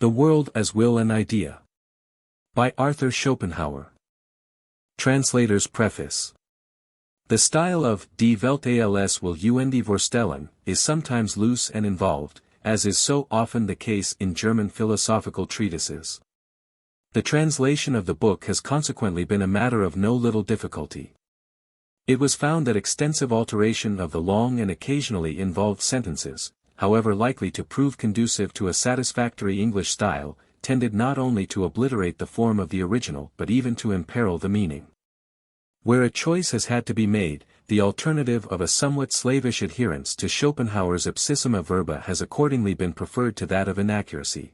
The World as Will and Idea. By Arthur Schopenhauer. Translators Preface. The style of Die Welt als Will und die Vorstellung is sometimes loose and involved, as is so often the case in German philosophical treatises. The translation of the book has consequently been a matter of no little difficulty. It was found that extensive alteration of the long and occasionally involved sentences, however likely to prove conducive to a satisfactory English style, tended not only to obliterate the form of the original but even to imperil the meaning. Where a choice has had to be made, the alternative of a somewhat slavish adherence to Schopenhauer's ipsissima verba has accordingly been preferred to that of inaccuracy.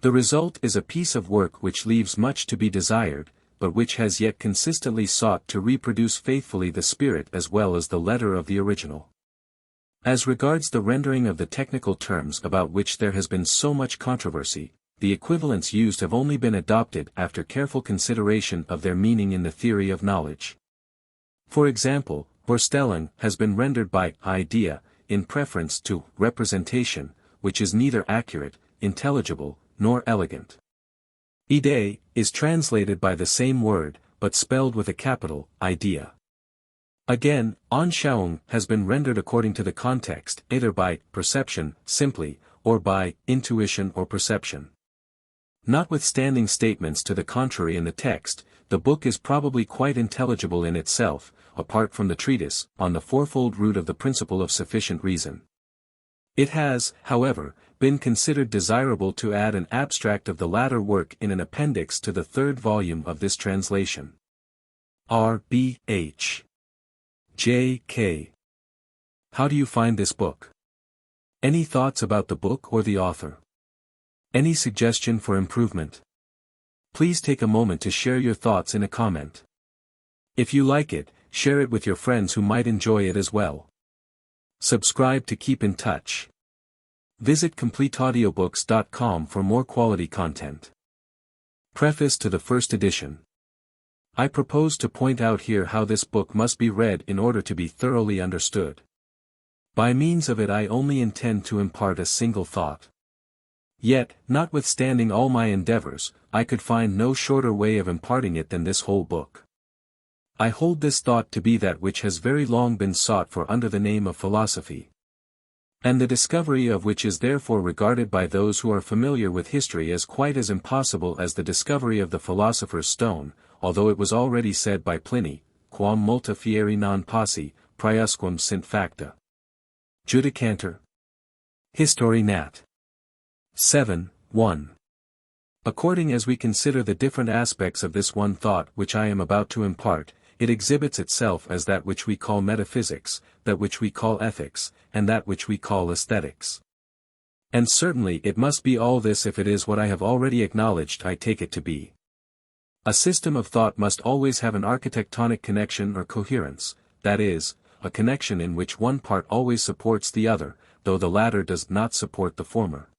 The result is a piece of work which leaves much to be desired, but which has yet consistently sought to reproduce faithfully the spirit as well as the letter of the original. As regards the rendering of the technical terms about which there has been so much controversy, the equivalents used have only been adopted after careful consideration of their meaning in the theory of knowledge. For example, Vorstellung has been rendered by idea, in preference to representation, which is neither accurate, intelligible, nor elegant. Idee is translated by the same word, but spelled with a capital, idea. Again, Anschauung has been rendered according to the context, either by perception, simply, or by intuition or perception. Notwithstanding statements to the contrary in the text, the book is probably quite intelligible in itself, apart from the treatise, on the fourfold root of the principle of sufficient reason. It has, however, been considered desirable to add an abstract of the latter work in an appendix to the third volume of this translation. R.B.H. J.K. How do you find this book? Any thoughts about the book or the author? Any suggestion for improvement? Please take a moment to share your thoughts in a comment. If you like it, share it with your friends who might enjoy it as well. Subscribe to keep in touch. Visit CompleteAudiobooks.com for more quality content. Preface to the first edition. I propose to point out here how this book must be read in order to be thoroughly understood. By means of it I only intend to impart a single thought. Yet, notwithstanding all my endeavors, I could find no shorter way of imparting it than this whole book. I hold this thought to be that which has very long been sought for under the name of philosophy, and the discovery of which is therefore regarded by those who are familiar with history as quite as impossible as the discovery of the philosopher's stone, although it was already said by Pliny, quam multa fieri non possi, priusquam sint facta. Judicanter. History Nat. 7, 1. According as we consider the different aspects of this one thought which I am about to impart, it exhibits itself as that which we call metaphysics, that which we call ethics, and that which we call aesthetics. And certainly it must be all this if it is what I have already acknowledged I take it to be. A system of thought must always have an architectonic connection or coherence, that is, a connection in which one part always supports the other, though the latter does not support the former.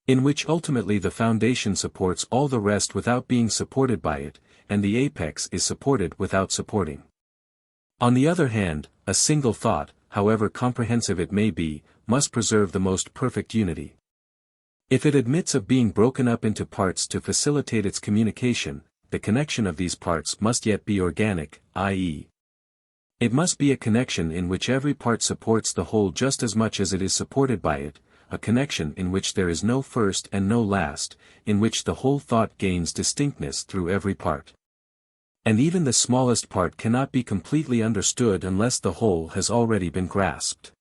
In which ultimately the foundation supports all the rest without being supported by it, and the apex is supported without supporting. On the other hand, a single thought, however comprehensive it may be, must preserve the most perfect unity. If it admits of being broken up into parts to facilitate its communication, the connection of these parts must yet be organic, i.e., it must be a connection in which every part supports the whole just as much as it is supported by it, a connection in which there is no first and no last, in which the whole thought gains distinctness through every part. And even the smallest part cannot be completely understood unless the whole has already been grasped.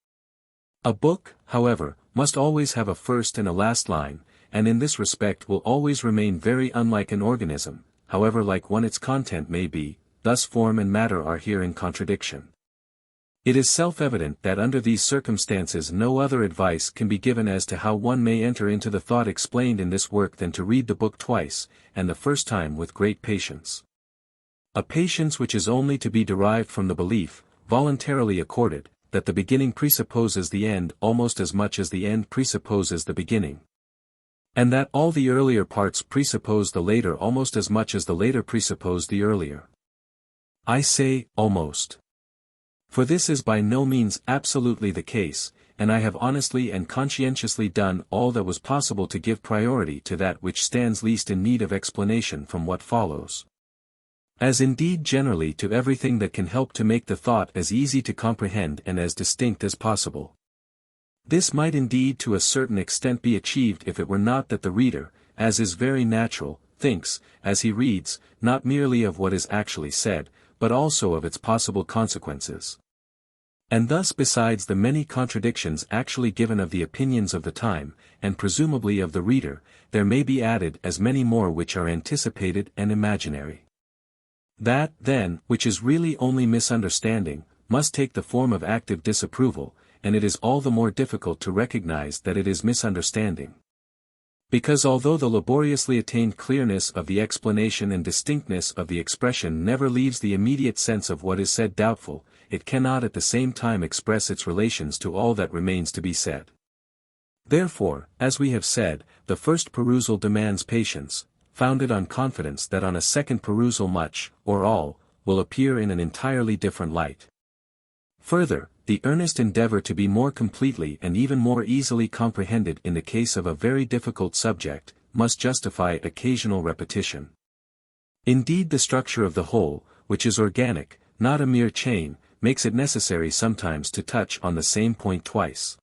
A book, however, must always have a first and a last line, and in this respect will always remain very unlike an organism, however like one its content may be, thus form and matter are here in contradiction. It is self-evident that under these circumstances no other advice can be given as to how one may enter into the thought explained in this work than to read the book twice, and the first time with great patience. A patience which is only to be derived from the belief, voluntarily accorded, that the beginning presupposes the end almost as much as the end presupposes the beginning, and that all the earlier parts presuppose the later almost as much as the later presuppose the earlier. I say, almost. For this is by no means absolutely the case, and I have honestly and conscientiously done all that was possible to give priority to that which stands least in need of explanation from what follows. As indeed generally to everything that can help to make the thought as easy to comprehend and as distinct as possible. This might indeed to a certain extent be achieved if it were not that the reader, as is very natural, thinks, as he reads, not merely of what is actually said, but also of its possible consequences. And thus besides the many contradictions actually given of the opinions of the time, and presumably of the reader, there may be added as many more which are anticipated and imaginary. That, then, which is really only misunderstanding, must take the form of active disapproval, and it is all the more difficult to recognize that it is misunderstanding. Because although the laboriously attained clearness of the explanation and distinctness of the expression never leaves the immediate sense of what is said doubtful, it cannot at the same time express its relations to all that remains to be said. Therefore, as we have said, the first perusal demands patience, founded on confidence that on a second perusal much, or all, will appear in an entirely different light. Further, the earnest endeavor to be more completely and even more easily comprehended in the case of a very difficult subject, must justify occasional repetition. Indeed, the structure of the whole, which is organic, not a mere chain, makes it necessary sometimes to touch on the same point twice.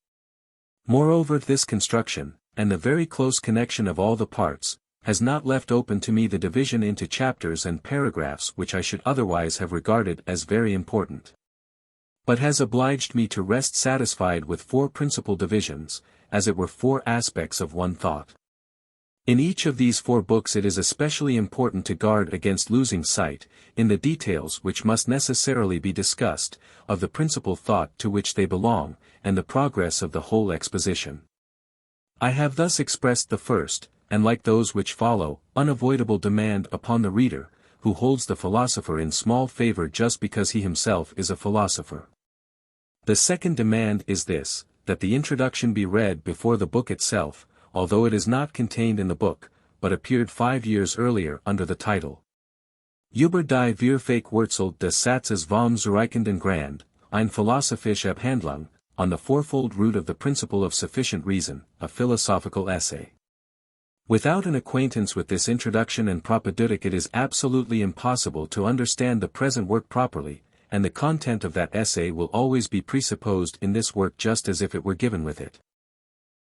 Moreover, this construction, and the very close connection of all the parts, has not left open to me the division into chapters and paragraphs which I should otherwise have regarded as very important. But has obliged me to rest satisfied with four principal divisions, as it were four aspects of one thought. In each of these four books it is especially important to guard against losing sight, in the details which must necessarily be discussed, of the principal thought to which they belong, and the progress of the whole exposition. I have thus expressed the first, and like those which follow, unavoidable demand upon the reader, who holds the philosopher in small favor just because he himself is a philosopher. The second demand is this, that the introduction be read before the book itself, although it is not contained in the book, but appeared 5 years earlier under the title Über die Vierfach-Wurzel des Satzes vom Zureichenden Grund, eine philosophische Abhandlung, on the fourfold root of the principle of sufficient reason, a philosophical essay. Without an acquaintance with this introduction and propaedeutic it is absolutely impossible to understand the present work properly, and the content of that essay will always be presupposed in this work just as if it were given with it.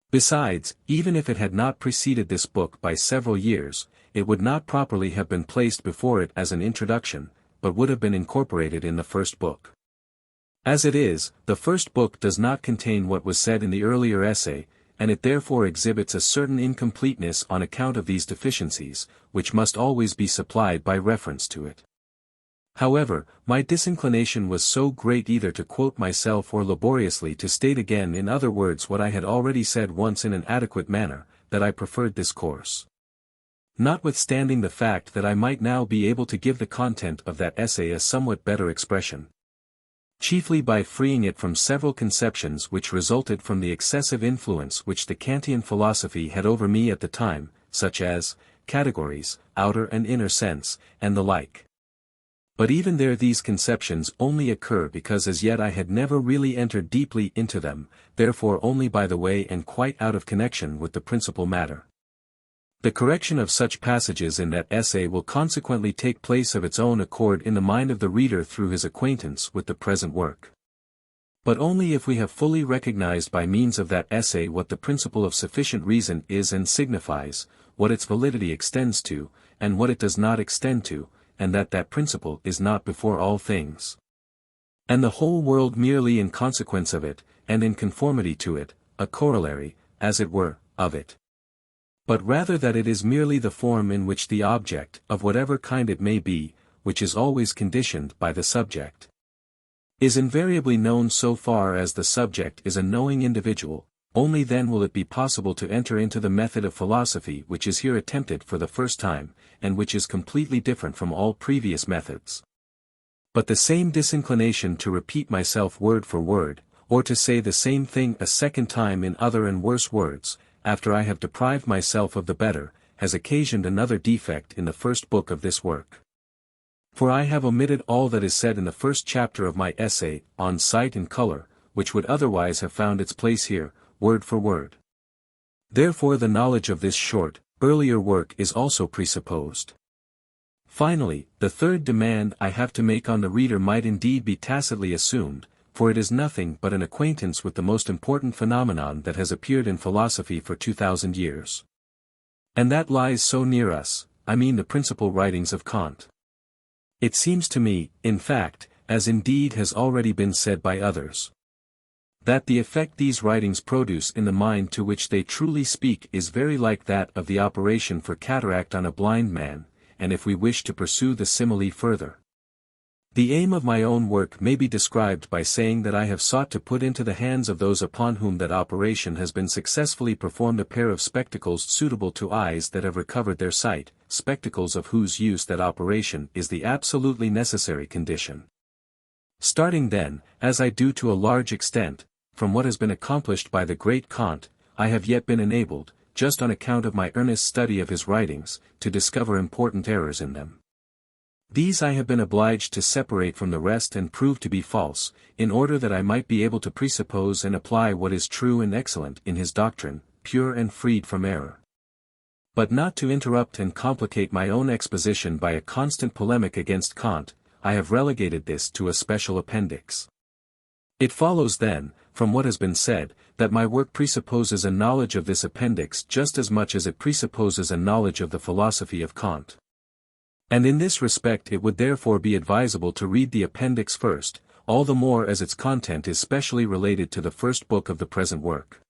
Besides, even if it had not preceded this book by several years, it would not properly have been placed before it as an introduction, but would have been incorporated in the first book. As it is, the first book does not contain what was said in the earlier essay, and it therefore exhibits a certain incompleteness on account of these deficiencies, which must always be supplied by reference to it. However, my disinclination was so great either to quote myself or laboriously to state again in other words what I had already said once in an adequate manner, that I preferred this course. Notwithstanding the fact that I might now be able to give the content of that essay a somewhat better expression. Chiefly by freeing it from several conceptions which resulted from the excessive influence which the Kantian philosophy had over me at the time, such as categories, outer and inner sense, and the like. But even there these conceptions only occur because as yet I had never really entered deeply into them, therefore only by the way and quite out of connection with the principal matter. The correction of such passages in that essay will consequently take place of its own accord in the mind of the reader through his acquaintance with the present work. But only if we have fully recognized by means of that essay what the principle of sufficient reason is and signifies, what its validity extends to, and what it does not extend to, and that principle is not before all things, and the whole world merely in consequence of it, and in conformity to it, a corollary, as it were, of it. But rather that it is merely the form in which the object, of whatever kind it may be, which is always conditioned by the subject, is invariably known so far as the subject is a knowing individual, only then will it be possible to enter into the method of philosophy which is here attempted for the first time, and which is completely different from all previous methods. But the same disinclination to repeat myself word for word, or to say the same thing a second time in other and worse words, after I have deprived myself of the better, has occasioned another defect in the first book of this work. For I have omitted all that is said in the first chapter of my essay, on Sight and Color, which would otherwise have found its place here, word for word. Therefore the knowledge of this short, earlier work is also presupposed. Finally, the third demand I have to make on the reader might indeed be tacitly assumed, for it is nothing but an acquaintance with the most important phenomenon that has appeared in philosophy for 2000 years. And that lies so near us, I mean the principal writings of Kant. It seems to me, in fact, as indeed has already been said by others, that the effect these writings produce in the mind to which they truly speak is very like that of the operation for cataract on a blind man, and if we wish to pursue the simile further. The aim of my own work may be described by saying that I have sought to put into the hands of those upon whom that operation has been successfully performed a pair of spectacles suitable to eyes that have recovered their sight, spectacles of whose use that operation is the absolutely necessary condition. Starting then, as I do to a large extent, from what has been accomplished by the great Kant, I have yet been enabled, just on account of my earnest study of his writings, to discover important errors in them. These I have been obliged to separate from the rest and prove to be false, in order that I might be able to presuppose and apply what is true and excellent in his doctrine, pure and freed from error. But not to interrupt and complicate my own exposition by a constant polemic against Kant, I have relegated this to a special appendix. It follows then, from what has been said, that my work presupposes a knowledge of this appendix just as much as it presupposes a knowledge of the philosophy of Kant. And in this respect it would therefore be advisable to read the appendix first, all the more as its content is specially related to the first book of the present work.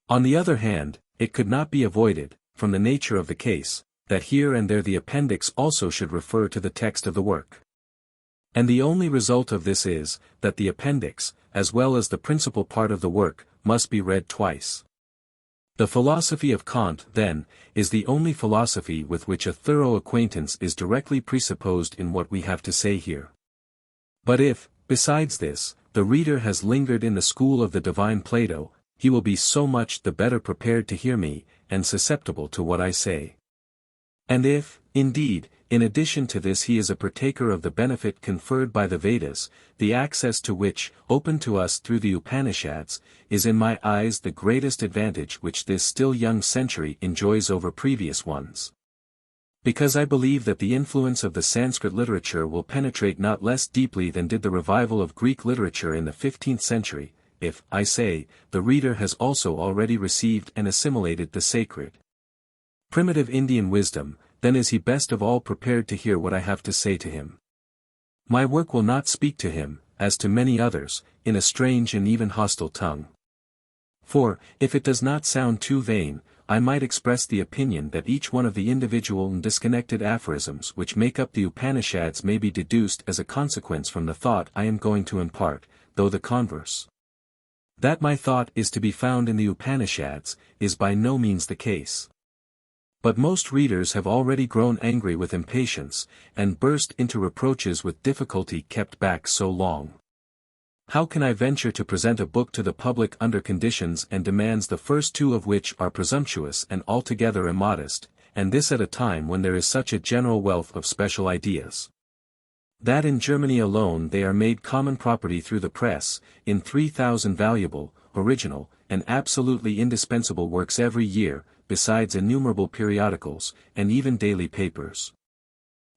On the other hand, it could not be avoided, from the nature of the case, that here and there the appendix also should refer to the text of the work. And the only result of this is, that the appendix, as well as the principal part of the work, must be read twice. The philosophy of Kant, then, is the only philosophy with which a thorough acquaintance is directly presupposed in what we have to say here. But if, besides this, the reader has lingered in the school of the divine Plato, he will be so much the better prepared to hear me, and susceptible to what I say. And if, indeed, in addition to this he is a partaker of the benefit conferred by the Vedas, the access to which, open to us through the Upanishads, is in my eyes the greatest advantage which this still young century enjoys over previous ones. Because I believe that the influence of the Sanskrit literature will penetrate not less deeply than did the revival of Greek literature in the 15th century, if, I say, the reader has also already received and assimilated the sacred primitive Indian wisdom, then is he best of all prepared to hear what I have to say to him. My work will not speak to him, as to many others, in a strange and even hostile tongue. For, if it does not sound too vain, I might express the opinion that each one of the individual and disconnected aphorisms which make up the Upanishads may be deduced as a consequence from the thought I am going to impart, though the converse. That my thought is to be found in the Upanishads, is by no means the case. But most readers have already grown angry with impatience, and burst into reproaches with difficulty kept back so long. How can I venture to present a book to the public under conditions and demands the first two of which are presumptuous and altogether immodest, and this at a time when there is such a general wealth of special ideas? That in Germany alone they are made common property through the press, in 3,000 valuable, original, and absolutely indispensable works every year, besides innumerable periodicals, and even daily papers.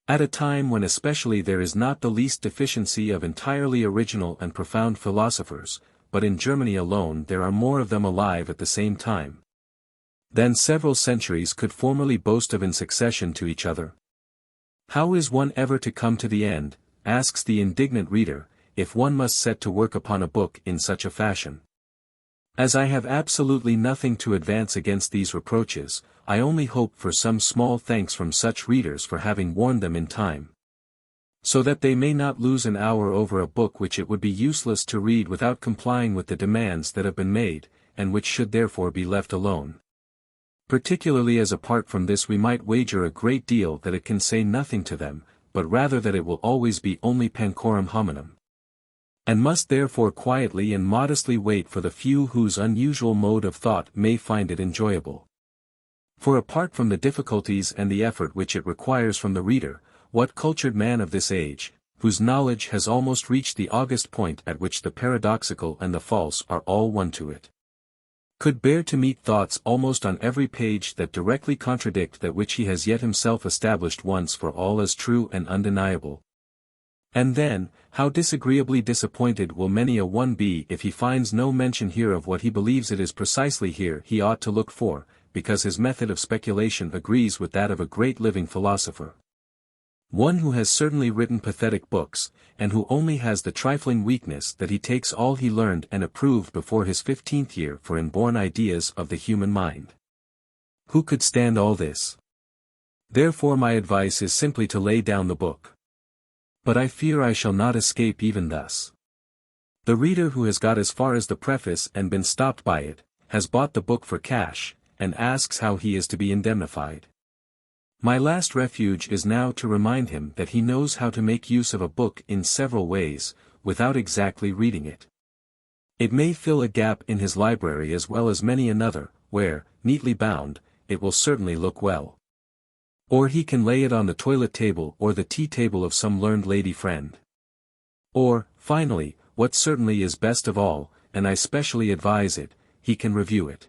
At a time when especially there is not the least deficiency of entirely original and profound philosophers, but in Germany alone there are more of them alive at the same time than several centuries could formerly boast of in succession to each other. How is one ever to come to the end, asks the indignant reader, if one must set to work upon a book in such a fashion? As I have absolutely nothing to advance against these reproaches, I only hope for some small thanks from such readers for having warned them in time, so that they may not lose an hour over a book which it would be useless to read without complying with the demands that have been made, and which should therefore be left alone. Particularly as apart from this we might wager a great deal that it can say nothing to them, but rather that it will always be only pancorum hominum, and must therefore quietly and modestly wait for the few whose unusual mode of thought may find it enjoyable. For apart from the difficulties and the effort which it requires from the reader, what cultured man of this age, whose knowledge has almost reached the august point at which the paradoxical and the false are all one to it, could bear to meet thoughts almost on every page that directly contradict that which he has yet himself established once for all as true and undeniable. And then, how disagreeably disappointed will many a one be if he finds no mention here of what he believes it is precisely here he ought to look for, because his method of speculation agrees with that of a great living philosopher. One who has certainly written pathetic books, and who only has the trifling weakness that he takes all he learned and approved before his 15th year for inborn ideas of the human mind. Who could stand all this? Therefore my advice is simply to lay down the book. But I fear I shall not escape even thus. The reader who has got as far as the preface and been stopped by it, has bought the book for cash, and asks how he is to be indemnified. My last refuge is now to remind him that he knows how to make use of a book in several ways, without exactly reading it. It may fill a gap in his library as well as many another, where, neatly bound, it will certainly look well. Or he can lay it on the toilet table or the tea table of some learned lady friend. Or, finally, what certainly is best of all, and I specially advise it, he can review it.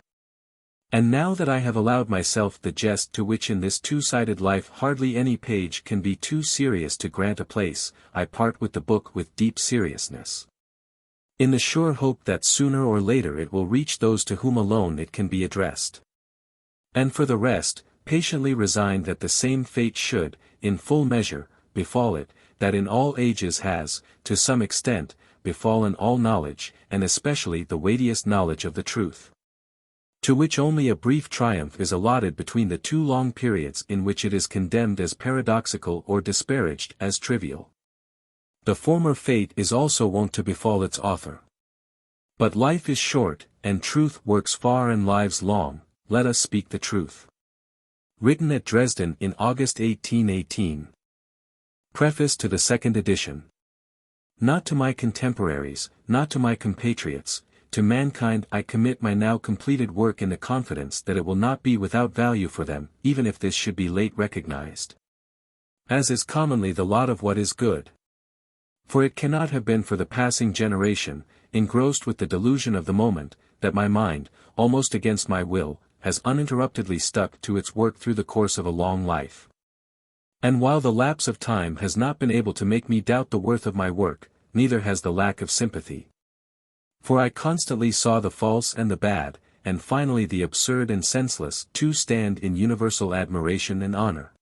And now that I have allowed myself the jest to which in this two-sided life hardly any page can be too serious to grant a place, I part with the book with deep seriousness, in the sure hope that sooner or later it will reach those to whom alone it can be addressed. And for the rest, patiently resigned that the same fate should, in full measure, befall it, that in all ages has, to some extent, befallen all knowledge, and especially the weightiest knowledge of the truth, to which only a brief triumph is allotted between the two long periods in which it is condemned as paradoxical or disparaged as trivial. The former fate is also wont to befall its author. But life is short, and truth works far and lives long, let us speak the truth. Written at Dresden in August 1818. Preface to the second edition. Not to my contemporaries, not to my compatriots, to mankind I commit my now completed work in the confidence that it will not be without value for them, even if this should be late recognized, as is commonly the lot of what is good. For it cannot have been for the passing generation, engrossed with the delusion of the moment, that my mind, almost against my will, has uninterruptedly stuck to its work through the course of a long life. And while the lapse of time has not been able to make me doubt the worth of my work, neither has the lack of sympathy. For I constantly saw the false and the bad, and finally the absurd and senseless, to stand in universal admiration and honor.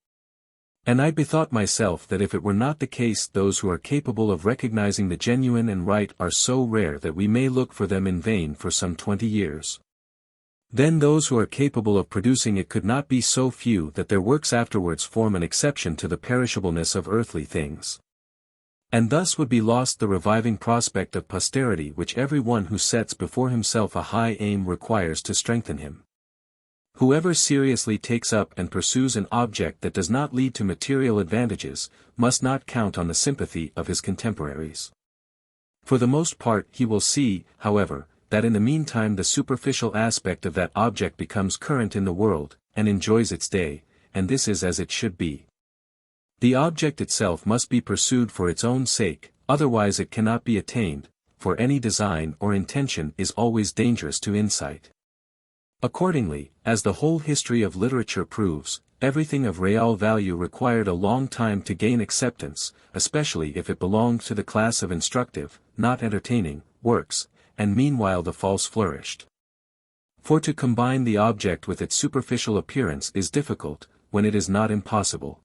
And I bethought myself that if it were not the case those who are capable of recognizing the genuine and right are so rare that we may look for them in vain for some 20 years. Then those who are capable of producing it could not be so few that their works afterwards form an exception to the perishableness of earthly things. And thus would be lost the reviving prospect of posterity which every one who sets before himself a high aim requires to strengthen him. Whoever seriously takes up and pursues an object that does not lead to material advantages, must not count on the sympathy of his contemporaries. For the most part he will see, however, that in the meantime the superficial aspect of that object becomes current in the world, and enjoys its day, and this is as it should be. The object itself must be pursued for its own sake, otherwise it cannot be attained, for any design or intention is always dangerous to insight. Accordingly, as the whole history of literature proves, everything of real value required a long time to gain acceptance, especially if it belonged to the class of instructive, not entertaining, works, and meanwhile the false flourished. For to combine the object with its superficial appearance is difficult, when it is not impossible.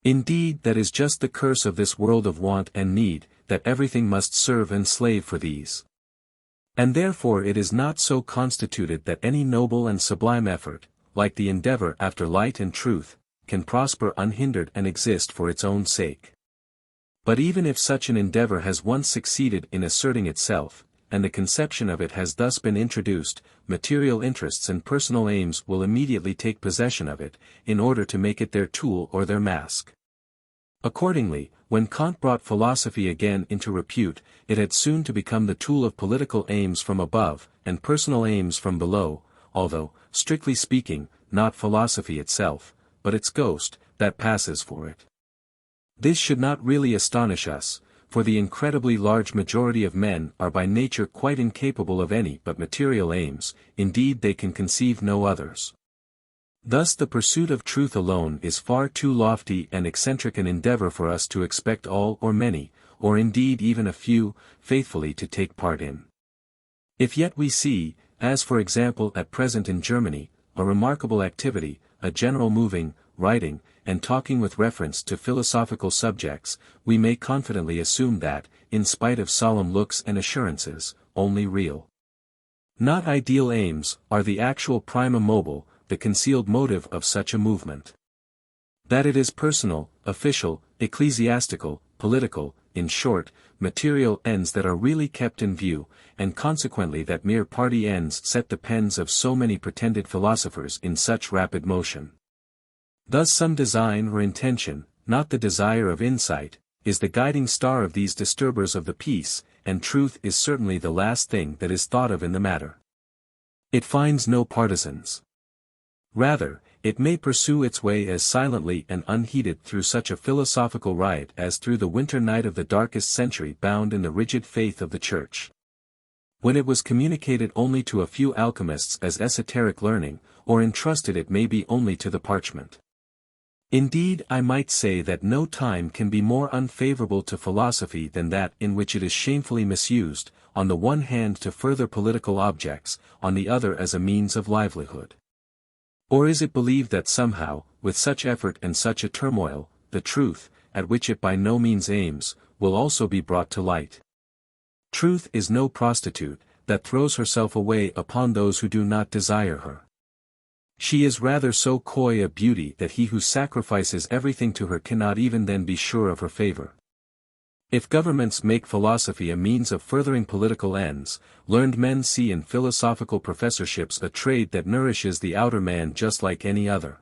Indeed, that is just the curse of this world of want and need, that everything must serve and slave for these. And therefore it is not so constituted that any noble and sublime effort, like the endeavor after light and truth, can prosper unhindered and exist for its own sake. But even if such an endeavor has once succeeded in asserting itself, and the conception of it has thus been introduced, material interests and personal aims will immediately take possession of it, in order to make it their tool or their mask. Accordingly, when Kant brought philosophy again into repute, it had soon to become the tool of political aims from above, and personal aims from below, although, strictly speaking, not philosophy itself, but its ghost, that passes for it. This should not really astonish us, for the incredibly large majority of men are by nature quite incapable of any but material aims, indeed they can conceive no others. Thus the pursuit of truth alone is far too lofty and eccentric an endeavor for us to expect all or many, or indeed even a few, faithfully to take part in. If yet we see, as for example at present in Germany, a remarkable activity, a general moving, writing, and talking with reference to philosophical subjects, we may confidently assume that, in spite of solemn looks and assurances, only real, not ideal aims, are the actual prima mobile, the concealed motive of such a movement. That it is personal, official, ecclesiastical, political, in short, material ends that are really kept in view, and consequently that mere party ends set the pens of so many pretended philosophers in such rapid motion. Thus some design or intention, not the desire of insight, is the guiding star of these disturbers of the peace, and truth is certainly the last thing that is thought of in the matter. It finds no partisans. Rather, it may pursue its way as silently and unheeded through such a philosophical riot as through the winter night of the darkest century bound in the rigid faith of the Church. When it was communicated only to a few alchemists as esoteric learning, or entrusted it may be only to the parchment. Indeed I might say that no time can be more unfavorable to philosophy than that in which it is shamefully misused, on the one hand to further political objects, on the other as a means of livelihood. Or is it believed that somehow, with such effort and such a turmoil, the truth, at which it by no means aims, will also be brought to light? Truth is no prostitute, that throws herself away upon those who do not desire her. She is rather so coy a beauty that he who sacrifices everything to her cannot even then be sure of her favor. If governments make philosophy a means of furthering political ends, learned men see in philosophical professorships a trade that nourishes the outer man just like any other.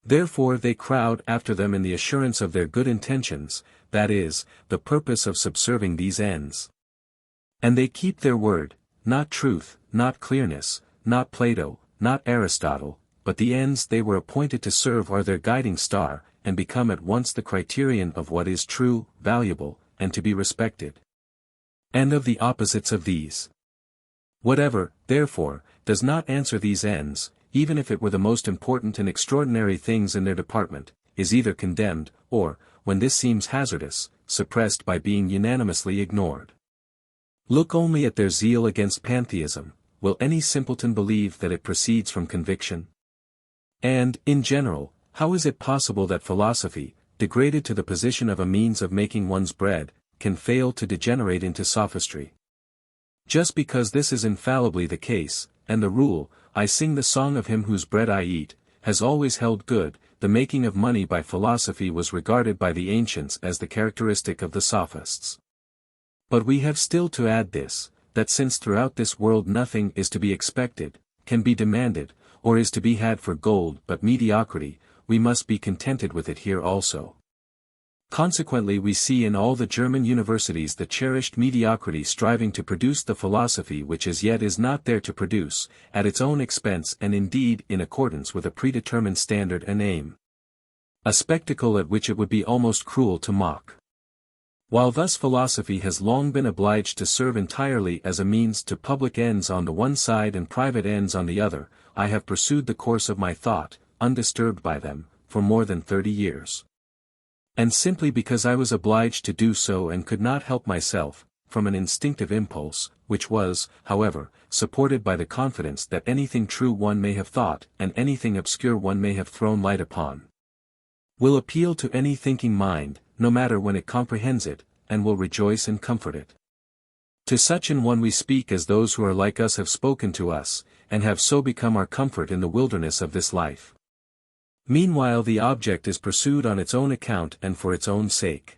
Therefore they crowd after them in the assurance of their good intentions, that is, the purpose of subserving these ends. And they keep their word, not truth, not clearness, not Plato, not Aristotle, but the ends they were appointed to serve are their guiding star, and become at once the criterion of what is true, valuable, and to be respected. And of the opposites of these. Whatever, therefore, does not answer these ends, even if it were the most important and extraordinary things in their department, is either condemned, or, when this seems hazardous, suppressed by being unanimously ignored. Look only at their zeal against pantheism. Will any simpleton believe that it proceeds from conviction? And, in general, how is it possible that philosophy, degraded to the position of a means of making one's bread, can fail to degenerate into sophistry? Just because this is infallibly the case, and the rule, I sing the song of him whose bread I eat, has always held good, the making of money by philosophy was regarded by the ancients as the characteristic of the sophists. But we have still to add this, that since throughout this world nothing is to be expected, can be demanded, or is to be had for gold but mediocrity, we must be contented with it here also. Consequently we see in all the German universities the cherished mediocrity striving to produce the philosophy which as yet is not there to produce, at its own expense and indeed in accordance with a predetermined standard and aim. A spectacle at which it would be almost cruel to mock. While thus philosophy has long been obliged to serve entirely as a means to public ends on the one side and private ends on the other, I have pursued the course of my thought, undisturbed by them, for more than 30 years. And simply because I was obliged to do so and could not help myself, from an instinctive impulse, which was, however, supported by the confidence that anything true one may have thought and anything obscure one may have thrown light upon, will appeal to any thinking mind, no matter when it comprehends it, and will rejoice and comfort it. To such an one we speak as those who are like us have spoken to us, and have so become our comfort in the wilderness of this life. Meanwhile the object is pursued on its own account and for its own sake.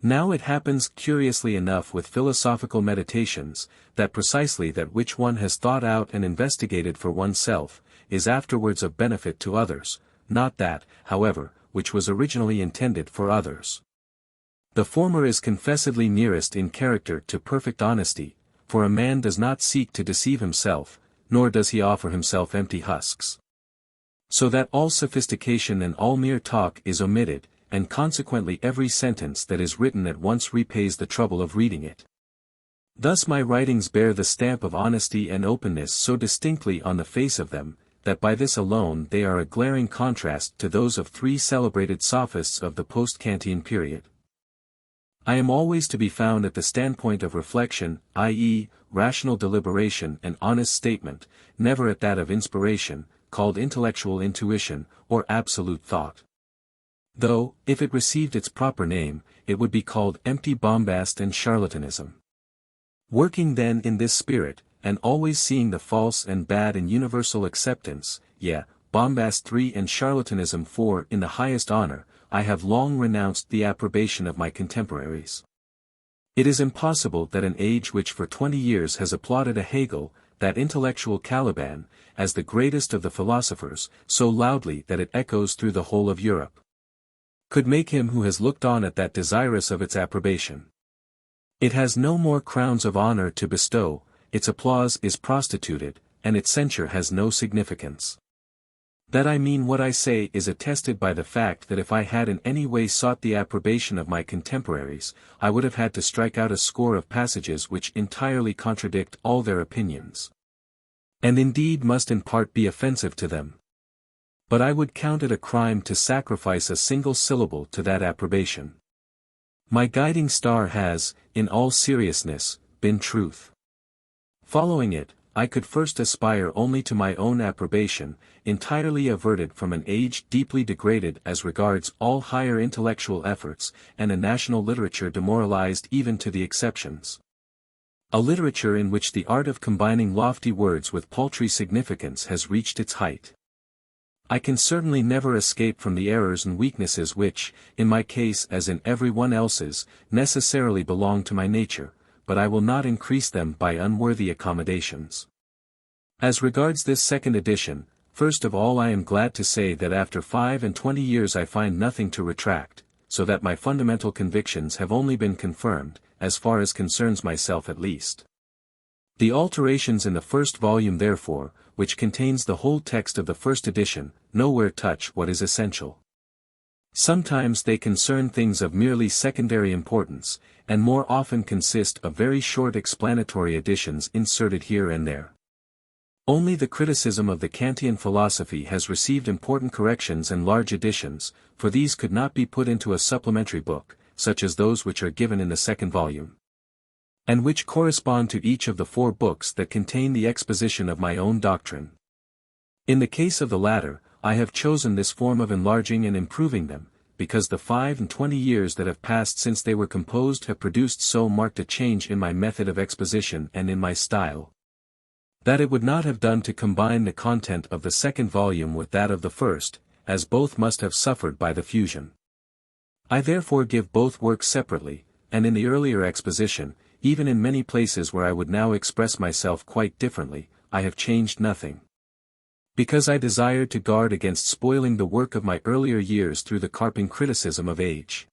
Now it happens curiously enough with philosophical meditations, that precisely that which one has thought out and investigated for oneself, is afterwards of benefit to others, not that, however, which was originally intended for others. The former is confessedly nearest in character to perfect honesty, for a man does not seek to deceive himself, nor does he offer himself empty husks. So that all sophistication and all mere talk is omitted, and consequently every sentence that is written at once repays the trouble of reading it. Thus my writings bear the stamp of honesty and openness so distinctly on the face of them, that by this alone they are a glaring contrast to those of three celebrated sophists of the post-Kantian period. I am always to be found at the standpoint of reflection, i.e., rational deliberation and honest statement, never at that of inspiration, called intellectual intuition, or absolute thought. Though, if it received its proper name, it would be called empty bombast and charlatanism. Working then in this spirit, and always seeing the false and bad in universal acceptance, bombast 3 and charlatanism 4 in the highest honor, I have long renounced the approbation of my contemporaries. It is impossible that an age which for 20 years has applauded a Hegel, that intellectual Caliban, as the greatest of the philosophers, so loudly that it echoes through the whole of Europe, could make him who has looked on at that desirous of its approbation. It has no more crowns of honor to bestow, its applause is prostituted, and its censure has no significance. That I mean what I say is attested by the fact that if I had in any way sought the approbation of my contemporaries, I would have had to strike out a score of passages which entirely contradict all their opinions, and indeed must in part be offensive to them. But I would count it a crime to sacrifice a single syllable to that approbation. My guiding star has, in all seriousness, been truth. Following it, I could first aspire only to my own approbation, entirely averted from an age deeply degraded as regards all higher intellectual efforts, and a national literature demoralized even to the exceptions. A literature in which the art of combining lofty words with paltry significance has reached its height. I can certainly never escape from the errors and weaknesses which, in my case as in every one else's, necessarily belong to my nature, but I will not increase them by unworthy accommodations. As regards this second edition, first of all I am glad to say that after 25 years I find nothing to retract, so that my fundamental convictions have only been confirmed, as far as concerns myself at least. The alterations in the first volume therefore, which contains the whole text of the first edition, nowhere touch what is essential. Sometimes they concern things of merely secondary importance, and more often consist of very short explanatory additions inserted here and there. Only the criticism of the Kantian philosophy has received important corrections and large additions, for these could not be put into a supplementary book, such as those which are given in the second volume, and which correspond to each of the 4 books that contain the exposition of my own doctrine. In the case of the latter, I have chosen this form of enlarging and improving them, because the 25 years that have passed since they were composed have produced so marked a change in my method of exposition and in my style, that it would not have done to combine the content of the second volume with that of the first, as both must have suffered by the fusion. I therefore give both works separately, and in the earlier exposition, even in many places where I would now express myself quite differently, I have changed nothing. Because I desired to guard against spoiling the work of my earlier years through the carping criticism of age.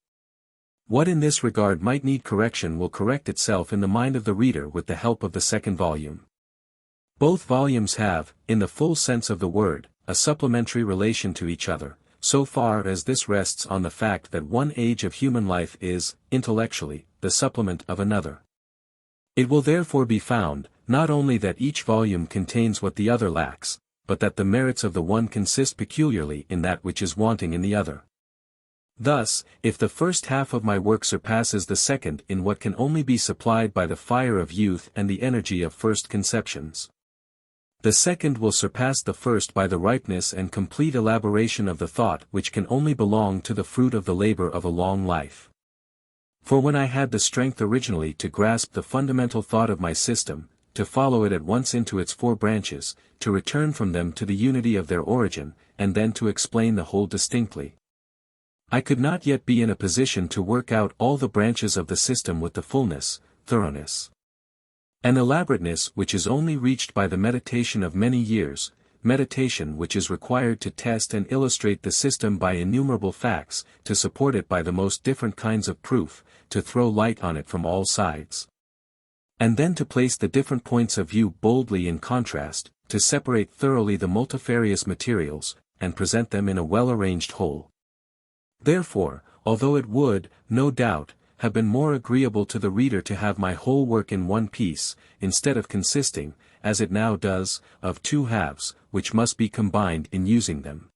What in this regard might need correction will correct itself in the mind of the reader with the help of the second volume. Both volumes have, in the full sense of the word, a supplementary relation to each other, so far as this rests on the fact that one age of human life is, intellectually, the supplement of another. It will therefore be found, not only that each volume contains what the other lacks, but that the merits of the one consist peculiarly in that which is wanting in the other. Thus, if the first half of my work surpasses the second in what can only be supplied by the fire of youth and the energy of first conceptions, the second will surpass the first by the ripeness and complete elaboration of the thought which can only belong to the fruit of the labor of a long life. For when I had the strength originally to grasp the fundamental thought of my system, to follow it at once into its 4 branches, to return from them to the unity of their origin, and then to explain the whole distinctly, I could not yet be in a position to work out all the branches of the system with the fullness, thoroughness, and elaborateness which is only reached by the meditation of many years, meditation which is required to test and illustrate the system by innumerable facts, to support it by the most different kinds of proof, to throw light on it from all sides, and then to place the different points of view boldly in contrast, to separate thoroughly the multifarious materials, and present them in a well-arranged whole. Therefore, although it would, no doubt, have been more agreeable to the reader to have my whole work in one piece, instead of consisting, as it now does, of two halves, which must be combined in using them.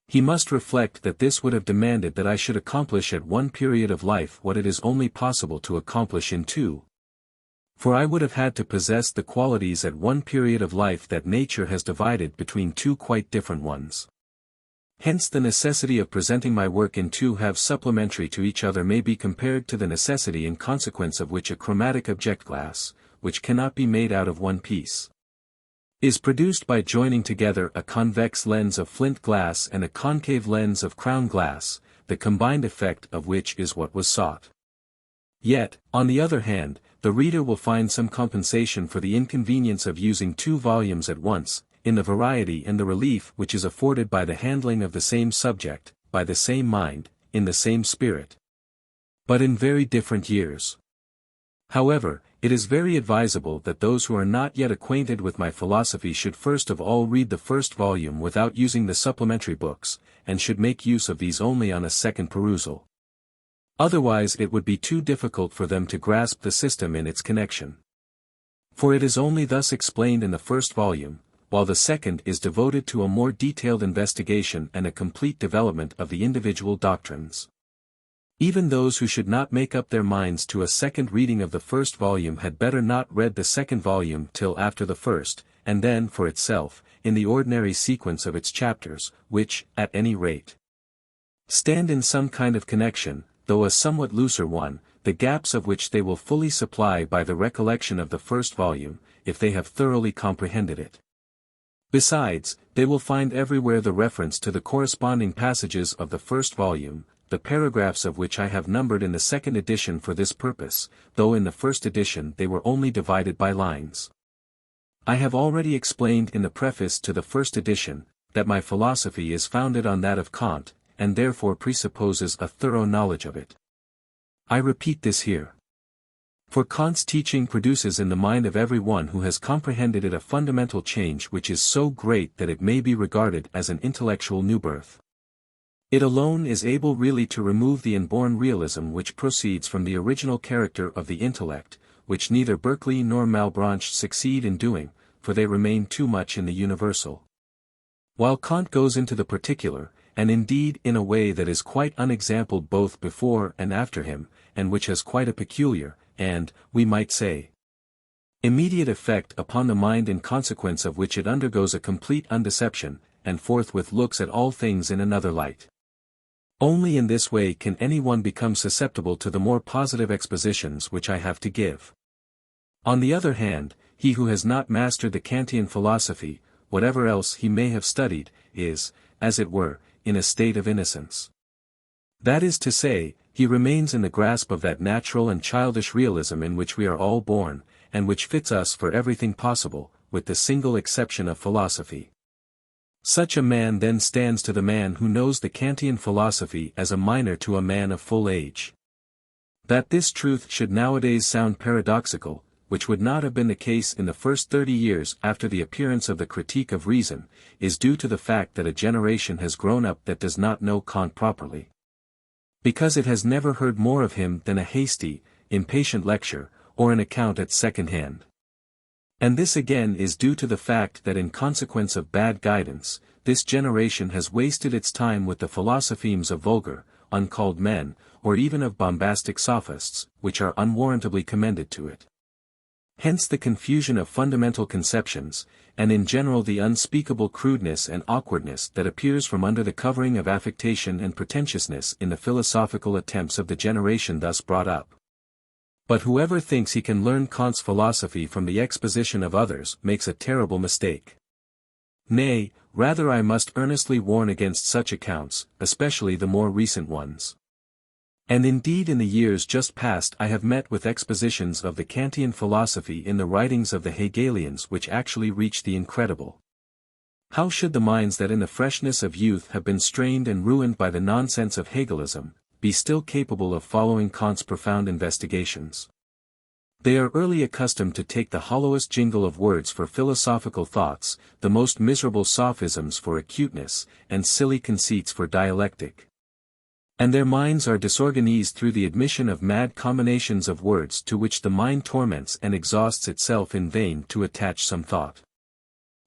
He must reflect that this would have demanded that I should accomplish at one period of life what it is only possible to accomplish in two. For I would have had to possess the qualities at one period of life that nature has divided between two quite different ones. Hence the necessity of presenting my work in two halves supplementary to each other may be compared to the necessity in consequence of which a chromatic object glass, which cannot be made out of one piece, is produced by joining together a convex lens of flint glass and a concave lens of crown glass, the combined effect of which is what was sought. Yet, on the other hand, the reader will find some compensation for the inconvenience of using two volumes at once, in the variety and the relief which is afforded by the handling of the same subject, by the same mind, in the same spirit, but in very different years. However, it is very advisable that those who are not yet acquainted with my philosophy should first of all read the first volume without using the supplementary books, and should make use of these only on a second perusal. Otherwise it would be too difficult for them to grasp the system in its connection. For it is only thus explained in the first volume, while the second is devoted to a more detailed investigation and a complete development of the individual doctrines. Even those who should not make up their minds to a second reading of the first volume had better not read the second volume till after the first, and then for itself, in the ordinary sequence of its chapters, which, at any rate, stand in some kind of connection, though a somewhat looser one, the gaps of which they will fully supply by the recollection of the first volume, if they have thoroughly comprehended it. Besides, they will find everywhere the reference to the corresponding passages of the first volume, the paragraphs of which I have numbered in the second edition for this purpose, though in the first edition they were only divided by lines. I have already explained in the preface to the first edition, that my philosophy is founded on that of Kant, and therefore presupposes a thorough knowledge of it. I repeat this here. For Kant's teaching produces in the mind of every one who has comprehended it a fundamental change which is so great that it may be regarded as an intellectual new birth. It alone is able really to remove the inborn realism which proceeds from the original character of the intellect, which neither Berkeley nor Malebranche succeed in doing, for they remain too much in the universal. While Kant goes into the particular, and indeed in a way that is quite unexampled both before and after him, and which has quite a peculiar, and, we might say, immediate effect upon the mind in consequence of which it undergoes a complete undeception, and forthwith looks at all things in another light. Only in this way can any one become susceptible to the more positive expositions which I have to give. On the other hand, he who has not mastered the Kantian philosophy, whatever else he may have studied, is, as it were, in a state of innocence. That is to say, he remains in the grasp of that natural and childish realism in which we are all born, and which fits us for everything possible, with the single exception of philosophy. Such a man then stands to the man who knows the Kantian philosophy as a minor to a man of full age. That this truth should nowadays sound paradoxical, which would not have been the case in the first 30 years after the appearance of the Critique of Reason, is due to the fact that a generation has grown up that does not know Kant properly. Because it has never heard more of him than a hasty, impatient lecture, or an account at second hand. And this again is due to the fact that in consequence of bad guidance, this generation has wasted its time with the philosophemes of vulgar, uncalled men, or even of bombastic sophists, which are unwarrantably commended to it. Hence the confusion of fundamental conceptions, and in general the unspeakable crudeness and awkwardness that appears from under the covering of affectation and pretentiousness in the philosophical attempts of the generation thus brought up. But whoever thinks he can learn Kant's philosophy from the exposition of others makes a terrible mistake. Nay, rather I must earnestly warn against such accounts, especially the more recent ones. And indeed in the years just past I have met with expositions of the Kantian philosophy in the writings of the Hegelians which actually reach the incredible. How should the minds that in the freshness of youth have been strained and ruined by the nonsense of Hegelism, be still capable of following Kant's profound investigations? They are early accustomed to take the hollowest jingle of words for philosophical thoughts, the most miserable sophisms for acuteness, and silly conceits for dialectic. And their minds are disorganized through the admission of mad combinations of words to which the mind torments and exhausts itself in vain to attach some thought.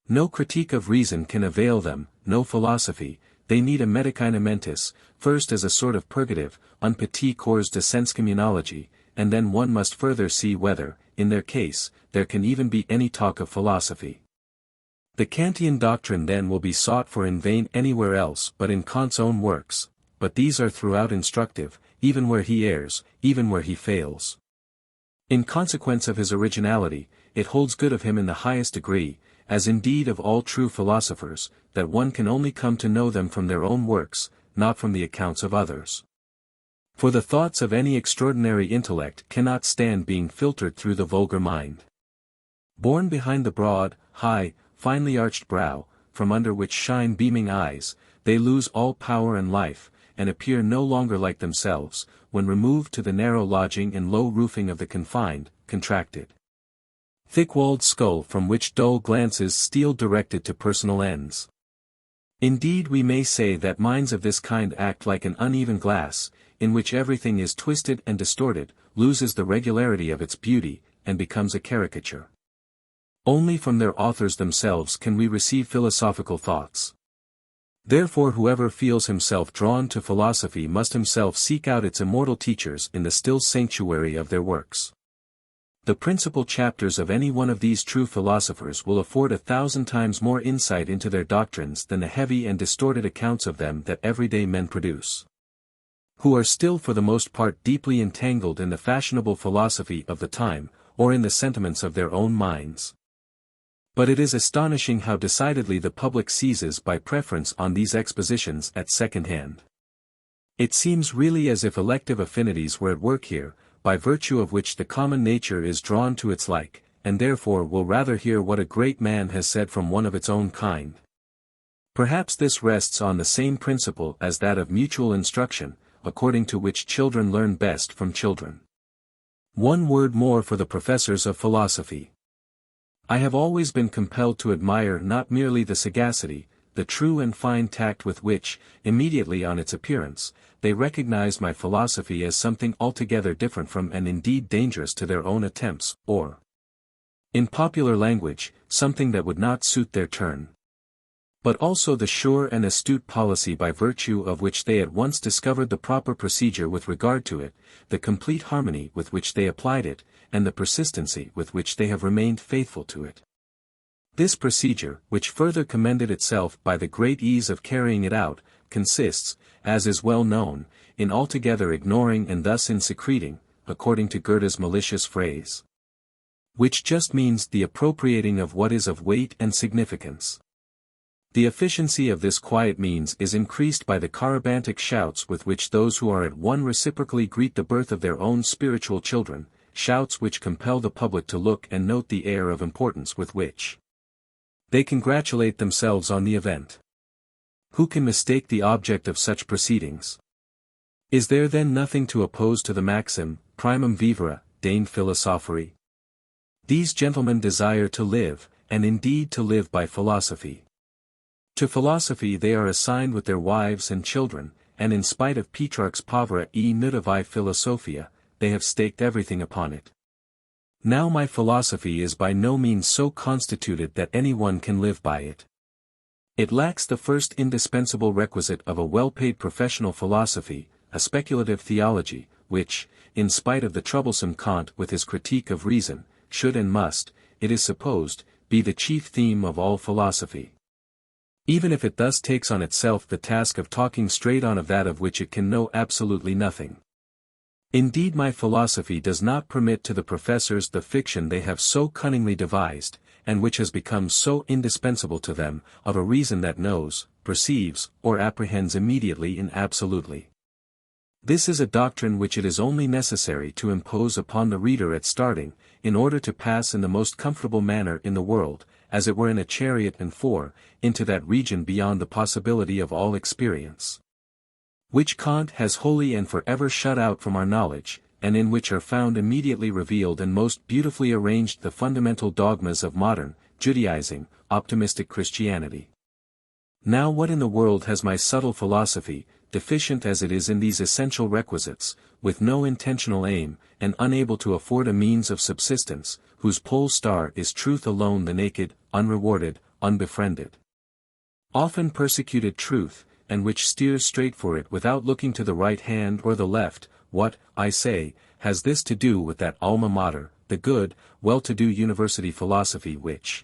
No critique of reason can avail them, no philosophy, they need a medicina mentis, first as a sort of purgative, un petit cours de senscommunology, and then one must further see whether, in their case, there can even be any talk of philosophy. The Kantian doctrine then will be sought for in vain anywhere else but in Kant's own works, but these are throughout instructive, even where he errs, even where he fails. In consequence of his originality, it holds good of him in the highest degree, as indeed of all true philosophers, that one can only come to know them from their own works, not from the accounts of others. For the thoughts of any extraordinary intellect cannot stand being filtered through the vulgar mind. Born behind the broad, high, finely arched brow, from under which shine beaming eyes, they lose all power and life, and appear no longer like themselves, when removed to the narrow lodging and low roofing of the confined, contracted, thick-walled skull from which dull glances steal directed to personal ends. Indeed, we may say that minds of this kind act like an uneven glass, in which everything is twisted and distorted, loses the regularity of its beauty, and becomes a caricature. Only from their authors themselves can we receive philosophical thoughts. Therefore whoever feels himself drawn to philosophy must himself seek out its immortal teachers in the still sanctuary of their works. The principal chapters of any one of these true philosophers will afford 1,000 times more insight into their doctrines than the heavy and distorted accounts of them that everyday men produce, who are still for the most part deeply entangled in the fashionable philosophy of the time, or in the sentiments of their own minds. But it is astonishing how decidedly the public seizes by preference on these expositions at second hand. It seems really as if elective affinities were at work here, by virtue of which the common nature is drawn to its like, and therefore will rather hear what a great man has said from one of its own kind. Perhaps this rests on the same principle as that of mutual instruction, according to which children learn best from children. One word more for the professors of philosophy. I have always been compelled to admire not merely the sagacity, the true and fine tact with which, immediately on its appearance, they recognized my philosophy as something altogether different from and indeed dangerous to their own attempts, or, in popular language, something that would not suit their turn. But also the sure and astute policy by virtue of which they at once discovered the proper procedure with regard to it, the complete harmony with which they applied it, and the persistency with which they have remained faithful to it. This procedure, which further commended itself by the great ease of carrying it out, consists, as is well known, in altogether ignoring and thus in secreting, according to Goethe's malicious phrase, which just means the appropriating of what is of weight and significance. The efficiency of this quiet means is increased by the corybantic shouts with which those who are at one reciprocally greet the birth of their own spiritual children, shouts which compel the public to look and note the air of importance with which they congratulate themselves on the event. Who can mistake the object of such proceedings? Is there then nothing to oppose to the maxim, primum vivere, dein philosopheri? These gentlemen desire to live, and indeed to live by philosophy. To philosophy they are assigned with their wives and children, and in spite of Petrarch's povera e nudavi philosophia, they have staked everything upon it. Now my philosophy is by no means so constituted that anyone can live by it. It lacks the first indispensable requisite of a well-paid professional philosophy, a speculative theology, which, in spite of the troublesome Kant with his critique of reason, should and must, it is supposed, be the chief theme of all philosophy. Even if it thus takes on itself the task of talking straight on of that of which it can know absolutely nothing. Indeed, my philosophy does not permit to the professors the fiction they have so cunningly devised, and which has become so indispensable to them, of a reason that knows, perceives, or apprehends immediately and absolutely. This is a doctrine which it is only necessary to impose upon the reader at starting, in order to pass in the most comfortable manner in the world, as it were in a chariot and four, into that region beyond the possibility of all experience, which Kant has wholly and forever shut out from our knowledge, and in which are found immediately revealed and most beautifully arranged the fundamental dogmas of modern, Judaizing, optimistic Christianity. Now what in the world has my subtle philosophy, deficient as it is in these essential requisites, with no intentional aim, and unable to afford a means of subsistence, whose pole star is truth alone, the naked, unrewarded, unbefriended, often persecuted truth, and which steers straight for it without looking to the right hand or the left. What, I say, has this to do with that alma mater, the good, well-to-do university philosophy which,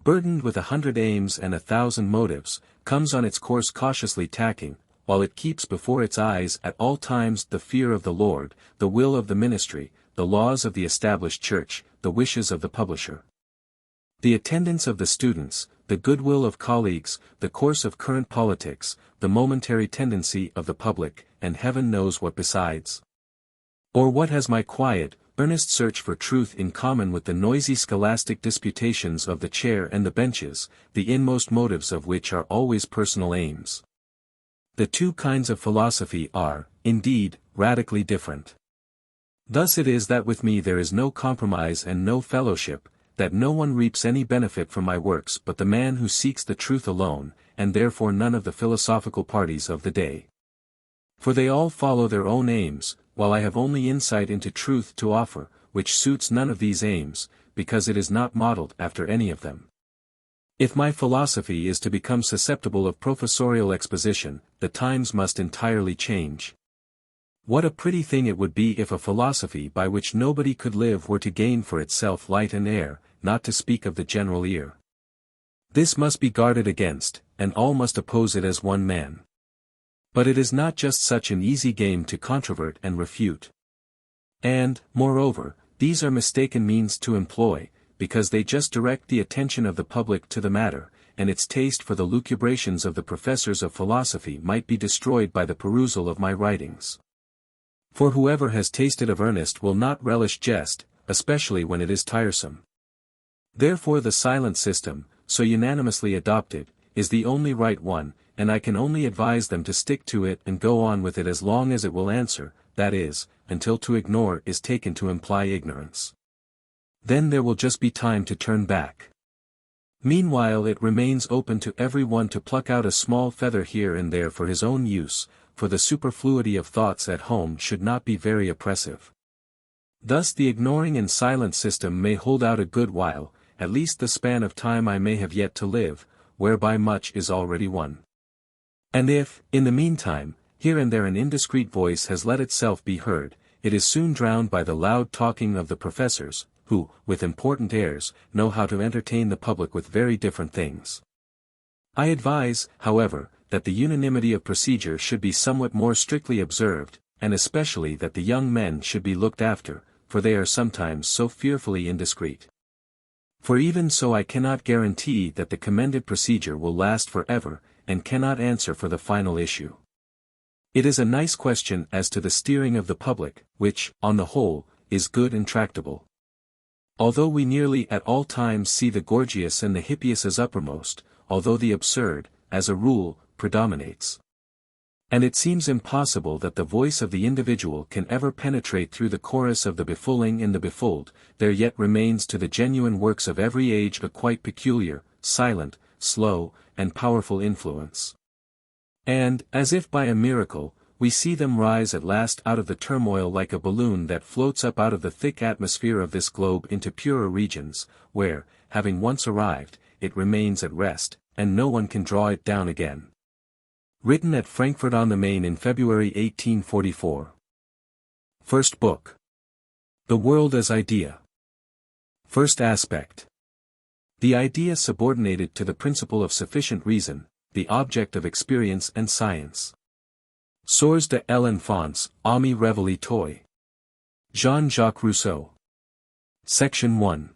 burdened with 100 aims and 1,000 motives, comes on its course cautiously tacking, while it keeps before its eyes at all times the fear of the Lord, the will of the ministry, the laws of the established church, the wishes of the publisher, the attendance of the students, the goodwill of colleagues, the course of current politics, the momentary tendency of the public, and heaven knows what besides? Or what has my quiet, earnest search for truth in common with the noisy scholastic disputations of the chair and the benches, the inmost motives of which are always personal aims? The two kinds of philosophy are, indeed, radically different. Thus it is that with me there is no compromise and no fellowship, that no one reaps any benefit from my works but the man who seeks the truth alone, and therefore none of the philosophical parties of the day. For they all follow their own aims, while I have only insight into truth to offer, which suits none of these aims, because it is not modeled after any of them. If my philosophy is to become susceptible of professorial exposition, the times must entirely change. What a pretty thing it would be if a philosophy by which nobody could live were to gain for itself light and air, not to speak of the general ear. This must be guarded against, and all must oppose it as one man. But it is not just such an easy game to controvert and refute. And, moreover, these are mistaken means to employ, because they just direct the attention of the public to the matter, and its taste for the lucubrations of the professors of philosophy might be destroyed by the perusal of my writings. For whoever has tasted of earnest will not relish jest, especially when it is tiresome. Therefore the silent system, so unanimously adopted, is the only right one, and I can only advise them to stick to it and go on with it as long as it will answer, that is, until to ignore is taken to imply ignorance. Then there will just be time to turn back. Meanwhile it remains open to every one to pluck out a small feather here and there for his own use, for the superfluity of thoughts at home should not be very oppressive. Thus the ignoring and silent system may hold out a good while, at least the span of time I may have yet to live, whereby much is already won. And if, in the meantime, here and there an indiscreet voice has let itself be heard, it is soon drowned by the loud talking of the professors, who, with important airs, know how to entertain the public with very different things. I advise, however, that the unanimity of procedure should be somewhat more strictly observed, and especially that the young men should be looked after, for they are sometimes so fearfully indiscreet. For even so I cannot guarantee that the commended procedure will last forever, and cannot answer for the final issue. It is a nice question as to the steering of the public, which, on the whole, is good and tractable. Although we nearly at all times see the Gorgias and the Hippias as uppermost, although the absurd, as a rule, predominates. And it seems impossible that the voice of the individual can ever penetrate through the chorus of the befooling and the befooled, there yet remains to the genuine works of every age a quite peculiar, silent, slow, and powerful influence. And, as if by a miracle, we see them rise at last out of the turmoil like a balloon that floats up out of the thick atmosphere of this globe into purer regions, where, having once arrived, it remains at rest, and no one can draw it down again. Written at Frankfurt on the Main in February 1844. First Book. The World as Idea. First Aspect. The idea subordinated to the principle of sufficient reason, the object of experience and science. Sources de l'enfance, ami révélé toi. Jean-Jacques Rousseau. Section 1.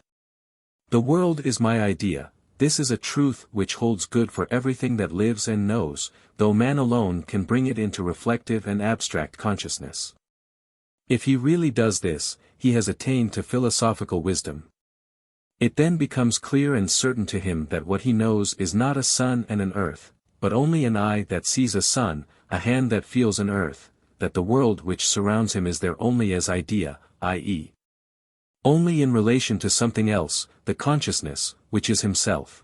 The world is my idea. This is a truth which holds good for everything that lives and knows, though man alone can bring it into reflective and abstract consciousness. If he really does this, he has attained to philosophical wisdom. It then becomes clear and certain to him that what he knows is not a sun and an earth, but only an eye that sees a sun, a hand that feels an earth, that the world which surrounds him is there only as idea, i.e., only in relation to something else, the consciousness, which is himself.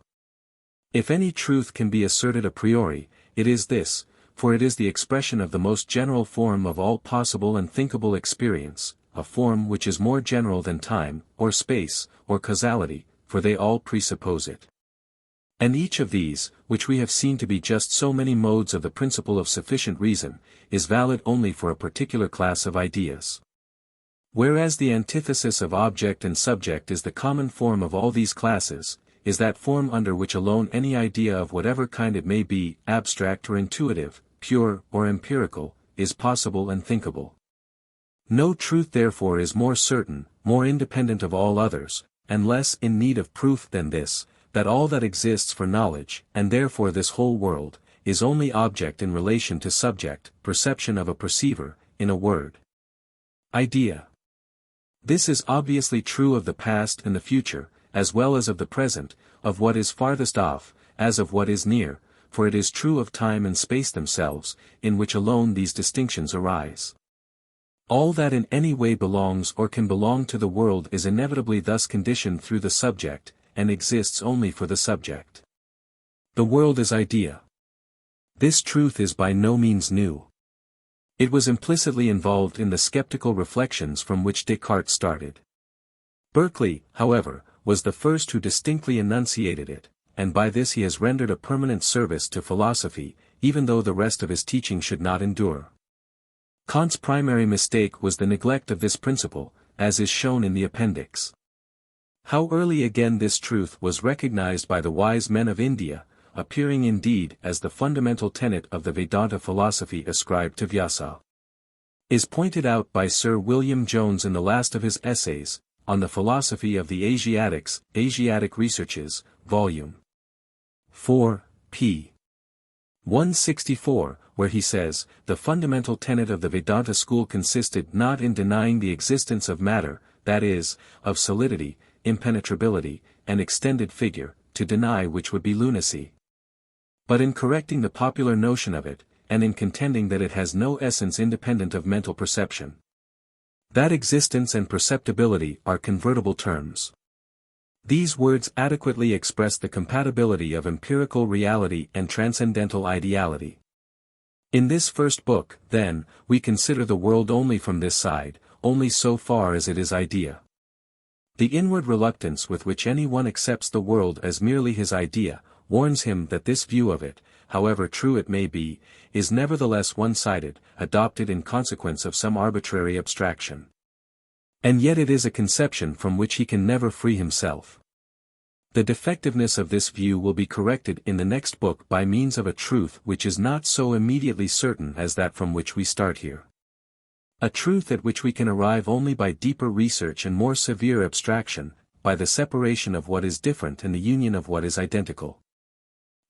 If any truth can be asserted a priori, it is this, for it is the expression of the most general form of all possible and thinkable experience, a form which is more general than time, or space, or causality, for they all presuppose it. And each of these, which we have seen to be just so many modes of the principle of sufficient reason, is valid only for a particular class of ideas. Whereas the antithesis of object and subject is the common form of all these classes, is that form under which alone any idea of whatever kind it may be, abstract or intuitive, pure or empirical, is possible and thinkable. No truth therefore is more certain, more independent of all others, and less in need of proof than this, that all that exists for knowledge, and therefore this whole world, is only object in relation to subject, perception of a perceiver, in a word. Idea. This is obviously true of the past and the future, as well as of the present, of what is farthest off, as of what is near, for it is true of time and space themselves, in which alone these distinctions arise. All that in any way belongs or can belong to the world is inevitably thus conditioned through the subject, and exists only for the subject. The world is idea. This truth is by no means new. It was implicitly involved in the skeptical reflections from which Descartes started. Berkeley, however, was the first who distinctly enunciated it, and by this he has rendered a permanent service to philosophy, even though the rest of his teaching should not endure. Kant's primary mistake was the neglect of this principle, as is shown in the appendix. How early again this truth was recognized by the wise men of India, appearing indeed as the fundamental tenet of the Vedanta philosophy ascribed to Vyasa, is pointed out by Sir William Jones in the last of his essays, on the philosophy of the Asiatics, Asiatic Researches, Vol. 4, p. 164, where he says, the fundamental tenet of the Vedanta school consisted not in denying the existence of matter, that is, of solidity, impenetrability, and extended figure, to deny which would be lunacy, but in correcting the popular notion of it, and in contending that it has no essence independent of mental perception. That existence and perceptibility are convertible terms. These words adequately express the compatibility of empirical reality and transcendental ideality. In this first book, then, we consider the world only from this side, only so far as it is idea. The inward reluctance with which any one accepts the world as merely his idea, warns him that this view of it, however true it may be, is nevertheless one-sided, adopted in consequence of some arbitrary abstraction. And yet it is a conception from which he can never free himself. The defectiveness of this view will be corrected in the next book by means of a truth which is not so immediately certain as that from which we start here. A truth at which we can arrive only by deeper research and more severe abstraction, by the separation of what is different and the union of what is identical.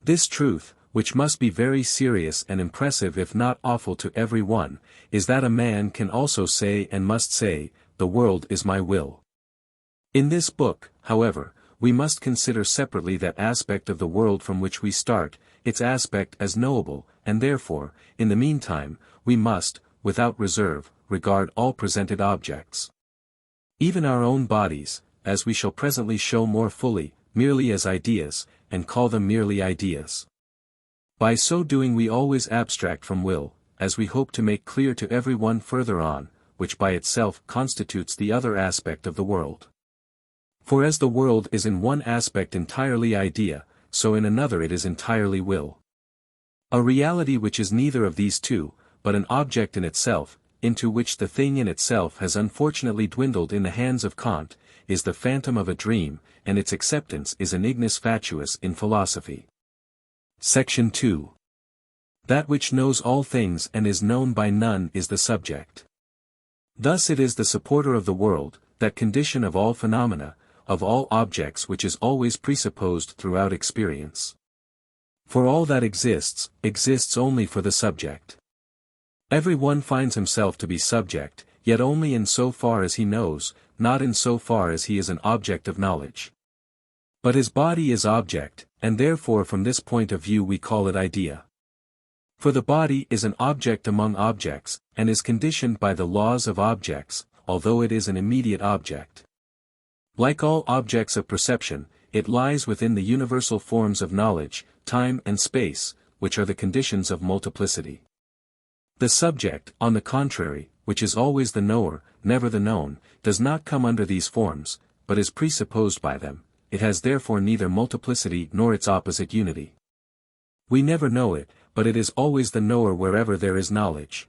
This truth, which must be very serious and impressive if not awful to every one, is that a man can also say and must say, the world is my will. In this book, however, we must consider separately that aspect of the world from which we start, its aspect as knowable, and therefore, in the meantime, we must, without reserve, regard all presented objects, even our own bodies, as we shall presently show more fully, merely as ideas, and call them merely ideas. By so doing we always abstract from will, as we hope to make clear to every one further on, which by itself constitutes the other aspect of the world. For as the world is in one aspect entirely idea, so in another it is entirely will. A reality which is neither of these two, but an object in itself, into which the thing in itself has unfortunately dwindled in the hands of Kant, is the phantom of a dream, and its acceptance is an ignis fatuus in philosophy. Section 2. That which knows all things and is known by none is the subject. Thus it is the supporter of the world, that condition of all phenomena, of all objects which is always presupposed throughout experience. For all that exists, exists only for the subject. Every one finds himself to be subject, yet only in so far as he knows, not in so far as he is an object of knowledge. But his body is object, and therefore from this point of view we call it idea. For the body is an object among objects, and is conditioned by the laws of objects, although it is an immediate object. Like all objects of perception, it lies within the universal forms of knowledge, time and space, which are the conditions of multiplicity. The subject, on the contrary, which is always the knower, never the known, does not come under these forms, but is presupposed by them. It has therefore neither multiplicity nor its opposite unity. We never know it, but it is always the knower wherever there is knowledge.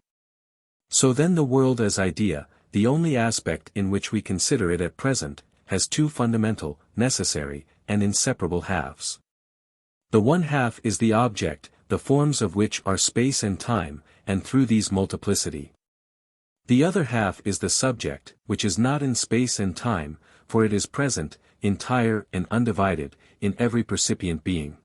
So then the world as idea, the only aspect in which we consider it at present, has two fundamental, necessary, and inseparable halves. The one half is the object, the forms of which are space and time, and through these multiplicity. The other half is the subject, which is not in space and time, for it is present, entire and undivided, in every percipient being.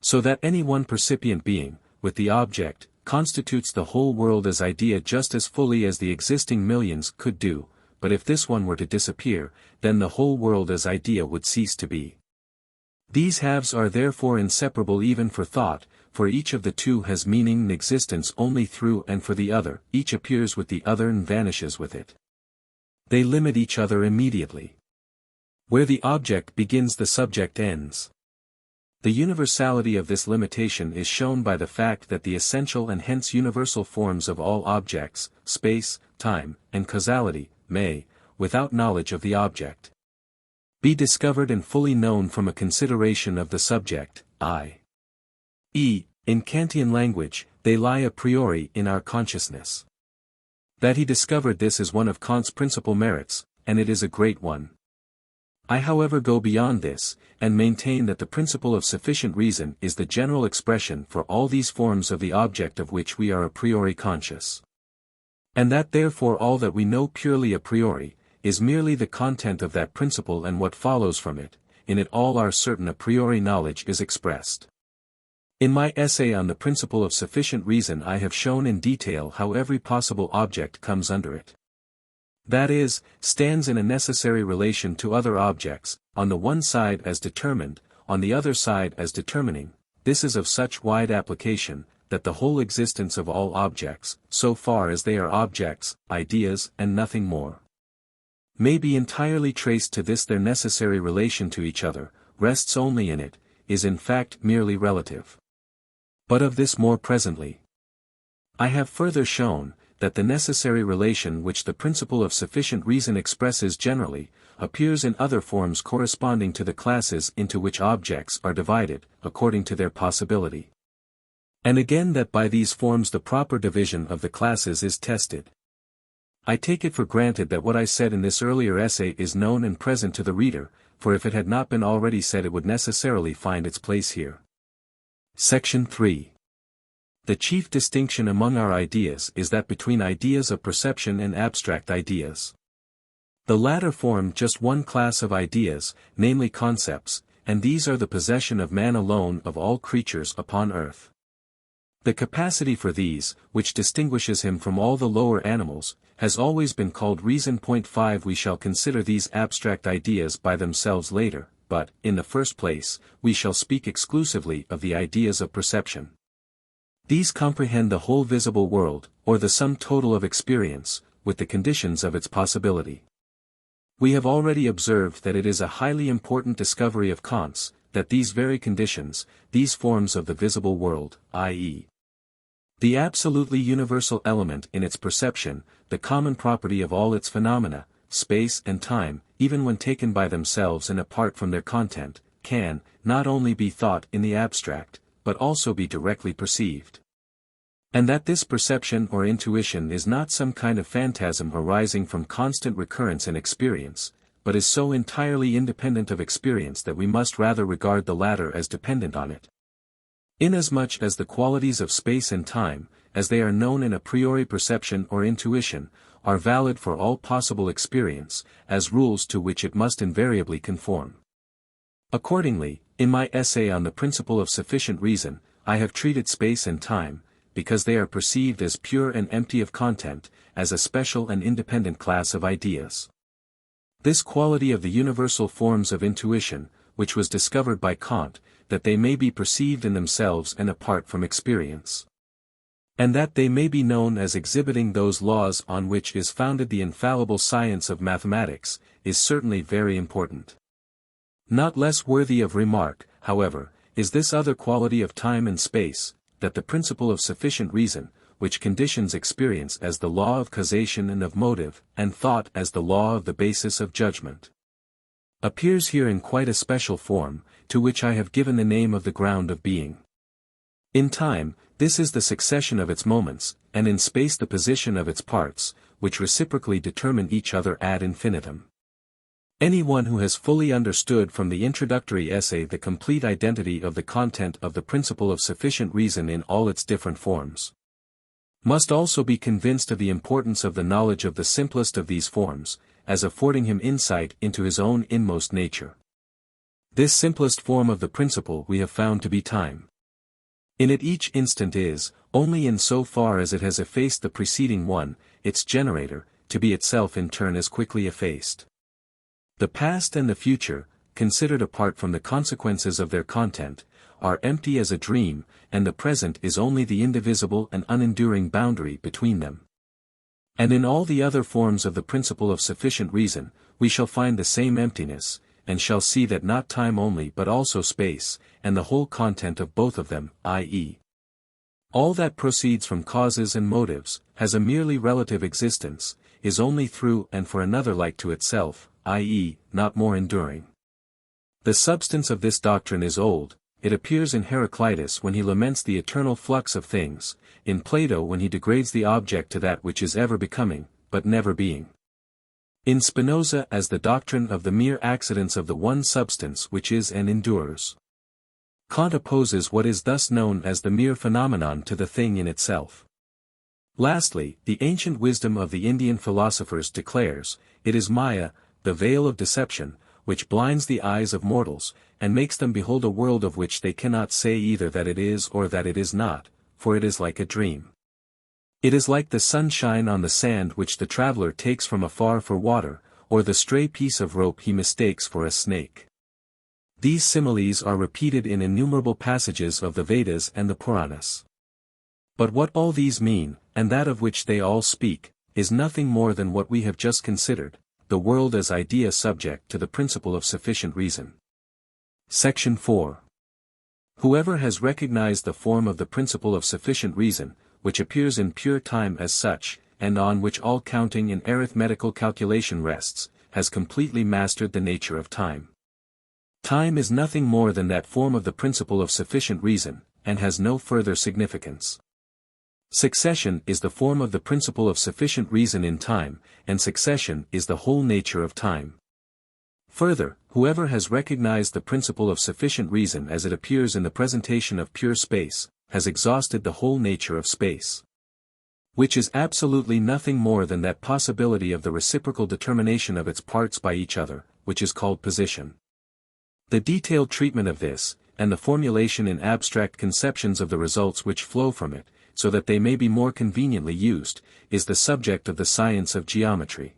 So that any one percipient being, with the object, constitutes the whole world as idea just as fully as the existing millions could do, but if this one were to disappear, then the whole world as idea would cease to be. These halves are therefore inseparable even for thought, for each of the two has meaning and existence only through and for the other, each appears with the other and vanishes with it. They limit each other immediately. Where the object begins the subject ends. The universality of this limitation is shown by the fact that the essential and hence universal forms of all objects, space, time, and causality, may, without knowledge of the object, be discovered and fully known from a consideration of the subject, i.e., in Kantian language, they lie a priori in our consciousness. That he discovered this is one of Kant's principal merits, and it is a great one. I however go beyond this, and maintain that the principle of sufficient reason is the general expression for all these forms of the object of which we are a priori conscious. And that therefore all that we know purely a priori, is merely the content of that principle and what follows from it, in it all our certain a priori knowledge is expressed. In my essay on the principle of sufficient reason I have shown in detail how every possible object comes under it. That is, stands in a necessary relation to other objects, on the one side as determined, on the other side as determining. This is of such wide application, that the whole existence of all objects, so far as they are objects, ideas, and nothing more, may be entirely traced to this their necessary relation to each other, rests only in it, is in fact merely relative. But of this more presently. I have further shown, that the necessary relation which the principle of sufficient reason expresses generally, appears in other forms corresponding to the classes into which objects are divided, according to their possibility. And again that by these forms the proper division of the classes is tested. I take it for granted that what I said in this earlier essay is known and present to the reader, for if it had not been already said it would necessarily find its place here. Section 3. The chief distinction among our ideas is that between ideas of perception and abstract ideas. The latter form just one class of ideas, namely concepts, and these are the possession of man alone of all creatures upon earth. The capacity for these, which distinguishes him from all the lower animals, has always been called reason. 5 We shall consider these abstract ideas by themselves later, but, in the first place, we shall speak exclusively of the ideas of perception. These comprehend the whole visible world, or the sum total of experience, with the conditions of its possibility. We have already observed that it is a highly important discovery of Kant's, that these very conditions, these forms of the visible world, i.e., the absolutely universal element in its perception, the common property of all its phenomena, space and time, even when taken by themselves and apart from their content, can, not only be thought in the abstract, but also be directly perceived. And that this perception or intuition is not some kind of phantasm arising from constant recurrence in experience, but is so entirely independent of experience that we must rather regard the latter as dependent on it. Inasmuch as the qualities of space and time, as they are known in a priori perception or intuition, are valid for all possible experience, as rules to which it must invariably conform. Accordingly, in my essay on the principle of sufficient reason, I have treated space and time, because they are perceived as pure and empty of content, as a special and independent class of ideas. This quality of the universal forms of intuition, which was discovered by Kant, that they may be perceived in themselves and apart from experience. And that they may be known as exhibiting those laws on which is founded the infallible science of mathematics, is certainly very important. Not less worthy of remark, however, is this other quality of time and space, that the principle of sufficient reason, which conditions experience as the law of causation and of motive, and thought as the law of the basis of judgment, appears here in quite a special form, to which I have given the name of the ground of being. In time, this is the succession of its moments, and in space the position of its parts, which reciprocally determine each other ad infinitum. Anyone who has fully understood from the introductory essay the complete identity of the content of the principle of sufficient reason in all its different forms, must also be convinced of the importance of the knowledge of the simplest of these forms, as affording him insight into his own inmost nature. This simplest form of the principle we have found to be time. In it each instant is, only in so far as it has effaced the preceding one, its generator, to be itself in turn as quickly effaced. The past and the future, considered apart from the consequences of their content, are empty as a dream, and the present is only the indivisible and unenduring boundary between them. And in all the other forms of the principle of sufficient reason, we shall find the same emptiness, and shall see that not time only but also space, and the whole content of both of them, i.e., all that proceeds from causes and motives, has a merely relative existence, is only through and for another like to itself, i.e., not more enduring. The substance of this doctrine is old. It appears in Heraclitus when he laments the eternal flux of things, in Plato when he degrades the object to that which is ever becoming, but never being, in Spinoza as the doctrine of the mere accidents of the one substance which is and endures. Kant opposes what is thus known as the mere phenomenon to the thing in itself. Lastly, the ancient wisdom of the Indian philosophers declares, it is Maya, the veil of deception, which blinds the eyes of mortals, and makes them behold a world of which they cannot say either that it is or that it is not, for it is like a dream. It is like the sunshine on the sand which the traveler takes from afar for water, or the stray piece of rope he mistakes for a snake. These similes are repeated in innumerable passages of the Vedas and the Puranas. But what all these mean, and that of which they all speak, is nothing more than what we have just considered, the world as idea subject to the principle of sufficient reason. Section 4. Whoever has recognized the form of the principle of sufficient reason, which appears in pure time as such, and on which all counting and arithmetical calculation rests, has completely mastered the nature of time. Time is nothing more than that form of the principle of sufficient reason, and has no further significance. Succession is the form of the principle of sufficient reason in time, and succession is the whole nature of time. Further, whoever has recognized the principle of sufficient reason as it appears in the presentation of pure space, has exhausted the whole nature of space, which is absolutely nothing more than that possibility of the reciprocal determination of its parts by each other, which is called position. The detailed treatment of this, and the formulation in abstract conceptions of the results which flow from it, so that they may be more conveniently used, is the subject of the science of geometry.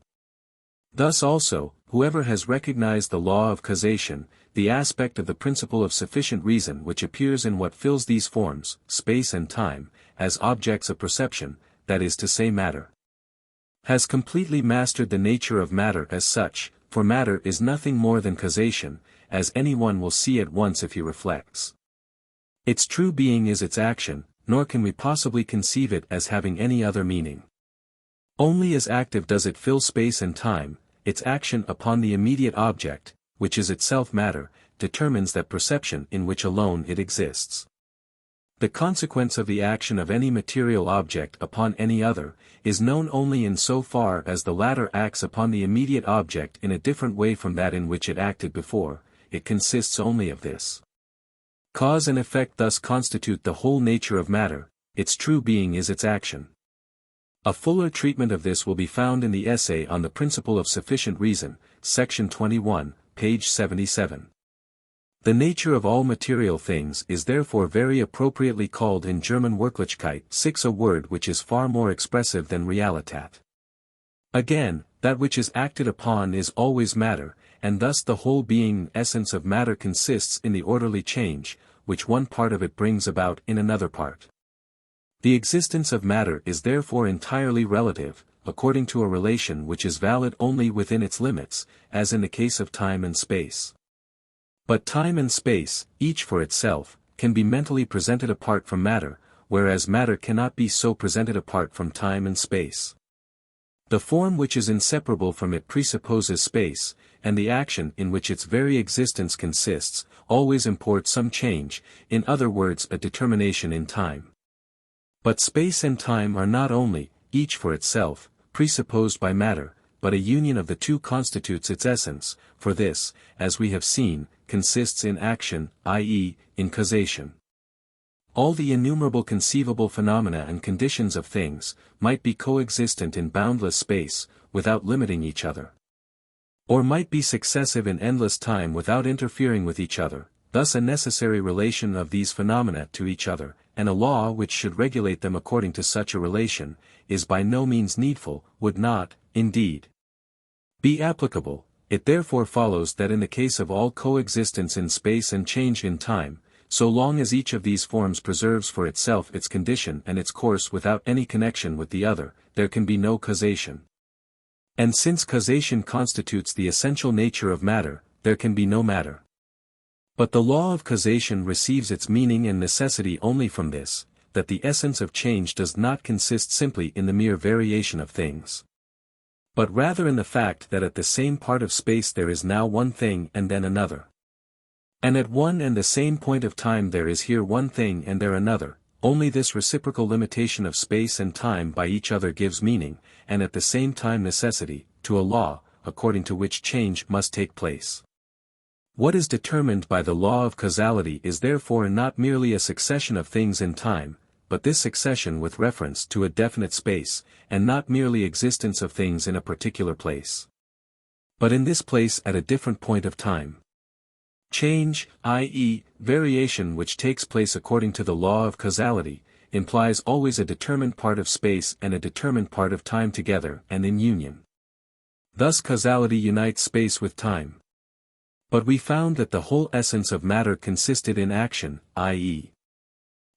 Thus also, whoever has recognized the law of causation, the aspect of the principle of sufficient reason which appears in what fills these forms, space and time, as objects of perception, that is to say matter, has completely mastered the nature of matter as such, for matter is nothing more than causation, as anyone will see at once if he reflects. Its true being is its action, nor can we possibly conceive it as having any other meaning. Only as active does it fill space and time. Its action upon the immediate object, which is itself matter, determines that perception in which alone it exists. The consequence of the action of any material object upon any other, is known only in so far as the latter acts upon the immediate object in a different way from that in which it acted before. It consists only of this. Cause and effect thus constitute the whole nature of matter, its true being is its action. A fuller treatment of this will be found in the essay on the principle of sufficient reason, section 21, page 77. The nature of all material things is therefore very appropriately called in German Wirklichkeit, a word which is far more expressive than Realität. Again, that which is acted upon is always matter, and thus the whole being and essence of matter consists in the orderly change, which one part of it brings about in another part. The existence of matter is therefore entirely relative, according to a relation which is valid only within its limits, as in the case of time and space. But time and space, each for itself, can be mentally presented apart from matter, whereas matter cannot be so presented apart from time and space. The form which is inseparable from it presupposes space, and the action in which its very existence consists, always imports some change, in other words a determination in time. But space and time are not only, each for itself, presupposed by matter, but a union of the two constitutes its essence, for this, as we have seen, consists in action, i.e., in causation. All the innumerable conceivable phenomena and conditions of things, might be coexistent in boundless space, without limiting each other. Or might be successive in endless time without interfering with each other, thus a necessary relation of these phenomena to each other, and a law which should regulate them according to such a relation, is by no means needful, would not, indeed, be applicable. It therefore follows that in the case of all coexistence in space and change in time, so long as each of these forms preserves for itself its condition and its course without any connection with the other, there can be no causation. And since causation constitutes the essential nature of matter, there can be no matter. But the law of causation receives its meaning and necessity only from this, that the essence of change does not consist simply in the mere variation of things, but rather in the fact that at the same part of space there is now one thing and then another. And at one and the same point of time there is here one thing and there another. Only this reciprocal limitation of space and time by each other gives meaning, and at the same time necessity, to a law, according to which change must take place. What is determined by the law of causality is therefore not merely a succession of things in time, but this succession with reference to a definite space, and not merely existence of things in a particular place, but in this place at a different point of time. Change, i.e., variation which takes place according to the law of causality, implies always a determined part of space and a determined part of time together and in union. Thus causality unites space with time. But we found that the whole essence of matter consisted in action, i.e.,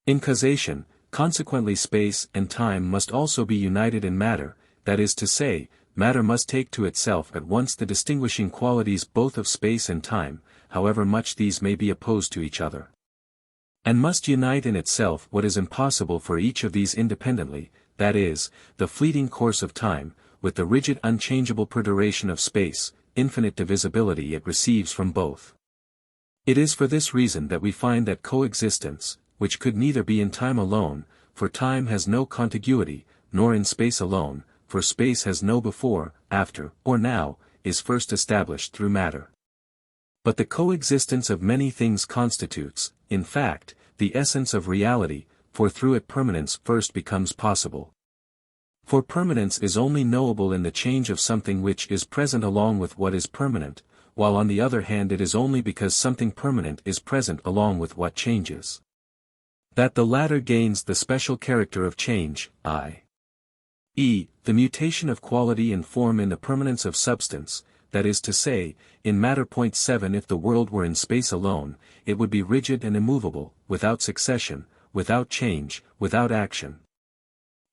in causation. Consequently space and time must also be united in matter, that is to say, matter must take to itself at once the distinguishing qualities both of space and time, however much these may be opposed to each other. And must unite in itself what is impossible for each of these independently, that is, the fleeting course of time, with the rigid unchangeable perduration of space, infinite divisibility it receives from both. It is for this reason that we find that coexistence, which could neither be in time alone, for time has no contiguity, nor in space alone, for space has no before, after, or now, is first established through matter. But the coexistence of many things constitutes, in fact, the essence of reality, for through it permanence first becomes possible. For permanence is only knowable in the change of something which is present along with what is permanent, while on the other hand it is only because something permanent is present along with what changes, that the latter gains the special character of change, i.e., the mutation of quality and form in the permanence of substance, that is to say, in matter. 7 If the world were in space alone, it would be rigid and immovable, without succession, without change, without action.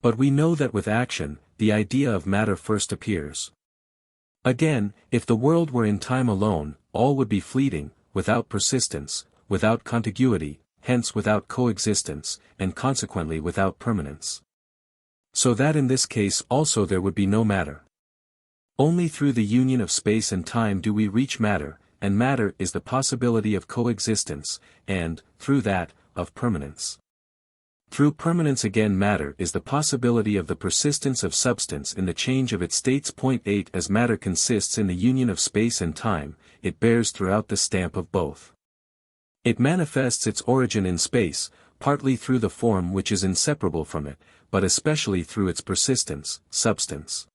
But we know that with action, the idea of matter first appears. Again, if the world were in time alone, all would be fleeting, without persistence, without contiguity, hence without coexistence, and consequently without permanence. So that in this case also there would be no matter. Only through the union of space and time do we reach matter, and matter is the possibility of coexistence, and, through that, of permanence. Through permanence again matter is the possibility of the persistence of substance in the change of its states. 8 As matter consists in the union of space and time, it bears throughout the stamp of both. It manifests its origin in space, partly through the form which is inseparable from it, but especially through its persistence, substance,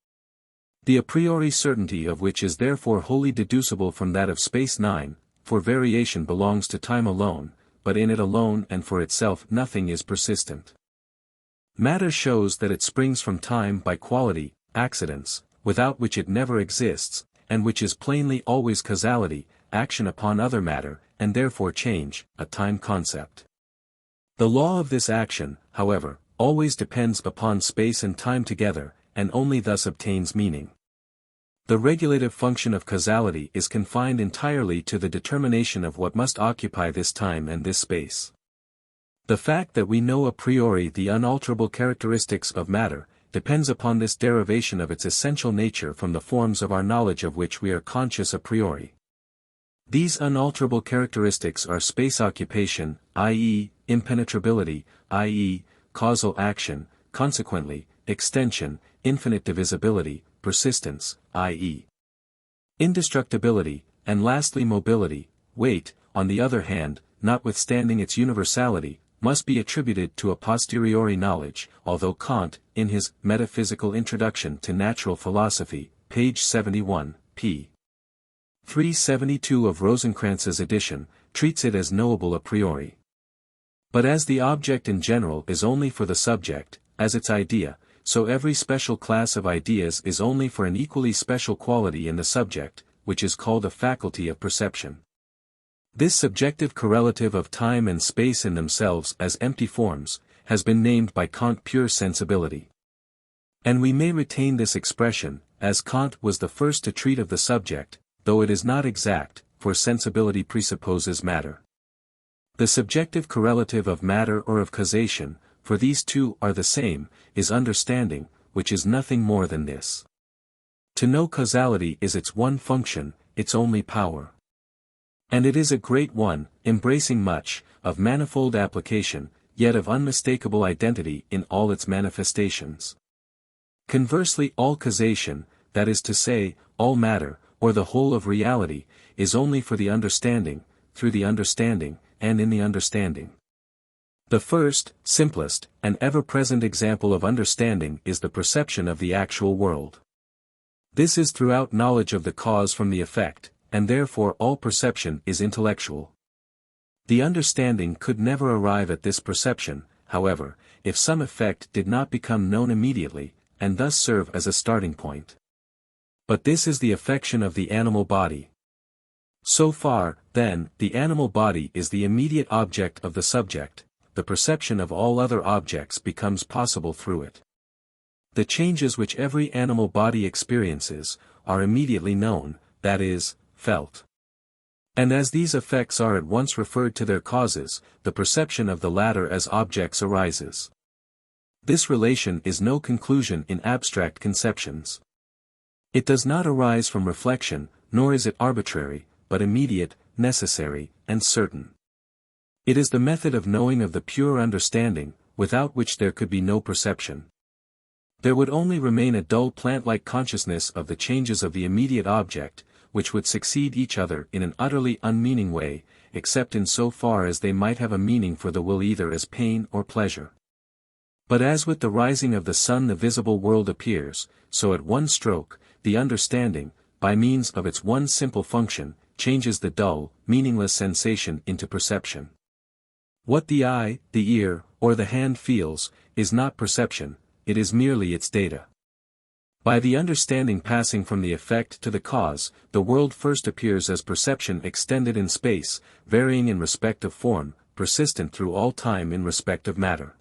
the a priori certainty of which is therefore wholly deducible from that of space. 9 For variation belongs to time alone, but in it alone and for itself nothing is persistent. Matter shows that it springs from time by quality, accidents, without which it never exists, and which is plainly always causality, action upon other matter, and therefore change, a time concept. The law of this action, however, always depends upon space and time together, and only thus obtains meaning. The regulative function of causality is confined entirely to the determination of what must occupy this time and this space. The fact that we know a priori the unalterable characteristics of matter, depends upon this derivation of its essential nature from the forms of our knowledge of which we are conscious a priori. These unalterable characteristics are space occupation, i.e., impenetrability, i.e., causal action, consequently, extension, infinite divisibility, persistence, i.e., indestructibility, and lastly mobility. Weight, on the other hand, notwithstanding its universality, must be attributed to a posteriori knowledge, although Kant, in his Metaphysical Introduction to Natural Philosophy, page 71, p. 372 of Rosenkranz's edition, treats it as knowable a priori. But as the object in general is only for the subject, as its idea, so every special class of ideas is only for an equally special quality in the subject, which is called a faculty of perception. This subjective correlative of time and space in themselves as empty forms, has been named by Kant pure sensibility. And we may retain this expression, as Kant was the first to treat of the subject, though it is not exact, for sensibility presupposes matter. The subjective correlative of matter or of causation, for these two are the same, is understanding, which is nothing more than this. To know causality is its one function, its only power. And it is a great one, embracing much, of manifold application, yet of unmistakable identity in all its manifestations. Conversely, all causation, that is to say, all matter, or the whole of reality, is only for the understanding, through the understanding, and in the understanding. The first, simplest, and ever-present example of understanding is the perception of the actual world. This is throughout knowledge of the cause from the effect, and therefore all perception is intellectual. The understanding could never arrive at this perception, however, if some effect did not become known immediately, and thus serve as a starting point. But this is the affection of the animal body. So far, then, the animal body is the immediate object of the subject, the perception of all other objects becomes possible through it. The changes which every animal body experiences, are immediately known, that is, felt. And as these effects are at once referred to their causes, the perception of the latter as objects arises. This relation is no conclusion in abstract conceptions. It does not arise from reflection, nor is it arbitrary, but immediate, necessary, and certain. It is the method of knowing of the pure understanding, without which there could be no perception. There would only remain a dull plant-like consciousness of the changes of the immediate object, which would succeed each other in an utterly unmeaning way, except in so far as they might have a meaning for the will either as pain or pleasure. But as with the rising of the sun the visible world appears, so at one stroke, the understanding, by means of its one simple function, changes the dull, meaningless sensation into perception. What the eye, the ear, or the hand feels, is not perception, it is merely its data. By the understanding passing from the effect to the cause, the world first appears as perception extended in space, varying in respect of form, persistent through all time in respect of matter.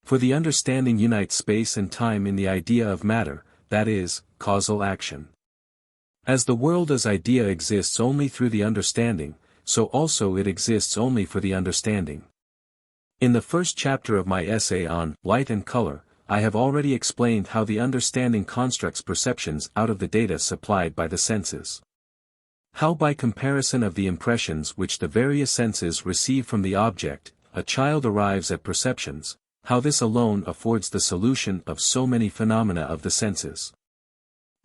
For the understanding unites space and time in the idea of matter, that is, causal action. As the world as idea exists only through the understanding, so also it exists only for the understanding. In the first chapter of my essay on light and color, I have already explained how the understanding constructs perceptions out of the data supplied by the senses. How by comparison of the impressions which the various senses receive from the object, a child arrives at perceptions, how this alone affords the solution of so many phenomena of the senses.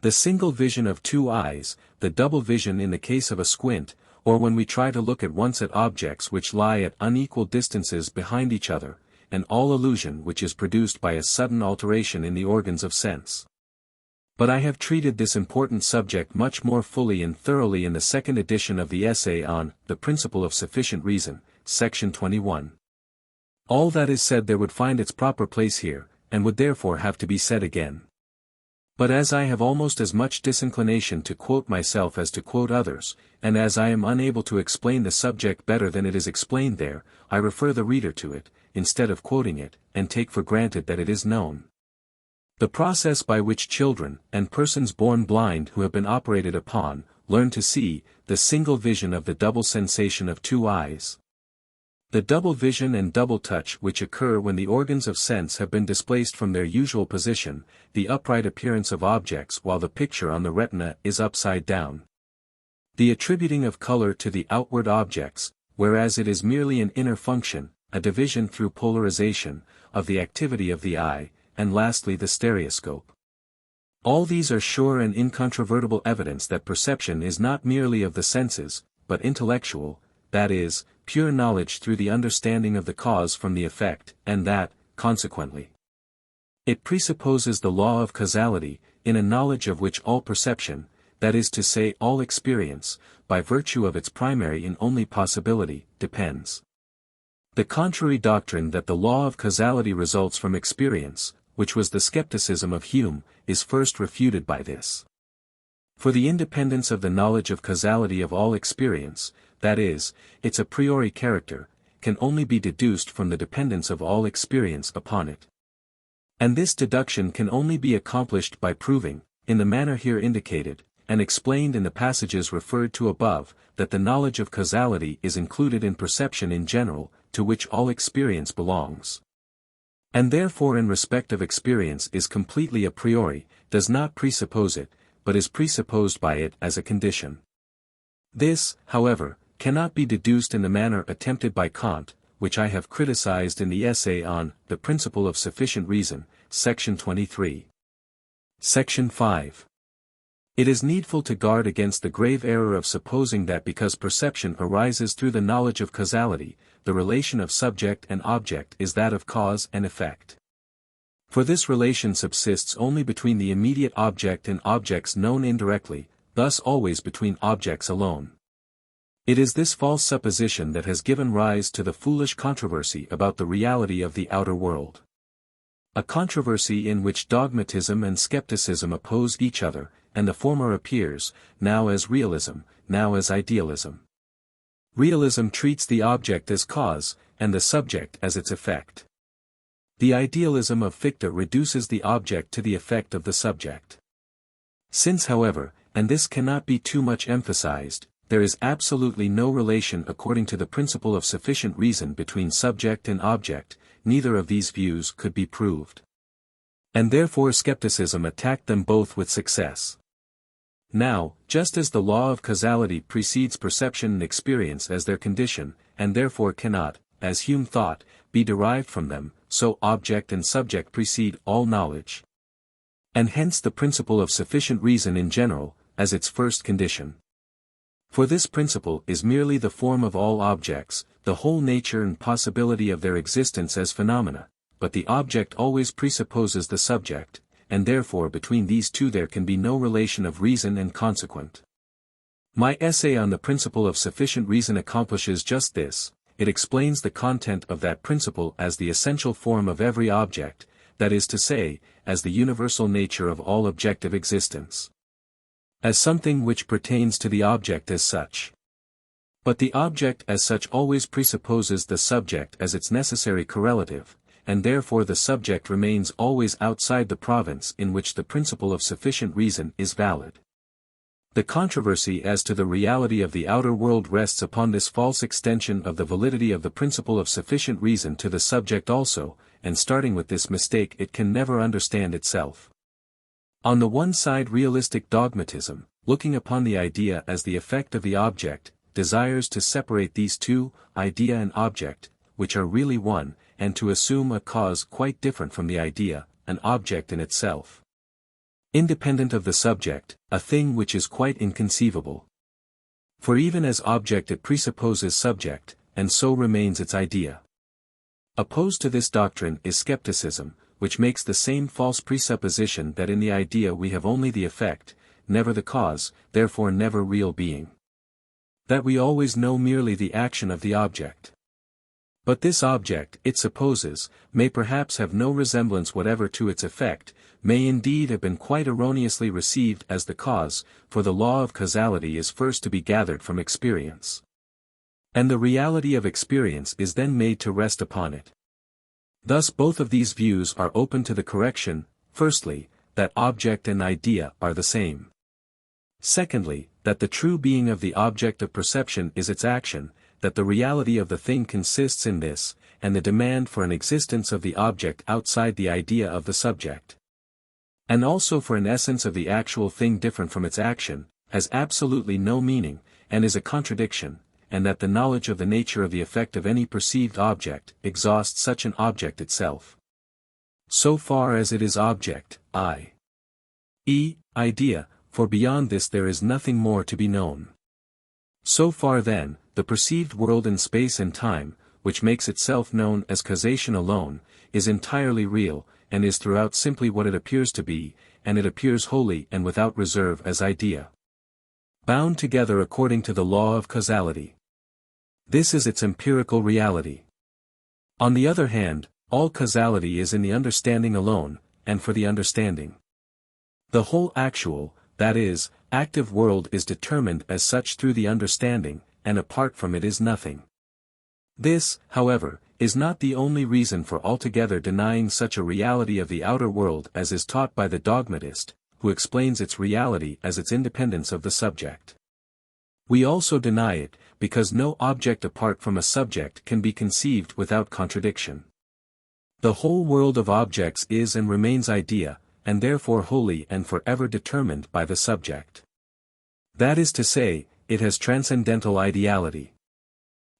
The single vision of two eyes, the double vision in the case of a squint, or when we try to look at once at objects which lie at unequal distances behind each other, and all illusion which is produced by a sudden alteration in the organs of sense. But I have treated this important subject much more fully and thoroughly in the second edition of the essay on The Principle of Sufficient Reason, section 21. All that is said there would find its proper place here, and would therefore have to be said again. But as I have almost as much disinclination to quote myself as to quote others, and as I am unable to explain the subject better than it is explained there, I refer the reader to it, instead of quoting it, and take for granted that it is known. The process by which children, and persons born blind who have been operated upon, learn to see, the single vision of the double sensation of two eyes. The double vision and double touch which occur when the organs of sense have been displaced from their usual position, the upright appearance of objects while the picture on the retina is upside down. The attributing of color to the outward objects, whereas it is merely an inner function, a division through polarization, of the activity of the eye, and lastly the stereoscope. All these are sure and incontrovertible evidence that perception is not merely of the senses, but intellectual, that is, pure knowledge through the understanding of the cause from the effect, and that, consequently, it presupposes the law of causality, in a knowledge of which all perception, that is to say all experience, by virtue of its primary and only possibility, depends. The contrary doctrine that the law of causality results from experience, which was the skepticism of Hume, is first refuted by this. For the independence of the knowledge of causality of all experience, that is, its a priori character, can only be deduced from the dependence of all experience upon it. And this deduction can only be accomplished by proving, in the manner here indicated, and explained in the passages referred to above, that the knowledge of causality is included in perception in general, to which all experience belongs. And therefore in respect of experience is completely a priori, does not presuppose it, but is presupposed by it as a condition. This, however, cannot be deduced in the manner attempted by Kant, which I have criticized in the essay on The Principle of Sufficient Reason, section 23. Section 5. It is needful to guard against the grave error of supposing that because perception arises through the knowledge of causality, the relation of subject and object is that of cause and effect. For this relation subsists only between the immediate object and objects known indirectly, thus always between objects alone. It is this false supposition that has given rise to the foolish controversy about the reality of the outer world. A controversy in which dogmatism and skepticism oppose each other, and the former appears, now as realism, now as idealism. Realism treats the object as cause, and the subject as its effect. The idealism of Fichte reduces the object to the effect of the subject. Since however, and this cannot be too much emphasized, there is absolutely no relation according to the principle of sufficient reason between subject and object, neither of these views could be proved. And therefore skepticism attacked them both with success. Now, just as the law of causality precedes perception and experience as their condition, and therefore cannot, as Hume thought, be derived from them, so object and subject precede all knowledge. And hence the principle of sufficient reason in general, as its first condition. For this principle is merely the form of all objects, the whole nature and possibility of their existence as phenomena, but the object always presupposes the subject, and therefore between these two there can be no relation of reason and consequent. My essay on the principle of sufficient reason accomplishes just this. It explains the content of that principle as the essential form of every object, that is to say, as the universal nature of all objective existence. As something which pertains to the object as such. But the object as such always presupposes the subject as its necessary correlative, and therefore the subject remains always outside the province in which the principle of sufficient reason is valid. The controversy as to the reality of the outer world rests upon this false extension of the validity of the principle of sufficient reason to the subject also, and starting with this mistake it can never understand itself. On the one side realistic dogmatism, looking upon the idea as the effect of the object, desires to separate these two, idea and object, which are really one, and to assume a cause quite different from the idea, an object in itself. Independent of the subject, a thing which is quite inconceivable. For even as object it presupposes subject, and so remains its idea. Opposed to this doctrine is skepticism, which makes the same false presupposition that in the idea we have only the effect, never the cause, therefore never real being. That we always know merely the action of the object. But this object, it supposes, may perhaps have no resemblance whatever to its effect, may indeed have been quite erroneously received as the cause, for the law of causality is first to be gathered from experience. And the reality of experience is then made to rest upon it. Thus both of these views are open to the correction, firstly, that object and idea are the same. Secondly, that the true being of the object of perception is its action, that the reality of the thing consists in this, and the demand for an existence of the object outside the idea of the subject. And also for an essence of the actual thing different from its action, has absolutely no meaning, and is a contradiction, and that the knowledge of the nature of the effect of any perceived object exhausts such an object itself. So far as it is object, i.e., idea, for beyond this there is nothing more to be known. So far then, the perceived world in space and time, which makes itself known as causation alone, is entirely real, and is throughout simply what it appears to be, and it appears wholly and without reserve as idea, bound together according to the law of causality. This is its empirical reality. On the other hand, all causality is in the understanding alone, and for the understanding. The whole actual, that is, active world is determined as such through the understanding, and apart from it is nothing. This, however, is not the only reason for altogether denying such a reality of the outer world as is taught by the dogmatist, who explains its reality as its independence of the subject. We also deny it, because no object apart from a subject can be conceived without contradiction. The whole world of objects is and remains idea, and therefore wholly and forever determined by the subject. That is to say, it has transcendental ideality.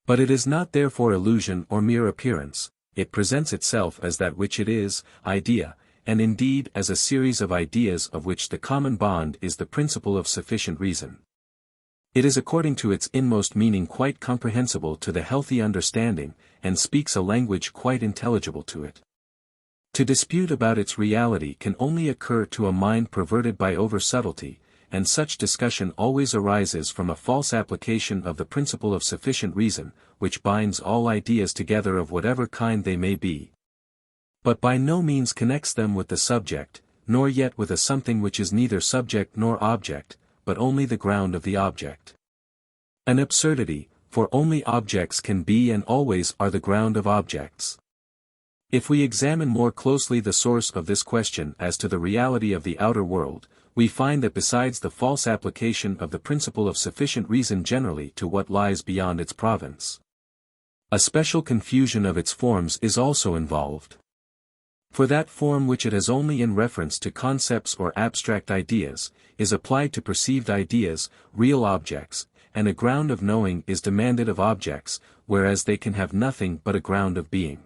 But it is not therefore illusion or mere appearance, it presents itself as that which it is, idea, and indeed as a series of ideas of which the common bond is the principle of sufficient reason. It is according to its inmost meaning quite comprehensible to the healthy understanding, and speaks a language quite intelligible to it. To dispute about its reality can only occur to a mind perverted by over-subtlety, and such discussion always arises from a false application of the principle of sufficient reason, which binds all ideas together of whatever kind they may be, but by no means connects them with the subject, nor yet with a something which is neither subject nor object, but only the ground of the object. An absurdity, for only objects can be and always are the ground of objects. If we examine more closely the source of this question as to the reality of the outer world, we find that besides the false application of the principle of sufficient reason generally to what lies beyond its province, a special confusion of its forms is also involved. For that form which it has only in reference to concepts or abstract ideas, is applied to perceived ideas, real objects, and a ground of knowing is demanded of objects, whereas they can have nothing but a ground of being.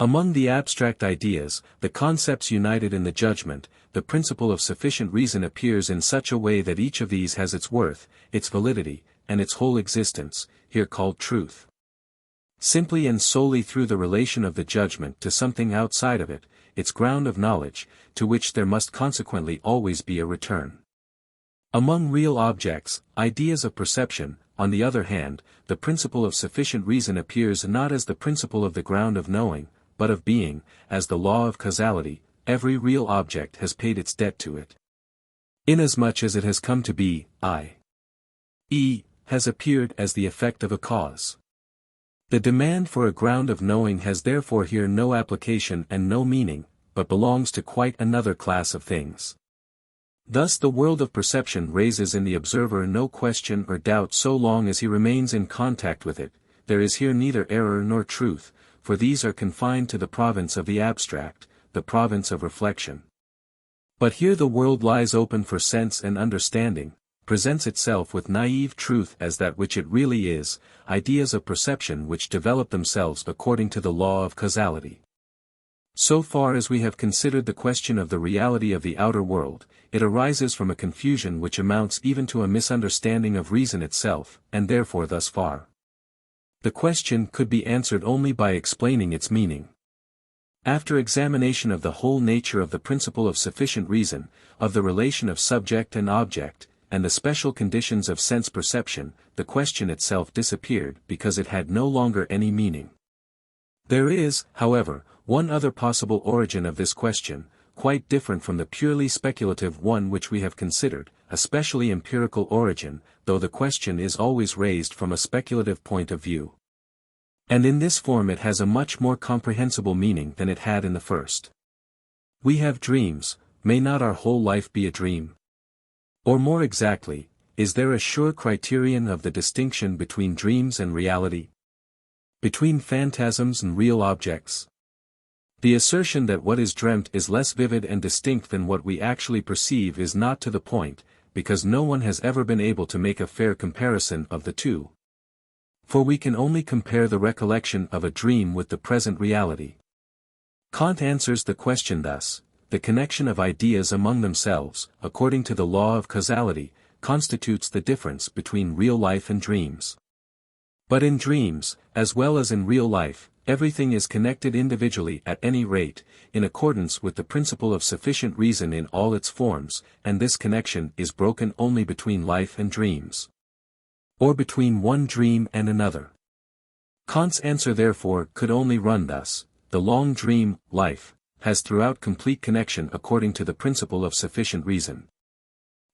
Among the abstract ideas, the concepts united in the judgment, the principle of sufficient reason appears in such a way that each of these has its worth, its validity, and its whole existence, here called truth. Simply and solely through the relation of the judgment to something outside of it, its ground of knowledge, to which there must consequently always be a return. Among real objects, ideas of perception, on the other hand, the principle of sufficient reason appears not as the principle of the ground of knowing, but of being, as the law of causality. Every real object has paid its debt to it. Inasmuch as it has come to be, i.e., has appeared as the effect of a cause. The demand for a ground of knowing has therefore here no application and no meaning, but belongs to quite another class of things. Thus the world of perception raises in the observer no question or doubt so long as he remains in contact with it. There is here neither error nor truth, for these are confined to the province of the abstract, the province of reflection. But here the world lies open for sense and understanding, presents itself with naive truth as that which it really is, ideas of perception which develop themselves according to the law of causality. So far as we have considered the question of the reality of the outer world, it arises from a confusion which amounts even to a misunderstanding of reason itself, and therefore thus far, the question could be answered only by explaining its meaning. After examination of the whole nature of the principle of sufficient reason, of the relation of subject and object, and the special conditions of sense perception, the question itself disappeared because it had no longer any meaning. There is, however, one other possible origin of this question, quite different from the purely speculative one which we have considered, a specially empirical origin, though the question is always raised from a speculative point of view. And in this form it has a much more comprehensible meaning than it had in the first. We have dreams, may not our whole life be a dream? Or more exactly, is there a sure criterion of the distinction between dreams and reality? Between phantasms and real objects? The assertion that what is dreamt is less vivid and distinct than what we actually perceive is not to the point, because no one has ever been able to make a fair comparison of the two. For we can only compare the recollection of a dream with the present reality. Kant answers the question thus: the connection of ideas among themselves, according to the law of causality, constitutes the difference between real life and dreams. But in dreams, as well as in real life, everything is connected individually at any rate, in accordance with the principle of sufficient reason in all its forms, and this connection is broken only between life and dreams. Or between one dream and another. Kant's answer therefore could only run thus: the long dream, life, has throughout complete connection according to the principle of sufficient reason.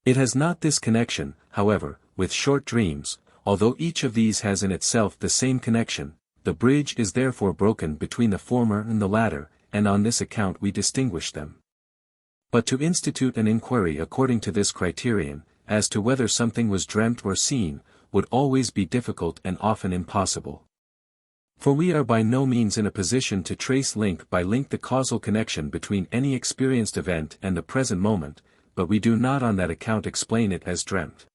It has not this connection, however, with short dreams, although each of these has in itself the same connection. The bridge is therefore broken between the former and the latter, and on this account we distinguish them. But to institute an inquiry according to this criterion, as to whether something was dreamt or seen, would always be difficult and often impossible. For we are by no means in a position to trace link by link the causal connection between any experienced event and the present moment, but we do not on that account explain it as dreamt.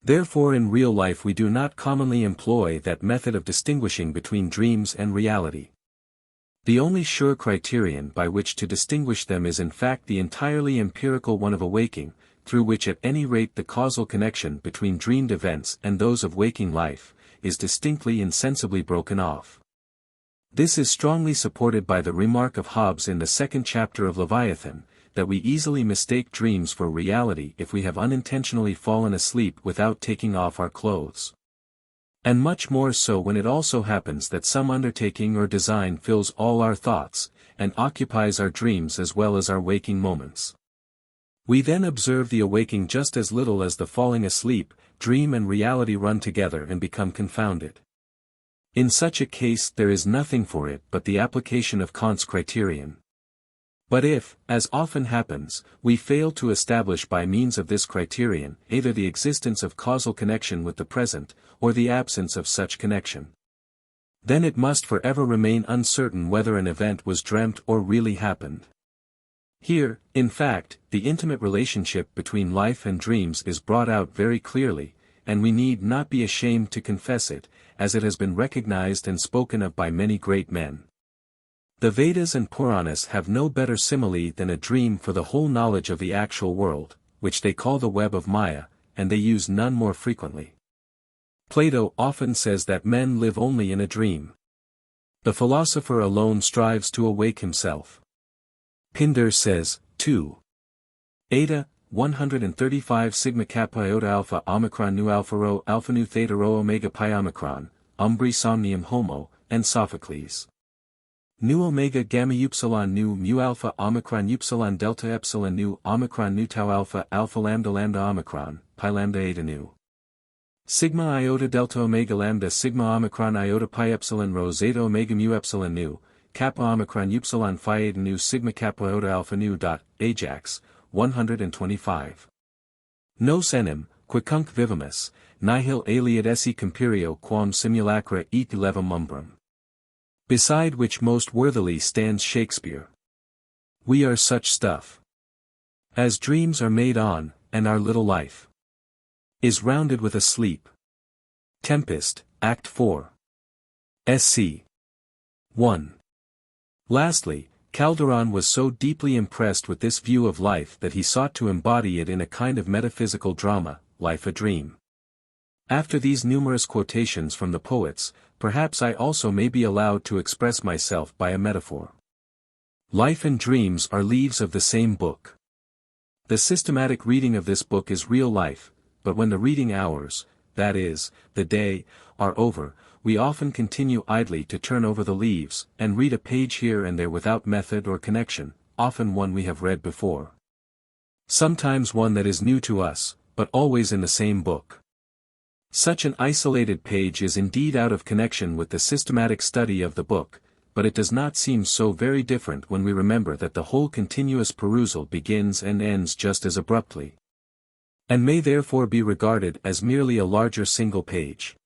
Therefore in real life we do not commonly employ that method of distinguishing between dreams and reality. The only sure criterion by which to distinguish them is in fact the entirely empirical one of awaking, through which at any rate the causal connection between dreamed events and those of waking life, is distinctly and sensibly broken off. This is strongly supported by the remark of Hobbes in the second chapter of Leviathan, that we easily mistake dreams for reality if we have unintentionally fallen asleep without taking off our clothes. And much more so when it also happens that some undertaking or design fills all our thoughts, and occupies our dreams as well as our waking moments. We then observe the awaking just as little as the falling asleep. Dream and reality run together and become confounded. In such a case there is nothing for it but the application of Kant's criterion. But if, as often happens, we fail to establish by means of this criterion either the existence of causal connection with the present, or the absence of such connection, then it must forever remain uncertain whether an event was dreamt or really happened. Here, in fact, the intimate relationship between life and dreams is brought out very clearly, and we need not be ashamed to confess it, as it has been recognized and spoken of by many great men. The Vedas and Puranas have no better simile than a dream for the whole knowledge of the actual world, which they call the web of Maya, and they use none more frequently. Plato often says that men live only in a dream. The philosopher alone strives to awake himself. Pindar says, 2. Eta, 135 sigma kappa iota alpha omicron nu alpha rho alpha nu theta rho omega pi omicron, umbri somnium homo, and Sophocles. Nu omega gamma upsilon nu mu alpha omicron upsilon delta epsilon nu omicron nu tau alpha alpha lambda lambda omicron, pi lambda eta nu. Sigma iota delta omega lambda sigma omicron iota pi epsilon rho zeta omega mu epsilon nu. Kappa omicron upsilon phi eta nu sigma kappa iota alpha nu. Ajax, 125. Nos enim, quicunque vivimus, nihil aliud esse comperio quam simulacra et levum umbrum. Beside which most worthily stands Shakespeare. We are such stuff. As dreams are made on, and our little life is rounded with a sleep. Tempest, Act 4. Sc. 1. Lastly, Calderon was so deeply impressed with this view of life that he sought to embody it in a kind of metaphysical drama, Life a Dream. After these numerous quotations from the poets, perhaps I also may be allowed to express myself by a metaphor. Life and dreams are leaves of the same book. The systematic reading of this book is real life, but when the reading hours, that is, the day, are over, we often continue idly to turn over the leaves, and read a page here and there without method or connection, often one we have read before. Sometimes one that is new to us, but always in the same book. Such an isolated page is indeed out of connection with the systematic study of the book, but it does not seem so very different when we remember that the whole continuous perusal begins and ends just as abruptly, and may therefore be regarded as merely a larger single page.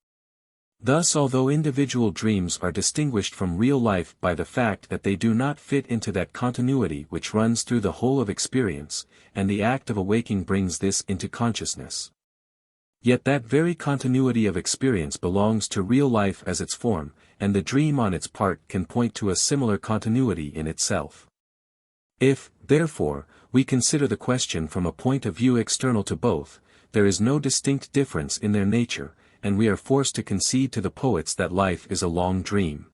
Thus, although individual dreams are distinguished from real life by the fact that they do not fit into that continuity which runs through the whole of experience, and the act of awaking brings this into consciousness, yet that very continuity of experience belongs to real life as its form, and the dream on its part can point to a similar continuity in itself. If, therefore, we consider the question from a point of view external to both, there is no distinct difference in their nature, and we are forced to concede to the poets that life is a long dream.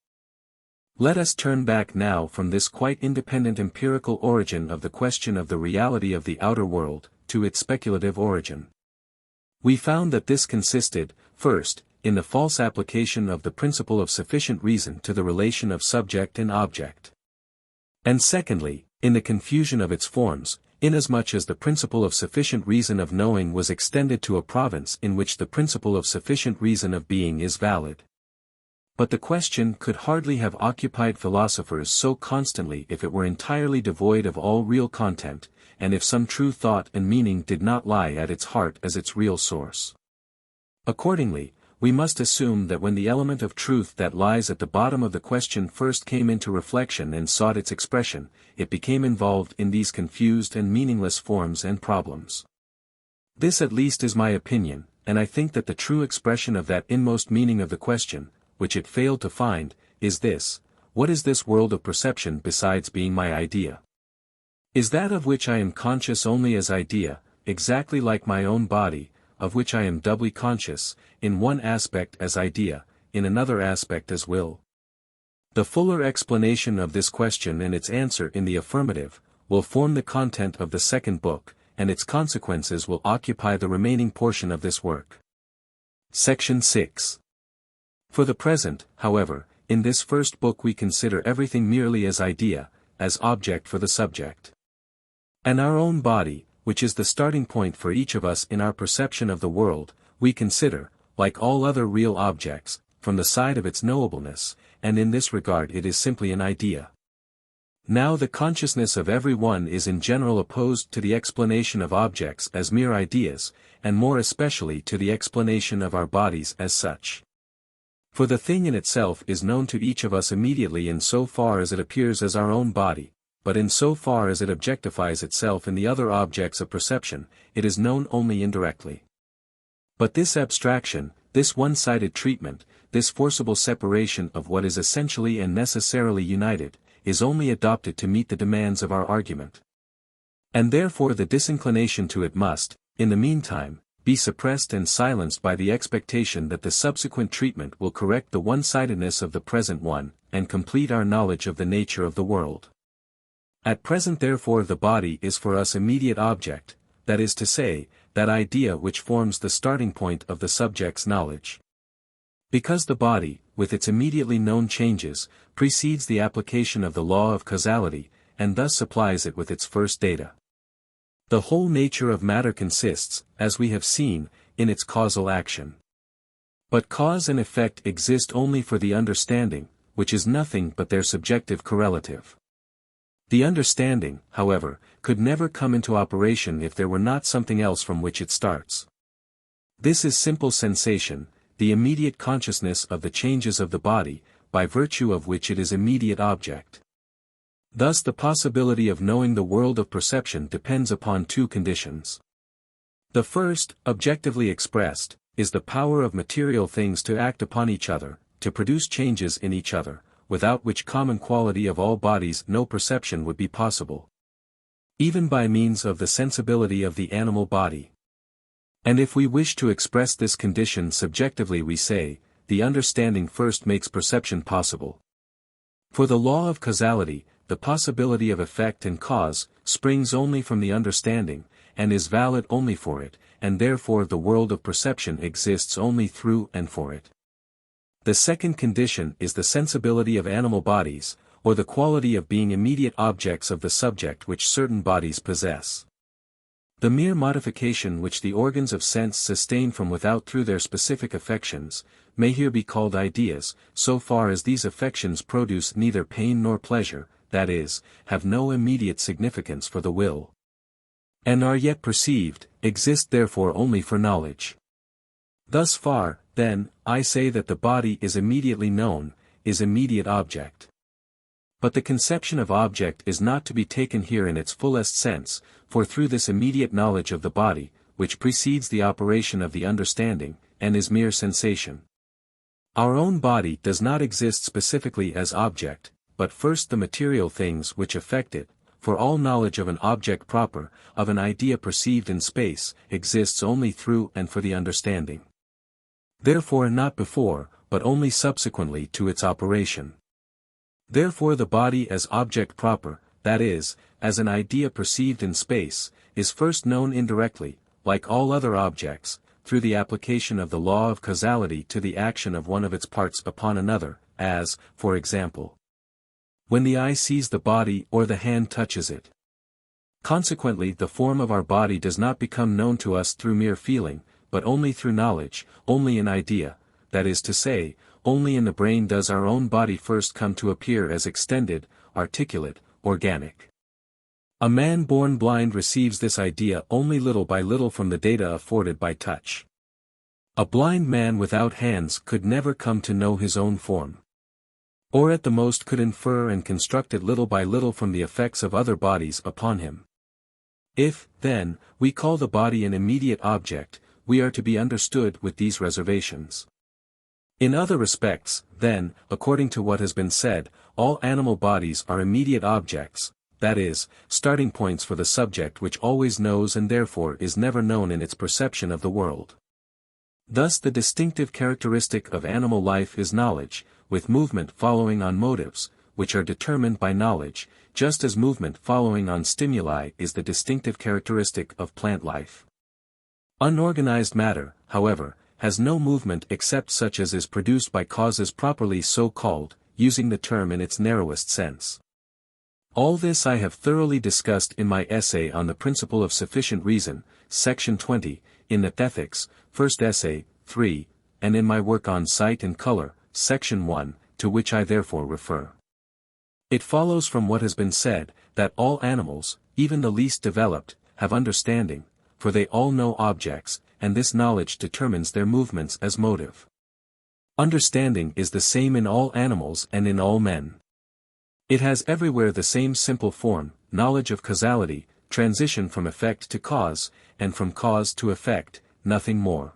Let us turn back now from this quite independent empirical origin of the question of the reality of the outer world, to its speculative origin. We found that this consisted, first, in the false application of the principle of sufficient reason to the relation of subject and object, and secondly, in the confusion of its forms, inasmuch as the principle of sufficient reason of knowing was extended to a province in which the principle of sufficient reason of being is valid. But the question could hardly have occupied philosophers so constantly if it were entirely devoid of all real content, and if some true thought and meaning did not lie at its heart as its real source. Accordingly, we must assume that when the element of truth that lies at the bottom of the question first came into reflection and sought its expression, it became involved in these confused and meaningless forms and problems. This at least is my opinion, and I think that the true expression of that inmost meaning of the question, which it failed to find, is this: what is this world of perception besides being my idea? Is that of which I am conscious only as idea, exactly like my own body, of which I am doubly conscious, in one aspect as idea, in another aspect as will? The fuller explanation of this question and its answer in the affirmative, will form the content of the second book, and its consequences will occupy the remaining portion of this work. Section 6. For the present, however, in this first book we consider everything merely as idea, as object for the subject. And our own body, which is the starting point for each of us in our perception of the world, we consider, like all other real objects, from the side of its knowableness, and in this regard it is simply an idea. Now the consciousness of every one is in general opposed to the explanation of objects as mere ideas, and more especially to the explanation of our bodies as such. For the thing in itself is known to each of us immediately in so far as it appears as our own body, but in so far as it objectifies itself in the other objects of perception, it is known only indirectly. But this abstraction, this one-sided treatment, this forcible separation of what is essentially and necessarily united, is only adopted to meet the demands of our argument. And therefore the disinclination to it must, in the meantime, be suppressed and silenced by the expectation that the subsequent treatment will correct the one-sidedness of the present one, and complete our knowledge of the nature of the world. At present therefore the body is for us immediate object, that is to say, that idea which forms the starting point of the subject's knowledge. Because the body, with its immediately known changes, precedes the application of the law of causality, and thus supplies it with its first data. The whole nature of matter consists, as we have seen, in its causal action. But cause and effect exist only for the understanding, which is nothing but their subjective correlative. The understanding, however, could never come into operation if there were not something else from which it starts. This is simple sensation, the immediate consciousness of the changes of the body, by virtue of which it is immediate object. Thus the possibility of knowing the world of perception depends upon two conditions. The first, objectively expressed, is the power of material things to act upon each other, to produce changes in each other, without which common quality of all bodies no perception would be possible, even by means of the sensibility of the animal body. And if we wish to express this condition subjectively we say, the understanding first makes perception possible. For the law of causality, the possibility of effect and cause, springs only from the understanding, and is valid only for it, and therefore the world of perception exists only through and for it. The second condition is the sensibility of animal bodies, or the quality of being immediate objects of the subject which certain bodies possess. The mere modification which the organs of sense sustain from without through their specific affections, may here be called ideas, so far as these affections produce neither pain nor pleasure, that is, have no immediate significance for the will, and are yet perceived, exist therefore only for knowledge. Thus far, then, I say that the body is immediately known, is immediate object. But the conception of object is not to be taken here in its fullest sense, for through this immediate knowledge of the body, which precedes the operation of the understanding, and is mere sensation. Our own body does not exist specifically as object, but first the material things which affect it, for all knowledge of an object proper, of an idea perceived in space, exists only through and for the understanding. Therefore not before, but only subsequently to its operation. Therefore the body as object proper, that is, as an idea perceived in space, is first known indirectly, like all other objects, through the application of the law of causality to the action of one of its parts upon another, as, for example, when the eye sees the body or the hand touches it. Consequently the form of our body does not become known to us through mere feeling, but only through knowledge, only in idea, that is to say, only in the brain does our own body first come to appear as extended, articulate, organic. A man born blind receives this idea only little by little from the data afforded by touch. A blind man without hands could never come to know his own form. Or at the most could infer and construct it little by little from the effects of other bodies upon him. If, then, we call the body an immediate object, we are to be understood with these reservations. In other respects, then, according to what has been said, all animal bodies are immediate objects, that is, starting points for the subject which always knows and therefore is never known in its perception of the world. Thus the distinctive characteristic of animal life is knowledge, with movement following on motives, which are determined by knowledge, just as movement following on stimuli is the distinctive characteristic of plant life. Unorganized matter, however, has no movement except such as is produced by causes properly so called, using the term in its narrowest sense. All this I have thoroughly discussed in my essay on the principle of sufficient reason, section 20, in the Ethics, first essay, 3, and in my work on sight and color, section 1, to which I therefore refer. It follows from what has been said, that all animals, even the least developed, have understanding, for they all know objects, and this knowledge determines their movements as motive. Understanding is the same in all animals and in all men. It has everywhere the same simple form, knowledge of causality, transition from effect to cause, and from cause to effect, nothing more.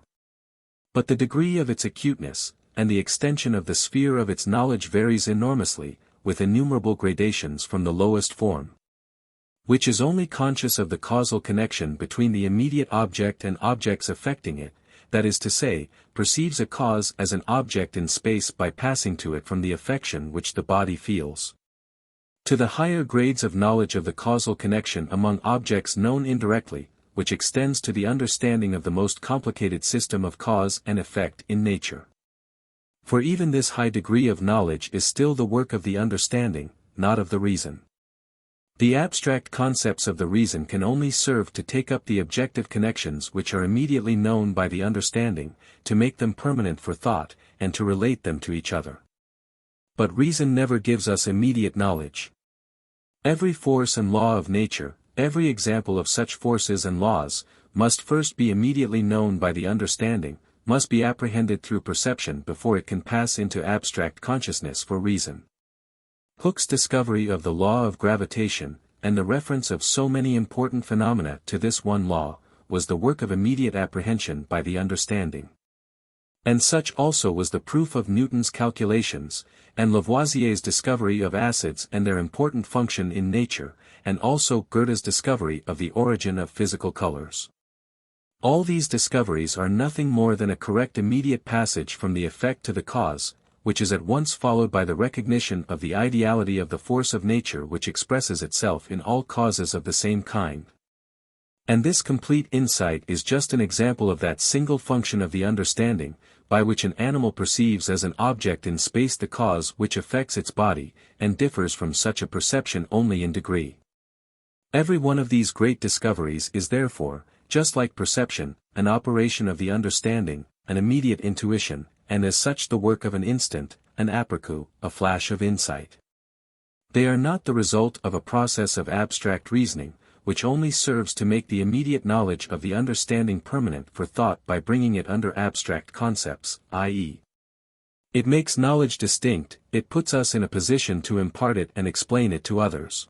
But the degree of its acuteness, and the extension of the sphere of its knowledge varies enormously, with innumerable gradations from the lowest form, which is only conscious of the causal connection between the immediate object and objects affecting it, that is to say, perceives a cause as an object in space by passing to it from the affection which the body feels, to the higher grades of knowledge of the causal connection among objects known indirectly, which extends to the understanding of the most complicated system of cause and effect in nature. For even this high degree of knowledge is still the work of the understanding, not of the reason. The abstract concepts of the reason can only serve to take up the objective connections which are immediately known by the understanding, to make them permanent for thought, and to relate them to each other. But reason never gives us immediate knowledge. Every force and law of nature, every example of such forces and laws, must first be immediately known by the understanding, must be apprehended through perception before it can pass into abstract consciousness for reason. Hooke's discovery of the law of gravitation, and the reference of so many important phenomena to this one law, was the work of immediate apprehension by the understanding. And such also was the proof of Newton's calculations, and Lavoisier's discovery of acids and their important function in nature, and also Goethe's discovery of the origin of physical colors. All these discoveries are nothing more than a correct immediate passage from the effect to the cause, which is at once followed by the recognition of the ideality of the force of nature which expresses itself in all causes of the same kind. And this complete insight is just an example of that single function of the understanding, by which an animal perceives as an object in space the cause which affects its body, and differs from such a perception only in degree. Every one of these great discoveries is therefore, just like perception, an operation of the understanding, an immediate intuition, and as such the work of an instant, an apercu, a flash of insight. They are not the result of a process of abstract reasoning, which only serves to make the immediate knowledge of the understanding permanent for thought by bringing it under abstract concepts, i.e. it makes knowledge distinct, it puts us in a position to impart it and explain it to others.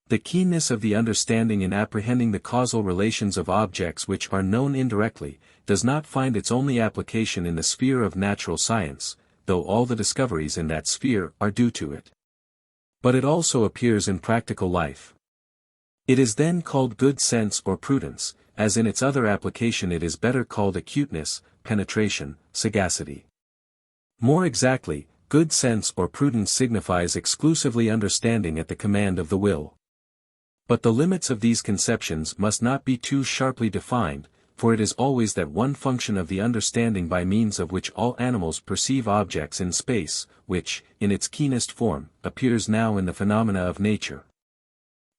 The keenness of the understanding in apprehending the causal relations of objects which are known indirectly, does not find its only application in the sphere of natural science, though all the discoveries in that sphere are due to it. But it also appears in practical life. It is then called good sense or prudence, as in its other application it is better called acuteness, penetration, sagacity. More exactly, good sense or prudence signifies exclusively understanding at the command of the will. But the limits of these conceptions must not be too sharply defined, for it is always that one function of the understanding by means of which all animals perceive objects in space, which, in its keenest form, appears now in the phenomena of nature.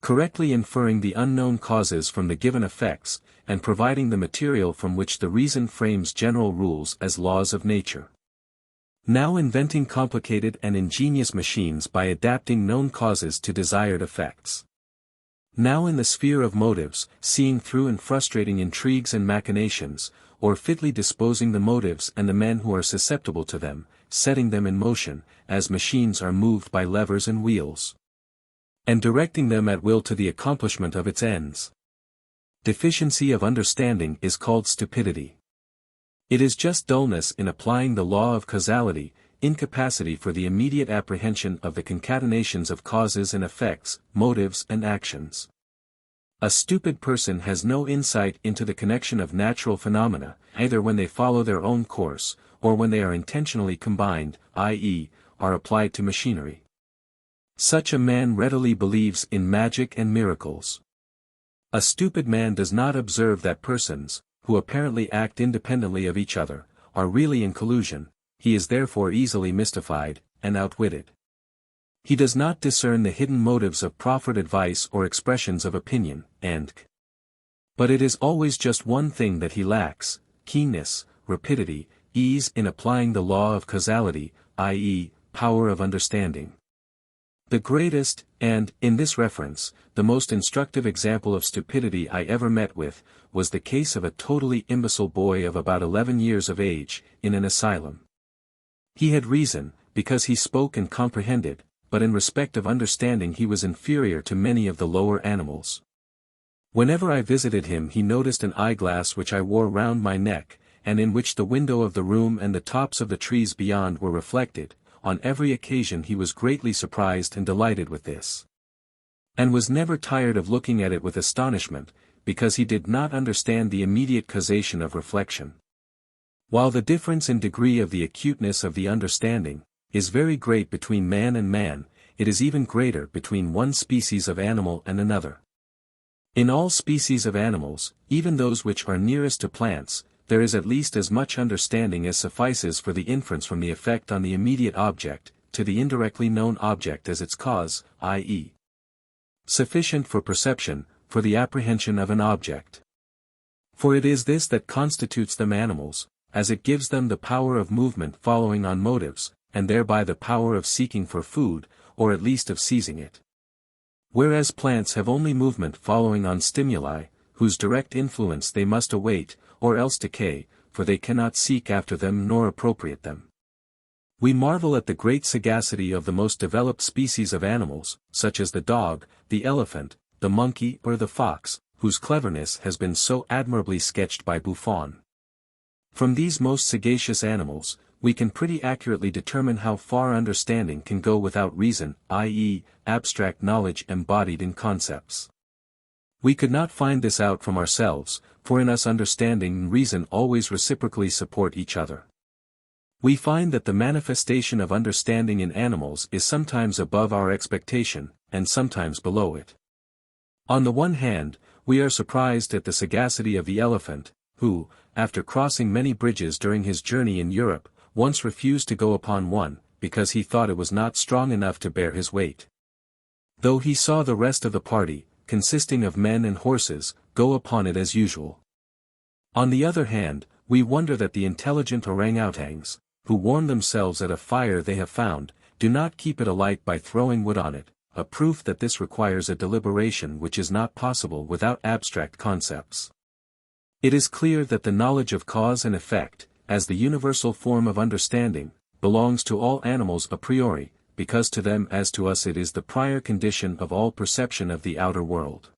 Correctly inferring the unknown causes from the given effects, and providing the material from which the reason frames general rules as laws of nature. Now inventing complicated and ingenious machines by adapting known causes to desired effects. Now in the sphere of motives, seeing through and frustrating intrigues and machinations, or fitly disposing the motives and the men who are susceptible to them, setting them in motion, as machines are moved by levers and wheels. And directing them at will to the accomplishment of its ends. Deficiency of understanding is called stupidity. It is just dullness in applying the law of causality, incapacity for the immediate apprehension of the concatenations of causes and effects, motives and actions. A stupid person has no insight into the connection of natural phenomena, either when they follow their own course, or when they are intentionally combined, i.e., are applied to machinery. Such a man readily believes in magic and miracles. A stupid man does not observe that persons, who apparently act independently of each other, are really in collusion. He is therefore easily mystified, and outwitted. He does not discern the hidden motives of proffered advice or expressions of opinion, but it is always just one thing that he lacks, keenness, rapidity, ease in applying the law of causality, i.e., power of understanding. The greatest, and, in this reference, the most instructive example of stupidity I ever met with, was the case of a totally imbecile boy of about 11 years of age, in an asylum. He had reason, because he spoke and comprehended, but in respect of understanding he was inferior to many of the lower animals. Whenever I visited him he noticed an eyeglass which I wore round my neck, and in which the window of the room and the tops of the trees beyond were reflected. On every occasion he was greatly surprised and delighted with this. And was never tired of looking at it with astonishment, because he did not understand the immediate causation of reflection. While the difference in degree of the acuteness of the understanding is very great between man and man, it is even greater between one species of animal and another. In all species of animals, even those which are nearest to plants, there is at least as much understanding as suffices for the inference from the effect on the immediate object, to the indirectly known object as its cause, i.e., sufficient for perception, for the apprehension of an object. For it is this that constitutes them animals, as it gives them the power of movement following on motives, and thereby the power of seeking for food, or at least of seizing it. Whereas plants have only movement following on stimuli, whose direct influence they must await, or else decay, for they cannot seek after them nor appropriate them. We marvel at the great sagacity of the most developed species of animals, such as the dog, the elephant, the monkey or the fox, whose cleverness has been so admirably sketched by Buffon. From these most sagacious animals, we can pretty accurately determine how far understanding can go without reason, i.e., abstract knowledge embodied in concepts. We could not find this out from ourselves, for in us understanding and reason always reciprocally support each other. We find that the manifestation of understanding in animals is sometimes above our expectation, and sometimes below it. On the one hand, we are surprised at the sagacity of the elephant, who, after crossing many bridges during his journey in Europe, once refused to go upon one, because he thought it was not strong enough to bear his weight. Though he saw the rest of the party, consisting of men and horses, go upon it as usual. On the other hand, we wonder that the intelligent orangutans, who warm themselves at a fire they have found, do not keep it alight by throwing wood on it, a proof that this requires a deliberation which is not possible without abstract concepts. It is clear that the knowledge of cause and effect, as the universal form of understanding, belongs to all animals a priori, because to them as to us it is the prior condition of all perception of the outer world.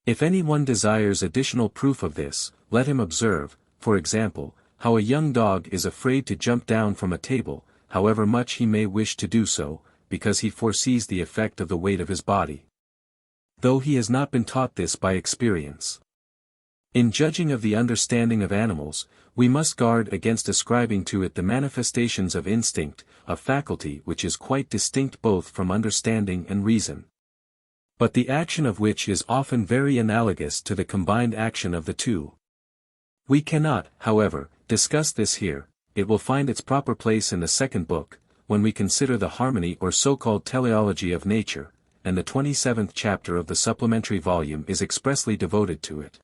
If anyone desires additional proof of this, let him observe, for example, how a young dog is afraid to jump down from a table, however much he may wish to do so, because he foresees the effect of the weight of his body, though he has not been taught this by experience. In judging of the understanding of animals, we must guard against ascribing to it the manifestations of instinct, a faculty which is quite distinct both from understanding and reason, but the action of which is often very analogous to the combined action of the two. We cannot, however, discuss this here. It will find its proper place in the second book, when we consider the harmony or so-called teleology of nature, and the 27th chapter of the supplementary volume is expressly devoted to it.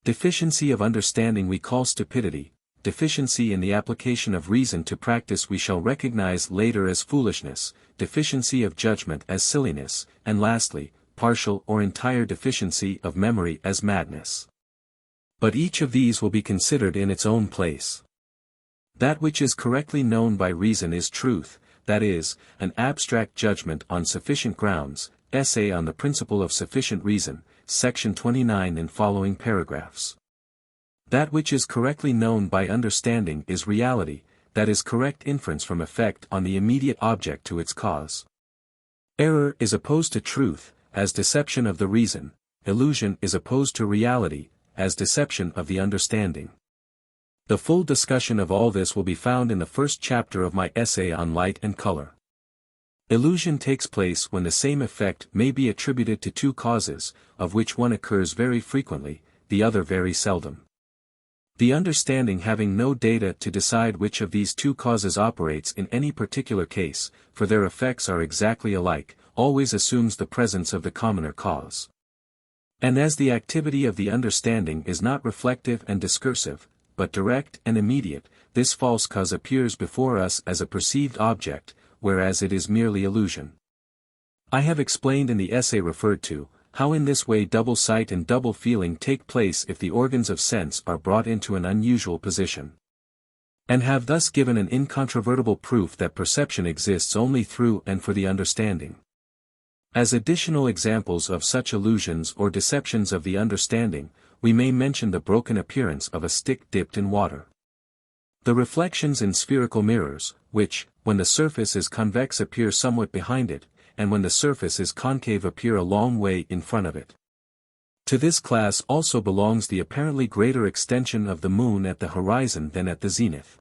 Deficiency of understanding we call stupidity, deficiency in the application of reason to practice we shall recognize later as foolishness, deficiency of judgment as silliness, and lastly, partial or entire deficiency of memory as madness. But each of these will be considered in its own place. That which is correctly known by reason is truth, that is, an abstract judgment on sufficient grounds, Essay on the Principle of Sufficient Reason, section 29 and following paragraphs. That which is correctly known by understanding is reality, that is correct inference from effect on the immediate object to its cause. Error is opposed to truth, as deception of the reason, illusion is opposed to reality, as deception of the understanding. The full discussion of all this will be found in the first chapter of my essay on light and color. Illusion takes place when the same effect may be attributed to two causes, of which one occurs very frequently, the other very seldom. The understanding having no data to decide which of these two causes operates in any particular case, for their effects are exactly alike, always assumes the presence of the commoner cause. And as the activity of the understanding is not reflective and discursive, but direct and immediate, this false cause appears before us as a perceived object, whereas it is merely illusion. I have explained in the essay referred to, how in this way double sight and double feeling take place if the organs of sense are brought into an unusual position, and have thus given an incontrovertible proof that perception exists only through and for the understanding. As additional examples of such illusions or deceptions of the understanding, we may mention the broken appearance of a stick dipped in water. The reflections in spherical mirrors, which, when the surface is convex appear somewhat behind it, and when the surface is concave appear a long way in front of it. To this class also belongs the apparently greater extension of the moon at the horizon than at the zenith.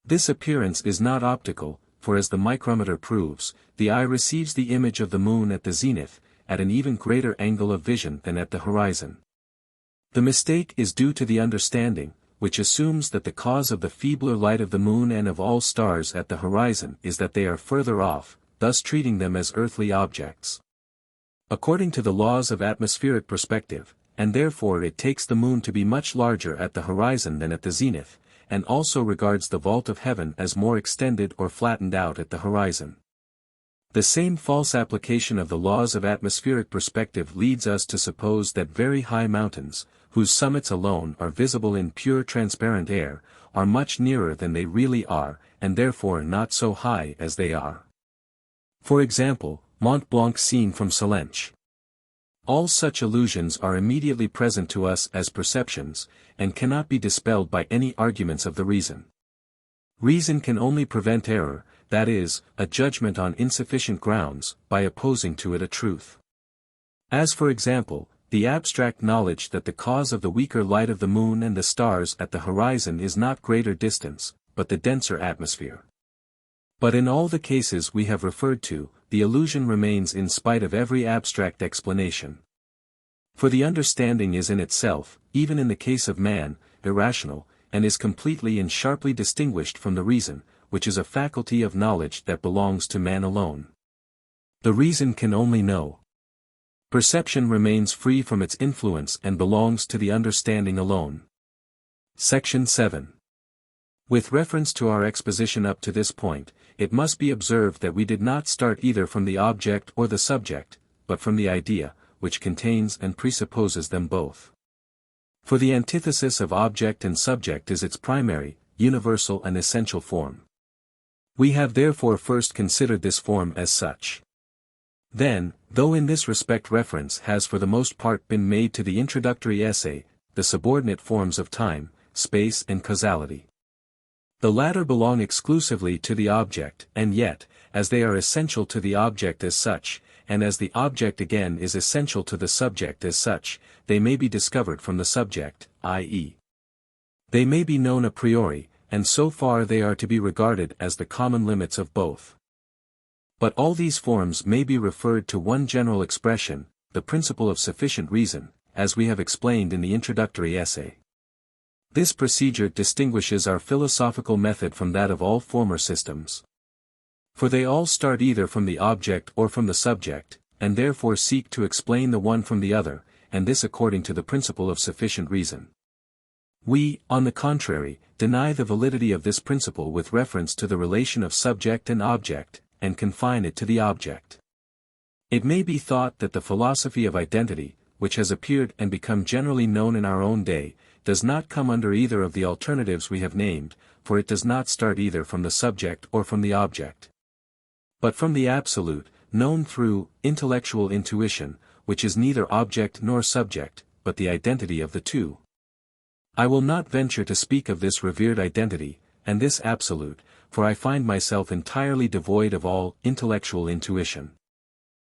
This appearance is not optical, for as the micrometer proves, the eye receives the image of the moon at the zenith, at an even greater angle of vision than at the horizon. The mistake is due to the understanding, which assumes that the cause of the feebler light of the moon and of all stars at the horizon is that they are further off, thus treating them as earthly objects. According to the laws of atmospheric perspective, and therefore it takes the moon to be much larger at the horizon than at the zenith, and also regards the vault of heaven as more extended or flattened out at the horizon. The same false application of the laws of atmospheric perspective leads us to suppose that very high mountains, whose summits alone are visible in pure transparent air, are much nearer than they really are, and therefore not so high as they are. For example, Mont Blanc seen from Salenche. All such illusions are immediately present to us as perceptions, and cannot be dispelled by any arguments of the reason. Reason can only prevent error, that is, a judgment on insufficient grounds, by opposing to it a truth. As for example, the abstract knowledge that the cause of the weaker light of the moon and the stars at the horizon is not greater distance, but the denser atmosphere. But in all the cases we have referred to, the illusion remains in spite of every abstract explanation. For the understanding is in itself, even in the case of man, irrational, and is completely and sharply distinguished from the reason, which is a faculty of knowledge that belongs to man alone. The reason can only know Perception remains free from its influence and belongs to the understanding alone. Section 7. With reference to our exposition up to this point, it must be observed that we did not start either from the object or the subject, but from the idea, which contains and presupposes them both. For the antithesis of object and subject is its primary, universal and essential form. We have therefore first considered this form as such. Then, though in this respect reference has for the most part been made to the introductory essay, the subordinate forms of time, space and causality. The latter belong exclusively to the object, and yet, as they are essential to the object as such, and as the object again is essential to the subject as such, they may be discovered from the subject, i.e. they may be known a priori, and so far they are to be regarded as the common limits of both. But all these forms may be referred to one general expression, the principle of sufficient reason, as we have explained in the introductory essay. This procedure distinguishes our philosophical method from that of all former systems. For they all start either from the object or from the subject, and therefore seek to explain the one from the other, and this according to the principle of sufficient reason. We, on the contrary, deny the validity of this principle with reference to the relation of subject and object, and confine it to the object. It may be thought that the philosophy of identity, which has appeared and become generally known in our own day, does not come under either of the alternatives we have named, for it does not start either from the subject or from the object, but from the absolute, known through intellectual intuition, which is neither object nor subject, but the identity of the two. I will not venture to speak of this revered identity, and this absolute, for I find myself entirely devoid of all intellectual intuition.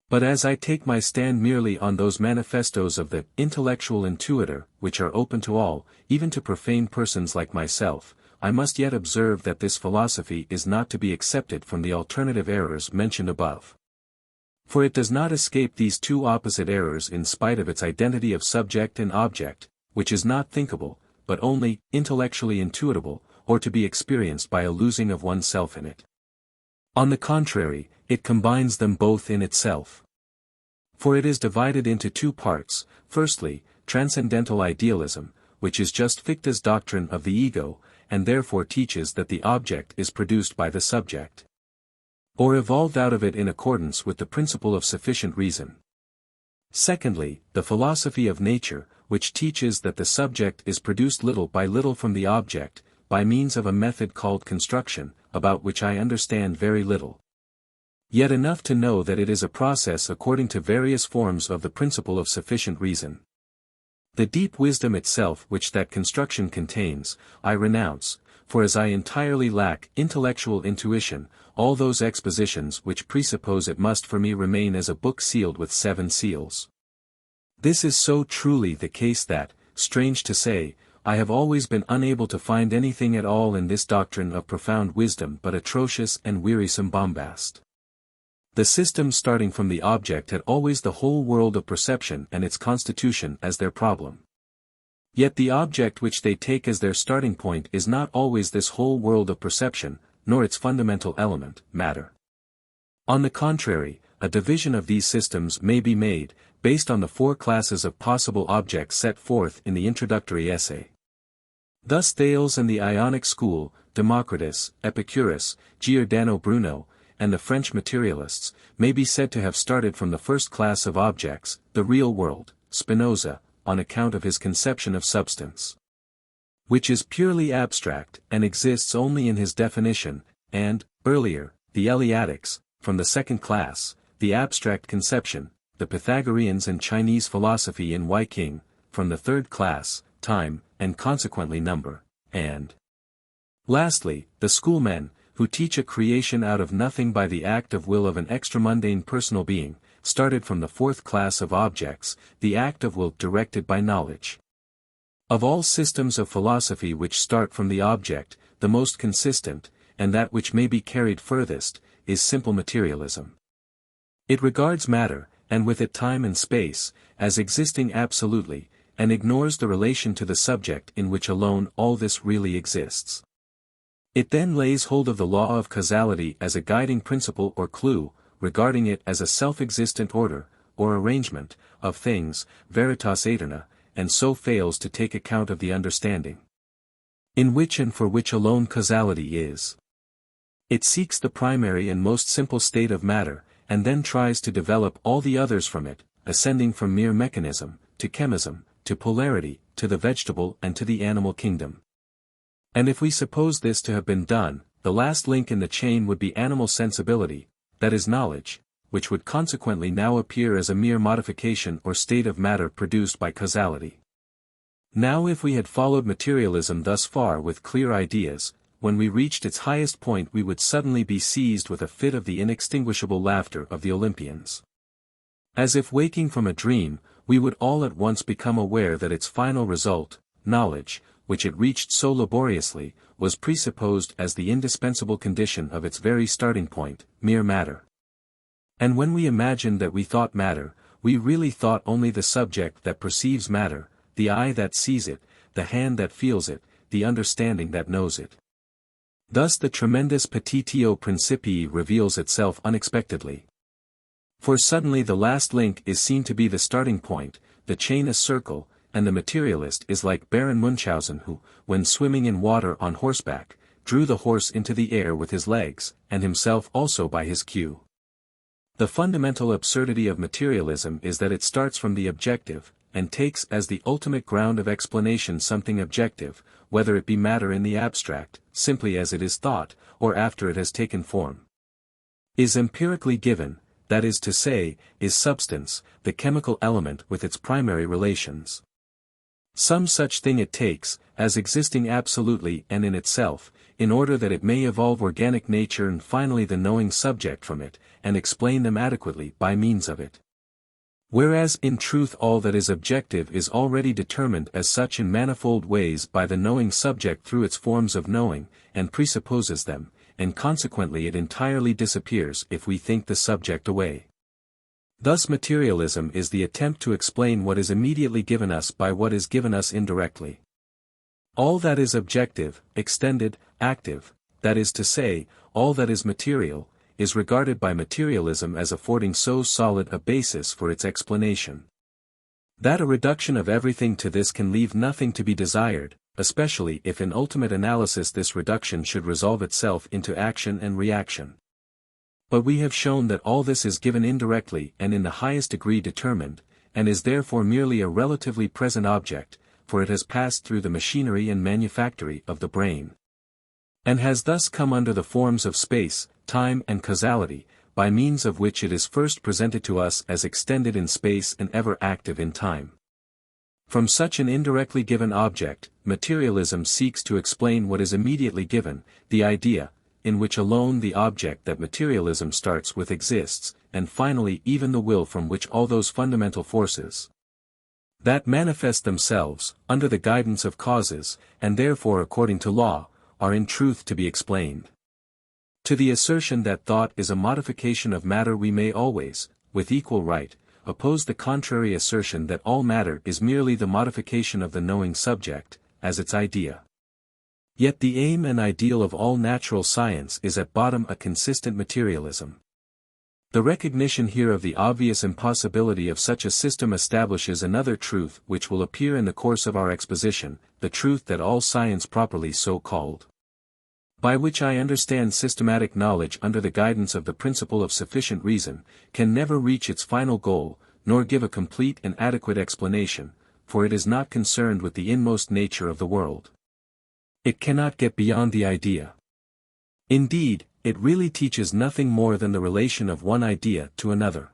But as I take my stand merely on those manifestos of the intellectual intuitor, which are open to all, even to profane persons like myself, I must yet observe that this philosophy is not to be accepted from the alternative errors mentioned above. For it does not escape these two opposite errors in spite of its identity of subject and object, which is not thinkable, but only intellectually intuitable, or to be experienced by a losing of oneself in it. On the contrary, it combines them both in itself. For it is divided into two parts: firstly, transcendental idealism, which is just Fichte's doctrine of the ego, and therefore teaches that the object is produced by the subject, or evolved out of it in accordance with the principle of sufficient reason. Secondly, the philosophy of nature, which teaches that the subject is produced little by little from the object, by means of a method called construction, about which I understand very little. Yet enough to know that it is a process according to various forms of the principle of sufficient reason. The deep wisdom itself which that construction contains, I renounce, for as I entirely lack intellectual intuition, all those expositions which presuppose it must for me remain as a book sealed with 7 seals. This is so truly the case that, strange to say, I have always been unable to find anything at all in this doctrine of profound wisdom but atrocious and wearisome bombast. The system starting from the object had always the whole world of perception and its constitution as their problem. Yet the object which they take as their starting point is not always this whole world of perception, nor its fundamental element, matter. On the contrary, a division of these systems may be made, based on the 4 classes of possible objects set forth in the introductory essay. Thus Thales and the Ionic school, Democritus, Epicurus, Giordano Bruno, and the French materialists, may be said to have started from the first class of objects, the real world, Spinoza, on account of his conception of substance, which is purely abstract and exists only in his definition, and, earlier, the Eleatics, from the second class, the abstract conception, the Pythagoreans and Chinese philosophy in Weiqing, from the third class, time, and consequently number, and lastly, the schoolmen, who teach a creation out of nothing by the act of will of an extramundane personal being, started from the 4th class of objects, the act of will directed by knowledge. Of all systems of philosophy which start from the object, the most consistent, and that which may be carried furthest, is simple materialism. It regards matter, and with it time and space, as existing absolutely, and ignores the relation to the subject in which alone all this really exists. It then lays hold of the law of causality as a guiding principle or clue, regarding it as a self-existent order, or arrangement, of things, veritas aeterna, and so fails to take account of the understanding, in which and for which alone causality is. It seeks the primary and most simple state of matter, and then tries to develop all the others from it, ascending from mere mechanism, to chemism, to polarity, to the vegetable and to the animal kingdom. And if we suppose this to have been done, the last link in the chain would be animal sensibility, that is knowledge, which would consequently now appear as a mere modification or state of matter produced by causality. Now if we had followed materialism thus far with clear ideas, when we reached its highest point we would suddenly be seized with a fit of the inextinguishable laughter of the Olympians. As if waking from a dream, we would all at once become aware that its final result, knowledge, which it reached so laboriously, was presupposed as the indispensable condition of its very starting point, mere matter. And when we imagined that we thought matter, we really thought only the subject that perceives matter, the eye that sees it, the hand that feels it, the understanding that knows it. Thus the tremendous petitio principii reveals itself unexpectedly. For suddenly the last link is seen to be the starting point, the chain a circle, and the materialist is like Baron Munchausen who, when swimming in water on horseback, drew the horse into the air with his legs, and himself also by his cue. The fundamental absurdity of materialism is that it starts from the objective, and takes as the ultimate ground of explanation something objective, whether it be matter in the abstract, simply as it is thought, or after it has taken form. Is empirically given, that is to say, is substance, the chemical element with its primary relations. Some such thing it takes, as existing absolutely and in itself, in order that it may evolve organic nature and finally the knowing subject from it, and explain them adequately by means of it. Whereas in truth all that is objective is already determined as such in manifold ways by the knowing subject through its forms of knowing, and presupposes them, and consequently it entirely disappears if we think the subject away. Thus materialism is the attempt to explain what is immediately given us by what is given us indirectly. All that is objective, extended, active, that is to say, all that is material, is regarded by materialism as affording so solid a basis for its explanation, that a reduction of everything to this can leave nothing to be desired, especially if in ultimate analysis this reduction should resolve itself into action and reaction. But we have shown that all this is given indirectly and in the highest degree determined, and is therefore merely a relatively present object, for it has passed through the machinery and manufactory of the brain, and has thus come under the forms of space, time and causality, by means of which it is first presented to us as extended in space and ever active in time. From such an indirectly given object, materialism seeks to explain what is immediately given, the idea, in which alone the object that materialism starts with exists, and finally even the will from which all those fundamental forces that manifest themselves, under the guidance of causes, and therefore according to law, are in truth to be explained. To the assertion that thought is a modification of matter we may always, with equal right, oppose the contrary assertion that all matter is merely the modification of the knowing subject, as its idea. Yet the aim and ideal of all natural science is at bottom a consistent materialism. The recognition here of the obvious impossibility of such a system establishes another truth which will appear in the course of our exposition, the truth that all science properly so called, by which I understand systematic knowledge under the guidance of the principle of sufficient reason, can never reach its final goal, nor give a complete and adequate explanation, for it is not concerned with the inmost nature of the world. It cannot get beyond the idea. Indeed, it really teaches nothing more than the relation of one idea to another.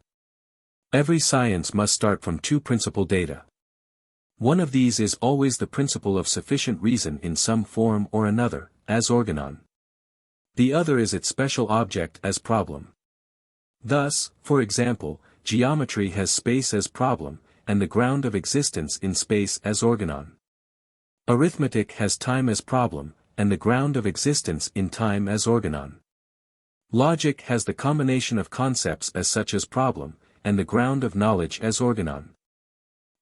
Every science must start from two principal data. One of these is always the principle of sufficient reason in some form or another, as organon. The other is its special object as problem. Thus, for example, geometry has space as problem, and the ground of existence in space as organon. Arithmetic has time as problem, and the ground of existence in time as organon. Logic has the combination of concepts as such as problem, and the ground of knowledge as organon.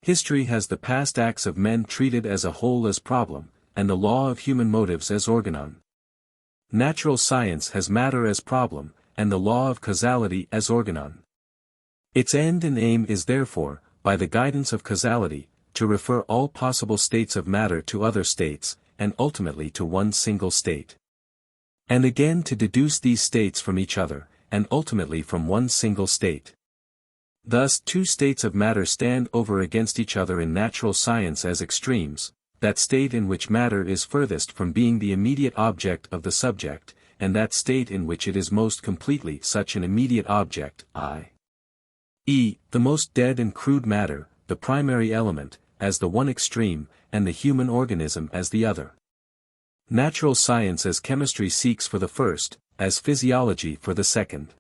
History has the past acts of men treated as a whole as problem, and the law of human motives as organon. Natural science has matter as problem, and the law of causality as organon. Its end and aim is therefore, by the guidance of causality, to refer all possible states of matter to other states, and ultimately to one single state. And again to deduce these states from each other, and ultimately from one single state. Thus two states of matter stand over against each other in natural science as extremes, that state in which matter is furthest from being the immediate object of the subject, and that state in which it is most completely such an immediate object, i.e., the most dead and crude matter, the primary element, as the one extreme, and the human organism as the other. Natural science as chemistry seeks for the first, as physiology for the second.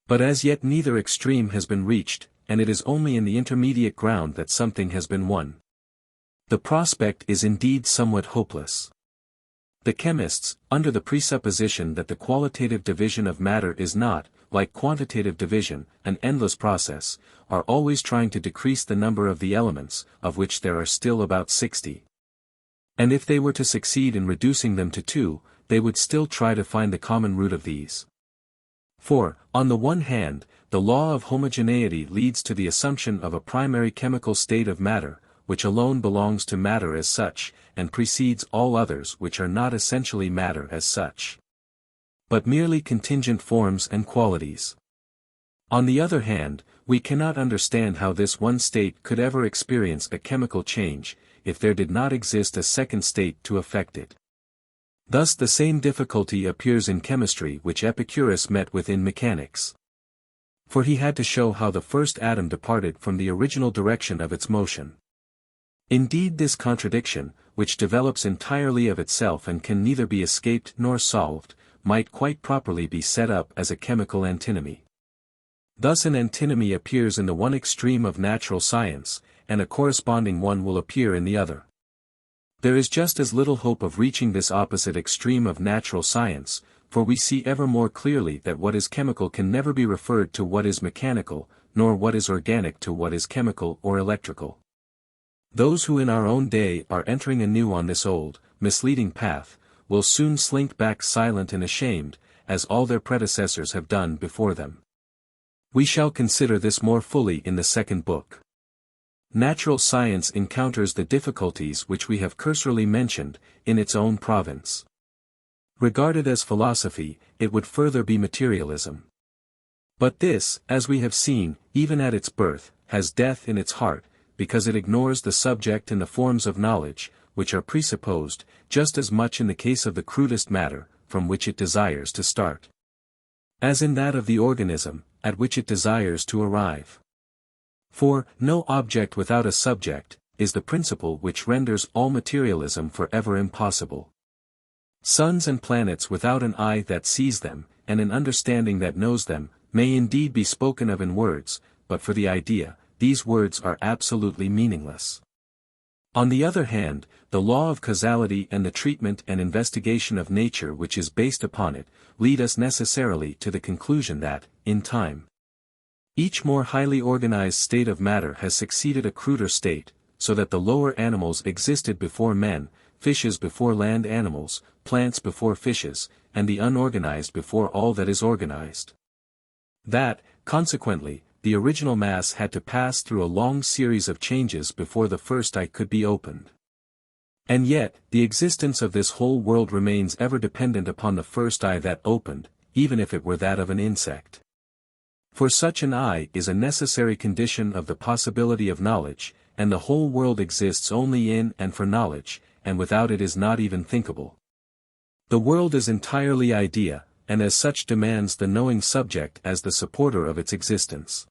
But as yet neither extreme has been reached, and it is only in the intermediate ground that something has been won. The prospect is indeed somewhat hopeless. The chemists, under the presupposition that the qualitative division of matter is not, like quantitative division, an endless process, are always trying to decrease the number of the elements, of which there are still about 60. And if they were to succeed in reducing them to 2, they would still try to find the common root of these. For, on the one hand, the law of homogeneity leads to the assumption of a primary chemical state of matter, which alone belongs to matter as such, and precedes all others which are not essentially matter as such, but merely contingent forms and qualities. On the other hand, we cannot understand how this one state could ever experience a chemical change, if there did not exist a second state to affect it. Thus the same difficulty appears in chemistry which Epicurus met with in mechanics. For he had to show how the first atom departed from the original direction of its motion. Indeed this contradiction, which develops entirely of itself and can neither be escaped nor solved, might quite properly be set up as a chemical antinomy. Thus an antinomy appears in the one extreme of natural science, and a corresponding one will appear in the other. There is just as little hope of reaching this opposite extreme of natural science, for we see ever more clearly that what is chemical can never be referred to what is mechanical, nor what is organic to what is chemical or electrical. Those who in our own day are entering anew on this old, misleading path, will soon slink back silent and ashamed, as all their predecessors have done before them. We shall consider this more fully in the second book. Natural science encounters the difficulties which we have cursorily mentioned, in its own province. Regarded as philosophy, it would further be materialism. But this, as we have seen, even at its birth, has death in its heart, because it ignores the subject and the forms of knowledge, which are presupposed, just as much in the case of the crudest matter, from which it desires to start, as in that of the organism, at which it desires to arrive. For, no object without a subject, is the principle which renders all materialism forever impossible. Suns and planets without an eye that sees them, and an understanding that knows them, may indeed be spoken of in words, but for the idea, these words are absolutely meaningless. On the other hand, the law of causality and the treatment and investigation of nature which is based upon it, lead us necessarily to the conclusion that, in time, each more highly organized state of matter has succeeded a cruder state, so that the lower animals existed before men, fishes before land animals, plants before fishes, and the unorganized before all that is organized. That, consequently, the original mass had to pass through a long series of changes before the first eye could be opened. And yet, the existence of this whole world remains ever dependent upon the first eye that opened, even if it were that of an insect. For such an eye is a necessary condition of the possibility of knowledge, and the whole world exists only in and for knowledge, and without it is not even thinkable. The world is entirely idea, and as such demands the knowing subject as the supporter of its existence.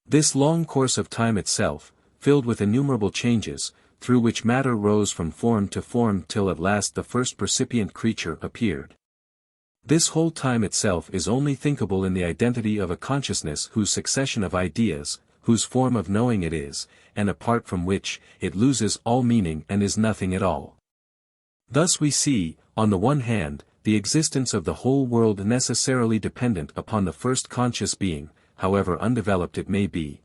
This long course of time itself, filled with innumerable changes, through which matter rose from form to form till at last the first percipient creature appeared. This whole time itself is only thinkable in the identity of a consciousness whose succession of ideas, whose form of knowing it is, and apart from which, it loses all meaning and is nothing at all. Thus we see, on the one hand, the existence of the whole world necessarily dependent upon the first conscious being, however undeveloped it may be.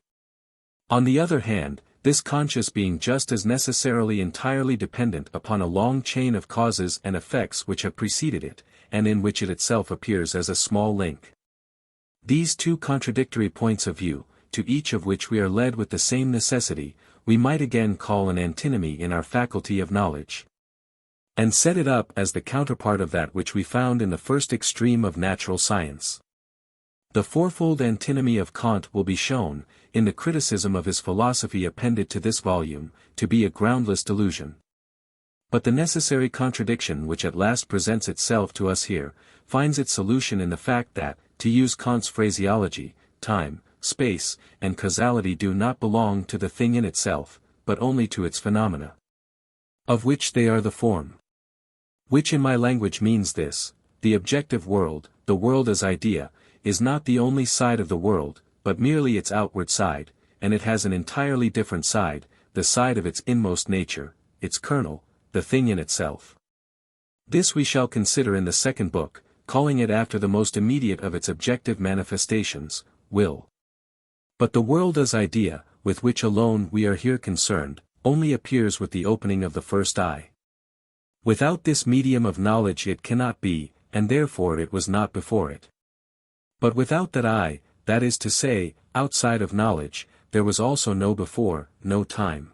On the other hand, this conscious being just as necessarily entirely dependent upon a long chain of causes and effects which have preceded it, and in which it itself appears as a small link. These two contradictory points of view, to each of which we are led with the same necessity, we might again call an antinomy in our faculty of knowledge. And set it up as the counterpart of that which we found in the first extreme of natural science. The fourfold antinomy of Kant will be shown, in the criticism of his philosophy appended to this volume, to be a groundless delusion. But the necessary contradiction which at last presents itself to us here, finds its solution in the fact that, to use Kant's phraseology, time, space, and causality do not belong to the thing in itself, but only to its phenomena, of which they are the form. Which in my language means this: the objective world, the world as idea, is not the only side of the world, but merely its outward side, and it has an entirely different side, the side of its inmost nature, its kernel, the thing in itself. This we shall consider in the second book, calling it after the most immediate of its objective manifestations, will. But the world as idea, with which alone we are here concerned, only appears with the opening of the first eye. Without this medium of knowledge it cannot be, and therefore it was not before it. But without that eye, that is to say, outside of knowledge, there was also no before, no time.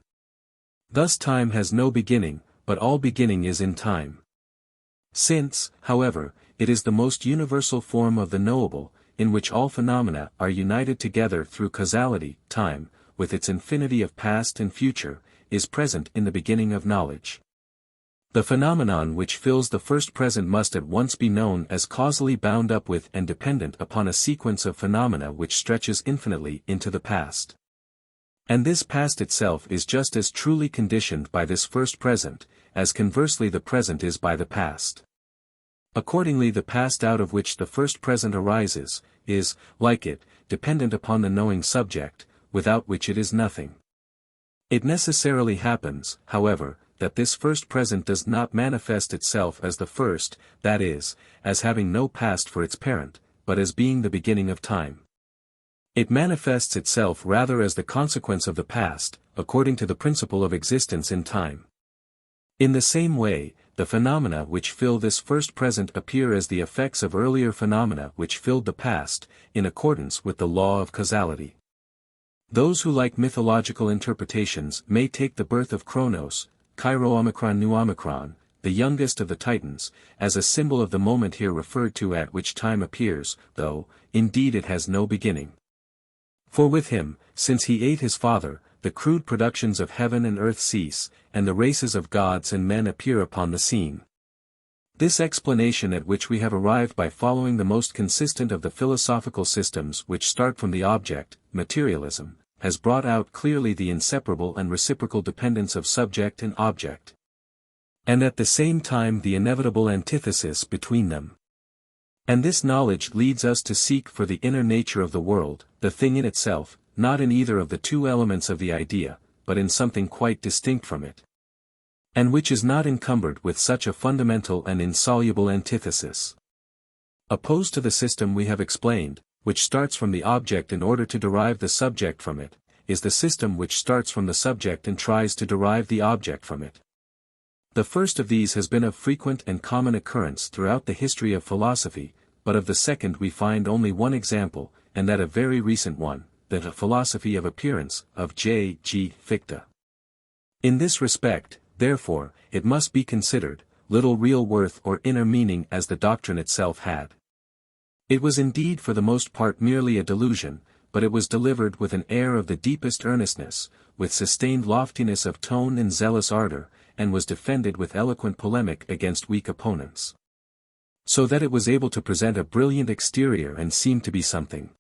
Thus time has no beginning, but all beginning is in time. Since, however, it is the most universal form of the knowable, in which all phenomena are united together through causality, time, with its infinity of past and future, is present in the beginning of knowledge. The phenomenon which fills the first present must at once be known as causally bound up with and dependent upon a sequence of phenomena which stretches infinitely into the past. And this past itself is just as truly conditioned by this first present, as conversely the present is by the past. Accordingly the past out of which the first present arises, is, like it, dependent upon the knowing subject, without which it is nothing. It necessarily happens, however, that this first present does not manifest itself as the first, that is, as having no past for its parent, but as being the beginning of time. It manifests itself rather as the consequence of the past, according to the principle of existence in time. In the same way, the phenomena which fill this first present appear as the effects of earlier phenomena which filled the past, in accordance with the law of causality. Those who like mythological interpretations may take the birth of Kronos, Chi-Rho Nu Omicron, the youngest of the Titans, as a symbol of the moment here referred to at which time appears, though, indeed it has no beginning. For with him, since he ate his father, the crude productions of heaven and earth cease, and the races of gods and men appear upon the scene. This explanation at which we have arrived by following the most consistent of the philosophical systems which start from the object, materialism, has brought out clearly the inseparable and reciprocal dependence of subject and object, and at the same time the inevitable antithesis between them. And this knowledge leads us to seek for the inner nature of the world, the thing in itself, not in either of the two elements of the idea, but in something quite distinct from it, and which is not encumbered with such a fundamental and insoluble antithesis. Opposed to the system we have explained, which starts from the object in order to derive the subject from it, is the system which starts from the subject and tries to derive the object from it. The first of these has been of frequent and common occurrence throughout the history of philosophy, but of the second we find only one example, and that a very recent one, the philosophy of appearance, of J. G. Fichte. In this respect, therefore, it must be considered, little real worth or inner meaning as the doctrine itself had. It was indeed for the most part merely a delusion, but it was delivered with an air of the deepest earnestness, with sustained loftiness of tone and zealous ardor, and was defended with eloquent polemic against weak opponents. So that it was able to present a brilliant exterior and seem to be something.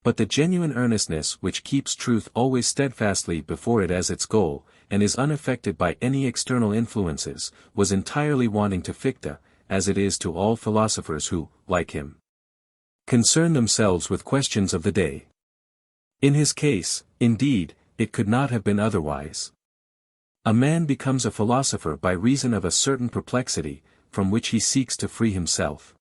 But the genuine earnestness which keeps truth always steadfastly before it as its goal, and is unaffected by any external influences, was entirely wanting to Fichte, as it is to all philosophers who, like him, concern themselves with questions of the day. In his case, indeed, it could not have been otherwise. A man becomes a philosopher by reason of a certain perplexity, from which he seeks to free himself.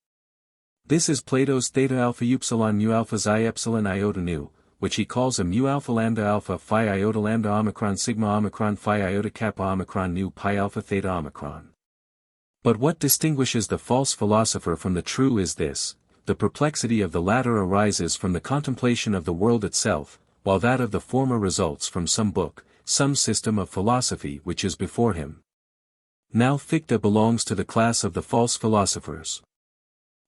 This is Plato's theta alpha upsilon nu alpha xi epsilon iota nu, which he calls a mu alpha lambda alpha phi iota lambda omicron sigma omicron phi iota kappa omicron nu pi alpha theta omicron. But what distinguishes the false philosopher from the true is this: the perplexity of the latter arises from the contemplation of the world itself, while that of the former results from some book, some system of philosophy which is before him. Now Fichte belongs to the class of the false philosophers.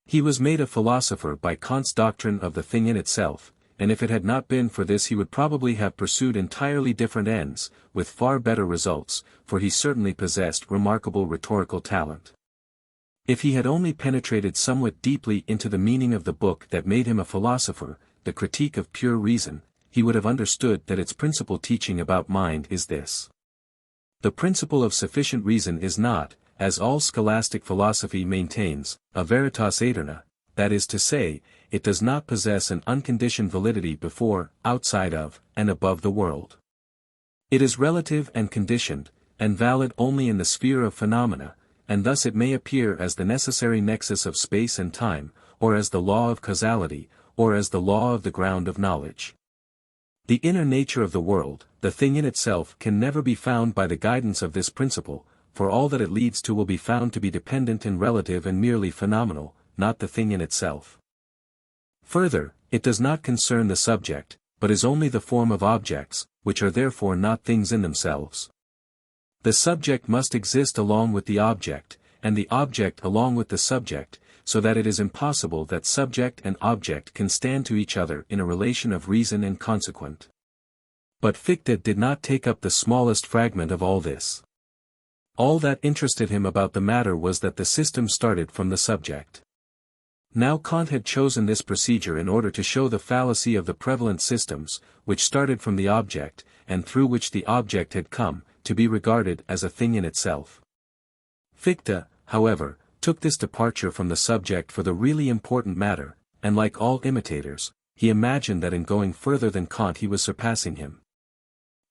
He was made a philosopher by Kant's doctrine of the thing in itself, and if it had not been for this he would probably have pursued entirely different ends, with far better results, for he certainly possessed remarkable rhetorical talent. If he had only penetrated somewhat deeply into the meaning of the book that made him a philosopher, the Critique of Pure Reason, he would have understood that its principal teaching about mind is this. The principle of sufficient reason is not, as all scholastic philosophy maintains, a veritas aeterna, that is to say, it does not possess an unconditioned validity before, outside of, and above the world. It is relative and conditioned, and valid only in the sphere of phenomena, and thus it may appear as the necessary nexus of space and time, or as the law of causality, or as the law of the ground of knowledge. The inner nature of the world, the thing in itself, can never be found by the guidance of this principle, for all that it leads to will be found to be dependent and relative and merely phenomenal, not the thing in itself. Further, it does not concern the subject, but is only the form of objects, which are therefore not things in themselves. The subject must exist along with the object, and the object along with the subject, so that it is impossible that subject and object can stand to each other in a relation of reason and consequent. But Fichte did not take up the smallest fragment of all this. All that interested him about the matter was that the system started from the subject. Now Kant had chosen this procedure in order to show the fallacy of the prevalent systems, which started from the object, and through which the object had come, to be regarded as a thing in itself. Fichte, however, took this departure from the subject for the really important matter, and like all imitators, he imagined that in going further than Kant he was surpassing him.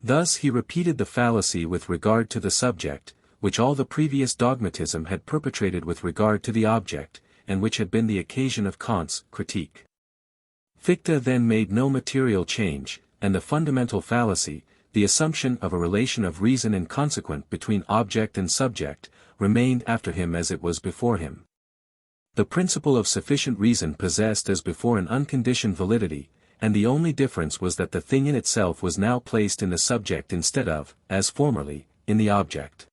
Thus he repeated the fallacy with regard to the subject, which all the previous dogmatism had perpetrated with regard to the object, and which had been the occasion of Kant's critique. Fichte then made no material change, and the fundamental fallacy, the assumption of a relation of reason and consequent between object and subject, remained after him as it was before him. The principle of sufficient reason possessed as before an unconditioned validity, and the only difference was that the thing in itself was now placed in the subject instead of, as formerly, in the object.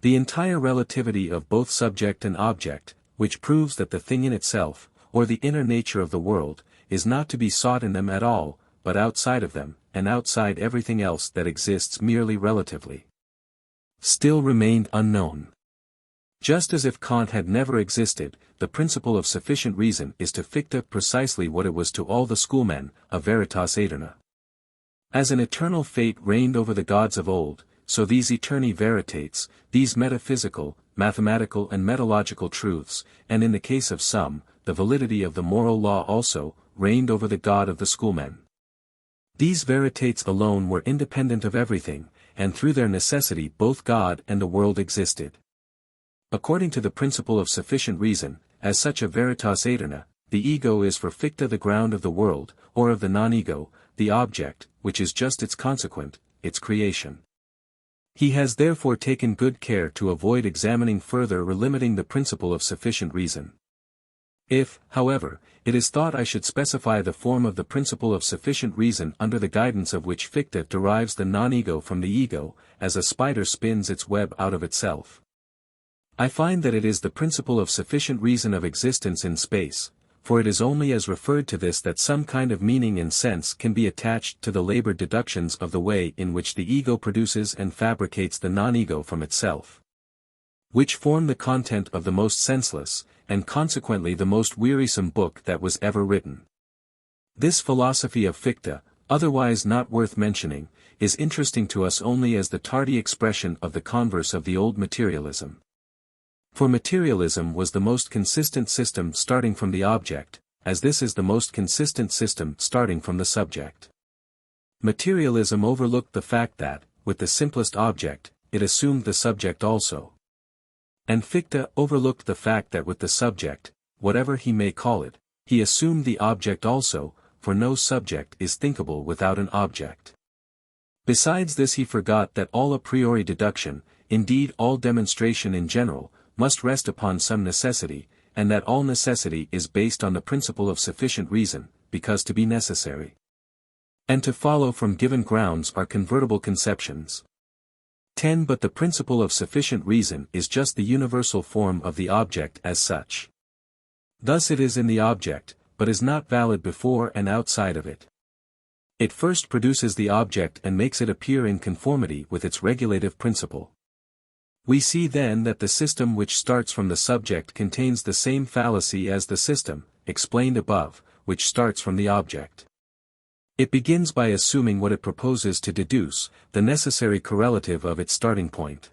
The entire relativity of both subject and object, which proves that the thing in itself, or the inner nature of the world, is not to be sought in them at all, but outside of them, and outside everything else that exists merely relatively, still remained unknown. Just as if Kant had never existed, the principle of sufficient reason is to Fichte precisely what it was to all the schoolmen, a veritas aeterna. As an eternal fate reigned over the gods of old, so these eterni veritates, these metaphysical, mathematical and metalogical truths, and in the case of some, the validity of the moral law also, reigned over the God of the schoolmen. These veritates alone were independent of everything, and through their necessity both God and the world existed. According to the principle of sufficient reason, as such a veritas aeterna, the ego is for Fichte the ground of the world, or of the non-ego, the object, which is just its consequent, its creation. He has therefore taken good care to avoid examining further or limiting the principle of sufficient reason. If, however, it is thought I should specify the form of the principle of sufficient reason under the guidance of which Fichte derives the non-ego from the ego, as a spider spins its web out of itself, I find that it is the principle of sufficient reason of existence in space, for it is only as referred to this that some kind of meaning and sense can be attached to the labored deductions of the way in which the ego produces and fabricates the non-ego from itself, which form the content of the most senseless, and consequently the most wearisome book that was ever written. This philosophy of Fichte, otherwise not worth mentioning, is interesting to us only as the tardy expression of the converse of the old materialism. For materialism was the most consistent system starting from the object, as this is the most consistent system starting from the subject. Materialism overlooked the fact that, with the simplest object, it assumed the subject also. And Fichte overlooked the fact that with the subject, whatever he may call it, he assumed the object also, for no subject is thinkable without an object. Besides this he forgot that all a priori deduction, indeed all demonstration in general, must rest upon some necessity, and that all necessity is based on the principle of sufficient reason, because to be necessary and to follow from given grounds are convertible conceptions. 10. But the principle of sufficient reason is just the universal form of the object as such. Thus it is in the object, but is not valid before and outside of it. It first produces the object and makes it appear in conformity with its regulative principle. We see then that the system which starts from the subject contains the same fallacy as the system, explained above, which starts from the object. It begins by assuming what it proposes to deduce, the necessary correlative of its starting point.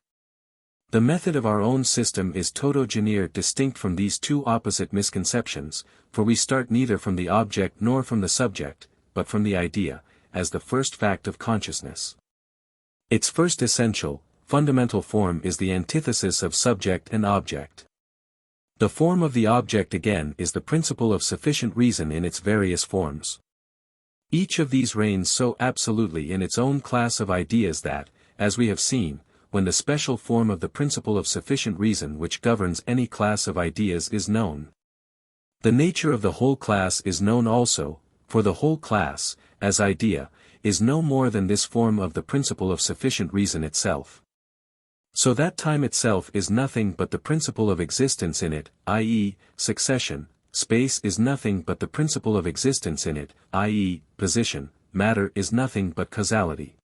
The method of our own system is toto-genere distinct from these two opposite misconceptions, for we start neither from the object nor from the subject, but from the idea, as the first fact of consciousness. Its first essential, fundamental form is the antithesis of subject and object. The form of the object again is the principle of sufficient reason in its various forms. Each of these reigns so absolutely in its own class of ideas that, as we have seen, when the special form of the principle of sufficient reason which governs any class of ideas is known, the nature of the whole class is known also, for the whole class, as idea, is no more than this form of the principle of sufficient reason itself. So that time itself is nothing but the principle of existence in it, i.e., succession. Space is nothing but the principle of existence in it, i.e., position. Matter is nothing but causality.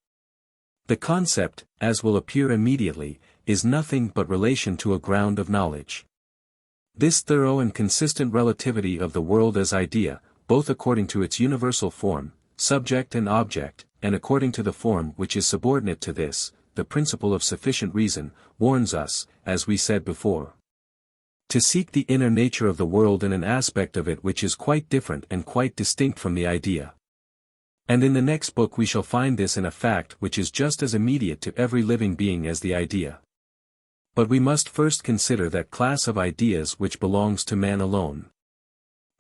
The concept, as will appear immediately, is nothing but relation to a ground of knowledge. This thorough and consistent relativity of the world as idea, both according to its universal form, subject and object, and according to the form which is subordinate to this, the principle of sufficient reason, warns us, as we said before, to seek the inner nature of the world in an aspect of it which is quite different and quite distinct from the idea. And in the next book we shall find this in a fact which is just as immediate to every living being as the idea. But we must first consider that class of ideas which belongs to man alone.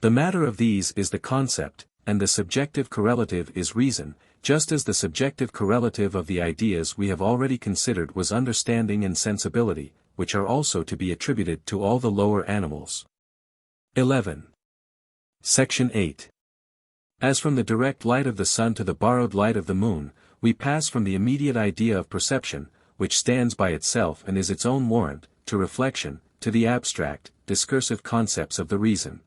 The matter of these is the concept, and the subjective correlative is reason, just as the subjective correlative of the ideas we have already considered was understanding and sensibility, which are also to be attributed to all the lower animals. 11. Section 8. As from the direct light of the sun to the borrowed light of the moon, we pass from the immediate idea of perception, which stands by itself and is its own warrant, to reflection, to the abstract, discursive concepts of the reason,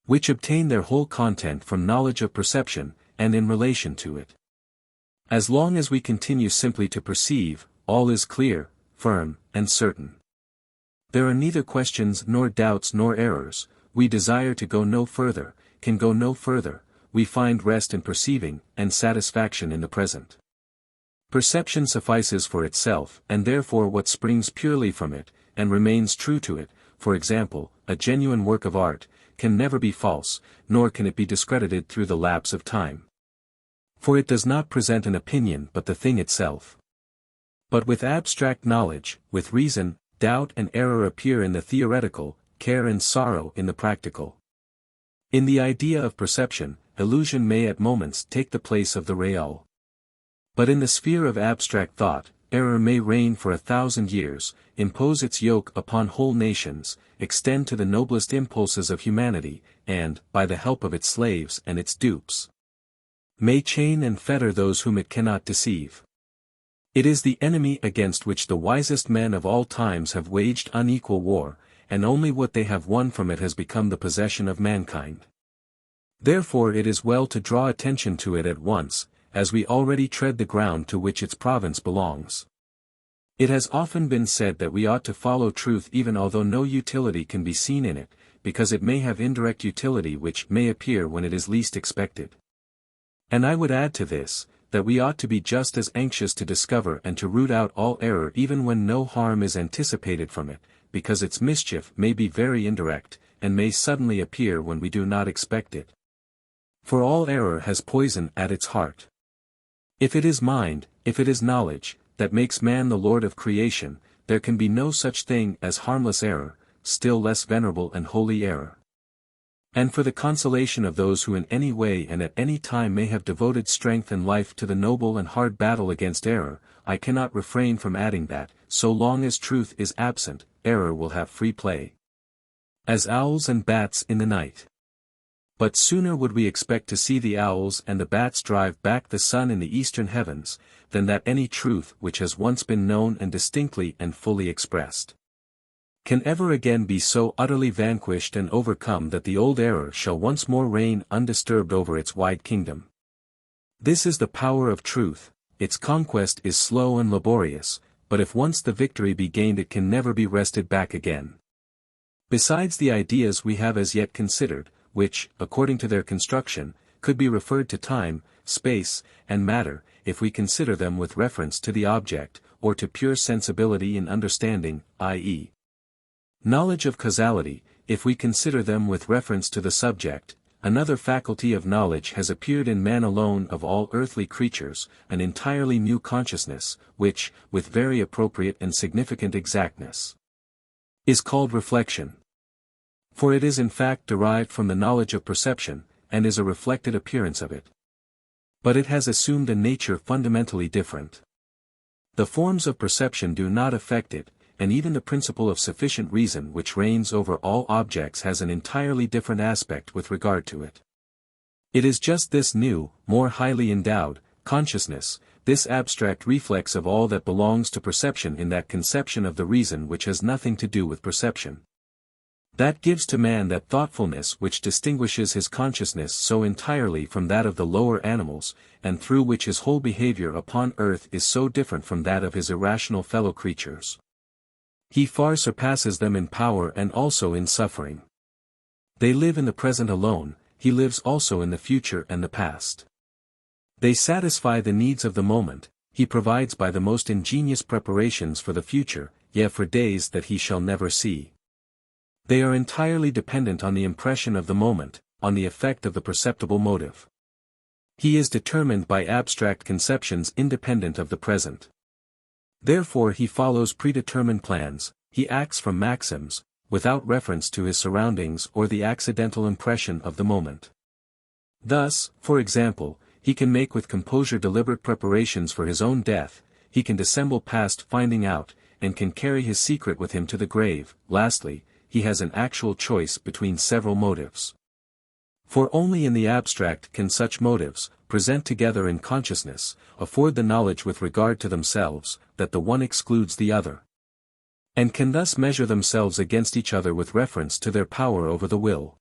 which obtain their whole content from knowledge of perception, and in relation to it. As long as we continue simply to perceive, all is clear, firm, and certain. There are neither questions nor doubts nor errors, we desire to go no further, can go no further, we find rest in perceiving, and satisfaction in the present. Perception suffices for itself, and therefore what springs purely from it, and remains true to it, for example, a genuine work of art, can never be false, nor can it be discredited through the lapse of time. For it does not present an opinion but the thing itself. But with abstract knowledge, with reason, doubt and error appear in the theoretical, care and sorrow in the practical. In the idea of perception, illusion may at moments take the place of the real. But in the sphere of abstract thought, error may reign for 1,000 years, impose its yoke upon whole nations, extend to the noblest impulses of humanity, and, by the help of its slaves and its dupes, may chain and fetter those whom it cannot deceive. It is the enemy against which the wisest men of all times have waged unequal war, and only what they have won from it has become the possession of mankind. Therefore it is well to draw attention to it at once, as we already tread the ground to which its province belongs. It has often been said that we ought to follow truth even although no utility can be seen in it, because it may have indirect utility which may appear when it is least expected. And I would add to this, that we ought to be just as anxious to discover and to root out all error even when no harm is anticipated from it, because its mischief may be very indirect, and may suddenly appear when we do not expect it. For all error has poison at its heart. If it is mind, if it is knowledge, that makes man the lord of creation, there can be no such thing as harmless error, still less venerable and holy error. And for the consolation of those who in any way and at any time may have devoted strength and life to the noble and hard battle against error, I cannot refrain from adding that, so long as truth is absent, error will have free play. as owls and bats in the night. But sooner would we expect to see the owls and the bats drive back the sun in the eastern heavens, than that any truth which has once been known and distinctly and fully expressed can ever again be so utterly vanquished and overcome that the old error shall once more reign undisturbed over its wide kingdom. This is the power of truth. Its conquest is slow and laborious, but if once the victory be gained it can never be wrested back again. Besides the ideas we have as yet considered, which, according to their construction, could be referred to time, space, and matter, if we consider them with reference to the object, or to pure sensibility in understanding, i.e., knowledge of causality, if we consider them with reference to the subject, another faculty of knowledge has appeared in man alone of all earthly creatures, an entirely new consciousness, which, with very appropriate and significant exactness, is called reflection. For it is in fact derived from the knowledge of perception, and is a reflected appearance of it. But it has assumed a nature fundamentally different. The forms of perception do not affect it, and even the principle of sufficient reason which reigns over all objects has an entirely different aspect with regard to it. It is just this new, more highly endowed, consciousness, this abstract reflex of all that belongs to perception in that conception of the reason which has nothing to do with perception, that gives to man that thoughtfulness which distinguishes his consciousness so entirely from that of the lower animals, and through which his whole behavior upon earth is so different from that of his irrational fellow creatures. He far surpasses them in power and also in suffering. They live in the present alone, he lives also in the future and the past. They satisfy the needs of the moment, he provides by the most ingenious preparations for the future, yea for days that he shall never see. They are entirely dependent on the impression of the moment, on the effect of the perceptible motive. He is determined by abstract conceptions independent of the present. Therefore he follows predetermined plans, he acts from maxims, without reference to his surroundings or the accidental impression of the moment. Thus, for example, he can make with composure deliberate preparations for his own death, he can dissemble past finding out, and can carry his secret with him to the grave. Lastly, he has an actual choice between several motives. For only in the abstract can such motives, present together in consciousness, afford the knowledge with regard to themselves, that the one excludes the other, and can thus measure themselves against each other with reference to their power over the will.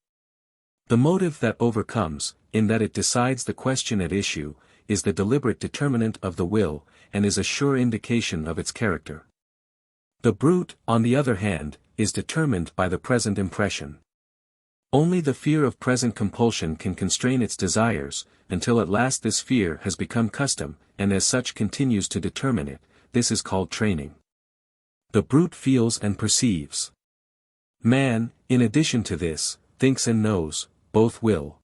The motive that overcomes, in that it decides the question at issue, is the deliberate determinant of the will, and is a sure indication of its character. The brute, on the other hand, is determined by the present impression. Only the fear of present compulsion can constrain its desires, until at last this fear has become custom, and as such continues to determine it. This is called training. The brute feels and perceives. Man, in addition to this, thinks and knows, both will.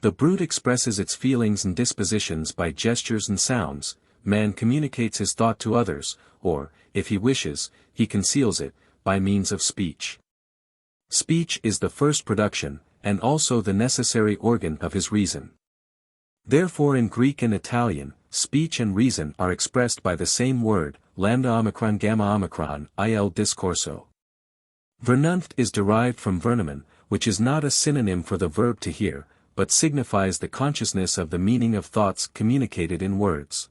The brute expresses its feelings and dispositions by gestures and sounds, man communicates his thought to others, or, if he wishes, he conceals it, by means of speech. Speech is the first production, and also the necessary organ of his reason. Therefore in Greek and Italian, speech and reason are expressed by the same word, lambda omicron gamma omicron, il discorso. Vernunft is derived from vernomen, which is not a synonym for the verb to hear, but signifies the consciousness of the meaning of thoughts communicated in words.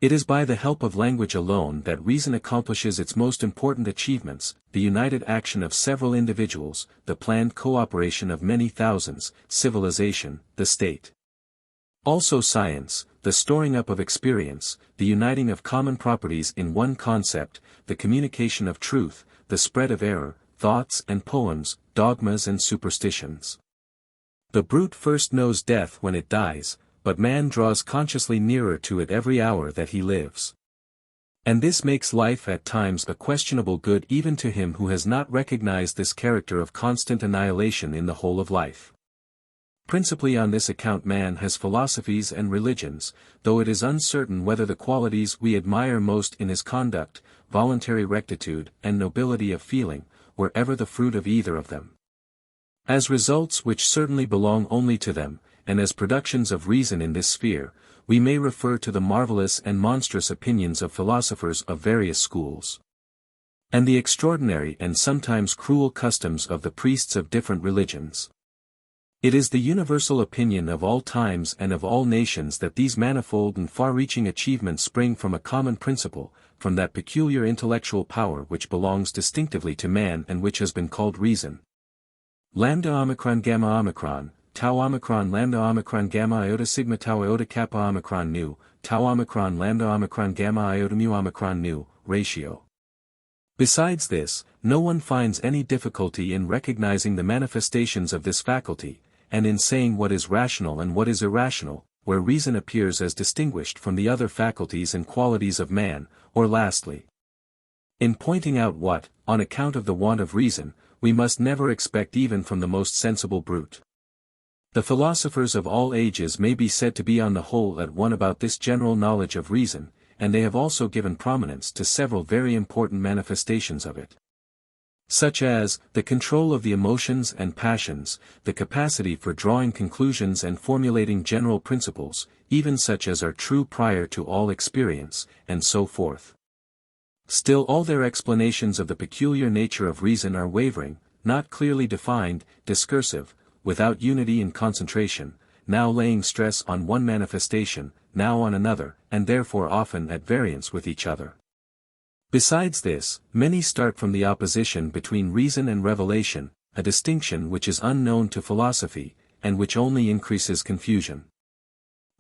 It is by the help of language alone that reason accomplishes its most important achievements, the united action of several individuals, the planned cooperation of many thousands, civilization, the state. Also science, the storing up of experience, the uniting of common properties in one concept, the communication of truth, the spread of error, thoughts and poems, dogmas and superstitions. The brute first knows death when it dies, but man draws consciously nearer to it every hour that he lives. And this makes life at times a questionable good even to him who has not recognized this character of constant annihilation in the whole of life. Principally on this account man has philosophies and religions, though it is uncertain whether the qualities we admire most in his conduct, voluntary rectitude and nobility of feeling, were ever the fruit of either of them. As results which certainly belong only to them, and as productions of reason in this sphere, we may refer to the marvelous and monstrous opinions of philosophers of various schools. and the extraordinary and sometimes cruel customs of the priests of different religions. It is the universal opinion of all times and of all nations that these manifold and far-reaching achievements spring from a common principle, from that peculiar intellectual power which belongs distinctively to man and which has been called reason. Lambda omicron gamma omicron, tau omicron lambda omicron gamma iota sigma tau iota kappa omicron nu, tau omicron lambda omicron gamma iota mu omicron nu, ratio. Besides this, no one finds any difficulty in recognizing the manifestations of this faculty, and in saying what is rational and what is irrational, where reason appears as distinguished from the other faculties and qualities of man, or lastly, in pointing out what, on account of the want of reason, we must never expect even from the most sensible brute. The philosophers of all ages may be said to be on the whole at one about this general knowledge of reason, and they have also given prominence to several very important manifestations of it, such as the control of the emotions and passions, the capacity for drawing conclusions and formulating general principles, even such as are true prior to all experience, and so forth. Still all their explanations of the peculiar nature of reason are wavering, not clearly defined, discursive, without unity and concentration, now laying stress on one manifestation, now on another, and therefore often at variance with each other. Besides this, many start from the opposition between reason and revelation, a distinction which is unknown to philosophy, and which only increases confusion.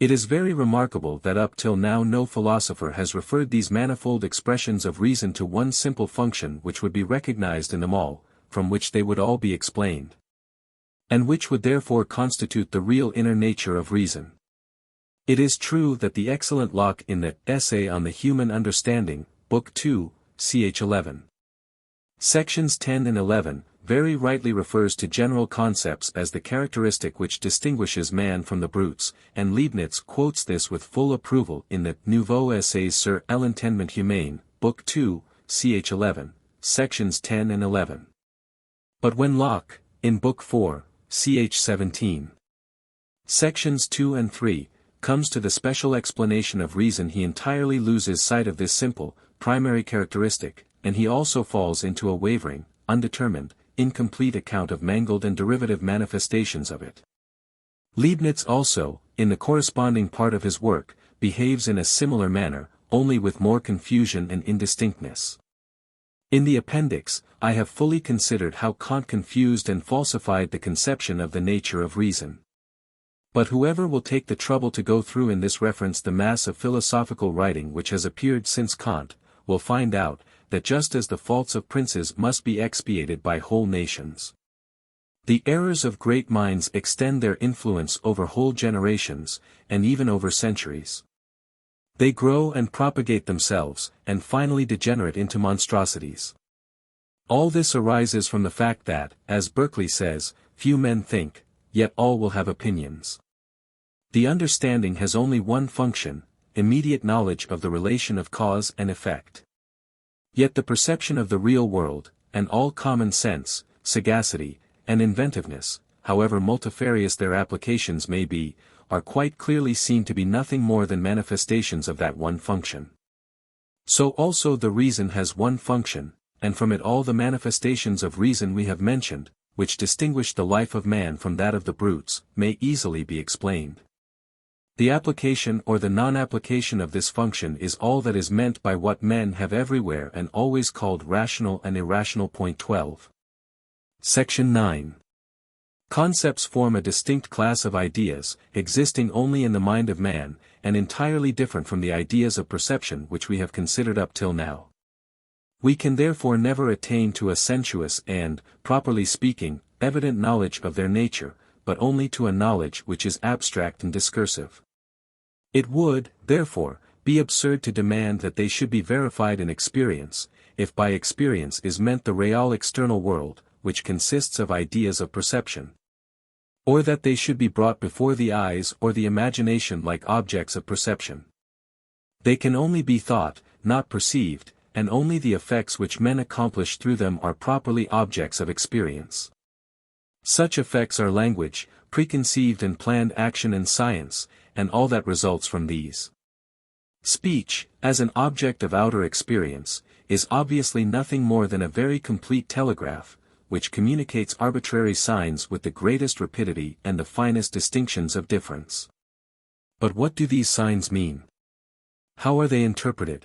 It is very remarkable that up till now no philosopher has referred these manifold expressions of reason to one simple function which would be recognized in them all, from which they would all be explained, and which would therefore constitute the real inner nature of reason. It is true that the excellent Locke in the Essay on the Human Understanding, Book 2, ch. 11. Sections 10 and 11, very rightly refers to general concepts as the characteristic which distinguishes man from the brutes, and Leibniz quotes this with full approval in the Nouveaux Essays sur l'Entendement Humain, Book 2, ch. 11, sections 10 and 11. But when Locke, in Book 4, ch. 17, sections 2 and 3, comes to the special explanation of reason, he entirely loses sight of this simple, primary characteristic, and he also falls into a wavering, undetermined, incomplete account of mangled and derivative manifestations of it. Leibniz also, in the corresponding part of his work, behaves in a similar manner, only with more confusion and indistinctness. In the appendix, I have fully considered how Kant confused and falsified the conception of the nature of reason. But whoever will take the trouble to go through in this reference the mass of philosophical writing which has appeared since Kant, will find out, that just as the faults of princes must be expiated by whole nations, the errors of great minds extend their influence over whole generations, and even over centuries. They grow and propagate themselves, and finally degenerate into monstrosities. All this arises from the fact that, as Berkeley says, few men think, yet all will have opinions. The understanding has only one function, immediate knowledge of the relation of cause and effect. Yet the perception of the real world, and all common sense, sagacity, and inventiveness, however multifarious their applications may be, are quite clearly seen to be nothing more than manifestations of that one function. So also the reason has one function, and from it all the manifestations of reason we have mentioned, which distinguish the life of man from that of the brutes, may easily be explained. The application or the non-application of this function is all that is meant by what men have everywhere and always called rational and irrational. Point 12. Section 9. Concepts form a distinct class of ideas, existing only in the mind of man, and entirely different from the ideas of perception which we have considered up till now. We can therefore never attain to a sensuous and, properly speaking, evident knowledge of their nature, but only to a knowledge which is abstract and discursive. It would, therefore, be absurd to demand that they should be verified in experience, if by experience is meant the real external world, which consists of ideas of perception, or that they should be brought before the eyes or the imagination like objects of perception. They can only be thought, not perceived, and only the effects which men accomplish through them are properly objects of experience. Such effects are language, preconceived and planned action and science, and all that results from these. Speech, as an object of outer experience, is obviously nothing more than a very complete telegraph, which communicates arbitrary signs with the greatest rapidity and the finest distinctions of difference. But what do these signs mean? How are they interpreted?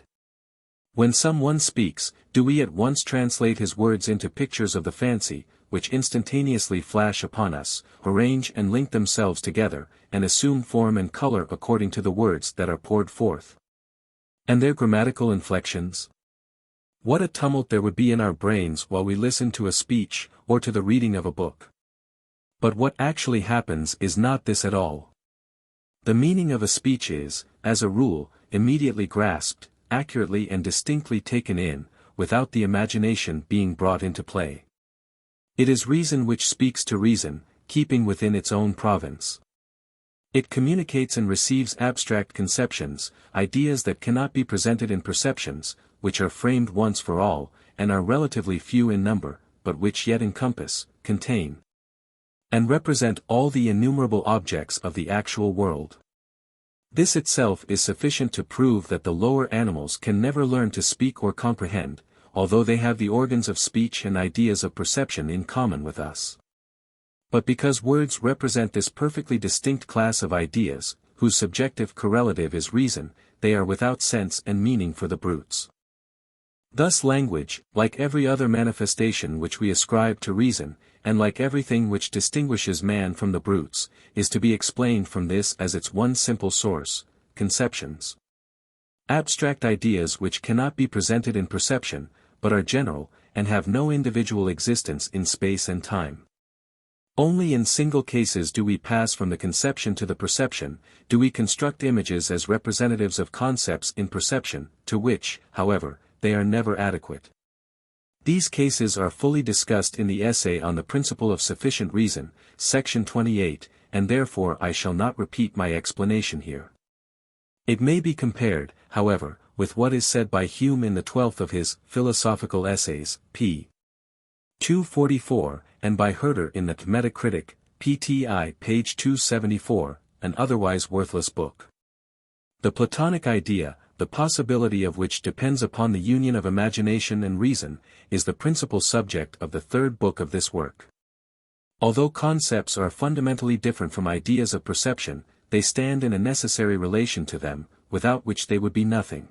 When someone speaks, do we at once translate his words into pictures of the fancy, which instantaneously flash upon us, arrange and link themselves together, and assume form and color according to the words that are poured forth? And their grammatical inflections? What a tumult there would be in our brains while we listen to a speech, or to the reading of a book. But what actually happens is not this at all. The meaning of a speech is, as a rule, immediately grasped, accurately and distinctly taken in, without the imagination being brought into play. It is reason which speaks to reason, keeping within its own province. It communicates and receives abstract conceptions, ideas that cannot be presented in perceptions, which are framed once for all, and are relatively few in number, but which yet encompass, contain, and represent all the innumerable objects of the actual world. This itself is sufficient to prove that the lower animals can never learn to speak or comprehend, although they have the organs of speech and ideas of perception in common with us. But because words represent this perfectly distinct class of ideas, whose subjective correlative is reason, they are without sense and meaning for the brutes. Thus language, like every other manifestation which we ascribe to reason, and like everything which distinguishes man from the brutes, is to be explained from this as its one simple source, conceptions. Abstract ideas which cannot be presented in perception, but are general, and have no individual existence in space and time. Only in single cases do we pass from the conception to the perception, do we construct images as representatives of concepts in perception, to which, however, they are never adequate. These cases are fully discussed in the essay on the principle of sufficient reason, section 28, and therefore I shall not repeat my explanation here. It may be compared, however, with what is said by Hume in the 12th of his Philosophical Essays, p. 244, and by Herder in the Metacritic, pti page 274, an otherwise worthless book. The Platonic idea, the possibility of which depends upon the union of imagination and reason, is the principal subject of the third book of this work. Although concepts are fundamentally different from ideas of perception, they stand in a necessary relation to them, without which they would be nothing.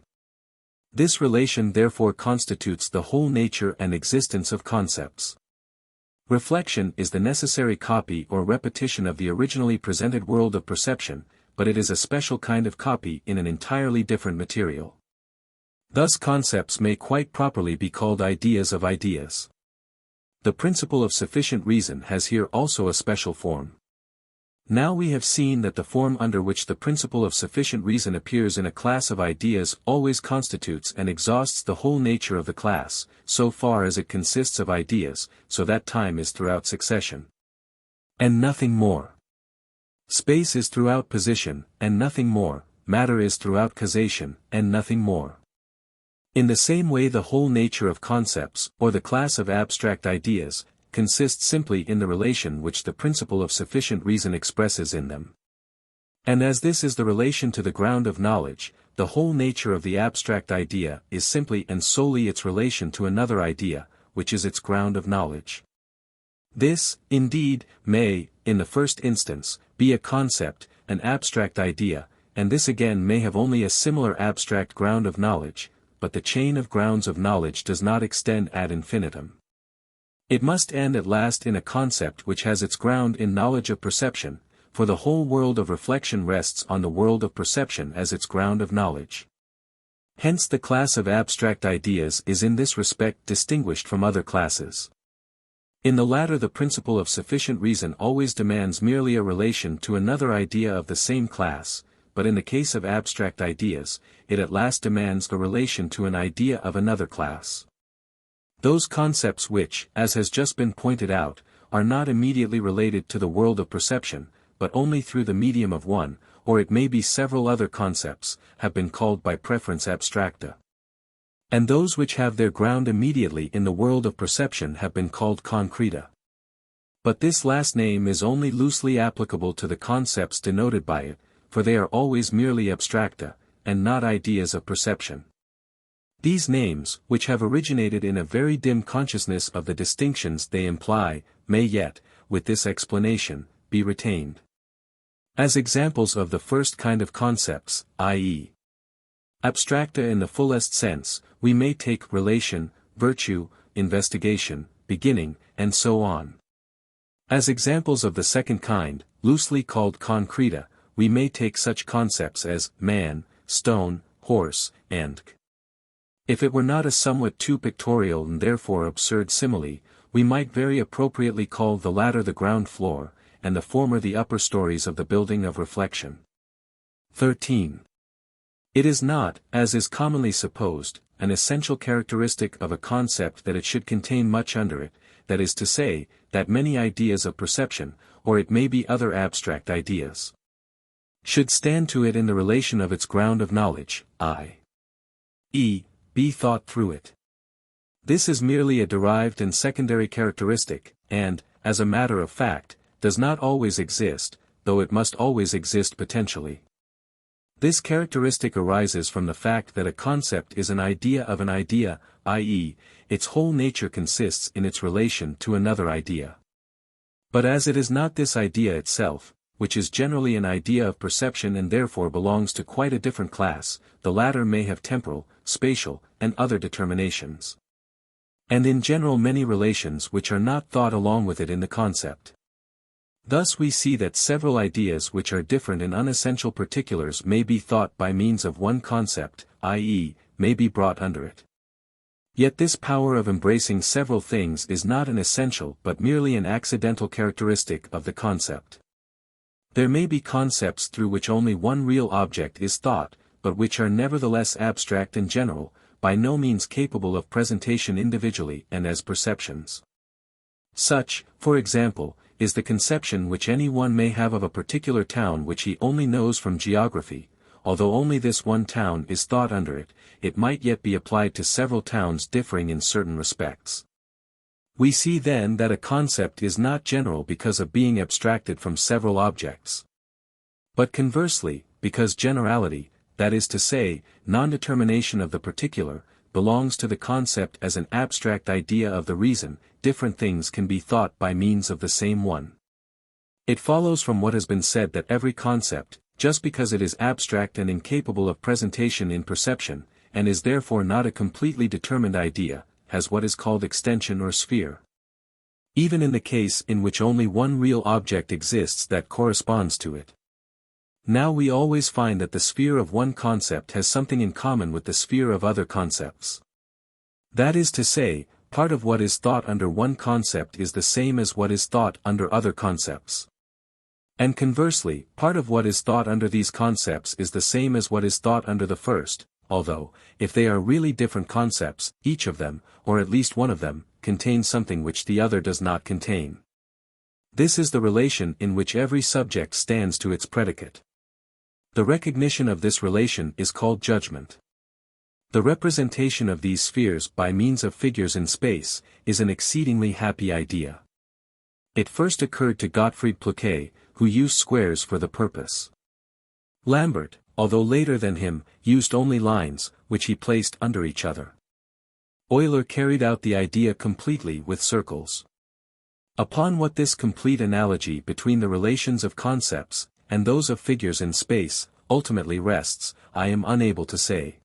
This relation therefore constitutes the whole nature and existence of concepts. Reflection is the necessary copy or repetition of the originally presented world of perception, but it is a special kind of copy in an entirely different material. Thus concepts may quite properly be called ideas of ideas. The principle of sufficient reason has here also a special form. Now we have seen that the form under which the principle of sufficient reason appears in a class of ideas always constitutes and exhausts the whole nature of the class, so far as it consists of ideas, so that time is throughout succession, and nothing more. Space is throughout position, and nothing more, matter is throughout causation, and nothing more. In the same way the whole nature of concepts, or the class of abstract ideas, consists simply in the relation which the principle of sufficient reason expresses in them. And as this is the relation to the ground of knowledge, the whole nature of the abstract idea is simply and solely its relation to another idea, which is its ground of knowledge. This, indeed, may, in the first instance, be a concept, an abstract idea, and this again may have only a similar abstract ground of knowledge, but the chain of grounds of knowledge does not extend ad infinitum. It must end at last in a concept which has its ground in knowledge of perception, for the whole world of reflection rests on the world of perception as its ground of knowledge. Hence the class of abstract ideas is in this respect distinguished from other classes. In the latter the principle of sufficient reason always demands merely a relation to another idea of the same class, but in the case of abstract ideas, it at last demands a relation to an idea of another class. Those concepts which, as has just been pointed out, are not immediately related to the world of perception, but only through the medium of one, or it may be several other concepts, have been called by preference abstracta. And those which have their ground immediately in the world of perception have been called concreta. But this last name is only loosely applicable to the concepts denoted by it, for they are always merely abstracta, and not ideas of perception. These names, which have originated in a very dim consciousness of the distinctions they imply, may yet, with this explanation, be retained. As examples of the first kind of concepts, i.e., abstracta in the fullest sense, we may take relation, virtue, investigation, beginning, and so on. As examples of the second kind, loosely called concreta, we may take such concepts as man, stone, horse, and k. If it were not a somewhat too pictorial and therefore absurd simile, we might very appropriately call the latter the ground floor, and the former the upper stories of the building of reflection. 13. It is not, as is commonly supposed, an essential characteristic of a concept that it should contain much under it, that is to say, that many ideas of perception, or it may be other abstract ideas, should stand to it in the relation of its ground of knowledge, i.e., be thought through it. This is merely a derived and secondary characteristic, and, as a matter of fact, does not always exist, though it must always exist potentially. This characteristic arises from the fact that a concept is an idea of an idea, i.e., its whole nature consists in its relation to another idea. But as it is not this idea itself, which is generally an idea of perception and therefore belongs to quite a different class, the latter may have temporal, spatial, and other determinations, and in general many relations which are not thought along with it in the concept. Thus we see that several ideas which are different in unessential particulars may be thought by means of one concept, i.e., may be brought under it. Yet this power of embracing several things is not an essential but merely an accidental characteristic of the concept. There may be concepts through which only one real object is thought, but which are nevertheless abstract and general, by no means capable of presentation individually and as perceptions. Such, for example, is the conception which any one may have of a particular town which he only knows from geography. Although only this one town is thought under it, it might yet be applied to several towns differing in certain respects. We see then that a concept is not general because of being abstracted from several objects, but conversely, because generality, that is to say, non-determination of the particular, belongs to the concept as an abstract idea of the reason. Different things can be thought by means of the same one. It follows from what has been said that every concept, just because it is abstract and incapable of presentation in perception, and is therefore not a completely determined idea, has what is called extension or sphere. Even in the case in which only one real object exists that corresponds to it. Now we always find that the sphere of one concept has something in common with the sphere of other concepts. That is to say, part of what is thought under one concept is the same as what is thought under other concepts. And conversely, part of what is thought under these concepts is the same as what is thought under the first, although, if they are really different concepts, each of them, or at least one of them, contains something which the other does not contain. This is the relation in which every subject stands to its predicate. The recognition of this relation is called judgment. The representation of these spheres by means of figures in space, is an exceedingly happy idea. It first occurred to Gottfried Ploquet, who used squares for the purpose. Lambert, although later than him, used only lines, which he placed under each other. Euler carried out the idea completely with circles. Upon what this complete analogy between the relations of concepts, and those of figures in space, ultimately rests, I am unable to say.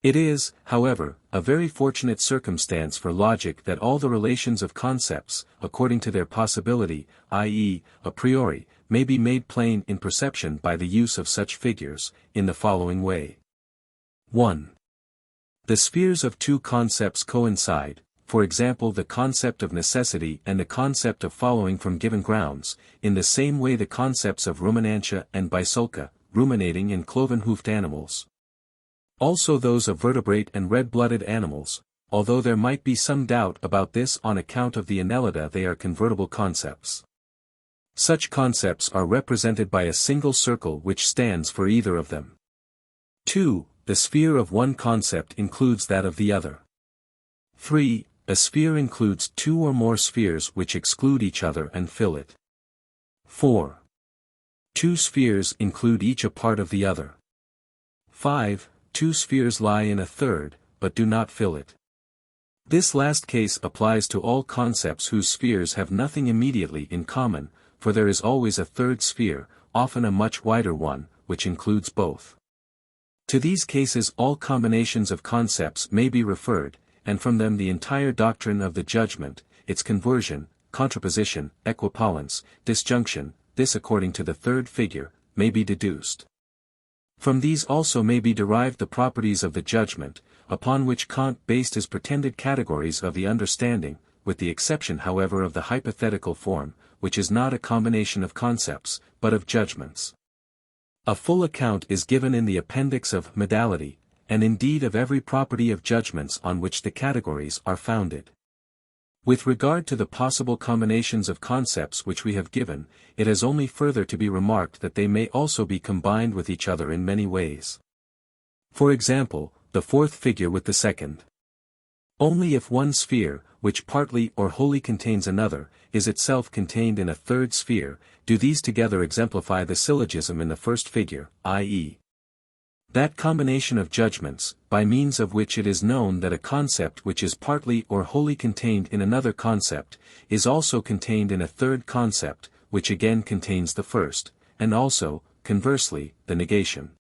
It is, however, a very fortunate circumstance for logic that all the relations of concepts, according to their possibility, i.e., a priori, may be made plain in perception by the use of such figures, in the following way. 1. The spheres of two concepts coincide, for example the concept of necessity and the concept of following from given grounds, in the same way the concepts of ruminantia and bisulca, ruminating in cloven-hoofed animals. Also those of vertebrate and red-blooded animals, although there might be some doubt about this on account of the annelida, they are convertible concepts. Such concepts are represented by a single circle which stands for either of them. 2. The sphere of one concept includes that of the other. 3. A sphere includes two or more spheres which exclude each other and fill it. 4. Two spheres include each a part of the other. 5. Two spheres lie in a third, but do not fill it. This last case applies to all concepts whose spheres have nothing immediately in common, for there is always a third sphere, often a much wider one, which includes both. To these cases all combinations of concepts may be referred, and from them the entire doctrine of the judgment, its conversion, contraposition, equipollence, disjunction, this according to the third figure, may be deduced. From these also may be derived the properties of the judgment, upon which Kant based his pretended categories of the understanding, with the exception however of the hypothetical form, which is not a combination of concepts, but of judgments. A full account is given in the appendix of modality, and indeed of every property of judgments on which the categories are founded. With regard to the possible combinations of concepts which we have given, it has only further to be remarked that they may also be combined with each other in many ways. For example, the fourth figure with the second. Only if one sphere, which partly or wholly contains another, is itself contained in a third sphere, do these together exemplify the syllogism in the first figure, i.e. that combination of judgments, by means of which it is known that a concept which is partly or wholly contained in another concept, is also contained in a third concept, which again contains the first, and also, conversely, the negation.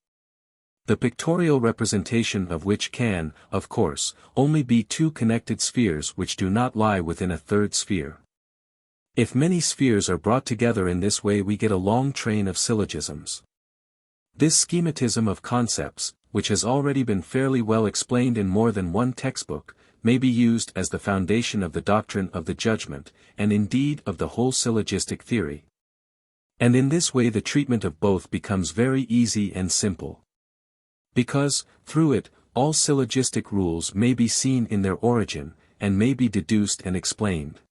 The pictorial representation of which can, of course, only be two connected spheres which do not lie within a third sphere. If many spheres are brought together in this way we get a long train of syllogisms. This schematism of concepts, which has already been fairly well explained in more than one textbook, may be used as the foundation of the doctrine of the judgment, and indeed of the whole syllogistic theory. And in this way the treatment of both becomes very easy and simple. Because, through it, all syllogistic rules may be seen in their origin, and may be deduced and explained.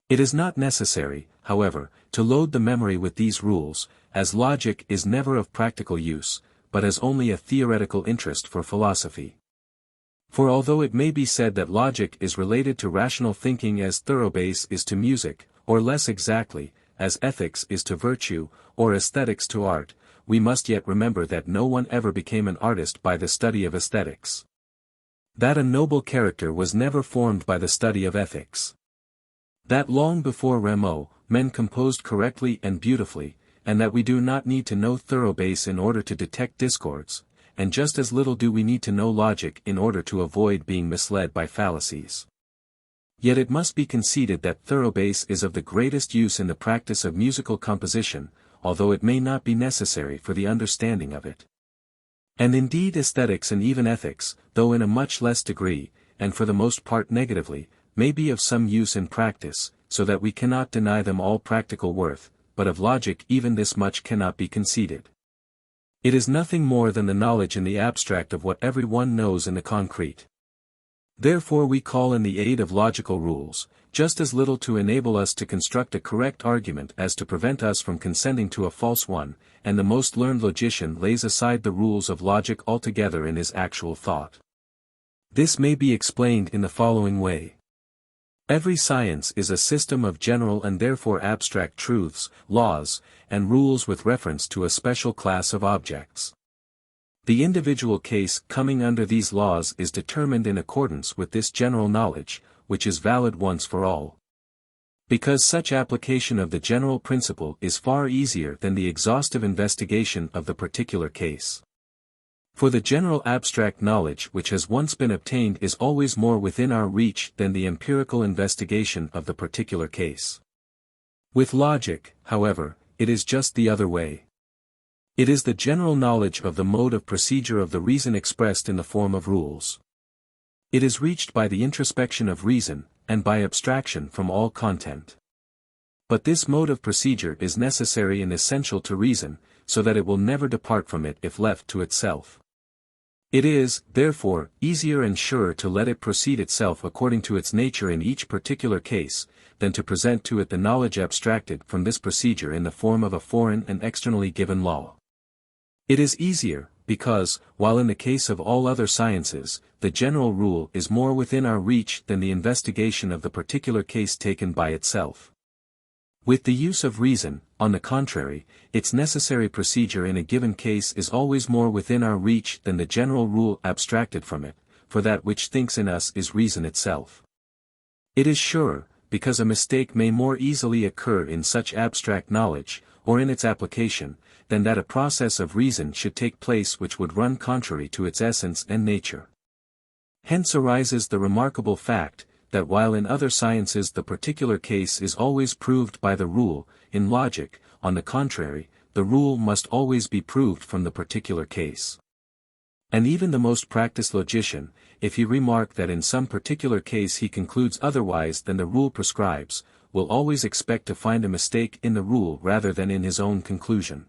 It is not necessary, however, to load the memory with these rules, as logic is never of practical use, but has only a theoretical interest for philosophy. For although it may be said that logic is related to rational thinking as thoroughbass is to music, or less exactly, as ethics is to virtue, or aesthetics to art, we must yet remember that no one ever became an artist by the study of aesthetics. That a noble character was never formed by the study of ethics. That long before Rameau, men composed correctly and beautifully, and that we do not need to know thoroughbass in order to detect discords, and just as little do we need to know logic in order to avoid being misled by fallacies. Yet it must be conceded that thoroughbass is of the greatest use in the practice of musical composition, although it may not be necessary for the understanding of it. And indeed aesthetics and even ethics, though in a much less degree, and for the most part negatively, may be of some use in practice, so that we cannot deny them all practical worth, but of logic even this much cannot be conceded. It is nothing more than the knowledge in the abstract of what every one knows in the concrete. Therefore we call in the aid of logical rules, just as little to enable us to construct a correct argument as to prevent us from consenting to a false one, and the most learned logician lays aside the rules of logic altogether in his actual thought. This may be explained in the following way. Every science is a system of general and therefore abstract truths, laws, and rules with reference to a special class of objects. The individual case coming under these laws is determined in accordance with this general knowledge, which is valid once for all. Because such application of the general principle is far easier than the exhaustive investigation of the particular case. For the general abstract knowledge which has once been obtained is always more within our reach than the empirical investigation of the particular case. With logic, however, it is just the other way. It is the general knowledge of the mode of procedure of the reason expressed in the form of rules. It is reached by the introspection of reason, and by abstraction from all content. But this mode of procedure is necessary and essential to reason, so that it will never depart from it if left to itself. It is, therefore, easier and surer to let it proceed itself according to its nature in each particular case, than to present to it the knowledge abstracted from this procedure in the form of a foreign and externally given law. It is easier, because, while in the case of all other sciences, the general rule is more within our reach than the investigation of the particular case taken by itself. With the use of reason, on the contrary, its necessary procedure in a given case is always more within our reach than the general rule abstracted from it, for that which thinks in us is reason itself. It is sure, because a mistake may more easily occur in such abstract knowledge, or in its application, than that a process of reason should take place which would run contrary to its essence and nature. Hence arises the remarkable fact, that while in other sciences the particular case is always proved by the rule, in logic, on the contrary, the rule must always be proved from the particular case. And even the most practiced logician, if he remark that in some particular case he concludes otherwise than the rule prescribes, will always expect to find a mistake in the rule rather than in his own conclusion.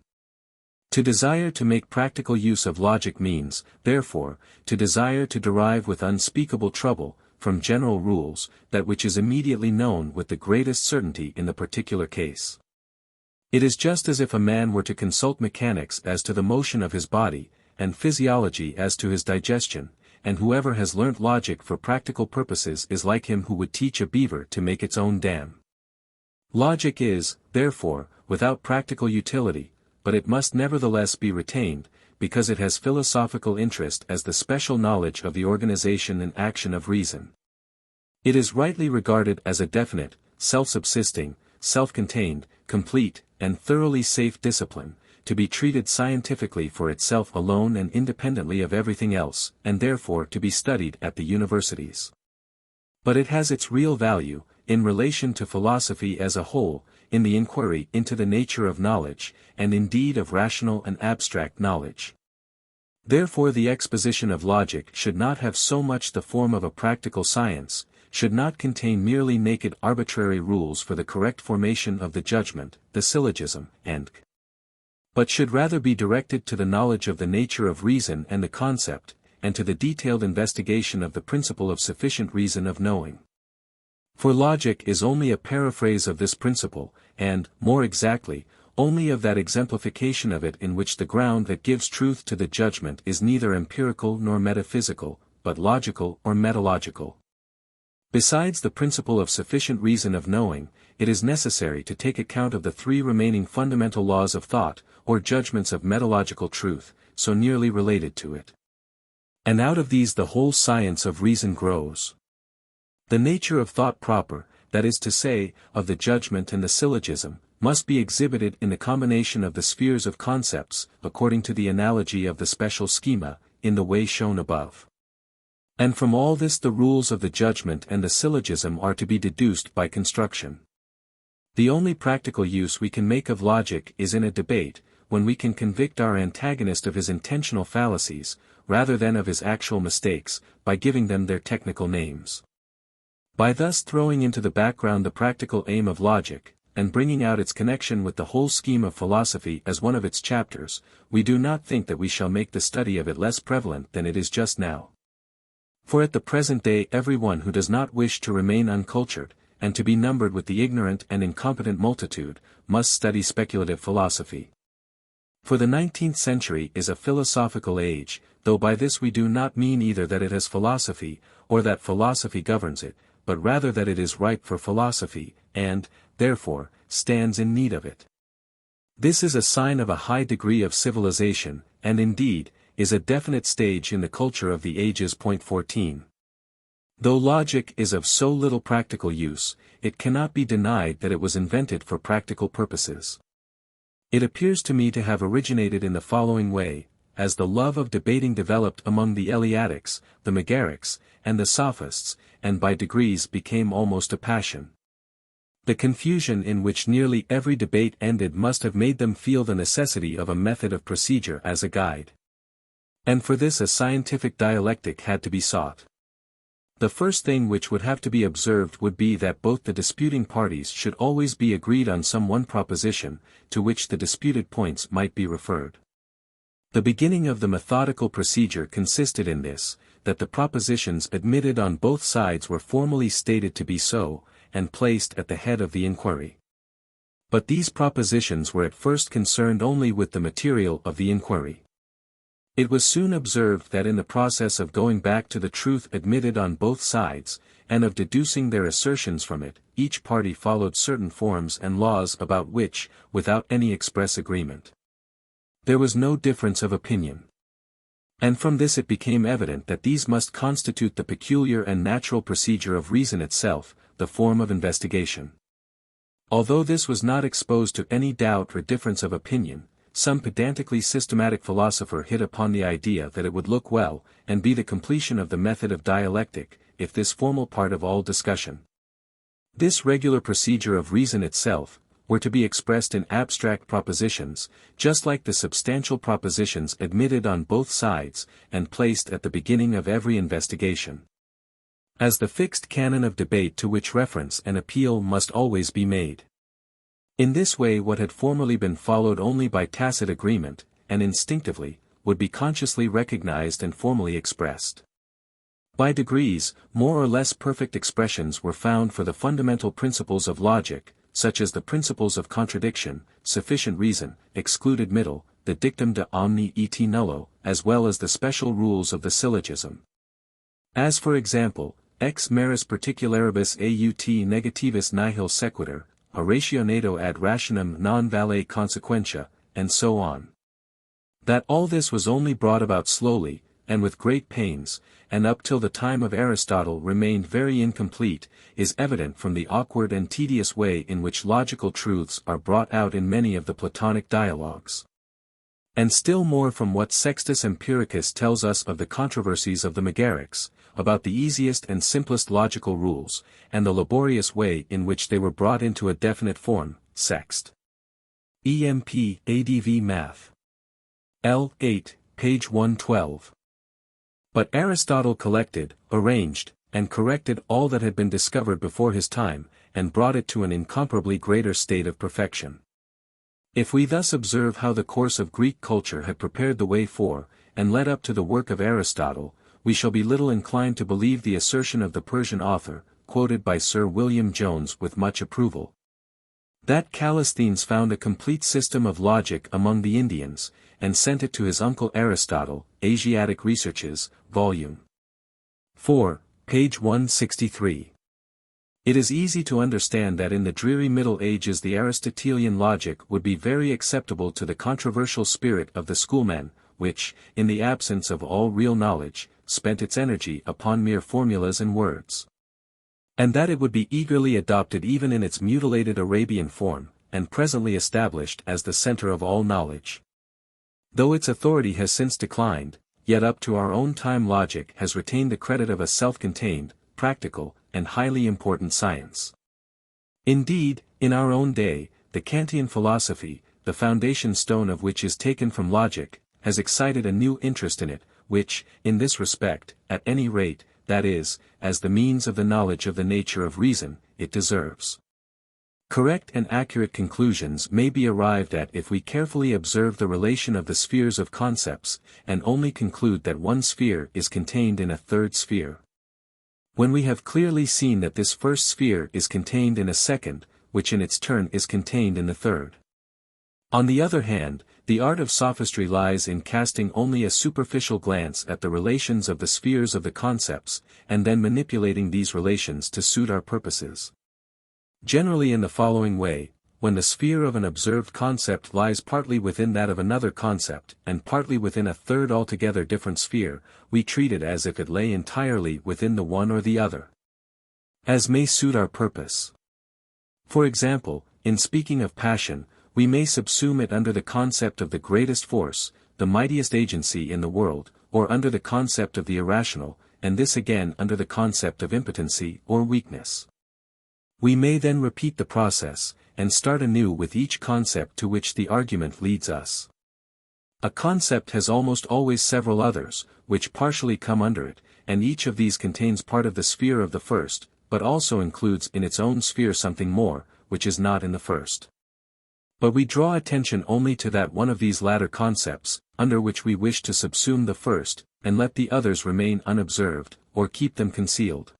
To desire to make practical use of logic means, therefore, to desire to derive with unspeakable trouble, from general rules, that which is immediately known with the greatest certainty in the particular case. It is just as if a man were to consult mechanics as to the motion of his body, and physiology as to his digestion, and whoever has learnt logic for practical purposes is like him who would teach a beaver to make its own dam. Logic is, therefore, without practical utility, but it must nevertheless be retained, because it has philosophical interest as the special knowledge of the organization and action of reason. It is rightly regarded as a definite, self-subsisting, self-contained, complete, and thoroughly safe discipline, to be treated scientifically for itself alone and independently of everything else, and therefore to be studied at the universities. But it has its real value, in relation to philosophy as a whole, in the inquiry into the nature of knowledge, and indeed of rational and abstract knowledge. Therefore the exposition of logic should not have so much the form of a practical science, should not contain merely naked arbitrary rules for the correct formation of the judgment, the syllogism, but should rather be directed to the knowledge of the nature of reason and the concept, and to the detailed investigation of the principle of sufficient reason of knowing. For logic is only a paraphrase of this principle, and, more exactly, only of that exemplification of it in which the ground that gives truth to the judgment is neither empirical nor metaphysical, but logical or metalogical. Besides the principle of sufficient reason of knowing, it is necessary to take account of the three remaining fundamental laws of thought, or judgments of metalogical truth, so nearly related to it. And out of these the whole science of reason grows. The nature of thought proper, that is to say, of the judgment and the syllogism, must be exhibited in the combination of the spheres of concepts, according to the analogy of the special schema, in the way shown above. And from all this the rules of the judgment and the syllogism are to be deduced by construction. The only practical use we can make of logic is in a debate, when we can convict our antagonist of his intentional fallacies, rather than of his actual mistakes, by giving them their technical names. By thus throwing into the background the practical aim of logic, and bringing out its connection with the whole scheme of philosophy as one of its chapters, we do not think that we shall make the study of it less prevalent than it is just now. For at the present day every one who does not wish to remain uncultured, and to be numbered with the ignorant and incompetent multitude, must study speculative philosophy. For the 19th century is a philosophical age, though by this we do not mean either that it has philosophy, or that philosophy governs it, but rather that it is ripe for philosophy, and, therefore, stands in need of it. This is a sign of a high degree of civilization, and indeed, is a definite stage in the culture of the ages. 14. Though logic is of so little practical use, it cannot be denied that it was invented for practical purposes. It appears to me to have originated in the following way: as the love of debating developed among the Eleatics, the Megarics, and the Sophists, and by degrees became almost a passion. The confusion in which nearly every debate ended must have made them feel the necessity of a method of procedure as a guide. And for this a scientific dialectic had to be sought. The first thing which would have to be observed would be that both the disputing parties should always be agreed on some one proposition, to which the disputed points might be referred. The beginning of the methodical procedure consisted in this, that the propositions admitted on both sides were formally stated to be so, and placed at the head of the inquiry. But these propositions were at first concerned only with the material of the inquiry. It was soon observed that in the process of going back to the truth admitted on both sides, and of deducing their assertions from it, each party followed certain forms and laws about which, without any express agreement, there was no difference of opinion. And from this it became evident that these must constitute the peculiar and natural procedure of reason itself, the form of investigation. Although this was not exposed to any doubt or difference of opinion, some pedantically systematic philosopher hit upon the idea that it would look well, and be the completion of the method of dialectic, if this formal part of all discussion, this regular procedure of reason itself, were to be expressed in abstract propositions, just like the substantial propositions admitted on both sides, and placed at the beginning of every investigation, as the fixed canon of debate to which reference and appeal must always be made. In this way what had formerly been followed only by tacit agreement, and instinctively, would be consciously recognized and formally expressed. By degrees, more or less perfect expressions were found for the fundamental principles of logic, such as the principles of contradiction, sufficient reason, excluded middle, the dictum de omni et nullo, as well as the special rules of the syllogism. As for example, ex meris particularibus aut negativus nihil sequitur, a rationato ad rationem non vale consequentia, and so on. That all this was only brought about slowly, and with great pains, and up till the time of Aristotle remained very incomplete, is evident from the awkward and tedious way in which logical truths are brought out in many of the Platonic dialogues. And still more from what Sextus Empiricus tells us of the controversies of the Megarics, about the easiest and simplest logical rules, and the laborious way in which they were brought into a definite form. Sext. EMP ADV Math. L. 8, page 112. But Aristotle collected, arranged, and corrected all that had been discovered before his time, and brought it to an incomparably greater state of perfection. If we thus observe how the course of Greek culture had prepared the way for, and led up to the work of Aristotle, we shall be little inclined to believe the assertion of the Persian author, quoted by Sir William Jones with much approval, that Callisthenes found a complete system of logic among the Indians, and sent it to his uncle Aristotle, Asiatic Researches, Vol. 4, page 163. It is easy to understand that in the dreary Middle Ages the Aristotelian logic would be very acceptable to the controversial spirit of the schoolmen, which, in the absence of all real knowledge, spent its energy upon mere formulas and words. And that it would be eagerly adopted even in its mutilated Arabian form, and presently established as the center of all knowledge. Though its authority has since declined, yet up to our own time logic has retained the credit of a self-contained, practical, and highly important science. Indeed, in our own day, the Kantian philosophy, the foundation stone of which is taken from logic, has excited a new interest in it, which, in this respect, at any rate, that is, as the means of the knowledge of the nature of reason, it deserves. Correct and accurate conclusions may be arrived at if we carefully observe the relation of the spheres of concepts, and only conclude that one sphere is contained in a third sphere. When we have clearly seen that this first sphere is contained in a second, which in its turn is contained in the third. On the other hand, the art of sophistry lies in casting only a superficial glance at the relations of the spheres of the concepts, and then manipulating these relations to suit our purposes. Generally in the following way, when the sphere of an observed concept lies partly within that of another concept, and partly within a third altogether different sphere, we treat it as if it lay entirely within the one or the other, as may suit our purpose. For example, in speaking of passion, we may subsume it under the concept of the greatest force, the mightiest agency in the world, or under the concept of the irrational, and this again under the concept of impotency or weakness. We may then repeat the process, and start anew with each concept to which the argument leads us. A concept has almost always several others, which partially come under it, and each of these contains part of the sphere of the first, but also includes in its own sphere something more, which is not in the first. But we draw attention only to that one of these latter concepts, under which we wish to subsume the first, and let the others remain unobserved, or keep them concealed.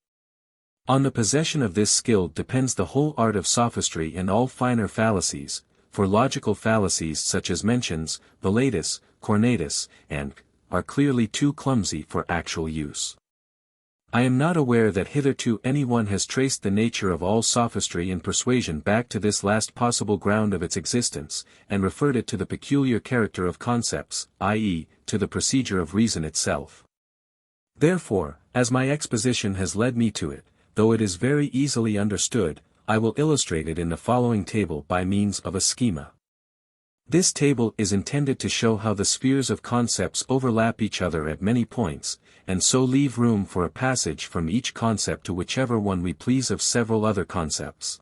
On the possession of this skill depends the whole art of sophistry and all finer fallacies, for logical fallacies such as mentions, velatus, cornatus, and are clearly too clumsy for actual use. I am not aware that hitherto anyone has traced the nature of all sophistry and persuasion back to this last possible ground of its existence, and referred it to the peculiar character of concepts, i.e., to the procedure of reason itself. Therefore, as my exposition has led me to it, though it is very easily understood, I will illustrate it in the following table by means of a schema. This table is intended to show how the spheres of concepts overlap each other at many points, and so leave room for a passage from each concept to whichever one we please of several other concepts.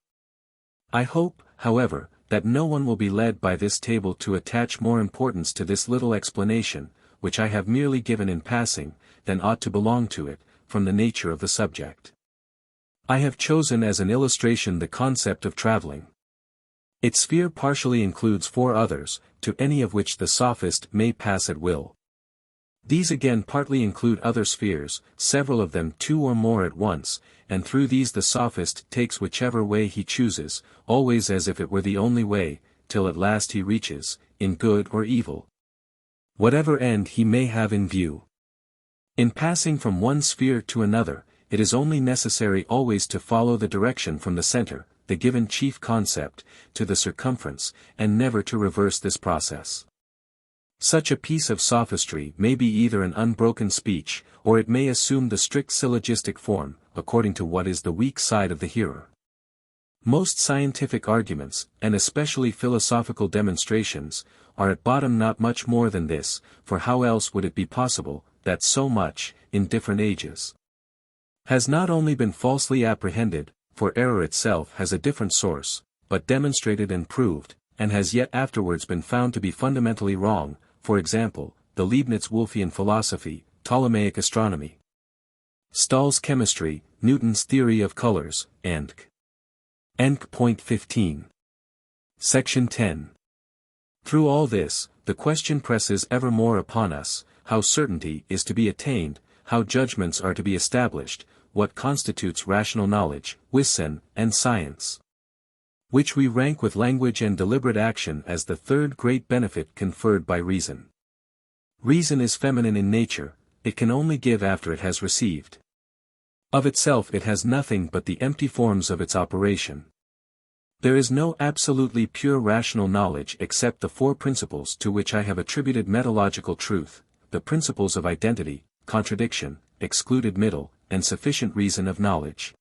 I hope, however, that no one will be led by this table to attach more importance to this little explanation, which I have merely given in passing, than ought to belong to it, from the nature of the subject. I have chosen as an illustration the concept of traveling. Its sphere partially includes 4 others, to any of which the sophist may pass at will. These again partly include other spheres, several of them 2 or more at once, and through these the sophist takes whichever way he chooses, always as if it were the only way, till at last he reaches, in good or evil, whatever end he may have in view. In passing from one sphere to another, it is only necessary always to follow the direction from the center, the given chief concept, to the circumference, and never to reverse this process. Such a piece of sophistry may be either an unbroken speech, or it may assume the strict syllogistic form, according to what is the weak side of the hearer. Most scientific arguments, and especially philosophical demonstrations, are at bottom not much more than this, for how else would it be possible, that so much, in different ages, has not only been falsely apprehended, for error itself has a different source, but demonstrated and proved, and has yet afterwards been found to be fundamentally wrong, for example, the Leibniz-Wolffian philosophy, Ptolemaic astronomy, Stahl's chemistry, Newton's theory of colors, and Point 15. Section 10. Through all this, the question presses ever more upon us, how certainty is to be attained, how judgments are to be established, what constitutes rational knowledge, Wissen, and science, which we rank with language and deliberate action as the third great benefit conferred by reason. Reason is feminine in nature, it can only give after it has received. Of itself it has nothing but the empty forms of its operation. There is no absolutely pure rational knowledge except the 4 principles to which I have attributed metalogical truth, the principles of identity, contradiction, excluded middle, and sufficient reason of knowledge.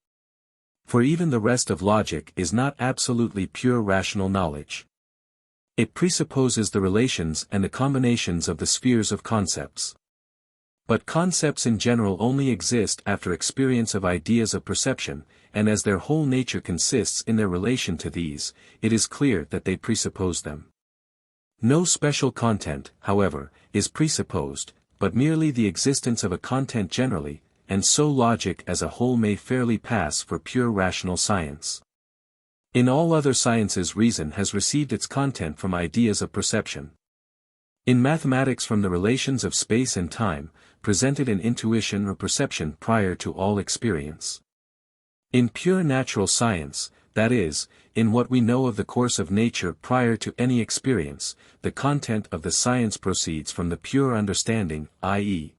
For even the rest of logic is not absolutely pure rational knowledge. It presupposes the relations and the combinations of the spheres of concepts. But concepts in general only exist after experience of ideas of perception, and as their whole nature consists in their relation to these, it is clear that they presuppose them. No special content, however, is presupposed, but merely the existence of a content generally, and so logic as a whole may fairly pass for pure rational science. In all other sciences reason has received its content from ideas of perception. In mathematics from the relations of space and time, presented in intuition or perception prior to all experience. In pure natural science, that is, in what we know of the course of nature prior to any experience, the content of the science proceeds from the pure understanding, i.e.,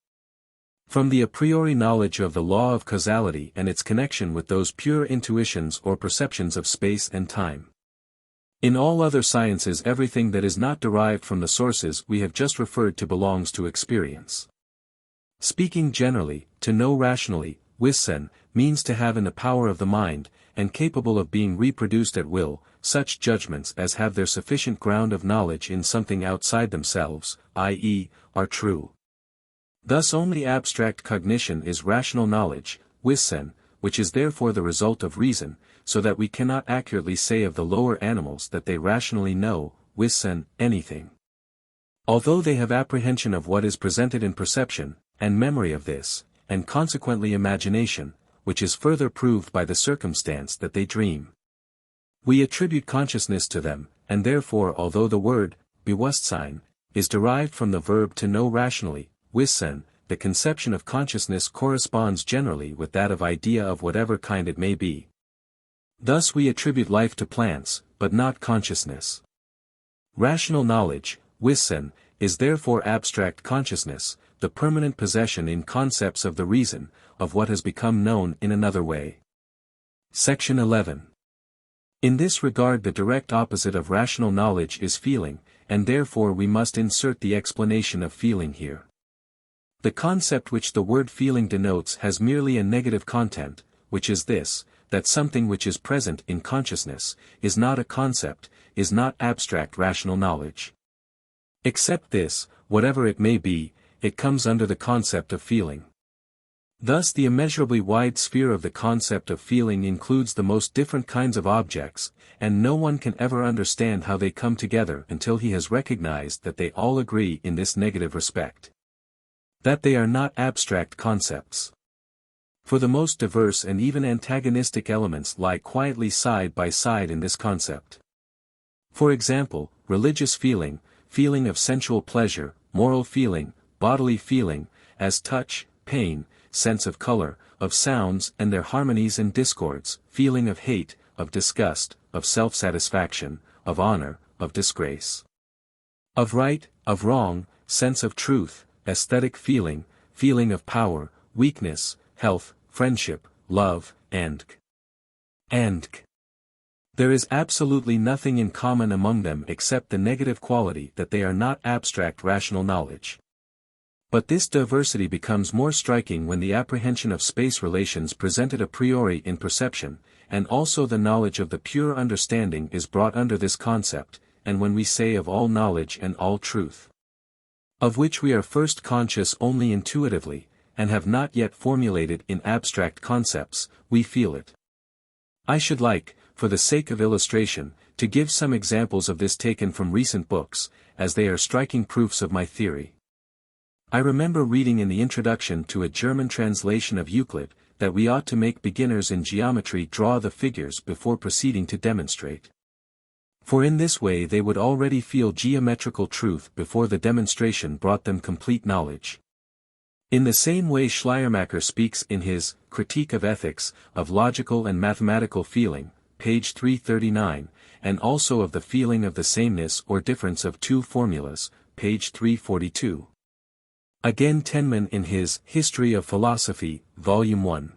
from the a priori knowledge of the law of causality and its connection with those pure intuitions or perceptions of space and time. In all other sciences everything that is not derived from the sources we have just referred to belongs to experience. Speaking generally, to know rationally, Wissen, means to have in the power of the mind, and capable of being reproduced at will, such judgments as have their sufficient ground of knowledge in something outside themselves, i.e., are true. Thus only abstract cognition is rational knowledge, Wissen, which is therefore the result of reason, so that we cannot accurately say of the lower animals that they rationally know, Wissen, anything. Although they have apprehension of what is presented in perception, and memory of this, and consequently imagination, which is further proved by the circumstance that they dream. We attribute consciousness to them, and therefore although the word, Bewusstsein, is derived from the verb to know rationally, Wissen, the conception of consciousness corresponds generally with that of idea of whatever kind it may be. Thus we attribute life to plants, but not consciousness. Rational knowledge, Wissen, is therefore abstract consciousness, the permanent possession in concepts of the reason, of what has become known in another way. Section 11. In this regard the direct opposite of rational knowledge is feeling, and therefore we must insert the explanation of feeling here. The concept which the word feeling denotes has merely a negative content, which is this, that something which is present in consciousness, is not a concept, is not abstract rational knowledge. Except this, whatever it may be, it comes under the concept of feeling. Thus the immeasurably wide sphere of the concept of feeling includes the most different kinds of objects, and no one can ever understand how they come together until he has recognized that they all agree in this negative respect. That they are not abstract concepts. For the most diverse and even antagonistic elements lie quietly side by side in this concept. For example, religious feeling, feeling of sensual pleasure, moral feeling, bodily feeling, as touch, pain, sense of color, of sounds and their harmonies and discords, feeling of hate, of disgust, of self-satisfaction, of honor, of disgrace. Of right, of wrong, sense of truth, aesthetic feeling, feeling of power, weakness, health, friendship, love, and there is absolutely nothing in common among them except the negative quality that they are not abstract rational knowledge. But this diversity becomes more striking when the apprehension of space relations presented a priori in perception, and also the knowledge of the pure understanding is brought under this concept, and when we say of all knowledge and all truth, of which we are first conscious only intuitively, and have not yet formulated in abstract concepts, we feel it. I should like, for the sake of illustration, to give some examples of this taken from recent books, as they are striking proofs of my theory. I remember reading in the introduction to a German translation of Euclid, that we ought to make beginners in geometry draw the figures before proceeding to demonstrate. For in this way they would already feel geometrical truth before the demonstration brought them complete knowledge. In the same way Schleiermacher speaks in his Critique of Ethics, of logical and mathematical feeling, page 339, and also of the feeling of the sameness or difference of two formulas, page 342. Again Tenman in his History of Philosophy, Volume 1.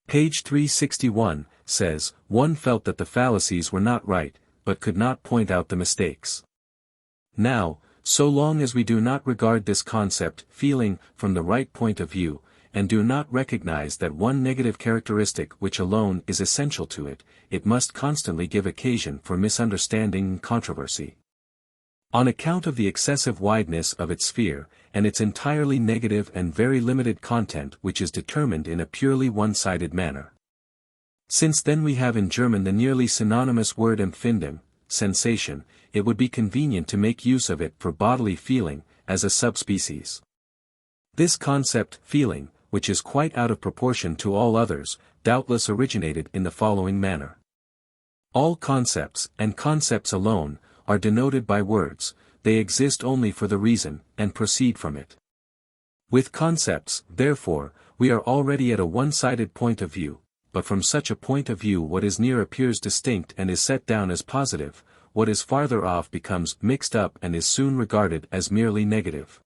Page 361, says, one felt that the fallacies were not right, but could not point out the mistakes. Now, so long as we do not regard this concept, feeling, from the right point of view, and do not recognize that one negative characteristic which alone is essential to it, it must constantly give occasion for misunderstanding and controversy. On account of the excessive wideness of its sphere, and its entirely negative and very limited content which is determined in a purely one-sided manner. Since then we have in German the nearly synonymous word Empfinden, sensation, it would be convenient to make use of it for bodily feeling, as a subspecies. This concept, feeling, which is quite out of proportion to all others, doubtless originated in the following manner. All concepts, and concepts alone, are denoted by words, they exist only for the reason, and proceed from it. With concepts, therefore, we are already at a one-sided point of view, but from such a point of view what is near appears distinct and is set down as positive, what is farther off becomes mixed up and is soon regarded as merely negative.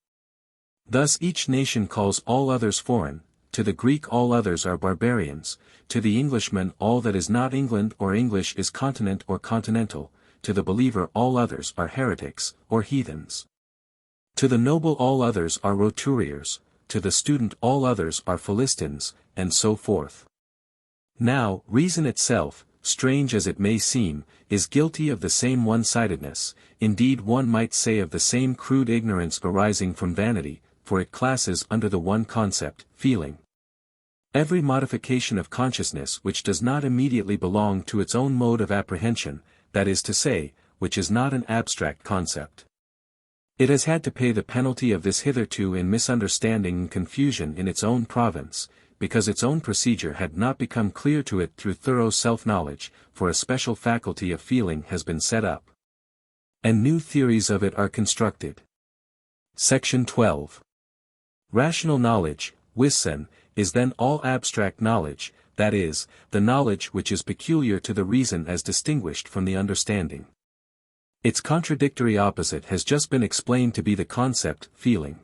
Thus each nation calls all others foreign, to the Greek all others are barbarians, to the Englishman all that is not England or English is continent or continental, to the believer all others are heretics, or heathens. To the noble all others are roturiers, to the student all others are Philistines, and so forth. Now, reason itself, strange as it may seem, is guilty of the same one-sidedness, indeed one might say of the same crude ignorance arising from vanity, for it classes under the one concept, feeling. Every modification of consciousness which does not immediately belong to its own mode of apprehension, that is to say, which is not an abstract concept. It has had to pay the penalty of this hitherto in misunderstanding and confusion in its own province, because its own procedure had not become clear to it through thorough self-knowledge, for a special faculty of feeling has been set up. And new theories of it are constructed. Section 12. Rational knowledge, Wissen, is then all abstract knowledge, that is, the knowledge which is peculiar to the reason as distinguished from the understanding. Its contradictory opposite has just been explained to be the concept, feeling.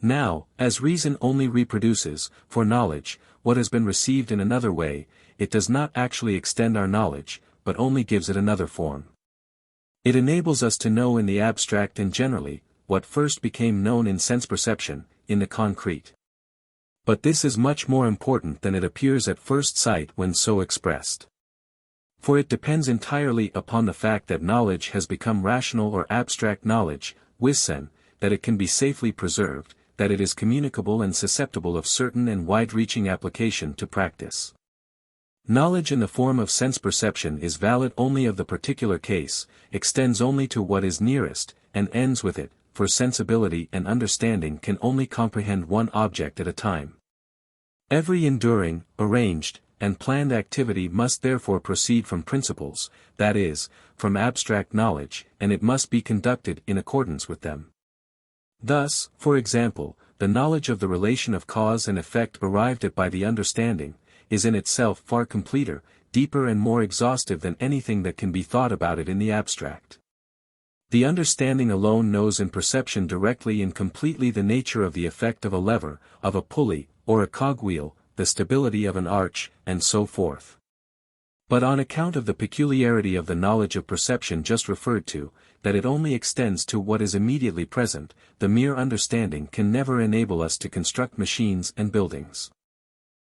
Now, as reason only reproduces, for knowledge, what has been received in another way, it does not actually extend our knowledge, but only gives it another form. It enables us to know in the abstract and generally, what first became known in sense perception, in the concrete. But this is much more important than it appears at first sight when so expressed. For it depends entirely upon the fact that knowledge has become rational or abstract knowledge, wissen, that it can be safely preserved, that it is communicable and susceptible of certain and wide-reaching application to practice. Knowledge in the form of sense perception is valid only of the particular case, extends only to what is nearest, and ends with it, for sensibility and understanding can only comprehend one object at a time. Every enduring, arranged, and planned activity must therefore proceed from principles, that is, from abstract knowledge, and it must be conducted in accordance with them. Thus, for example, the knowledge of the relation of cause and effect arrived at by the understanding, is in itself far completer, deeper and more exhaustive than anything that can be thought about it in the abstract. The understanding alone knows in perception directly and completely the nature of the effect of a lever, of a pulley, or a cogwheel, the stability of an arch, and so forth. But on account of the peculiarity of the knowledge of perception just referred to, that it only extends to what is immediately present, the mere understanding can never enable us to construct machines and buildings.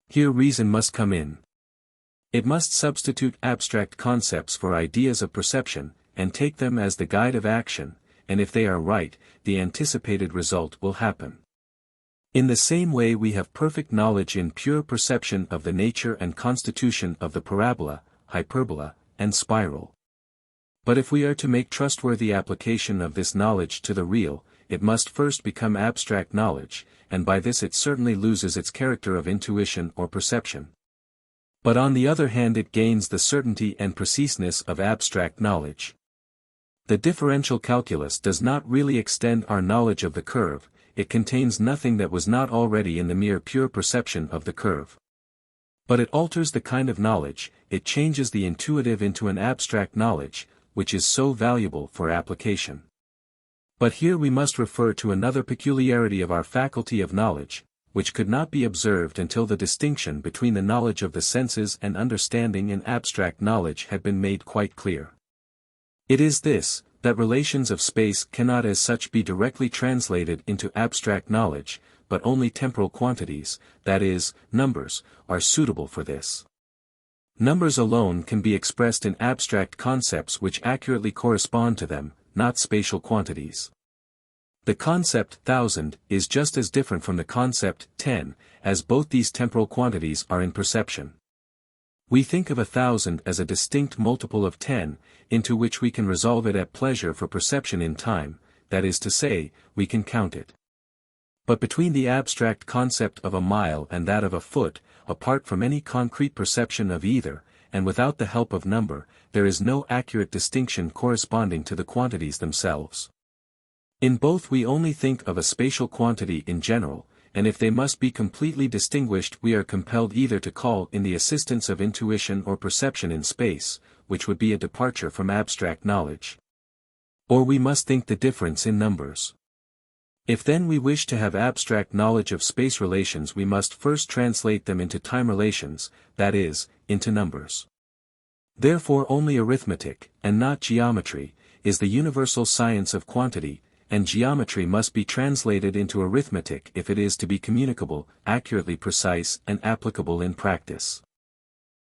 Here reason must come in. It must substitute abstract concepts for ideas of perception, and take them as the guide of action, and if they are right, the anticipated result will happen. In the same way we have perfect knowledge in pure perception of the nature and constitution of the parabola, hyperbola, and spiral. But if we are to make trustworthy application of this knowledge to the real, it must first become abstract knowledge, and by this it certainly loses its character of intuition or perception. But on the other hand it gains the certainty and preciseness of abstract knowledge. The differential calculus does not really extend our knowledge of the curve, it contains nothing that was not already in the mere pure perception of the curve. But it alters the kind of knowledge, it changes the intuitive into an abstract knowledge, which is so valuable for application. But here we must refer to another peculiarity of our faculty of knowledge, which could not be observed until the distinction between the knowledge of the senses and understanding and abstract knowledge had been made quite clear. It is this, that relations of space cannot as such be directly translated into abstract knowledge, but only temporal quantities, that is, numbers, are suitable for this. Numbers alone can be expressed in abstract concepts which accurately correspond to them, not spatial quantities. The concept 1,000 is just as different from the concept 10, as both these temporal quantities are in perception. We think of 1,000 as a distinct multiple of 10, into which we can resolve it at pleasure for perception in time, that is to say, we can count it. But between the abstract concept of a mile and that of a foot, apart from any concrete perception of either, and without the help of number, there is no accurate distinction corresponding to the quantities themselves. In both we only think of a spatial quantity in general, and if they must be completely distinguished we are compelled either to call in the assistance of intuition or perception in space, which would be a departure from abstract knowledge. Or we must think the difference in numbers. If then we wish to have abstract knowledge of space relations we must first translate them into time relations, that is, into numbers. Therefore only arithmetic, and not geometry, is the universal science of quantity, and geometry must be translated into arithmetic if it is to be communicable, accurately precise and applicable in practice.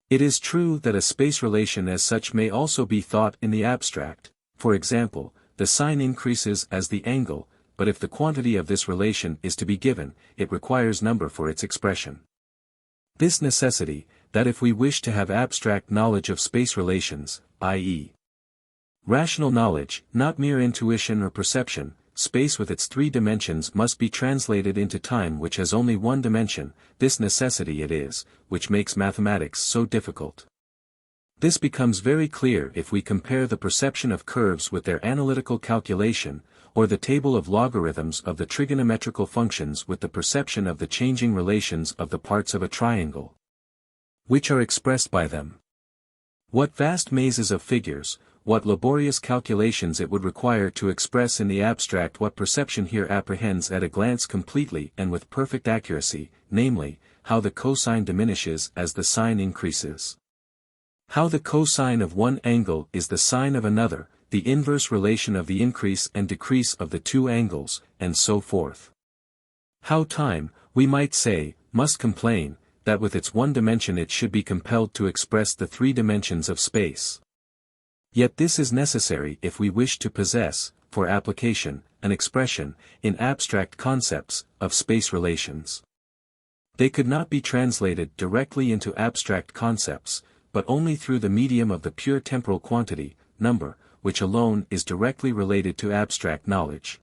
It is true that a space relation as such may also be thought in the abstract, for example, the sine increases as the angle, but if the quantity of this relation is to be given, it requires number for its expression. This necessity, that if we wish to have abstract knowledge of space relations, i.e., rational knowledge, not mere intuition or perception, space with its three dimensions must be translated into time which has only one dimension, this necessity it is, which makes mathematics so difficult. This becomes very clear if we compare the perception of curves with their analytical calculation, or the table of logarithms of the trigonometrical functions with the perception of the changing relations of the parts of a triangle, which are expressed by them. What vast mazes of figures, what laborious calculations it would require to express in the abstract what perception here apprehends at a glance completely and with perfect accuracy, namely, how the cosine diminishes as the sine increases. How the cosine of one angle is the sine of another, the inverse relation of the increase and decrease of the two angles, and so forth. How time, we might say, must complain, that with its one dimension it should be compelled to express the three dimensions of space. Yet this is necessary if we wish to possess, for application, an expression, in abstract concepts, of space relations. They could not be translated directly into abstract concepts, but only through the medium of the pure temporal quantity, number, which alone is directly related to abstract knowledge.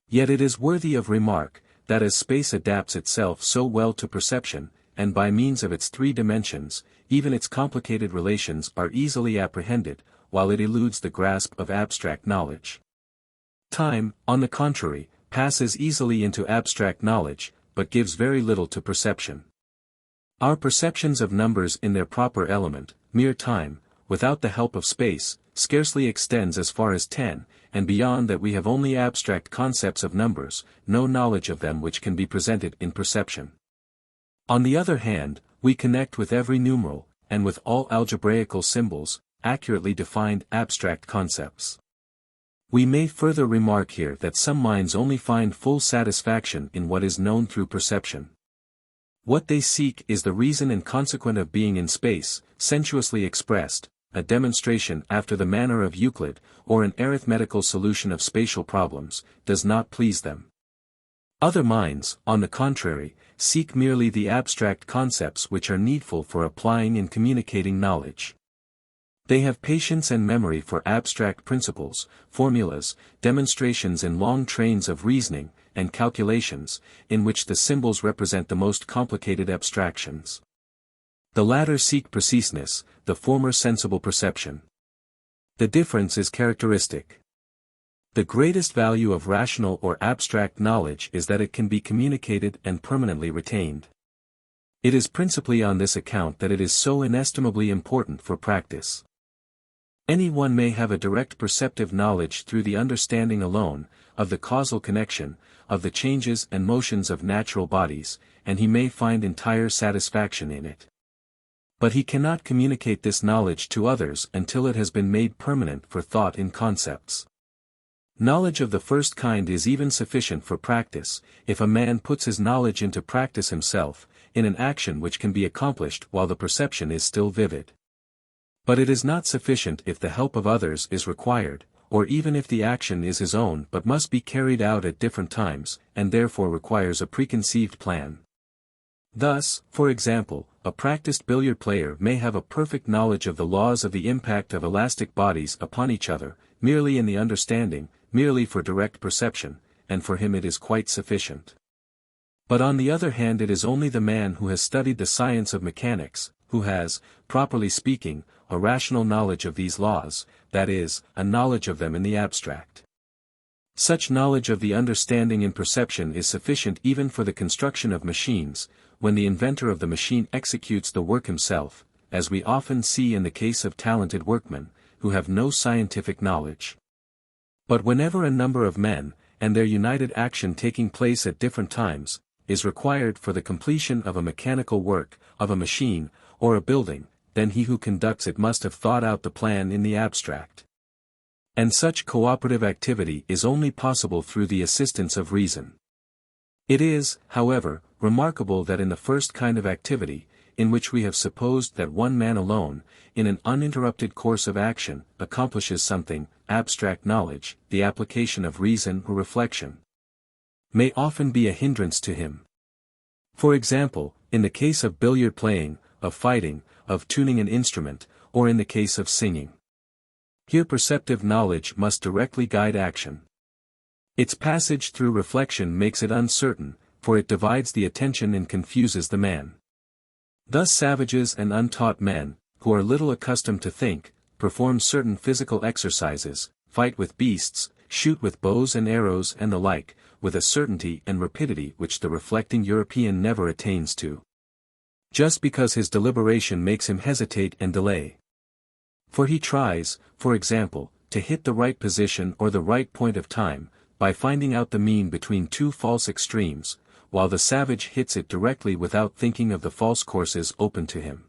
Yet it is worthy of remark, that as space adapts itself so well to perception, and by means of its three dimensions, even its complicated relations are easily apprehended, while it eludes the grasp of abstract knowledge. Time, on the contrary, passes easily into abstract knowledge, but gives very little to perception. Our perceptions of numbers in their proper element, mere time, without the help of space, scarcely extends as far as 10, and beyond that we have only abstract concepts of numbers, no knowledge of them which can be presented in perception. On the other hand, we connect with every numeral, and with all algebraical symbols, accurately defined abstract concepts. We may further remark here that some minds only find full satisfaction in what is known through perception. What they seek is the reason and consequent of being in space, sensuously expressed, a demonstration after the manner of Euclid, or an arithmetical solution of spatial problems, does not please them. Other minds, on the contrary, seek merely the abstract concepts which are needful for applying and communicating knowledge. They have patience and memory for abstract principles, formulas, demonstrations in long trains of reasoning, and calculations, in which the symbols represent the most complicated abstractions. The latter seek preciseness, the former sensible perception. The difference is characteristic. The greatest value of rational or abstract knowledge is that it can be communicated and permanently retained. It is principally on this account that it is so inestimably important for practice. Any one may have a direct perceptive knowledge through the understanding alone, of the causal connection, of the changes and motions of natural bodies, and he may find entire satisfaction in it. But he cannot communicate this knowledge to others until it has been made permanent for thought in concepts. Knowledge of the first kind is even sufficient for practice, if a man puts his knowledge into practice himself, in an action which can be accomplished while the perception is still vivid. But it is not sufficient if the help of others is required, or even if the action is his own but must be carried out at different times, and therefore requires a preconceived plan. Thus, for example, a practiced billiard player may have a perfect knowledge of the laws of the impact of elastic bodies upon each other, merely in the understanding, merely for direct perception, and for him it is quite sufficient. But on the other hand it is only the man who has studied the science of mechanics, who has, properly speaking, a rational knowledge of these laws, that is, a knowledge of them in the abstract. Such knowledge of the understanding in perception is sufficient even for the construction of machines, when the inventor of the machine executes the work himself, as we often see in the case of talented workmen, who have no scientific knowledge. But whenever a number of men, and their united action taking place at different times, is required for the completion of a mechanical work, of a machine, or a building, then he who conducts it must have thought out the plan in the abstract. And such cooperative activity is only possible through the assistance of reason. It is, however, remarkable that in the first kind of activity, in which we have supposed that one man alone, in an uninterrupted course of action, accomplishes something, abstract knowledge, the application of reason or reflection, may often be a hindrance to him. For example, in the case of billiard playing, of fighting, of tuning an instrument, or in the case of singing. Here perceptive knowledge must directly guide action. Its passage through reflection makes it uncertain, for it divides the attention and confuses the man. Thus savages and untaught men, who are little accustomed to think, perform certain physical exercises, fight with beasts, shoot with bows and arrows and the like, with a certainty and rapidity which the reflecting European never attains to. Just because his deliberation makes him hesitate and delay. For he tries, for example, to hit the right position or the right point of time, by finding out the mean between two false extremes, while the savage hits it directly without thinking of the false courses open to him.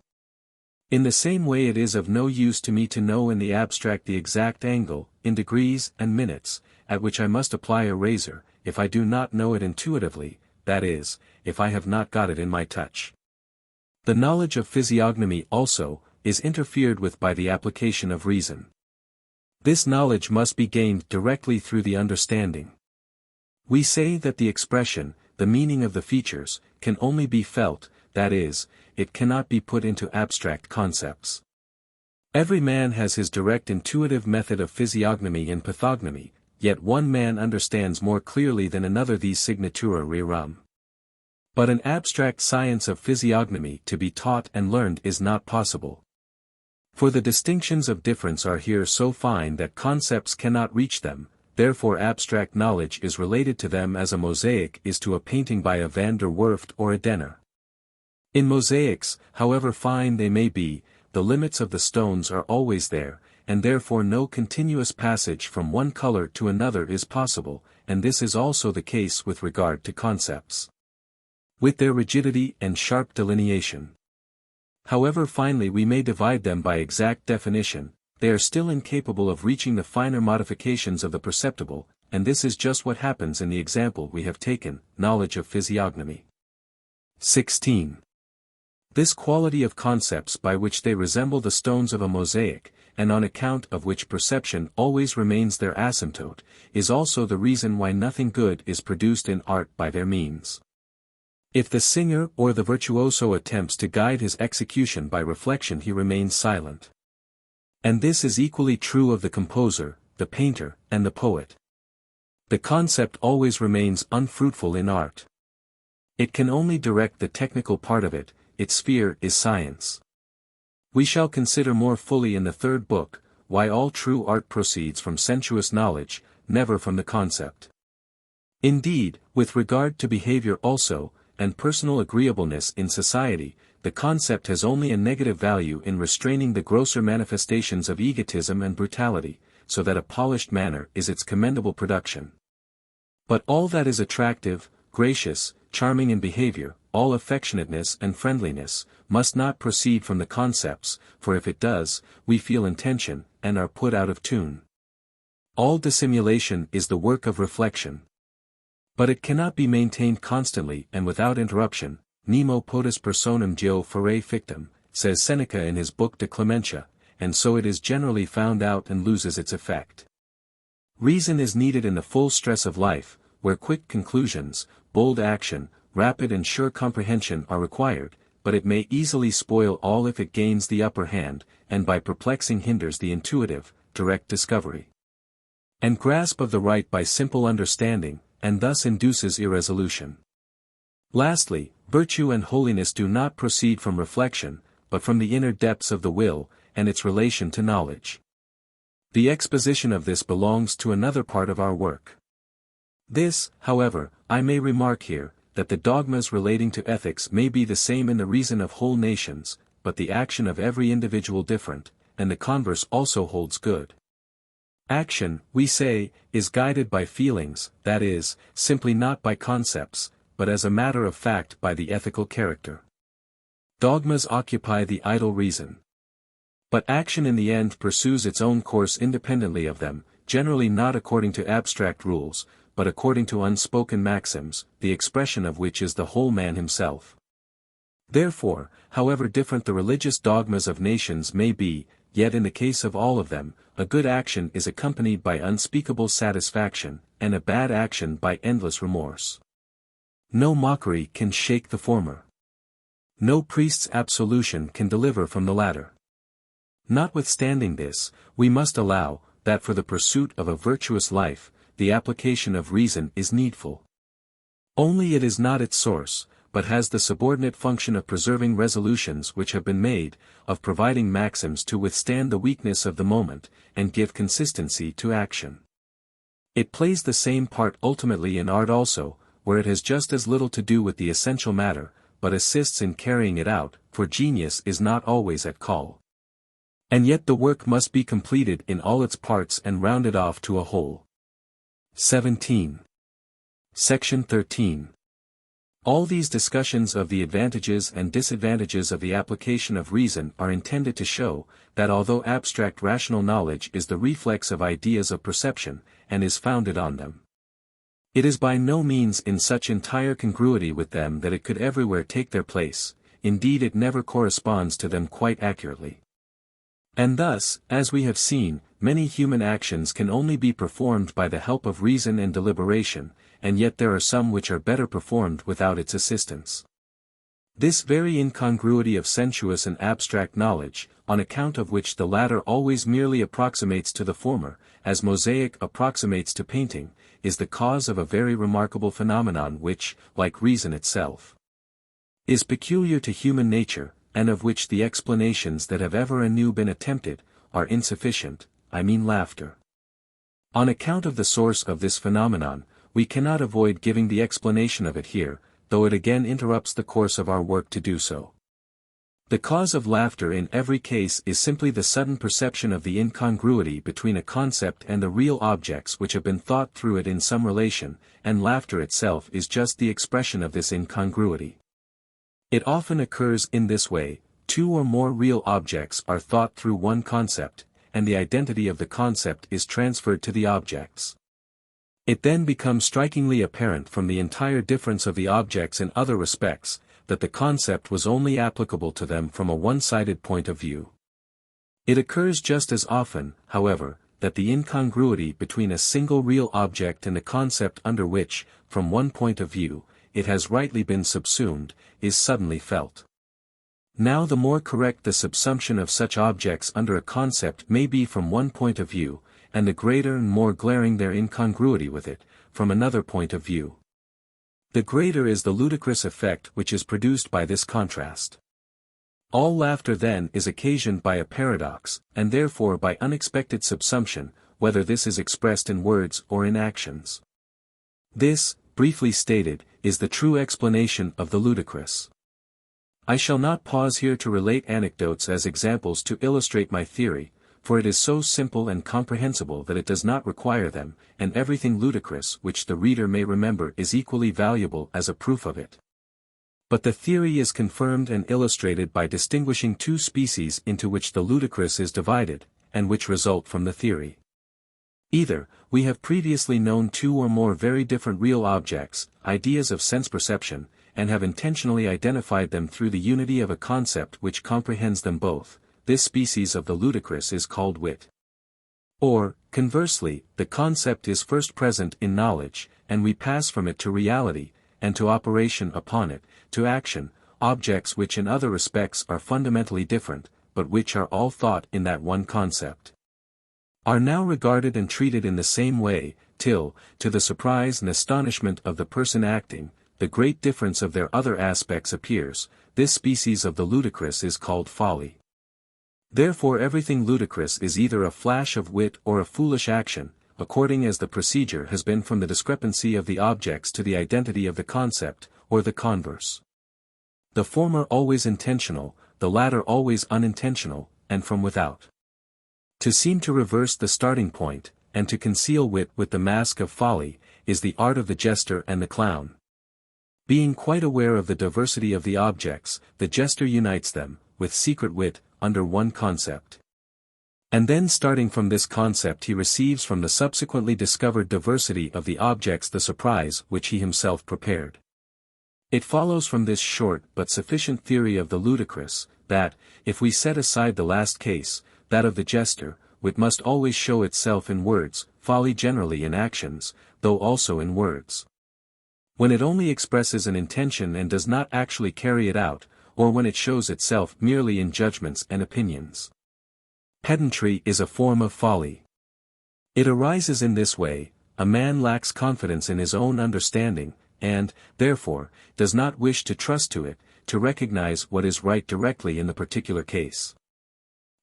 In the same way it is of no use to me to know in the abstract the exact angle, in degrees and minutes, at which I must apply a razor, if I do not know it intuitively, that is, if I have not got it in my touch. The knowledge of physiognomy also, is interfered with by the application of reason. This knowledge must be gained directly through the understanding. We say that the expression, the meaning of the features, can only be felt, that is, it cannot be put into abstract concepts. Every man has his direct intuitive method of physiognomy and pathognomy, yet one man understands more clearly than another these signatura rerum. But an abstract science of physiognomy to be taught and learned is not possible. For the distinctions of difference are here so fine that concepts cannot reach them, therefore abstract knowledge is related to them as a mosaic is to a painting by a van der Werft or a Denner. In mosaics, however fine they may be, the limits of the stones are always there, and therefore no continuous passage from one color to another is possible, and this is also the case with regard to concepts. With their rigidity and sharp delineation, however finely we may divide them by exact definition, they are still incapable of reaching the finer modifications of the perceptible, and this is just what happens in the example we have taken, knowledge of physiognomy. 16. This quality of concepts by which they resemble the stones of a mosaic, and on account of which perception always remains their asymptote, is also the reason why nothing good is produced in art by their means. If the singer or the virtuoso attempts to guide his execution by reflection he remains silent. And this is equally true of the composer, the painter, and the poet. The concept always remains unfruitful in art. It can only direct the technical part of it, its sphere is science. We shall consider more fully in the third book, why all true art proceeds from sensuous knowledge, never from the concept. Indeed, with regard to behavior also, and personal agreeableness in society, the concept has only a negative value in restraining the grosser manifestations of egotism and brutality, so that a polished manner is its commendable production. But all that is attractive, gracious, charming in behavior, all affectionateness and friendliness, must not proceed from the concepts, for if it does, we feel intention, and are put out of tune. All dissimulation is the work of reflection. But it cannot be maintained constantly and without interruption, nemo potus personam geo fere fictum, says Seneca in his book De Clementia, and so it is generally found out and loses its effect. Reason is needed in the full stress of life, where quick conclusions, bold action, rapid and sure comprehension are required, but it may easily spoil all if it gains the upper hand, and by perplexing hinders the intuitive, direct discovery and grasp of the right by simple understanding, and thus induces irresolution. Lastly, virtue and holiness do not proceed from reflection, but from the inner depths of the will, and its relation to knowledge. The exposition of this belongs to another part of our work. This, however, I may remark here, that the dogmas relating to ethics may be the same in the reason of whole nations, but the action of every individual different, and the converse also holds good. Action, we say, is guided by feelings, that is, simply not by concepts, but as a matter of fact by the ethical character. Dogmas occupy the idle reason. But action in the end pursues its own course independently of them, generally not according to abstract rules, but according to unspoken maxims, the expression of which is the whole man himself. Therefore, however different the religious dogmas of nations may be, yet in the case of all of them, a good action is accompanied by unspeakable satisfaction, and a bad action by endless remorse. No mockery can shake the former. No priest's absolution can deliver from the latter. Notwithstanding this, we must allow, that for the pursuit of a virtuous life, the application of reason is needful. Only it is not its source, but has the subordinate function of preserving resolutions which have been made, of providing maxims to withstand the weakness of the moment, and give consistency to action. It plays the same part ultimately in art also, where it has just as little to do with the essential matter, but assists in carrying it out, for genius is not always at call. And yet the work must be completed in all its parts and rounded off to a whole. 17. Section 13. All these discussions of the advantages and disadvantages of the application of reason are intended to show, that although abstract rational knowledge is the reflex of ideas of perception, and is founded on them, it is by no means in such entire congruity with them that it could everywhere take their place, indeed it never corresponds to them quite accurately. And thus, as we have seen, many human actions can only be performed by the help of reason and deliberation, and yet there are some which are better performed without its assistance. This very incongruity of sensuous and abstract knowledge, on account of which the latter always merely approximates to the former, as mosaic approximates to painting, is the cause of a very remarkable phenomenon which, like reason itself, is peculiar to human nature, and of which the explanations that have ever anew been attempted, are insufficient, I mean laughter. On account of the source of this phenomenon, we cannot avoid giving the explanation of it here, though it again interrupts the course of our work to do so. The cause of laughter in every case is simply the sudden perception of the incongruity between a concept and the real objects which have been thought through it in some relation, and laughter itself is just the expression of this incongruity. It often occurs in this way: two or more real objects are thought through one concept, and the identity of the concept is transferred to the objects. It then becomes strikingly apparent from the entire difference of the objects in other respects, that the concept was only applicable to them from a one-sided point of view. It occurs just as often, however, that the incongruity between a single real object and the concept under which, from one point of view, it has rightly been subsumed, is suddenly felt. Now the more correct the subsumption of such objects under a concept may be from one point of view, and the greater and more glaring their incongruity with it, from another point of view, the greater is the ludicrous effect which is produced by this contrast. All laughter then is occasioned by a paradox, and therefore by unexpected subsumption, whether this is expressed in words or in actions. This, briefly stated, is the true explanation of the ludicrous. I shall not pause here to relate anecdotes as examples to illustrate my theory, for it is so simple and comprehensible that it does not require them, and everything ludicrous which the reader may remember is equally valuable as a proof of it. But the theory is confirmed and illustrated by distinguishing two species into which the ludicrous is divided, and which result from the theory. Either, we have previously known two or more very different real objects, ideas of sense perception, and have intentionally identified them through the unity of a concept which comprehends them both. This species of the ludicrous is called wit. Or, conversely, the concept is first present in knowledge, and we pass from it to reality, and to operation upon it, to action, objects which in other respects are fundamentally different, but which are all thought in that one concept, are now regarded and treated in the same way, till, to the surprise and astonishment of the person acting, the great difference of their other aspects appears. This species of the ludicrous is called folly. Therefore everything ludicrous is either a flash of wit or a foolish action, according as the procedure has been from the discrepancy of the objects to the identity of the concept, or the converse. The former always intentional, the latter always unintentional, and from without. To seem to reverse the starting point, and to conceal wit with the mask of folly, is the art of the jester and the clown. Being quite aware of the diversity of the objects, the jester unites them, with secret wit, under one concept. And then starting from this concept he receives from the subsequently discovered diversity of the objects the surprise which he himself prepared. It follows from this short but sufficient theory of the ludicrous, that, if we set aside the last case, that of the jester, wit must always show itself in words, folly generally in actions, though also in words. When it only expresses an intention and does not actually carry it out, or when it shows itself merely in judgments and opinions. Pedantry is a form of folly. It arises in this way: a man lacks confidence in his own understanding, and, therefore, does not wish to trust to it, to recognize what is right directly in the particular case.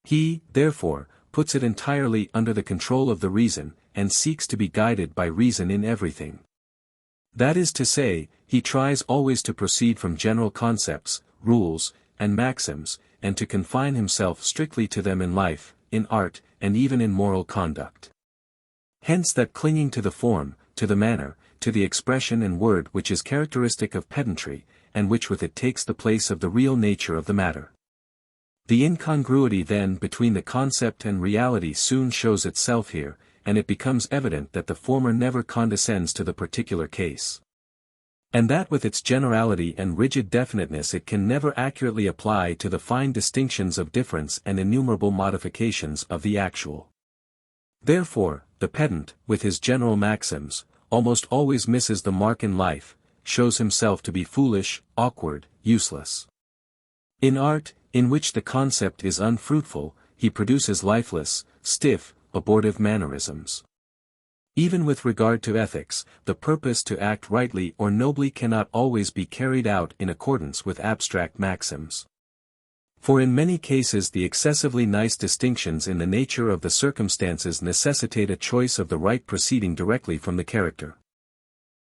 He, therefore, puts it entirely under the control of the reason, and seeks to be guided by reason in everything. That is to say, he tries always to proceed from general concepts, rules, and maxims, and to confine himself strictly to them in life, in art, and even in moral conduct. Hence that clinging to the form, to the manner, to the expression and word which is characteristic of pedantry, and which with it takes the place of the real nature of the matter. The incongruity then between the concept and reality soon shows itself here, and it becomes evident that the former never condescends to the particular case. And that with its generality and rigid definiteness it can never accurately apply to the fine distinctions of difference and innumerable modifications of the actual. Therefore, the pedant, with his general maxims, almost always misses the mark in life, shows himself to be foolish, awkward, useless. In art, in which the concept is unfruitful, he produces lifeless, stiff, abortive mannerisms. Even with regard to ethics, the purpose to act rightly or nobly cannot always be carried out in accordance with abstract maxims. For in many cases the excessively nice distinctions in the nature of the circumstances necessitate a choice of the right proceeding directly from the character.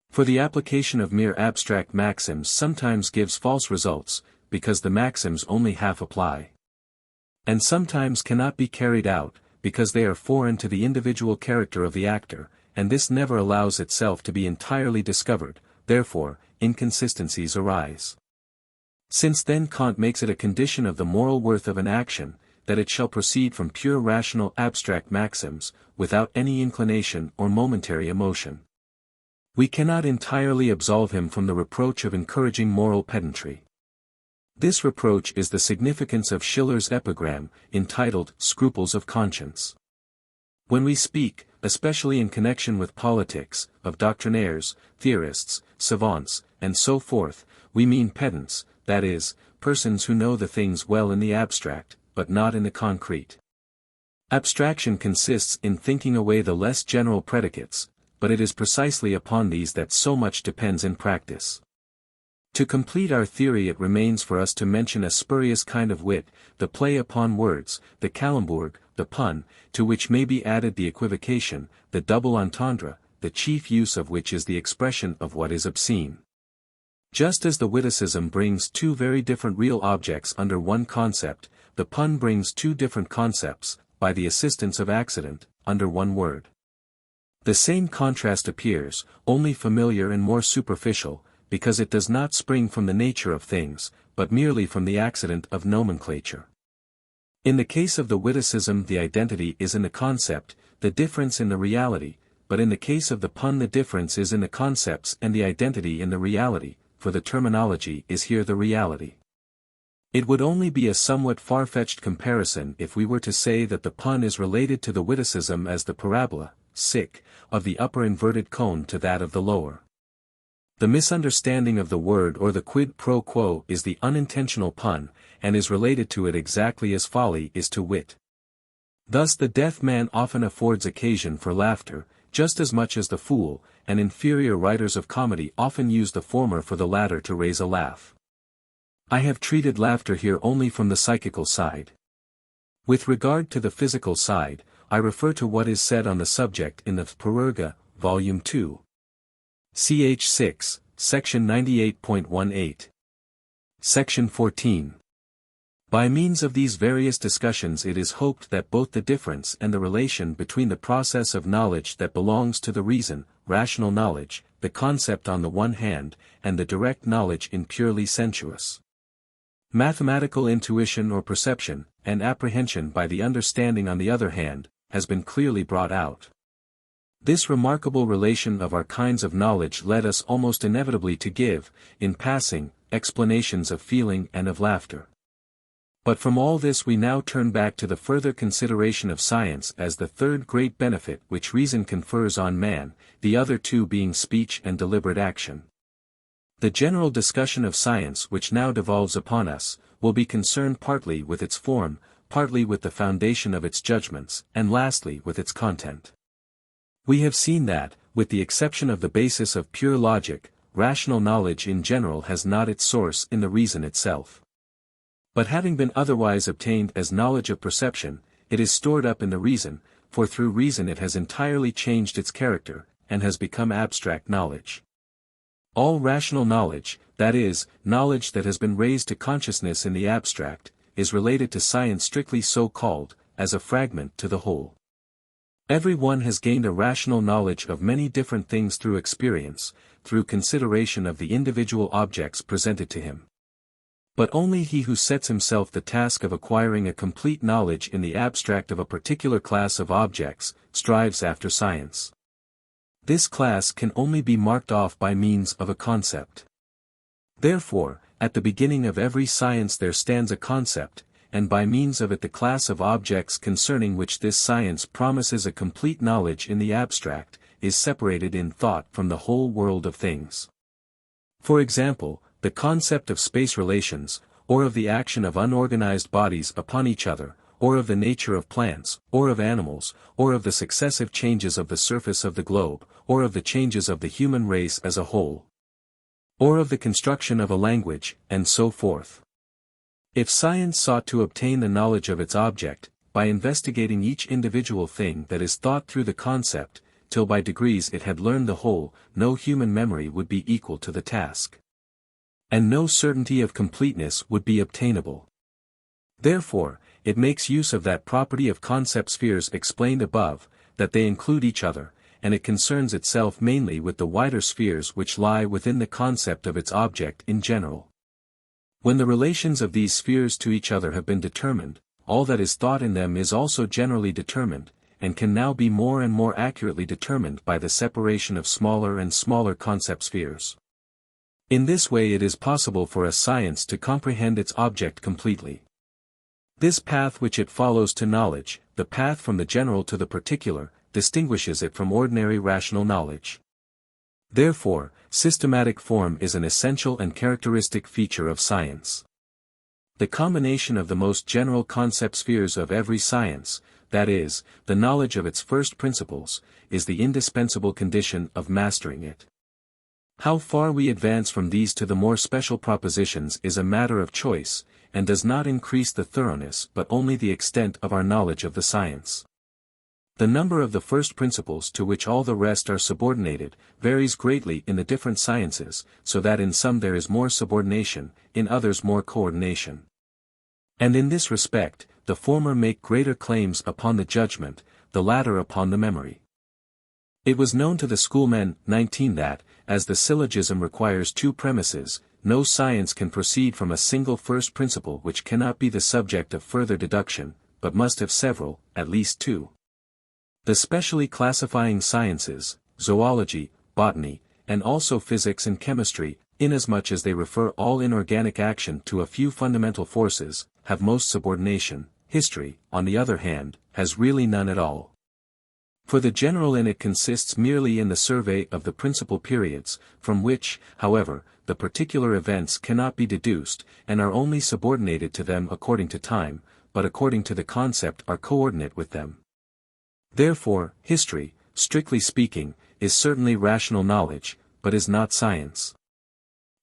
For the application of mere abstract maxims sometimes gives false results, because the maxims only half apply. And sometimes cannot be carried out, because they are foreign to the individual character of the actor, and this never allows itself to be entirely discovered, therefore, inconsistencies arise. Since then Kant makes it a condition of the moral worth of an action, that it shall proceed from pure rational abstract maxims, without any inclination or momentary emotion. We cannot entirely absolve him from the reproach of encouraging moral pedantry. This reproach is the significance of Schiller's epigram, entitled Scruples of Conscience. When we speak, especially in connection with politics, of doctrinaires, theorists, savants, and so forth, we mean pedants, that is, persons who know the things well in the abstract, but not in the concrete. Abstraction consists in thinking away the less general predicates, but it is precisely upon these that so much depends in practice. To complete our theory it remains for us to mention a spurious kind of wit, the play upon words, the calembourg, the pun, to which may be added the equivocation, the double entendre, the chief use of which is the expression of what is obscene. Just as the witticism brings two very different real objects under one concept, the pun brings two different concepts, by the assistance of accident, under one word. The same contrast appears, only familiar and more superficial, because it does not spring from the nature of things, but merely from the accident of nomenclature. In the case of the witticism the identity is in the concept, the difference in the reality, but in the case of the pun the difference is in the concepts and the identity in the reality, for the terminology is here the reality. It would only be a somewhat far-fetched comparison if we were to say that the pun is related to the witticism as the parabola, of the upper inverted cone to that of the lower. The misunderstanding of the word or the quid pro quo is the unintentional pun, and is related to it exactly as folly is to wit. Thus the deaf man often affords occasion for laughter, just as much as the fool, and inferior writers of comedy often use the former for the latter to raise a laugh. I have treated laughter here only from the psychical side. With regard to the physical side, I refer to what is said on the subject in the Pururga, Volume 2. Ch. 6, Section 98.18. Section 14. By means of these various discussions it is hoped that both the difference and the relation between the process of knowledge that belongs to the reason, rational knowledge, the concept on the one hand, and the direct knowledge in purely sensuous mathematical intuition or perception, and apprehension by the understanding on the other hand, has been clearly brought out. This remarkable relation of our kinds of knowledge led us almost inevitably to give, in passing, explanations of feeling and of laughter. But from all this we now turn back to the further consideration of science as the third great benefit which reason confers on man, the other two being speech and deliberate action. The general discussion of science which now devolves upon us, will be concerned partly with its form, partly with the foundation of its judgments, and lastly with its content. We have seen that, with the exception of the basis of pure logic, rational knowledge in general has not its source in the reason itself. But having been otherwise obtained as knowledge of perception, it is stored up in the reason, for through reason it has entirely changed its character, and has become abstract knowledge. All rational knowledge, that is, knowledge that has been raised to consciousness in the abstract, is related to science strictly so called, as a fragment to the whole. Every one has gained a rational knowledge of many different things through experience, through consideration of the individual objects presented to him. But only he who sets himself the task of acquiring a complete knowledge in the abstract of a particular class of objects, strives after science. This class can only be marked off by means of a concept. Therefore, at the beginning of every science there stands a concept, and by means of it the class of objects concerning which this science promises a complete knowledge in the abstract, is separated in thought from the whole world of things. For example, the concept of space relations, or of the action of unorganized bodies upon each other, or of the nature of plants, or of animals, or of the successive changes of the surface of the globe, or of the changes of the human race as a whole, or of the construction of a language, and so forth. If science sought to obtain the knowledge of its object, by investigating each individual thing that is thought through the concept, till by degrees it had learned the whole, no human memory would be equal to the task. And no certainty of completeness would be obtainable. Therefore, it makes use of that property of concept spheres explained above, that they include each other, and it concerns itself mainly with the wider spheres which lie within the concept of its object in general. When the relations of these spheres to each other have been determined, all that is thought in them is also generally determined, and can now be more and more accurately determined by the separation of smaller and smaller concept spheres. In this way it is possible for a science to comprehend its object completely. This path which it follows to knowledge, the path from the general to the particular, distinguishes it from ordinary rational knowledge. Therefore, systematic form is an essential and characteristic feature of science. The combination of the most general concept spheres of every science, that is, the knowledge of its first principles, is the indispensable condition of mastering it. How far we advance from these to the more special propositions is a matter of choice, and does not increase the thoroughness but only the extent of our knowledge of the science. The number of the first principles to which all the rest are subordinated, varies greatly in the different sciences, so that in some there is more subordination, in others more coordination. And in this respect, the former make greater claims upon the judgment, the latter upon the memory. It was known to the schoolmen, 19 that, as the syllogism requires two premises, no science can proceed from a single first principle which cannot be the subject of further deduction, but must have several, at least two. The specially classifying sciences, zoology, botany, and also physics and chemistry, inasmuch as they refer all inorganic action to a few fundamental forces, have most subordination. History, on the other hand, has really none at all. For the general in it consists merely in the survey of the principal periods, from which, however, the particular events cannot be deduced, and are only subordinated to them according to time, but according to the concept are coordinate with them. Therefore, history, strictly speaking, is certainly rational knowledge, but is not science.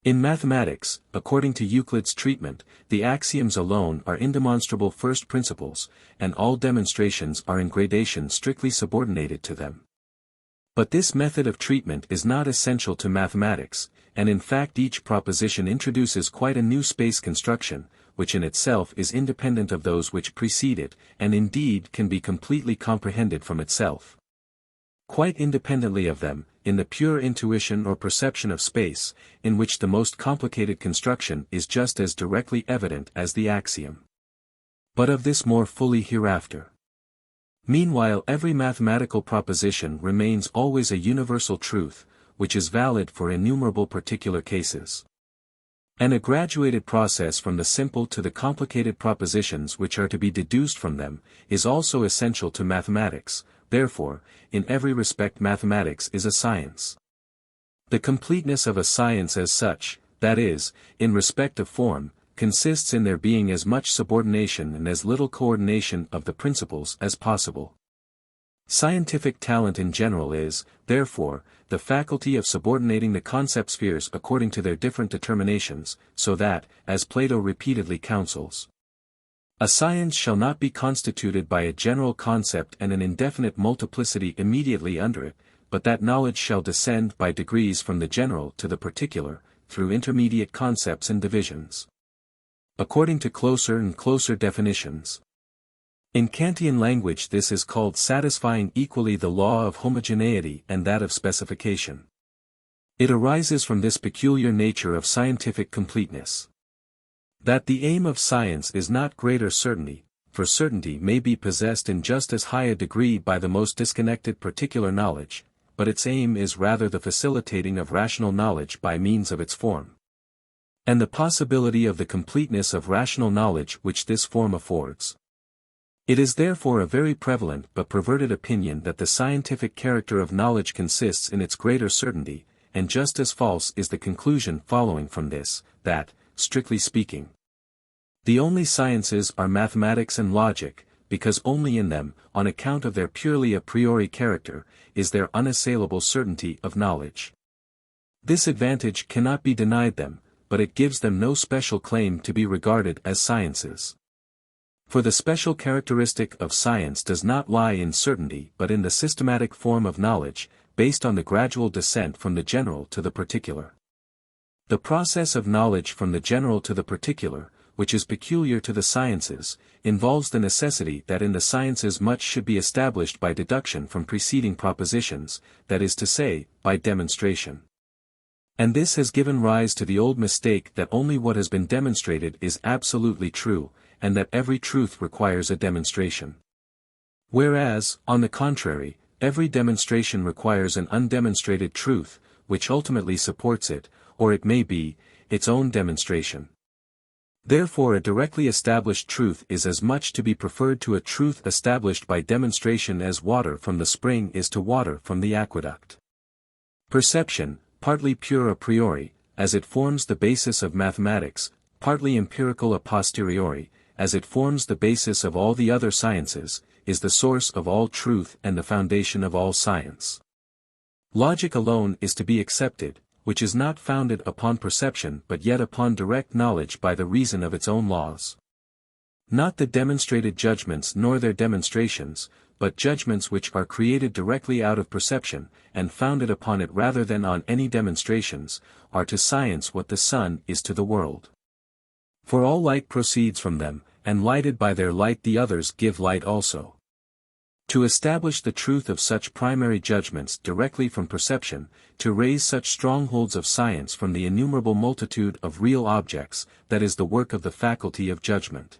In mathematics, according to Euclid's treatment, the axioms alone are indemonstrable first principles, and all demonstrations are in gradation strictly subordinated to them. But this method of treatment is not essential to mathematics, and in fact each proposition introduces quite a new space construction, which in itself is independent of those which precede it, and indeed can be completely comprehended from itself. Quite independently of them, in the pure intuition or perception of space, in which the most complicated construction is just as directly evident as the axiom. But of this more fully hereafter. Meanwhile every mathematical proposition remains always a universal truth, which is valid for innumerable particular cases. And a graduated process from the simple to the complicated propositions which are to be deduced from them, is also essential to mathematics. Therefore, in every respect mathematics is a science. The completeness of a science as such, that is, in respect of form, consists in there being as much subordination and as little coordination of the principles as possible. Scientific talent in general is, therefore, the faculty of subordinating the concept spheres according to their different determinations, so that, as Plato repeatedly counsels, a science shall not be constituted by a general concept and an indefinite multiplicity immediately under it, but that knowledge shall descend by degrees from the general to the particular, through intermediate concepts and divisions. according to closer and closer definitions. In Kantian language this is called satisfying equally the law of homogeneity and that of specification. It arises from this peculiar nature of scientific completeness. That the aim of science is not greater certainty, for certainty may be possessed in just as high a degree by the most disconnected particular knowledge, but its aim is rather the facilitating of rational knowledge by means of its form. And the possibility of the completeness of rational knowledge which this form affords. It is therefore a very prevalent but perverted opinion that the scientific character of knowledge consists in its greater certainty, and just as false is the conclusion following from this, that, strictly speaking, the only sciences are mathematics and logic, because only in them, on account of their purely a priori character, is there unassailable certainty of knowledge. This advantage cannot be denied them, but it gives them no special claim to be regarded as sciences. For the special characteristic of science does not lie in certainty but in the systematic form of knowledge, based on the gradual descent from the general to the particular. The process of knowledge from the general to the particular, which is peculiar to the sciences, involves the necessity that in the sciences much should be established by deduction from preceding propositions, that is to say, by demonstration. And this has given rise to the old mistake that only what has been demonstrated is absolutely true, and that every truth requires a demonstration. Whereas, on the contrary, every demonstration requires an undemonstrated truth, which ultimately supports it, or it may be, its own demonstration. Therefore a directly established truth is as much to be preferred to a truth established by demonstration as water from the spring is to water from the aqueduct. Perception, partly pure a priori, as it forms the basis of mathematics, partly empirical a posteriori, as it forms the basis of all the other sciences, is the source of all truth and the foundation of all science. Logic alone is to be accepted, which is not founded upon perception but yet upon direct knowledge by the reason of its own laws. Not the demonstrated judgments nor their demonstrations, but judgments which are created directly out of perception, and founded upon it rather than on any demonstrations, are to science what the sun is to the world. For all light proceeds from them, and lighted by their light the others give light also. To establish the truth of such primary judgments directly from perception, to raise such strongholds of science from the innumerable multitude of real objects, that is the work of the faculty of judgment,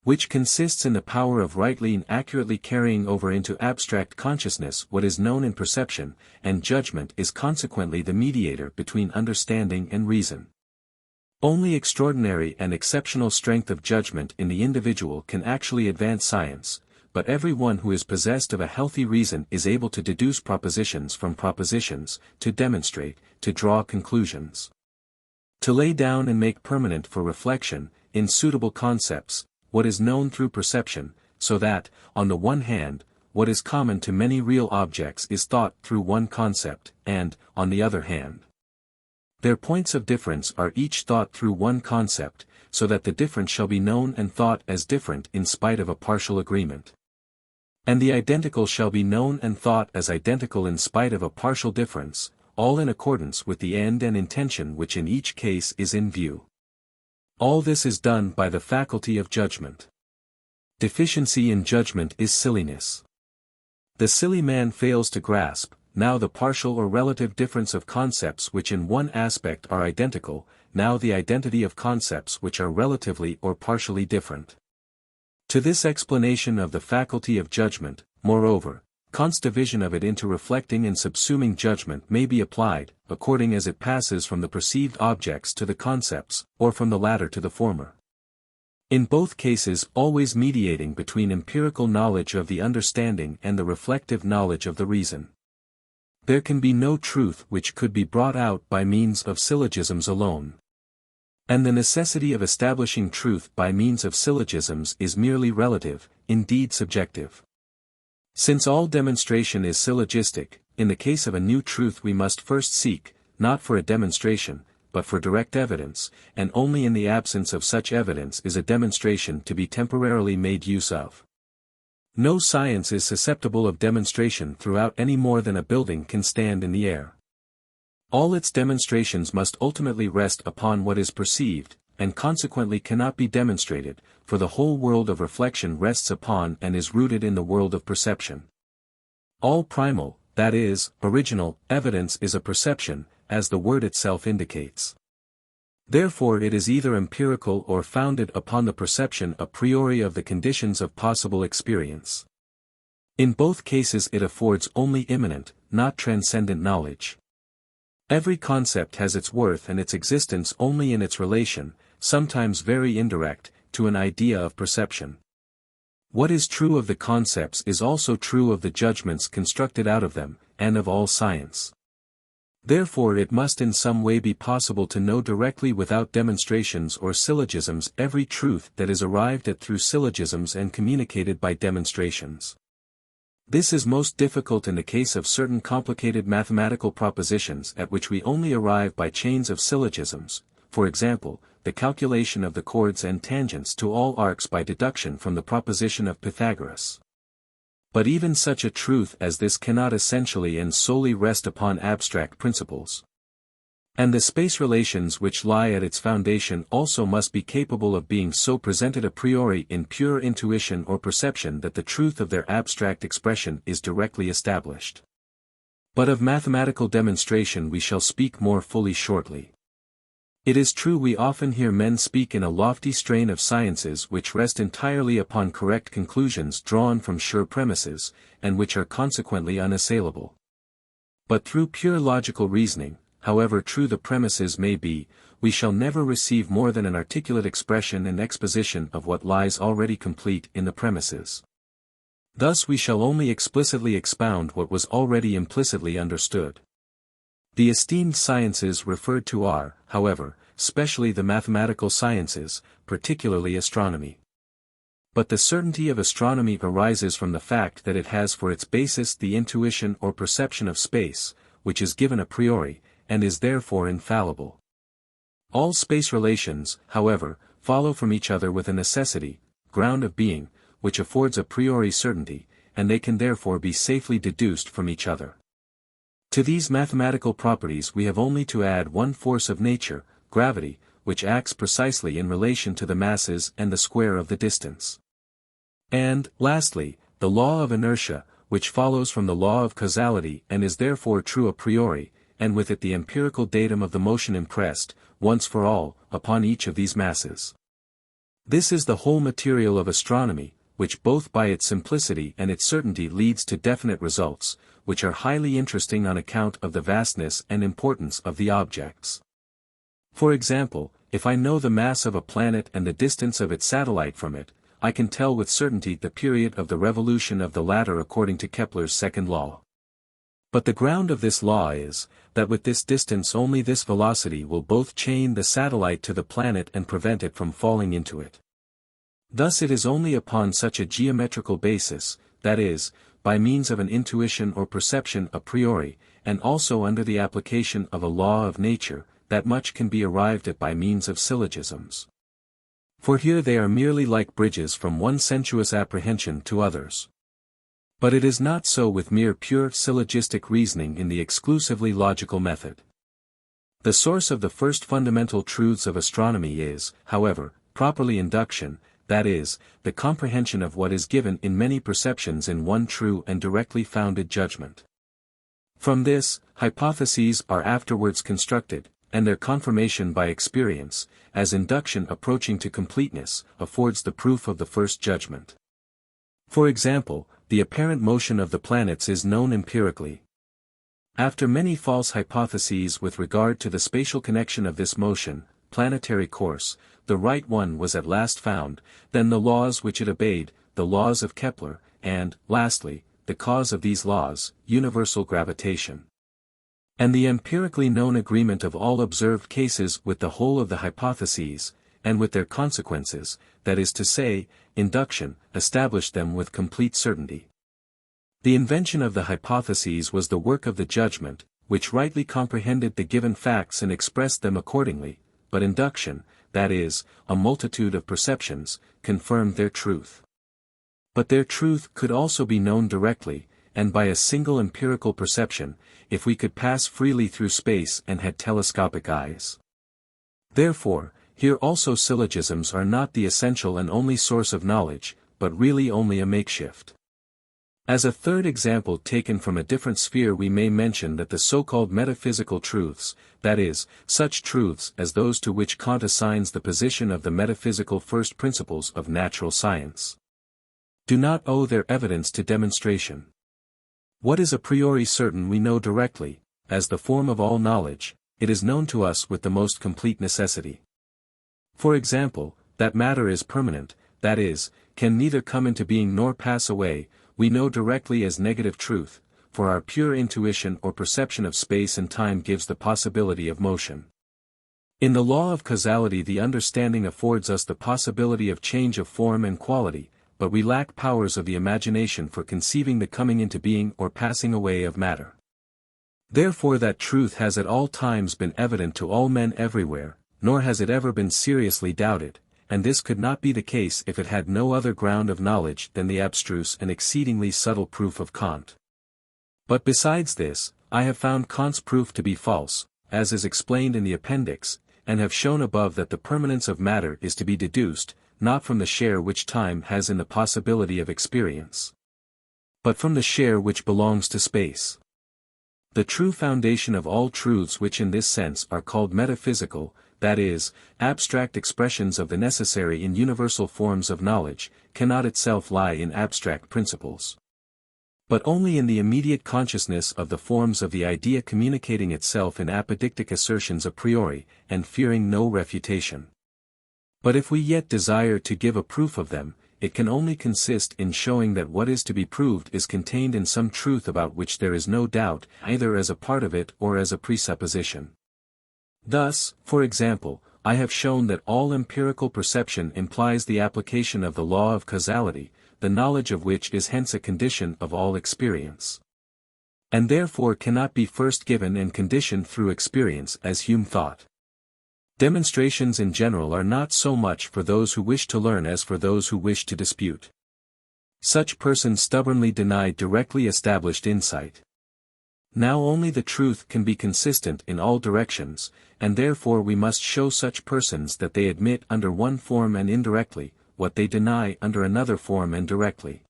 which consists in the power of rightly and accurately carrying over into abstract consciousness what is known in perception, and judgment is consequently the mediator between understanding and reason. Only extraordinary and exceptional strength of judgment in the individual can actually advance science, but every one who is possessed of a healthy reason is able to deduce propositions from propositions, to demonstrate, to draw conclusions, to lay down and make permanent for reflection, in suitable concepts, what is known through perception, so that, on the one hand, what is common to many real objects is thought through one concept, and, on the other hand, their points of difference are each thought through one concept, so that the different shall be known and thought as different in spite of a partial agreement. And the identical shall be known and thought as identical in spite of a partial difference, all in accordance with the end and intention which in each case is in view. All this is done by the faculty of judgment. Deficiency in judgment is silliness. The silly man fails to grasp, now the partial or relative difference of concepts which in one aspect are identical, now the identity of concepts which are relatively or partially different. To this explanation of the faculty of judgment, moreover, Kant's division of it into reflecting and subsuming judgment may be applied, according as it passes from the perceived objects to the concepts, or from the latter to the former. In both cases always mediating between empirical knowledge of the understanding and the reflective knowledge of the reason. There can be no truth which could be brought out by means of syllogisms alone. And the necessity of establishing truth by means of syllogisms is merely relative, indeed subjective. Since all demonstration is syllogistic, in the case of a new truth we must first seek, not for a demonstration, but for direct evidence, and only in the absence of such evidence is a demonstration to be temporarily made use of. No science is susceptible of demonstration throughout any more than a building can stand in the air. All its demonstrations must ultimately rest upon what is perceived, and consequently cannot be demonstrated, for the whole world of reflection rests upon and is rooted in the world of perception. All primal, that is, original, evidence is a perception, as the word itself indicates. Therefore it is either empirical or founded upon the perception a priori of the conditions of possible experience. In both cases it affords only immanent, not transcendent knowledge. Every concept has its worth and its existence only in its relation, sometimes very indirect, to an idea of perception. What is true of the concepts is also true of the judgments constructed out of them, and of all science. Therefore it must in some way be possible to know directly without demonstrations or syllogisms every truth that is arrived at through syllogisms and communicated by demonstrations. This is most difficult in the case of certain complicated mathematical propositions at which we only arrive by chains of syllogisms, for example, the calculation of the chords and tangents to all arcs by deduction from the proposition of Pythagoras. But even such a truth as this cannot essentially and solely rest upon abstract principles. And the space relations which lie at its foundation also must be capable of being so presented a priori in pure intuition or perception that the truth of their abstract expression is directly established. But of mathematical demonstration we shall speak more fully shortly. It is true we often hear men speak in a lofty strain of sciences which rest entirely upon correct conclusions drawn from sure premises, and which are consequently unassailable. But through pure logical reasoning, however true the premises may be, we shall never receive more than an articulate expression and exposition of what lies already complete in the premises. Thus we shall only explicitly expound what was already implicitly understood. The esteemed sciences referred to are, however, specially the mathematical sciences, particularly astronomy. But the certainty of astronomy arises from the fact that it has for its basis the intuition or perception of space, which is given a priori, and is therefore infallible. All space relations, however, follow from each other with a necessity, ground of being, which affords a priori certainty, and they can therefore be safely deduced from each other. To these mathematical properties we have only to add one force of nature, gravity, which acts precisely in relation to the masses and the square of the distance. And, lastly, the law of inertia, which follows from the law of causality and is therefore true a priori, and with it the empirical datum of the motion impressed, once for all, upon each of these masses. This is the whole material of astronomy, which both by its simplicity and its certainty leads to definite results, which are highly interesting on account of the vastness and importance of the objects. For example, if I know the mass of a planet and the distance of its satellite from it, I can tell with certainty the period of the revolution of the latter according to Kepler's second law. But the ground of this law is, that with this distance only this velocity will both chain the satellite to the planet and prevent it from falling into it. Thus it is only upon such a geometrical basis, that is, by means of an intuition or perception a priori, and also under the application of a law of nature, that much can be arrived at by means of syllogisms. For here they are merely like bridges from one sensuous apprehension to others. But it is not so with mere pure syllogistic reasoning in the exclusively logical method. The source of the first fundamental truths of astronomy is, however, properly induction, that is, the comprehension of what is given in many perceptions in one true and directly founded judgment. From this, hypotheses are afterwards constructed, and their confirmation by experience, as induction approaching to completeness, affords the proof of the first judgment. For example, the apparent motion of the planets is known empirically. After many false hypotheses with regard to the spatial connection of this motion, planetary course, the right one was at last found, then the laws which it obeyed, the laws of Kepler, and, lastly, the cause of these laws, universal gravitation. And the empirically known agreement of all observed cases with the whole of the hypotheses, and with their consequences, that is to say, induction, established them with complete certainty. The invention of the hypotheses was the work of the judgment, which rightly comprehended the given facts and expressed them accordingly, but induction, that is, a multitude of perceptions, confirmed their truth. But their truth could also be known directly, and by a single empirical perception, if we could pass freely through space and had telescopic eyes. Therefore, here also syllogisms are not the essential and only source of knowledge, but really only a makeshift. As a third example taken from a different sphere, we may mention that the so-called metaphysical truths, that is, such truths as those to which Kant assigns the position of the metaphysical first principles of natural science, do not owe their evidence to demonstration. What is a priori certain we know directly, as the form of all knowledge, it is known to us with the most complete necessity. For example, that matter is permanent, that is, can neither come into being nor pass away, we know directly as negative truth, for our pure intuition or perception of space and time gives the possibility of motion. In the law of causality, the understanding affords us the possibility of change of form and quality, but we lack powers of the imagination for conceiving the coming into being or passing away of matter. Therefore that truth has at all times been evident to all men everywhere, nor has it ever been seriously doubted, and this could not be the case if it had no other ground of knowledge than the abstruse and exceedingly subtle proof of Kant. But besides this, I have found Kant's proof to be false, as is explained in the appendix, and have shown above that the permanence of matter is to be deduced, not from the share which time has in the possibility of experience, but from the share which belongs to space. The true foundation of all truths, which in this sense are called metaphysical, that is, abstract expressions of the necessary in universal forms of knowledge, cannot itself lie in abstract principles, but only in the immediate consciousness of the forms of the idea communicating itself in apodictic assertions a priori, and fearing no refutation. But if we yet desire to give a proof of them, it can only consist in showing that what is to be proved is contained in some truth about which there is no doubt, either as a part of it or as a presupposition. Thus, for example, I have shown that all empirical perception implies the application of the law of causality, the knowledge of which is hence a condition of all experience, and therefore cannot be first given and conditioned through experience as Hume thought. Demonstrations in general are not so much for those who wish to learn as for those who wish to dispute. Such persons stubbornly deny directly established insight. Now only the truth can be consistent in all directions, and therefore we must show such persons that they admit under one form and indirectly, what they deny under another form and directly.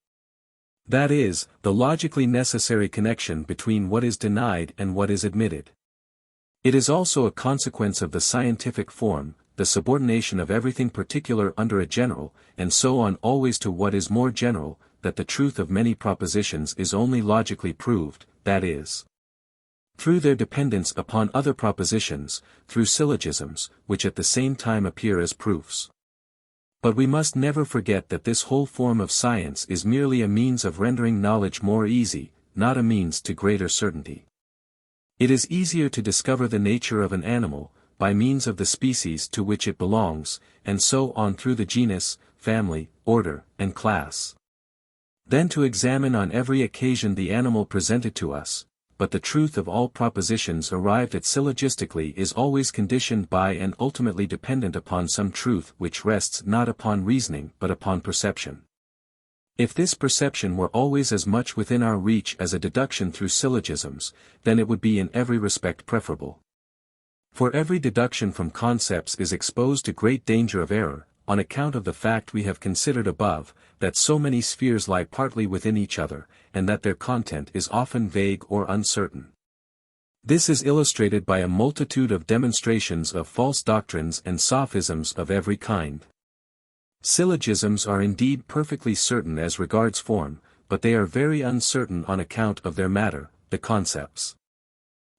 That is, the logically necessary connection between what is denied and what is admitted. It is also a consequence of the scientific form, the subordination of everything particular under a general, and so on always to what is more general, that the truth of many propositions is only logically proved, that is, through their dependence upon other propositions, through syllogisms, which at the same time appear as proofs. But we must never forget that this whole form of science is merely a means of rendering knowledge more easy, not a means to greater certainty. It is easier to discover the nature of an animal, by means of the species to which it belongs, and so on through the genus, family, order, and class, than to examine on every occasion the animal presented to us. But the truth of all propositions arrived at syllogistically is always conditioned by and ultimately dependent upon some truth which rests not upon reasoning but upon perception. If this perception were always as much within our reach as a deduction through syllogisms, then it would be in every respect preferable. For every deduction from concepts is exposed to great danger of error, on account of the fact we have considered above, that so many spheres lie partly within each other, and that their content is often vague or uncertain. This is illustrated by a multitude of demonstrations of false doctrines and sophisms of every kind. Syllogisms are indeed perfectly certain as regards form, but they are very uncertain on account of their matter, the concepts.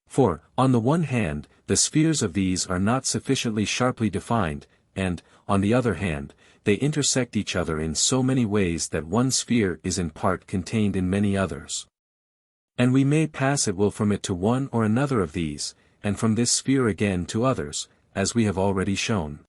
For, on the one hand, the spheres of these are not sufficiently sharply defined, and, on the other hand, they intersect each other in so many ways that one sphere is in part contained in many others. And we may pass at will from it to one or another of these, and from this sphere again to others, as we have already shown.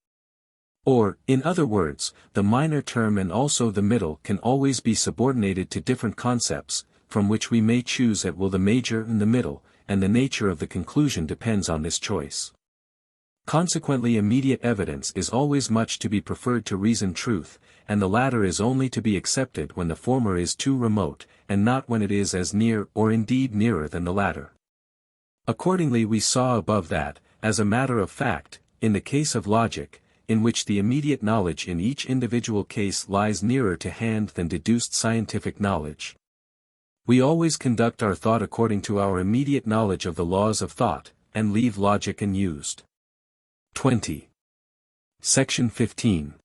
Or, in other words, the minor term and also the middle can always be subordinated to different concepts, from which we may choose at will the major and the middle, and the nature of the conclusion depends on this choice. Consequently, immediate evidence is always much to be preferred to reasoned truth, and the latter is only to be accepted when the former is too remote, and not when it is as near or indeed nearer than the latter. Accordingly we saw above that, as a matter of fact, in the case of logic, in which the immediate knowledge in each individual case lies nearer to hand than deduced scientific knowledge. We always conduct our thought according to our immediate knowledge of the laws of thought, and leave logic unused. 20. Section 15.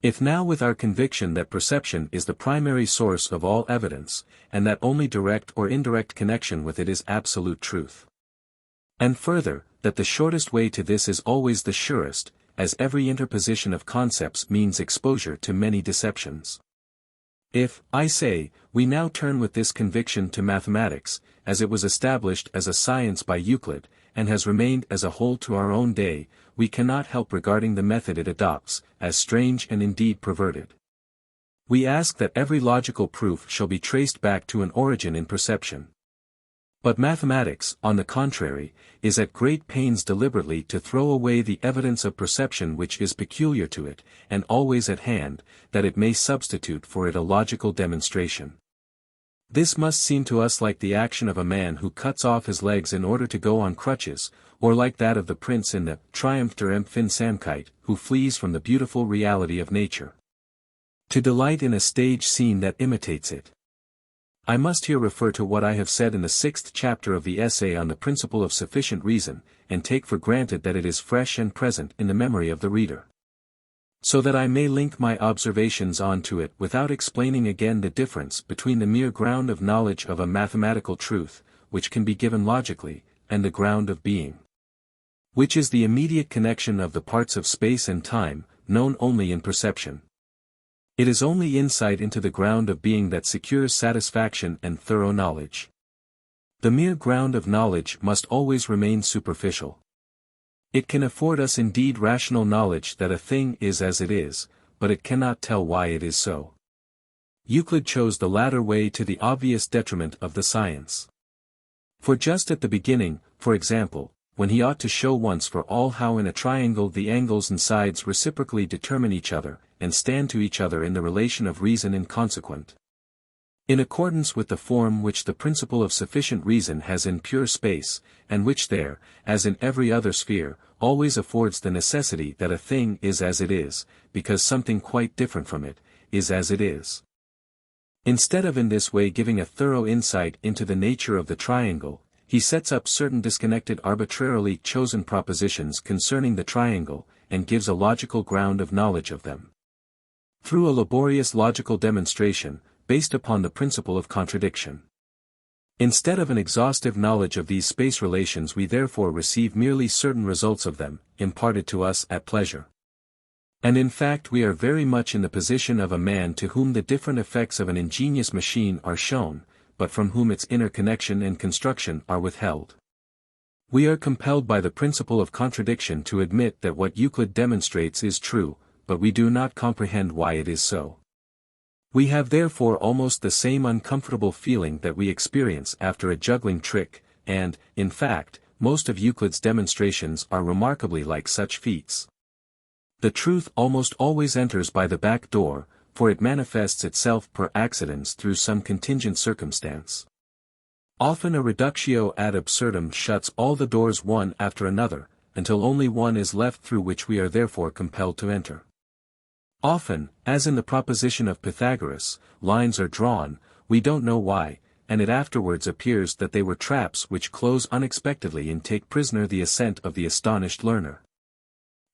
If now with our conviction that perception is the primary source of all evidence, and that only direct or indirect connection with it is absolute truth. And further, that the shortest way to this is always the surest, as every interposition of concepts means exposure to many deceptions. If, I say, we now turn with this conviction to mathematics, as it was established as a science by Euclid, and has remained as a whole to our own day, we cannot help regarding the method it adopts, as strange and indeed perverted. We ask that every logical proof shall be traced back to an origin in perception. But mathematics, on the contrary, is at great pains deliberately to throw away the evidence of perception which is peculiar to it, and always at hand, that it may substitute for it a logical demonstration. This must seem to us like the action of a man who cuts off his legs in order to go on crutches, or like that of the prince in the Triumph der Empfindsamkeit, who flees from the beautiful reality of nature, to delight in a stage scene that imitates it. I must here refer to what I have said in the 6th chapter of the essay on the principle of sufficient reason, and take for granted that it is fresh and present in the memory of the reader, so that I may link my observations on to it without explaining again the difference between the mere ground of knowledge of a mathematical truth, which can be given logically, and the ground of being, which is the immediate connection of the parts of space and time, known only in perception. It is only insight into the ground of being that secures satisfaction and thorough knowledge. The mere ground of knowledge must always remain superficial. It can afford us indeed rational knowledge that a thing is as it is, but it cannot tell why it is so. Euclid chose the latter way to the obvious detriment of the science. For just at the beginning, for example, when he ought to show once for all how in a triangle the angles and sides reciprocally determine each other, and stand to each other in the relation of reason and consequent, in accordance with the form which the principle of sufficient reason has in pure space, and which there, as in every other sphere, always affords the necessity that a thing is as it is, because something quite different from it, is as it is. Instead of in this way giving a thorough insight into the nature of the triangle, he sets up certain disconnected arbitrarily chosen propositions concerning the triangle, and gives a logical ground of knowledge of them, through a laborious logical demonstration, based upon the principle of contradiction. Instead of an exhaustive knowledge of these space relations, we therefore receive merely certain results of them, imparted to us at pleasure. And in fact we are very much in the position of a man to whom the different effects of an ingenious machine are shown, but from whom its inner connection and construction are withheld. We are compelled by the principle of contradiction to admit that what Euclid demonstrates is true, but we do not comprehend why it is so. We have therefore almost the same uncomfortable feeling that we experience after a juggling trick, and, in fact, most of Euclid's demonstrations are remarkably like such feats. The truth almost always enters by the back door, for it manifests itself per accidens through some contingent circumstance. Often a reductio ad absurdum shuts all the doors one after another, until only one is left through which we are therefore compelled to enter. Often, as in the proposition of Pythagoras, lines are drawn, we don't know why, and it afterwards appears that they were traps which close unexpectedly and take prisoner the assent of the astonished learner,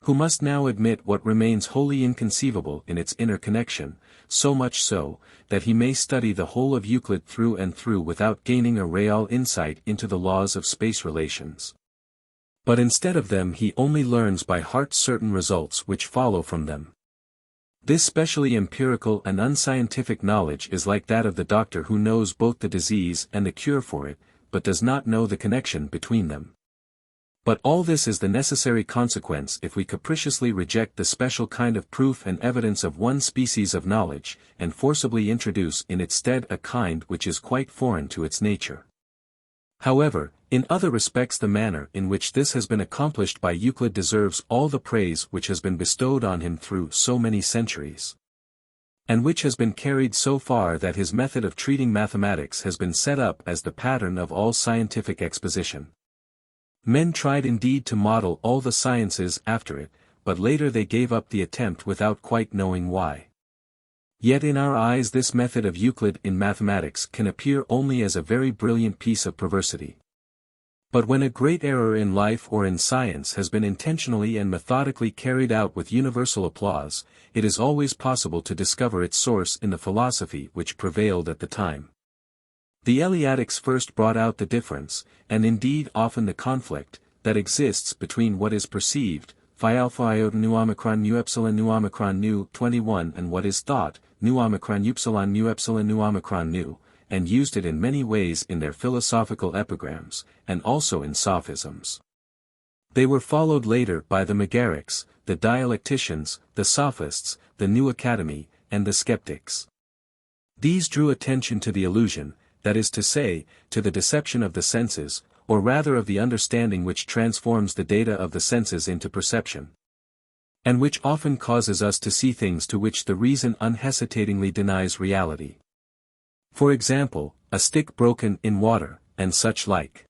who must now admit what remains wholly inconceivable in its inner connection, so much so, that he may study the whole of Euclid through and through without gaining a real insight into the laws of space relations. But instead of them he only learns by heart certain results which follow from them. This specially empirical and unscientific knowledge is like that of the doctor who knows both the disease and the cure for it, but does not know the connection between them. But all this is the necessary consequence if we capriciously reject the special kind of proof and evidence of one species of knowledge, and forcibly introduce in its stead a kind which is quite foreign to its nature. However, in other respects the manner in which this has been accomplished by Euclid deserves all the praise which has been bestowed on him through so many centuries, and which has been carried so far that his method of treating mathematics has been set up as the pattern of all scientific exposition. Men tried indeed to model all the sciences after it, but later they gave up the attempt without quite knowing why. Yet in our eyes this method of Euclid in mathematics can appear only as a very brilliant piece of perversity. But when a great error in life or in science has been intentionally and methodically carried out with universal applause, it is always possible to discover its source in the philosophy which prevailed at the time. The Eleatics first brought out the difference, and indeed often the conflict, that exists between what is perceived, phi alpha iota nu omicron nu epsilon nu omicron nu 21 and what is thought, nu omicron upsilon nu epsilon nu omicron nu, and used it in many ways in their philosophical epigrams, and also in sophisms. They were followed later by the Megarics, the dialecticians, the sophists, the New Academy, and the skeptics. These drew attention to the illusion, that is to say, to the deception of the senses, or rather of the understanding which transforms the data of the senses into perception, and which often causes us to see things to which the reason unhesitatingly denies reality. For example, a stick broken in water, and such like.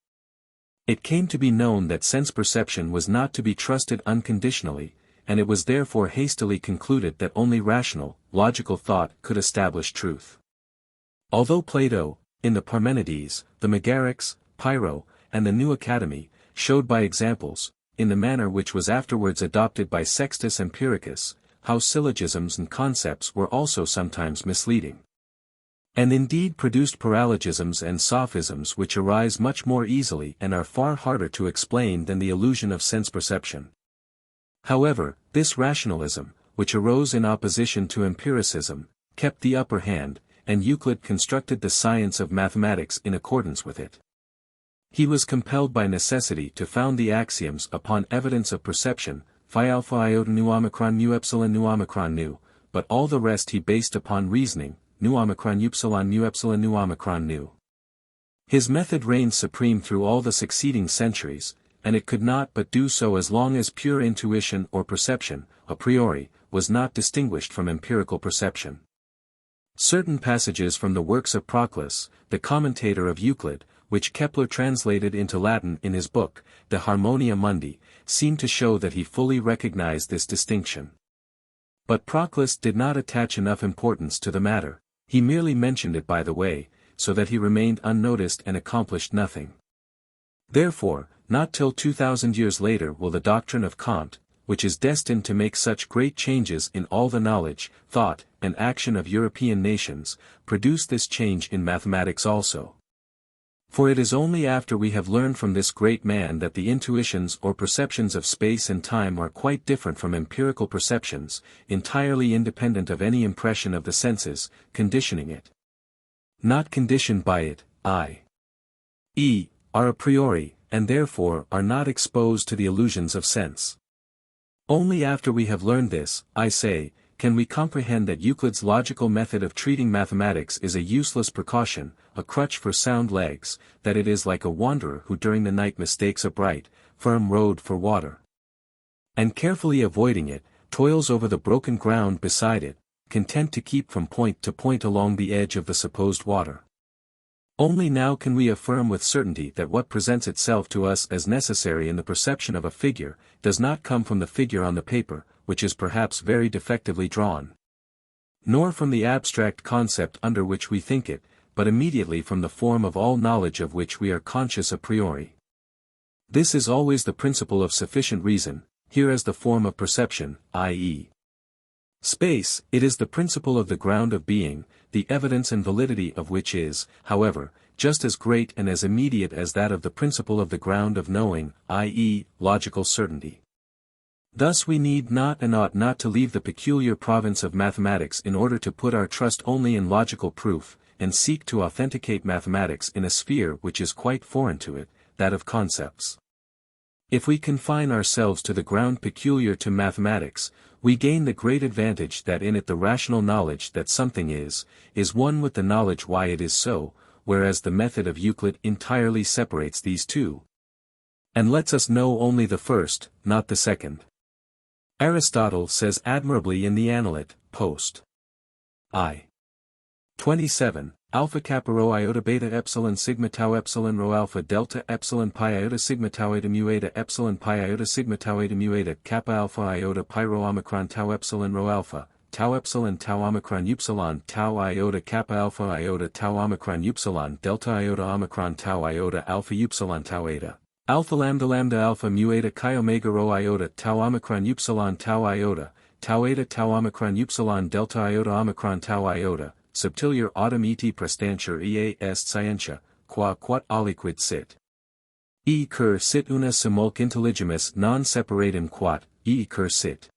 It came to be known that sense perception was not to be trusted unconditionally, and it was therefore hastily concluded that only rational, logical thought could establish truth. Although Plato, in the Parmenides, the Megarics, Pyrrho, and the New Academy, showed by examples, in the manner which was afterwards adopted by Sextus Empiricus, how syllogisms and concepts were also sometimes misleading, and indeed produced paralogisms and sophisms which arise much more easily and are far harder to explain than the illusion of sense perception. However, this rationalism, which arose in opposition to empiricism, kept the upper hand, and Euclid constructed the science of mathematics in accordance with it. He was compelled by necessity to found the axioms upon evidence of perception, phi alpha iota nu omicron nu epsilon nu omicron nu, but all the rest he based upon reasoning, nu omicron upsilon nu epsilon nu omicron nu. His method reigned supreme through all the succeeding centuries, and it could not but do so as long as pure intuition or perception, a priori, was not distinguished from empirical perception. Certain passages from the works of Proclus, the commentator of Euclid, which Kepler translated into Latin in his book, De Harmonia Mundi, seem to show that he fully recognized this distinction. But Proclus did not attach enough importance to the matter, he merely mentioned it by the way, so that he remained unnoticed and accomplished nothing. Therefore, not till 2000 years later will the doctrine of Kant, which is destined to make such great changes in all the knowledge, thought, and action of European nations, produce this change in mathematics also. For it is only after we have learned from this great man that the intuitions or perceptions of space and time are quite different from empirical perceptions, entirely independent of any impression of the senses, conditioning it. Not conditioned by it, i.e., are a priori, and therefore are not exposed to the illusions of sense. Only after we have learned this, I say, can we comprehend that Euclid's logical method of treating mathematics is a useless precaution, a crutch for sound legs, that it is like a wanderer who during the night mistakes a bright, firm road for water, and carefully avoiding it, toils over the broken ground beside it, content to keep from point to point along the edge of the supposed water. Only now can we affirm with certainty that what presents itself to us as necessary in the perception of a figure, does not come from the figure on the paper, which is perhaps very defectively drawn, nor from the abstract concept under which we think it, but immediately from the form of all knowledge of which we are conscious a priori. This is always the principle of sufficient reason, here as the form of perception, i.e. space. It is the principle of the ground of being, the evidence and validity of which is, however, just as great and as immediate as that of the principle of the ground of knowing, i.e., logical certainty. Thus we need not and ought not to leave the peculiar province of mathematics in order to put our trust only in logical proof, and seek to authenticate mathematics in a sphere which is quite foreign to it, that of concepts. If we confine ourselves to the ground peculiar to mathematics, we gain the great advantage that in it the rational knowledge that something is one with the knowledge why it is so, whereas the method of Euclid entirely separates these two, and lets us know only the first, not the second. Aristotle says admirably in the Analyt, Post. I. 27, alpha kappa rho iota beta epsilon sigma tau epsilon rho alpha delta epsilon pi iota sigma tau eta mu eta epsilon pi iota sigma tau eta mu eta kappa alpha iota pi rho omicron tau epsilon rho alpha, tau epsilon tau omicron upsilon tau iota kappa alpha iota tau omicron upsilon delta iota omicron tau iota alpha upsilon tau eta. Alpha lambda alpha mu eta chi omega rho iota tau omicron upsilon tau iota, tau eta tau omicron upsilon delta iota omicron tau iota, subtilior autem et prestantior ea est scientia, qua quod aliquid sit. E cur sit una simulc intelligimus non separatum quod, e cur sit.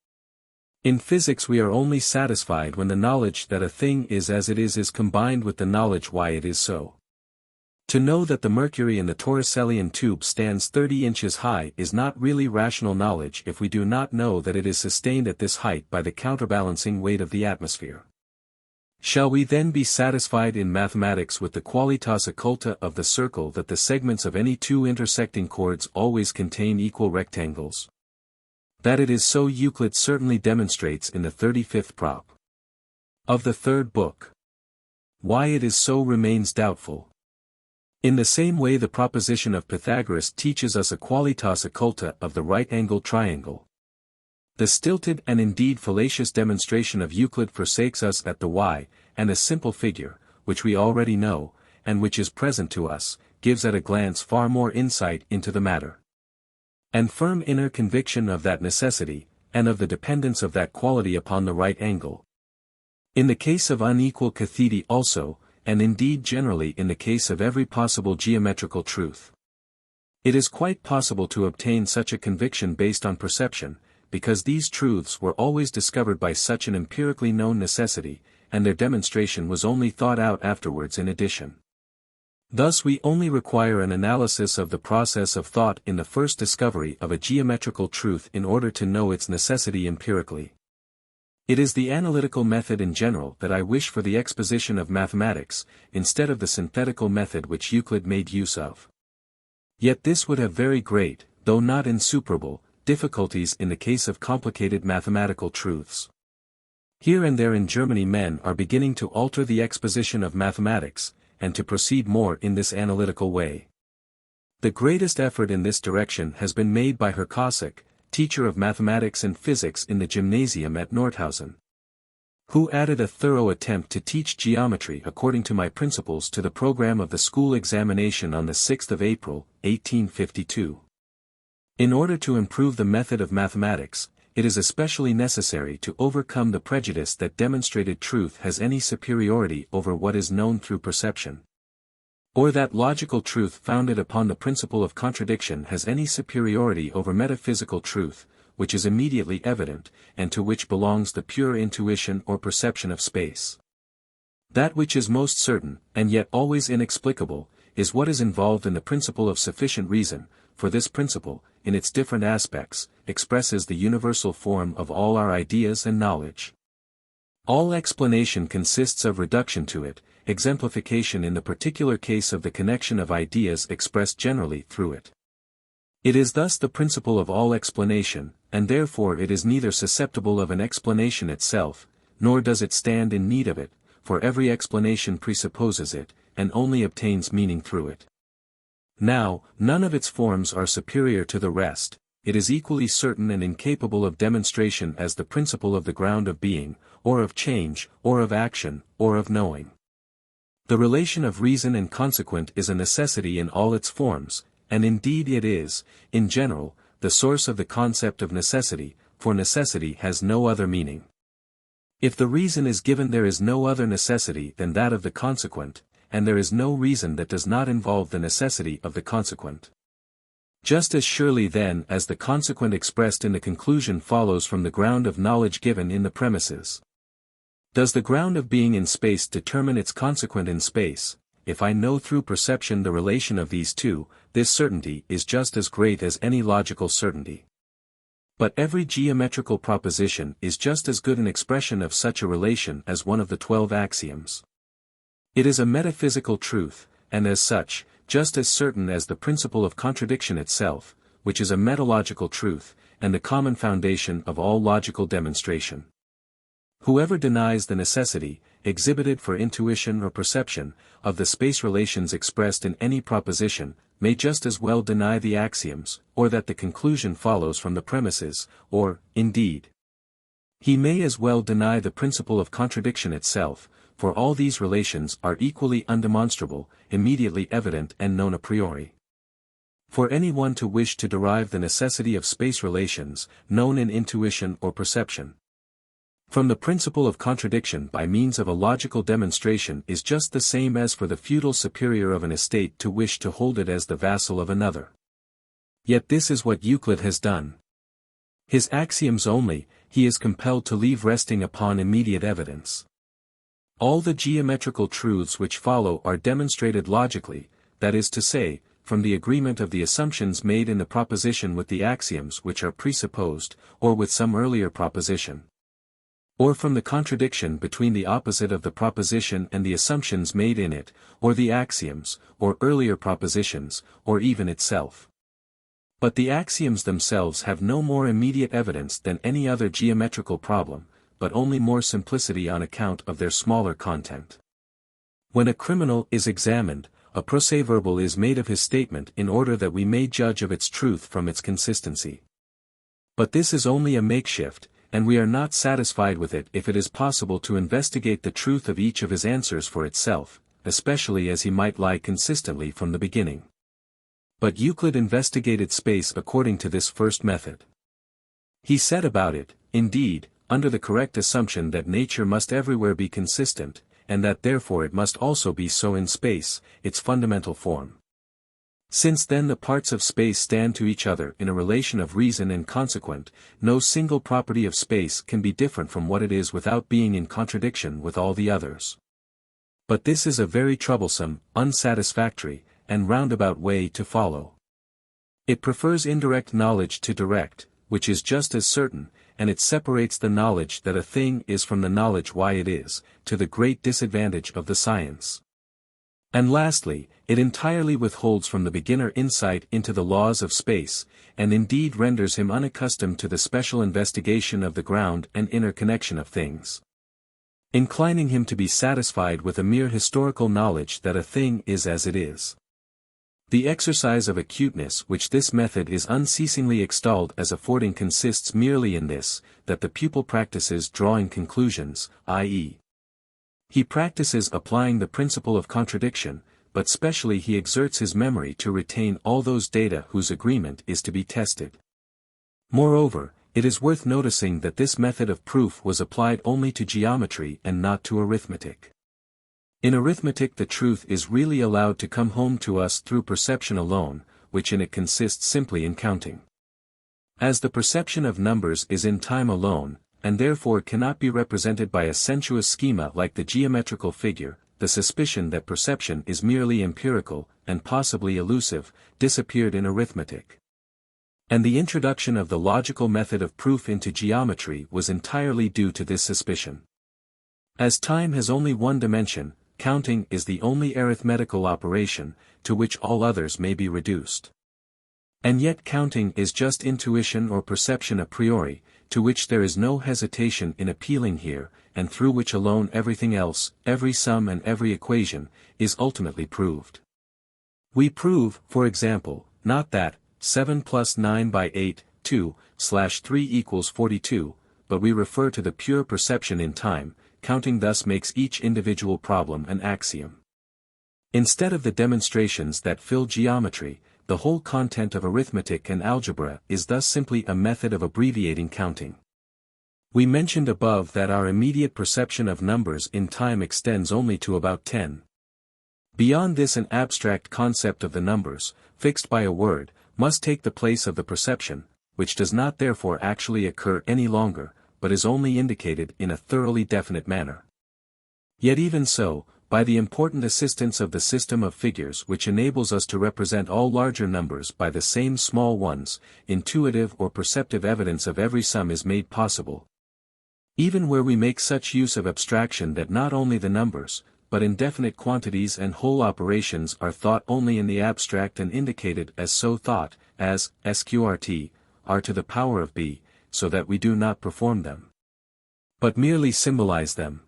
In physics we are only satisfied when the knowledge that a thing is as it is combined with the knowledge why it is so. To know that the mercury in the Torricellian tube stands 30 inches high is not really rational knowledge if we do not know that it is sustained at this height by the counterbalancing weight of the atmosphere. Shall we then be satisfied in mathematics with the qualitas occulta of the circle that the segments of any two intersecting chords always contain equal rectangles? That it is so Euclid certainly demonstrates in the 35th prop of the third book. Why it is so remains doubtful. In the same way the proposition of Pythagoras teaches us a qualitas occulta of the right-angled triangle. The stilted and indeed fallacious demonstration of Euclid forsakes us at the y, and a simple figure, which we already know, and which is present to us, gives at a glance far more insight into the matter. And firm inner conviction of that necessity, and of the dependence of that quality upon the right angle. In the case of unequal catheti also, and indeed generally in the case of every possible geometrical truth. It is quite possible to obtain such a conviction based on perception, because these truths were always discovered by such an empirically known necessity, and their demonstration was only thought out afterwards in addition. Thus we only require an analysis of the process of thought in the first discovery of a geometrical truth in order to know its necessity empirically. It is the analytical method in general that I wish for the exposition of mathematics, instead of the synthetical method which Euclid made use of. Yet this would have very great, though not insuperable, difficulties in the case of complicated mathematical truths. Here and there in Germany men are beginning to alter the exposition of mathematics, and to proceed more in this analytical way. The greatest effort in this direction has been made by Herr Kossak, teacher of mathematics and physics in the gymnasium at Nordhausen, who added a thorough attempt to teach geometry according to my principles to the program of the school examination on the 6th of April, 1852. In order to improve the method of mathematics, it is especially necessary to overcome the prejudice that demonstrated truth has any superiority over what is known through perception, or that logical truth founded upon the principle of contradiction has any superiority over metaphysical truth, which is immediately evident, and to which belongs the pure intuition or perception of space. That which is most certain, and yet always inexplicable, is what is involved in the principle of sufficient reason, for this principle, in its different aspects, expresses the universal form of all our ideas and knowledge. All explanation consists of reduction to it, exemplification in the particular case of the connection of ideas expressed generally through it. It is thus the principle of all explanation, and therefore it is neither susceptible of an explanation itself, nor does it stand in need of it, for every explanation presupposes it, and only obtains meaning through it. Now, none of its forms are superior to the rest, it is equally certain and incapable of demonstration as the principle of the ground of being, or of change, or of action, or of knowing. The relation of reason and consequent is a necessity in all its forms, and indeed it is, in general, the source of the concept of necessity, for necessity has no other meaning. If the reason is given there is no other necessity than that of the consequent, and there is no reason that does not involve the necessity of the consequent. Just as surely then as the consequent expressed in the conclusion follows from the ground of knowledge given in the premises. Does the ground of being in space determine its consequent in space? If I know through perception the relation of these two, this certainty is just as great as any logical certainty. But every geometrical proposition is just as good an expression of such a relation as one of the 12 axioms. It is a metaphysical truth, and as such, just as certain as the principle of contradiction itself, which is a metalogical truth, and the common foundation of all logical demonstration. Whoever denies the necessity, exhibited for intuition or perception, of the space relations expressed in any proposition, may just as well deny the axioms, or that the conclusion follows from the premises, or, indeed, he may as well deny the principle of contradiction itself, for all these relations are equally undemonstrable, immediately evident and known a priori. For anyone to wish to derive the necessity of space relations, known in intuition or perception, from the principle of contradiction by means of a logical demonstration is just the same as for the feudal superior of an estate to wish to hold it as the vassal of another. Yet this is what Euclid has done. His axioms only, he is compelled to leave resting upon immediate evidence. All the geometrical truths which follow are demonstrated logically, that is to say, from the agreement of the assumptions made in the proposition with the axioms which are presupposed, or with some earlier proposition, or from the contradiction between the opposite of the proposition and the assumptions made in it, or the axioms, or earlier propositions, or even itself. But the axioms themselves have no more immediate evidence than any other geometrical problem, but only more simplicity on account of their smaller content. When a criminal is examined, a procès-verbal is made of his statement in order that we may judge of its truth from its consistency. But this is only a makeshift, and we are not satisfied with it if it is possible to investigate the truth of each of his answers for itself, especially as he might lie consistently from the beginning. But Euclid investigated space according to this first method. He set about it, indeed, under the correct assumption that nature must everywhere be consistent, and that therefore it must also be so in space, its fundamental form. Since then the parts of space stand to each other in a relation of reason and consequent, no single property of space can be different from what it is without being in contradiction with all the others. But this is a very troublesome, unsatisfactory, and roundabout way to follow. It prefers indirect knowledge to direct, which is just as certain, and it separates the knowledge that a thing is from the knowledge why it is, to the great disadvantage of the science. And lastly, it entirely withholds from the beginner insight into the laws of space, and indeed renders him unaccustomed to the special investigation of the ground and inner connection of things, inclining him to be satisfied with a mere historical knowledge that a thing is as it is. The exercise of acuteness which this method is unceasingly extolled as affording consists merely in this, that the pupil practices drawing conclusions, i.e., he practices applying the principle of contradiction, but specially he exerts his memory to retain all those data whose agreement is to be tested. Moreover, it is worth noticing that this method of proof was applied only to geometry and not to arithmetic. In arithmetic the truth is really allowed to come home to us through perception alone, which in it consists simply in counting. As the perception of numbers is in time alone, and therefore cannot be represented by a sensuous schema like the geometrical figure, the suspicion that perception is merely empirical, and possibly elusive, disappeared in arithmetic. And the introduction of the logical method of proof into geometry was entirely due to this suspicion. As time has only one dimension, counting is the only arithmetical operation, to which all others may be reduced. And yet counting is just intuition or perception a priori, to which there is no hesitation in appealing here, and through which alone everything else, every sum and every equation, is ultimately proved. We prove, for example, not that 7 plus 9 by 8, 2/3 equals 42, but we refer to the pure perception in time. Counting thus makes each individual problem an axiom. Instead of the demonstrations that fill geometry, the whole content of arithmetic and algebra is thus simply a method of abbreviating counting. We mentioned above that our immediate perception of numbers in time extends only to about 10. Beyond this an abstract concept of the numbers, fixed by a word, must take the place of the perception, which does not therefore actually occur any longer, but is only indicated in a thoroughly definite manner. Yet even so, by the important assistance of the system of figures which enables us to represent all larger numbers by the same small ones, intuitive or perceptive evidence of every sum is made possible. Even where we make such use of abstraction that not only the numbers, but indefinite quantities and whole operations are thought only in the abstract and indicated as so thought, as sqrt, are to the power of b, so that we do not perform them, but merely symbolize them.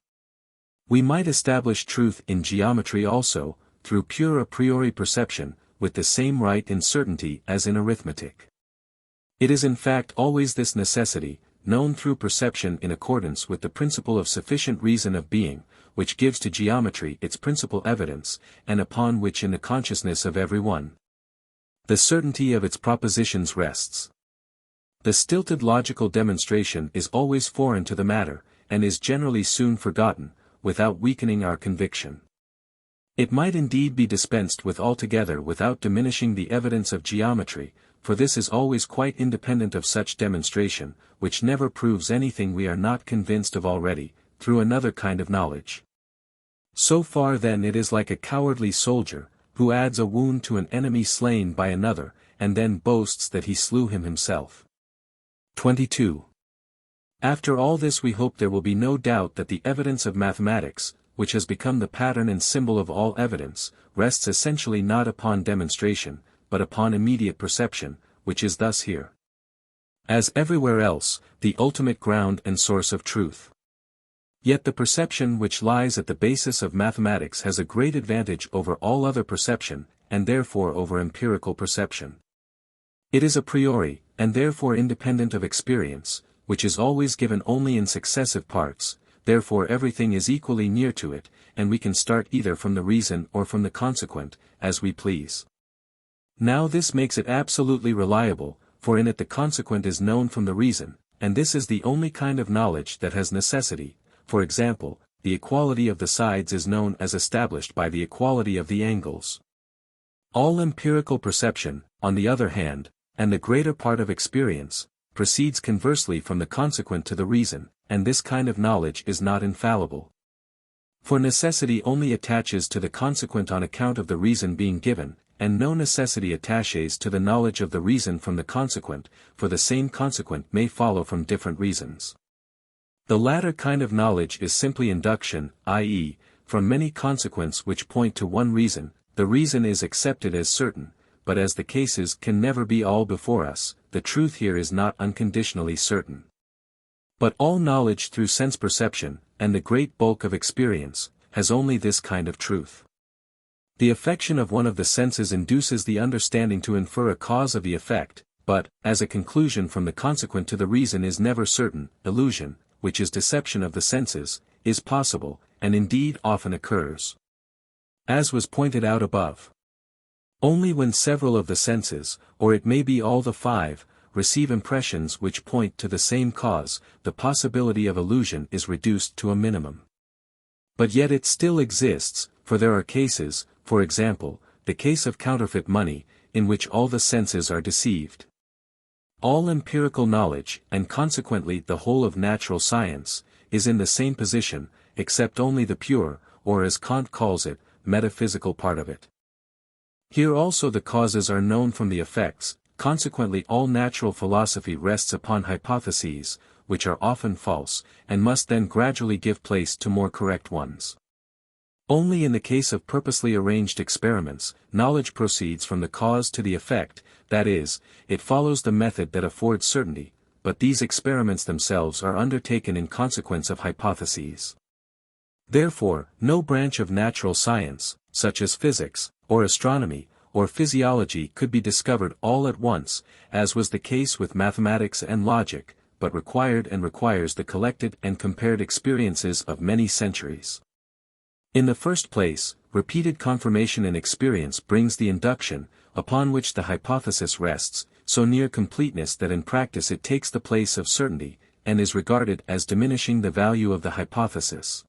We might establish truth in geometry also, through pure a priori perception, with the same right in certainty as in arithmetic. It is in fact always this necessity, known through perception in accordance with the principle of sufficient reason of being, which gives to geometry its principal evidence, and upon which in the consciousness of every one the certainty of its propositions rests. The stilted logical demonstration is always foreign to the matter, and is generally soon forgotten, without weakening our conviction. It might indeed be dispensed with altogether without diminishing the evidence of geometry, for this is always quite independent of such demonstration, which never proves anything we are not convinced of already, through another kind of knowledge. So far then it is like a cowardly soldier, who adds a wound to an enemy slain by another, and then boasts that he slew him himself. 22. After all this we hope there will be no doubt that the evidence of mathematics, which has become the pattern and symbol of all evidence, rests essentially not upon demonstration, but upon immediate perception, which is thus here, as everywhere else, the ultimate ground and source of truth. Yet the perception which lies at the basis of mathematics has a great advantage over all other perception, and therefore over empirical perception. It is a priori, and therefore independent of experience, which is always given only in successive parts, therefore everything is equally near to it, and we can start either from the reason or from the consequent, as we please. Now this makes it absolutely reliable, for in it the consequent is known from the reason, and this is the only kind of knowledge that has necessity. For example, the equality of the sides is known as established by the equality of the angles. All empirical perception, on the other hand, and the greater part of experience, proceeds conversely from the consequent to the reason, and this kind of knowledge is not infallible. For necessity only attaches to the consequent on account of the reason being given, and no necessity attaches to the knowledge of the reason from the consequent, for the same consequent may follow from different reasons. The latter kind of knowledge is simply induction, i.e., from many consequents which point to one reason, the reason is accepted as certain, but as the cases can never be all before us, the truth here is not unconditionally certain. But all knowledge through sense perception, and the great bulk of experience, has only this kind of truth. The affection of one of the senses induces the understanding to infer a cause of the effect, but, as a conclusion from the consequent to the reason is never certain, illusion, which is deception of the senses, is possible, and indeed often occurs. As was pointed out above. Only when several of the senses, or it may be all the five, receive impressions which point to the same cause, the possibility of illusion is reduced to a minimum. But yet it still exists, for there are cases, for example, the case of counterfeit money, in which all the senses are deceived. All empirical knowledge, and consequently the whole of natural science, is in the same position, except only the pure, or as Kant calls it, metaphysical part of it. Here also the causes are known from the effects, consequently all natural philosophy rests upon hypotheses, which are often false, and must then gradually give place to more correct ones. Only in the case of purposely arranged experiments, knowledge proceeds from the cause to the effect, that is, it follows the method that affords certainty, but these experiments themselves are undertaken in consequence of hypotheses. Therefore, no branch of natural science, such as physics, or astronomy, or physiology could be discovered all at once, as was the case with mathematics and logic, but required and requires the collected and compared experiences of many centuries. In the first place, repeated confirmation in experience brings the induction, upon which the hypothesis rests, so near completeness that in practice it takes the place of certainty, and is regarded as diminishing the value of the hypothesis.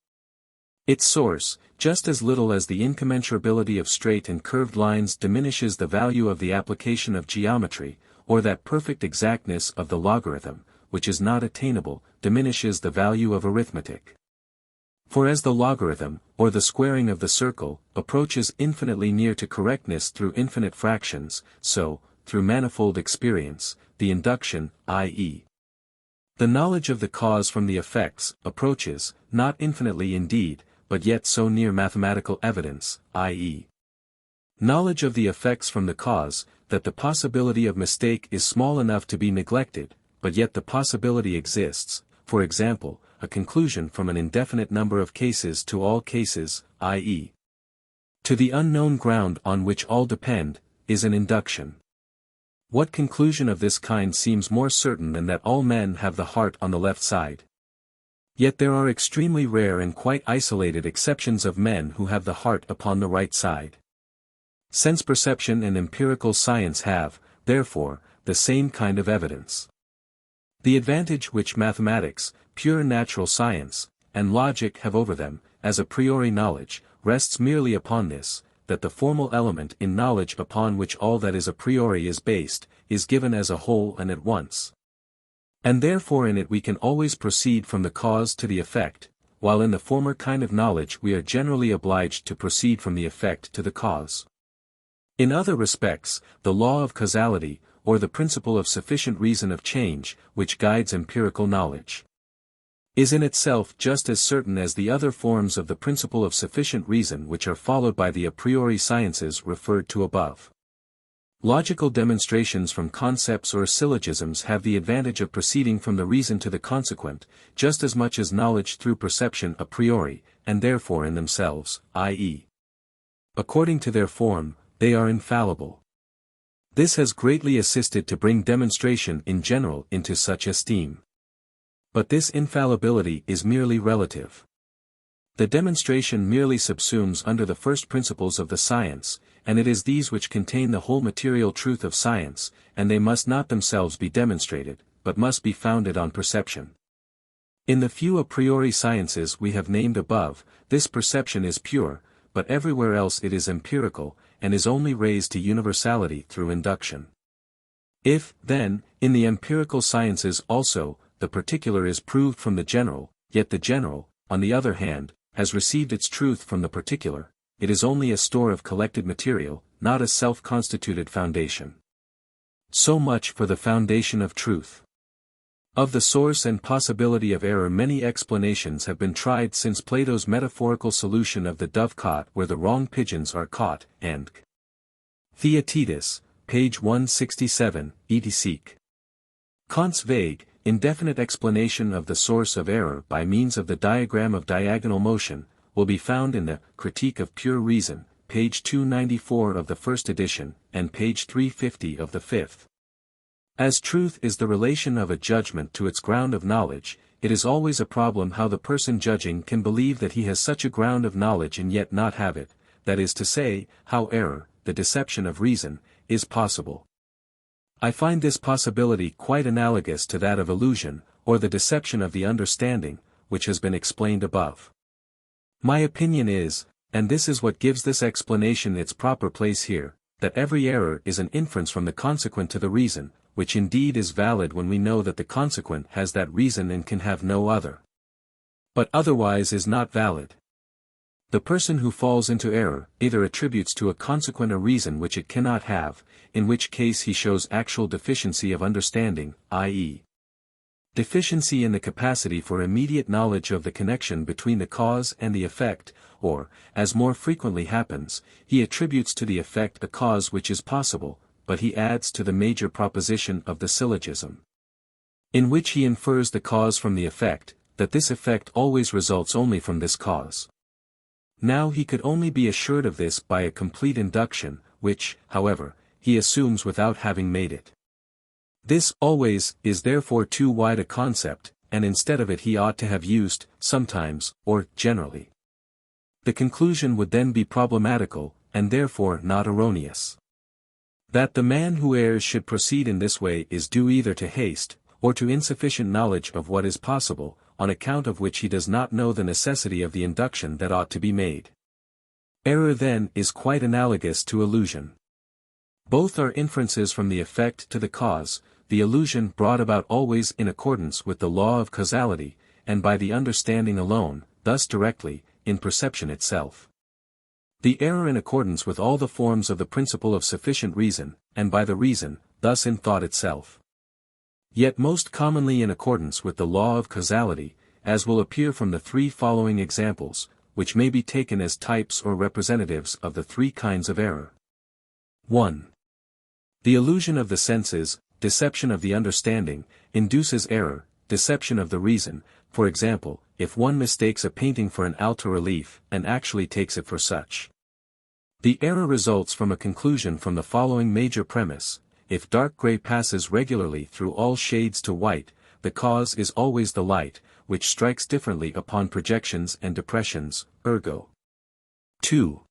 Its source, just as little as the incommensurability of straight and curved lines diminishes the value of the application of geometry, or that perfect exactness of the logarithm, which is not attainable, diminishes the value of arithmetic. For as the logarithm, or the squaring of the circle, approaches infinitely near to correctness through infinite fractions, so, through manifold experience, the induction, i.e., the knowledge of the cause from the effects, approaches, not infinitely indeed, but yet so near mathematical evidence, i.e., knowledge of the effects from the cause, that the possibility of mistake is small enough to be neglected, but yet the possibility exists, for example, a conclusion from an indefinite number of cases to all cases, i.e., to the unknown ground on which all depend, is an induction. What conclusion of this kind seems more certain than that all men have the heart on the left side? Yet there are extremely rare and quite isolated exceptions of men who have the heart upon the right side. Sense perception and empirical science have, therefore, the same kind of evidence. The advantage which mathematics, pure natural science, and logic have over them, as a priori knowledge, rests merely upon this, that the formal element in knowledge upon which all that is a priori is based, is given as a whole and at once. And therefore in it we can always proceed from the cause to the effect, while in the former kind of knowledge we are generally obliged to proceed from the effect to the cause. In other respects, the law of causality, or the principle of sufficient reason of change, which guides empirical knowledge, is in itself just as certain as the other forms of the principle of sufficient reason which are followed by the a priori sciences referred to above. Logical demonstrations from concepts or syllogisms have the advantage of proceeding from the reason to the consequent, just as much as knowledge through perception a priori, and therefore in themselves, i.e., according to their form, they are infallible. This has greatly assisted to bring demonstration in general into such esteem. But this infallibility is merely relative. The demonstration merely subsumes under the first principles of the science, and it is these which contain the whole material truth of science, and they must not themselves be demonstrated, but must be founded on perception. In the few a priori sciences we have named above, this perception is pure, but everywhere else it is empirical, and is only raised to universality through induction. If, then, in the empirical sciences also, the particular is proved from the general, yet the general, on the other hand, has received its truth from the particular, it is only a store of collected material, not a self-constituted foundation. So much for the foundation of truth. Of the source and possibility of error many explanations have been tried since Plato's metaphorical solution of the dovecot where the wrong pigeons are caught, and Theaetetus, page 167, etc. Kant's vague, indefinite explanation of the source of error by means of the diagram of diagonal motion, will be found in the Critique of Pure Reason, page 294 of the first edition, and page 350 of the fifth. As truth is the relation of a judgment to its ground of knowledge, it is always a problem how the person judging can believe that he has such a ground of knowledge and yet not have it, that is to say, how error, the deception of reason, is possible. I find this possibility quite analogous to that of illusion, or the deception of the understanding, which has been explained above. My opinion is, and this is what gives this explanation its proper place here, that every error is an inference from the consequent to the reason, which indeed is valid when we know that the consequent has that reason and can have no other. But otherwise is not valid. The person who falls into error either attributes to a consequent a reason which it cannot have, in which case he shows actual deficiency of understanding, i.e., deficiency in the capacity for immediate knowledge of the connection between the cause and the effect, or, as more frequently happens, he attributes to the effect a cause which is possible, but he adds to the major proposition of the syllogism, in which he infers the cause from the effect, that this effect always results only from this cause. Now he could only be assured of this by a complete induction, which, however, he assumes without having made it. This always is therefore too wide a concept, and instead of it he ought to have used, sometimes, or generally. The conclusion would then be problematical, and therefore not erroneous. That the man who errs should proceed in this way is due either to haste, or to insufficient knowledge of what is possible, on account of which he does not know the necessity of the induction that ought to be made. Error then is quite analogous to illusion. Both are inferences from the effect to the cause, the illusion brought about always in accordance with the law of causality, and by the understanding alone, thus directly, in perception itself. The error in accordance with all the forms of the principle of sufficient reason, and by the reason, thus in thought itself. Yet most commonly in accordance with the law of causality, as will appear from the three following examples, which may be taken as types or representatives of the three kinds of error. 1. The illusion of the senses, deception of the understanding, induces error, deception of the reason, for example, if one mistakes a painting for an alto relief and actually takes it for such. The error results from a conclusion from the following major premise: if dark gray passes regularly through all shades to white, the cause is always the light, which strikes differently upon projections and depressions, ergo. 2.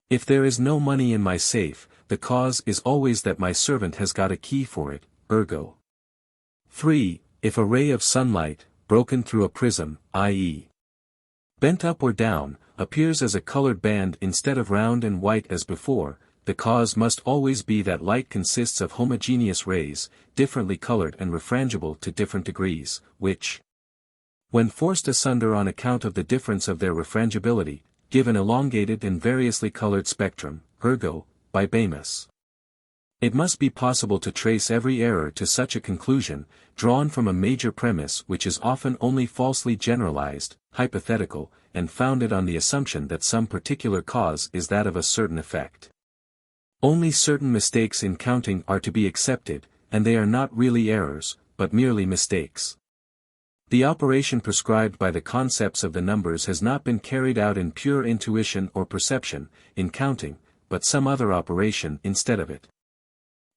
If there is no money in my safe, the cause is always that my servant has got a key for it, ergo. 3. If a ray of sunlight, broken through a prism, i.e. bent up or down, appears as a colored band instead of round and white as before, the cause must always be that light consists of homogeneous rays, differently colored and refrangible to different degrees, which, when forced asunder on account of the difference of their refrangibility, give an elongated and variously colored spectrum, ergo, bibamus. It must be possible to trace every error to such a conclusion, drawn from a major premise which is often only falsely generalized, hypothetical, and founded on the assumption that some particular cause is that of a certain effect. Only certain mistakes in counting are to be accepted, and they are not really errors, but merely mistakes. The operation prescribed by the concepts of the numbers has not been carried out in pure intuition or perception, in counting, but some other operation instead of it.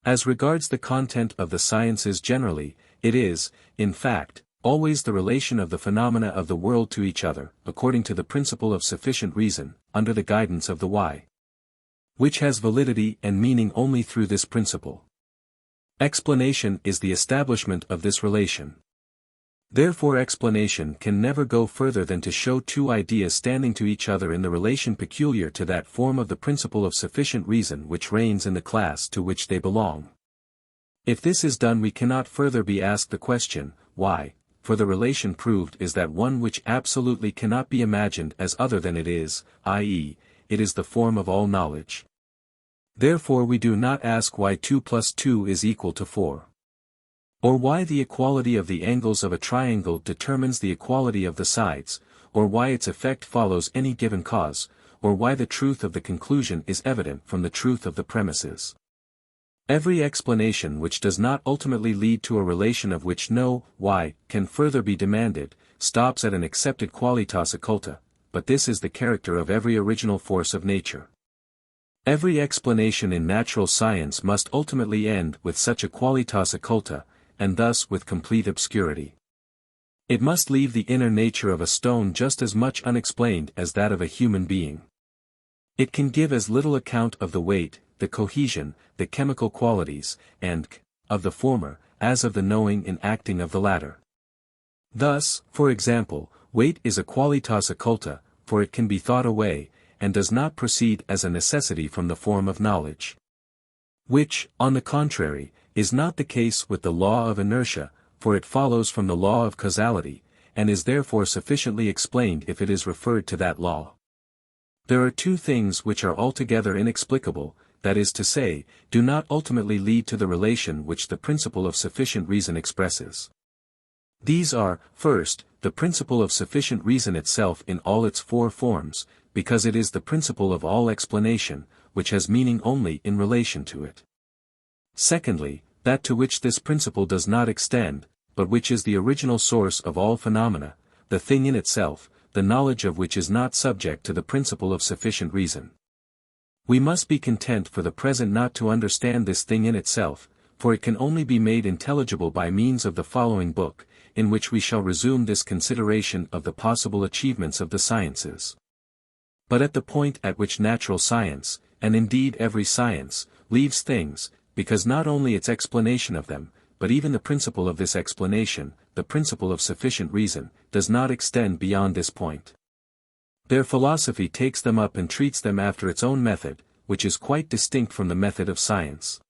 As regards the content of the sciences generally, it is, in fact, always the relation of the phenomena of the world to each other, according to the principle of sufficient reason, under the guidance of the why, which has validity and meaning only through this principle. Explanation is the establishment of this relation. Therefore explanation can never go further than to show two ideas standing to each other in the relation peculiar to that form of the principle of sufficient reason which reigns in the class to which they belong. If this is done we cannot further be asked the question, why, for the relation proved is that one which absolutely cannot be imagined as other than it is, i.e., it is the form of all knowledge. Therefore we do not ask why 2 plus 2 is equal to 4. Or why the equality of the angles of a triangle determines the equality of the sides, or why its effect follows any given cause, or why the truth of the conclusion is evident from the truth of the premises. Every explanation which does not ultimately lead to a relation of which no why can further be demanded, stops at an accepted qualitas occulta, but this is the character of every original force of nature. Every explanation in natural science must ultimately end with such a qualitas occulta, and thus with complete obscurity. It must leave the inner nature of a stone just as much unexplained as that of a human being. It can give as little account of the weight, the cohesion, the chemical qualities, and of the former, as of the knowing and acting of the latter. Thus, for example, weight is a qualitas occulta, for it can be thought away, and does not proceed as a necessity from the form of knowledge. Which, on the contrary, is not the case with the law of inertia, for it follows from the law of causality, and is therefore sufficiently explained if it is referred to that law. There are two things which are altogether inexplicable, that is to say, do not ultimately lead to the relation which the principle of sufficient reason expresses. These are, first, the principle of sufficient reason itself in all its four forms, because it is the principle of all explanation, which has meaning only in relation to it. Secondly, that to which this principle does not extend, but which is the original source of all phenomena, the thing in itself, the knowledge of which is not subject to the principle of sufficient reason. We must be content for the present not to understand this thing in itself, for it can only be made intelligible by means of the following book, in which we shall resume this consideration of the possible achievements of the sciences. But at the point at which natural science, and indeed every science, leaves things, because not only its explanation of them, but even the principle of this explanation, the principle of sufficient reason, does not extend beyond this point. Their philosophy takes them up and treats them after its own method, which is quite distinct from the method of science.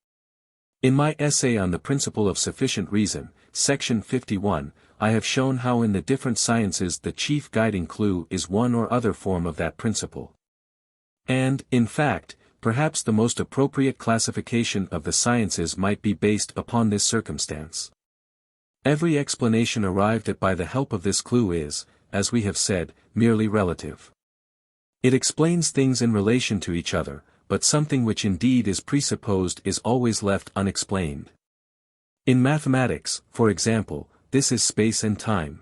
In my essay on the principle of sufficient reason, section 51, I have shown how in the different sciences the chief guiding clue is one or other form of that principle. And, in fact, perhaps the most appropriate classification of the sciences might be based upon this circumstance. Every explanation arrived at by the help of this clue is, as we have said, merely relative. It explains things in relation to each other, but something which indeed is presupposed is always left unexplained. In mathematics, for example, this is space and time.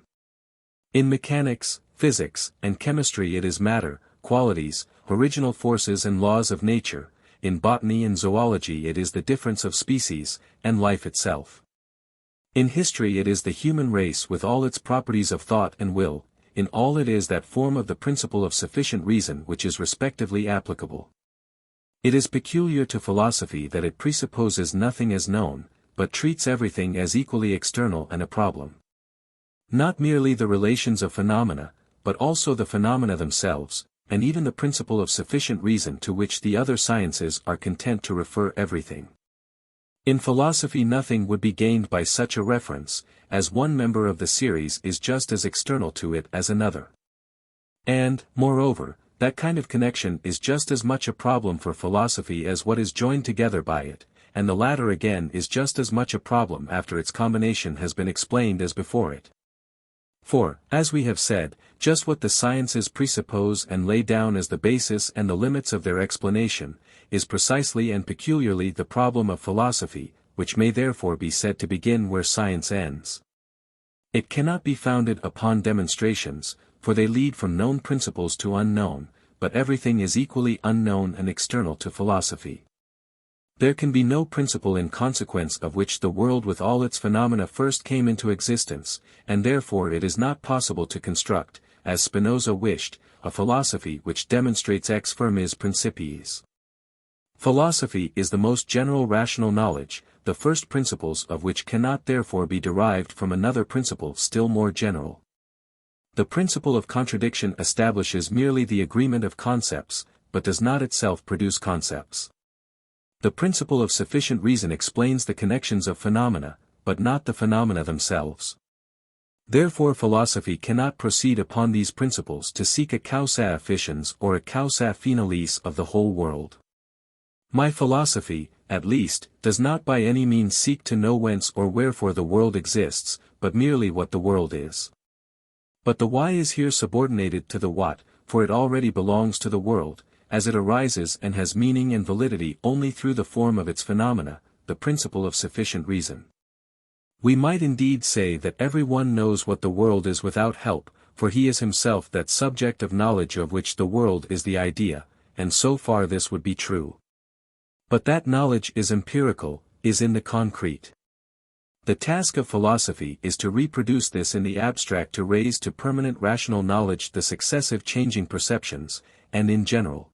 In mechanics, physics, and chemistry it is matter, qualities, original forces and laws of nature. In botany and zoology it is the difference of species, and life itself. In history it is the human race with all its properties of thought and will, in all it is that form of the principle of sufficient reason which is respectively applicable. It is peculiar to philosophy that it presupposes nothing as known, but treats everything as equally external and a problem. Not merely the relations of phenomena, but also the phenomena themselves, and even the principle of sufficient reason to which the other sciences are content to refer everything. In philosophy nothing would be gained by such a reference, as one member of the series is just as external to it as another. And, moreover, that kind of connection is just as much a problem for philosophy as what is joined together by it, and the latter again is just as much a problem after its combination has been explained as before it. For, as we have said, just what the sciences presuppose and lay down as the basis and the limits of their explanation, is precisely and peculiarly the problem of philosophy, which may therefore be said to begin where science ends. It cannot be founded upon demonstrations, for they lead from known principles to unknown, but everything is equally unknown and external to philosophy. There can be no principle in consequence of which the world with all its phenomena first came into existence, and therefore it is not possible to construct, as Spinoza wished, a philosophy which demonstrates ex firmis principiis. Philosophy is the most general rational knowledge, the first principles of which cannot therefore be derived from another principle still more general. The principle of contradiction establishes merely the agreement of concepts, but does not itself produce concepts. The principle of sufficient reason explains the connections of phenomena, but not the phenomena themselves. Therefore philosophy cannot proceed upon these principles to seek a causa efficiens or a causa finalis of the whole world. My philosophy, at least, does not by any means seek to know whence or wherefore the world exists, but merely what the world is. But the why is here subordinated to the what, for it already belongs to the world, as it arises and has meaning and validity only through the form of its phenomena, the principle of sufficient reason. We might indeed say that every one knows what the world is without help, for he is himself that subject of knowledge of which the world is the idea, and so far this would be true. But that knowledge is empirical, is in the concrete. The task of philosophy is to reproduce this in the abstract, to raise to permanent rational knowledge the successive changing perceptions, and in general,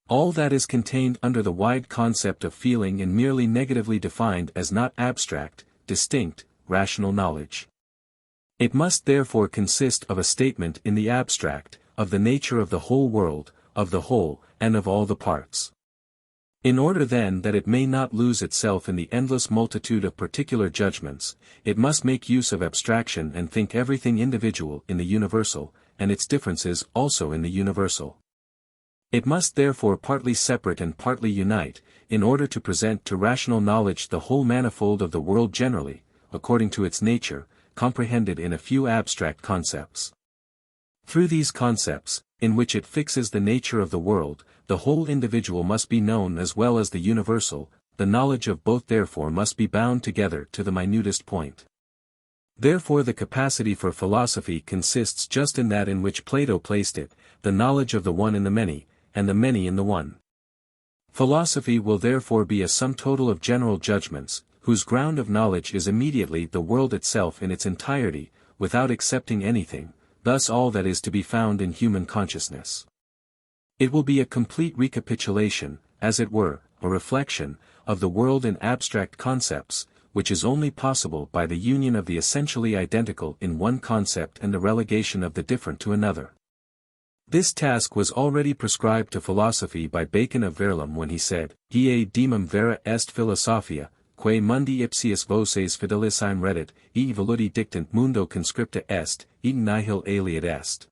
all that is contained under the wide concept of feeling and merely negatively defined as not abstract, distinct, rational knowledge. It must therefore consist of a statement in the abstract, of the nature of the whole world, of the whole, and of all the parts. In order then that it may not lose itself in the endless multitude of particular judgments, it must make use of abstraction and think everything individual in the universal, and its differences also in the universal. It must therefore partly separate and partly unite, in order to present to rational knowledge the whole manifold of the world generally, according to its nature, comprehended in a few abstract concepts. Through these concepts, in which it fixes the nature of the world, the whole individual must be known as well as the universal, the knowledge of both therefore must be bound together to the minutest point. Therefore the capacity for philosophy consists just in that in which Plato placed it, the knowledge of the one in the many, and the many in the one. Philosophy will therefore be a sum total of general judgments, whose ground of knowledge is immediately the world itself in its entirety, without accepting anything, thus all that is to be found in human consciousness. It will be a complete recapitulation, as it were, a reflection, of the world in abstract concepts, which is only possible by the union of the essentially identical in one concept and the relegation of the different to another. This task was already prescribed to philosophy by Bacon of Verulam when he said, "Ie demum vera est philosophia, quae mundi ipsius voces fidelissim reddit, e voludi dictant mundo conscripta est, e nihil aliat est.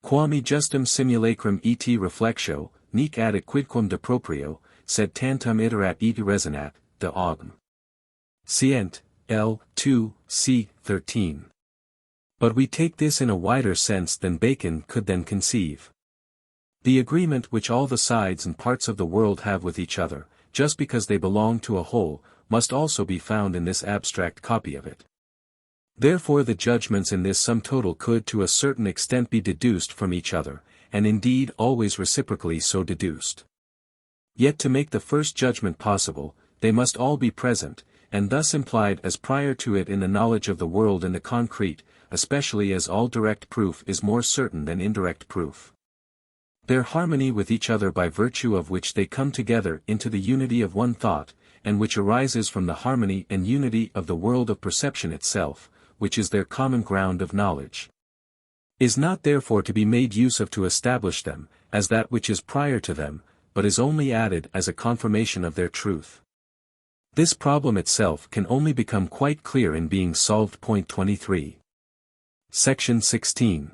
Quami justum simulacrum et reflexio, nec addit quidquam de proprio, sed tantum iterat et resonat, de augm." Cient. L. 2, c. 13. But we take this in a wider sense than Bacon could then conceive. The agreement which all the sides and parts of the world have with each other, just because they belong to a whole, must also be found in this abstract copy of it. Therefore the judgments in this sum total could to a certain extent be deduced from each other, and indeed always reciprocally so deduced. Yet to make the first judgment possible, they must all be present, and thus implied as prior to it in the knowledge of the world in the concrete, especially as all direct proof is more certain than indirect proof. Their harmony with each other by virtue of which they come together into the unity of one thought, and which arises from the harmony and unity of the world of perception itself, which is their common ground of knowledge, is not therefore to be made use of to establish them, as that which is prior to them, but is only added as a confirmation of their truth. This problem itself can only become quite clear in being solved. Point 23. Section 16.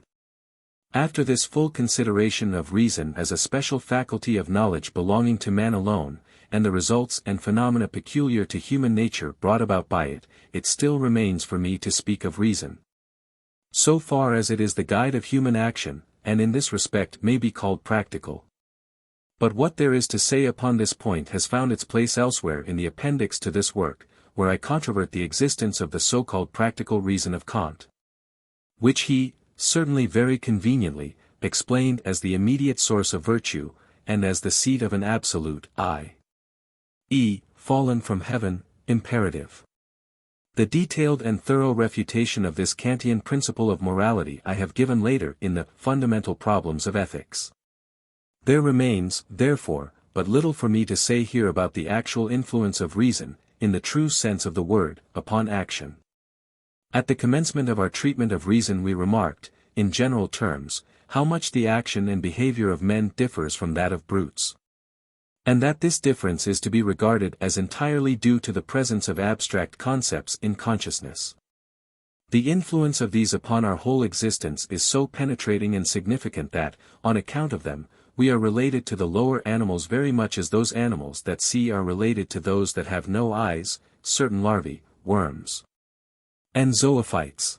After this full consideration of reason as a special faculty of knowledge belonging to man alone, and the results and phenomena peculiar to human nature brought about by it, it still remains for me to speak of reason. So far as it is the guide of human action, and in this respect may be called practical. But what there is to say upon this point has found its place elsewhere in the appendix to this work, where I controvert the existence of the so-called practical reason of Kant, which he, certainly very conveniently, explained as the immediate source of virtue, and as the seat of an absolute, i.e., fallen from heaven, imperative. The detailed and thorough refutation of this Kantian principle of morality I have given later in the Fundamental Problems of Ethics. There remains, therefore, but little for me to say here about the actual influence of reason, in the true sense of the word, upon action. At the commencement of our treatment of reason we remarked, in general terms, how much the action and behavior of men differs from that of brutes, and that this difference is to be regarded as entirely due to the presence of abstract concepts in consciousness. The influence of these upon our whole existence is so penetrating and significant that, on account of them, we are related to the lower animals very much as those animals that see are related to those that have no eyes, certain larvae, worms, and zoophytes.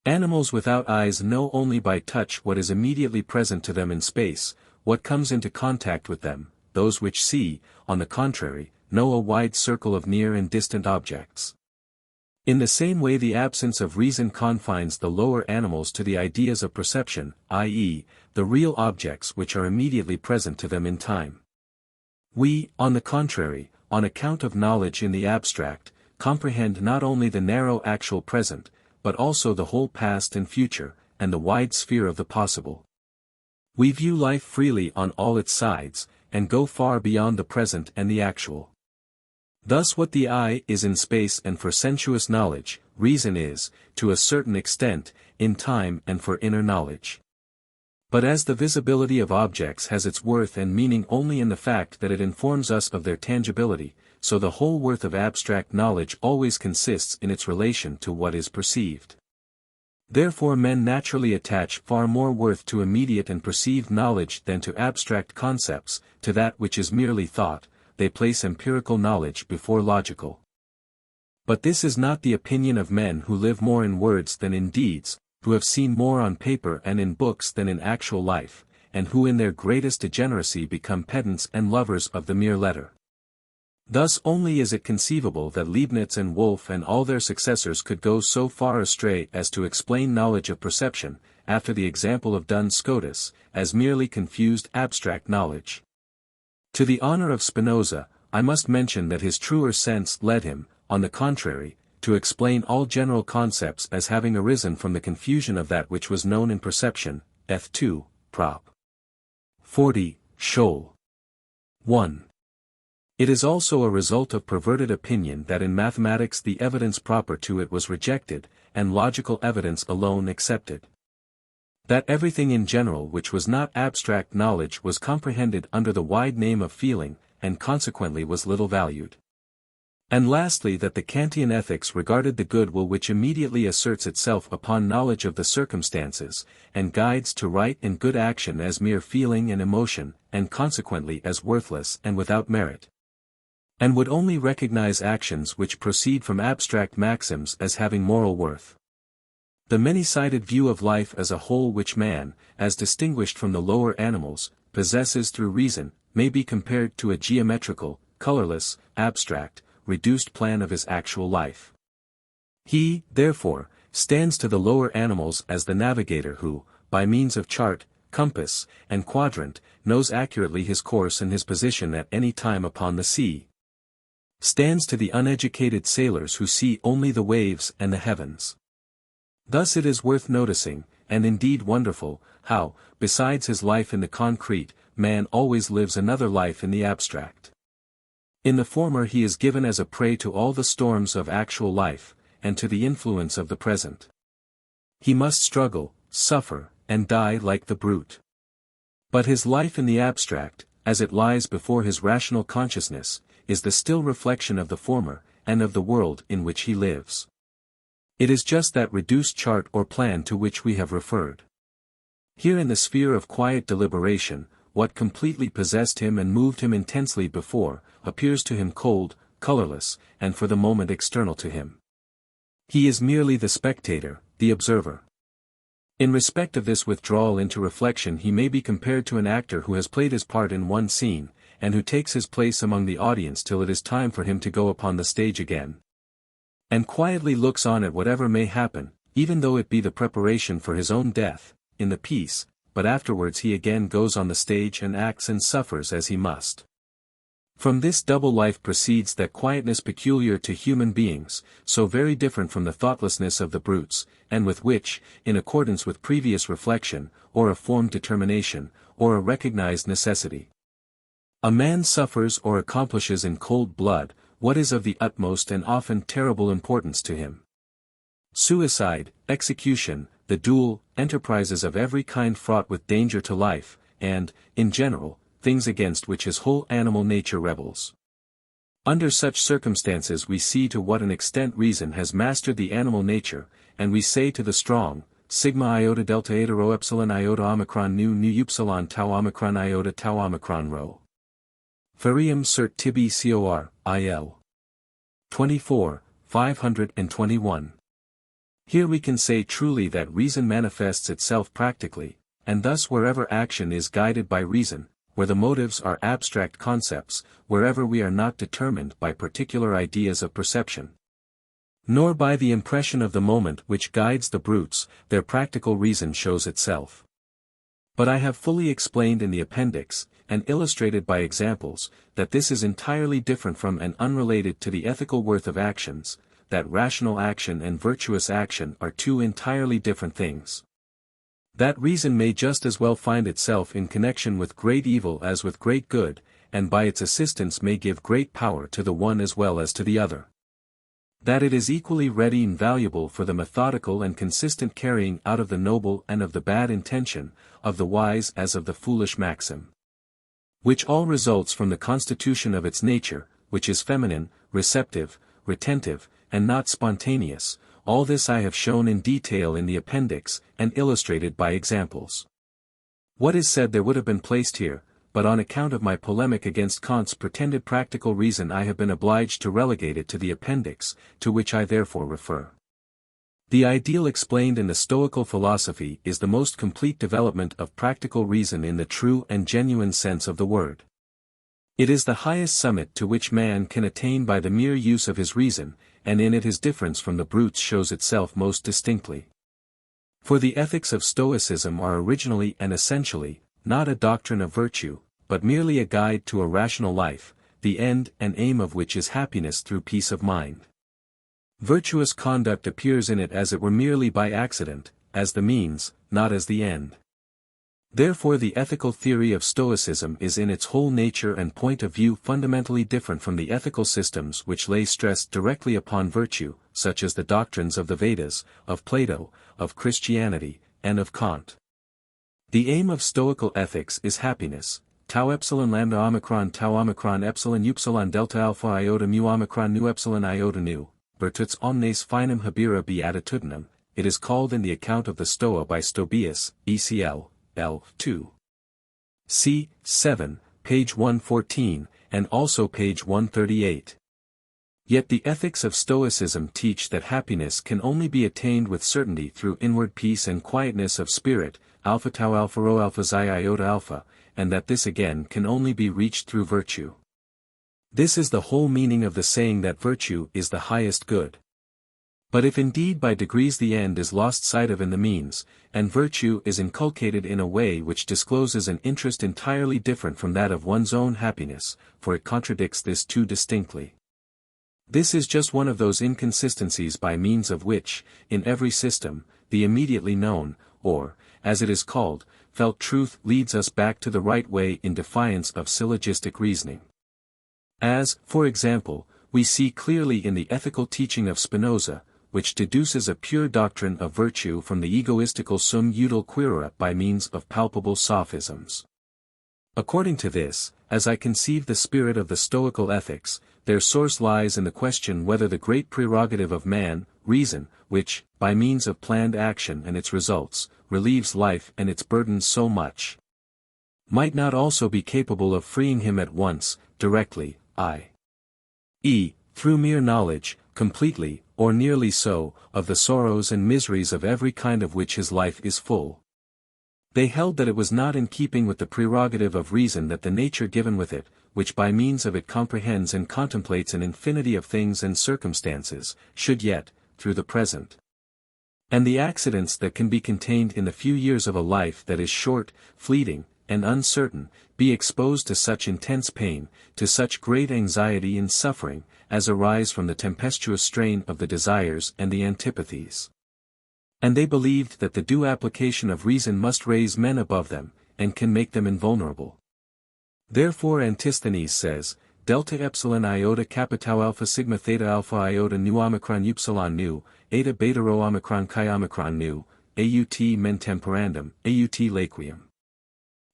Animals without eyes know only by touch what is immediately present to them in space, what comes into contact with them. Those which see, on the contrary, know a wide circle of near and distant objects. In the same way the absence of reason confines the lower animals to the ideas of perception, i.e., the real objects which are immediately present to them in time. We, on the contrary, on account of knowledge in the abstract, comprehend not only the narrow actual present, but also the whole past and future, and the wide sphere of the possible. We view life freely on all its sides, and go far beyond the present and the actual. Thus what the eye is in space and for sensuous knowledge, reason is, to a certain extent, in time and for inner knowledge. But as the visibility of objects has its worth and meaning only in the fact that it informs us of their tangibility, so the whole worth of abstract knowledge always consists in its relation to what is perceived. Therefore men naturally attach far more worth to immediate and perceived knowledge than to abstract concepts, to that which is merely thought, they place empirical knowledge before logical. But this is not the opinion of men who live more in words than in deeds, who have seen more on paper and in books than in actual life, and who in their greatest degeneracy become pedants and lovers of the mere letter. Thus only is it conceivable that Leibniz and Wolff and all their successors could go so far astray as to explain knowledge of perception, after the example of Duns Scotus, as merely confused abstract knowledge. To the honor of Spinoza, I must mention that his truer sense led him, on the contrary, to explain all general concepts as having arisen from the confusion of that which was known in perception, F2, Prop. 40, Scholl. 1. It is also a result of perverted opinion that in mathematics the evidence proper to it was rejected, and logical evidence alone accepted. That everything in general which was not abstract knowledge was comprehended under the wide name of feeling, and consequently was little valued. And lastly that the Kantian ethics regarded the good will which immediately asserts itself upon knowledge of the circumstances, and guides to right and good action as mere feeling and emotion, and consequently as worthless and without merit, and would only recognize actions which proceed from abstract maxims as having moral worth. The many-sided view of life as a whole which man, as distinguished from the lower animals, possesses through reason, may be compared to a geometrical, colorless, abstract, reduced plan of his actual life. He, therefore, stands to the lower animals as the navigator who, by means of chart, compass, and quadrant, knows accurately his course and his position at any time upon the sea. Stands to the uneducated sailors who see only the waves and the heavens. Thus it is worth noticing, and indeed wonderful, how, besides his life in the concrete, man always lives another life in the abstract. In the former he is given as a prey to all the storms of actual life, and to the influence of the present. He must struggle, suffer, and die like the brute. But his life in the abstract, as it lies before his rational consciousness, is the still reflection of the former, and of the world in which he lives. It is just that reduced chart or plan to which we have referred. Here in the sphere of quiet deliberation, what completely possessed him and moved him intensely before, appears to him cold, colorless, and for the moment external to him. He is merely the spectator, the observer. In respect of this withdrawal into reflection he may be compared to an actor who has played his part in one scene, and who takes his place among the audience till it is time for him to go upon the stage again. And quietly looks on at whatever may happen, even though it be the preparation for his own death, in the piece, but afterwards he again goes on the stage and acts and suffers as he must. From this double life proceeds that quietness peculiar to human beings, so very different from the thoughtlessness of the brutes, and with which, in accordance with previous reflection, or a formed determination, or a recognized necessity, a man suffers or accomplishes in cold blood, what is of the utmost and often terrible importance to him. Suicide, execution, the duel, enterprises of every kind fraught with danger to life, and, in general, things against which his whole animal nature rebels. Under such circumstances we see to what an extent reason has mastered the animal nature, and we say to the strong, sigma iota delta eta rho epsilon iota omicron nu upsilon tau omicron iota tau omicron rho. Ferium cert tibi cor, il. 24, 521. Here we can say truly that reason manifests itself practically, and thus wherever action is guided by reason, where the motives are abstract concepts, wherever we are not determined by particular ideas of perception, nor by the impression of the moment which guides the brutes, their practical reason shows itself. But I have fully explained in the appendix, and illustrated by examples, that this is entirely different from and unrelated to the ethical worth of actions, that rational action and virtuous action are two entirely different things. That reason may just as well find itself in connection with great evil as with great good, and by its assistance may give great power to the one as well as to the other. That it is equally ready and valuable for the methodical and consistent carrying out of the noble and of the bad intention, of the wise as of the foolish maxim, which all results from the constitution of its nature, which is feminine, receptive, retentive, and not spontaneous. All this I have shown in detail in the appendix, and illustrated by examples. What is said there would have been placed here, but on account of my polemic against Kant's pretended practical reason I have been obliged to relegate it to the appendix, to which I therefore refer. The ideal explained in the Stoical philosophy is the most complete development of practical reason in the true and genuine sense of the word. It is the highest summit to which man can attain by the mere use of his reason, and in it his difference from the brutes shows itself most distinctly. For the ethics of Stoicism are originally and essentially, not a doctrine of virtue, but merely a guide to a rational life, the end and aim of which is happiness through peace of mind. Virtuous conduct appears in it as it were merely by accident, as the means, not as the end. Therefore the ethical theory of Stoicism is in its whole nature and point of view fundamentally different from the ethical systems which lay stress directly upon virtue, such as the doctrines of the Vedas, of Plato, of Christianity, and of Kant. The aim of Stoical ethics is happiness, tau epsilon lambda omicron tau omicron epsilon upsilon delta alpha iota mu omicron nu epsilon iota nu, virtuts omnes finem habere beatitudinem, it is called in the account of the Stoa by Stobaeus, ECL, L. 2. C. 7, page 114, and also page 138. Yet the ethics of Stoicism teach that happiness can only be attained with certainty through inward peace and quietness of spirit, alpha tau alpha rho alpha xi iota alpha, and that this again can only be reached through virtue. This is the whole meaning of the saying that virtue is the highest good. But if indeed by degrees the end is lost sight of in the means, and virtue is inculcated in a way which discloses an interest entirely different from that of one's own happiness, for it contradicts this too distinctly. This is just one of those inconsistencies by means of which, in every system, the immediately known, or, as it is called, felt truth leads us back to the right way in defiance of syllogistic reasoning. As, for example, we see clearly in the ethical teaching of Spinoza, which deduces a pure doctrine of virtue from the egoistical sum util quaera by means of palpable sophisms. According to this, as I conceive the spirit of the Stoical ethics, their source lies in the question whether the great prerogative of man, reason, which, by means of planned action and its results, relieves life and its burdens so much, might not also be capable of freeing him at once, directly, i.e., through mere knowledge, completely, or nearly so, of the sorrows and miseries of every kind of which his life is full. They held that it was not in keeping with the prerogative of reason that the nature given with it, which by means of it comprehends and contemplates an infinity of things and circumstances, should yet, through the present, and the accidents that can be contained in the few years of a life that is short, fleeting, and uncertain, be exposed to such intense pain, to such great anxiety and suffering, as arise from the tempestuous strain of the desires and the antipathies. And they believed that the due application of reason must raise men above them, and can make them invulnerable. Therefore Antisthenes says, delta epsilon iota capitau alpha sigma theta alpha iota nu omicron upsilon nu, eta beta rho omicron chi omicron nu, aut men temperandum, aut laqueum.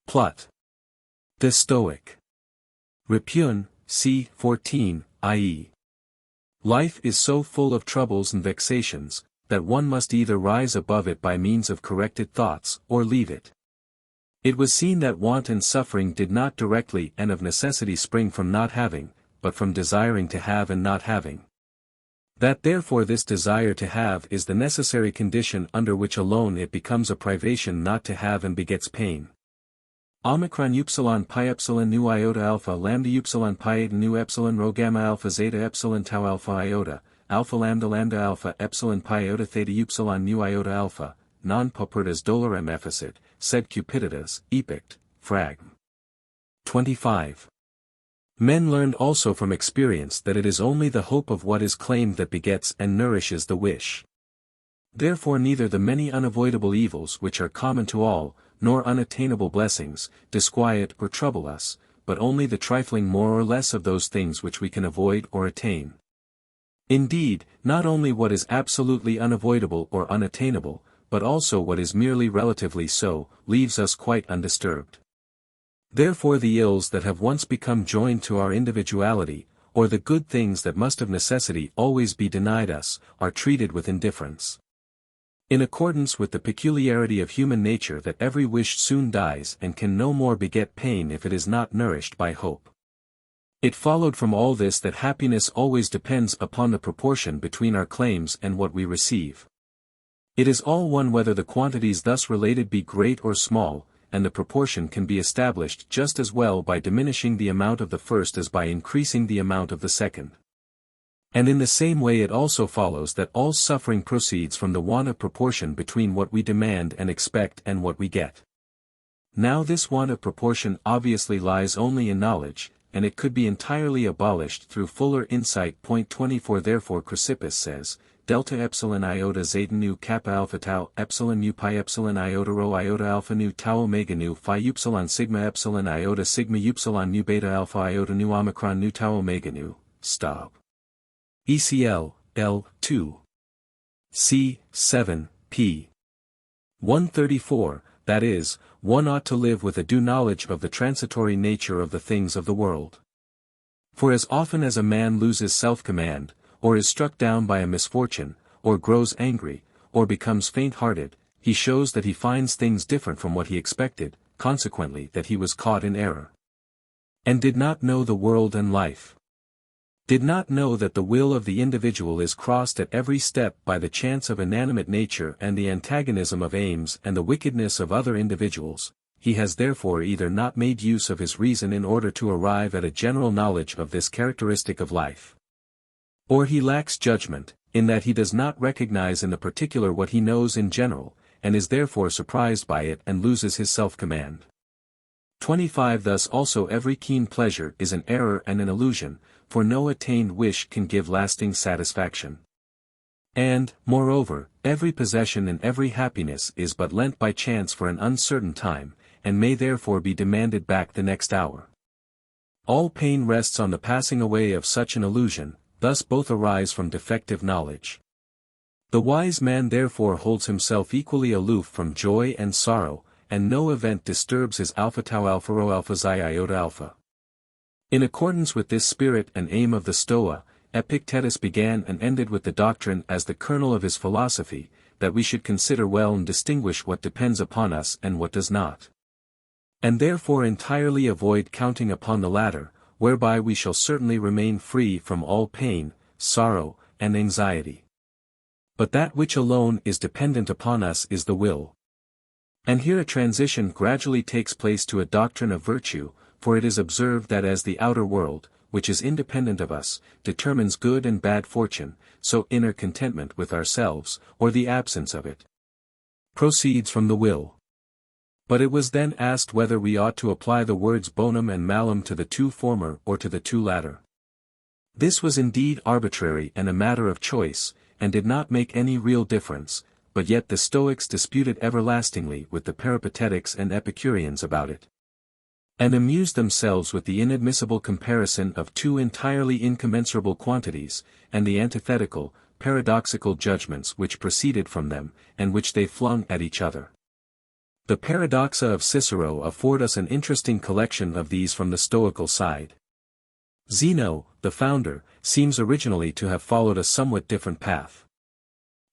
Plut. The Stoic. Repugn, c. 14, i.e. life is so full of troubles and vexations, that one must either rise above it by means of corrected thoughts, or leave it. It was seen that want and suffering did not directly and of necessity spring from not having, but from desiring to have and not having. That therefore this desire to have is the necessary condition under which alone it becomes a privation not to have and begets pain. Omicron upsilon pi epsilon nu iota alpha lambda upsilon pi eta nu epsilon rho gamma alpha zeta epsilon tau alpha iota, alpha lambda alpha epsilon pi iota theta upsilon nu iota alpha, non paupertas dolorem efficit, sed cupiditas, epict, fragm. 25. Men learned also from experience that it is only the hope of what is claimed that begets and nourishes the wish. Therefore neither the many unavoidable evils which are common to all, nor unattainable blessings, disquiet or trouble us, but only the trifling more or less of those things which we can avoid or attain. Indeed, not only what is absolutely unavoidable or unattainable, but also what is merely relatively so, leaves us quite undisturbed. Therefore the ills that have once become joined to our individuality, or the good things that must of necessity always be denied us, are treated with indifference. In accordance with the peculiarity of human nature that every wish soon dies and can no more beget pain if it is not nourished by hope. It followed from all this that happiness always depends upon the proportion between our claims and what we receive. It is all one whether the quantities thus related be great or small, and the proportion can be established just as well by diminishing the amount of the first as by increasing the amount of the second. And in the same way it also follows that all suffering proceeds from the want of proportion between what we demand and expect and what we get. Now this want of proportion obviously lies only in knowledge, and it could be entirely abolished through fuller insight. 24 Therefore Chrysippus says, delta epsilon iota zeta nu kappa alpha tau epsilon nu pi epsilon iota rho iota alpha nu tau omega nu phi upsilon sigma epsilon iota sigma upsilon nu beta alpha iota nu omicron nu tau omega nu, stop. ECL, L, 2. C, 7, p. 134, that is, one ought to live with a due knowledge of the transitory nature of the things of the world. For as often as a man loses self-command, or is struck down by a misfortune, or grows angry, or becomes faint-hearted, he shows that he finds things different from what he expected, consequently that he was caught in error. And did not know the world and life. Did not know that the will of the individual is crossed at every step by the chance of inanimate nature and the antagonism of aims and the wickedness of other individuals, he has therefore either not made use of his reason in order to arrive at a general knowledge of this characteristic of life. Or he lacks judgment, in that he does not recognize in the particular what he knows in general, and is therefore surprised by it and loses his self-command. 25 Thus also every keen pleasure is an error and an illusion, for no attained wish can give lasting satisfaction. And, moreover, every possession and every happiness is but lent by chance for an uncertain time, and may therefore be demanded back the next hour. All pain rests on the passing away of such an illusion, thus both arise from defective knowledge. The wise man therefore holds himself equally aloof from joy and sorrow, and no event disturbs his alpha tau alpha rho alpha xi iota alpha. In accordance with this spirit and aim of the Stoa, Epictetus began and ended with the doctrine as the kernel of his philosophy, that we should consider well and distinguish what depends upon us and what does not. And therefore entirely avoid counting upon the latter, whereby we shall certainly remain free from all pain, sorrow, and anxiety. But that which alone is dependent upon us is the will. And here a transition gradually takes place to a doctrine of virtue, for it is observed that as the outer world, which is independent of us, determines good and bad fortune, so inner contentment with ourselves, or the absence of it, proceeds from the will. But it was then asked whether we ought to apply the words bonum and malum to the two former or to the two latter. This was indeed arbitrary and a matter of choice, and did not make any real difference, but yet the Stoics disputed everlastingly with the Peripatetics and Epicureans about it, and amused themselves with the inadmissible comparison of two entirely incommensurable quantities, and the antithetical, paradoxical judgments which proceeded from them, and which they flung at each other. The Paradoxa of Cicero afford us an interesting collection of these from the Stoical side. Zeno, the founder, seems originally to have followed a somewhat different path.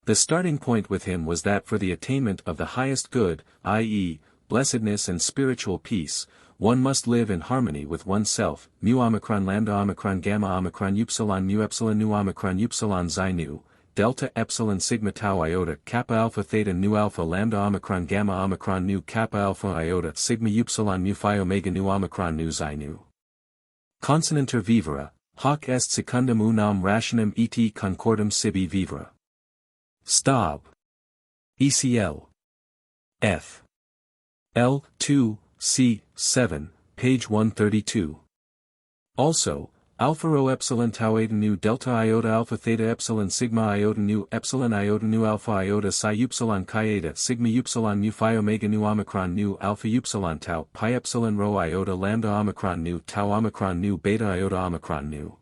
The starting point with him was that for the attainment of the highest good, i.e., blessedness and spiritual peace, one must live in harmony with oneself, mu omicron lambda omicron gamma omicron upsilon mu epsilon nu omicron upsilon xi nu, delta epsilon sigma tau iota kappa alpha theta nu alpha lambda omicron gamma omicron nu kappa alpha iota sigma upsilon mu phi omega nu omicron nu xi nu. Consonanter vivere, hoc est secundum unam rationem et concordum sibi vivere. Staub. ECL. F. L. 2, C. 7, page 132. Also, alpha rho epsilon tau eta nu delta iota alpha theta epsilon sigma iota nu alpha iota psi upsilon chi eta sigma upsilon mu phi omega nu omicron nu alpha upsilon tau pi epsilon rho iota lambda omicron nu tau omicron nu beta iota omicron nu.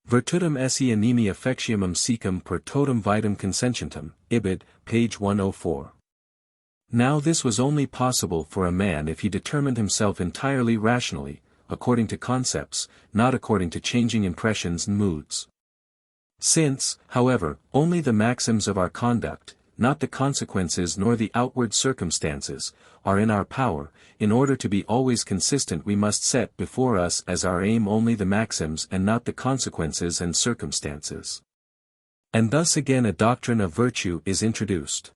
Virtutum esse animi affectiumum secum per totum vitam consentientum, Ibid, page 104. Now this was only possible for a man if he determined himself entirely rationally, according to concepts, not according to changing impressions and moods. Since, however, only the maxims of our conduct, not the consequences nor the outward circumstances, are in our power, in order to be always consistent we must set before us as our aim only the maxims and not the consequences and circumstances. And thus again a doctrine of virtue is introduced.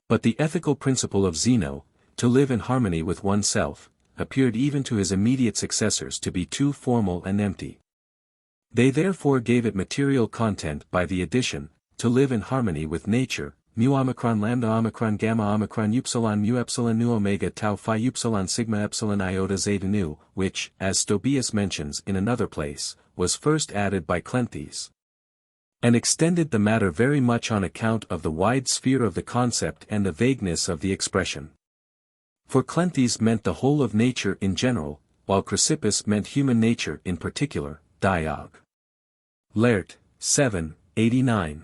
But the ethical principle of Zeno, to live in harmony with oneself, appeared even to his immediate successors to be too formal and empty. They therefore gave it material content by the addition, to live in harmony with nature, mu omicron lambda omicron gamma omicron upsilon mu epsilon nu omega tau phi upsilon sigma epsilon iota zeta nu, which, as Stobaeus mentions in another place, was first added by Cleanthes, and extended the matter very much on account of the wide sphere of the concept and the vagueness of the expression. For Cleanthes meant the whole of nature in general, while Chrysippus meant human nature in particular, Diog. Laert. 7, 89.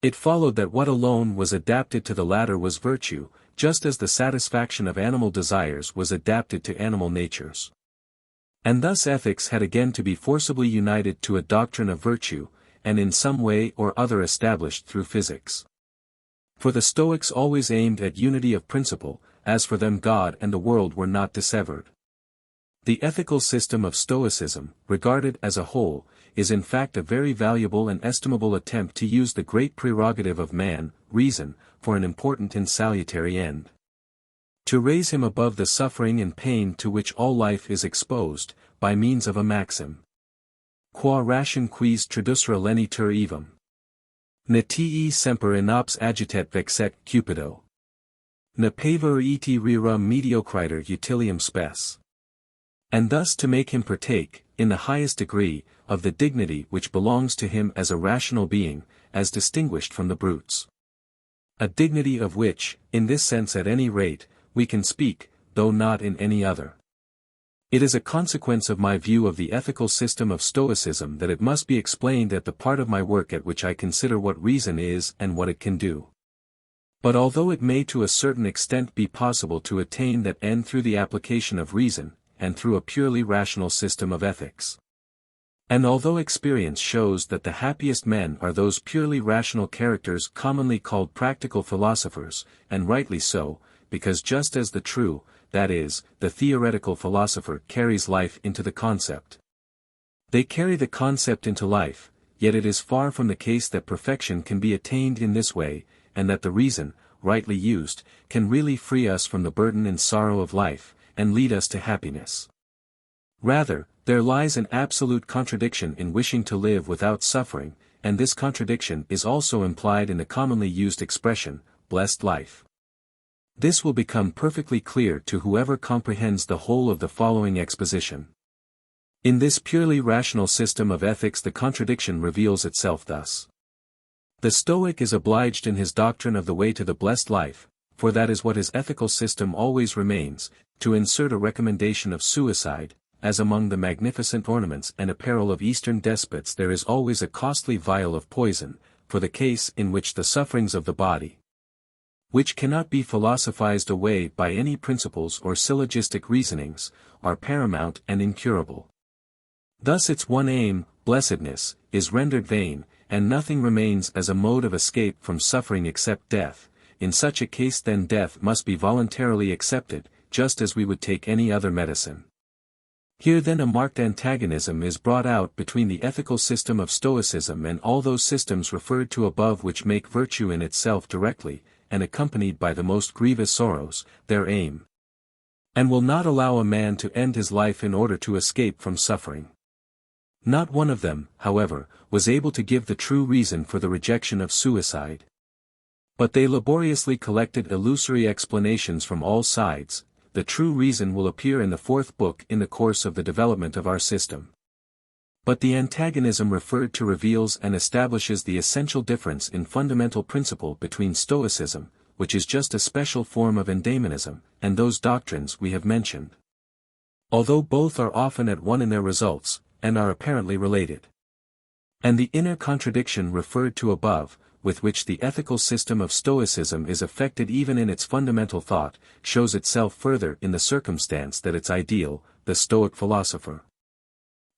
It followed that what alone was adapted to the latter was virtue, just as the satisfaction of animal desires was adapted to animal natures. And thus ethics had again to be forcibly united to a doctrine of virtue, and in some way or other established through physics. For the Stoics always aimed at unity of principle, as for them God and the world were not dissevered. The ethical system of Stoicism, regarded as a whole, is in fact a very valuable and estimable attempt to use the great prerogative of man, reason, for an important and salutary end. To raise him above the suffering and pain to which all life is exposed, by means of a maxim. qua ration quis tradusra lenitur evum. Ne te semper inops agitet vexet cupido. Ne paver eti rera mediocriter utilium spes. And thus to make him partake, in the highest degree, of the dignity which belongs to him as a rational being, as distinguished from the brutes. A dignity of which, in this sense at any rate, we can speak, though not in any other. It is a consequence of my view of the ethical system of Stoicism that it must be explained at the part of my work at which I consider what reason is and what it can do. But although it may to a certain extent be possible to attain that end through the application of reason, and through a purely rational system of ethics. And although experience shows that the happiest men are those purely rational characters commonly called practical philosophers, and rightly so, because just as the true, that is, the theoretical philosopher carries life into the concept. They carry the concept into life, yet it is far from the case that perfection can be attained in this way, and that the reason, rightly used, can really free us from the burden and sorrow of life, and lead us to happiness. Rather, there lies an absolute contradiction in wishing to live without suffering, and this contradiction is also implied in the commonly used expression, blessed life. This will become perfectly clear to whoever comprehends the whole of the following exposition. In this purely rational system of ethics the contradiction reveals itself thus. The Stoic is obliged in his doctrine of the way to the blessed life, for that is what his ethical system always remains, to insert a recommendation of suicide, as among the magnificent ornaments and apparel of Eastern despots there is always a costly vial of poison, for the case in which the sufferings of the body, which cannot be philosophized away by any principles or syllogistic reasonings, are paramount and incurable. Thus its one aim, blessedness, is rendered vain, and nothing remains as a mode of escape from suffering except death. In such a case then death must be voluntarily accepted, just as we would take any other medicine. Here then a marked antagonism is brought out between the ethical system of Stoicism and all those systems referred to above which make virtue in itself directly, and accompanied by the most grievous sorrows, their aim. And will not allow a man to end his life in order to escape from suffering. Not one of them, however, was able to give the true reason for the rejection of suicide. But they laboriously collected illusory explanations from all sides. The true reason will appear in the fourth book in the course of the development of our system. But the antagonism referred to reveals and establishes the essential difference in fundamental principle between Stoicism, which is just a special form of endaimenism, and those doctrines we have mentioned. Although both are often at one in their results, and are apparently related. And the inner contradiction referred to above, with which the ethical system of Stoicism is affected even in its fundamental thought, shows itself further in the circumstance that its ideal, the Stoic philosopher,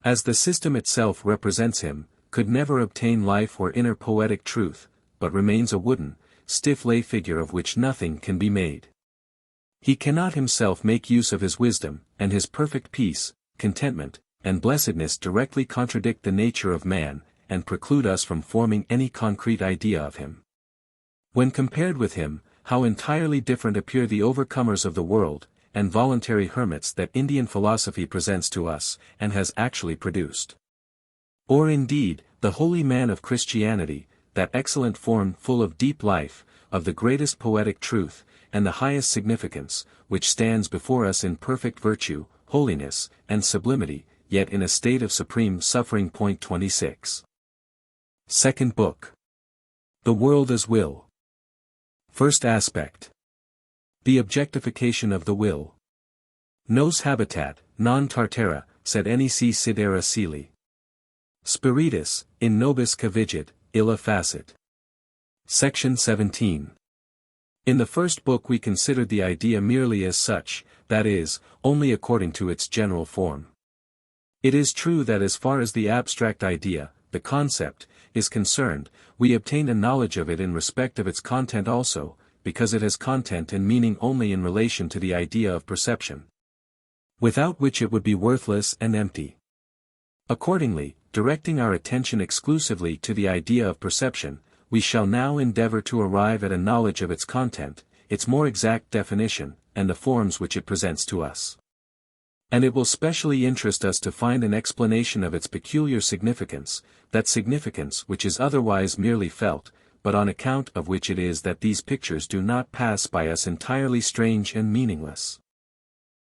as the system itself represents him, could never obtain life or inner poetic truth, but remains a wooden, stiff lay figure of which nothing can be made. He cannot himself make use of his wisdom, and his perfect peace, contentment, and blessedness directly contradict the nature of man, and preclude us from forming any concrete idea of him. When compared with him, how entirely different appear the overcomers of the world, and voluntary hermits that Indian philosophy presents to us, and has actually produced. Or indeed, the holy man of Christianity, that excellent form full of deep life, of the greatest poetic truth, and the highest significance, which stands before us in perfect virtue, holiness, and sublimity, yet in a state of supreme suffering. 26. Second Book. The World as Will. First aspect. The objectification of the will. Nos habitat, non tartara, sed nec sidera celi. Spiritus, in nobis cavigit, illa facit. Section 17. In the first book we considered the idea merely as such, that is, only according to its general form. It is true that as far as the abstract idea, the concept, is concerned, we obtain a knowledge of it in respect of its content also, because it has content and meaning only in relation to the idea of perception, without which it would be worthless and empty. Accordingly, directing our attention exclusively to the idea of perception, we shall now endeavor to arrive at a knowledge of its content, its more exact definition, and the forms which it presents to us. And it will specially interest us to find an explanation of its peculiar significance, that significance which is otherwise merely felt, but on account of which it is that these pictures do not pass by us entirely strange and meaningless.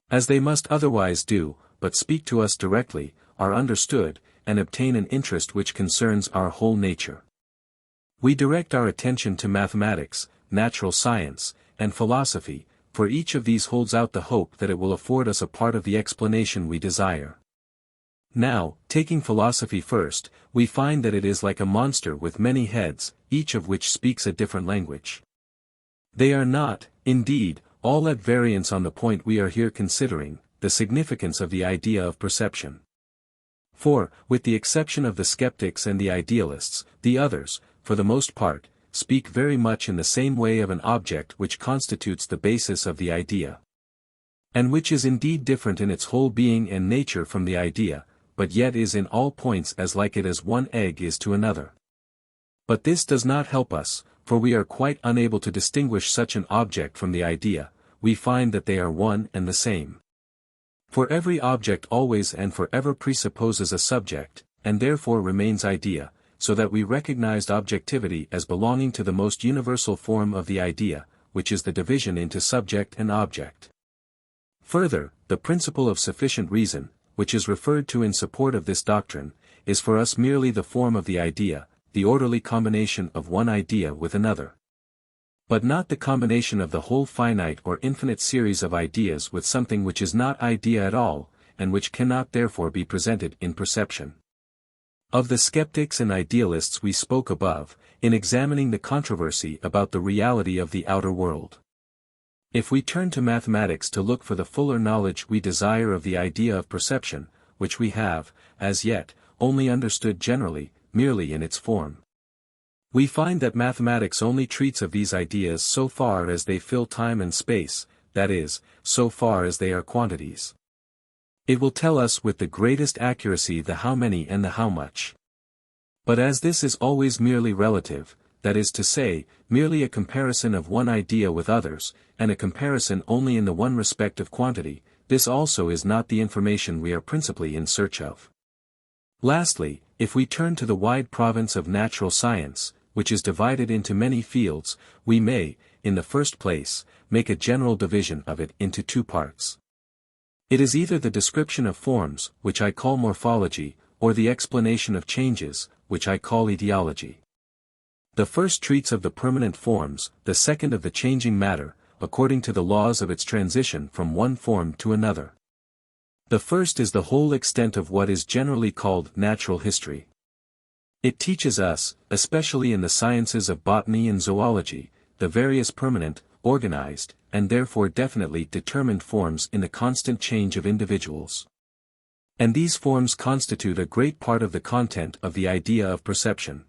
As they must otherwise do, but speak to us directly, are understood, and obtain an interest which concerns our whole nature. We direct our attention to mathematics, natural science, and philosophy, for each of these holds out the hope that it will afford us a part of the explanation we desire. Now, taking philosophy first, we find that it is like a monster with many heads, each of which speaks a different language. They are not, indeed, all at variance on the point we are here considering, the significance of the idea of perception. For, with the exception of the skeptics and the idealists, the others, for the most part, speak very much in the same way of an object which constitutes the basis of the idea. And which is indeed different in its whole being and nature from the idea, but yet is in all points as like it as one egg is to another. But this does not help us, for we are quite unable to distinguish such an object from the idea. We find that they are one and the same. For every object always and forever presupposes a subject, and therefore remains idea, so that we recognized objectivity as belonging to the most universal form of the idea, which is the division into subject and object. Further, the principle of sufficient reason, which is referred to in support of this doctrine, is for us merely the form of the idea, the orderly combination of one idea with another. But not the combination of the whole finite or infinite series of ideas with something which is not idea at all, and which cannot therefore be presented in perception. Of the skeptics and idealists we spoke above, in examining the controversy about the reality of the outer world. If we turn to mathematics to look for the fuller knowledge we desire of the idea of perception, which we have, as yet, only understood generally, merely in its form, we find that mathematics only treats of these ideas so far as they fill time and space, that is, so far as they are quantities. It will tell us with the greatest accuracy the how many and the how much. But as this is always merely relative, that is to say, merely a comparison of one idea with others, and a comparison only in the one respect of quantity, this also is not the information we are principally in search of. Lastly, if we turn to the wide province of natural science, which is divided into many fields, we may, in the first place, make a general division of it into two parts. It is either the description of forms, which I call morphology, or the explanation of changes, which I call etiology. The first treats of the permanent forms, the second of the changing matter, according to the laws of its transition from one form to another. The first is the whole extent of what is generally called natural history. It teaches us, especially in the sciences of botany and zoology, the various permanent, organized, and therefore definitely determined forms in the constant change of individuals. And these forms constitute a great part of the content of the idea of perception.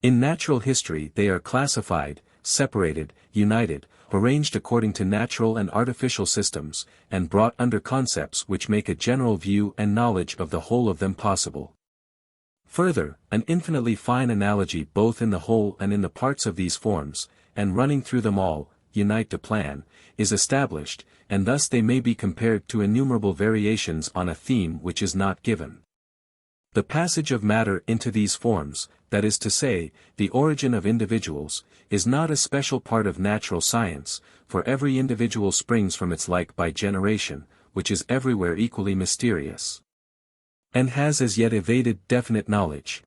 In natural history they are classified, separated, united, arranged according to natural and artificial systems, and brought under concepts which make a general view and knowledge of the whole of them possible. Further, an infinitely fine analogy both in the whole and in the parts of these forms, and running through them all, unite to plan, is established, and thus they may be compared to innumerable variations on a theme which is not given. The passage of matter into these forms, that is to say, the origin of individuals, is not a special part of natural science, for every individual springs from its like by generation, which is everywhere equally mysterious, and has as yet evaded definite knowledge.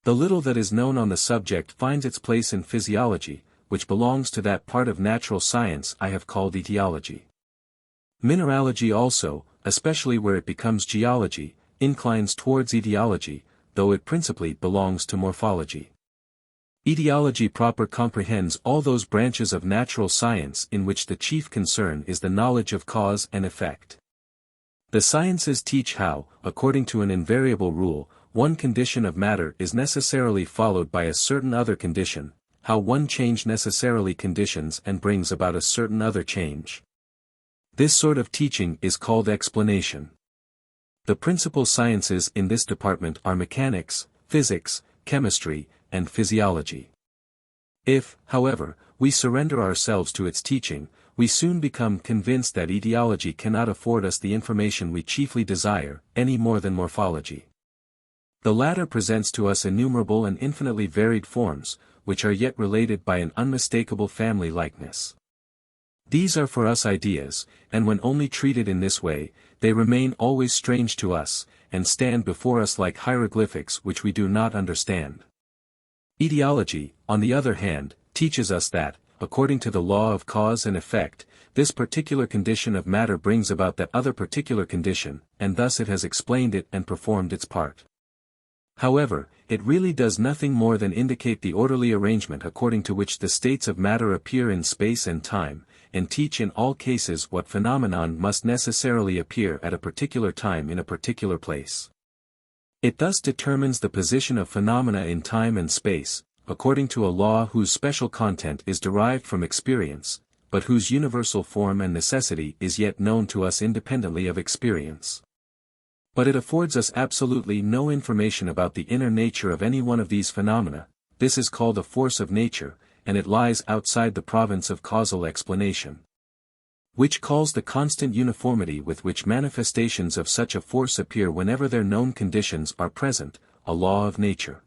The little that is known on the subject finds its place in physiology, which belongs to that part of natural science I have called etiology. Mineralogy also, especially where it becomes geology, inclines towards etiology, though it principally belongs to morphology. Etiology proper comprehends all those branches of natural science in which the chief concern is the knowledge of cause and effect. The sciences teach how, according to an invariable rule, one condition of matter is necessarily followed by a certain other condition, how one change necessarily conditions and brings about a certain other change. This sort of teaching is called explanation. The principal sciences in this department are mechanics, physics, chemistry, and physiology. If, however, we surrender ourselves to its teaching, we soon become convinced that etiology cannot afford us the information we chiefly desire, any more than morphology. The latter presents to us innumerable and infinitely varied forms, which are yet related by an unmistakable family likeness. These are for us ideas, and when only treated in this way, they remain always strange to us, and stand before us like hieroglyphics which we do not understand. Etiology, on the other hand, teaches us that, according to the law of cause and effect, this particular condition of matter brings about that other particular condition, and thus it has explained it and performed its part. However, it really does nothing more than indicate the orderly arrangement according to which the states of matter appear in space and time, and teach in all cases what phenomenon must necessarily appear at a particular time in a particular place. It thus determines the position of phenomena in time and space, according to a law whose special content is derived from experience, but whose universal form and necessity is yet known to us independently of experience. But it affords us absolutely no information about the inner nature of any one of these phenomena. This is called a force of nature, and it lies outside the province of causal explanation, which calls the constant uniformity with which manifestations of such a force appear whenever their known conditions are present, a law of nature.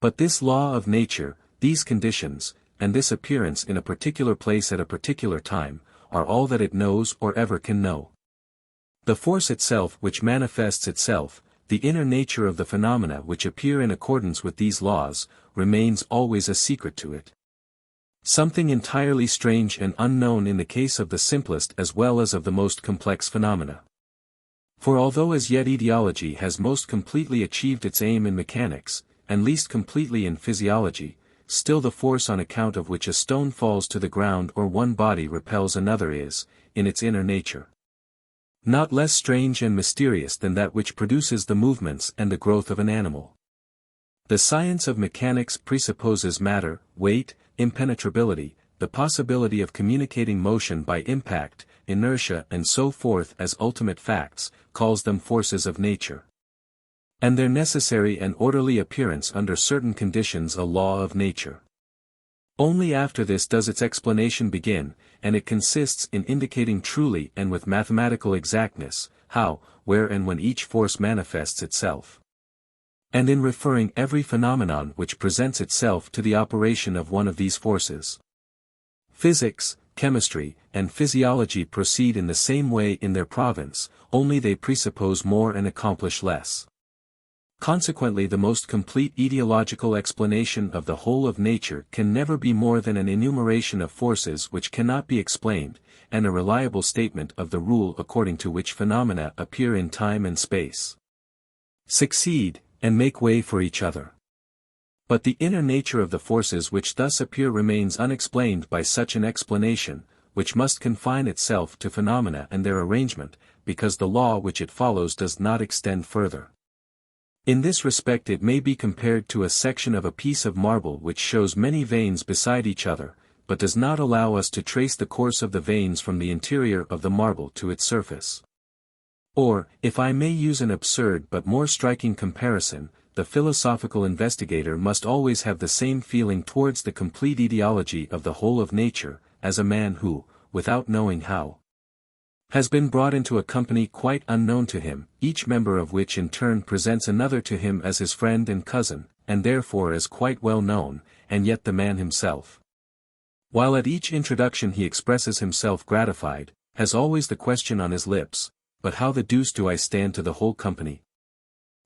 But this law of nature, these conditions, and this appearance in a particular place at a particular time, are all that it knows or ever can know. The force itself which manifests itself, the inner nature of the phenomena which appear in accordance with these laws, remains always a secret to it. Something entirely strange and unknown in the case of the simplest as well as of the most complex phenomena. For although as yet etiology has most completely achieved its aim in mechanics, and least completely in physiology, still the force on account of which a stone falls to the ground or one body repels another is, in its inner nature, not less strange and mysterious than that which produces the movements and the growth of an animal. The science of mechanics presupposes matter, weight, impenetrability, the possibility of communicating motion by impact, inertia and so forth as ultimate facts, calls them forces of nature, and their necessary and orderly appearance under certain conditions a law of nature. Only after this does its explanation begin, and it consists in indicating truly and with mathematical exactness, how, where and when each force manifests itself, and in referring every phenomenon which presents itself to the operation of one of these forces. Physics, chemistry, and physiology proceed in the same way in their province, only they presuppose more and accomplish less. Consequently, the most complete etiological explanation of the whole of nature can never be more than an enumeration of forces which cannot be explained, and a reliable statement of the rule according to which phenomena appear in time and space, succeed, and make way for each other. But the inner nature of the forces which thus appear remains unexplained by such an explanation, which must confine itself to phenomena and their arrangement, because the law which it follows does not extend further. In this respect it may be compared to a section of a piece of marble which shows many veins beside each other, but does not allow us to trace the course of the veins from the interior of the marble to its surface. Or, if I may use an absurd but more striking comparison, the philosophical investigator must always have the same feeling towards the complete etiology of the whole of nature, as a man who, without knowing how, has been brought into a company quite unknown to him, each member of which in turn presents another to him as his friend and cousin, and therefore as quite well known, and yet the man himself, while at each introduction he expresses himself gratified, has always the question on his lips, but how the deuce do I stand to the whole company?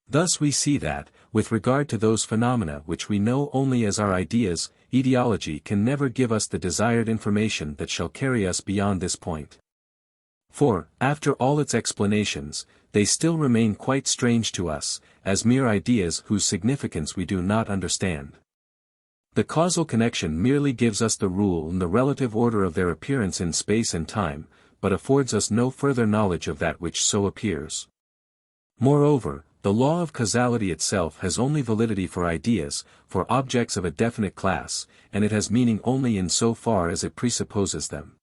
Thus we see that, with regard to those phenomena which we know only as our ideas, etiology can never give us the desired information that shall carry us beyond this point. For, after all its explanations, they still remain quite strange to us, as mere ideas whose significance we do not understand. The causal connection merely gives us the rule and the relative order of their appearance in space and time, but affords us no further knowledge of that which so appears. Moreover, the law of causality itself has only validity for ideas, for objects of a definite class, and it has meaning only in so far as it presupposes them.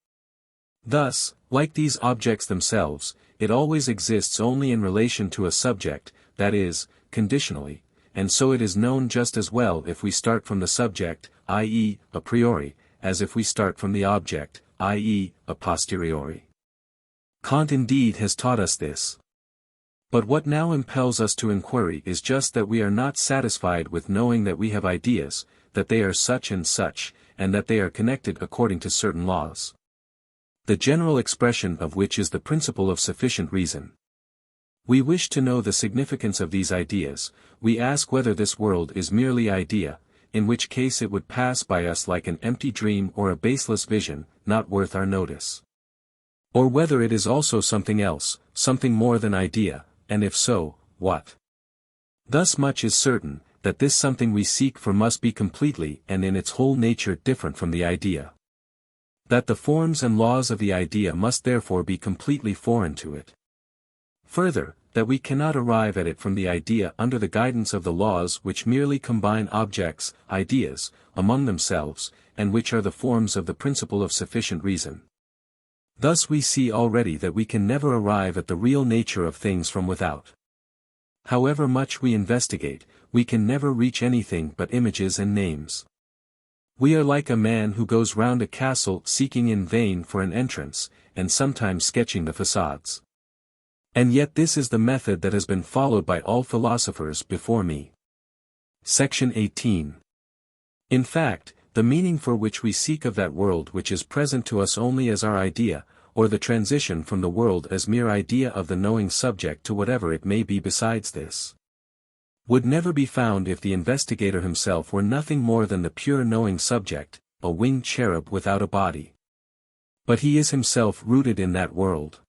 Thus, like these objects themselves, it always exists only in relation to a subject, that is, conditionally, and so it is known just as well if we start from the subject, i.e., a priori, as if we start from the object, i.e., a posteriori. Kant indeed has taught us this. But what now impels us to inquiry is just that we are not satisfied with knowing that we have ideas, that they are such, and that they are connected according to certain laws. The general expression of which is the principle of sufficient reason. We wish to know the significance of these ideas. We ask whether this world is merely idea, in which case it would pass by us like an empty dream or a baseless vision, not worth our notice. Or whether it is also something else, something more than idea, and if so, what? Thus much is certain, that this something we seek for must be completely and in its whole nature different from the idea. That the forms and laws of the idea must therefore be completely foreign to it. Further, that we cannot arrive at it from the idea under the guidance of the laws which merely combine objects, ideas, among themselves, and which are the forms of the principle of sufficient reason. Thus we see already that we can never arrive at the real nature of things from without. However much we investigate, we can never reach anything but images and names. We are like a man who goes round a castle seeking in vain for an entrance, and sometimes sketching the facades. And yet this is the method that has been followed by all philosophers before me. Section 18. In fact, the meaning for which we seek of that world which is present to us only as our idea, or the transition from the world as mere idea of the knowing subject to whatever it may be besides this, would never be found if the investigator himself were nothing more than the pure knowing subject, a winged cherub without a body. But he is himself rooted in that world.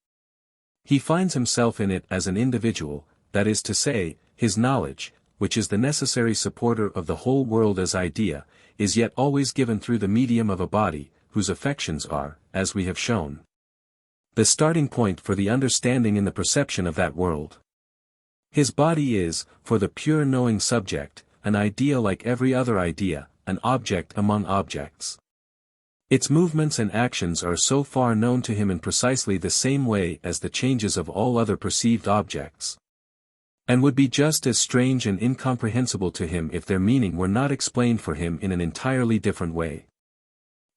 He finds himself in it as an individual, that is to say, his knowledge, which is the necessary supporter of the whole world as idea, is yet always given through the medium of a body, whose affections are, as we have shown, the starting point for the understanding in the perception of that world. His body is, for the pure knowing subject, an idea like every other idea, an object among objects. Its movements and actions are so far known to him in precisely the same way as the changes of all other perceived objects, and would be just as strange and incomprehensible to him if their meaning were not explained for him in an entirely different way.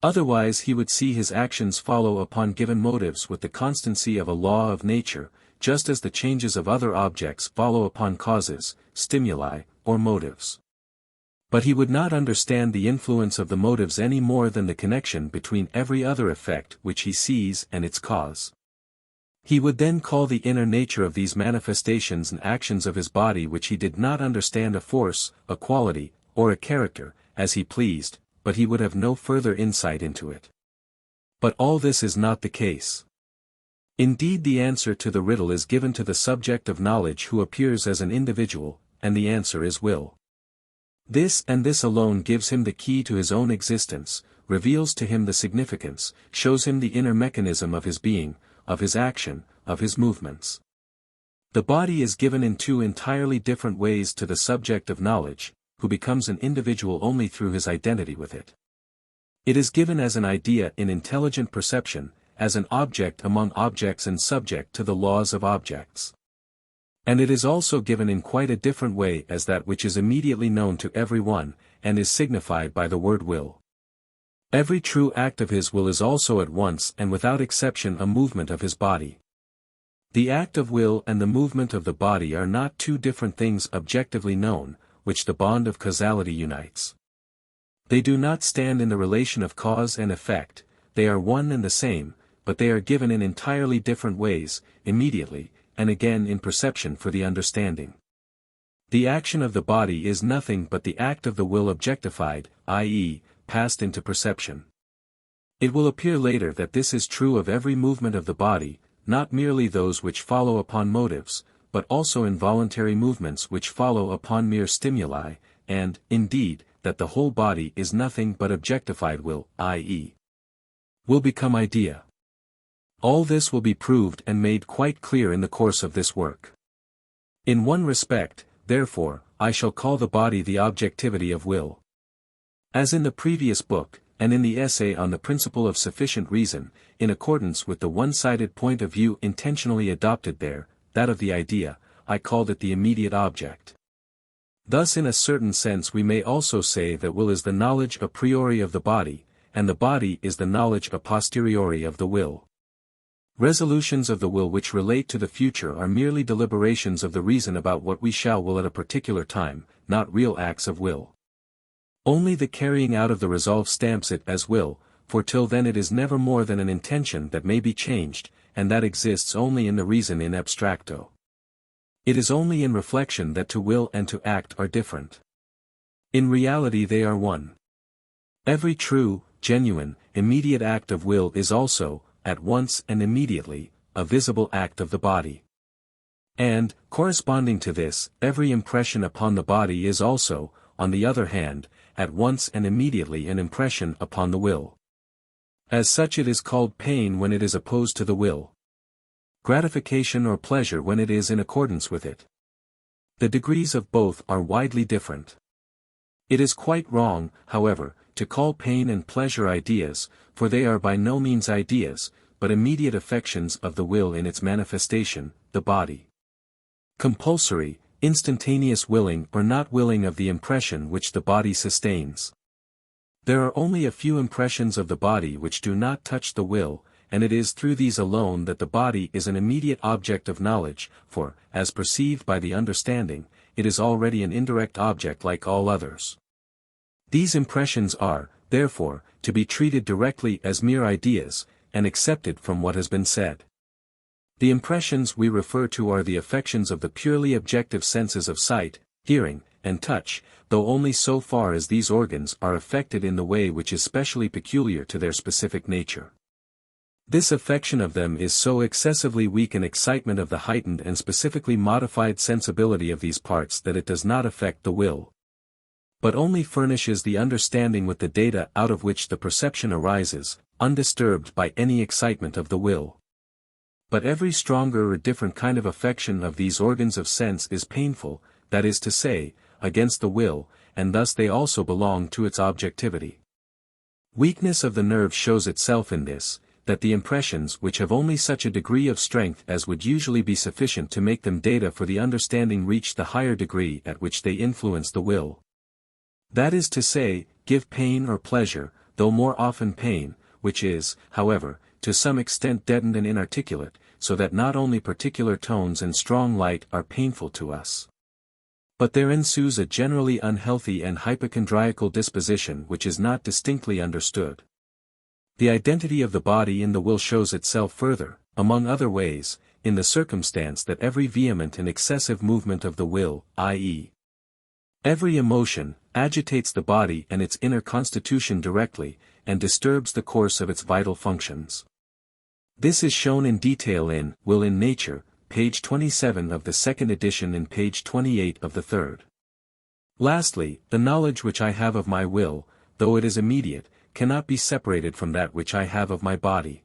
Otherwise he would see his actions follow upon given motives with the constancy of a law of nature, just as the changes of other objects follow upon causes, stimuli, or motives. But he would not understand the influence of the motives any more than the connection between every other effect which he sees and its cause. He would then call the inner nature of these manifestations and actions of his body which he did not understand a force, a quality, or a character, as he pleased, but he would have no further insight into it. But all this is not the case. Indeed, the answer to the riddle is given to the subject of knowledge who appears as an individual, and the answer is will. This and this alone gives him the key to his own existence, reveals to him the significance, shows him the inner mechanism of his being, of his action, of his movements. The body is given in two entirely different ways to the subject of knowledge, who becomes an individual only through his identity with it. It is given as an idea in intelligent perception, as an object among objects and subject to the laws of objects. And it is also given in quite a different way as that which is immediately known to every one, and is signified by the word will. Every true act of his will is also at once and without exception a movement of his body. The act of will and the movement of the body are not two different things objectively known, which the bond of causality unites. They do not stand in the relation of cause and effect, they are one and the same, but they are given in entirely different ways, immediately, and again in perception for the understanding. The action of the body is nothing but the act of the will objectified, i.e., passed into perception. It will appear later that this is true of every movement of the body, not merely those which follow upon motives, but also involuntary movements which follow upon mere stimuli, and, indeed, that the whole body is nothing but objectified will, i.e., will become idea. All this will be proved and made quite clear in the course of this work. In one respect, therefore, I shall call the body the objectivity of will. As in the previous book, and in the essay on the principle of sufficient reason, in accordance with the one-sided point of view intentionally adopted there, that of the idea, I called it the immediate object. Thus in a certain sense we may also say that will is the knowledge a priori of the body, and the body is the knowledge a posteriori of the will. Resolutions of the will which relate to the future are merely deliberations of the reason about what we shall will at a particular time, not real acts of will. Only the carrying out of the resolve stamps it as will, for till then it is never more than an intention that may be changed, and that exists only in the reason in abstracto. It is only in reflection that to will and to act are different. In reality they are one. Every true, genuine, immediate act of will is also, at once and immediately, a visible act of the body. And, corresponding to this, every impression upon the body is also, on the other hand, at once and immediately an impression upon the will. As such it is called pain when it is opposed to the will. Gratification or pleasure when it is in accordance with it. The degrees of both are widely different. It is quite wrong, however, to call pain and pleasure ideas, for they are by no means ideas, but immediate affections of the will in its manifestation, the body. Compulsory, instantaneous willing or not willing of the impression which the body sustains. There are only a few impressions of the body which do not touch the will, and it is through these alone that the body is an immediate object of knowledge, for, as perceived by the understanding, it is already an indirect object like all others. These impressions are, therefore, to be treated directly as mere ideas, and accepted from what has been said. The impressions we refer to are the affections of the purely objective senses of sight, hearing, and touch, though only so far as these organs are affected in the way which is specially peculiar to their specific nature. This affection of them is so excessively weak an excitement of the heightened and specifically modified sensibility of these parts that it does not affect the will, but only furnishes the understanding with the data out of which the perception arises, undisturbed by any excitement of the will. But every stronger or different kind of affection of these organs of sense is painful, that is to say, against the will, and thus they also belong to its objectivity. Weakness of the nerve shows itself in this, that the impressions which have only such a degree of strength as would usually be sufficient to make them data for the understanding reach the higher degree at which they influence the will. That is to say, give pain or pleasure, though more often pain, which is, however, to some extent deadened and inarticulate, so that not only particular tones and strong light are painful to us, but there ensues a generally unhealthy and hypochondriacal disposition which is not distinctly understood. The identity of the body in the will shows itself further, among other ways, in the circumstance that every vehement and excessive movement of the will, i.e., every emotion, agitates the body and its inner constitution directly, and disturbs the course of its vital functions. This is shown in detail in Will in Nature, page 27 of the second edition and page 28 of the third. Lastly, the knowledge which I have of my will, though it is immediate, cannot be separated from that which I have of my body.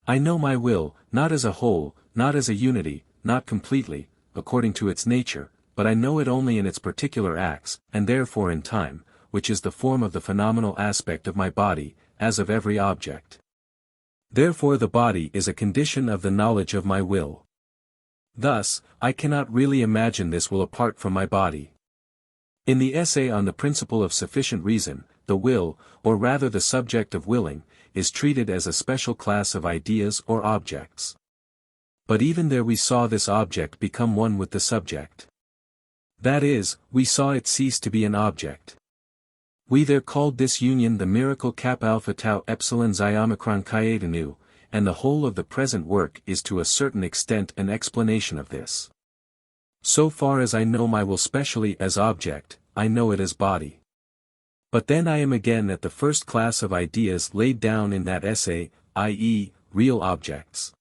I know my will, not as a whole, not as a unity, not completely, according to its nature, but I know it only in its particular acts, and therefore in time, which is the form of the phenomenal aspect of my body, as of every object. Therefore the body is a condition of the knowledge of my will. Thus, I cannot really imagine this will apart from my body. In the essay on the principle of sufficient reason, the will, or rather the subject of willing, is treated as a special class of ideas or objects. But even there we saw this object become one with the subject. That is, we saw it cease to be an object. We there called this union the miracle kappa alpha tau epsilon xi omicron chi eta nu, and the whole of the present work is to a certain extent an explanation of this. So far as I know my will specially as object, I know it as body. But then I am again at the first class of ideas laid down in that essay, i.e., real objects.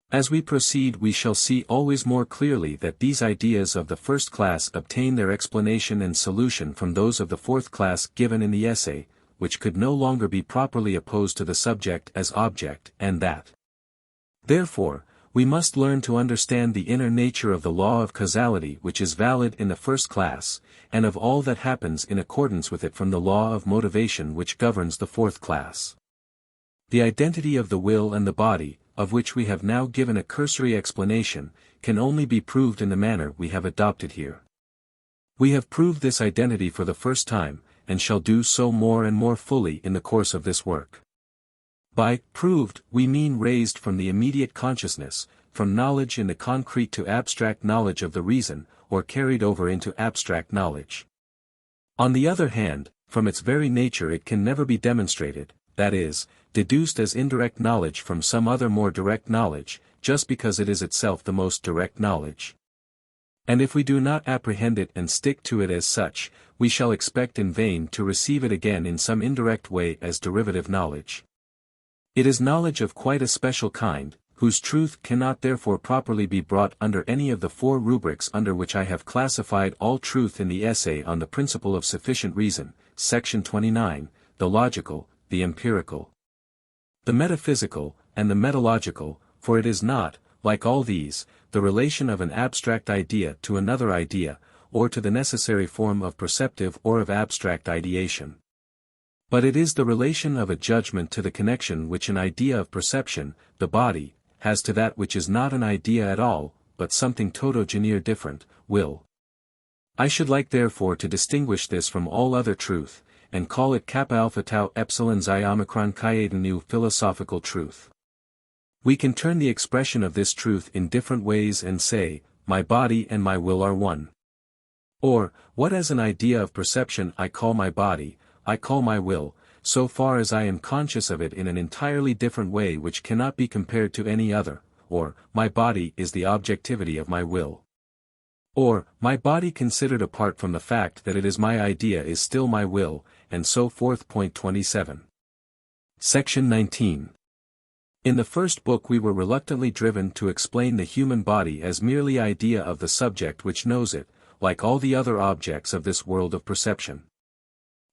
As we proceed we shall see always more clearly that these ideas of the first class obtain their explanation and solution from those of the fourth class given in the essay, which could no longer be properly opposed to the subject as object, and that. Therefore, we must learn to understand the inner nature of the law of causality which is valid in the first class, and of all that happens in accordance with it from the law of motivation which governs the fourth class. The identity of the will and the body, of which we have now given a cursory explanation, can only be proved in the manner we have adopted here. We have proved this identity for the first time, and shall do so more and more fully in the course of this work. By proved, we mean raised from the immediate consciousness, from knowledge in the concrete to abstract knowledge of the reason, or carried over into abstract knowledge. On the other hand, from its very nature it can never be demonstrated, that is, deduced as indirect knowledge from some other more direct knowledge, just because it is itself the most direct knowledge. And if we do not apprehend it and stick to it as such, we shall expect in vain to receive it again in some indirect way as derivative knowledge. It is knowledge of quite a special kind, whose truth cannot therefore properly be brought under any of the four rubrics under which I have classified all truth in the essay on the principle of sufficient reason, section 29, the logical, the empirical, the metaphysical, and the metalogical, for it is not, like all these, the relation of an abstract idea to another idea, or to the necessary form of perceptive or of abstract ideation. But it is the relation of a judgment to the connection which an idea of perception, the body, has to that which is not an idea at all, but something toto-genere different, will. I should like therefore to distinguish this from all other truth, and call it kappa alpha tau epsilon xi omicron chi eta nu philosophical truth. We can turn the expression of this truth in different ways and say, my body and my will are one. Or, what as an idea of perception I call my body, I call my will, so far as I am conscious of it in an entirely different way which cannot be compared to any other, or, my body is the objectivity of my will. Or, my body considered apart from the fact that it is my idea is still my will, and so forth. Point 27. Section 19. In the first book we were reluctantly driven to explain the human body as merely idea of the subject which knows it, like all the other objects of this world of perception.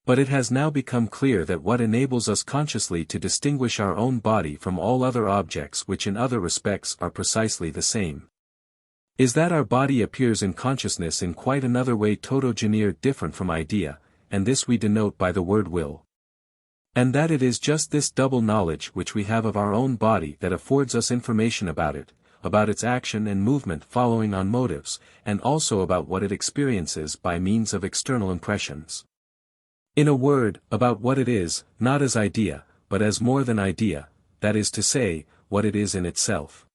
But it has now become clear that what enables us consciously to distinguish our own body from all other objects which in other respects are precisely the same, is that our body appears in consciousness in quite another way toto-genere different from idea, and this we denote by the word will. And that it is just this double knowledge which we have of our own body that affords us information about it, about its action and movement following on motives, and also about what it experiences by means of external impressions. In a word, about what it is, not as idea, but as more than idea, that is to say, what it is in itself.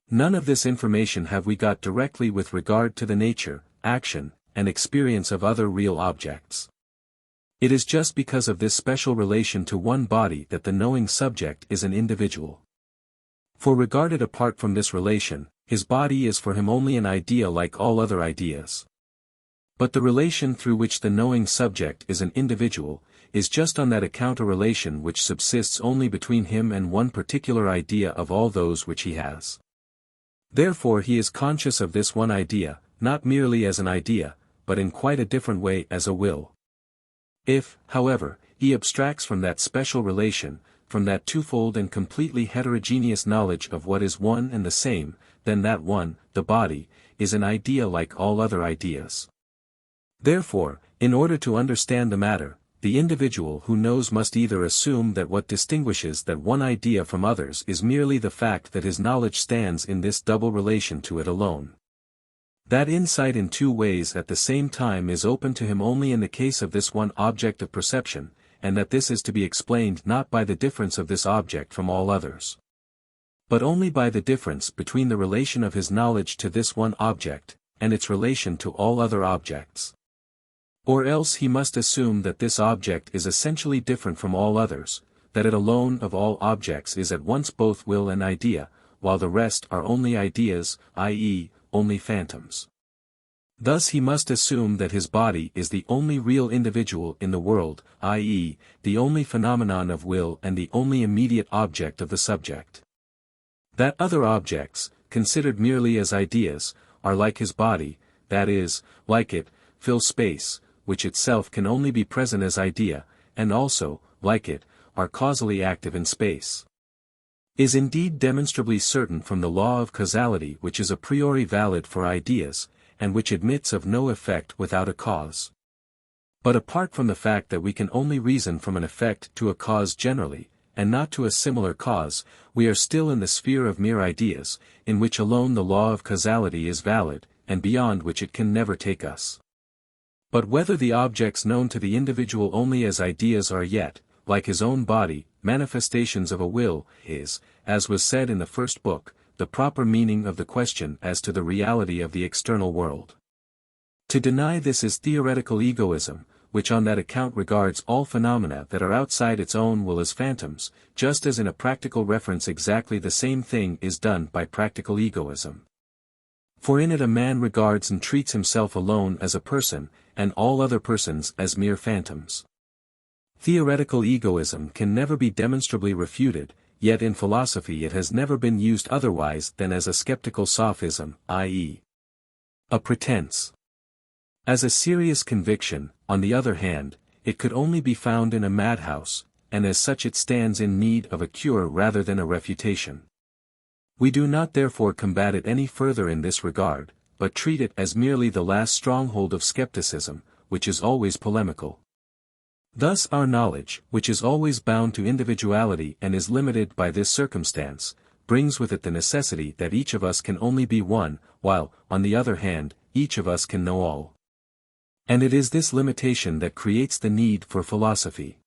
None of this information have we got directly with regard to the nature, action, and experience of other real objects. It is just because of this special relation to one body that the knowing subject is an individual. For regarded apart from this relation, his body is for him only an idea like all other ideas. But the relation through which the knowing subject is an individual, is just on that account a relation which subsists only between him and one particular idea of all those which he has. Therefore he is conscious of this one idea, not merely as an idea, but in quite a different way as a will. If, however, he abstracts from that special relation, from that twofold and completely heterogeneous knowledge of what is one and the same, then that one, the body, is an idea like all other ideas. Therefore, in order to understand the matter, the individual who knows must either assume that what distinguishes that one idea from others is merely the fact that his knowledge stands in this double relation to it alone. That insight in two ways at the same time is open to him only in the case of this one object of perception, and that this is to be explained not by the difference of this object from all others, but only by the difference between the relation of his knowledge to this one object, and its relation to all other objects. Or else he must assume that this object is essentially different from all others, that it alone of all objects is at once both will and idea, while the rest are only ideas, i.e., only phantoms. Thus he must assume that his body is the only real individual in the world, i.e., the only phenomenon of will and the only immediate object of the subject. That other objects, considered merely as ideas, are like his body, that is, like it, fill space, which itself can only be present as idea, and also, like it, are causally active in space, is indeed demonstrably certain from the law of causality which is a priori valid for ideas, and which admits of no effect without a cause. But apart from the fact that we can only reason from an effect to a cause generally, and not to a similar cause, we are still in the sphere of mere ideas, in which alone the law of causality is valid, and beyond which it can never take us. But whether the objects known to the individual only as ideas are yet, like his own body, manifestations of a will, is, as was said in the first book, the proper meaning of the question as to the reality of the external world. To deny this is theoretical egoism, which on that account regards all phenomena that are outside its own will as phantoms, just as in a practical reference exactly the same thing is done by practical egoism. For in it a man regards and treats himself alone as a person, and all other persons as mere phantoms. Theoretical egoism can never be demonstrably refuted, yet in philosophy it has never been used otherwise than as a skeptical sophism, i.e., a pretense. As a serious conviction, on the other hand, it could only be found in a madhouse, and as such it stands in need of a cure rather than a refutation. We do not therefore combat it any further in this regard, but treat it as merely the last stronghold of skepticism, which is always polemical. Thus our knowledge, which is always bound to individuality and is limited by this circumstance, brings with it the necessity that each of us can only be one, while, on the other hand, each of us can know all. And it is this limitation that creates the need for philosophy.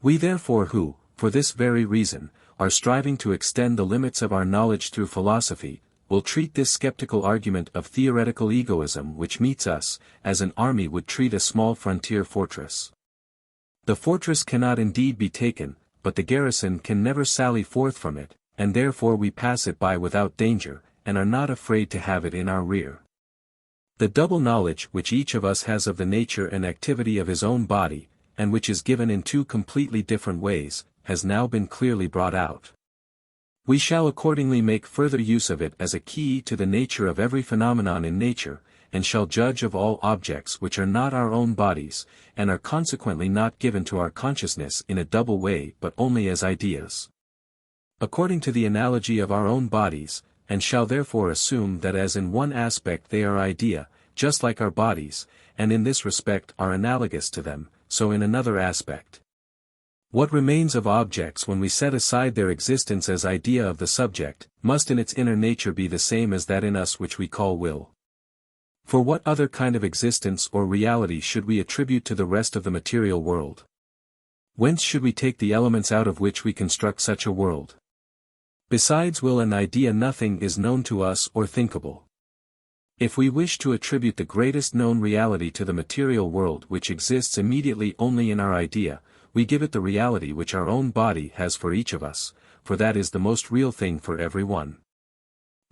We therefore who, for this very reason, are striving to extend the limits of our knowledge through philosophy, will treat this skeptical argument of theoretical egoism which meets us, as an army would treat a small frontier fortress. The fortress cannot indeed be taken, but the garrison can never sally forth from it, and therefore we pass it by without danger, and are not afraid to have it in our rear. The double knowledge which each of us has of the nature and activity of his own body, and which is given in two completely different ways, has now been clearly brought out. We shall accordingly make further use of it as a key to the nature of every phenomenon in nature, and shall judge of all objects which are not our own bodies, and are consequently not given to our consciousness in a double way but only as ideas, according to the analogy of our own bodies, and shall therefore assume that as in one aspect they are idea, just like our bodies, and in this respect are analogous to them, so in another aspect. What remains of objects when we set aside their existence as idea of the subject, must in its inner nature be the same as that in us which we call will. For what other kind of existence or reality should we attribute to the rest of the material world? Whence should we take the elements out of which we construct such a world? Besides will and idea nothing is known to us or thinkable. If we wish to attribute the greatest known reality to the material world which exists immediately only in our idea, we give it the reality which our own body has for each of us, for that is the most real thing for every one.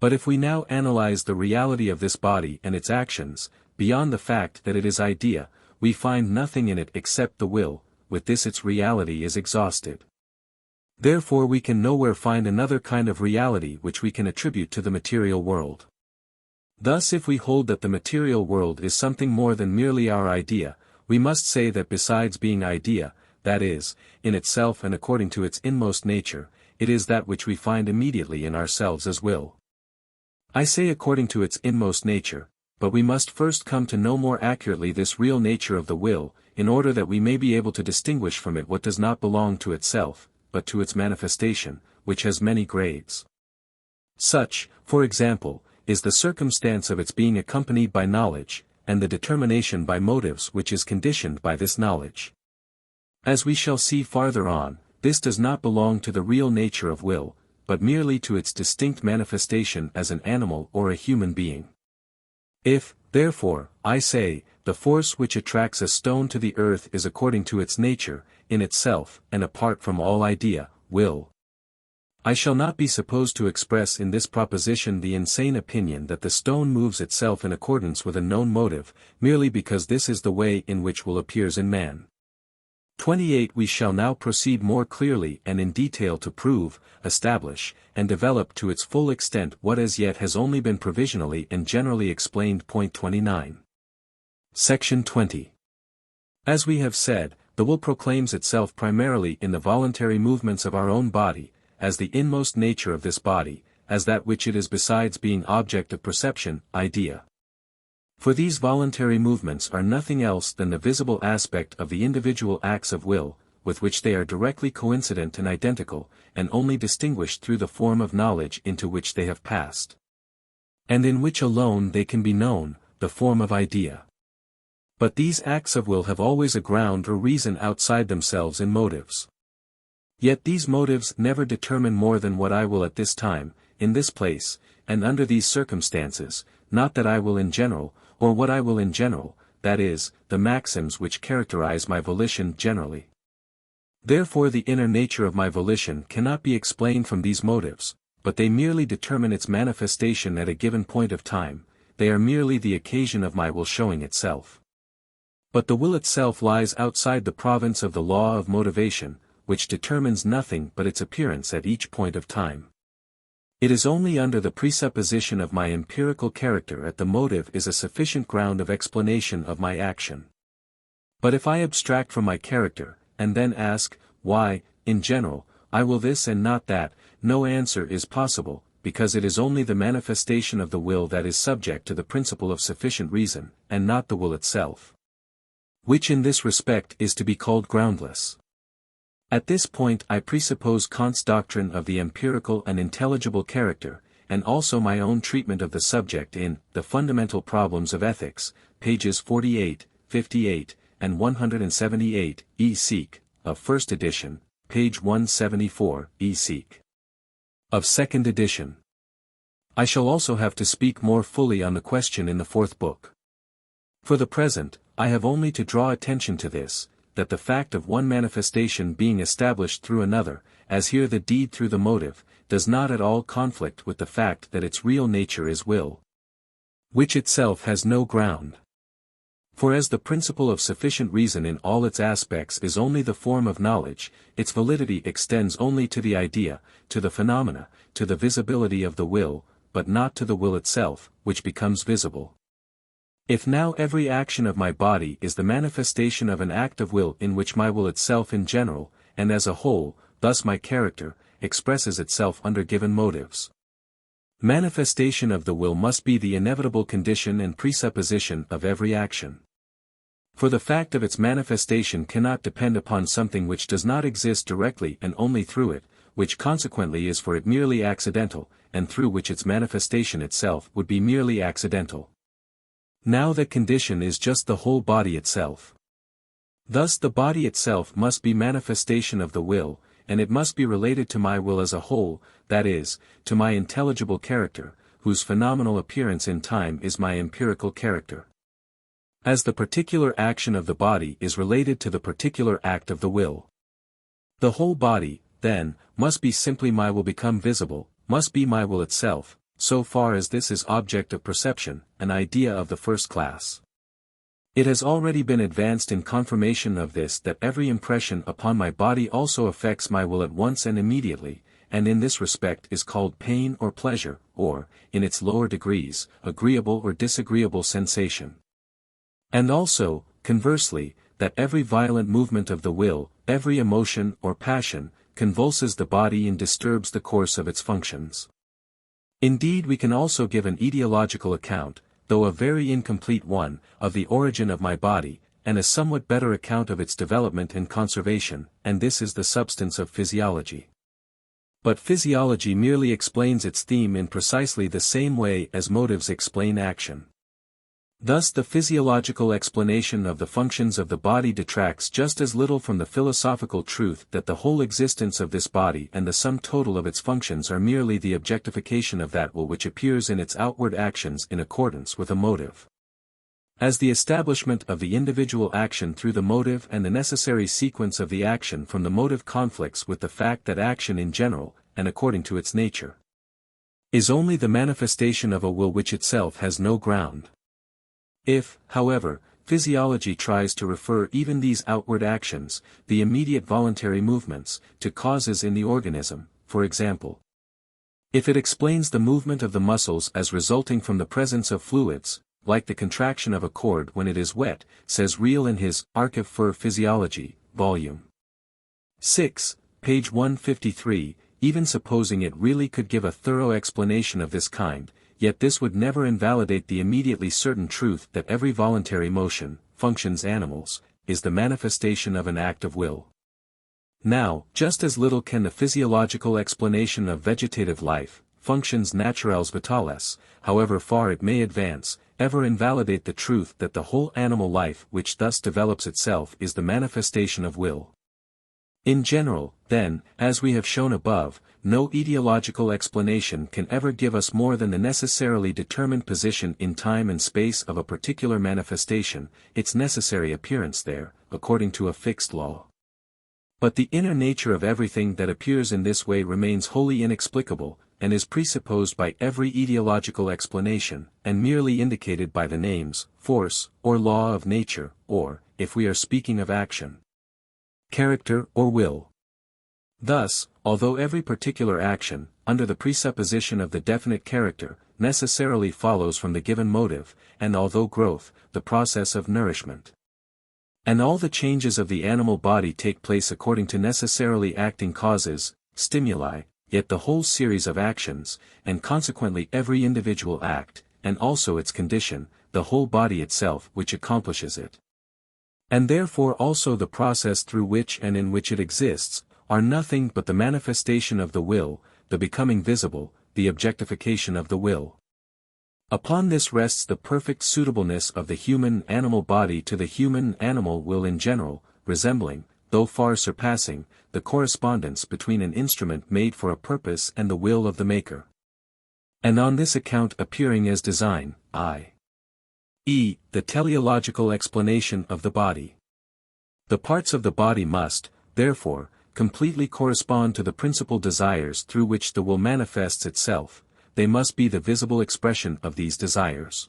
But if we now analyze the reality of this body and its actions, beyond the fact that it is idea, we find nothing in it except the will, with this its reality is exhausted. Therefore we can nowhere find another kind of reality which we can attribute to the material world. Thus if we hold that the material world is something more than merely our idea, we must say that besides being idea, that is, in itself and according to its inmost nature, it is that which we find immediately in ourselves as will. I say according to its inmost nature, but we must first come to know more accurately this real nature of the will, in order that we may be able to distinguish from it what does not belong to itself, but to its manifestation, which has many grades. Such, for example, is the circumstance of its being accompanied by knowledge, and the determination by motives which is conditioned by this knowledge. As we shall see farther on, this does not belong to the real nature of will, but merely to its distinct manifestation as an animal or a human being. If, therefore, I say, the force which attracts a stone to the earth is according to its nature, in itself, and apart from all idea, will, I shall not be supposed to express in this proposition the insane opinion that the stone moves itself in accordance with a known motive, merely because this is the way in which will appears in man. 28 We shall now proceed more clearly and in detail to prove, establish, and develop to its full extent what as yet has only been provisionally and generally explained. Point 29. Section 20. As we have said, the will proclaims itself primarily in the voluntary movements of our own body, as the inmost nature of this body, as that which it is besides being object of perception, idea. For these voluntary movements are nothing else than the visible aspect of the individual acts of will, with which they are directly coincident and identical, and only distinguished through the form of knowledge into which they have passed. And in which alone they can be known, the form of idea. But these acts of will have always a ground or reason outside themselves in motives. Yet these motives never determine more than what I will at this time, in this place, and under these circumstances, not that I will in general, or what I will in general, that is, the maxims which characterize my volition generally. Therefore the inner nature of my volition cannot be explained from these motives, but they merely determine its manifestation at a given point of time, they are merely the occasion of my will showing itself. But the will itself lies outside the province of the law of motivation, which determines nothing but its appearance at each point of time. It is only under the presupposition of my empirical character that the motive is a sufficient ground of explanation of my action. But if I abstract from my character, and then ask, why, in general, I will this and not that, no answer is possible, because it is only the manifestation of the will that is subject to the principle of sufficient reason, and not the will itself, which in this respect is to be called groundless. At this point I presuppose Kant's doctrine of the empirical and intelligible character, and also my own treatment of the subject in The Fundamental Problems of Ethics, pages 48, 58, and 178, e-seq, of first edition, page 174, e-seq. Of second edition. I shall also have to speak more fully on the question in the fourth book. For the present, I have only to draw attention to this, that the fact of one manifestation being established through another, as here the deed through the motive, does not at all conflict with the fact that its real nature is will, which itself has no ground. For as the principle of sufficient reason in all its aspects is only the form of knowledge, its validity extends only to the idea, to the phenomena, to the visibility of the will, but not to the will itself, which becomes visible. If now every action of my body is the manifestation of an act of will in which my will itself in general, and as a whole, thus my character, expresses itself under given motives. Manifestation of the will must be the inevitable condition and presupposition of every action. For the fact of its manifestation cannot depend upon something which does not exist directly and only through it, which consequently is for it merely accidental, and through which its manifestation itself would be merely accidental. Now that condition is just the whole body itself. Thus the body itself must be manifestation of the will, and it must be related to my will as a whole, that is, to my intelligible character, whose phenomenal appearance in time is my empirical character. As the particular action of the body is related to the particular act of the will. The whole body, then, must be simply my will become visible, must be my will itself, so far as this is object of perception, an idea of the first class. It has already been advanced in confirmation of this that every impression upon my body also affects my will at once and immediately, and in this respect is called pain or pleasure, or, in its lower degrees, agreeable or disagreeable sensation. And also, conversely, that every violent movement of the will, every emotion or passion, convulses the body and disturbs the course of its functions. Indeed we can also give an etiological account, though a very incomplete one, of the origin of my body, and a somewhat better account of its development and conservation, and this is the substance of physiology. But physiology merely explains its theme in precisely the same way as motives explain action. Thus the physiological explanation of the functions of the body detracts just as little from the philosophical truth that the whole existence of this body and the sum total of its functions are merely the objectification of that will which appears in its outward actions in accordance with a motive. As the establishment of the individual action through the motive and the necessary sequence of the action from the motive conflicts with the fact that action in general, and according to its nature, is only the manifestation of a will which itself has no ground. If, however, physiology tries to refer even these outward actions, the immediate voluntary movements, to causes in the organism, for example, if it explains the movement of the muscles as resulting from the presence of fluids, like the contraction of a cord when it is wet, says Riehl in his Archiv für Physiologie, Volume 6, page 153, even supposing it really could give a thorough explanation of this kind, yet this would never invalidate the immediately certain truth that every voluntary motion, functions animals, is the manifestation of an act of will. Now, just as little can the physiological explanation of vegetative life, functions naturales vitales, however far it may advance, ever invalidate the truth that the whole animal life which thus develops itself is the manifestation of will. In general, then, as we have shown above, no etiological explanation can ever give us more than the necessarily determined position in time and space of a particular manifestation, its necessary appearance there, according to a fixed law. But the inner nature of everything that appears in this way remains wholly inexplicable, and is presupposed by every etiological explanation, and merely indicated by the names, force, or law of nature, or, if we are speaking of action, character or will. Thus, although every particular action, under the presupposition of the definite character, necessarily follows from the given motive, and although growth, the process of nourishment, and all the changes of the animal body take place according to necessarily acting causes, stimuli, yet the whole series of actions, and consequently every individual act, and also its condition, the whole body itself which accomplishes it, and therefore also the process through which and in which it exists, are nothing but the manifestation of the will, the becoming visible, the objectification of the will. Upon this rests the perfect suitableness of the human animal body to the human animal will in general, resembling, though far surpassing, the correspondence between an instrument made for a purpose and the will of the maker. And on this account appearing as design, i.e., the teleological explanation of the body. The parts of the body must, therefore, completely correspond to the principal desires through which the will manifests itself, they must be the visible expression of these desires.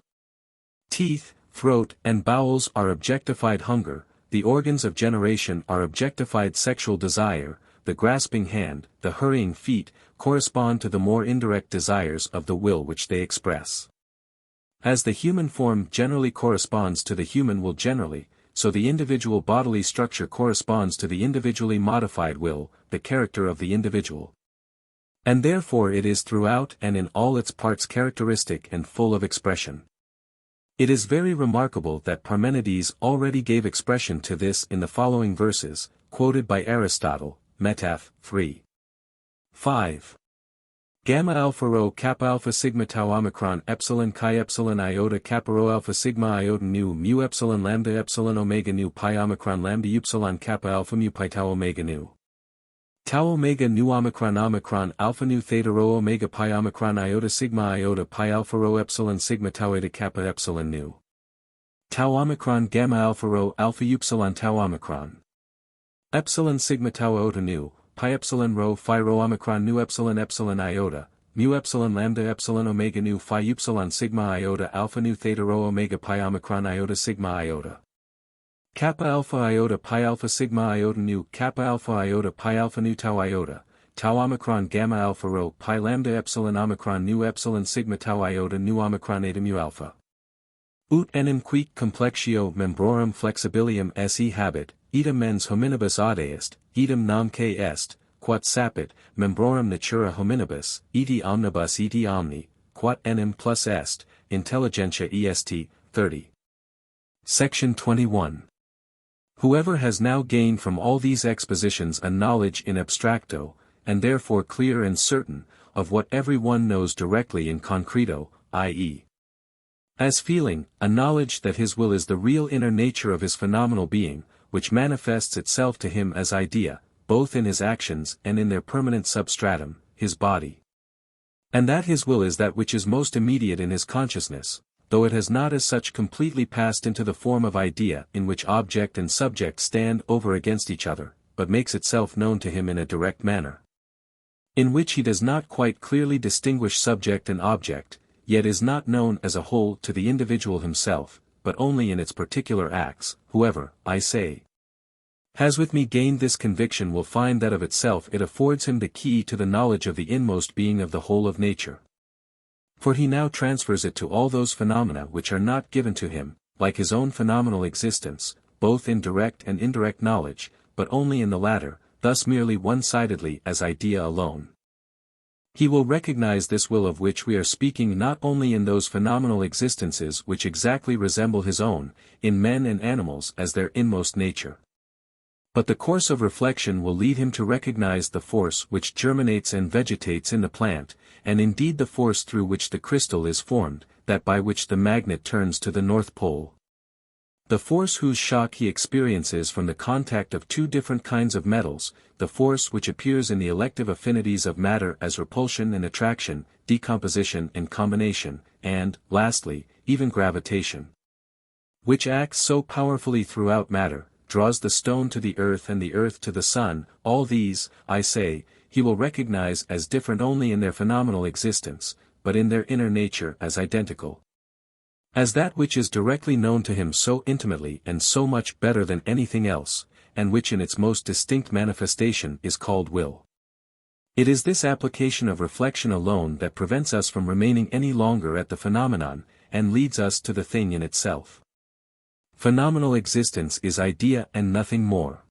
Teeth, throat, and bowels are objectified hunger, the organs of generation are objectified sexual desire, the grasping hand, the hurrying feet, correspond to the more indirect desires of the will which they express. As the human form generally corresponds to the human will generally, so the individual bodily structure corresponds to the individually modified will, the character of the individual. And therefore it is throughout and in all its parts characteristic and full of expression. It is very remarkable that Parmenides already gave expression to this in the following verses, quoted by Aristotle, Metaph. 3. 5. Gamma alpha rho kappa alpha sigma tau omicron epsilon chi epsilon iota kappa rho alpha sigma iota nu mu epsilon lambda epsilon omega nu pi omicron lambda upsilon kappa alpha mu pi tau omega nu. Tau omega nu omicron alpha nu theta rho omega pi omicron iota pi alpha rho epsilon sigma tau eta kappa epsilon nu. Tau omicron gamma alpha rho alpha upsilon tau omicron. Epsilon sigma tau iota nu, pi epsilon rho phi rho omicron nu epsilon iota, mu epsilon lambda epsilon omega nu phi upsilon sigma iota alpha nu theta rho omega pi omicron iota sigma iota. Kappa alpha iota pi alpha sigma iota nu kappa alpha iota pi alpha nu tau iota, tau omicron gamma alpha rho pi lambda epsilon omicron nu epsilon sigma tau iota nu omicron eta mu alpha. Ut enim quic complexio membrorum flexibilium se habet, idem mens hominibus audeest, idem namque est, quat sapit, membrorum natura hominibus, eti omnibus eti omni, quat enim plus est, intelligentia est, 30. Section 21. Whoever has now gained from all these expositions a knowledge in abstracto, and therefore clear and certain, of what every one knows directly in concreto, i.e., as feeling, a knowledge that his will is the real inner nature of his phenomenal being, which manifests itself to him as idea, both in his actions and in their permanent substratum, his body. And that his will is that which is most immediate in his consciousness, though it has not as such completely passed into the form of idea in which object and subject stand over against each other, but makes itself known to him in a direct manner, in which he does not quite clearly distinguish subject and object, yet is not known as a whole to the individual himself, but only in its particular acts. Whoever, I say, has with me gained this conviction will find that of itself it affords him the key to the knowledge of the inmost being of the whole of nature. For he now transfers it to all those phenomena which are not given to him, like his own phenomenal existence, both in direct and indirect knowledge, but only in the latter, thus merely one-sidedly as idea alone. He will recognize this will of which we are speaking not only in those phenomenal existences which exactly resemble his own, in men and animals as their inmost nature. But the course of reflection will lead him to recognize the force which germinates and vegetates in the plant, and indeed the force through which the crystal is formed, that by which the magnet turns to the North Pole. The force whose shock he experiences from the contact of two different kinds of metals, the force which appears in the elective affinities of matter as repulsion and attraction, decomposition and combination, and, lastly, even gravitation, which acts so powerfully throughout matter, draws the stone to the earth and the earth to the sun, all these, I say, he will recognize as different only in their phenomenal existence, but in their inner nature as identical. As that which is directly known to him so intimately and so much better than anything else, and which in its most distinct manifestation is called will. It is this application of reflection alone that prevents us from remaining any longer at the phenomenon, and leads us to the thing in itself. Phenomenal existence is idea and nothing more.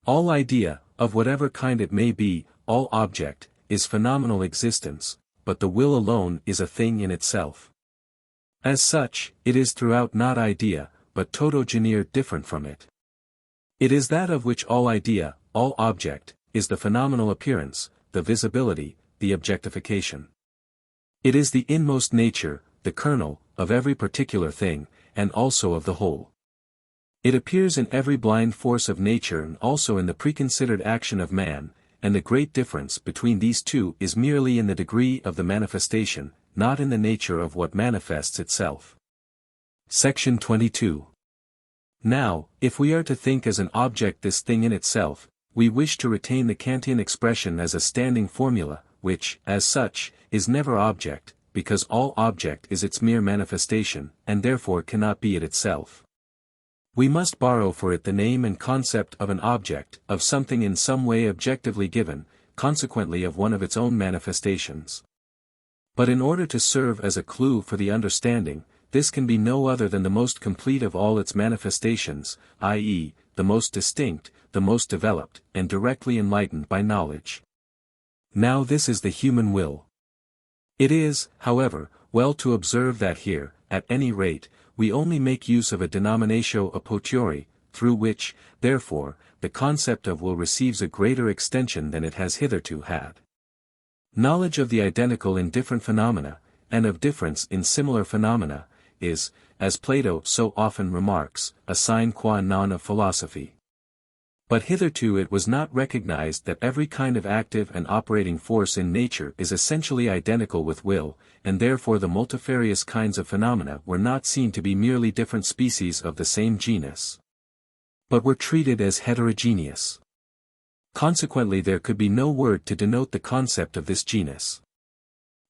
All idea, of whatever kind it may be, all object, is phenomenal existence, but the will alone is a thing in itself. As such, it is throughout not idea, but tautogenier different from it. It is that of which all idea, all object, is the phenomenal appearance, the visibility, the objectification. It is the inmost nature, the kernel, of every particular thing, and also of the whole. It appears in every blind force of nature and also in the preconsidered action of man, and the great difference between these two is merely in the degree of the manifestation, not in the nature of what manifests itself. Section 22. Now, if we are to think as an object this thing in itself, we wish to retain the Kantian expression as a standing formula, which, as such, is never object, because all object is its mere manifestation, and therefore cannot be it itself. We must borrow for it the name and concept of an object, of something in some way objectively given, consequently of one of its own manifestations. But in order to serve as a clue for the understanding, this can be no other than the most complete of all its manifestations, i.e., the most distinct, the most developed, and directly enlightened by knowledge. Now this is the human will. It is, however, well to observe that here, at any rate, we only make use of a denominatio a posteriori, through which, therefore, the concept of will receives a greater extension than it has hitherto had. Knowledge of the identical in different phenomena, and of difference in similar phenomena, is, as Plato so often remarks, a sine qua non of philosophy. But hitherto it was not recognized that every kind of active and operating force in nature is essentially identical with will, and therefore the multifarious kinds of phenomena were not seen to be merely different species of the same genus, but were treated as heterogeneous. Consequently there could be no word to denote the concept of this genus.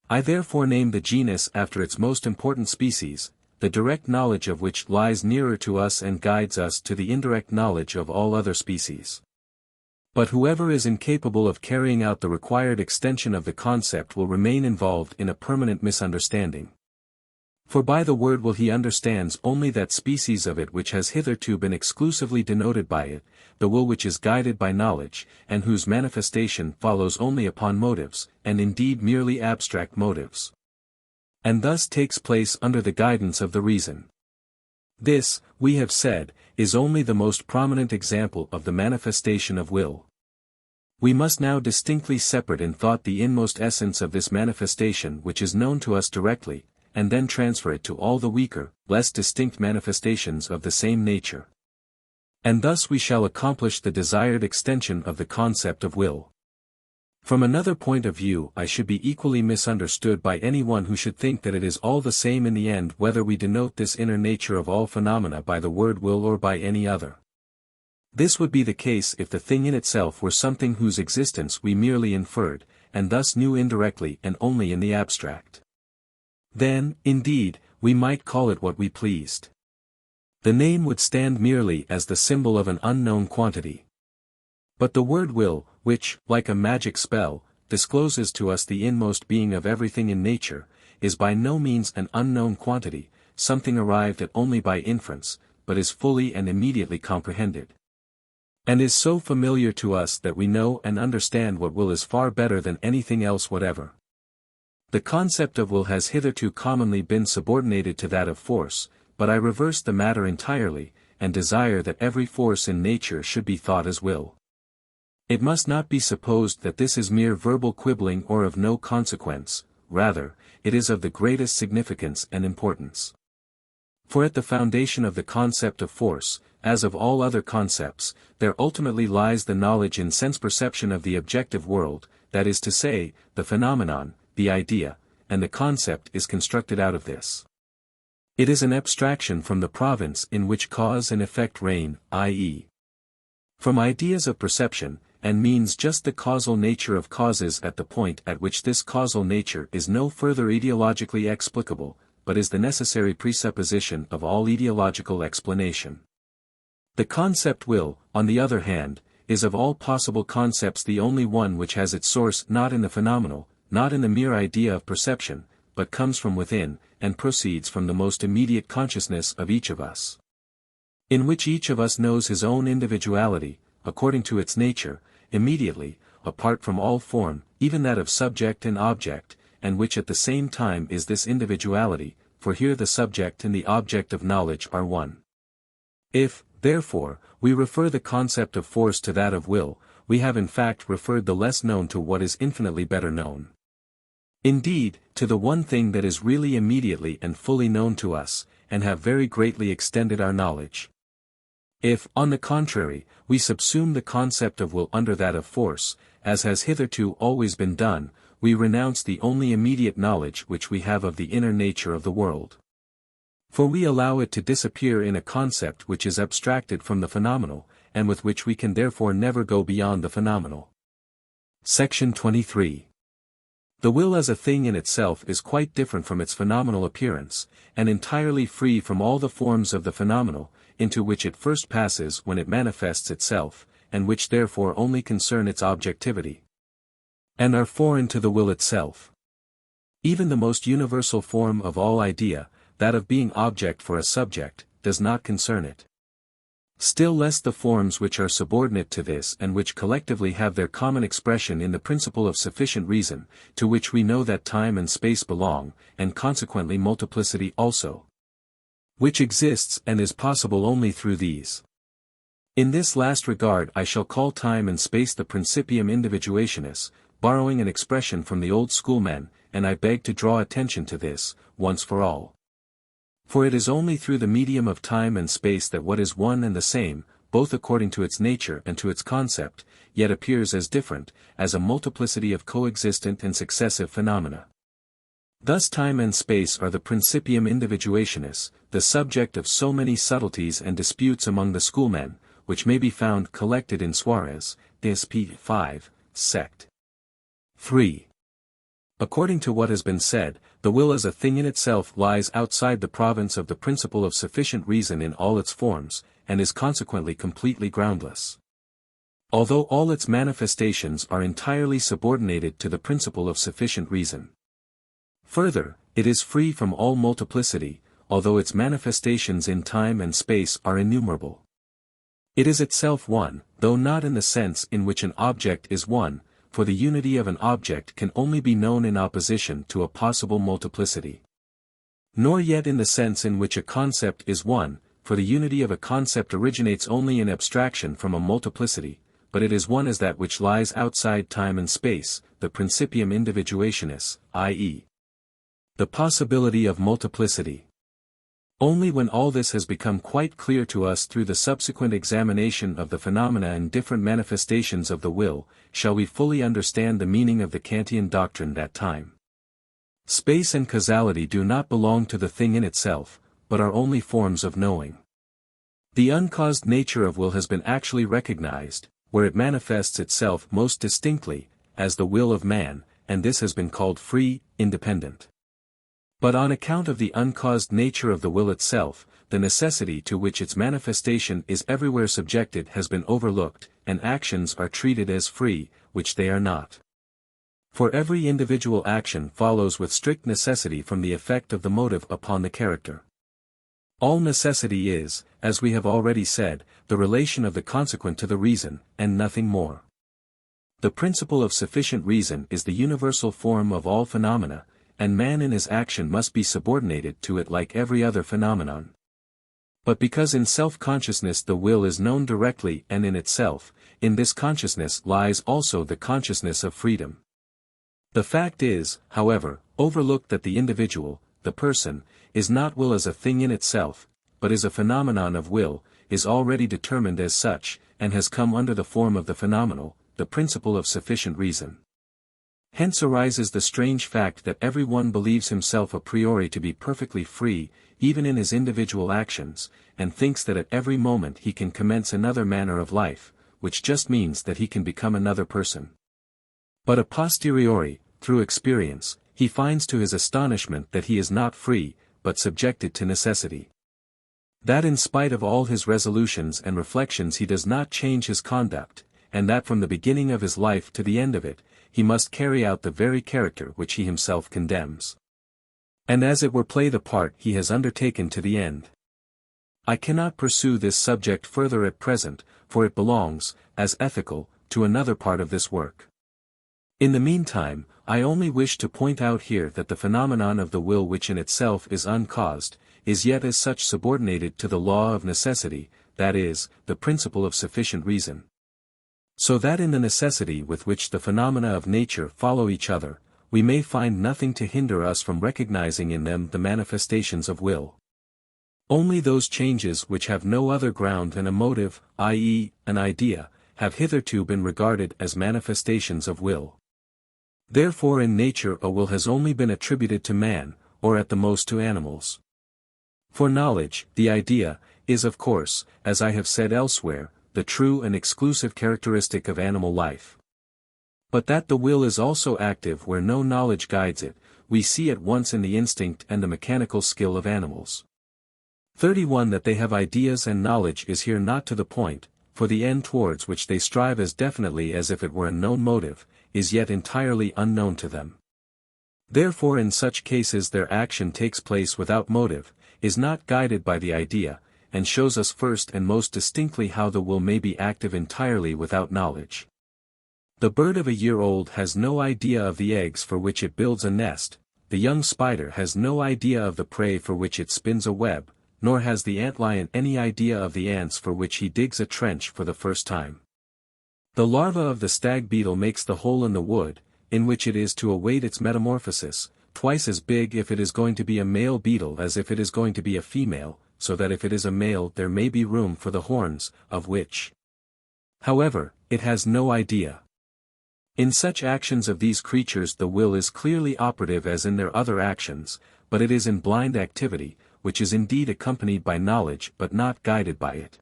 I therefore name the genus after its most important species, the direct knowledge of which lies nearer to us and guides us to the indirect knowledge of all other species. But whoever is incapable of carrying out the required extension of the concept will remain involved in a permanent misunderstanding. For by the word will he understands only that species of it which has hitherto been exclusively denoted by it, the will which is guided by knowledge, and whose manifestation follows only upon motives, and indeed merely abstract motives, and thus takes place under the guidance of the reason. This, we have said, is only the most prominent example of the manifestation of will. We must now distinctly separate in thought the inmost essence of this manifestation which is known to us directly, and then transfer it to all the weaker, less distinct manifestations of the same nature. And thus we shall accomplish the desired extension of the concept of will. From another point of view I should be equally misunderstood by anyone who should think that it is all the same in the end whether we denote this inner nature of all phenomena by the word will or by any other. This would be the case if the thing in itself were something whose existence we merely inferred, and thus knew indirectly and only in the abstract. Then, indeed, we might call it what we pleased. The name would stand merely as the symbol of an unknown quantity. But the word will, which, like a magic spell, discloses to us the inmost being of everything in nature, is by no means an unknown quantity, something arrived at only by inference, but is fully and immediately comprehended, and is so familiar to us that we know and understand what will is far better than anything else whatever. The concept of will has hitherto commonly been subordinated to that of force, but I reverse the matter entirely, and desire that every force in nature should be thought as will. It must not be supposed that this is mere verbal quibbling or of no consequence, rather, it is of the greatest significance and importance. For at the foundation of the concept of force, as of all other concepts, there ultimately lies the knowledge in sense perception of the objective world, that is to say, the phenomenon, the idea, and the concept is constructed out of this. It is an abstraction from the province in which cause and effect reign, i.e., from ideas of perception, and means just the causal nature of causes at the point at which this causal nature is no further ideologically explicable, but is the necessary presupposition of all ideological explanation. The concept will, on the other hand, is of all possible concepts the only one which has its source not in the phenomenal, not in the mere idea of perception, but comes from within, and proceeds from the most immediate consciousness of each of us. In which each of us knows his own individuality, according to its nature, immediately, apart from all form, even that of subject and object, and which at the same time is this individuality, for here the subject and the object of knowledge are one. If, therefore, we refer the concept of force to that of will, we have in fact referred the less known to what is infinitely better known. Indeed, to the one thing that is really immediately and fully known to us, and have very greatly extended our knowledge. If, on the contrary, we subsume the concept of will under that of force, as has hitherto always been done, we renounce the only immediate knowledge which we have of the inner nature of the world. For we allow it to disappear in a concept which is abstracted from the phenomenal, and with which we can therefore never go beyond the phenomenal. Section 23. The will as a thing in itself is quite different from its phenomenal appearance, and entirely free from all the forms of the phenomenal, into which it first passes when it manifests itself, and which therefore only concern its objectivity, and are foreign to the will itself. Even the most universal form of all idea, that of being object for a subject, does not concern it. Still less the forms which are subordinate to this and which collectively have their common expression in the principle of sufficient reason, to which we know that time and space belong, and consequently multiplicity also, which exists and is possible only through these. In this last regard I shall call time and space the principium individuationis, borrowing an expression from the old schoolmen, and I beg to draw attention to this, once for all. For it is only through the medium of time and space that what is one and the same, both according to its nature and to its concept, yet appears as different, as a multiplicity of coexistent and successive phenomena. Thus time and space are the principium individuationis, the subject of so many subtleties and disputes among the schoolmen, which may be found collected in Suarez, Sp. 5, Sect. 3. According to what has been said, the will as a thing in itself lies outside the province of the principle of sufficient reason in all its forms, and is consequently completely groundless. Although all its manifestations are entirely subordinated to the principle of sufficient reason. Further, it is free from all multiplicity, although its manifestations in time and space are innumerable. It is itself one, though not in the sense in which an object is one, for the unity of an object can only be known in opposition to a possible multiplicity. Nor yet in the sense in which a concept is one, for the unity of a concept originates only in abstraction from a multiplicity, but it is one as that which lies outside time and space, the principium individuationis, i.e., the possibility of multiplicity. Only when all this has become quite clear to us through the subsequent examination of the phenomena and different manifestations of the will, shall we fully understand the meaning of the Kantian doctrine that time, space and causality do not belong to the thing in itself, but are only forms of knowing. The uncaused nature of will has been actually recognized, where it manifests itself most distinctly, as the will of man, and this has been called free, independent. But on account of the uncaused nature of the will itself, the necessity to which its manifestation is everywhere subjected has been overlooked, and actions are treated as free, which they are not. For every individual action follows with strict necessity from the effect of the motive upon the character. All necessity is, as we have already said, the relation of the consequent to the reason, and nothing more. The principle of sufficient reason is the universal form of all phenomena, and man in his action must be subordinated to it like every other phenomenon. But because in self-consciousness the will is known directly and in itself, in this consciousness lies also the consciousness of freedom. The fact is, however, overlook that the individual, the person, is not will as a thing in itself, but is a phenomenon of will, is already determined as such, and has come under the form of the phenomenal, the principle of sufficient reason. Hence arises the strange fact that every one believes himself a priori to be perfectly free, even in his individual actions, and thinks that at every moment he can commence another manner of life, which just means that he can become another person. But a posteriori, through experience, he finds to his astonishment that he is not free, but subjected to necessity. That in spite of all his resolutions and reflections he does not change his conduct, and that from the beginning of his life to the end of it, he must carry out the very character which he himself condemns. And as it were play the part he has undertaken to the end. I cannot pursue this subject further at present, for it belongs, as ethical, to another part of this work. In the meantime, I only wish to point out here that the phenomenon of the will which in itself is uncaused, is yet as such subordinated to the law of necessity, that is, the principle of sufficient reason. So that in the necessity with which the phenomena of nature follow each other, we may find nothing to hinder us from recognizing in them the manifestations of will. Only those changes which have no other ground than a motive, i.e., an idea, have hitherto been regarded as manifestations of will. Therefore in nature a will has only been attributed to man, or at the most to animals. For knowledge, the idea, is of course, as I have said elsewhere, the true and exclusive characteristic of animal life. But that the will is also active where no knowledge guides it, we see at once in the instinct and the mechanical skill of animals. 31 That they have ideas and knowledge is here not to the point, for the end towards which they strive as definitely as if it were a known motive, is yet entirely unknown to them. Therefore in such cases their action takes place without motive, is not guided by the idea, and shows us first and most distinctly how the will may be active entirely without knowledge. The bird of a year old has no idea of the eggs for which it builds a nest, the young spider has no idea of the prey for which it spins a web, nor has the antlion any idea of the ants for which he digs a trench for the first time. The larva of the stag beetle makes the hole in the wood, in which it is to await its metamorphosis, twice as big if it is going to be a male beetle as if it is going to be a female, so that if it is a male there may be room for the horns, of which, however, it has no idea. In such actions of these creatures the will is clearly operative as in their other actions, but it is in blind activity, which is indeed accompanied by knowledge but not guided by it.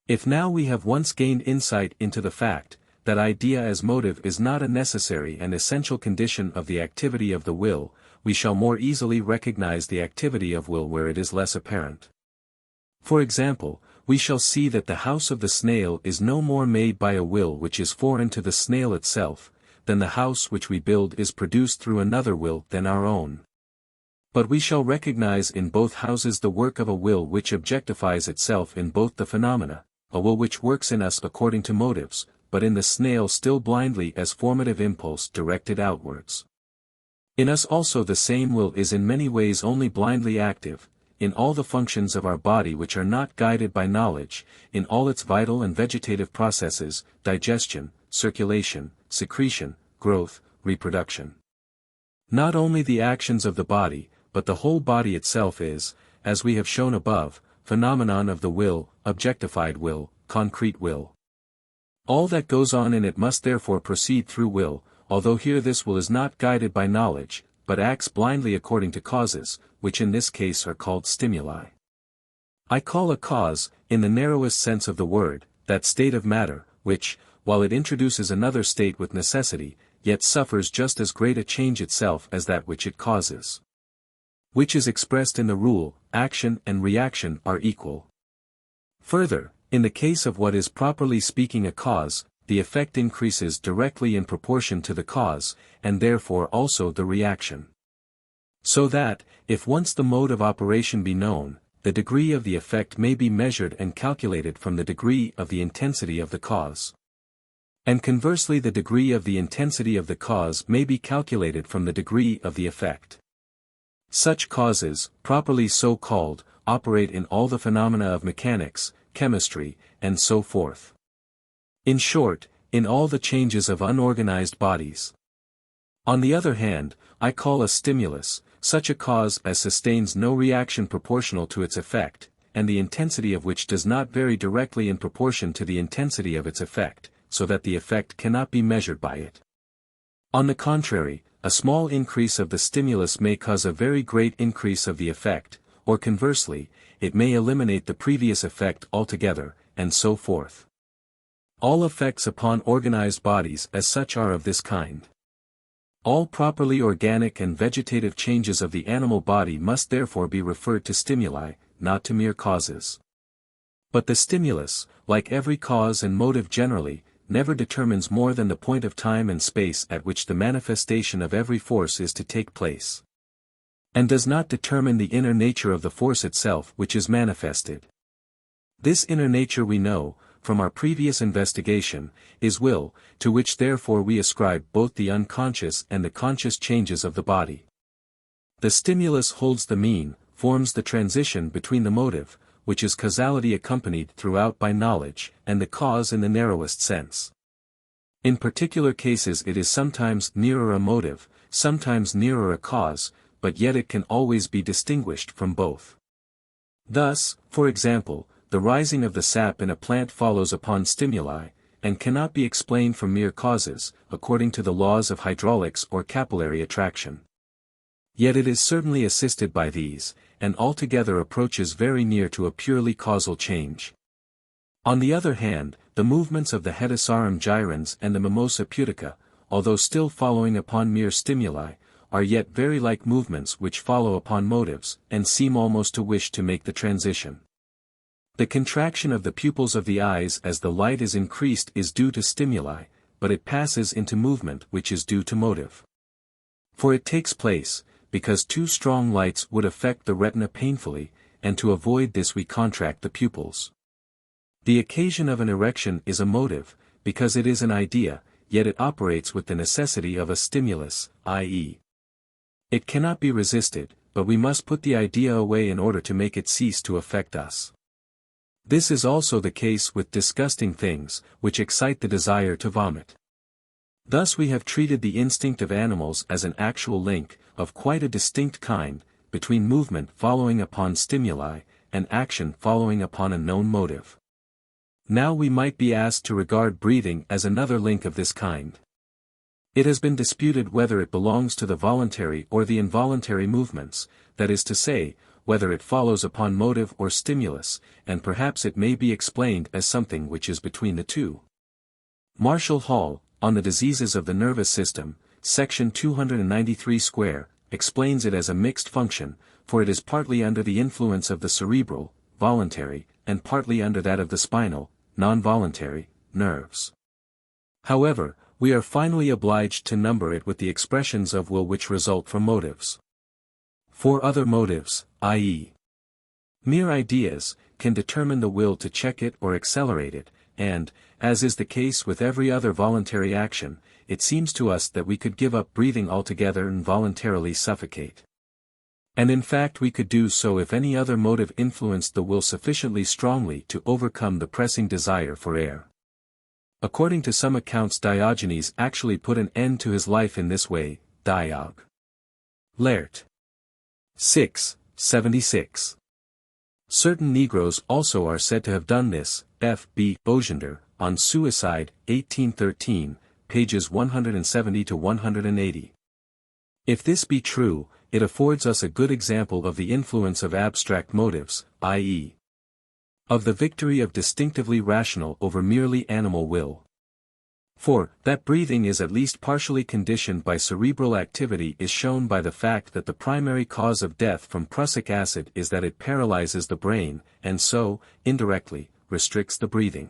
If now we have once gained insight into the fact, that idea as motive is not a necessary and essential condition of the activity of the will, we shall more easily recognize the activity of will where it is less apparent. For example, we shall see that the house of the snail is no more made by a will which is foreign to the snail itself, than the house which we build is produced through another will than our own. But we shall recognize in both houses the work of a will which objectifies itself in both the phenomena, a will which works in us according to motives, but in the snail still blindly as formative impulse directed outwards. In us also the same will is in many ways only blindly active, in all the functions of our body which are not guided by knowledge, in all its vital and vegetative processes, digestion, circulation, secretion, growth, reproduction. Not only the actions of the body, but the whole body itself is, as we have shown above, phenomenon of the will, objectified will, concrete will. All that goes on in it must therefore proceed through will, although here this will is not guided by knowledge, but acts blindly according to causes, which in this case are called stimuli. I call a cause, in the narrowest sense of the word, that state of matter, which, while it introduces another state with necessity, yet suffers just as great a change itself as that which it causes. Which is expressed in the rule, action and reaction are equal. Further, in the case of what is properly speaking a cause, the effect increases directly in proportion to the cause, and therefore also the reaction. So that, if once the mode of operation be known, the degree of the effect may be measured and calculated from the degree of the intensity of the cause. And conversely the degree of the intensity of the cause may be calculated from the degree of the effect. Such causes, properly so called, operate in all the phenomena of mechanics, chemistry, and so forth. In short, in all the changes of unorganized bodies. On the other hand, I call a stimulus, such a cause as sustains no reaction proportional to its effect, and the intensity of which does not vary directly in proportion to the intensity of its effect, so that the effect cannot be measured by it. On the contrary, a small increase of the stimulus may cause a very great increase of the effect, or conversely, it may eliminate the previous effect altogether, and so forth. All effects upon organized bodies as such are of this kind. All properly organic and vegetative changes of the animal body must therefore be referred to stimuli, not to mere causes. But the stimulus, like every cause and motive generally, never determines more than the point of time and space at which the manifestation of every force is to take place, and does not determine the inner nature of the force itself which is manifested. This inner nature we know, from our previous investigation, is will, to which therefore we ascribe both the unconscious and the conscious changes of the body. The stimulus holds the mean, forms the transition between the motive, which is causality accompanied throughout by knowledge, and the cause in the narrowest sense. In particular cases it is sometimes nearer a motive, sometimes nearer a cause, but yet it can always be distinguished from both. Thus, for example, the rising of the sap in a plant follows upon stimuli, and cannot be explained from mere causes, according to the laws of hydraulics or capillary attraction. Yet it is certainly assisted by these, and altogether approaches very near to a purely causal change. On the other hand, the movements of the Hetesarum gyrans and the Mimosa pudica, although still following upon mere stimuli, are yet very like movements which follow upon motives, and seem almost to wish to make the transition. The contraction of the pupils of the eyes as the light is increased is due to stimuli, but it passes into movement which is due to motive. For it takes place, because too strong lights would affect the retina painfully, and to avoid this we contract the pupils. The occasion of an erection is a motive, because it is an idea, yet it operates with the necessity of a stimulus, i.e. it cannot be resisted, but we must put the idea away in order to make it cease to affect us. This is also the case with disgusting things, which excite the desire to vomit. Thus we have treated the instinct of animals as an actual link, of quite a distinct kind, between movement following upon stimuli, and action following upon a known motive. Now we might be asked to regard breathing as another link of this kind. It has been disputed whether it belongs to the voluntary or the involuntary movements, that is to say, whether it follows upon motive or stimulus, and perhaps it may be explained as something which is between the two. Marshall Hall, on the diseases of the nervous system, section 293 square, explains it as a mixed function, for it is partly under the influence of the cerebral, voluntary, and partly under that of the spinal, non-voluntary, nerves. However, we are finally obliged to number it with the expressions of will which result from motives. For other motives, i.e. mere ideas, can determine the will to check it or accelerate it, and, as is the case with every other voluntary action, it seems to us that we could give up breathing altogether and voluntarily suffocate. And in fact we could do so if any other motive influenced the will sufficiently strongly to overcome the pressing desire for air. According to some accounts Diogenes actually put an end to his life in this way, Diog. Laert. 6, 76. Certain Negroes also are said to have done this, F. B. Bogender, on Suicide, 1813, pages 170 to 180. If this be true, it affords us a good example of the influence of abstract motives, i.e. of the victory of distinctively rational over merely animal will. For, that breathing is at least partially conditioned by cerebral activity is shown by the fact that the primary cause of death from prussic acid is that it paralyzes the brain, and so, indirectly, restricts the breathing.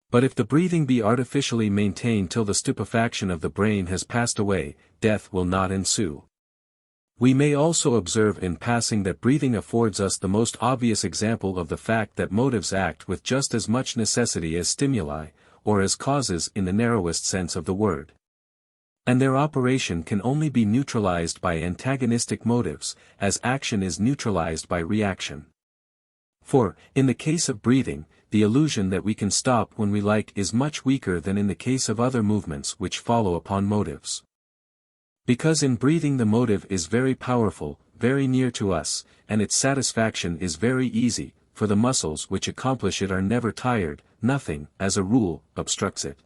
But if the breathing be artificially maintained till the stupefaction of the brain has passed away, death will not ensue. We may also observe in passing that breathing affords us the most obvious example of the fact that motives act with just as much necessity as stimuli, or as causes in the narrowest sense of the word. And their operation can only be neutralized by antagonistic motives, as action is neutralized by reaction. For, in the case of breathing, the illusion that we can stop when we like is much weaker than in the case of other movements which follow upon motives. Because in breathing the motive is very powerful, very near to us, and its satisfaction is very easy, for the muscles which accomplish it are never tired, nothing, as a rule, obstructs it.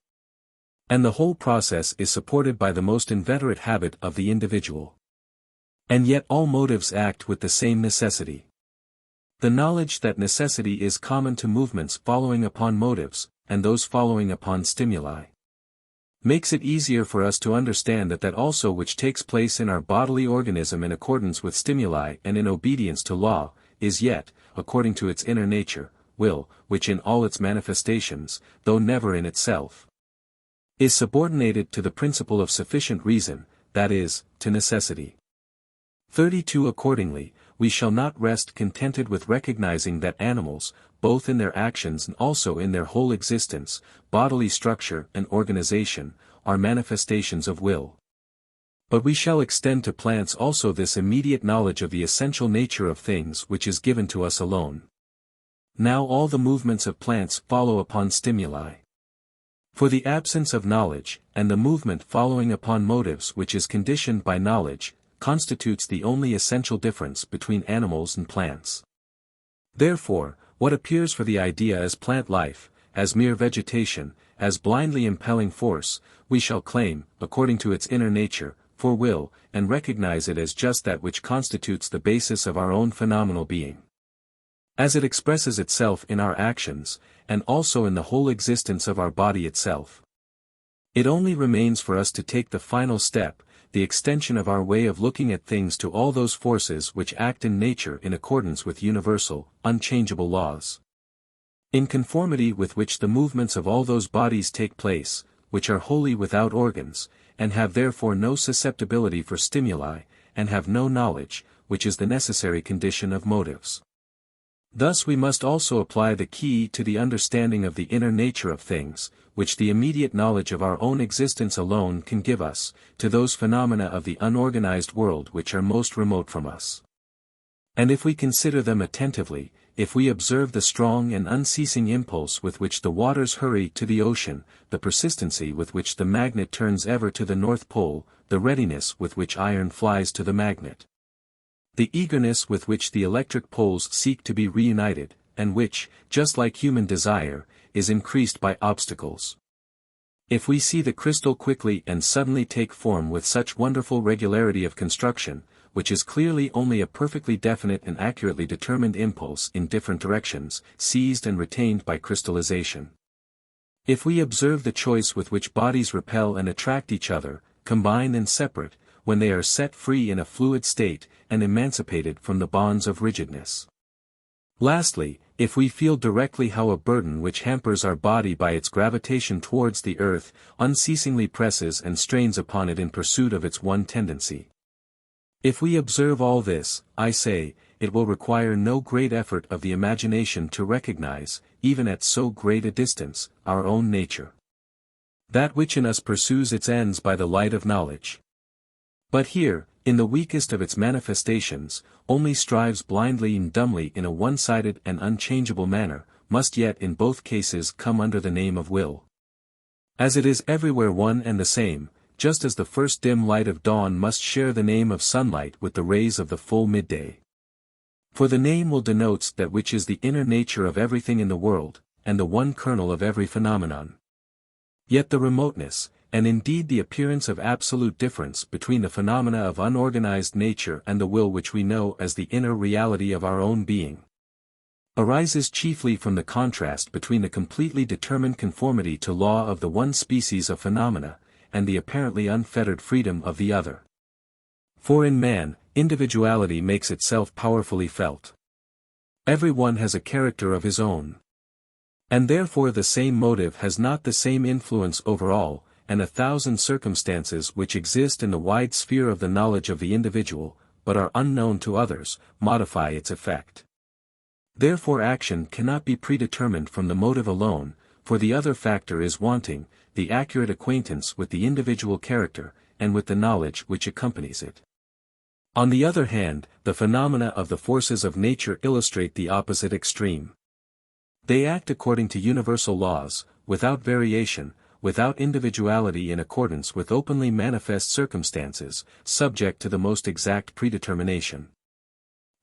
And the whole process is supported by the most inveterate habit of the individual. And yet all motives act with the same necessity. The knowledge that necessity is common to movements following upon motives, and those following upon stimuli, makes it easier for us to understand that also which takes place in our bodily organism in accordance with stimuli and in obedience to law, is yet, according to its inner nature, will, which in all its manifestations, though never in itself, is subordinated to the principle of sufficient reason, that is, to necessity. 32 Accordingly, we shall not rest contented with recognizing that animals, both in their actions and also in their whole existence, bodily structure and organization, are manifestations of will. But we shall extend to plants also this immediate knowledge of the essential nature of things which is given to us alone. Now all the movements of plants follow upon stimuli. For the absence of knowledge, and the movement following upon motives which is conditioned by knowledge, constitutes the only essential difference between animals and plants. Therefore, what appears for the idea as plant life, as mere vegetation, as blindly impelling force, we shall claim, according to its inner nature, for will, and recognize it as just that which constitutes the basis of our own phenomenal being. As it expresses itself in our actions, and also in the whole existence of our body itself. It only remains for us to take the final step, the extension of our way of looking at things to all those forces which act in nature in accordance with universal, unchangeable laws. In conformity with which the movements of all those bodies take place, which are wholly without organs, and have therefore no susceptibility for stimuli, and have no knowledge, which is the necessary condition of motives. Thus we must also apply the key to the understanding of the inner nature of things, which the immediate knowledge of our own existence alone can give us, to those phenomena of the unorganized world which are most remote from us. And if we consider them attentively, if we observe the strong and unceasing impulse with which the waters hurry to the ocean, the persistency with which the magnet turns ever to the North Pole, the readiness with which iron flies to the magnet, the eagerness with which the electric poles seek to be reunited, and which, just like human desire, is increased by obstacles. If we see the crystal quickly and suddenly take form with such wonderful regularity of construction, which is clearly only a perfectly definite and accurately determined impulse in different directions, seized and retained by crystallization. If we observe the choice with which bodies repel and attract each other, combine and separate, when they are set free in a fluid state, and emancipated from the bonds of rigidness. Lastly, if we feel directly how a burden which hampers our body by its gravitation towards the earth, unceasingly presses and strains upon it in pursuit of its one tendency. If we observe all this, I say, it will require no great effort of the imagination to recognize, even at so great a distance, our own nature. That which in us pursues its ends by the light of knowledge. But here, in the weakest of its manifestations, only strives blindly and dumbly in a one-sided and unchangeable manner, must yet in both cases come under the name of will. As it is everywhere one and the same, just as the first dim light of dawn must share the name of sunlight with the rays of the full midday. For the name will denote that which is the inner nature of everything in the world, and the one kernel of every phenomenon. Yet the remoteness, and indeed the appearance of absolute difference between the phenomena of unorganized nature and the will which we know as the inner reality of our own being, arises chiefly from the contrast between the completely determined conformity to law of the one species of phenomena, and the apparently unfettered freedom of the other. For in man, individuality makes itself powerfully felt. Every one has a character of his own. And therefore the same motive has not the same influence over all, and 1,000 circumstances which exist in the wide sphere of the knowledge of the individual, but are unknown to others, modify its effect. Therefore action cannot be predetermined from the motive alone, for the other factor is wanting, the accurate acquaintance with the individual character, and with the knowledge which accompanies it. On the other hand, the phenomena of the forces of nature illustrate the opposite extreme. They act according to universal laws, without variation, without individuality in accordance with openly manifest circumstances, subject to the most exact predetermination.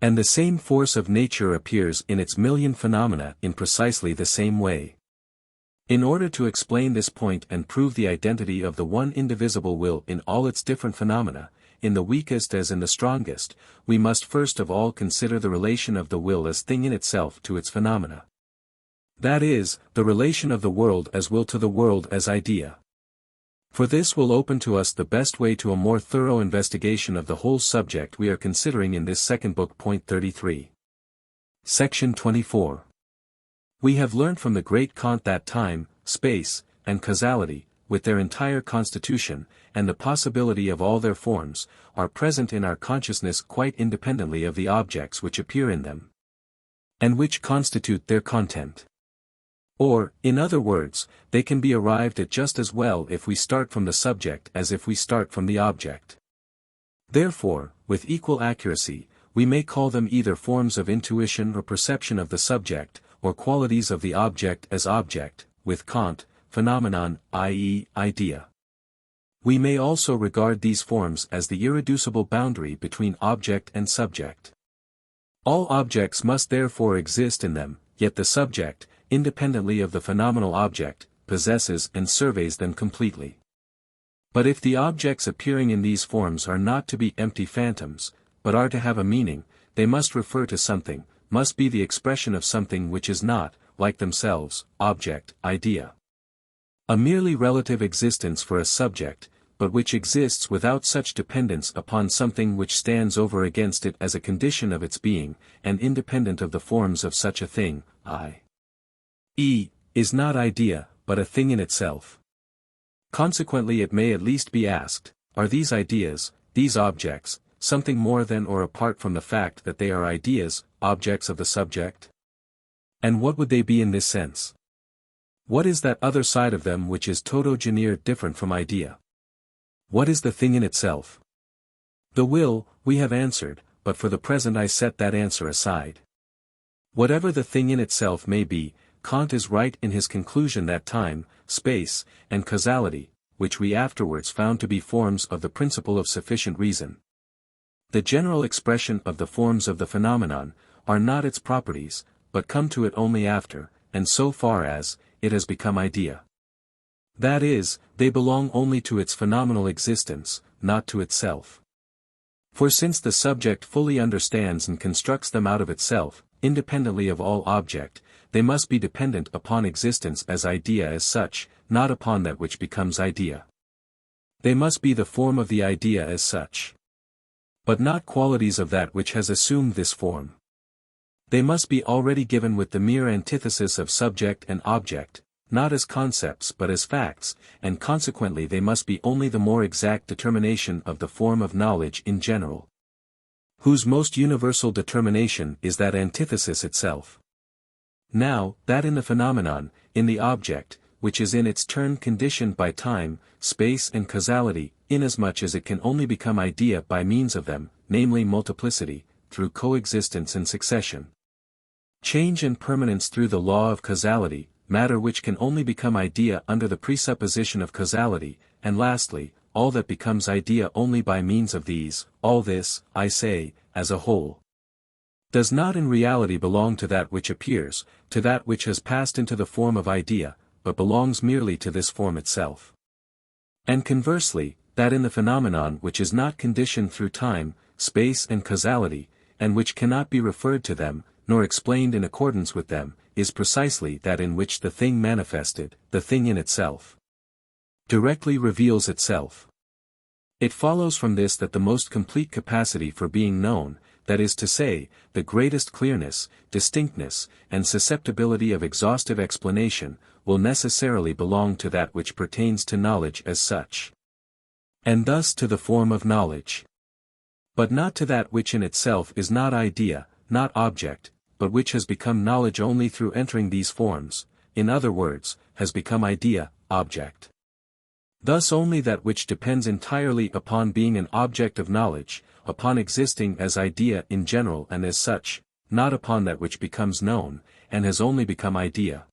And the same force of nature appears in its million phenomena in precisely the same way. In order to explain this point and prove the identity of the one indivisible will in all its different phenomena, in the weakest as in the strongest, we must first of all consider the relation of the will as thing in itself to its phenomena. That is, the relation of the world as will to the world as idea. For this will open to us the best way to a more thorough investigation of the whole subject we are considering in this second book. Point 33. Section 24. We have learnt from the great Kant that time, space, and causality, with their entire constitution, and the possibility of all their forms, are present in our consciousness quite independently of the objects which appear in them, and which constitute their content. Or, in other words, they can be arrived at just as well if we start from the subject as if we start from the object. Therefore, with equal accuracy, we may call them either forms of intuition or perception of the subject, or qualities of the object as object, with Kant, phenomenon, i.e., idea. We may also regard these forms as the irreducible boundary between object and subject. All objects must therefore exist in them, yet the subject, independently of the phenomenal object, possesses and surveys them completely. But if the objects appearing in these forms are not to be empty phantoms, but are to have a meaning, they must refer to something, must be the expression of something which is not, like themselves, object, idea. A merely relative existence for a subject, but which exists without such dependence upon something which stands over against it as a condition of its being, and independent of the forms of such a thing, i.e., is not idea, but a thing in itself. Consequently it may at least be asked, are these ideas, these objects, something more than or apart from the fact that they are ideas, objects of the subject? And what would they be in this sense? What is that other side of them which is toto genere different from idea? What is the thing in itself? The will, we have answered, but for the present I set that answer aside. Whatever the thing in itself may be, Kant is right in his conclusion that time, space, and causality, which we afterwards found to be forms of the principle of sufficient reason, the general expression of the forms of the phenomenon, are not its properties, but come to it only after, and so far as, it has become idea. That is, they belong only to its phenomenal existence, not to itself. For since the subject fully understands and constructs them out of itself, independently of all object, they must be dependent upon existence as idea as such, not upon that which becomes idea. They must be the form of the idea as such, but not qualities of that which has assumed this form. They must be already given with the mere antithesis of subject and object, not as concepts but as facts, and consequently they must be only the more exact determination of the form of knowledge in general, whose most universal determination is that antithesis itself. Now, that in the phenomenon, in the object, which is in its turn conditioned by time, space and causality, inasmuch as it can only become idea by means of them, namely multiplicity, through coexistence and succession. Change and permanence through the law of causality, matter which can only become idea under the presupposition of causality, and lastly, all that becomes idea only by means of these, all this, I say, as a whole, does not in reality belong to that which appears, to that which has passed into the form of idea, but belongs merely to this form itself. And conversely, that in the phenomenon which is not conditioned through time, space and causality, and which cannot be referred to them, nor explained in accordance with them, is precisely that in which the thing manifested, the thing in itself, directly reveals itself. It follows from this that the most complete capacity for being known, that is to say, the greatest clearness, distinctness, and susceptibility of exhaustive explanation, will necessarily belong to that which pertains to knowledge as such, and thus to the form of knowledge, but not to that which in itself is not idea, not object, but which has become knowledge only through entering these forms, in other words, has become idea, object. Thus only that which depends entirely upon being an object of knowledge, upon existing as idea in general and as such, not upon that which becomes known, and has only become idea.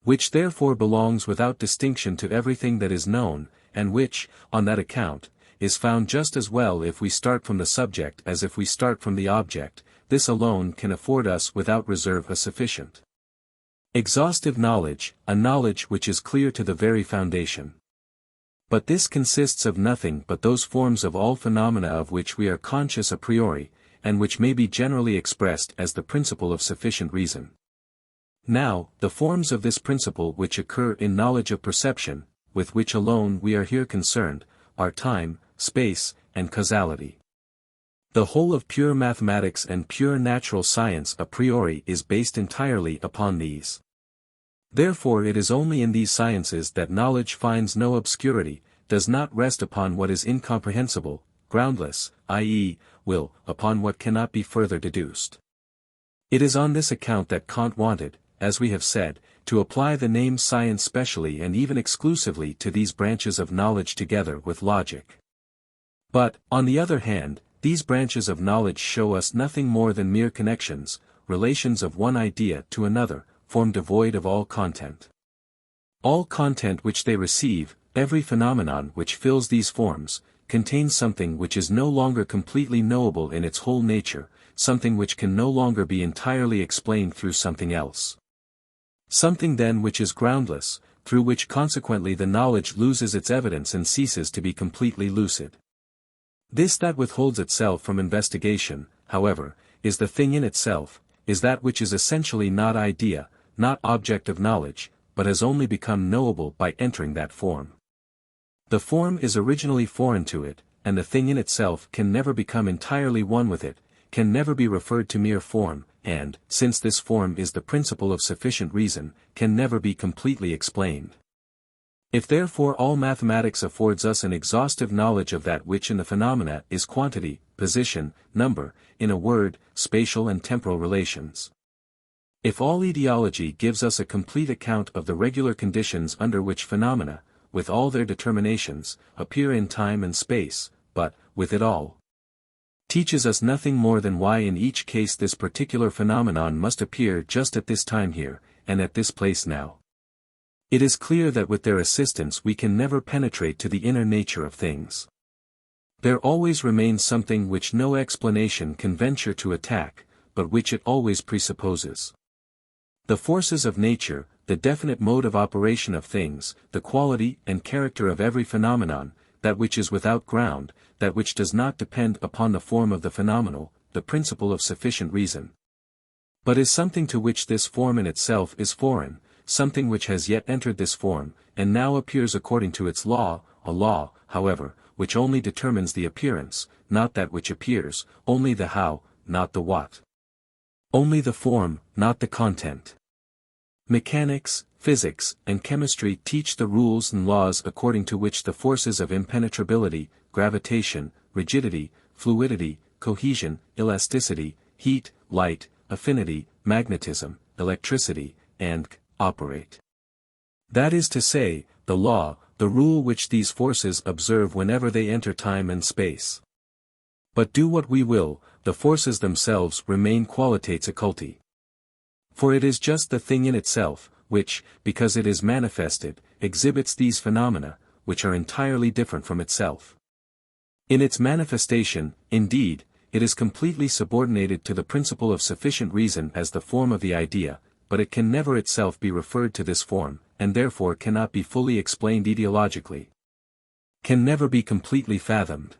which therefore belongs without distinction to everything that is known, and which, on that account, is found just as well if we start from the subject as if we start from the object. This alone can afford us without reserve a sufficient exhaustive knowledge, a knowledge which is clear to the very foundation. But this consists of nothing but those forms of all phenomena of which we are conscious a priori, and which may be generally expressed as the principle of sufficient reason. Now, the forms of this principle which occur in knowledge of perception, with which alone we are here concerned, are time, space, and causality. The whole of pure mathematics and pure natural science a priori is based entirely upon these. Therefore it is only in these sciences that knowledge finds no obscurity, does not rest upon what is incomprehensible, groundless, i.e., will, upon what cannot be further deduced. It is on this account that Kant wanted, as we have said, to apply the name science specially and even exclusively to these branches of knowledge together with logic. But, on the other hand, these branches of knowledge show us nothing more than mere connections, relations of one idea to another, form devoid of all content. All content which they receive, every phenomenon which fills these forms, contains something which is no longer completely knowable in its whole nature, something which can no longer be entirely explained through something else. Something then which is groundless, through which consequently the knowledge loses its evidence and ceases to be completely lucid. This that withholds itself from investigation, however, is the thing in itself, is that which is essentially not idea, not object of knowledge, but has only become knowable by entering that form. The form is originally foreign to it, and the thing in itself can never become entirely one with it, can never be referred to mere form, and, since this form is the principle of sufficient reason, can never be completely explained. If therefore all mathematics affords us an exhaustive knowledge of that which in the phenomena is quantity, position, number, in a word, spatial and temporal relations. If all etiology gives us a complete account of the regular conditions under which phenomena, with all their determinations, appear in time and space, but, with it all, teaches us nothing more than why in each case this particular phenomenon must appear just at this time here, and at this place now. It is clear that with their assistance we can never penetrate to the inner nature of things. There always remains something which no explanation can venture to attack, but which it always presupposes. The forces of nature, the definite mode of operation of things, the quality and character of every phenomenon, that which is without ground, that which does not depend upon the form of the phenomenal, the principle of sufficient reason. But is something to which this form in itself is foreign, something which has yet entered this form, and now appears according to its law, a law, however, which only determines the appearance, not that which appears, only the how, not the what. Only the form, not the content. Mechanics, physics, and chemistry teach the rules and laws according to which the forces of impenetrability, gravitation, rigidity, fluidity, cohesion, elasticity, heat, light, affinity, magnetism, electricity, and operate. That is to say, the law, the rule which these forces observe whenever they enter time and space. But do what we will, the forces themselves remain qualitates occulti. For it is just the thing in itself, which, because it is manifested, exhibits these phenomena, which are entirely different from itself. In its manifestation, indeed, it is completely subordinated to the principle of sufficient reason as the form of the idea, but it can never itself be referred to this form, and therefore cannot be fully explained etiologically. Can never be completely fathomed.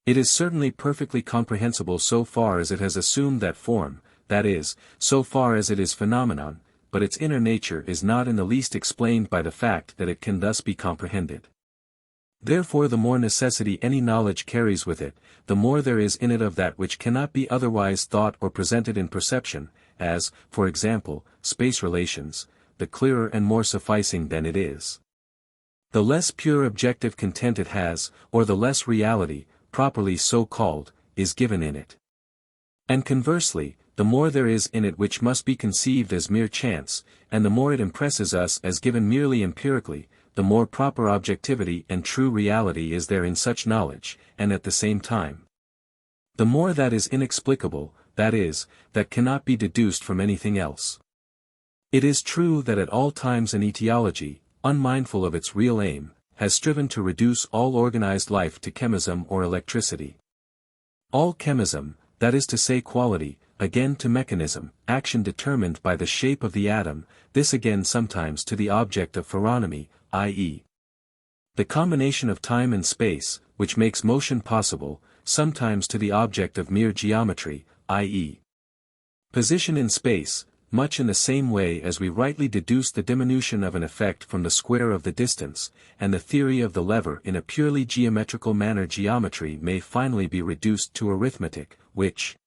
It is certainly perfectly comprehensible so far as it has assumed that form, that is, so far as it is phenomenon, but its inner nature is not in the least explained by the fact that it can thus be comprehended. Therefore the more necessity any knowledge carries with it, the more there is in it of that which cannot be otherwise thought or presented in perception, as, for example, space relations, the clearer and more sufficing then it is. The less pure objective content it has, or the less reality, properly so called, is given in it. And conversely, the more there is in it which must be conceived as mere chance, and the more it impresses us as given merely empirically, the more proper objectivity and true reality is there in such knowledge, and at the same time, the more that is inexplicable, that is, that cannot be deduced from anything else. It is true that at all times an etiology, unmindful of its real aim, has striven to reduce all organized life to chemism or electricity. All chemism, that is to say quality, again to mechanism, action determined by the shape of the atom, this again sometimes to the object of pheronomy, i.e. the combination of time and space, which makes motion possible, sometimes to the object of mere geometry, i.e. position in space, much in the same way as we rightly deduce the diminution of an effect from the square of the distance, and the theory of the lever in a purely geometrical manner. Geometry may finally be reduced to arithmetic, which,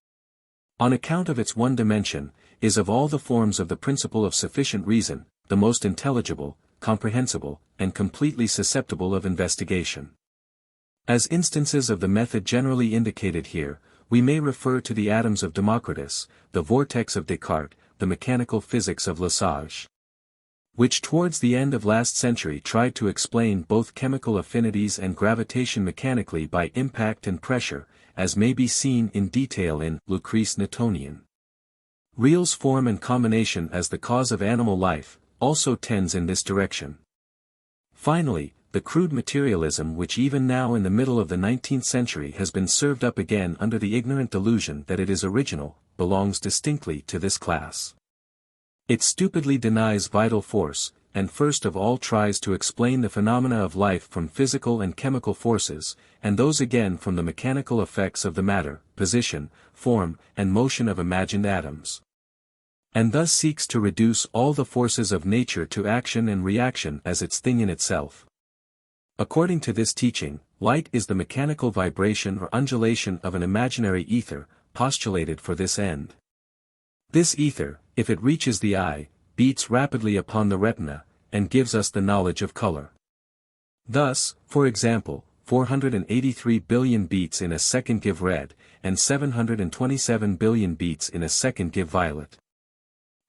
on account of its one dimension, is of all the forms of the principle of sufficient reason, the most intelligible, comprehensible, and completely susceptible of investigation. As instances of the method generally indicated here, we may refer to the atoms of Democritus, the vortex of Descartes, the mechanical physics of Lesage, which towards the end of last century tried to explain both chemical affinities and gravitation mechanically by impact and pressure, as may be seen in detail in Lucrece Newtonian. Reel's form and combination as the cause of animal life, also tends in this direction. Finally, the crude materialism which even now in the middle of the 19th century has been served up again under the ignorant delusion that it is original, belongs distinctly to this class. It stupidly denies vital force, and first of all tries to explain the phenomena of life from physical and chemical forces, and those again from the mechanical effects of the matter, position, form, and motion of imagined atoms. And thus seeks to reduce all the forces of nature to action and reaction as its thing in itself. According to this teaching, light is the mechanical vibration or undulation of an imaginary ether, postulated for this end. This ether, if it reaches the eye, beats rapidly upon the retina, and gives us the knowledge of color. Thus, for example, 483 billion beats in a second give red, and 727 billion beats in a second give violet.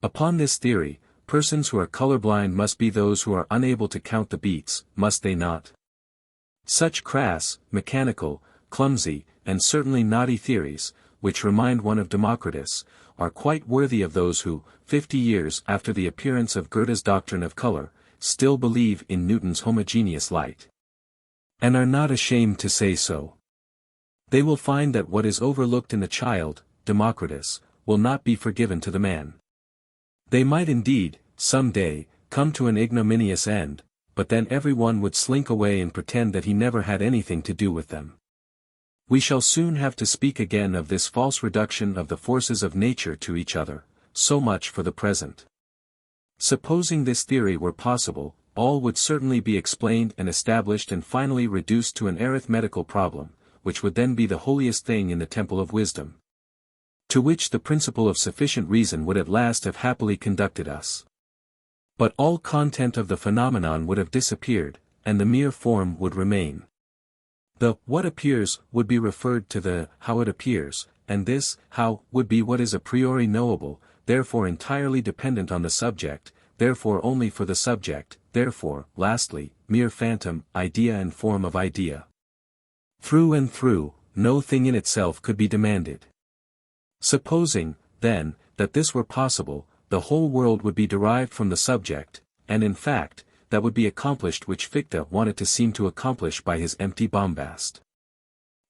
Upon this theory, persons who are colorblind must be those who are unable to count the beats, must they not? Such crass, mechanical, clumsy, and certainly naughty theories, which remind one of Democritus, are quite worthy of those who, 50 years after the appearance of Goethe's doctrine of color, still believe in Newton's homogeneous light. And are not ashamed to say so. They will find that what is overlooked in the child, Democritus, will not be forgiven to the man. They might indeed, some day, come to an ignominious end, but then everyone would slink away and pretend that he never had anything to do with them. We shall soon have to speak again of this false reduction of the forces of nature to each other, so much for the present. Supposing this theory were possible, all would certainly be explained and established and finally reduced to an arithmetical problem, which would then be the holiest thing in the temple of wisdom, to which the principle of sufficient reason would at last have happily conducted us. But all content of the phenomenon would have disappeared, and the mere form would remain. The what appears would be referred to the how it appears, and this how would be what is a priori knowable, therefore entirely dependent on the subject, therefore only for the subject, therefore, lastly, mere phantom, idea and form of idea. Through and through, no thing in itself could be demanded. Supposing, then, that this were possible, the whole world would be derived from the subject, and in fact, that would be accomplished which Fichte wanted to seem to accomplish by his empty bombast.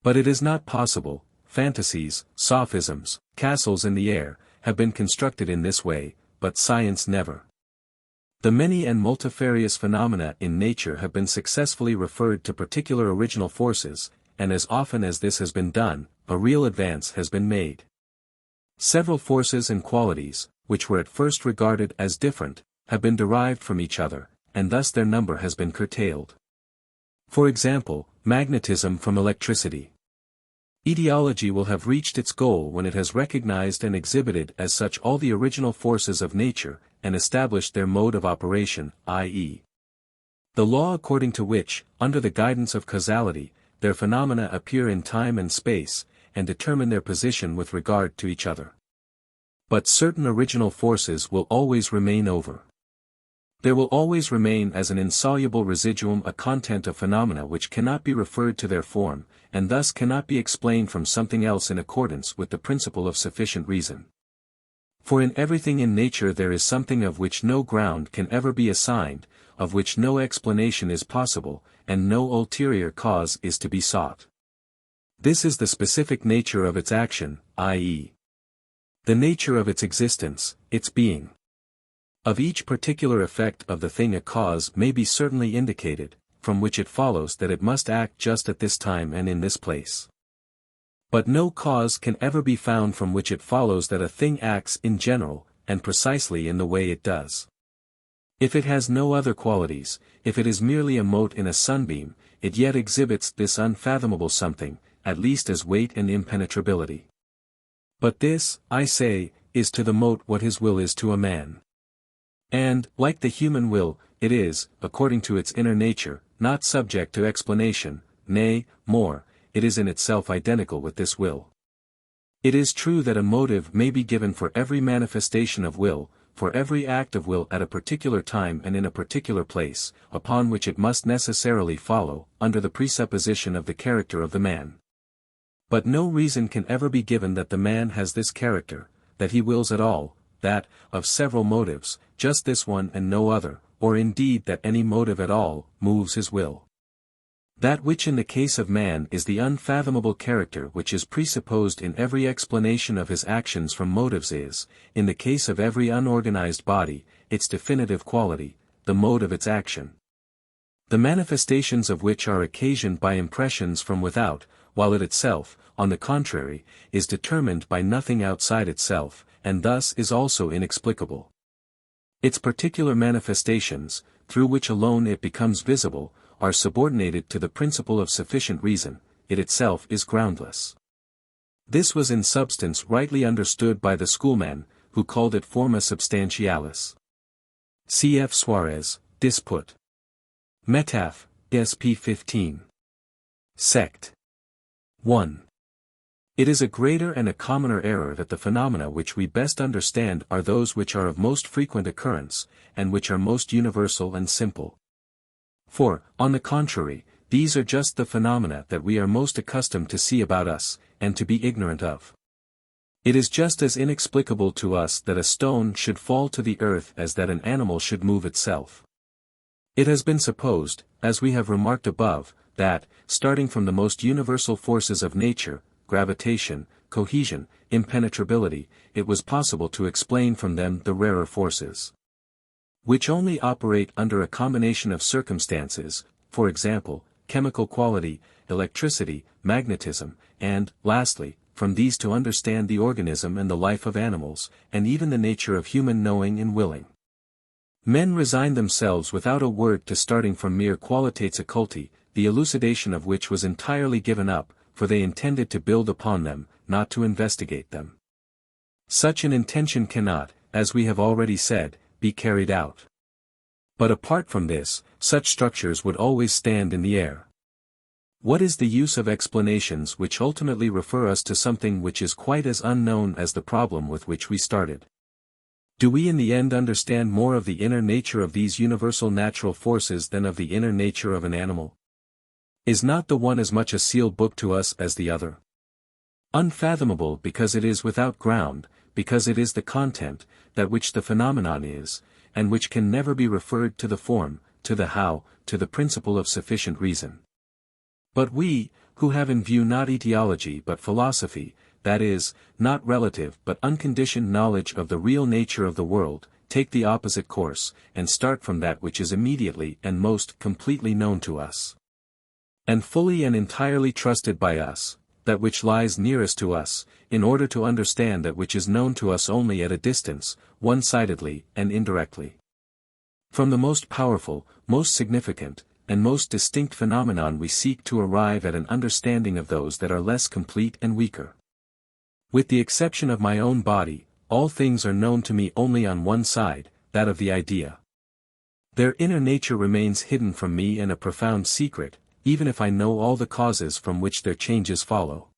But it is not possible. Fantasies, sophisms, castles in the air, have been constructed in this way, but science never. The many and multifarious phenomena in nature have been successfully referred to particular original forces, and as often as this has been done, a real advance has been made. Several forces and qualities, which were at first regarded as different, have been derived from each other, and thus their number has been curtailed. For example, magnetism from electricity. Etiology will have reached its goal when it has recognized and exhibited as such all the original forces of nature, and established their mode of operation, i.e. the law according to which, under the guidance of causality, their phenomena appear in time and space, and determine their position with regard to each other. But certain original forces will always remain over. There will always remain as an insoluble residuum a content of phenomena which cannot be referred to their form, and thus cannot be explained from something else in accordance with the principle of sufficient reason. For in everything in nature there is something of which no ground can ever be assigned, of which no explanation is possible, and no ulterior cause is to be sought. This is the specific nature of its action, i.e., the nature of its existence, its being. Of each particular effect of the thing a cause may be certainly indicated, from which it follows that it must act just at this time and in this place. But no cause can ever be found from which it follows that a thing acts in general, and precisely in the way it does. If it has no other qualities, if it is merely a mote in a sunbeam, it yet exhibits this unfathomable something, at least as weight and impenetrability. But this, I say, is to the mote what his will is to a man. And, like the human will, it is, according to its inner nature, not subject to explanation, nay, more, it is in itself identical with this will. It is true that a motive may be given for every manifestation of will, for every act of will at a particular time and in a particular place, upon which it must necessarily follow, under the presupposition of the character of the man. But no reason can ever be given that the man has this character, that he wills at all, that, of several motives, just this one and no other, or indeed that any motive at all, moves his will. That which in the case of man is the unfathomable character which is presupposed in every explanation of his actions from motives is, in the case of every unorganized body, its definitive quality, the mode of its action. The manifestations of which are occasioned by impressions from without, while it itself, on the contrary, is determined by nothing outside itself, and thus is also inexplicable. Its particular manifestations, through which alone it becomes visible, are subordinated to the principle of sufficient reason, it itself is groundless. This was in substance rightly understood by the schoolmen, who called it forma substantialis. Cf. Suarez, Disput. Metaph, sp. 15. Sect. 1. It is a greater and a commoner error that the phenomena which we best understand are those which are of most frequent occurrence, and which are most universal and simple. For, on the contrary, these are just the phenomena that we are most accustomed to see about us, and to be ignorant of. It is just as inexplicable to us that a stone should fall to the earth as that an animal should move itself. It has been supposed, as we have remarked above, that, starting from the most universal forces of nature, gravitation, cohesion, impenetrability, it was possible to explain from them the rarer forces, which only operate under a combination of circumstances, for example, chemical quality, electricity, magnetism, and, lastly, from these to understand the organism and the life of animals, and even the nature of human knowing and willing. Men resign themselves without a word to starting from mere qualitates occulti, the elucidation of which was entirely given up, for they intended to build upon them, not to investigate them. Such an intention cannot, as we have already said, be carried out. But apart from this, such structures would always stand in the air. What is the use of explanations which ultimately refer us to something which is quite as unknown as the problem with which we started? Do we in the end understand more of the inner nature of these universal natural forces than of the inner nature of an animal? Is not the one as much a sealed book to us as the other? Unfathomable because it is without ground, because it is the content, that which the phenomenon is, and which can never be referred to the form, to the how, to the principle of sufficient reason. But we, who have in view not etiology but philosophy, that is, not relative but unconditioned knowledge of the real nature of the world, take the opposite course, and start from that which is immediately and most completely known to us, and fully and entirely trusted by us, that which lies nearest to us, in order to understand that which is known to us only at a distance, one-sidedly and indirectly. From the most powerful, most significant, and most distinct phenomenon we seek to arrive at an understanding of those that are less complete and weaker. With the exception of my own body, all things are known to me only on one side, that of the idea. Their inner nature remains hidden from me and a profound secret, even if I know all the causes from which their changes follow.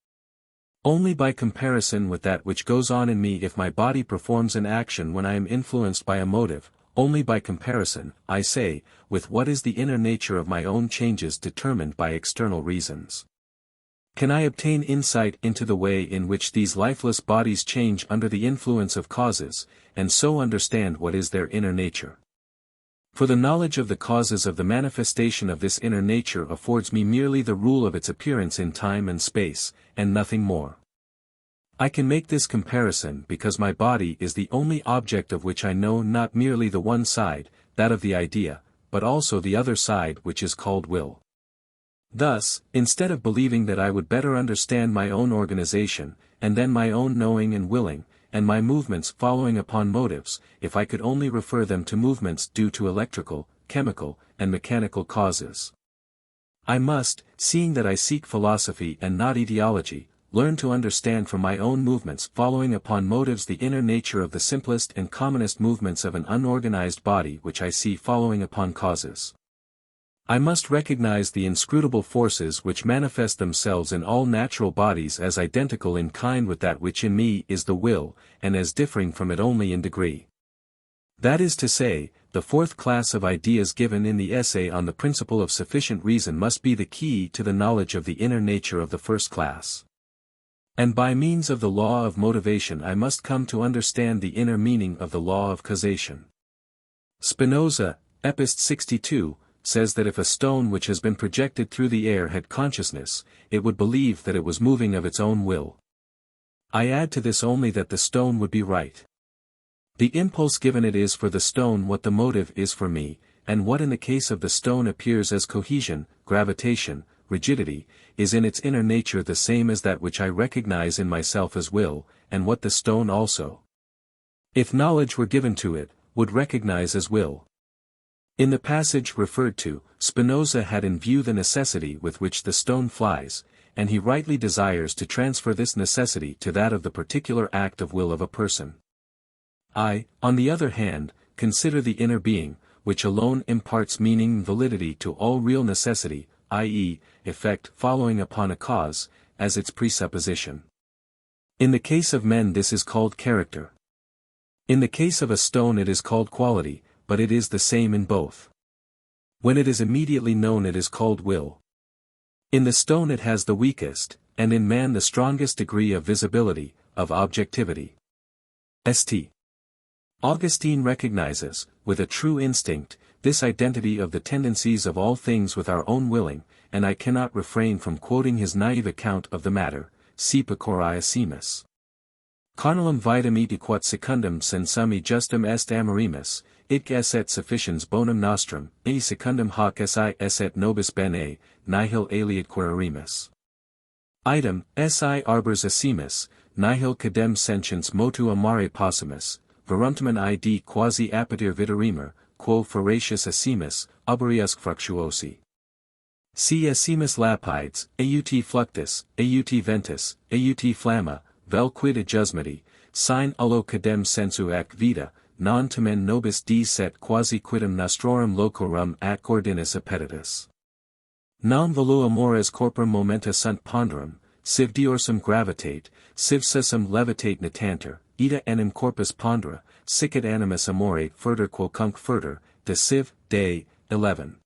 Only by comparison with that which goes on in me if my body performs an action when I am influenced by a motive, only by comparison, I say, with what is the inner nature of my own changes determined by external reasons. Can I obtain insight into the way in which these lifeless bodies change under the influence of causes, and so understand what is their inner nature? For the knowledge of the causes of the manifestation of this inner nature affords me merely the rule of its appearance in time and space, and nothing more. I can make this comparison because my body is the only object of which I know not merely the one side, that of the idea, but also the other side which is called will. Thus, instead of believing that I would better understand my own organization, and then my own knowing and willing, and my movements following upon motives, if I could only refer them to movements due to electrical, chemical, and mechanical causes. I must, seeing that I seek philosophy and not etiology, learn to understand from my own movements following upon motives the inner nature of the simplest and commonest movements of an unorganized body which I see following upon causes. I must recognize the inscrutable forces which manifest themselves in all natural bodies as identical in kind with that which in me is the will, and as differing from it only in degree. That is to say, the fourth class of ideas given in the essay on the principle of sufficient reason must be the key to the knowledge of the inner nature of the first class. And by means of the law of motivation I must come to understand the inner meaning of the law of causation. Spinoza, Epist 62, says that if a stone which has been projected through the air had consciousness, it would believe that it was moving of its own will. I add to this only that the stone would be right. The impulse given it is for the stone what the motive is for me, and what in the case of the stone appears as cohesion, gravitation, rigidity, is in its inner nature the same as that which I recognize in myself as will, and what the stone also, if knowledge were given to it, would recognize as will. In the passage referred to, Spinoza had in view the necessity with which the stone flies, and he rightly desires to transfer this necessity to that of the particular act of will of a person. I, on the other hand, consider the inner being, which alone imparts meaning and validity to all real necessity, i.e., effect following upon a cause, as its presupposition. In the case of men this is called character. In the case of a stone it is called quality, but it is the same in both. When it is immediately known it is called will. In the stone it has the weakest, and in man the strongest degree of visibility, of objectivity. St. Augustine recognizes, with a true instinct, this identity of the tendencies of all things with our own willing, and I cannot refrain from quoting his naive account of the matter, si pecora assimus. Carnalum vitam iti quod secundum sensum justum est amorimus, id esset sufficiens bonum nostrum, e secundum hoc si esset nobis bene, nihil aliud quererimus. Item, si arbors assimus, nihil cadem sentiens motu amare possumus, verumtamen id quasi apetir videremer, quo feracius assimus, arboriusque fructuosi. Si assimus lapides, aut fluctus, aut ventus, aut flamma, vel quid adjusmati, sine ullo cadem sensu ac vita, non tamen nobis set quasi quidem nostrorum locorum at cordinus appetitus. Non volo amores corporum momenta sunt ponderum, siv diorsum gravitate, siv sessum levitate natanter, ita enim corpus pondera, sic et animus amore furter quocunc furter, de Civ. Day, 11.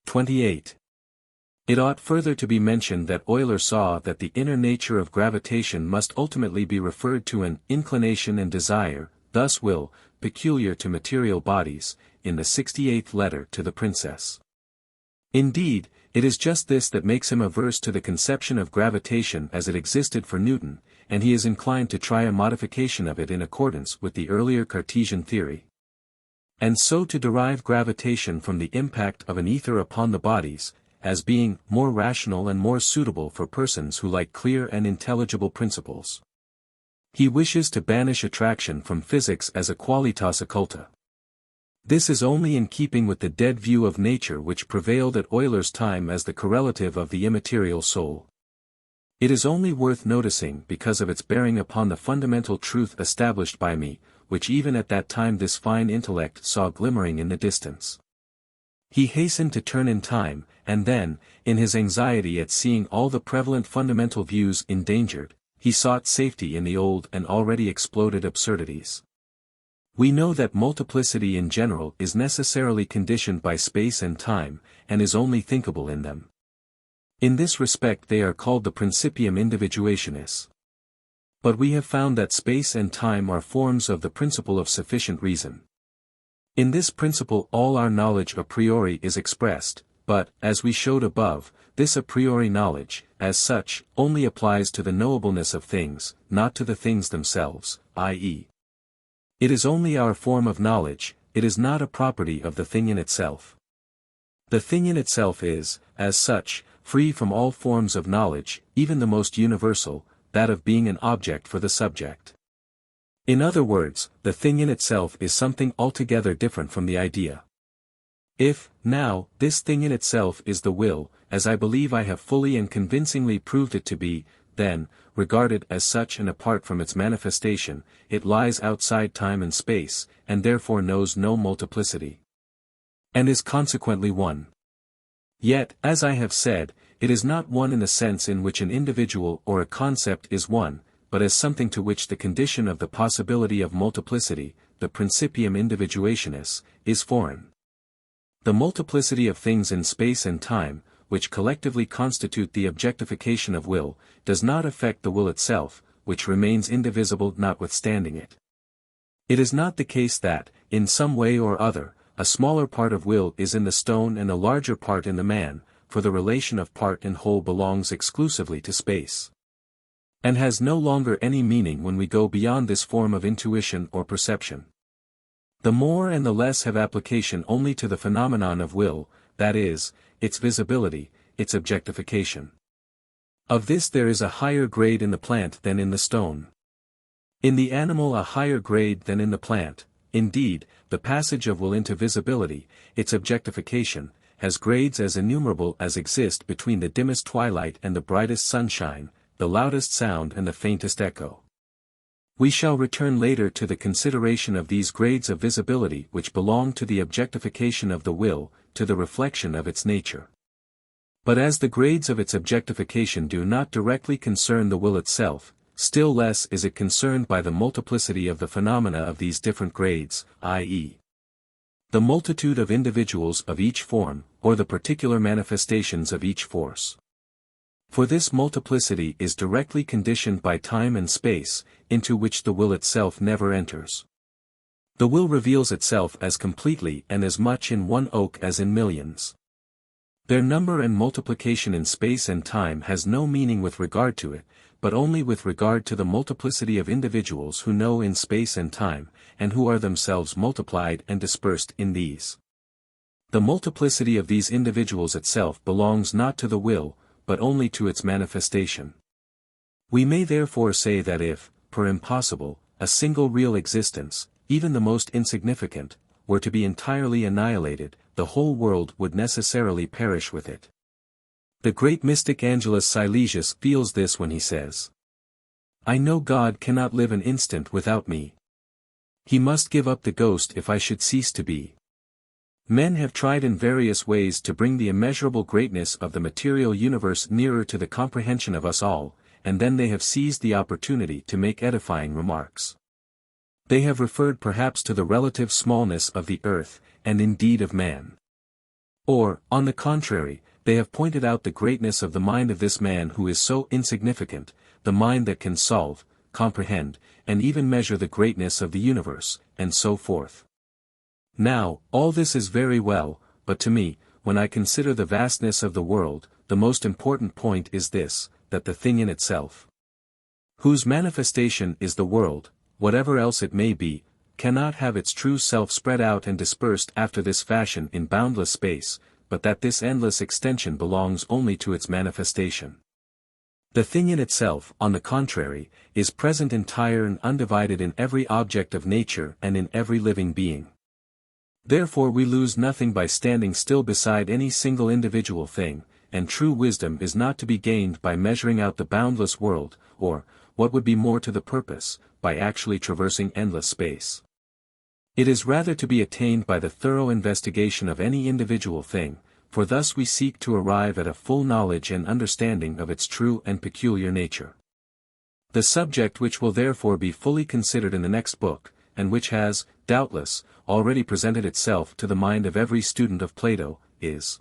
28. It ought further to be mentioned that Euler saw that the inner nature of gravitation must ultimately be referred to an inclination and desire, thus will, peculiar to material bodies, in the 68th letter to the Princess. Indeed, it is just this that makes him averse to the conception of gravitation as it existed for Newton, and he is inclined to try a modification of it in accordance with the earlier Cartesian theory. And so to derive gravitation from the impact of an ether upon the bodies, as being more rational and more suitable for persons who like clear and intelligible principles. He wishes to banish attraction from physics as a qualitas occulta. This is only in keeping with the dead view of nature which prevailed at Euler's time as the correlative of the immaterial soul. It is only worth noticing because of its bearing upon the fundamental truth established by me, which even at that time this fine intellect saw glimmering in the distance. He hastened to turn in time, and then, in his anxiety at seeing all the prevalent fundamental views endangered, he sought safety in the old and already exploded absurdities. We know that multiplicity in general is necessarily conditioned by space and time, and is only thinkable in them. In this respect they are called the principium individuationis. But we have found that space and time are forms of the principle of sufficient reason. In this principle all our knowledge a priori is expressed, but, as we showed above, this a priori knowledge, as such, only applies to the knowableness of things, not to the things themselves, i.e. it is only our form of knowledge, it is not a property of the thing in itself. The thing in itself is, as such, free from all forms of knowledge, even the most universal, that of being an object for the subject. In other words, the thing in itself is something altogether different from the idea. If, now, this thing in itself is the will, as I believe I have fully and convincingly proved it to be, then, regarded as such and apart from its manifestation, it lies outside time and space, and therefore knows no multiplicity. And is consequently one. Yet, as I have said, it is not one in the sense in which an individual or a concept is one, but as something to which the condition of the possibility of multiplicity, the principium individuationis, is foreign. The multiplicity of things in space and time, which collectively constitute the objectification of will, does not affect the will itself, which remains indivisible notwithstanding it. It is not the case that, in some way or other, a smaller part of will is in the stone and a larger part in the man, for the relation of part and whole belongs exclusively to space. And has no longer any meaning when we go beyond this form of intuition or perception. The more and the less have application only to the phenomenon of will, that is, its visibility, its objectification. Of this there is a higher grade in the plant than in the stone. In the animal a higher grade than in the plant. Indeed, the passage of will into visibility, its objectification, has grades as innumerable as exist between the dimmest twilight and the brightest sunshine, the loudest sound and the faintest echo. We shall return later to the consideration of these grades of visibility which belong to the objectification of the will, to the reflection of its nature. But as the grades of its objectification do not directly concern the will itself, still less is it concerned by the multiplicity of the phenomena of these different grades, i.e. the multitude of individuals of each form, or the particular manifestations of each force. For this multiplicity is directly conditioned by time and space, into which the will itself never enters. The will reveals itself as completely and as much in one oak as in millions. Their number and multiplication in space and time has no meaning with regard to it, but only with regard to the multiplicity of individuals who know in space and time, and who are themselves multiplied and dispersed in these. The multiplicity of these individuals itself belongs not to the will, but only to its manifestation. We may therefore say that if, per impossible, a single real existence, even the most insignificant, were to be entirely annihilated, the whole world would necessarily perish with it. The great mystic Angelus Silesius feels this when he says, "I know God cannot live an instant without me. He must give up the ghost if I should cease to be." Men have tried in various ways to bring the immeasurable greatness of the material universe nearer to the comprehension of us all, and then they have seized the opportunity to make edifying remarks. They have referred perhaps to the relative smallness of the earth, and indeed of man. Or, on the contrary, they have pointed out the greatness of the mind of this man who is so insignificant, the mind that can solve, comprehend, and even measure the greatness of the universe, and so forth. Now, all this is very well, but to me, when I consider the vastness of the world, the most important point is this, that the thing in itself, whose manifestation is the world, whatever else it may be, cannot have its true self spread out and dispersed after this fashion in boundless space, but that this endless extension belongs only to its manifestation. The thing in itself, on the contrary, is present entire and undivided in every object of nature and in every living being. Therefore we lose nothing by standing still beside any single individual thing, and true wisdom is not to be gained by measuring out the boundless world, or, what would be more to the purpose, by actually traversing endless space. It is rather to be attained by the thorough investigation of any individual thing, for thus we seek to arrive at a full knowledge and understanding of its true and peculiar nature. The subject which will therefore be fully considered in the next book, and which has, doubtless, already presented itself to the mind of every student of Plato, is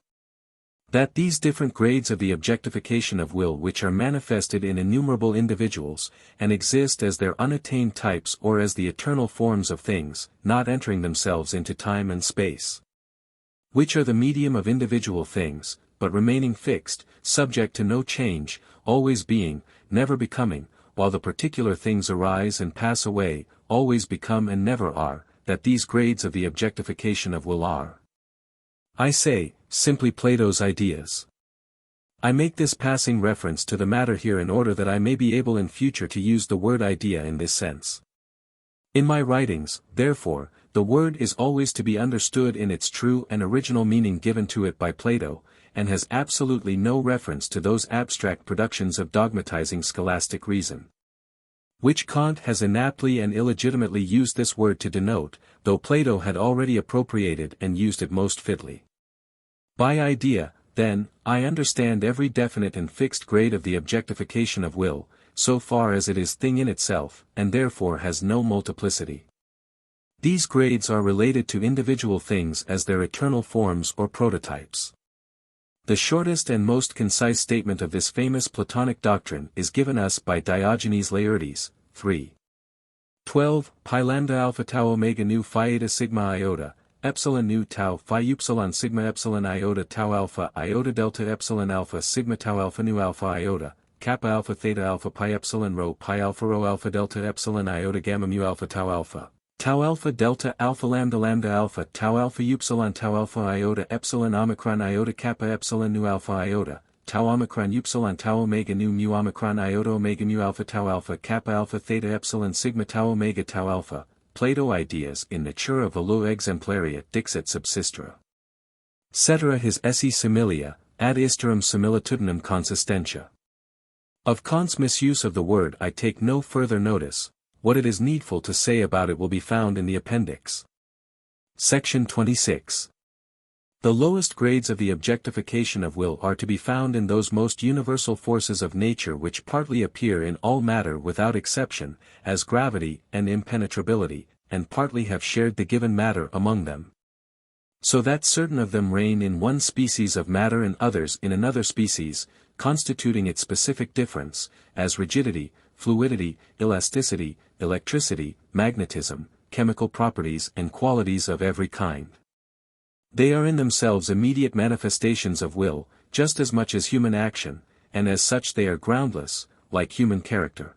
That these different grades of the objectification of will which are manifested in innumerable individuals, and exist as their unattained types or as the eternal forms of things, not entering themselves into time and space. Which are the medium of individual things, but remaining fixed, subject to no change, always being, never becoming, while the particular things arise and pass away, always become and never are, that these grades of the objectification of will are, I say, simply Plato's ideas. I make this passing reference to the matter here in order that I may be able in future to use the word idea in this sense. In my writings, therefore, the word is always to be understood in its true and original meaning given to it by Plato, and has absolutely no reference to those abstract productions of dogmatizing scholastic reason, which Kant has inaptly and illegitimately used this word to denote, though Plato had already appropriated and used it most fitly. By idea, then, I understand every definite and fixed grade of the objectification of will, so far as it is thing in itself, and therefore has no multiplicity. These grades are related to individual things as their eternal forms or prototypes. The shortest and most concise statement of this famous Platonic doctrine is given us by Diogenes Laertes, 3:12, Pi lambda alpha tau omega nu phi eta sigma iota, epsilon nu tau phi upsilon sigma epsilon iota tau alpha iota delta epsilon alpha sigma tau alpha nu alpha iota, kappa alpha theta alpha pi epsilon rho rho alpha delta epsilon iota gamma mu alpha tau alpha delta alpha lambda alpha tau alpha iota epsilon omicron iota kappa epsilon nu alpha iota, tau omicron upsilon tau omega nu mu omicron iota omega mu alpha kappa alpha theta epsilon sigma tau omega tau alpha. Plato ideas in natura volo exemplaria dixit subsistere. Cetera his esse similia, ad isterum similitudinem consistentia. Of Kant's misuse of the word I take no further notice. What it is needful to say about it will be found in the appendix. Section 26. The lowest grades of the objectification of will are to be found in those most universal forces of nature which partly appear in all matter without exception, as gravity and impenetrability, and partly have shared the given matter among them. So that certain of them reign in one species of matter and others in another species, constituting its specific difference, as rigidity, fluidity, elasticity, electricity, magnetism, chemical properties and qualities of every kind. They are in themselves immediate manifestations of will, just as much as human action, and as such they are groundless, like human character.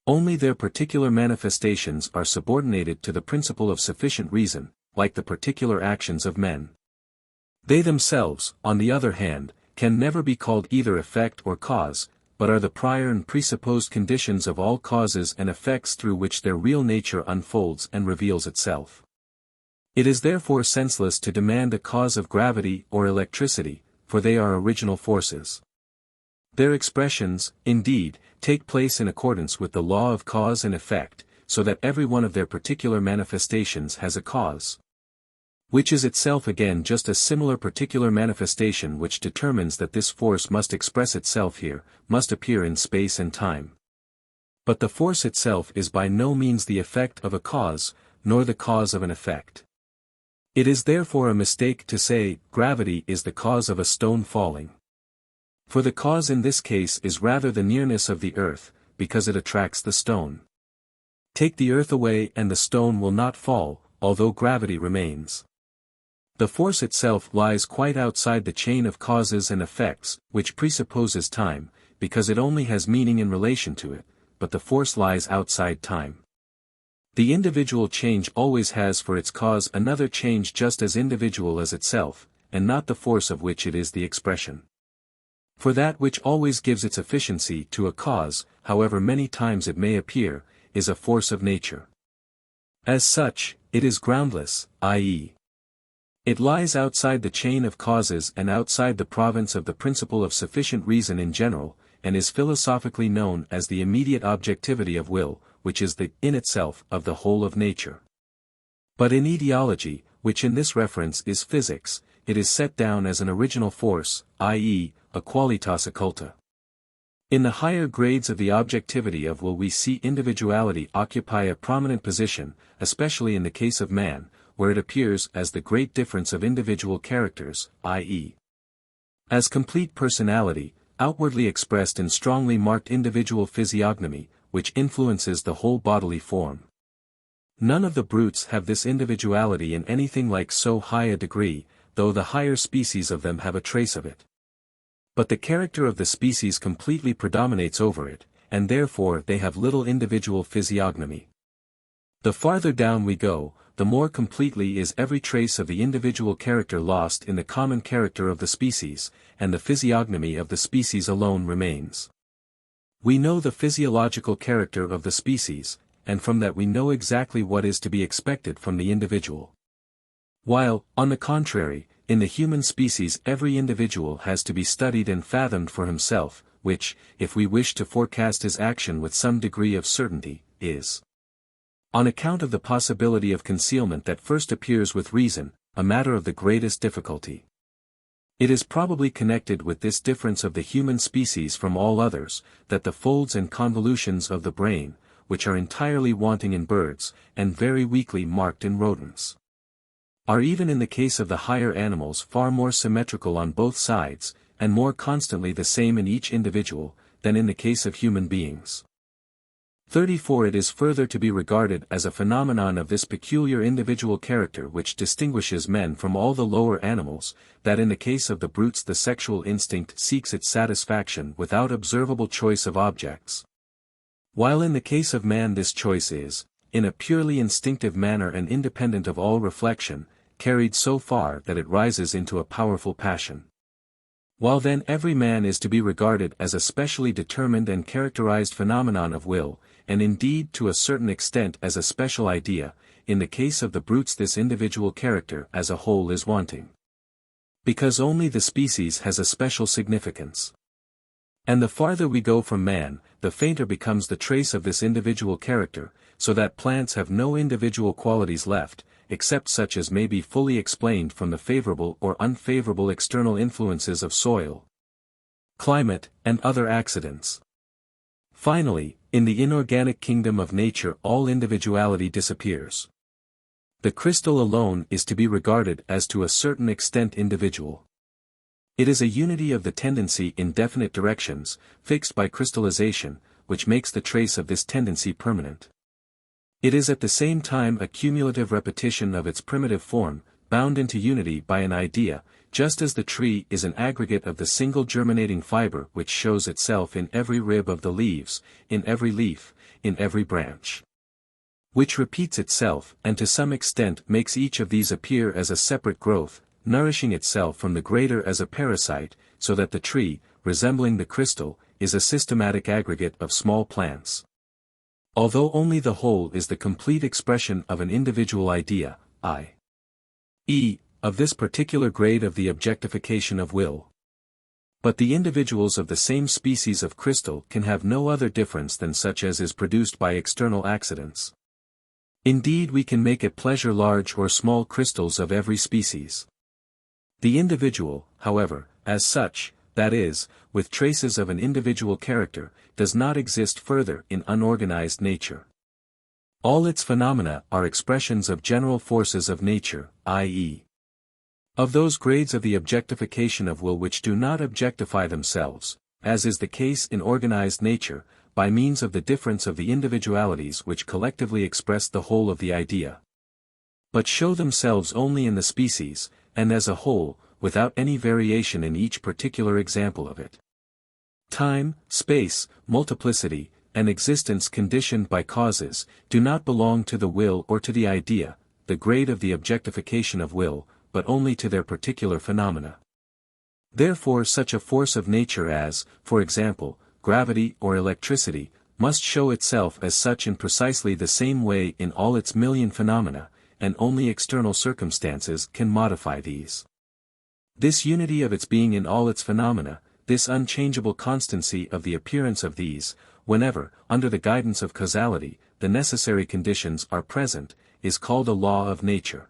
Only their particular manifestations are subordinated to the principle of sufficient reason, like the particular actions of men. They themselves, on the other hand, can never be called either effect or cause, but are the prior and presupposed conditions of all causes and effects through which their real nature unfolds and reveals itself. It is therefore senseless to demand a cause of gravity or electricity, for they are original forces. Their expressions, indeed, take place in accordance with the law of cause and effect, so that every one of their particular manifestations has a cause, which is itself again just a similar particular manifestation which determines that this force must express itself here, must appear in space and time. But the force itself is by no means the effect of a cause, nor the cause of an effect. It is therefore a mistake to say, gravity is the cause of a stone falling. For the cause in this case is rather the nearness of the earth, because it attracts the stone. Take the earth away and the stone will not fall, although gravity remains. The force itself lies quite outside the chain of causes and effects, which presupposes time, because it only has meaning in relation to it, but the force lies outside time. The individual change always has for its cause another change just as individual as itself, and not the force of which it is the expression. For that which always gives its efficiency to a cause, however many times it may appear, is a force of nature. As such, it is groundless, i.e., it lies outside the chain of causes and outside the province of the principle of sufficient reason in general, and is philosophically known as the immediate objectivity of will, which is the in itself of the whole of nature. But in etiology, which in this reference is physics, it is set down as an original force, i.e., a qualitas occulta. In the higher grades of the objectivity of will we see individuality occupy a prominent position, especially in the case of man, where it appears as the great difference of individual characters, i.e., as complete personality, outwardly expressed in strongly marked individual physiognomy, which influences the whole bodily form. None of the brutes have this individuality in anything like so high a degree, though the higher species of them have a trace of it. But the character of the species completely predominates over it, and therefore they have little individual physiognomy. The farther down we go, the more completely is every trace of the individual character lost in the common character of the species, and the physiognomy of the species alone remains. We know the physiological character of the species, and from that we know exactly what is to be expected from the individual. While, on the contrary, in the human species every individual has to be studied and fathomed for himself, which, if we wish to forecast his action with some degree of certainty, is, on account of the possibility of concealment that first appears with reason, a matter of the greatest difficulty. It is probably connected with this difference of the human species from all others, that the folds and convolutions of the brain, which are entirely wanting in birds, and very weakly marked in rodents, are even in the case of the higher animals far more symmetrical on both sides, and more constantly the same in each individual, than in the case of human beings. 34. It is further to be regarded as a phenomenon of this peculiar individual character which distinguishes men from all the lower animals, that in the case of the brutes the sexual instinct seeks its satisfaction without observable choice of objects, while in the case of man this choice is, in a purely instinctive manner and independent of all reflection, carried so far that it rises into a powerful passion. While then every man is to be regarded as a specially determined and characterized phenomenon of will, and indeed to a certain extent as a special idea, in the case of the brutes this individual character as a whole is wanting. Because only the species has a special significance. And the farther we go from man, the fainter becomes the trace of this individual character, so that plants have no individual qualities left, except such as may be fully explained from the favorable or unfavorable external influences of soil, climate, and other accidents. Finally, in the inorganic kingdom of nature all individuality disappears. The crystal alone is to be regarded as to a certain extent individual. It is a unity of the tendency in definite directions, fixed by crystallization, which makes the trace of this tendency permanent. It is at the same time a cumulative repetition of its primitive form, bound into unity by an idea, just as the tree is an aggregate of the single germinating fiber which shows itself in every rib of the leaves, in every leaf, in every branch, which repeats itself and to some extent makes each of these appear as a separate growth, nourishing itself from the greater as a parasite, so that the tree, resembling the crystal, is a systematic aggregate of small plants. Although only the whole is the complete expression of an individual idea, i.e., of this particular grade of the objectification of will. But the individuals of the same species of crystal can have no other difference than such as is produced by external accidents. Indeed, we can make at pleasure large or small crystals of every species. The individual, however, as such, that is, with traces of an individual character, does not exist further in unorganized nature. All its phenomena are expressions of general forces of nature, i.e., of those grades of the objectification of will which do not objectify themselves, as is the case in organized nature, by means of the difference of the individualities which collectively express the whole of the idea, but show themselves only in the species, and as a whole, without any variation in each particular example of it. Time, space, multiplicity, and existence conditioned by causes, do not belong to the will or to the idea, the grade of the objectification of will, but only to their particular phenomena. Therefore such a force of nature as, for example, gravity or electricity, must show itself as such in precisely the same way in all its million phenomena, and only external circumstances can modify these. This unity of its being in all its phenomena, this unchangeable constancy of the appearance of these, whenever, under the guidance of causality, the necessary conditions are present, is called a law of nature.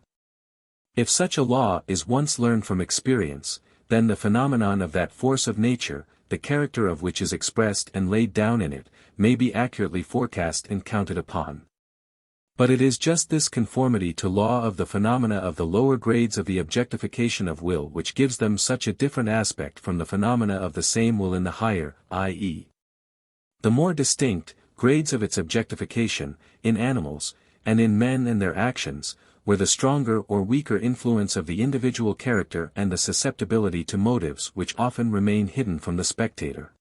If such a law is once learned from experience, then the phenomenon of that force of nature, the character of which is expressed and laid down in it, may be accurately forecast and counted upon. But it is just this conformity to law of the phenomena of the lower grades of the objectification of will which gives them such a different aspect from the phenomena of the same will in the higher, i.e., the more distinct, grades of its objectification, in animals, and in men and their actions, where the stronger or weaker influence of the individual character and the susceptibility to motives which often remain hidden from the spectator,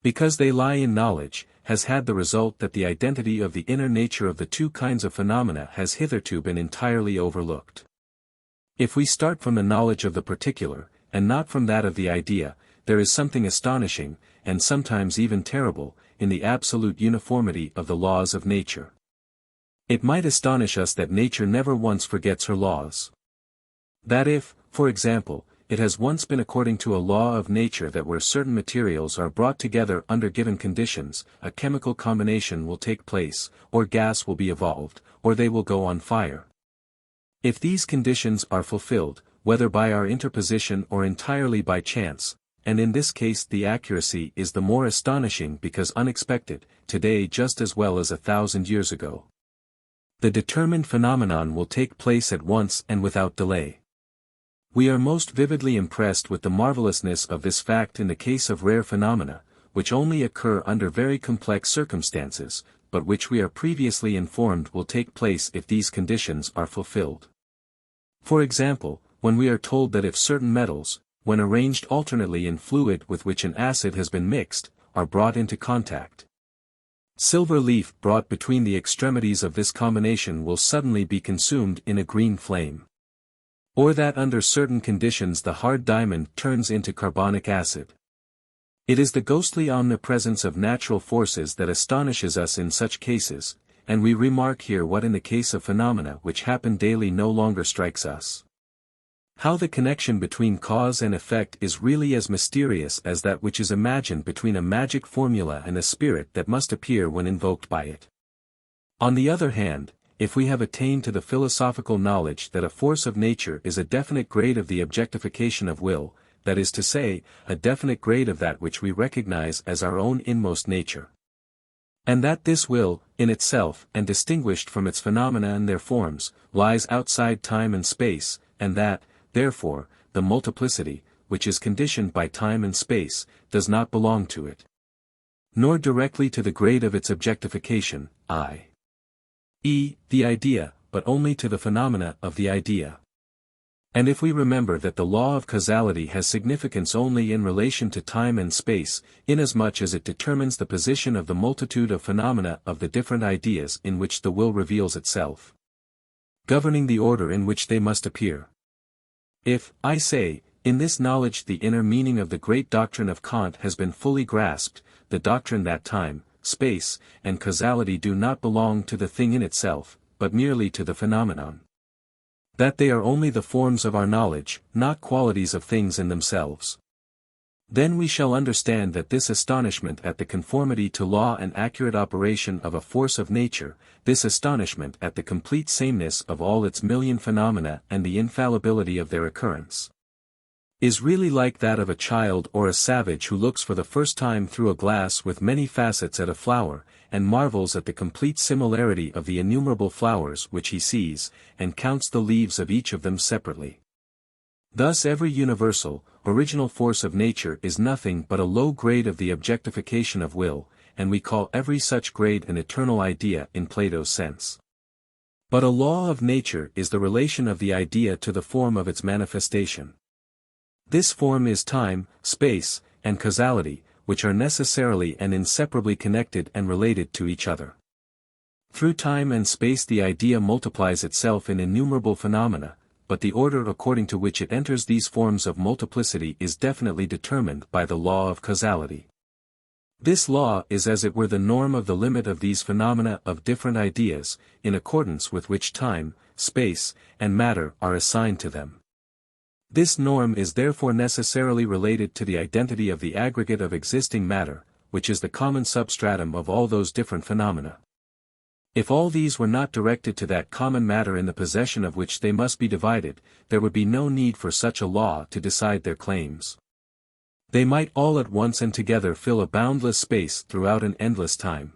because they lie in knowledge, has had the result that the identity of the inner nature of the two kinds of phenomena has hitherto been entirely overlooked. If we start from the knowledge of the particular, and not from that of the idea, there is something astonishing, and sometimes even terrible, in the absolute uniformity of the laws of nature. It might astonish us that nature never once forgets her laws. That if, for example, it has once been according to a law of nature that where certain materials are brought together under given conditions, a chemical combination will take place, or gas will be evolved, or they will go on fire. If these conditions are fulfilled, whether by our interposition or entirely by chance, and in this case the accuracy is the more astonishing because unexpected, today just as well as 1,000 years ago, the determined phenomenon will take place at once and without delay. We are most vividly impressed with the marvelousness of this fact in the case of rare phenomena, which only occur under very complex circumstances, but which we are previously informed will take place if these conditions are fulfilled. For example, when we are told that if certain metals, when arranged alternately in fluid with which an acid has been mixed, are brought into contact, silver leaf brought between the extremities of this combination will suddenly be consumed in a green flame. Or that under certain conditions the hard diamond turns into carbonic acid. It is the ghostly omnipresence of natural forces that astonishes us in such cases, and we remark here what in the case of phenomena which happen daily no longer strikes us. How the connection between cause and effect is really as mysterious as that which is imagined between a magic formula and a spirit that must appear when invoked by it. On the other hand, if we have attained to the philosophical knowledge that a force of nature is a definite grade of the objectification of will, that is to say, a definite grade of that which we recognize as our own inmost nature, and that this will, in itself and distinguished from its phenomena and their forms, lies outside time and space, and that, therefore, the multiplicity, which is conditioned by time and space, does not belong to it, nor directly to the grade of its objectification, i.e., the idea, but only to the phenomena of the idea. And if we remember that the law of causality has significance only in relation to time and space, inasmuch as it determines the position of the multitude of phenomena of the different ideas in which the will reveals itself, governing the order in which they must appear. If, I say, in this knowledge the inner meaning of the great doctrine of Kant has been fully grasped, the doctrine that time, space, and causality do not belong to the thing in itself, but merely to the phenomenon, that they are only the forms of our knowledge, not qualities of things in themselves, then we shall understand that this astonishment at the conformity to law and accurate operation of a force of nature, this astonishment at the complete sameness of all its million phenomena and the infallibility of their occurrence, is really like that of a child or a savage who looks for the first time through a glass with many facets at a flower, and marvels at the complete similarity of the innumerable flowers which he sees, and counts the leaves of each of them separately. Thus every universal, original force of nature is nothing but a low grade of the objectification of will, and we call every such grade an eternal idea in Plato's sense. But a law of nature is the relation of the idea to the form of its manifestation. This form is time, space, and causality, which are necessarily and inseparably connected and related to each other. Through time and space the idea multiplies itself in innumerable phenomena, but the order according to which it enters these forms of multiplicity is definitely determined by the law of causality. This law is as it were the norm of the limit of these phenomena of different ideas, in accordance with which time, space, and matter are assigned to them. This norm is therefore necessarily related to the identity of the aggregate of existing matter, which is the common substratum of all those different phenomena. If all these were not directed to that common matter in the possession of which they must be divided, there would be no need for such a law to decide their claims. They might all at once and together fill a boundless space throughout an endless time.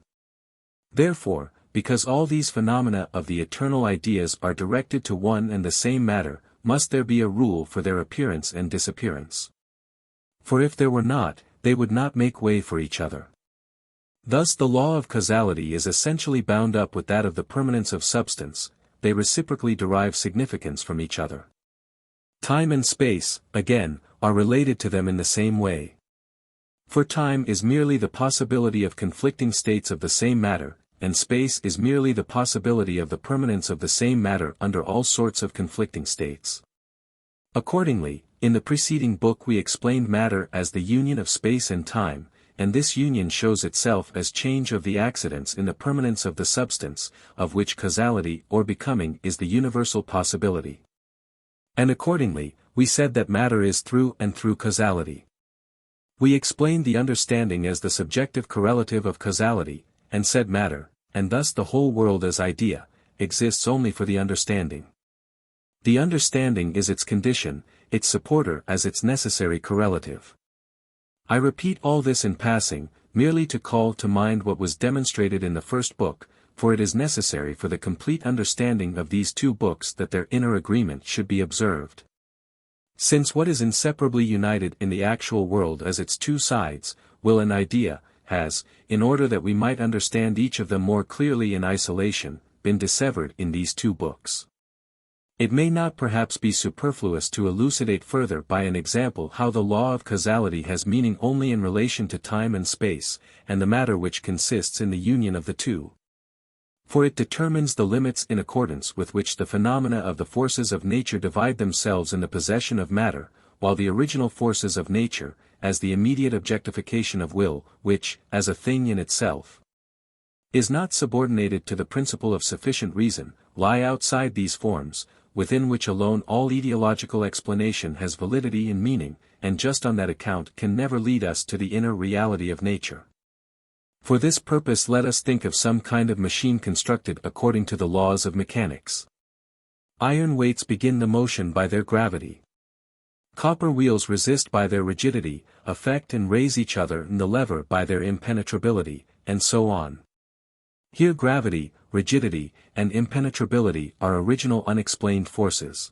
Therefore, because all these phenomena of the eternal ideas are directed to one and the same matter, must there be a rule for their appearance and disappearance. For if there were not, they would not make way for each other. Thus the law of causality is essentially bound up with that of the permanence of substance, they reciprocally derive significance from each other. Time and space, again, are related to them in the same way. For time is merely the possibility of conflicting states of the same matter, and space is merely the possibility of the permanence of the same matter under all sorts of conflicting states. Accordingly, in the preceding book we explained matter as the union of space and time, and this union shows itself as change of the accidents in the permanence of the substance, of which causality or becoming is the universal possibility. And accordingly, we said that matter is through and through causality. We explained the understanding as the subjective correlative of causality, and said matter, and thus the whole world as idea, exists only for the understanding. The understanding is its condition, its supporter as its necessary correlative. I repeat all this in passing, merely to call to mind what was demonstrated in the first book, for it is necessary for the complete understanding of these two books that their inner agreement should be observed. Since what is inseparably united in the actual world as its two sides, will and idea, has, in order that we might understand each of them more clearly in isolation, been dissevered in these two books. It may not perhaps be superfluous to elucidate further by an example how the law of causality has meaning only in relation to time and space, and the matter which consists in the union of the two. For it determines the limits in accordance with which the phenomena of the forces of nature divide themselves in the possession of matter, while the original forces of nature, as the immediate objectification of will, which, as a thing in itself, is not subordinated to the principle of sufficient reason, lie outside these forms, within which alone all etiological explanation has validity and meaning, and just on that account can never lead us to the inner reality of nature. For this purpose let us think of some kind of machine constructed according to the laws of mechanics. Iron weights begin the motion by their gravity. Copper wheels resist by their rigidity, affect and raise each other and the lever by their impenetrability, and so on. Here gravity, rigidity, and impenetrability are original unexplained forces.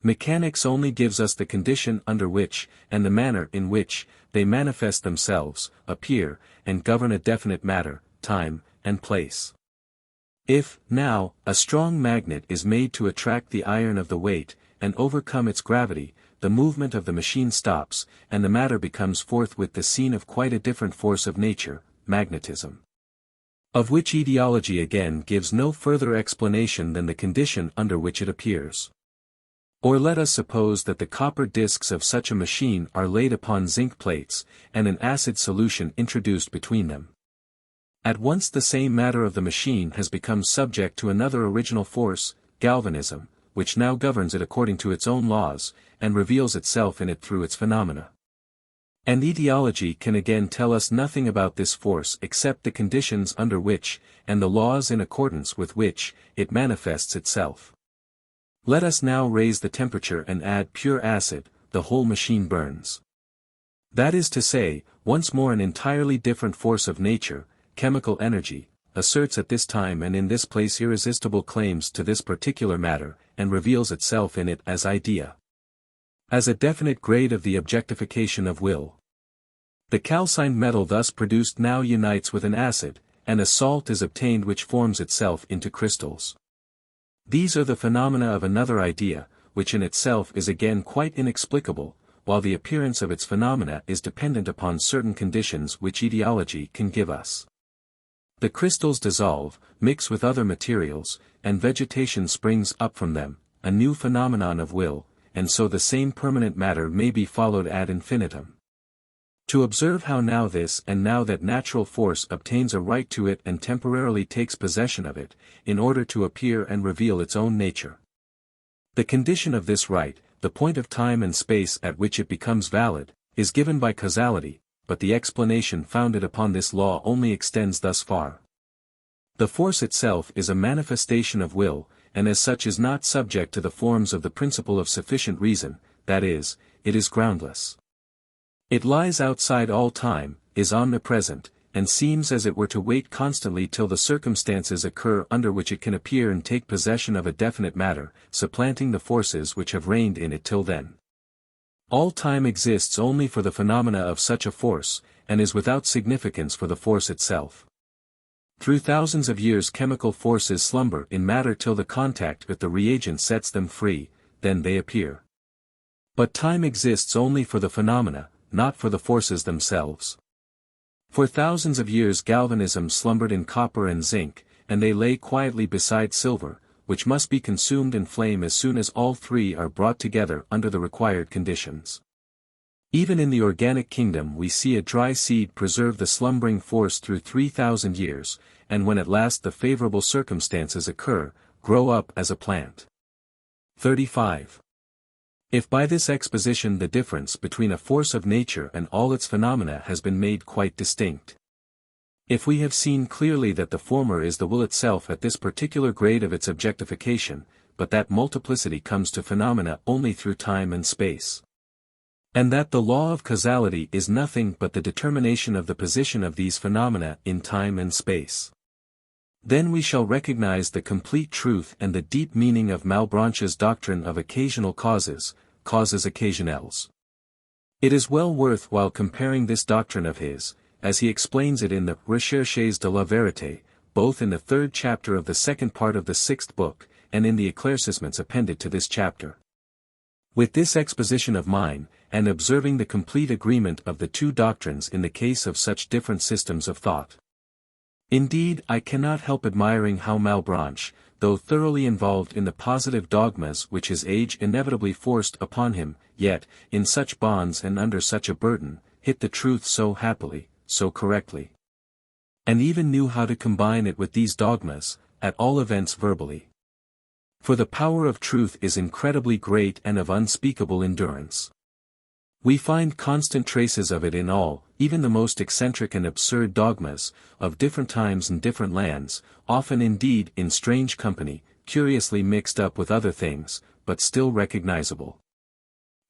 Mechanics only gives us the condition under which, and the manner in which, they manifest themselves, appear, and govern a definite matter, time, and place. If, now, a strong magnet is made to attract the iron of the weight, and overcome its gravity, the movement of the machine stops, and the matter becomes forthwith the scene of quite a different force of nature, magnetism. Of which etiology again gives no further explanation than the condition under which it appears. Or let us suppose that the copper discs of such a machine are laid upon zinc plates, and an acid solution introduced between them. At once the same matter of the machine has become subject to another original force, galvanism, which now governs it according to its own laws, and reveals itself in it through its phenomena. And etiology can again tell us nothing about this force except the conditions under which, and the laws in accordance with which, it manifests itself. Let us now raise the temperature and add pure acid, the whole machine burns. That is to say, once more an entirely different force of nature, chemical energy, asserts at this time and in this place irresistible claims to this particular matter, and reveals itself in it as idea. As a definite grade of the objectification of will. The calcined metal thus produced now unites with an acid, and a salt is obtained which forms itself into crystals. These are the phenomena of another idea, which in itself is again quite inexplicable, while the appearance of its phenomena is dependent upon certain conditions which etiology can give us. The crystals dissolve, mix with other materials, and vegetation springs up from them, a new phenomenon of will, and so the same permanent matter may be followed ad infinitum. To observe how now this and now that natural force obtains a right to it and temporarily takes possession of it, in order to appear and reveal its own nature. The condition of this right, the point of time and space at which it becomes valid, is given by causality, but the explanation founded upon this law only extends thus far. The force itself is a manifestation of will, and as such is not subject to the forms of the principle of sufficient reason, that is, it is groundless. It lies outside all time, is omnipresent, and seems as it were to wait constantly till the circumstances occur under which it can appear and take possession of a definite matter, supplanting the forces which have reigned in it till then. All time exists only for the phenomena of such a force, and is without significance for the force itself. Through thousands of years chemical forces slumber in matter till the contact with the reagent sets them free, then they appear. But time exists only for the phenomena, not for the forces themselves. For thousands of years galvanism slumbered in copper and zinc, and they lay quietly beside silver, which must be consumed in flame as soon as all three are brought together under the required conditions. Even in the organic kingdom we see a dry seed preserve the slumbering force through 3,000 years, and when at last the favorable circumstances occur, grow up as a plant. 35. If by this exposition the difference between a force of nature and all its phenomena has been made quite distinct. If we have seen clearly that the former is the will itself at this particular grade of its objectification, but that multiplicity comes to phenomena only through time and space. And that the law of causality is nothing but the determination of the position of these phenomena in time and space. Then we shall recognize the complete truth and the deep meaning of Malebranche's doctrine of occasional causes, causes occasionelles. It is well worth while comparing this doctrine of his, as he explains it in the Recherches de la Vérité, both in the 3rd chapter of the 2nd part of the 6th book, and in the eclaircissements appended to this chapter. With this exposition of mine, and observing the complete agreement of the two doctrines in the case of such different systems of thought. Indeed, I cannot help admiring how Malebranche, though thoroughly involved in the positive dogmas which his age inevitably forced upon him, yet, in such bonds and under such a burden, hit the truth so happily, so correctly. And even knew how to combine it with these dogmas, at all events verbally. For the power of truth is incredibly great and of unspeakable endurance. We find constant traces of it in all, even the most eccentric and absurd dogmas, of different times and different lands, often indeed in strange company, curiously mixed up with other things, but still recognizable.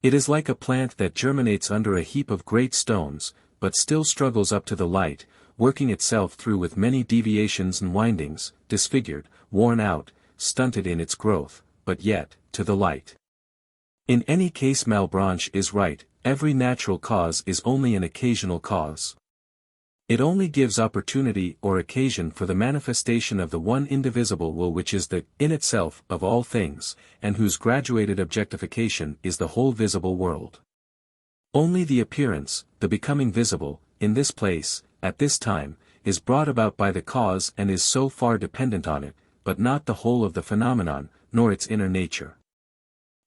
It is like a plant that germinates under a heap of great stones, but still struggles up to the light, working itself through with many deviations and windings, disfigured, worn out, stunted in its growth, but yet, to the light. In any case Malebranche is right, every natural cause is only an occasional cause. It only gives opportunity or occasion for the manifestation of the one indivisible will which is the in itself of all things, and whose graduated objectification is the whole visible world. Only the appearance, the becoming visible, in this place, at this time, is brought about by the cause and is so far dependent on it, but not the whole of the phenomenon, nor its inner nature.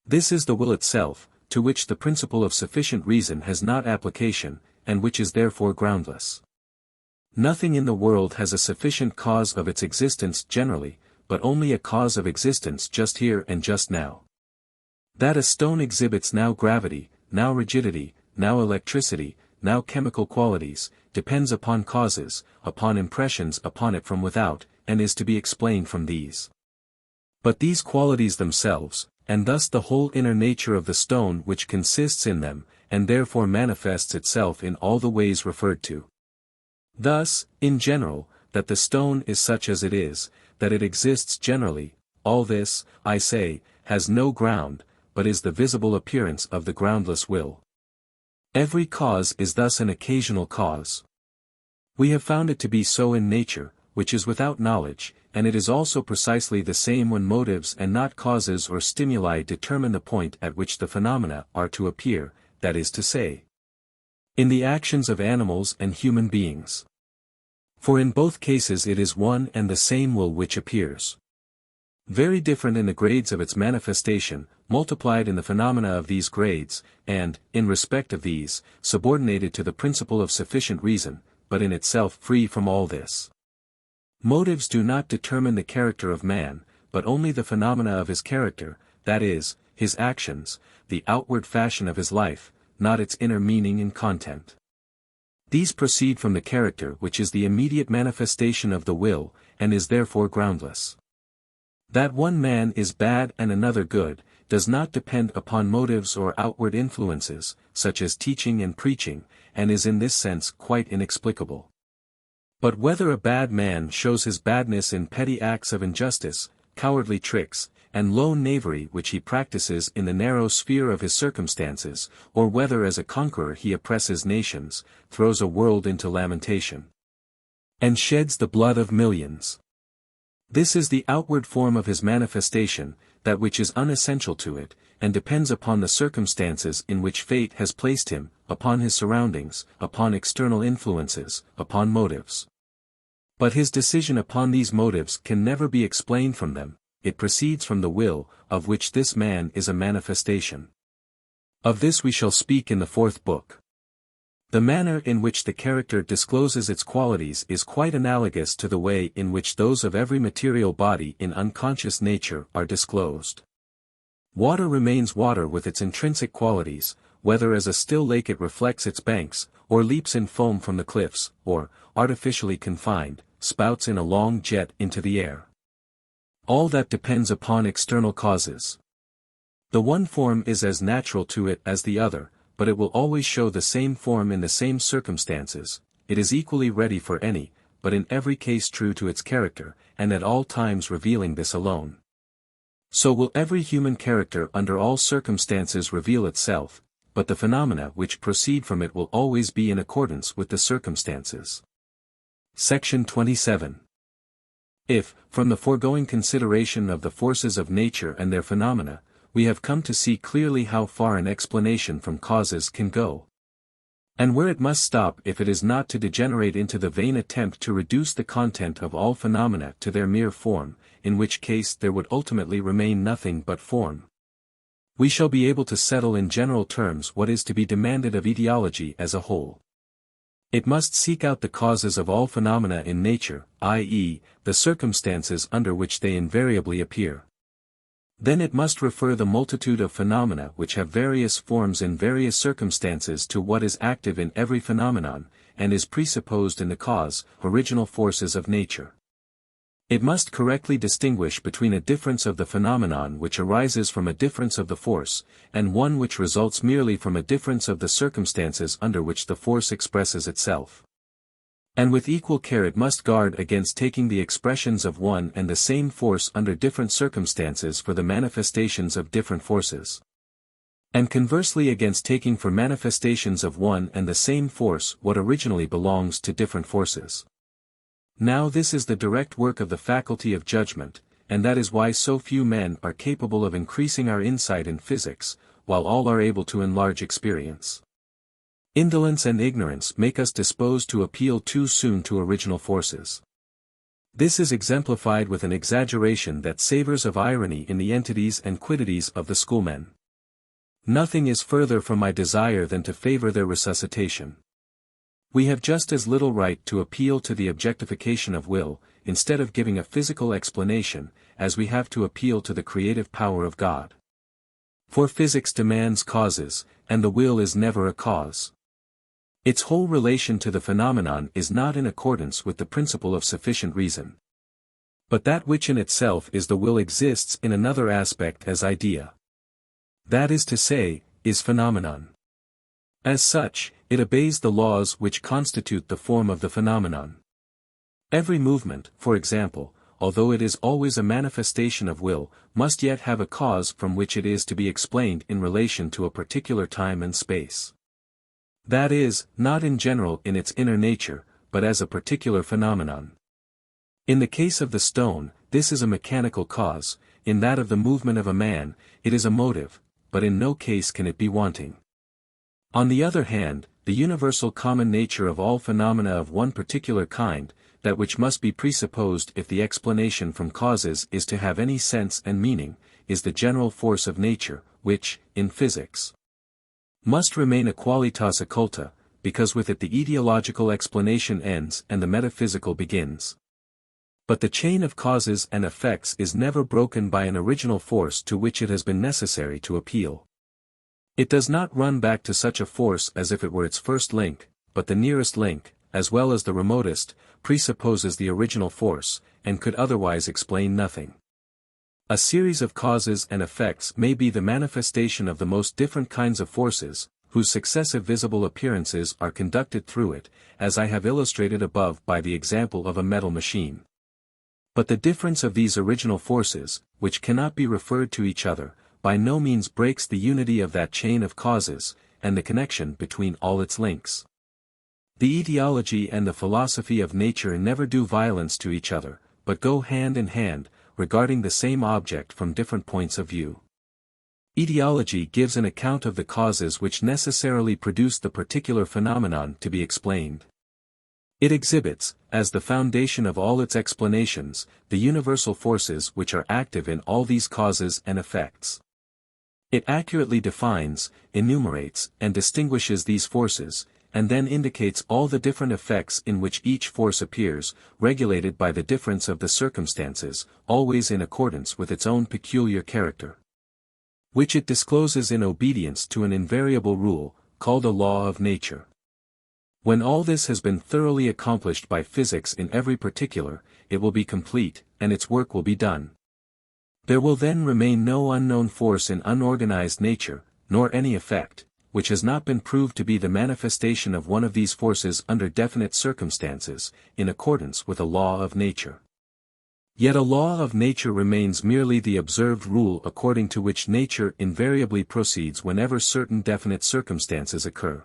This is the will itself, to which the principle of sufficient reason has not application, and which is therefore groundless. Nothing in the world has a sufficient cause of its existence generally, but only a cause of existence just here and just now. That a stone exhibits now gravity, now rigidity, now electricity, now chemical qualities, depends upon causes, upon impressions upon it from without, and is to be explained from these. But these qualities themselves, and thus the whole inner nature of the stone which consists in them, and therefore manifests itself in all the ways referred to. Thus, in general, that the stone is such as it is, that it exists generally, all this, I say, has no ground, but is the visible appearance of the groundless will. Every cause is thus an occasional cause. We have found it to be so in nature, which is without knowledge, and it is also precisely the same when motives and not causes or stimuli determine the point at which the phenomena are to appear, that is to say, in the actions of animals and human beings. For in both cases it is one and the same will which appears. Very different in the grades of its manifestation, multiplied in the phenomena of these grades, and, in respect of these, subordinated to the principle of sufficient reason, but in itself free from all this. Motives do not determine the character of man, but only the phenomena of his character, that is, his actions, the outward fashion of his life, not its inner meaning and content. These proceed from the character which is the immediate manifestation of the will, and is therefore groundless. That one man is bad and another good, does not depend upon motives or outward influences, such as teaching and preaching, and is in this sense quite inexplicable. But whether a bad man shows his badness in petty acts of injustice, cowardly tricks, and lone knavery which he practices in the narrow sphere of his circumstances, or whether as a conqueror he oppresses nations, throws a world into lamentation, and sheds the blood of millions. This is the outward form of his manifestation, that which is unessential to it, and depends upon the circumstances in which fate has placed him, upon his surroundings, upon external influences, upon motives. But his decision upon these motives can never be explained from them, it proceeds from the will, of which this man is a manifestation. Of this we shall speak in the fourth book. The manner in which the character discloses its qualities is quite analogous to the way in which those of every material body in unconscious nature are disclosed. Water remains water with its intrinsic qualities, whether as a still lake it reflects its banks, or leaps in foam from the cliffs, or, artificially confined, spouts in a long jet into the air. All that depends upon external causes. The one form is as natural to it as the other, but it will always show the same form in the same circumstances, it is equally ready for any, but in every case true to its character, and at all times revealing this alone. So will every human character under all circumstances reveal itself, but the phenomena which proceed from it will always be in accordance with the circumstances. Section 27. If, from the foregoing consideration of the forces of nature and their phenomena, we have come to see clearly how far an explanation from causes can go, and where it must stop if it is not to degenerate into the vain attempt to reduce the content of all phenomena to their mere form, in which case there would ultimately remain nothing but form, we shall be able to settle in general terms what is to be demanded of etiology as a whole. It must seek out the causes of all phenomena in nature, i.e., the circumstances under which they invariably appear. Then it must refer the multitude of phenomena which have various forms in various circumstances to what is active in every phenomenon, and is presupposed in the cause, original forces of nature. It must correctly distinguish between a difference of the phenomenon which arises from a difference of the force, and one which results merely from a difference of the circumstances under which the force expresses itself. And with equal care it must guard against taking the expressions of one and the same force under different circumstances for the manifestations of different forces. And conversely against taking for manifestations of one and the same force what originally belongs to different forces. Now this is the direct work of the faculty of judgment, and that is why so few men are capable of increasing our insight in physics, while all are able to enlarge experience. Indolence and ignorance make us disposed to appeal too soon to original forces. This is exemplified with an exaggeration that savors of irony in the entities and quiddities of the schoolmen. Nothing is further from my desire than to favor their resuscitation. We have just as little right to appeal to the objectification of will, instead of giving a physical explanation, as we have to appeal to the creative power of God. For physics demands causes, and the will is never a cause. Its whole relation to the phenomenon is not in accordance with the principle of sufficient reason. But that which in itself is the will exists in another aspect as idea. That is to say, is phenomenon. As such, it obeys the laws which constitute the form of the phenomenon. Every movement, for example, although it is always a manifestation of will, must yet have a cause from which it is to be explained in relation to a particular time and space. That is, not in general in its inner nature, but as a particular phenomenon. In the case of the stone, this is a mechanical cause, in that of the movement of a man, it is a motive, but in no case can it be wanting. On the other hand, the universal common nature of all phenomena of one particular kind, that which must be presupposed if the explanation from causes is to have any sense and meaning, is the general force of nature, which, in physics, must remain a qualitas occulta, because with it the etiological explanation ends and the metaphysical begins. But the chain of causes and effects is never broken by an original force to which it has been necessary to appeal. It does not run back to such a force as if it were its first link, but the nearest link, as well as the remotest, presupposes the original force, and could otherwise explain nothing. A series of causes and effects may be the manifestation of the most different kinds of forces, whose successive visible appearances are conducted through it, as I have illustrated above by the example of a metal machine. But the difference of these original forces, which cannot be referred to each other, by no means breaks the unity of that chain of causes, and the connection between all its links. The etiology and the philosophy of nature never do violence to each other, but go hand in hand, regarding the same object from different points of view. Etiology gives an account of the causes which necessarily produce the particular phenomenon to be explained. It exhibits, as the foundation of all its explanations, the universal forces which are active in all these causes and effects. It accurately defines, enumerates, and distinguishes these forces, and then indicates all the different effects in which each force appears, regulated by the difference of the circumstances, always in accordance with its own peculiar character, which it discloses in obedience to an invariable rule, called a law of nature. When all this has been thoroughly accomplished by physics in every particular, it will be complete, and its work will be done. There will then remain no unknown force in unorganized nature, nor any effect, which has not been proved to be the manifestation of one of these forces under definite circumstances, in accordance with a law of nature. Yet a law of nature remains merely the observed rule according to which nature invariably proceeds whenever certain definite circumstances occur.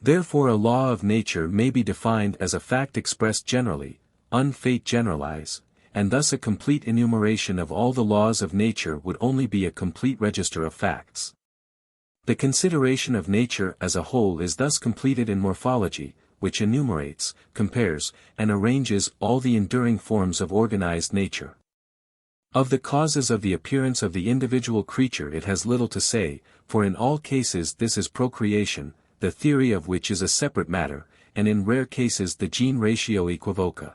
Therefore a law of nature may be defined as a fact expressed generally, un fait generalize, and thus a complete enumeration of all the laws of nature would only be a complete register of facts. The consideration of nature as a whole is thus completed in morphology, which enumerates, compares, and arranges all the enduring forms of organized nature. Of the causes of the appearance of the individual creature it has little to say, for in all cases this is procreation, the theory of which is a separate matter, and in rare cases the gene ratio equivoca.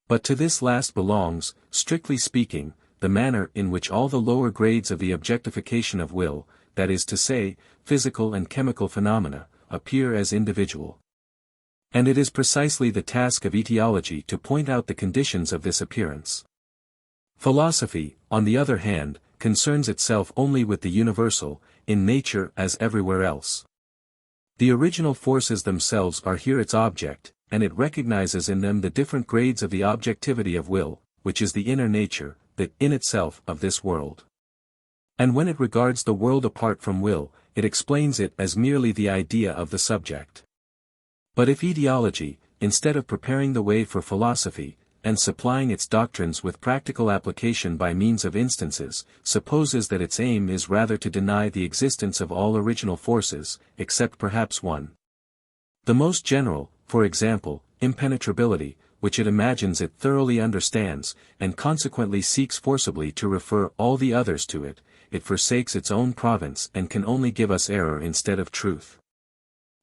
But to this last belongs, strictly speaking, the manner in which all the lower grades of the objectification of will, that is to say, physical and chemical phenomena, appear as individual. And it is precisely the task of etiology to point out the conditions of this appearance. Philosophy, on the other hand, concerns itself only with the universal, in nature as everywhere else. The original forces themselves are here its object, and it recognizes in them the different grades of the objectivity of will, which is the inner nature, the in itself of this world. And when it regards the world apart from will, it explains it as merely the idea of the subject. But if etiology, instead of preparing the way for philosophy, and supplying its doctrines with practical application by means of instances, supposes that its aim is rather to deny the existence of all original forces, except perhaps one, the most general, for example, impenetrability, which it imagines it thoroughly understands, and consequently seeks forcibly to refer all the others to it, it forsakes its own province and can only give us error instead of truth.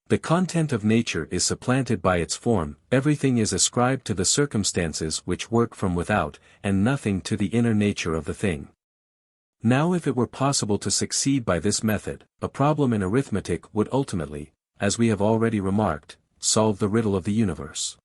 The content of nature is supplanted by its form, everything is ascribed to the circumstances which work from without, and nothing to the inner nature of the thing. Now if it were possible to succeed by this method, a problem in arithmetic would ultimately, as we have already remarked, solve the riddle of the universe.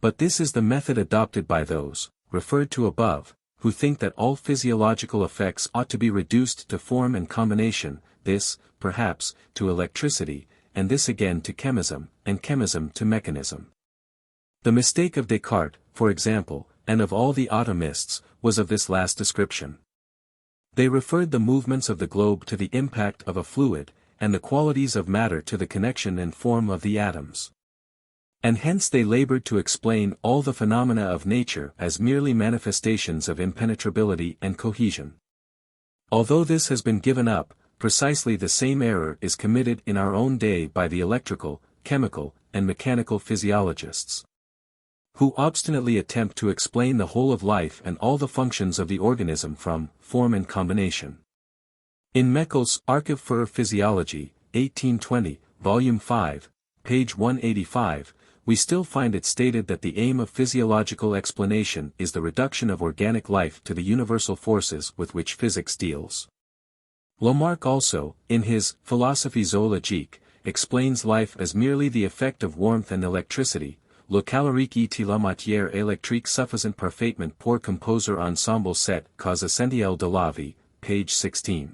But this is the method adopted by those, referred to above, who think that all physiological effects ought to be reduced to form and combination, this, perhaps, to electricity, and this again to chemism, and chemism to mechanism. The mistake of Descartes, for example, and of all the atomists, was of this last description. They referred the movements of the globe to the impact of a fluid, and the qualities of matter to the connection and form of the atoms. And hence they labored to explain all the phenomena of nature as merely manifestations of impenetrability and cohesion. Although this has been given up, precisely the same error is committed in our own day by the electrical, chemical, and mechanical physiologists, who obstinately attempt to explain the whole of life and all the functions of the organism from form and combination. In Meckel's Archiv für Physiologie, 1820, Volume 5, page 185, we still find it stated that the aim of physiological explanation is the reduction of organic life to the universal forces with which physics deals. Lamarck also, in his Philosophie zoologique, explains life as merely the effect of warmth and electricity, le calorique et la matière électrique suffisant parfaitement pour composer ensemble cette cause essentielle de la vie, page 16.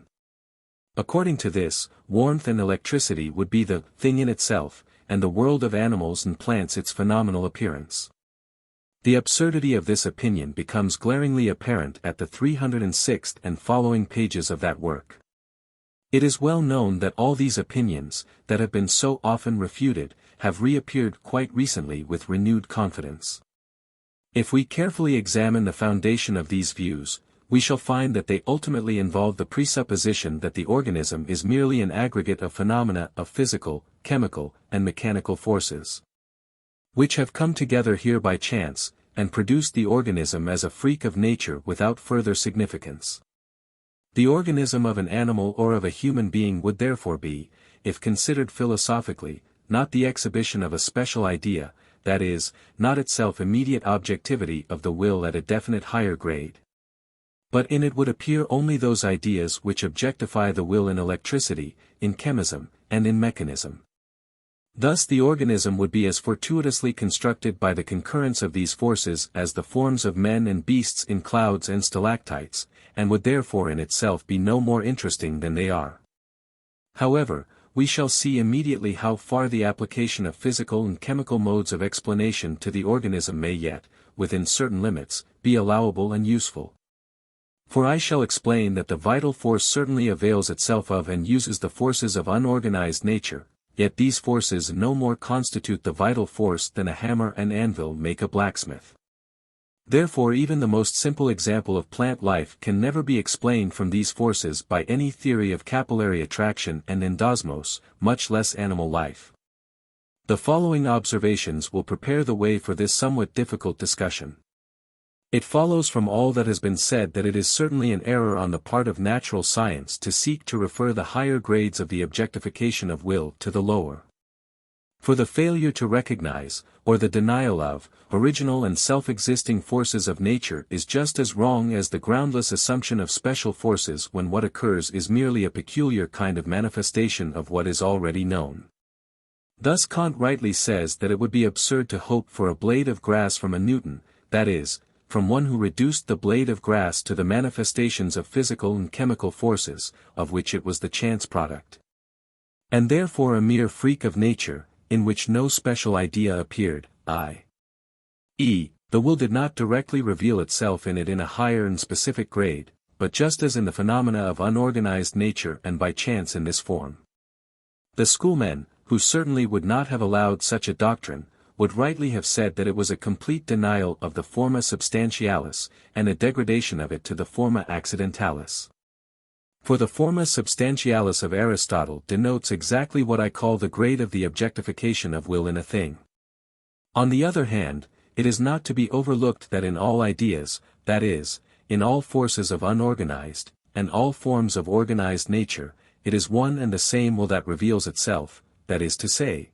According to this, warmth and electricity would be the thing in itself, and the world of animals and plants its phenomenal appearance. The absurdity of this opinion becomes glaringly apparent at the 306th and following pages of that work. It is well known that all these opinions, that have been so often refuted, have reappeared quite recently with renewed confidence. If we carefully examine the foundation of these views, we shall find that they ultimately involve the presupposition that the organism is merely an aggregate of phenomena of physical, chemical, and mechanical forces, which have come together here by chance, and produced the organism as a freak of nature without further significance. The organism of an animal or of a human being would therefore be, if considered philosophically, not the exhibition of a special idea, that is, not itself immediate objectivity of the will at a definite higher grade. But in it would appear only those ideas which objectify the will in electricity, in chemism, and in mechanism. Thus the organism would be as fortuitously constructed by the concurrence of these forces as the forms of men and beasts in clouds and stalactites, and would therefore in itself be no more interesting than they are. However, we shall see immediately how far the application of physical and chemical modes of explanation to the organism may yet, within certain limits, be allowable and useful. For I shall explain that the vital force certainly avails itself of and uses the forces of unorganized nature, yet these forces no more constitute the vital force than a hammer and anvil make a blacksmith. Therefore even the most simple example of plant life can never be explained from these forces by any theory of capillary attraction and endosmos, much less animal life. The following observations will prepare the way for this somewhat difficult discussion. It follows from all that has been said that it is certainly an error on the part of natural science to seek to refer the higher grades of the objectification of will to the lower. For the failure to recognize, or the denial of, original and self-existing forces of nature is just as wrong as the groundless assumption of special forces when what occurs is merely a peculiar kind of manifestation of what is already known. Thus Kant rightly says that it would be absurd to hope for a blade of grass from a Newton, that is, from one who reduced the blade of grass to the manifestations of physical and chemical forces, of which it was the chance product. And therefore a mere freak of nature, in which no special idea appeared, i.e., the will did not directly reveal itself in it in a higher and specific grade, but just as in the phenomena of unorganized nature and by chance in this form. The schoolmen, who certainly would not have allowed such a doctrine, would rightly have said that it was a complete denial of the forma substantialis, and a degradation of it to the forma accidentalis. For the forma substantialis of Aristotle denotes exactly what I call the grade of the objectification of will in a thing. On the other hand, it is not to be overlooked that in all ideas, that is, in all forces of unorganized, and all forms of organized nature, it is one and the same will that reveals itself, that is to say,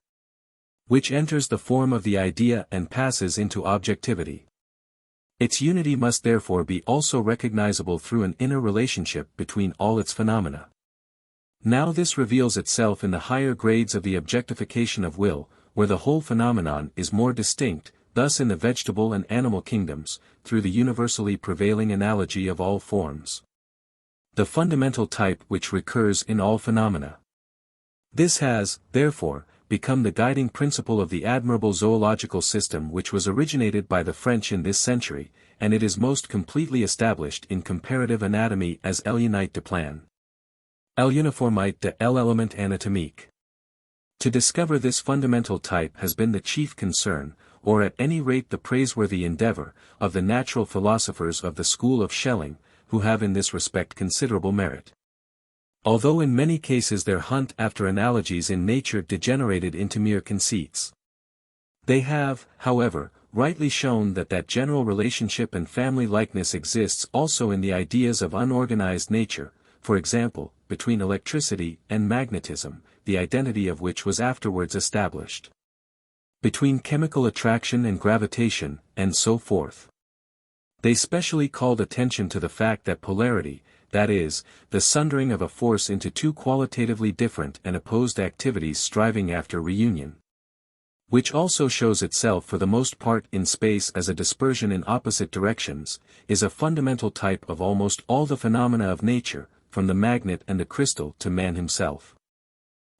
which enters the form of the idea and passes into objectivity. Its unity must therefore be also recognizable through an inner relationship between all its phenomena. Now this reveals itself in the higher grades of the objectification of will, where the whole phenomenon is more distinct, thus in the vegetable and animal kingdoms, through the universally prevailing analogy of all forms. The fundamental type which recurs in all phenomena. This has, therefore, become the guiding principle of the admirable zoological system which was originated by the French in this century, and it is most completely established in comparative anatomy as l'unité de plan. L'uniformité de l'élément anatomique. To discover this fundamental type has been the chief concern, or at any rate the praiseworthy endeavor, of the natural philosophers of the school of Schelling, who have in this respect considerable merit. Although in many cases their hunt after analogies in nature degenerated into mere conceits. They have, however, rightly shown that that general relationship and family likeness exists also in the ideas of unorganized nature, for example, between electricity and magnetism, the identity of which was afterwards established. Between chemical attraction and gravitation, and so forth. They specially called attention to the fact that polarity, that is, the sundering of a force into two qualitatively different and opposed activities striving after reunion, which also shows itself for the most part in space as a dispersion in opposite directions, is a fundamental type of almost all the phenomena of nature, from the magnet and the crystal to man himself.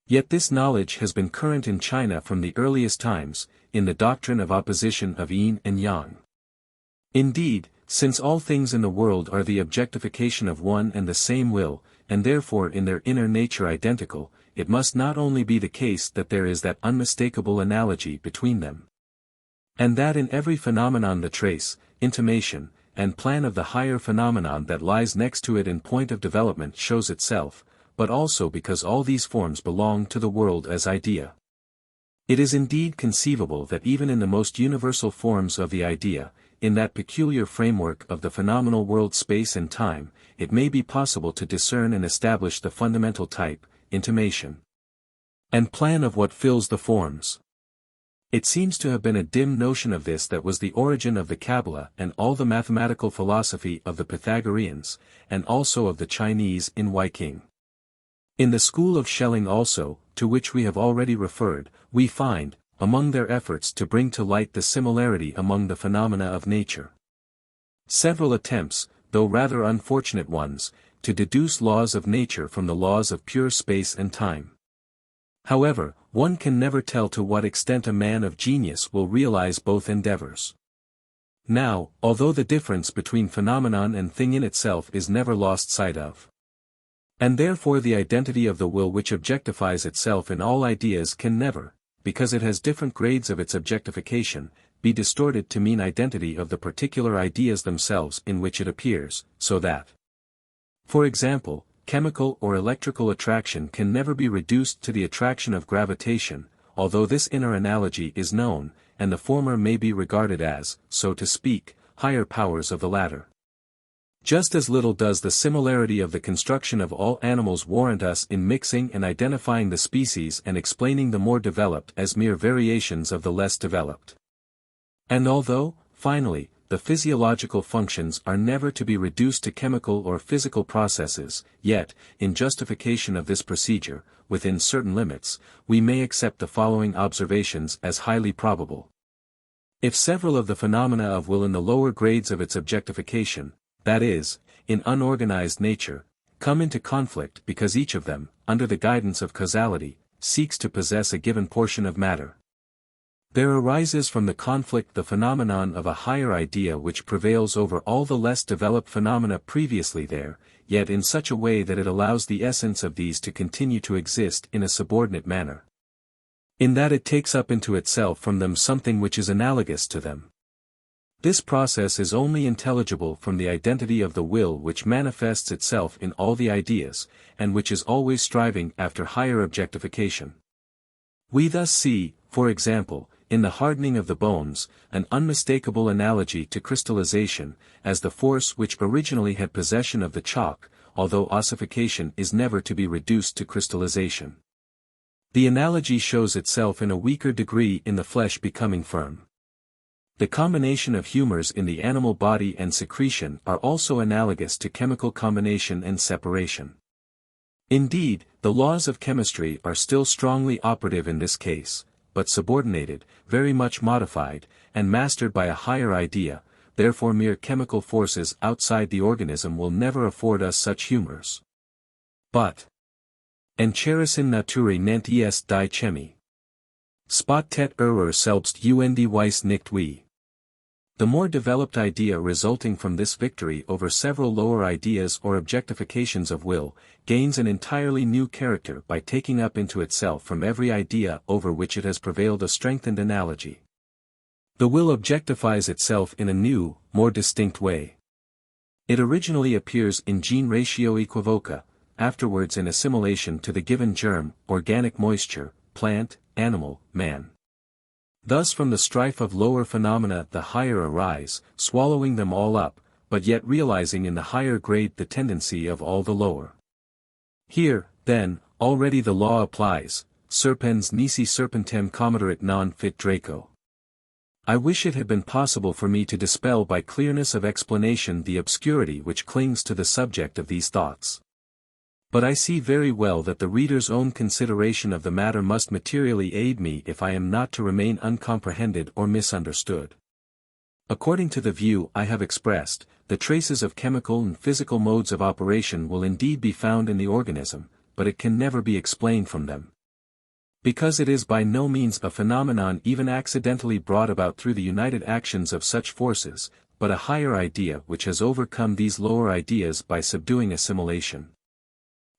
Yet this knowledge has been current in China from the earliest times, in the doctrine of opposition of yin and yang. Indeed, since all things in the world are the objectification of one and the same will, and therefore in their inner nature identical, it must not only be the case that there is that unmistakable analogy between them, and that in every phenomenon the trace, intimation, and plan of the higher phenomenon that lies next to it in point of development shows itself, but also because all these forms belong to the world as idea. It is indeed conceivable that even in the most universal forms of the idea, in that peculiar framework of the phenomenal world space and time, it may be possible to discern and establish the fundamental type, intimation, and plan of what fills the forms. It seems to have been a dim notion of this that was the origin of the Kabbalah and all the mathematical philosophy of the Pythagoreans, and also of the Chinese in Weiqing. In the school of Schelling also, to which we have already referred, we find, among their efforts to bring to light the similarity among the phenomena of nature, several attempts, though rather unfortunate ones, to deduce laws of nature from the laws of pure space and time. However, one can never tell to what extent a man of genius will realize both endeavors. Now, although the difference between phenomenon and thing in itself is never lost sight of, and therefore the identity of the will which objectifies itself in all ideas can never, because it has different grades of its objectification, be distorted to mean identity of the particular ideas themselves in which it appears, so that, for example, chemical or electrical attraction can never be reduced to the attraction of gravitation, although this inner analogy is known, and the former may be regarded as, so to speak, higher powers of the latter. Just as little does the similarity of the construction of all animals warrant us in mixing and identifying the species and explaining the more developed as mere variations of the less developed. And although, finally, the physiological functions are never to be reduced to chemical or physical processes, yet, in justification of this procedure, within certain limits, we may accept the following observations as highly probable. If several of the phenomena of will in the lower grades of its objectification, that is, in unorganized nature, come into conflict because each of them, under the guidance of causality, seeks to possess a given portion of matter, there arises from the conflict the phenomenon of a higher idea which prevails over all the less developed phenomena previously there, yet in such a way that it allows the essence of these to continue to exist in a subordinate manner, in that it takes up into itself from them something which is analogous to them. This process is only intelligible from the identity of the will which manifests itself in all the ideas, and which is always striving after higher objectification. We thus see, for example, in the hardening of the bones, an unmistakable analogy to crystallization, as the force which originally had possession of the chalk, although ossification is never to be reduced to crystallization. The analogy shows itself in a weaker degree in the flesh becoming firm. The combination of humors in the animal body and secretion are also analogous to chemical combination and separation. Indeed, the laws of chemistry are still strongly operative in this case, but subordinated, very much modified, and mastered by a higher idea, therefore mere chemical forces outside the organism will never afford us such humors. But Encherissen naturi nennt est die Chemie. Spot tet error selbst und weiss nicht wie. The more developed idea resulting from this victory over several lower ideas or objectifications of will, gains an entirely new character by taking up into itself from every idea over which it has prevailed a strengthened analogy. The will objectifies itself in a new, more distinct way. It originally appears in gene ratio equivoca, afterwards in assimilation to the given germ, organic moisture, plant, animal, man. Thus from the strife of lower phenomena the higher arise, swallowing them all up, but yet realizing in the higher grade the tendency of all the lower. Here, then, already the law applies, serpens nisi serpentem commoderit non fit Draco. I wish it had been possible for me to dispel by clearness of explanation the obscurity which clings to the subject of these thoughts. But I see very well that the reader's own consideration of the matter must materially aid me if I am not to remain uncomprehended or misunderstood. According to the view I have expressed, the traces of chemical and physical modes of operation will indeed be found in the organism, but it can never be explained from them. Because it is by no means a phenomenon even accidentally brought about through the united actions of such forces, but a higher idea which has overcome these lower ideas by subduing assimilation.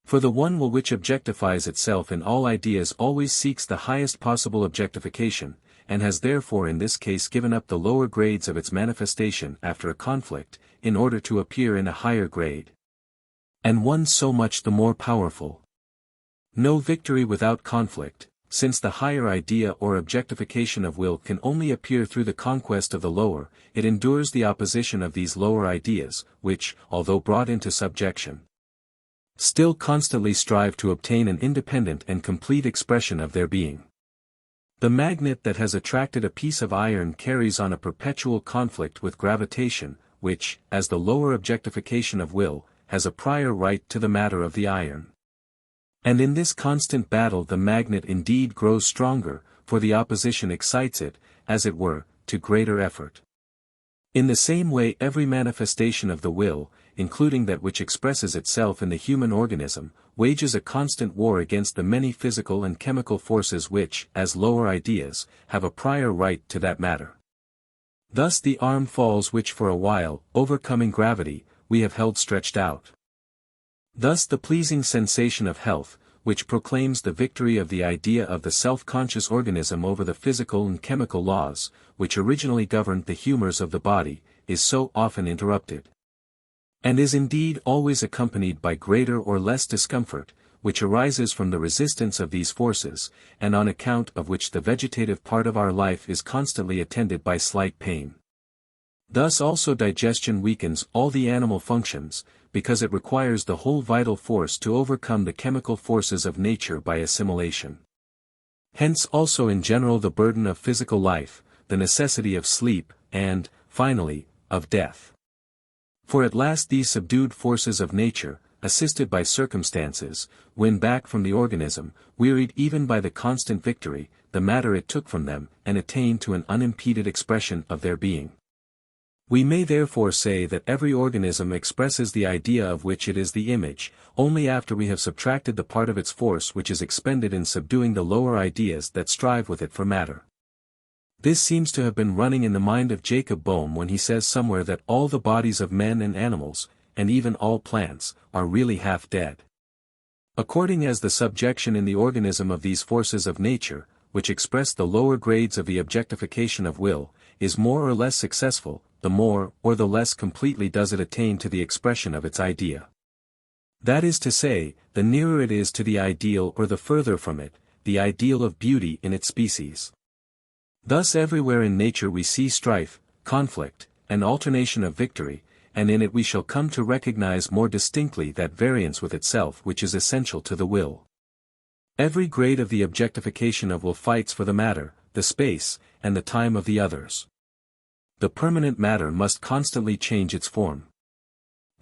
For the one will which objectifies itself in all ideas always seeks the highest possible objectification, and has therefore in this case given up the lower grades of its manifestation after a conflict, in order to appear in a higher grade. And one so much the more powerful. No victory without conflict, since the higher idea or objectification of will can only appear through the conquest of the lower, it endures the opposition of these lower ideas, which, although brought into subjection, still constantly strive to obtain an independent and complete expression of their being. The magnet that has attracted a piece of iron carries on a perpetual conflict with gravitation, which, as the lower objectification of will, has a prior right to the matter of the iron. And in this constant battle the magnet indeed grows stronger, for the opposition excites it, as it were, to greater effort. In the same way every manifestation of the will, including that which expresses itself in the human organism, wages a constant war against the many physical and chemical forces which, as lower ideas, have a prior right to that matter. Thus the arm falls which for a while, overcoming gravity, we have held stretched out. Thus the pleasing sensation of health, which proclaims the victory of the idea of the self-conscious organism over the physical and chemical laws, which originally governed the humors of the body, is so often interrupted. And is indeed always accompanied by greater or less discomfort, which arises from the resistance of these forces, and on account of which the vegetative part of our life is constantly attended by slight pain. Thus also digestion weakens all the animal functions, because it requires the whole vital force to overcome the chemical forces of nature by assimilation. Hence also in general the burden of physical life, the necessity of sleep, and, finally, of death. For at last these subdued forces of nature, assisted by circumstances, win back from the organism, wearied even by the constant victory, the matter it took from them, and attain to an unimpeded expression of their being. We may therefore say that every organism expresses the idea of which it is the image, only after we have subtracted the part of its force which is expended in subduing the lower ideas that strive with it for matter. This seems to have been running in the mind of Jacob Boehme when he says somewhere that all the bodies of men and animals, and even all plants, are really half dead. According as the subjection in the organism of these forces of nature, which express the lower grades of the objectification of will, is more or less successful, the more or the less completely does it attain to the expression of its idea. That is to say, the nearer it is to the ideal or the further from it, the ideal of beauty in its species. Thus everywhere in nature we see strife, conflict, and alternation of victory, and in it we shall come to recognize more distinctly that variance with itself which is essential to the will. Every grade of the objectification of will fights for the matter, the space, and the time of the others. The permanent matter must constantly change its form.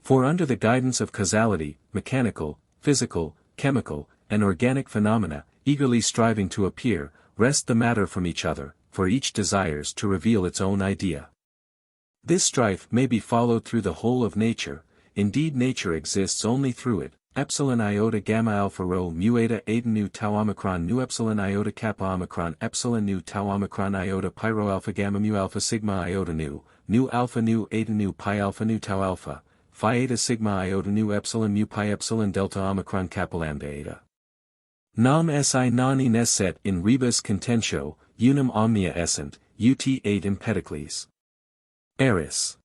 For under the guidance of causality, mechanical, physical, chemical, and organic phenomena, eagerly striving to appear, wrest the matter from each other, for each desires to reveal its own idea. This strife may be followed through the whole of nature, indeed nature exists only through it, epsilon iota gamma alpha rho mu eta eta nu tau omicron nu epsilon iota kappa omicron epsilon nu tau omicron iota pi rho alpha gamma mu alpha sigma iota nu alpha nu eta nu pi alpha nu tau alpha, phi eta sigma iota nu epsilon mu pi epsilon delta omicron kappa lambda eta. Nam si non inesset in rebus contentio, unum omnia essent, ut 8 Empedocles. Eris.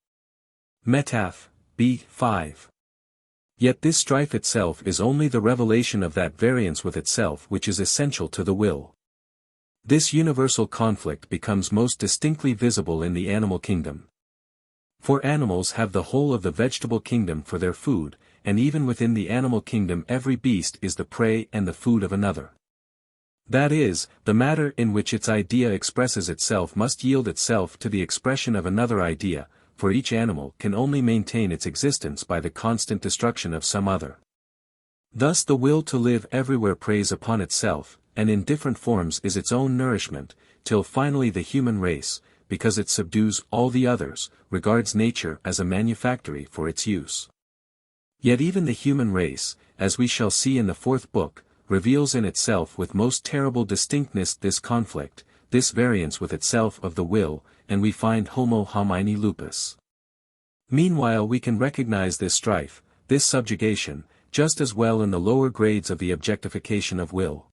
Metaph. B. 5. Yet this strife itself is only the revelation of that variance with itself which is essential to the will. This universal conflict becomes most distinctly visible in the animal kingdom. For animals have the whole of the vegetable kingdom for their food, and even within the animal kingdom every beast is the prey and the food of another. That is, the matter in which its idea expresses itself must yield itself to the expression of another idea, for each animal can only maintain its existence by the constant destruction of some other. Thus the will to live everywhere preys upon itself, and in different forms is its own nourishment, till finally the human race, because it subdues all the others, regards nature as a manufactory for its use. Yet even the human race, as we shall see in the fourth book, reveals in itself with most terrible distinctness this conflict, this variance with itself of the will, and we find homo homini lupus. Meanwhile we can recognize this strife, this subjugation, just as well in the lower grades of the objectification of will.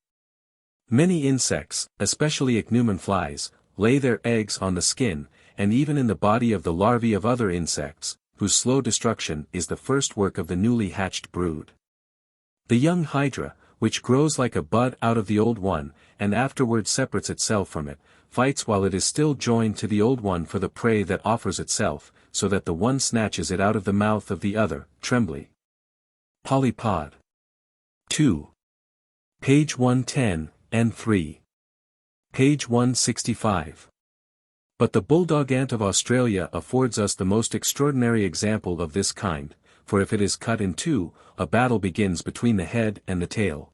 Many insects, especially ichneumon flies, lay their eggs on the skin, and even in the body of the larvae of other insects, whose slow destruction is the first work of the newly hatched brood. The young hydra, which grows like a bud out of the old one, and afterward separates itself from it, fights while it is still joined to the old one for the prey that offers itself, so that the one snatches it out of the mouth of the other, trembly. Polypod. 2. Page 110, N3. Page 165. But the bulldog ant of Australia affords us the most extraordinary example of this kind, for if it is cut in two, a battle begins between the head and the tail.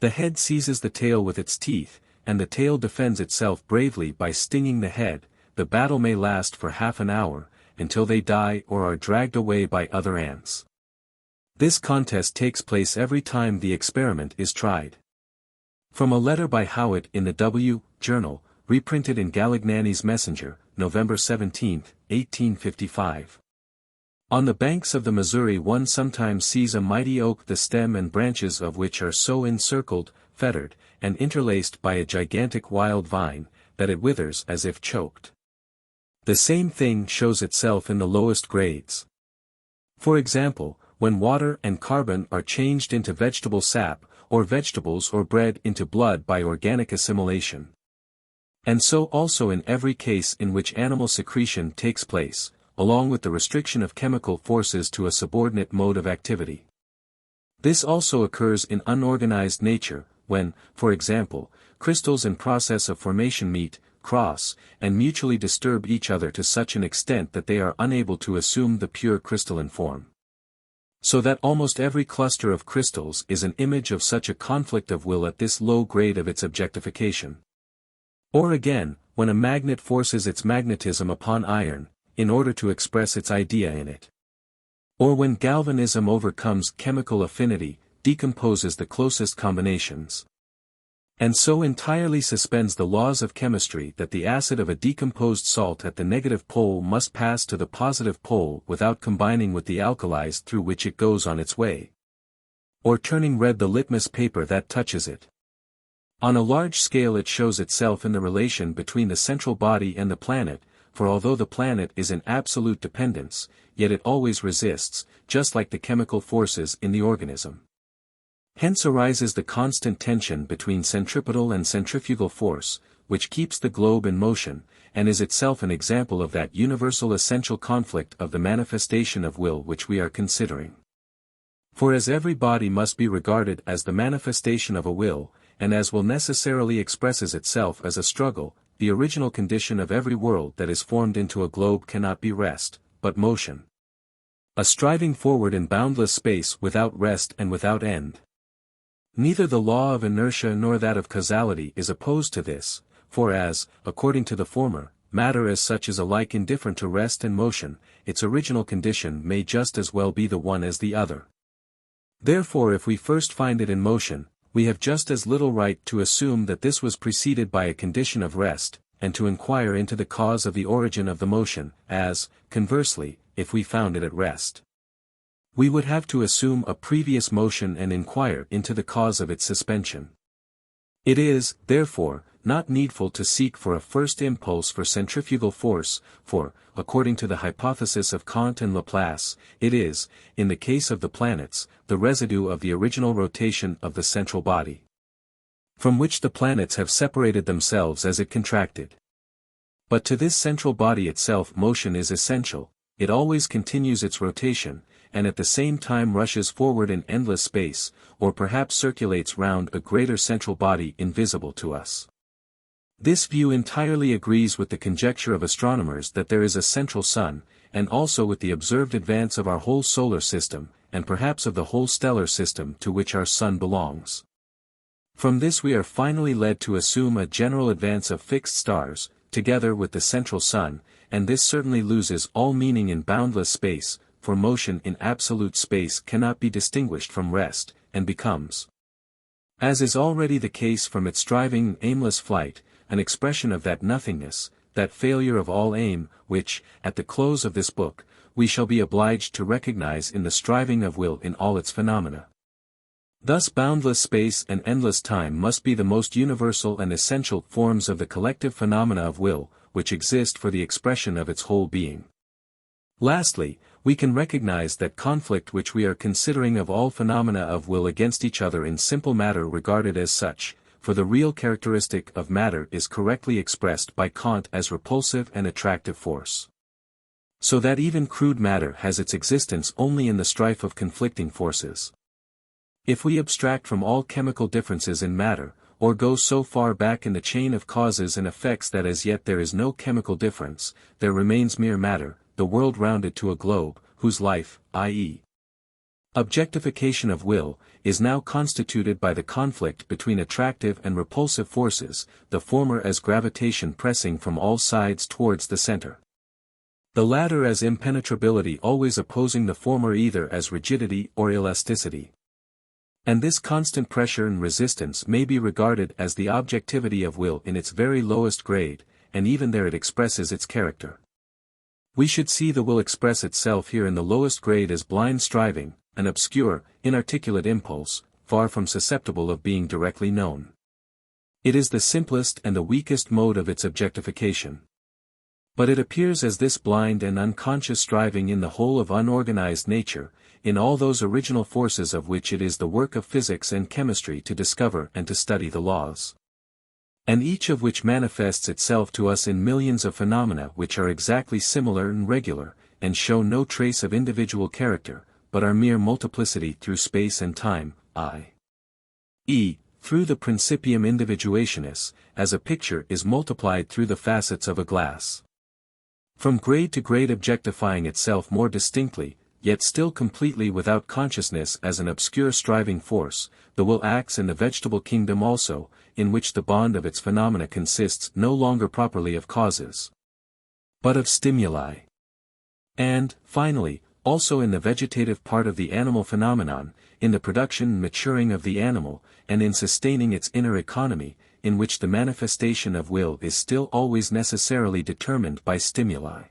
The head seizes the tail with its teeth, and the tail defends itself bravely by stinging the head. The battle may last for half an hour, until they die or are dragged away by other ants. This contest takes place every time the experiment is tried. From a letter by Howitt in the W. Journal, reprinted in Galignani's Messenger, November 17, 1855. On the banks of the Missouri one sometimes sees a mighty oak, the stem and branches of which are so encircled, fettered, and interlaced by a gigantic wild vine, that it withers as if choked. The same thing shows itself in the lowest grades. For example, when water and carbon are changed into vegetable sap, or vegetables or bread into blood by organic assimilation. And so also in every case in which animal secretion takes place, along with the restriction of chemical forces to a subordinate mode of activity. This also occurs in unorganized nature, when, for example, crystals in process of formation meet, cross, and mutually disturb each other to such an extent that they are unable to assume the pure crystalline form. So that almost every cluster of crystals is an image of such a conflict of will at this low grade of its objectification. Or again, when a magnet forces its magnetism upon iron, in order to express its idea in it. Or when galvanism overcomes chemical affinity, decomposes the closest combinations. And so entirely suspends the laws of chemistry that the acid of a decomposed salt at the negative pole must pass to the positive pole without combining with the alkalis through which it goes on its way. Or turning red the litmus paper that touches it. On a large scale it shows itself in the relation between the central body and the planet, for although the planet is in absolute dependence, yet it always resists, just like the chemical forces in the organism. Hence arises the constant tension between centripetal and centrifugal force, which keeps the globe in motion, and is itself an example of that universal essential conflict of the manifestation of will which we are considering. For as every body must be regarded as the manifestation of a will, and as will necessarily expresses itself as a struggle, the original condition of every world that is formed into a globe cannot be rest, but motion. A striving forward in boundless space without rest and without end. Neither the law of inertia nor that of causality is opposed to this, for as, according to the former, matter as such is alike indifferent to rest and motion, its original condition may just as well be the one as the other. Therefore if we first find it in motion, we have just as little right to assume that this was preceded by a condition of rest, and to inquire into the cause of the origin of the motion, as, conversely, if we found it at rest. We would have to assume a previous motion and inquire into the cause of its suspension. It is, therefore, not needful to seek for a first impulse for centrifugal force, for, according to the hypothesis of Kant and Laplace, it is, in the case of the planets, the residue of the original rotation of the central body, from which the planets have separated themselves as it contracted. But to this central body itself motion is essential, it always continues its rotation, and at the same time rushes forward in endless space, or perhaps circulates round a greater central body invisible to us. This view entirely agrees with the conjecture of astronomers that there is a central sun, and also with the observed advance of our whole solar system, and perhaps of the whole stellar system to which our sun belongs. From this we are finally led to assume a general advance of fixed stars, together with the central sun, and this certainly loses all meaning in boundless space, for motion in absolute space cannot be distinguished from rest, and becomes, as is already the case from its striving and aimless flight, an expression of that nothingness, that failure of all aim, which, at the close of this book, we shall be obliged to recognize in the striving of will in all its phenomena. Thus boundless space and endless time must be the most universal and essential forms of the collective phenomena of will, which exist for the expression of its whole being. Lastly, we can recognize that conflict which we are considering of all phenomena of will against each other in simple matter regarded as such, for the real characteristic of matter is correctly expressed by Kant as repulsive and attractive force. So that even crude matter has its existence only in the strife of conflicting forces. If we abstract from all chemical differences in matter, or go so far back in the chain of causes and effects that as yet there is no chemical difference, there remains mere matter, the world rounded to a globe, whose life, i.e., objectification of will, is now constituted by the conflict between attractive and repulsive forces, the former as gravitation pressing from all sides towards the center, the latter as impenetrability always opposing the former either as rigidity or elasticity. And this constant pressure and resistance may be regarded as the objectivity of will in its very lowest grade, and even there it expresses its character. We should see the will express itself here in the lowest grade as blind striving, an obscure, inarticulate impulse, far from susceptible of being directly known. It is the simplest and the weakest mode of its objectification. But it appears as this blind and unconscious striving in the whole of unorganized nature, in all those original forces of which it is the work of physics and chemistry to discover and to study the laws, and each of which manifests itself to us in millions of phenomena which are exactly similar and regular, and show no trace of individual character, but are mere multiplicity through space and time, i.e., through the principium individuationis, as a picture is multiplied through the facets of a glass. From grade to grade objectifying itself more distinctly, yet still completely without consciousness as an obscure striving force, the will acts in the vegetable kingdom also, in which the bond of its phenomena consists no longer properly of causes, but of stimuli. And, finally, also in the vegetative part of the animal phenomenon, in the production and maturing of the animal, and in sustaining its inner economy, in which the manifestation of will is still always necessarily determined by stimuli.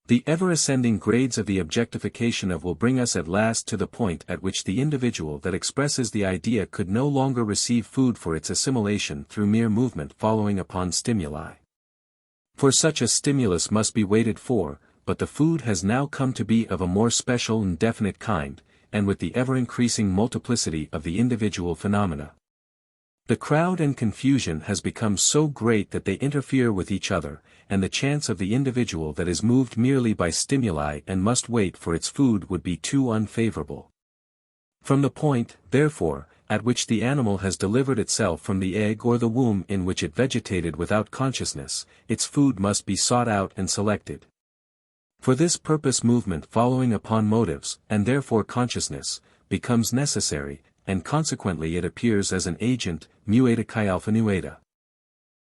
The ever-ascending grades of the objectification of will bring us at last to the point at which the individual that expresses the idea could no longer receive food for its assimilation through mere movement following upon stimuli. For such a stimulus must be waited for, but the food has now come to be of a more special and definite kind, and with the ever-increasing multiplicity of the individual phenomena, the crowd and confusion has become so great that they interfere with each other, and the chance of the individual that is moved merely by stimuli and must wait for its food would be too unfavorable. From the point, therefore, at which the animal has delivered itself from the egg or the womb in which it vegetated without consciousness, its food must be sought out and selected. For this purpose movement following upon motives, and therefore consciousness, becomes necessary, and consequently it appears as an agent, mueta kai alpha nueta,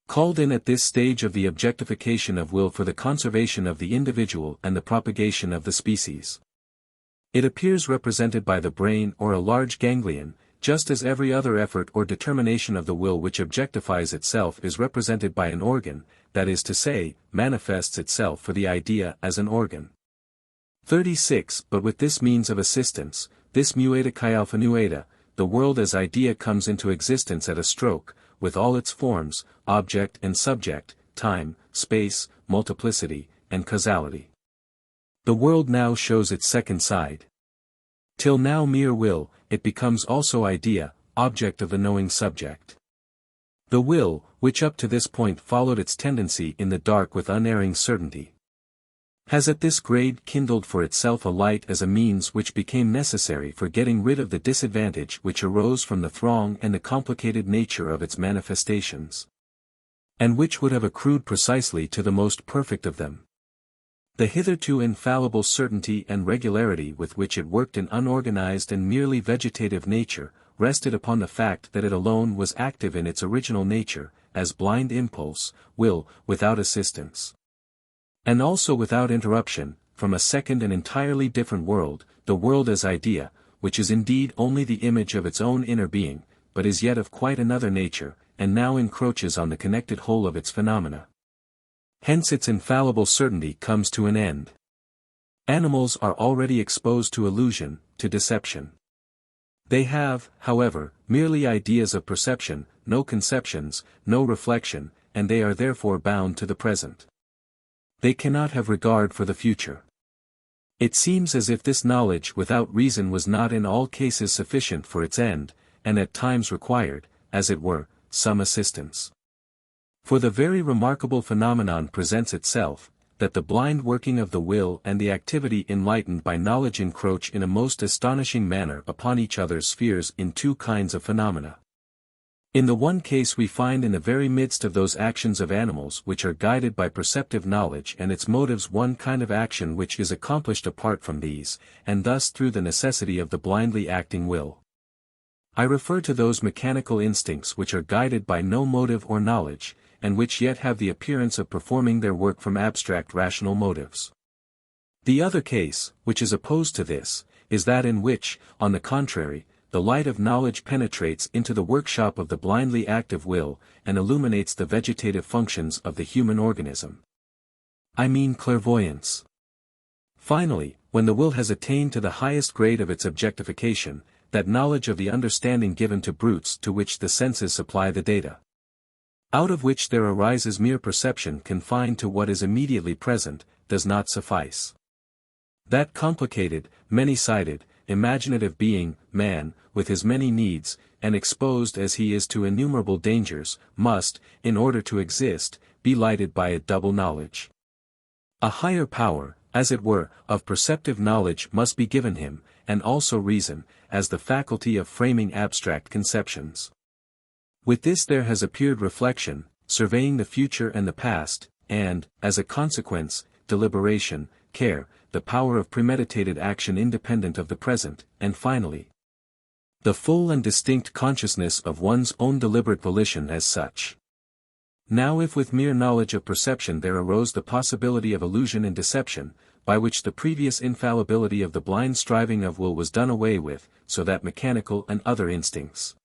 called in at this stage of the objectification of will for the conservation of the individual and the propagation of the species. It appears represented by the brain or a large ganglion, just as every other effort or determination of the will which objectifies itself is represented by an organ, that is to say, manifests itself for the idea as an organ. 36. But with this means of assistance, this mueta kai alpha nueta, the world as idea comes into existence at a stroke, with all its forms, object and subject, time, space, multiplicity, and causality. The world now shows its second side. Till now mere will, it becomes also idea, object of the knowing subject. The will, which up to this point followed its tendency in the dark with unerring certainty, has at this grade kindled for itself a light as a means which became necessary for getting rid of the disadvantage which arose from the throng and the complicated nature of its manifestations, and which would have accrued precisely to the most perfect of them. The hitherto infallible certainty and regularity with which it worked in unorganized and merely vegetative nature, rested upon the fact that it alone was active in its original nature, as blind impulse, will, without assistance. And also without interruption, from a second and entirely different world, the world as idea, which is indeed only the image of its own inner being, but is yet of quite another nature, and now encroaches on the connected whole of its phenomena. Hence its infallible certainty comes to an end. Animals are already exposed to illusion, to deception. They have, however, merely ideas of perception, no conceptions, no reflection, and they are therefore bound to the present. They cannot have regard for the future. It seems as if this knowledge without reason was not in all cases sufficient for its end, and at times required, as it were, some assistance. For the very remarkable phenomenon presents itself, that the blind working of the will and the activity enlightened by knowledge encroach in a most astonishing manner upon each other's spheres in two kinds of phenomena. In the one case we find in the very midst of those actions of animals which are guided by perceptive knowledge and its motives one kind of action which is accomplished apart from these, and thus through the necessity of the blindly acting will. I refer to those mechanical instincts which are guided by no motive or knowledge, and which yet have the appearance of performing their work from abstract rational motives. The other case, which is opposed to this, is that in which, on the contrary, the light of knowledge penetrates into the workshop of the blindly active will, and illuminates the vegetative functions of the human organism. I mean clairvoyance. Finally, when the will has attained to the highest grade of its objectification, that knowledge of the understanding given to brutes to which the senses supply the data, out of which there arises mere perception confined to what is immediately present, does not suffice. That complicated, many-sided, imaginative being, man, with his many needs, and exposed as he is to innumerable dangers, must, in order to exist, be lighted by a double knowledge. A higher power, as it were, of perceptive knowledge must be given him, and also reason, as the faculty of framing abstract conceptions. With this there has appeared reflection, surveying the future and the past, and, as a consequence, deliberation, care, the power of premeditated action independent of the present, and finally, the full and distinct consciousness of one's own deliberate volition as such. Now if with mere knowledge of perception there arose the possibility of illusion and deception, by which the previous infallibility of the blind striving of will was done away with, so that mechanical and other instincts,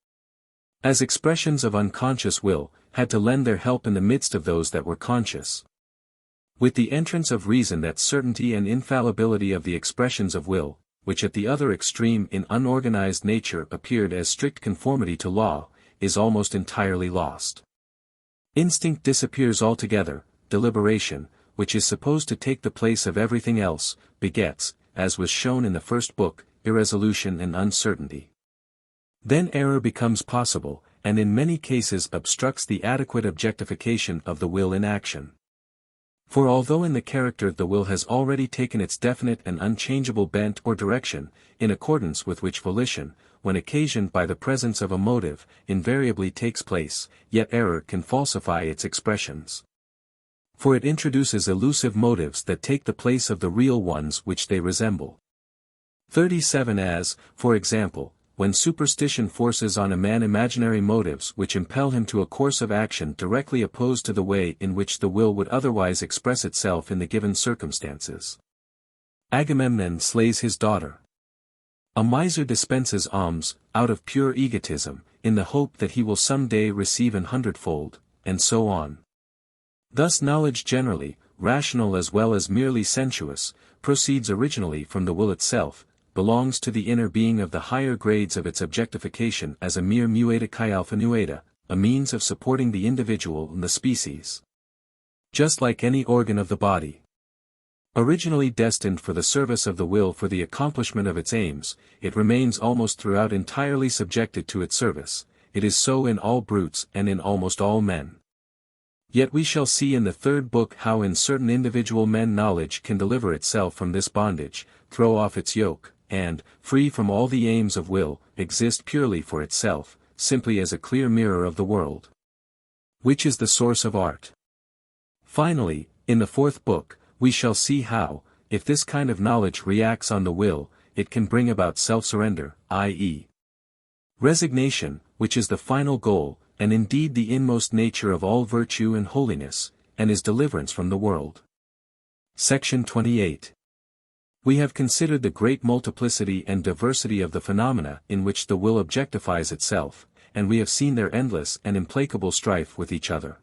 as expressions of unconscious will, had to lend their help in the midst of those that were conscious. With the entrance of reason that certainty and infallibility of the expressions of will, which at the other extreme in unorganized nature appeared as strict conformity to law, is almost entirely lost. Instinct disappears altogether, deliberation, which is supposed to take the place of everything else, begets, as was shown in the first book, irresolution and uncertainty. Then error becomes possible, and in many cases obstructs the adequate objectification of the will in action. For although in the character the will has already taken its definite and unchangeable bent or direction, in accordance with which volition, when occasioned by the presence of a motive, invariably takes place, yet error can falsify its expressions. For it introduces elusive motives that take the place of the real ones which they resemble. 37 As, for example, when superstition forces on a man imaginary motives which impel him to a course of action directly opposed to the way in which the will would otherwise express itself in the given circumstances. Agamemnon slays his daughter. A miser dispenses alms, out of pure egotism, in the hope that he will some day receive an hundredfold, and so on. Thus knowledge generally, rational as well as merely sensuous, proceeds originally from the will itself, belongs to the inner being of the higher grades of its objectification as a mere mueta kai alpha nueta, a means of supporting the individual and the species. Just like any organ of the body, originally destined for the service of the will for the accomplishment of its aims, it remains almost throughout entirely subjected to its service. It is so in all brutes and in almost all men. Yet we shall see in the third book how in certain individual men knowledge can deliver itself from this bondage, throw off its yoke, and, free from all the aims of will, exist purely for itself, simply as a clear mirror of the world, which is the source of art. Finally, in the fourth book, we shall see how, if this kind of knowledge reacts on the will, it can bring about self-surrender, i.e., Resignation, which is the final goal, and indeed the inmost nature of all virtue and holiness, and is deliverance from the world. Section 28. We have considered the great multiplicity and diversity of the phenomena in which the will objectifies itself, and we have seen their endless and implacable strife with each other.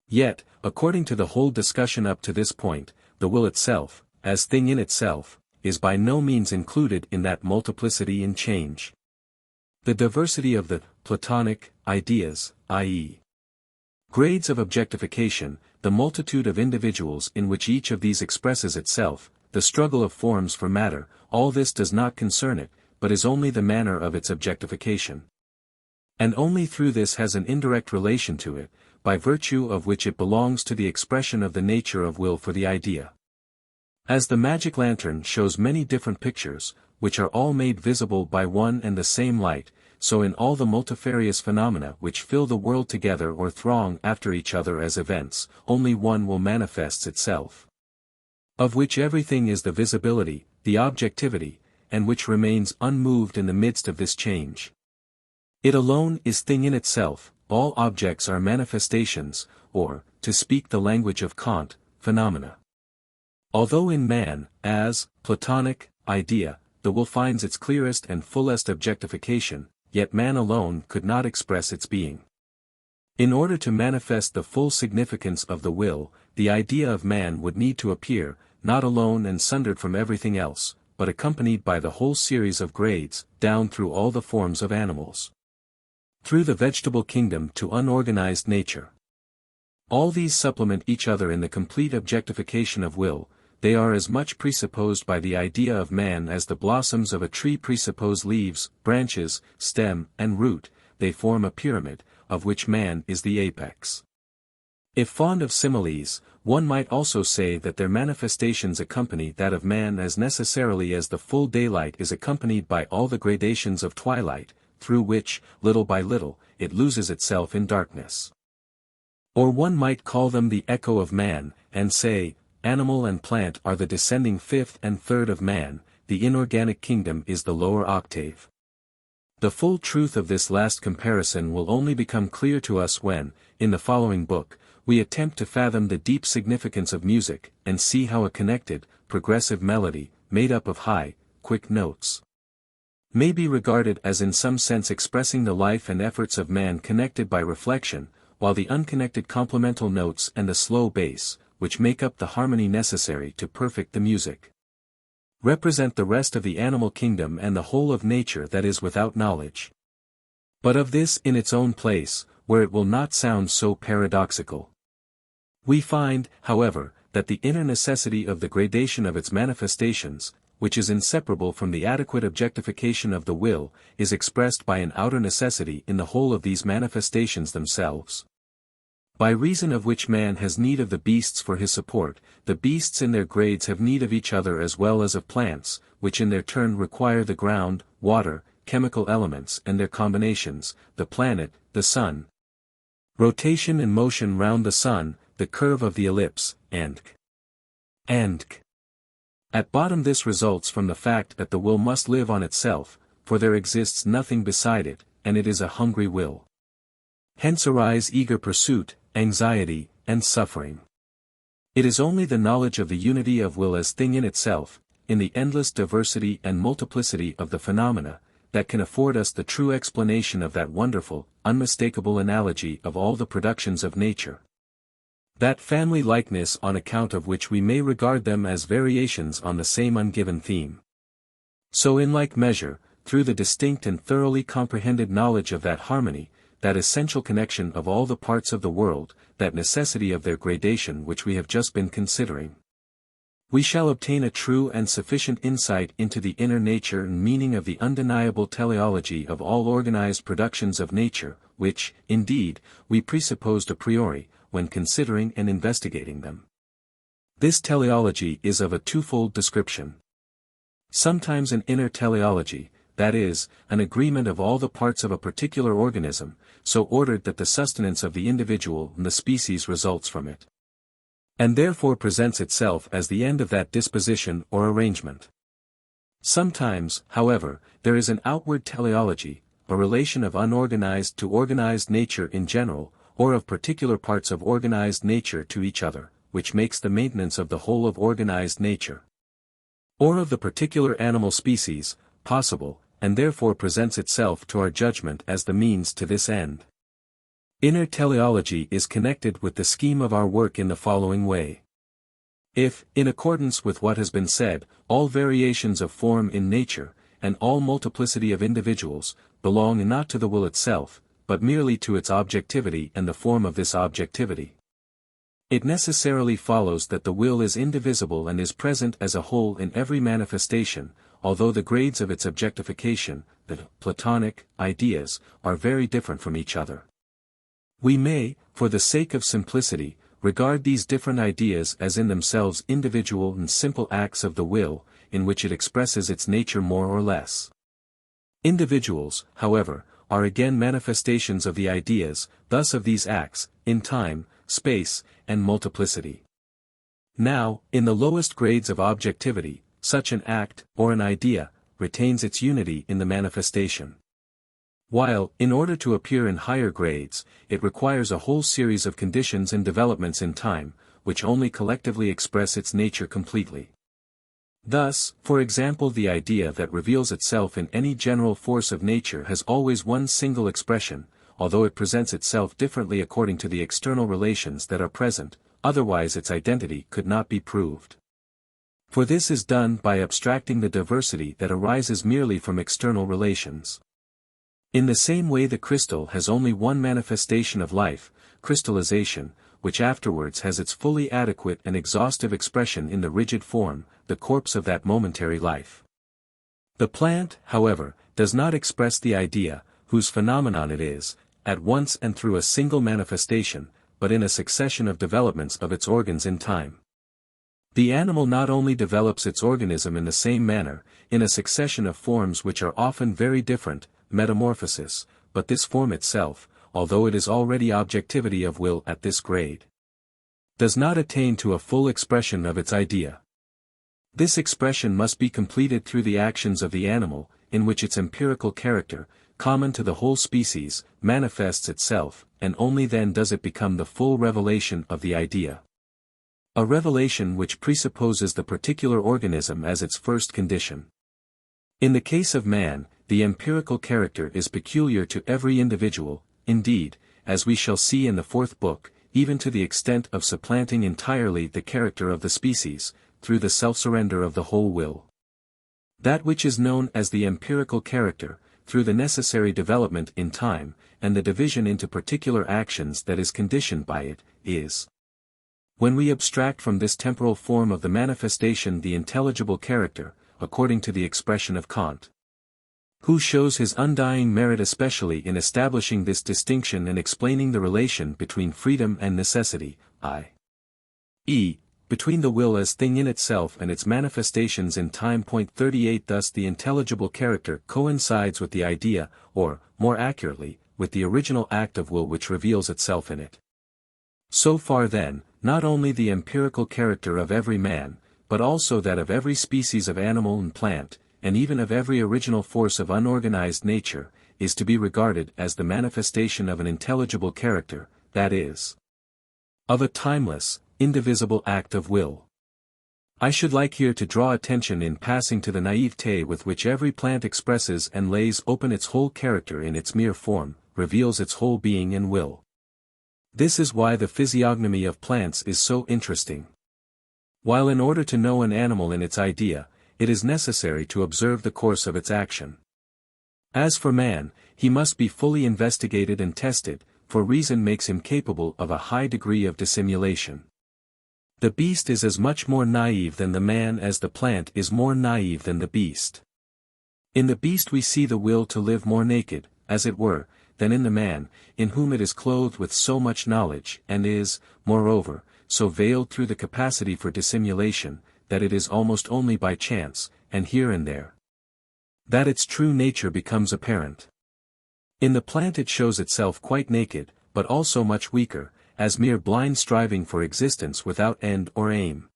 Yet, according to the whole discussion up to this point, the will itself, as thing in itself, is by no means included in that multiplicity and change. The diversity of the Platonic ideas, i.e., grades of objectification, the multitude of individuals in which each of these expresses itself, the struggle of forms for matter, all this does not concern it, but is only the manner of its objectification. And only through this has an indirect relation to it, by virtue of which it belongs to the expression of the nature of will for the idea. As the magic lantern shows many different pictures, which are all made visible by one and the same light, so in all the multifarious phenomena which fill the world together or throng after each other as events, only one will manifests itself, of which everything is the visibility, the objectivity, and which remains unmoved in the midst of this change. It alone is thing in itself, all objects are manifestations, or, to speak the language of Kant, phenomena. Although in man, as Platonic idea, the will finds its clearest and fullest objectification, yet man alone could not express its being. In order to manifest the full significance of the will, the idea of man would need to appear, not alone and sundered from everything else, but accompanied by the whole series of grades, down through all the forms of animals, through the vegetable kingdom to unorganized nature. All these supplement each other in the complete objectification of will. They are as much presupposed by the idea of man as the blossoms of a tree presuppose leaves, branches, stem, and root. They form a pyramid, of which man is the apex. If fond of similes, one might also say that their manifestations accompany that of man as necessarily as the full daylight is accompanied by all the gradations of twilight, through which, little by little, it loses itself in darkness. Or one might call them the echo of man, and say, animal and plant are the descending fifth and third of man, the inorganic kingdom is the lower octave. The full truth of this last comparison will only become clear to us when, in the following book, we attempt to fathom the deep significance of music, and see how a connected, progressive melody, made up of high, quick notes, may be regarded as in some sense expressing the life and efforts of man connected by reflection, while the unconnected complemental notes and the slow bass, which make up the harmony necessary to perfect the music, represent the rest of the animal kingdom and the whole of nature that is without knowledge. But of this in its own place, where it will not sound so paradoxical. We find, however, that the inner necessity of the gradation of its manifestations, which is inseparable from the adequate objectification of the will, is expressed by an outer necessity in the whole of these manifestations themselves. By reason of which man has need of the beasts for his support, the beasts in their grades have need of each other as well as of plants, which in their turn require the ground, water, chemical elements and their combinations, the planet, the sun, rotation and motion round the sun, the curve of the ellipse, and at bottom this results from the fact that the will must live on itself, for there exists nothing beside it, and it is a hungry will. Hence arise eager pursuit, anxiety, and suffering. It is only the knowledge of the unity of will as thing in itself, in the endless diversity and multiplicity of the phenomena, that can afford us the true explanation of that wonderful, unmistakable analogy of all the productions of nature. That family likeness on account of which we may regard them as variations on the same ungiven theme. So in like measure, through the distinct and thoroughly comprehended knowledge of that harmony, that essential connection of all the parts of the world, that necessity of their gradation which we have just been considering, we shall obtain a true and sufficient insight into the inner nature and meaning of the undeniable teleology of all organized productions of nature, which, indeed, we presupposed a priori, when considering and investigating them. This teleology is of a twofold description. Sometimes an inner teleology, that is, an agreement of all the parts of a particular organism, so ordered that the sustenance of the individual and the species results from it, and therefore presents itself as the end of that disposition or arrangement. Sometimes, however, there is an outward teleology, a relation of unorganized to organized nature in general, or of particular parts of organized nature to each other, which makes the maintenance of the whole of organized nature, or of the particular animal species, possible, and therefore presents itself to our judgment as the means to this end. Inner teleology is connected with the scheme of our work in the following way. If, in accordance with what has been said, all variations of form in nature, and all multiplicity of individuals, belong not to the will itself, but merely to its objectivity and the form of this objectivity, it necessarily follows that the will is indivisible and is present as a whole in every manifestation, although the grades of its objectification, the Platonic ideas, are very different from each other. We may, for the sake of simplicity, regard these different ideas as in themselves individual and simple acts of the will, in which it expresses its nature more or less. Individuals, however, are again manifestations of the ideas, thus of these acts, in time, space, and multiplicity. Now, in the lowest grades of objectivity, such an act, or an idea, retains its unity in the manifestation. While, in order to appear in higher grades, it requires a whole series of conditions and developments in time, which only collectively express its nature completely. Thus, for example, the idea that reveals itself in any general force of nature has always one single expression, although it presents itself differently according to the external relations that are present, otherwise its identity could not be proved. For this is done by abstracting the diversity that arises merely from external relations. In the same way the crystal has only one manifestation of life, crystallization, which afterwards has its fully adequate and exhaustive expression in the rigid form, the corpse of that momentary life. The plant, however, does not express the idea, whose phenomenon it is, at once and through a single manifestation, but in a succession of developments of its organs in time. The animal not only develops its organism in the same manner, in a succession of forms which are often very different, metamorphosis, but this form itself, although it is already objectivity of will at this grade, does not attain to a full expression of its idea. This expression must be completed through the actions of the animal, in which its empirical character, common to the whole species, manifests itself, and only then does it become the full revelation of the idea. A revelation which presupposes the particular organism as its first condition. In the case of man, the empirical character is peculiar to every individual, indeed, as we shall see in the fourth book, even to the extent of supplanting entirely the character of the species, through the self-surrender of the whole will. That which is known as the empirical character, through the necessary development in time, and the division into particular actions that is conditioned by it, is. When we abstract from this temporal form of the manifestation the intelligible character, according to the expression of Kant, who shows his undying merit especially in establishing this distinction and explaining the relation between freedom and necessity, i.e., between the will as thing in itself and its manifestations in time. 38 Thus the intelligible character coincides with the idea, or, more accurately, with the original act of will which reveals itself in it. So far then, not only the empirical character of every man, but also that of every species of animal and plant, and even of every original force of unorganized nature, is to be regarded as the manifestation of an intelligible character, that is, of a timeless, indivisible act of will. I should like here to draw attention in passing to the naivete with which every plant expresses and lays open its whole character in its mere form, reveals its whole being and will. This is why the physiognomy of plants is so interesting. While in order to know an animal in its idea, it is necessary to observe the course of its action. As for man, he must be fully investigated and tested, for reason makes him capable of a high degree of dissimulation. The beast is as much more naive than the man as the plant is more naive than the beast. In the beast we see the will to live more naked, as it were, than in the man, in whom it is clothed with so much knowledge, and is, moreover, so veiled through the capacity for dissimulation, that it is almost only by chance, and here and there, that its true nature becomes apparent. In the plant it shows itself quite naked, but also much weaker, as mere blind striving for existence without end or aim.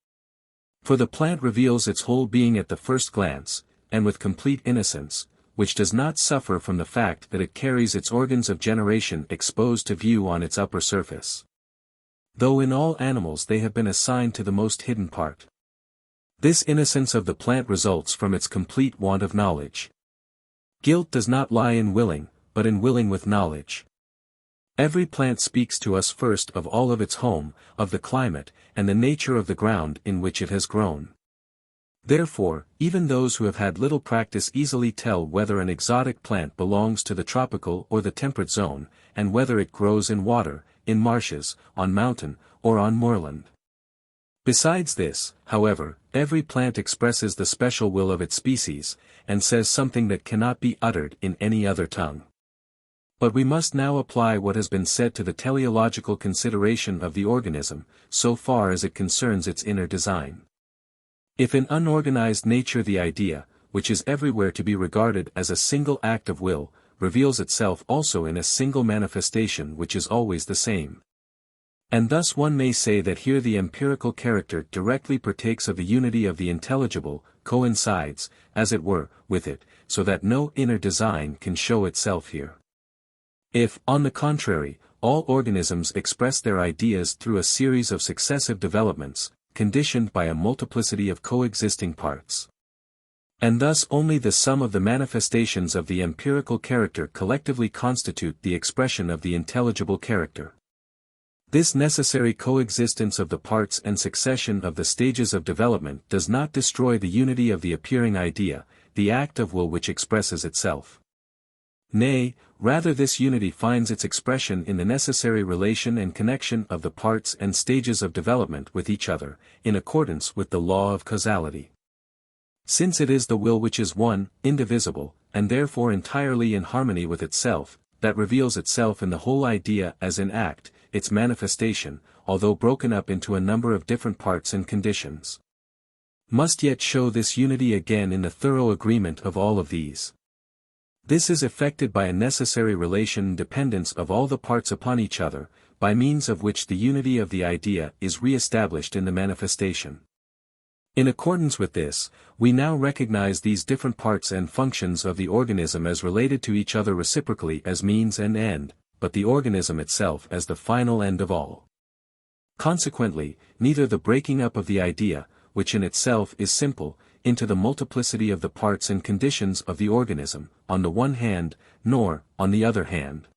For the plant reveals its whole being at the first glance, and with complete innocence, which does not suffer from the fact that it carries its organs of generation exposed to view on its upper surface. Though in all animals they have been assigned to the most hidden part. This innocence of the plant results from its complete want of knowledge. Guilt does not lie in willing, but in willing with knowledge. Every plant speaks to us first of all of its home, of the climate, and the nature of the ground in which it has grown. Therefore, even those who have had little practice easily tell whether an exotic plant belongs to the tropical or the temperate zone, and whether it grows in water, in marshes, on mountain, or on moorland. Besides this, however, every plant expresses the special will of its species, and says something that cannot be uttered in any other tongue. But we must now apply what has been said to the teleological consideration of the organism, so far as it concerns its inner design. If in unorganized nature the idea, which is everywhere to be regarded as a single act of will, reveals itself also in a single manifestation which is always the same. And thus one may say that here the empirical character directly partakes of the unity of the intelligible, coincides, as it were, with it, so that no inner design can show itself here. If, on the contrary, all organisms express their ideas through a series of successive developments, conditioned by a multiplicity of coexisting parts, and thus only the sum of the manifestations of the empirical character collectively constitute the expression of the intelligible character. This necessary coexistence of the parts and succession of the stages of development does not destroy the unity of the appearing idea, the act of will which expresses itself. Nay, rather this unity finds its expression in the necessary relation and connection of the parts and stages of development with each other, in accordance with the law of causality. Since it is the will which is one, indivisible, and therefore entirely in harmony with itself, that reveals itself in the whole idea as in act, its manifestation, although broken up into a number of different parts and conditions, must yet show this unity again in the thorough agreement of all of these. This is effected by a necessary relation and dependence of all the parts upon each other, by means of which the unity of the idea is re-established in the manifestation. In accordance with this, we now recognize these different parts and functions of the organism as related to each other reciprocally as means and end, but the organism itself as the final end of all. Consequently, neither the breaking up of the idea, which in itself is simple, into the multiplicity of the parts and conditions of the organism, on the one hand, nor, on the other hand,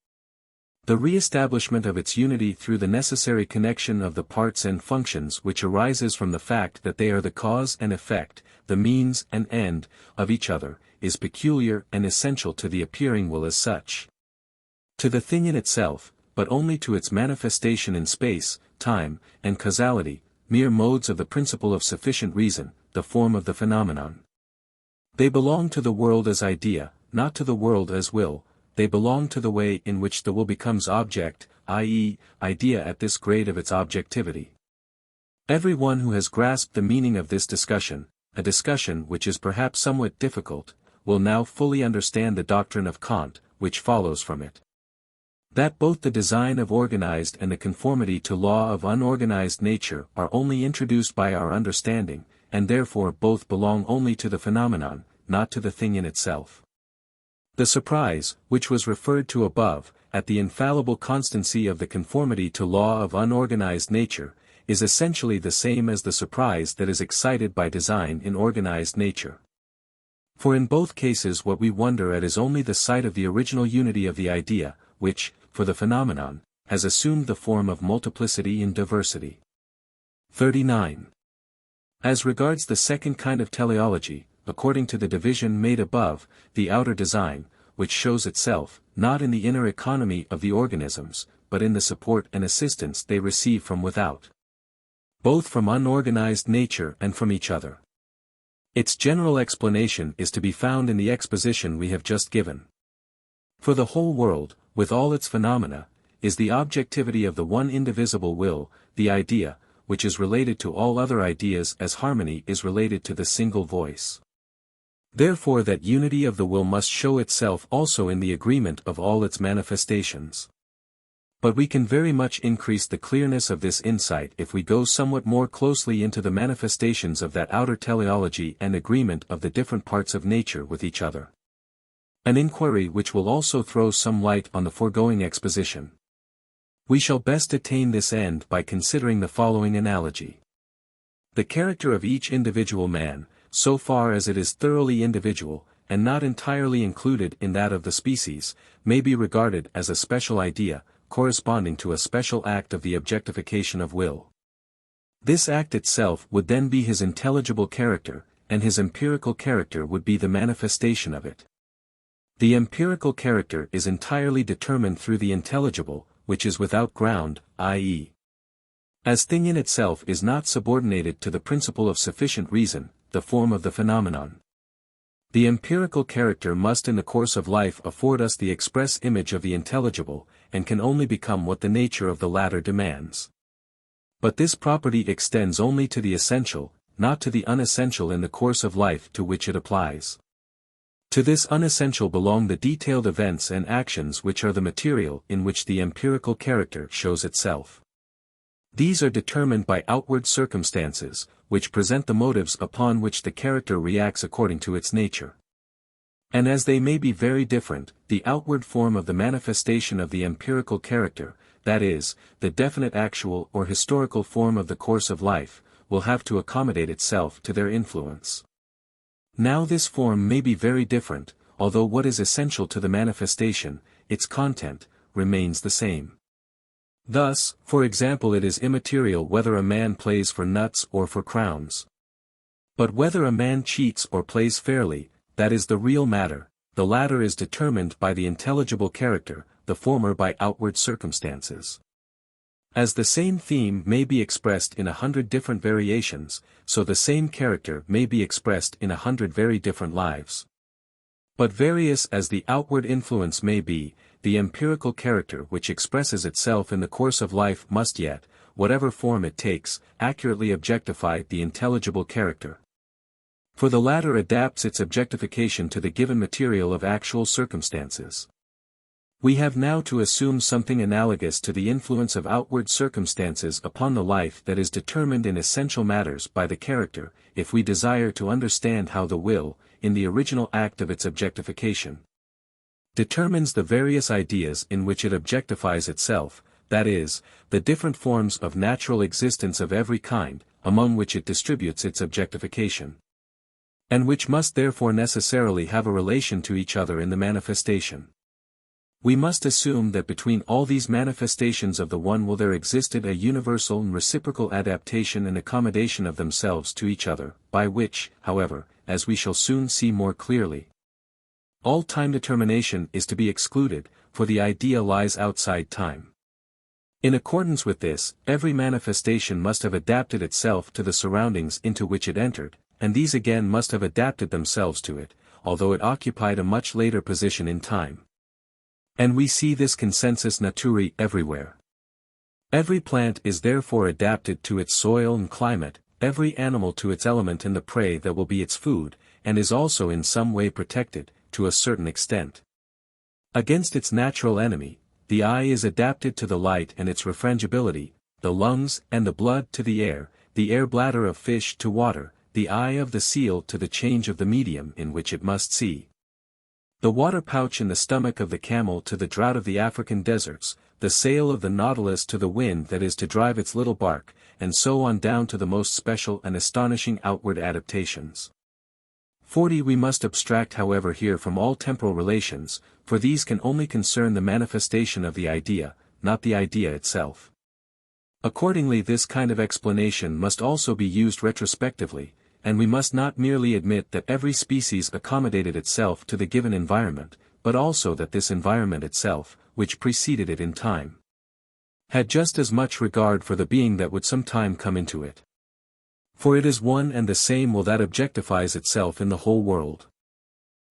the re-establishment of its unity through the necessary connection of the parts and functions which arises from the fact that they are the cause and effect, the means and end, of each other, is peculiar and essential to the appearing will as such. To the thing in itself, but only to its manifestation in space, time, and causality, mere modes of the principle of sufficient reason, the form of the phenomenon. They belong to the world as idea, not to the world as will, they belong to the way in which the will becomes object, i.e., idea at this grade of its objectivity. Every one who has grasped the meaning of this discussion, a discussion which is perhaps somewhat difficult, will now fully understand the doctrine of Kant, which follows from it. That both the design of organized and the conformity to law of unorganized nature are only introduced by our understanding, and therefore both belong only to the phenomenon, not to the thing in itself. The surprise, which was referred to above, at the infallible constancy of the conformity to law of unorganized nature, is essentially the same as the surprise that is excited by design in organized nature. For in both cases what we wonder at is only the sight of the original unity of the idea, which, for the phenomenon, has assumed the form of multiplicity in diversity. 39. As regards the second kind of teleology, according to the division made above, the outer design, which shows itself, not in the inner economy of the organisms, but in the support and assistance they receive from without, both from unorganized nature and from each other. Its general explanation is to be found in the exposition we have just given. For the whole world, with all its phenomena, is the objectivity of the one indivisible will, the idea, which is related to all other ideas as harmony is related to the single voice. Therefore that unity of the will must show itself also in the agreement of all its manifestations. But we can very much increase the clearness of this insight if we go somewhat more closely into the manifestations of that outer teleology and agreement of the different parts of nature with each other. An inquiry which will also throw some light on the foregoing exposition. We shall best attain this end by considering the following analogy. The character of each individual man, so far as it is thoroughly individual, and not entirely included in that of the species, may be regarded as a special idea, corresponding to a special act of the objectification of will. This act itself would then be his intelligible character, and his empirical character would be the manifestation of it. The empirical character is entirely determined through the intelligible, which is without ground, i.e. as thing in itself is not subordinated to the principle of sufficient reason, the form of the phenomenon. The empirical character must in the course of life afford us the express image of the intelligible, and can only become what the nature of the latter demands. But this property extends only to the essential, not to the unessential in the course of life to which it applies. To this unessential belong the detailed events and actions which are the material in which the empirical character shows itself. These are determined by outward circumstances, which present the motives upon which the character reacts according to its nature. And as they may be very different, the outward form of the manifestation of the empirical character, that is, the definite actual or historical form of the course of life, will have to accommodate itself to their influence. Now this form may be very different, although what is essential to the manifestation, its content, remains the same. Thus, for example, it is immaterial whether a man plays for nuts or for crowns. But whether a man cheats or plays fairly, that is the real matter. The latter is determined by the intelligible character, the former by outward circumstances. As the same theme may be expressed in 100 different variations, so the same character may be expressed in 100 very different lives. But various as the outward influence may be, the empirical character which expresses itself in the course of life must yet, whatever form it takes, accurately objectify the intelligible character. For the latter adapts its objectification to the given material of actual circumstances. We have now to assume something analogous to the influence of outward circumstances upon the life that is determined in essential matters by the character, if we desire to understand how the will, in the original act of its objectification, determines the various ideas in which it objectifies itself, that is, the different forms of natural existence of every kind, among which it distributes its objectification, and which must therefore necessarily have a relation to each other in the manifestation. We must assume that between all these manifestations of the one will there existed a universal and reciprocal adaptation and accommodation of themselves to each other, by which, however, as we shall soon see more clearly, all time determination is to be excluded, for the idea lies outside time. In accordance with this, every manifestation must have adapted itself to the surroundings into which it entered, and these again must have adapted themselves to it, although it occupied a much later position in time. And we see this consensus naturae everywhere. Every plant is therefore adapted to its soil and climate, every animal to its element and the prey that will be its food, and is also in some way protected, to a certain extent, against its natural enemy. The eye is adapted to the light and its refrangibility, the lungs and the blood to the air bladder of fish to water, the eye of the seal to the change of the medium in which it must see, the water pouch in the stomach of the camel to the drought of the African deserts, the sail of the nautilus to the wind that is to drive its little bark, and so on down to the most special and astonishing outward adaptations. 40 We must abstract however here from all temporal relations, for these can only concern the manifestation of the idea, not the idea itself. Accordingly this kind of explanation must also be used retrospectively, and we must not merely admit that every species accommodated itself to the given environment, but also that this environment itself, which preceded it in time, had just as much regard for the being that would some time come into it. For it is one and the same will that objectifies itself in the whole world.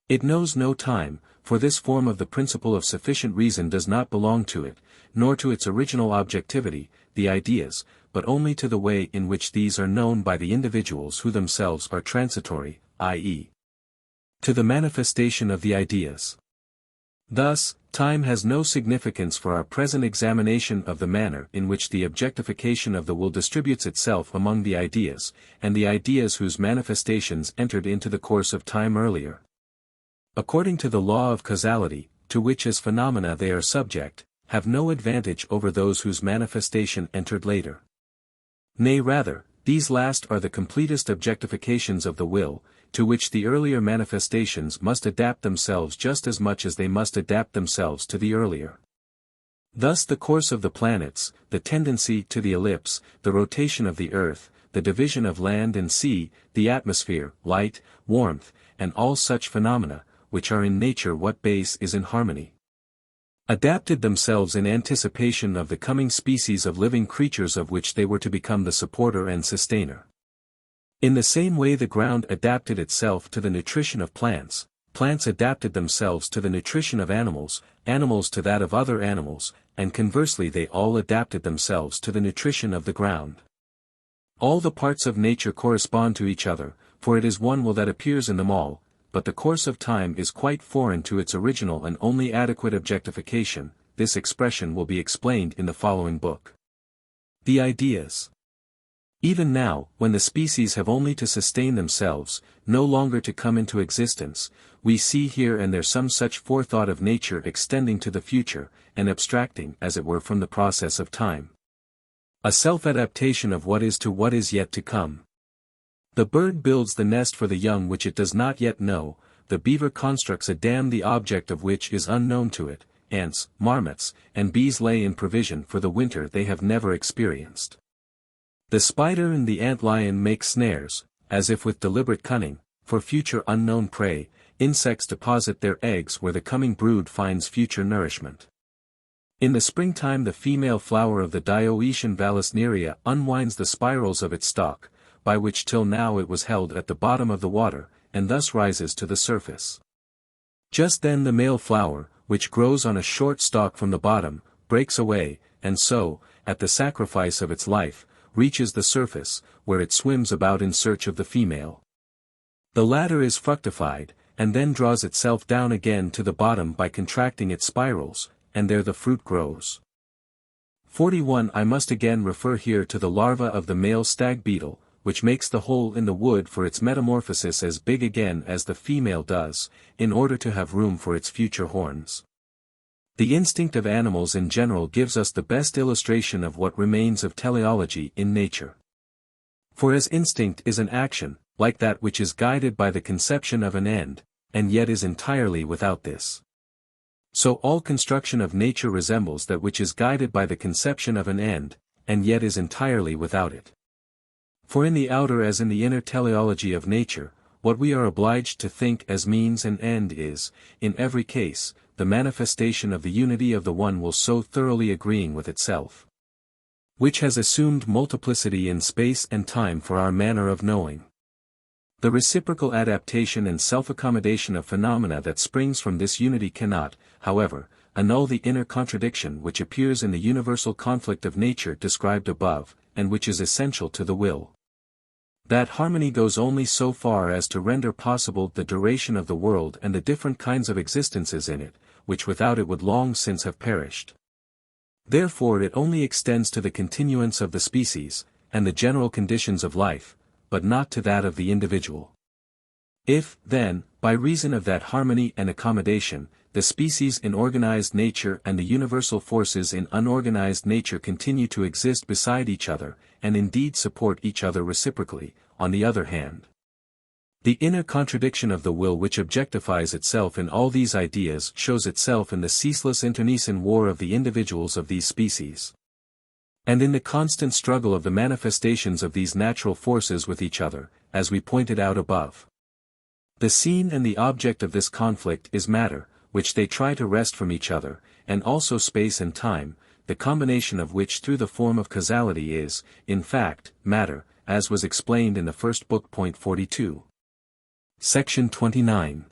It knows no time, for this form of the principle of sufficient reason does not belong to it, nor to its original objectivity, the ideas, but only to the way in which these are known by the individuals who themselves are transitory, i.e., to the manifestation of the ideas. Thus, time has no significance for our present examination of the manner in which the objectification of the will distributes itself among the ideas, and the ideas whose manifestations entered into the course of time earlier. according to the law of causality, to which as phenomena they are subject, have no advantage over those whose manifestation entered later. Nay rather, these last are the completest objectifications of the will, to which the earlier manifestations must adapt themselves just as much as they must adapt themselves to the earlier. Thus the course of the planets, the tendency to the ellipse, the rotation of the earth, the division of land and sea, the atmosphere, light, warmth, and all such phenomena, which are in nature what base is in harmony, adapted themselves in anticipation of the coming species of living creatures of which they were to become the supporter and sustainer. In the same way the ground adapted itself to the nutrition of plants, plants adapted themselves to the nutrition of animals, animals to that of other animals, and conversely they all adapted themselves to the nutrition of the ground. All the parts of nature correspond to each other, for it is one will that appears in them all, but the course of time is quite foreign to its original and only adequate objectification. This expression will be explained in the following book. The ideas. Even now, when the species have only to sustain themselves, no longer to come into existence, we see here and there some such forethought of nature extending to the future, and abstracting as it were from the process of time. A self-adaptation of what is to what is yet to come. The bird builds the nest for the young which it does not yet know, the beaver constructs a dam the object of which is unknown to it, ants, marmots, and bees lay in provision for the winter they have never experienced. The spider and the antlion make snares, as if with deliberate cunning, for future unknown prey. Insects deposit their eggs where the coming brood finds future nourishment. In the springtime the female flower of the Dioecian Vallisneria unwinds the spirals of its stalk, by which till now it was held at the bottom of the water, and thus rises to the surface. Just then the male flower, which grows on a short stalk from the bottom, breaks away, and so, at the sacrifice of its life, reaches the surface, where it swims about in search of the female. The latter is fructified, and then draws itself down again to the bottom by contracting its spirals, and there the fruit grows. 41. I must again refer here to the larva of the male stag beetle, which makes the hole in the wood for its metamorphosis as big again as the female does, in order to have room for its future horns. The instinct of animals in general gives us the best illustration of what remains of teleology in nature. For as instinct is an action, like that which is guided by the conception of an end, and yet is entirely without this, so all construction of nature resembles that which is guided by the conception of an end, and yet is entirely without it. For in the outer as in the inner teleology of nature, what we are obliged to think as means and end is, in every case, the manifestation of the unity of the one will so thoroughly agreeing with itself, which has assumed multiplicity in space and time for our manner of knowing. The reciprocal adaptation and self-accommodation of phenomena that springs from this unity cannot, however, annul the inner contradiction which appears in the universal conflict of nature described above, and which is essential to the will. That harmony goes only so far as to render possible the duration of the world and the different kinds of existences in it, which without it would long since have perished. Therefore it only extends to the continuance of the species, and the general conditions of life, but not to that of the individual. If, then, by reason of that harmony and accommodation, the species in organized nature and the universal forces in unorganized nature continue to exist beside each other, and indeed support each other reciprocally, on the other hand, the inner contradiction of the will which objectifies itself in all these ideas shows itself in the ceaseless internecine war of the individuals of these species, and in the constant struggle of the manifestations of these natural forces with each other, as we pointed out above. The scene and the object of this conflict is matter, which they try to wrest from each other, and also space and time, the combination of which through the form of causality is, in fact, matter, as was explained in the first book. Point 42. Section 29.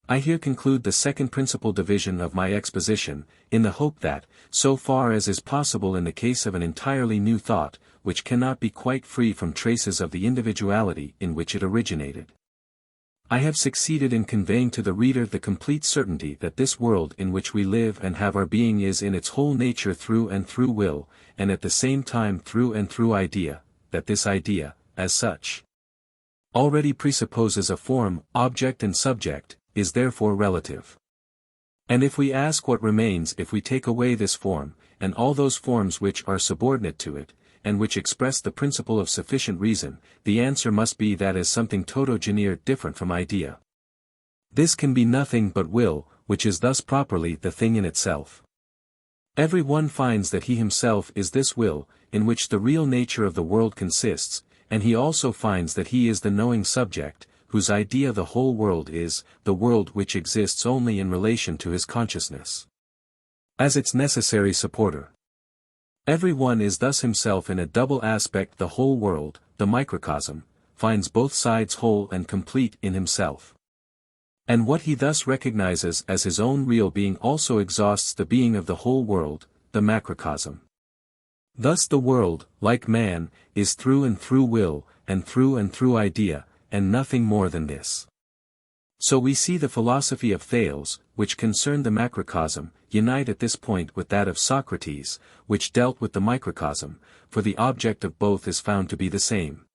I here conclude the second principal division of my exposition, in the hope that, so far as is possible in the case of an entirely new thought, which cannot be quite free from traces of the individuality in which it originated, I have succeeded in conveying to the reader the complete certainty that this world in which we live and have our being is in its whole nature through and through will, and at the same time through and through idea, that this idea, as such, already presupposes a form, object and subject, is therefore relative. And if we ask what remains if we take away this form, and all those forms which are subordinate to it, and which express the principle of sufficient reason, the answer must be that is something toto-genere different from idea. This can be nothing but will, which is thus properly the thing in itself. Every one finds that he himself is this will, in which the real nature of the world consists, and he also finds that he is the knowing subject, whose idea the whole world is, the world which exists only in relation to his consciousness, as its necessary supporter. Every one is thus himself in a double aspect. The whole world, the microcosm, finds both sides whole and complete in himself. And what he thus recognizes as his own real being also exhausts the being of the whole world, the macrocosm. Thus the world, like man, is through and through will, and through idea, and nothing more than this. So we see the philosophy of Thales, which concerned the macrocosm, unite at this point with that of Socrates, which dealt with the microcosm, for the object of both is found to be the same.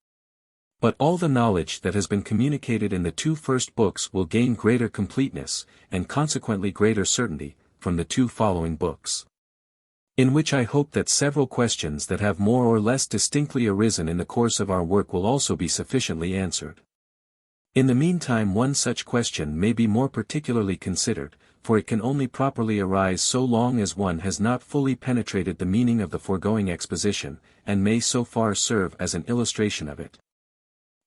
But all the knowledge that has been communicated in the two first books will gain greater completeness, and consequently greater certainty, from the two following books, in which I hope that several questions that have more or less distinctly arisen in the course of our work will also be sufficiently answered. In the meantime one such question may be more particularly considered, for it can only properly arise so long as one has not fully penetrated the meaning of the foregoing exposition, and may so far serve as an illustration of it.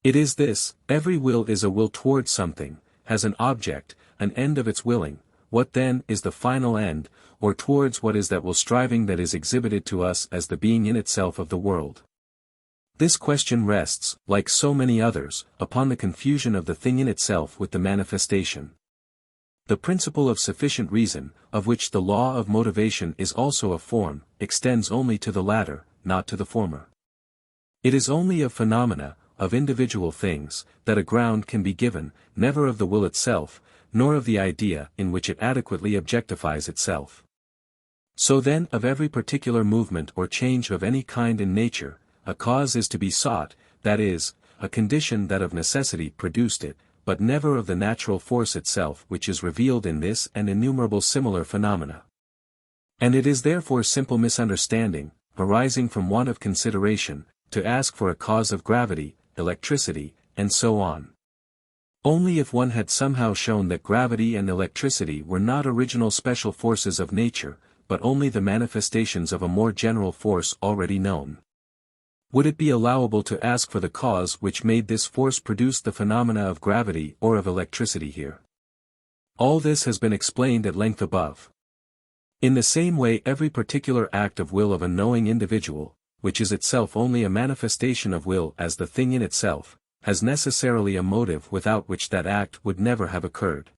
It is this: every will is a will towards something, has an object, an end of its willing. What then is the final end, or towards what is that will striving that is exhibited to us as the being in itself of the world? This question rests, like so many others, upon the confusion of the thing in itself with the manifestation. The principle of sufficient reason, of which the law of motivation is also a form, extends only to the latter, not to the former. It is only of phenomena, of individual things, that a ground can be given, never of the will itself, nor of the idea in which it adequately objectifies itself. So then of every particular movement or change of any kind in nature, a cause is to be sought, that is, a condition that of necessity produced it, but never of the natural force itself which is revealed in this and innumerable similar phenomena. And it is therefore simple misunderstanding, arising from want of consideration, to ask for a cause of gravity, electricity, and so on. Only if one had somehow shown that gravity and electricity were not original special forces of nature, but only the manifestations of a more general force already known, would it be allowable to ask for the cause which made this force produce the phenomena of gravity or of electricity here. All this has been explained at length above. In the same way every particular act of will of a knowing individual, which is itself only a manifestation of will as the thing in itself, has necessarily a motive without which that act would never have occurred.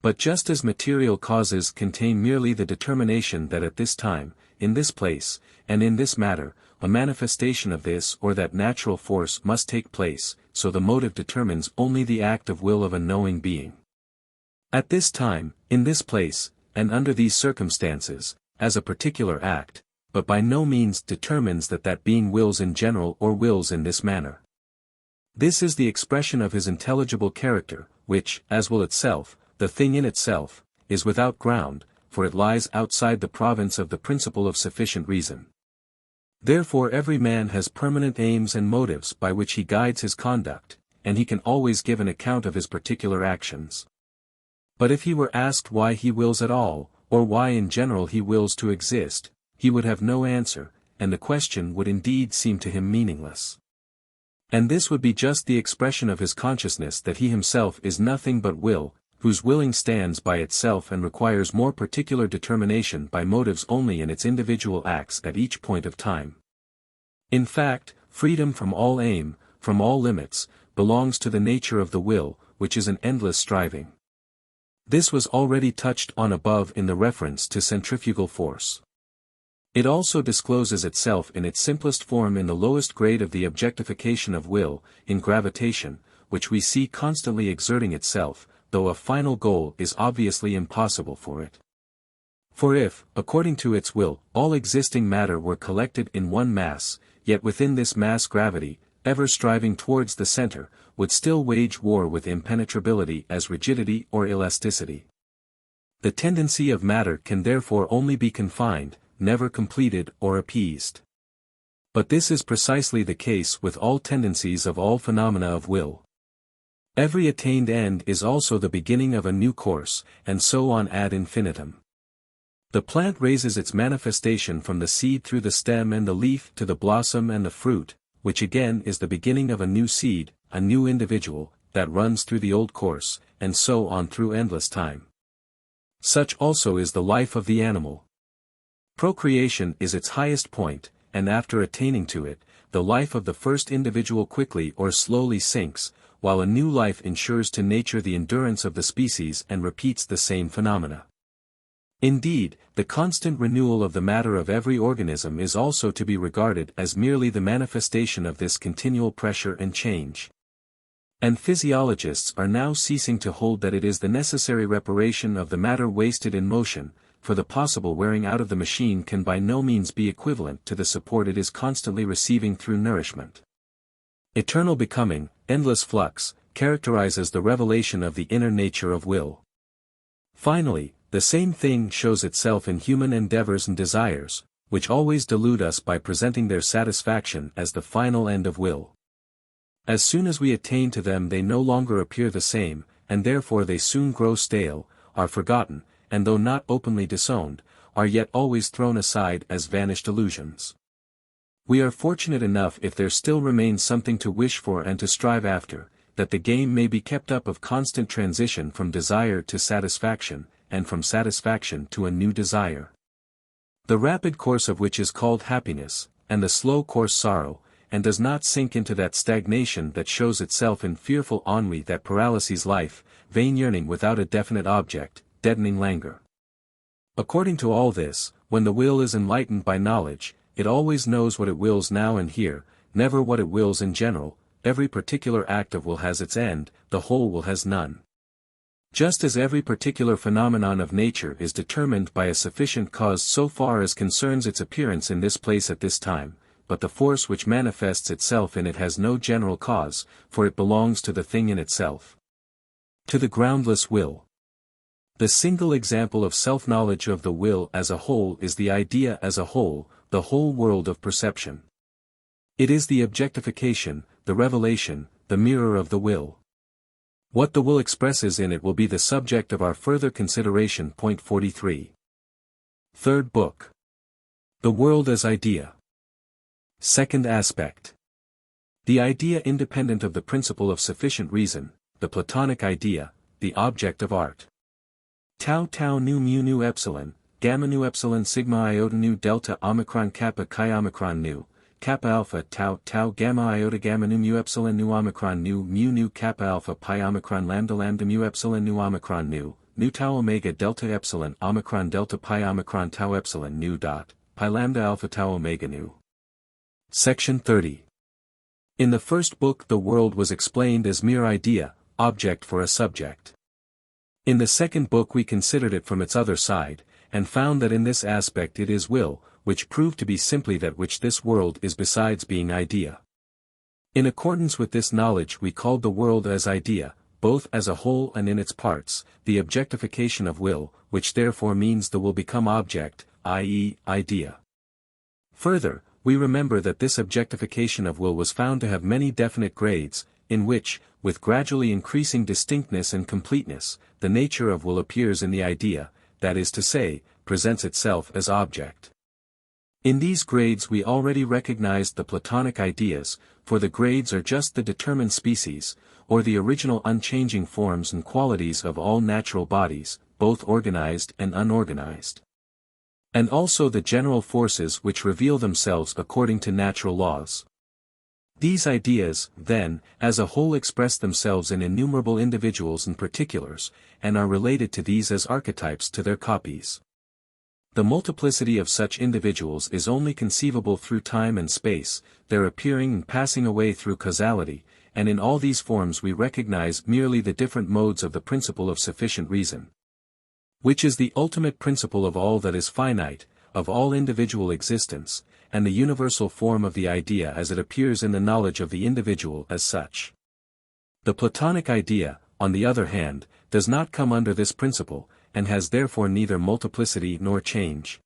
But just as material causes contain merely the determination that at this time, in this place, and in this matter, a manifestation of this or that natural force must take place, so the motive determines only the act of will of a knowing being. At this time, in this place, and under these circumstances, as a particular act, but by no means determines that that being wills in general or wills in this manner. This is the expression of his intelligible character, which, as will itself, the thing in itself, is without ground, for it lies outside the province of the principle of sufficient reason. Therefore every man has permanent aims and motives by which he guides his conduct, and he can always give an account of his particular actions. But if he were asked why he wills at all, or why in general he wills to exist, he would have no answer, and the question would indeed seem to him meaningless. And this would be just the expression of his consciousness that he himself is nothing but will, whose willing stands by itself and requires more particular determination by motives only in its individual acts at each point of time. In fact, freedom from all aim, from all limits, belongs to the nature of the will, which is an endless striving. This was already touched on above in the reference to centrifugal force. It also discloses itself in its simplest form in the lowest grade of the objectification of will, in gravitation, which we see constantly exerting itself, though a final goal is obviously impossible for it. For if, according to its will, all existing matter were collected in one mass, yet within this mass gravity, ever striving towards the center, would still wage war with impenetrability as rigidity or elasticity. The tendency of matter can therefore only be confined, never completed or appeased. But this is precisely the case with all tendencies of all phenomena of will. Every attained end is also the beginning of a new course, and so on ad infinitum. The plant raises its manifestation from the seed through the stem and the leaf to the blossom and the fruit, which again is the beginning of a new seed, a new individual, that runs through the old course, and so on through endless time. Such also is the life of the animal. Procreation is its highest point, and after attaining to it, the life of the first individual quickly or slowly sinks, while a new life ensures to nature the endurance of the species and repeats the same phenomena. Indeed, the constant renewal of the matter of every organism is also to be regarded as merely the manifestation of this continual pressure and change. And physiologists are now ceasing to hold that it is the necessary reparation of the matter wasted in motion, for the possible wearing out of the machine can by no means be equivalent to the support it is constantly receiving through nourishment. Eternal becoming, endless flux, characterizes the revelation of the inner nature of will. Finally, the same thing shows itself in human endeavors and desires, which always delude us by presenting their satisfaction as the final end of will. As soon as we attain to them they no longer appear the same, and therefore they soon grow stale, are forgotten, and though not openly disowned, are yet always thrown aside as vanished illusions. We are fortunate enough if there still remains something to wish for and to strive after, that the game may be kept up of constant transition from desire to satisfaction, and from satisfaction to a new desire. The rapid course of which is called happiness, and the slow course sorrow, and does not sink into that stagnation that shows itself in fearful ennui that paralyses life, vain yearning without a definite object, deadening languor. According to all this, when the will is enlightened by knowledge, it always knows what it wills now and here, never what it wills in general. Every particular act of will has its end, the whole will has none. Just as every particular phenomenon of nature is determined by a sufficient cause so far as concerns its appearance in this place at this time, but the force which manifests itself in it has no general cause, for it belongs to the thing in itself. To the groundless will. The single example of self-knowledge of the will as a whole is the idea as a whole, the whole world of perception. It is the objectification, the revelation, the mirror of the will. What the will expresses in it will be the subject of our further consideration. Point 43. Third book. The world as idea. Second aspect. The idea independent of the principle of sufficient reason, the Platonic idea, the object of art. Tau tau nu mu nu epsilon, gamma nu epsilon sigma iota nu delta omicron kappa chi omicron nu, kappa alpha tau tau gamma iota gamma nu mu epsilon nu omicron nu mu nu kappa alpha pi omicron lambda lambda mu epsilon nu omicron nu tau omega delta epsilon omicron delta pi omicron tau epsilon nu dot, pi lambda alpha tau omega nu. Section 30. In the first book the world was explained as mere idea, object for a subject. In the second book we considered it from its other side, and found that in this aspect it is will, which proved to be simply that which this world is besides being idea. In accordance with this knowledge we called the world as idea, both as a whole and in its parts, the objectification of will, which therefore means the will become object, i.e., idea. Further, we remember that this objectification of will was found to have many definite grades, in which, with gradually increasing distinctness and completeness, the nature of will appears in the idea, that is to say, presents itself as object. In these grades we already recognized the Platonic ideas, for the grades are just the determined species, or the original unchanging forms and qualities of all natural bodies, both organized and unorganized. And also the general forces which reveal themselves according to natural laws. These ideas, then, as a whole express themselves in innumerable individuals and particulars, and are related to these as archetypes to their copies. The multiplicity of such individuals is only conceivable through time and space, their appearing and passing away through causality, and in all these forms we recognize merely the different modes of the principle of sufficient reason, which is the ultimate principle of all that is finite, of all individual existence, and the universal form of the idea as it appears in the knowledge of the individual as such. The Platonic idea, on the other hand, does not come under this principle, and has therefore neither multiplicity nor change.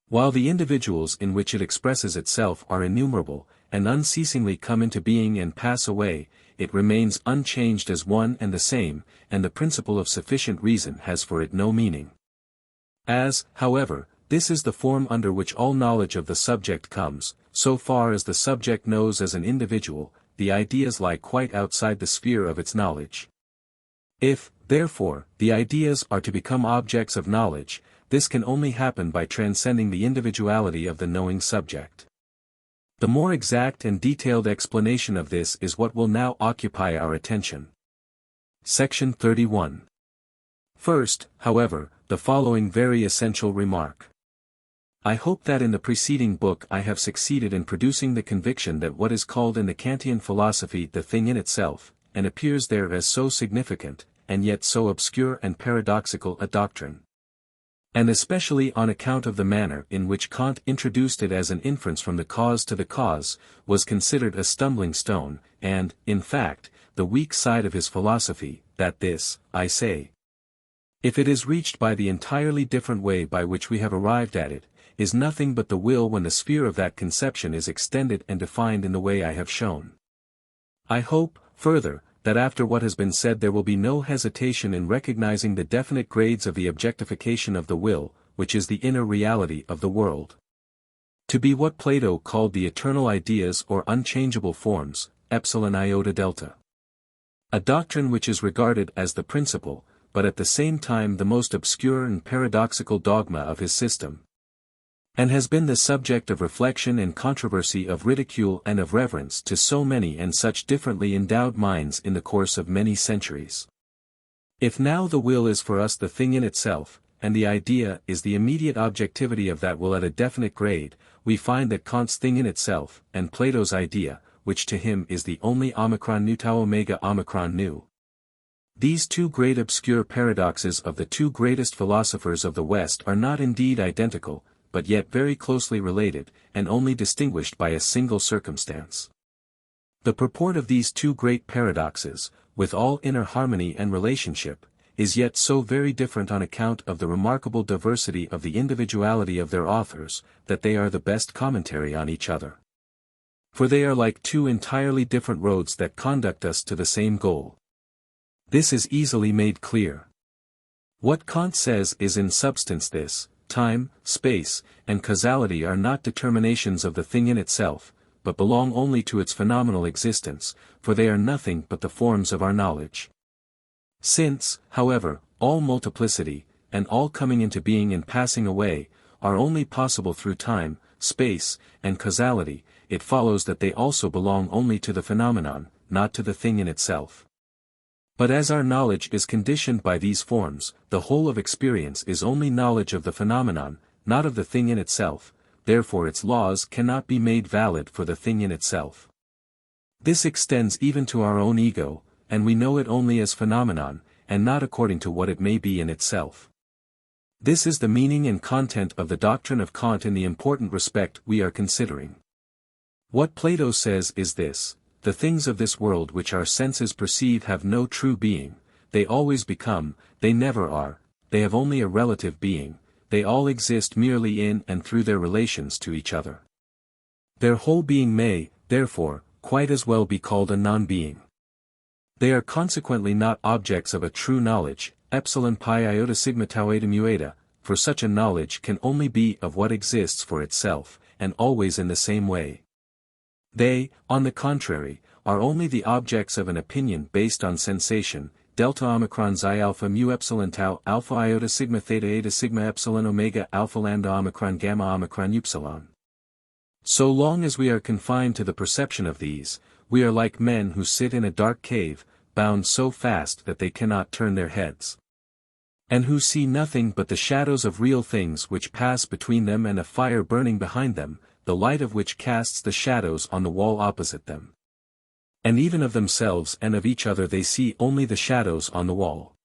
While the individuals in which it expresses itself are innumerable, and unceasingly come into being and pass away, it remains unchanged as one and the same, and the principle of sufficient reason has for it no meaning. As, however, this is the form under which all knowledge of the subject comes, so far as the subject knows as an individual, the ideas lie quite outside the sphere of its knowledge. If, therefore, the ideas are to become objects of knowledge, this can only happen by transcending the individuality of the knowing subject. The more exact and detailed explanation of this is what will now occupy our attention. Section 31. First, however, the following very essential remark. I hope that in the preceding book I have succeeded in producing the conviction that what is called in the Kantian philosophy the thing in itself, and appears there as so significant, and yet so obscure and paradoxical a doctrine. And especially on account of the manner in which Kant introduced it as an inference from the cause to the cause, was considered a stumbling stone, and, in fact, the weak side of his philosophy, that this, I say, if it is reached by the entirely different way by which we have arrived at it, is nothing but the will when the sphere of that conception is extended and defined in the way I have shown. I hope, further, that after what has been said there will be no hesitation in recognizing the definite grades of the objectification of the will, which is the inner reality of the world. To be what Plato called the eternal ideas or unchangeable forms, epsilon iota delta. A doctrine which is regarded as the principal, but at the same time the most obscure and paradoxical dogma of his system, and has been the subject of reflection and controversy, of ridicule and of reverence to so many and such differently endowed minds in the course of many centuries. If now the will is for us the thing in itself, and the idea is the immediate objectivity of that will at a definite grade, we find that Kant's thing in itself, and Plato's idea, which to him is the only omicron nu tau omega omicron nu. These two great obscure paradoxes of the two greatest philosophers of the West are not indeed identical, but yet very closely related, and only distinguished by a single circumstance. The purport of these two great paradoxes, with all inner harmony and relationship, is yet so very different on account of the remarkable diversity of the individuality of their authors, that they are the best commentary on each other. For they are like two entirely different roads that conduct us to the same goal. This is easily made clear. What Kant says is in substance this: time, space, and causality are not determinations of the thing in itself, but belong only to its phenomenal existence, for they are nothing but the forms of our knowledge. Since, however, all multiplicity, and all coming into being and passing away, are only possible through time, space, and causality, it follows that they also belong only to the phenomenon, not to the thing in itself. But as our knowledge is conditioned by these forms, the whole of experience is only knowledge of the phenomenon, not of the thing in itself, therefore its laws cannot be made valid for the thing in itself. This extends even to our own ego, and we know it only as phenomenon, and not according to what it may be in itself. This is the meaning and content of the doctrine of Kant in the important respect we are considering. What Plato says is this: the things of this world which our senses perceive have no true being, they always become, they never are, they have only a relative being, they all exist merely in and through their relations to each other. Their whole being may, therefore, quite as well be called a non-being. They are consequently not objects of a true knowledge, epsilon pi iota sigma tau eta mu eta, for such a knowledge can only be of what exists for itself, and always in the same way. They, on the contrary, are only the objects of an opinion based on sensation, delta omicron xi alpha mu epsilon tau alpha iota sigma theta eta sigma epsilon omega alpha lambda omicron gamma omicron upsilon. So long as we are confined to the perception of these, we are like men who sit in a dark cave, bound so fast that they cannot turn their heads, and who see nothing but the shadows of real things which pass between them and a fire burning behind them, the light of which casts the shadows on the wall opposite them. And even of themselves and of each other they see only the shadows on the wall.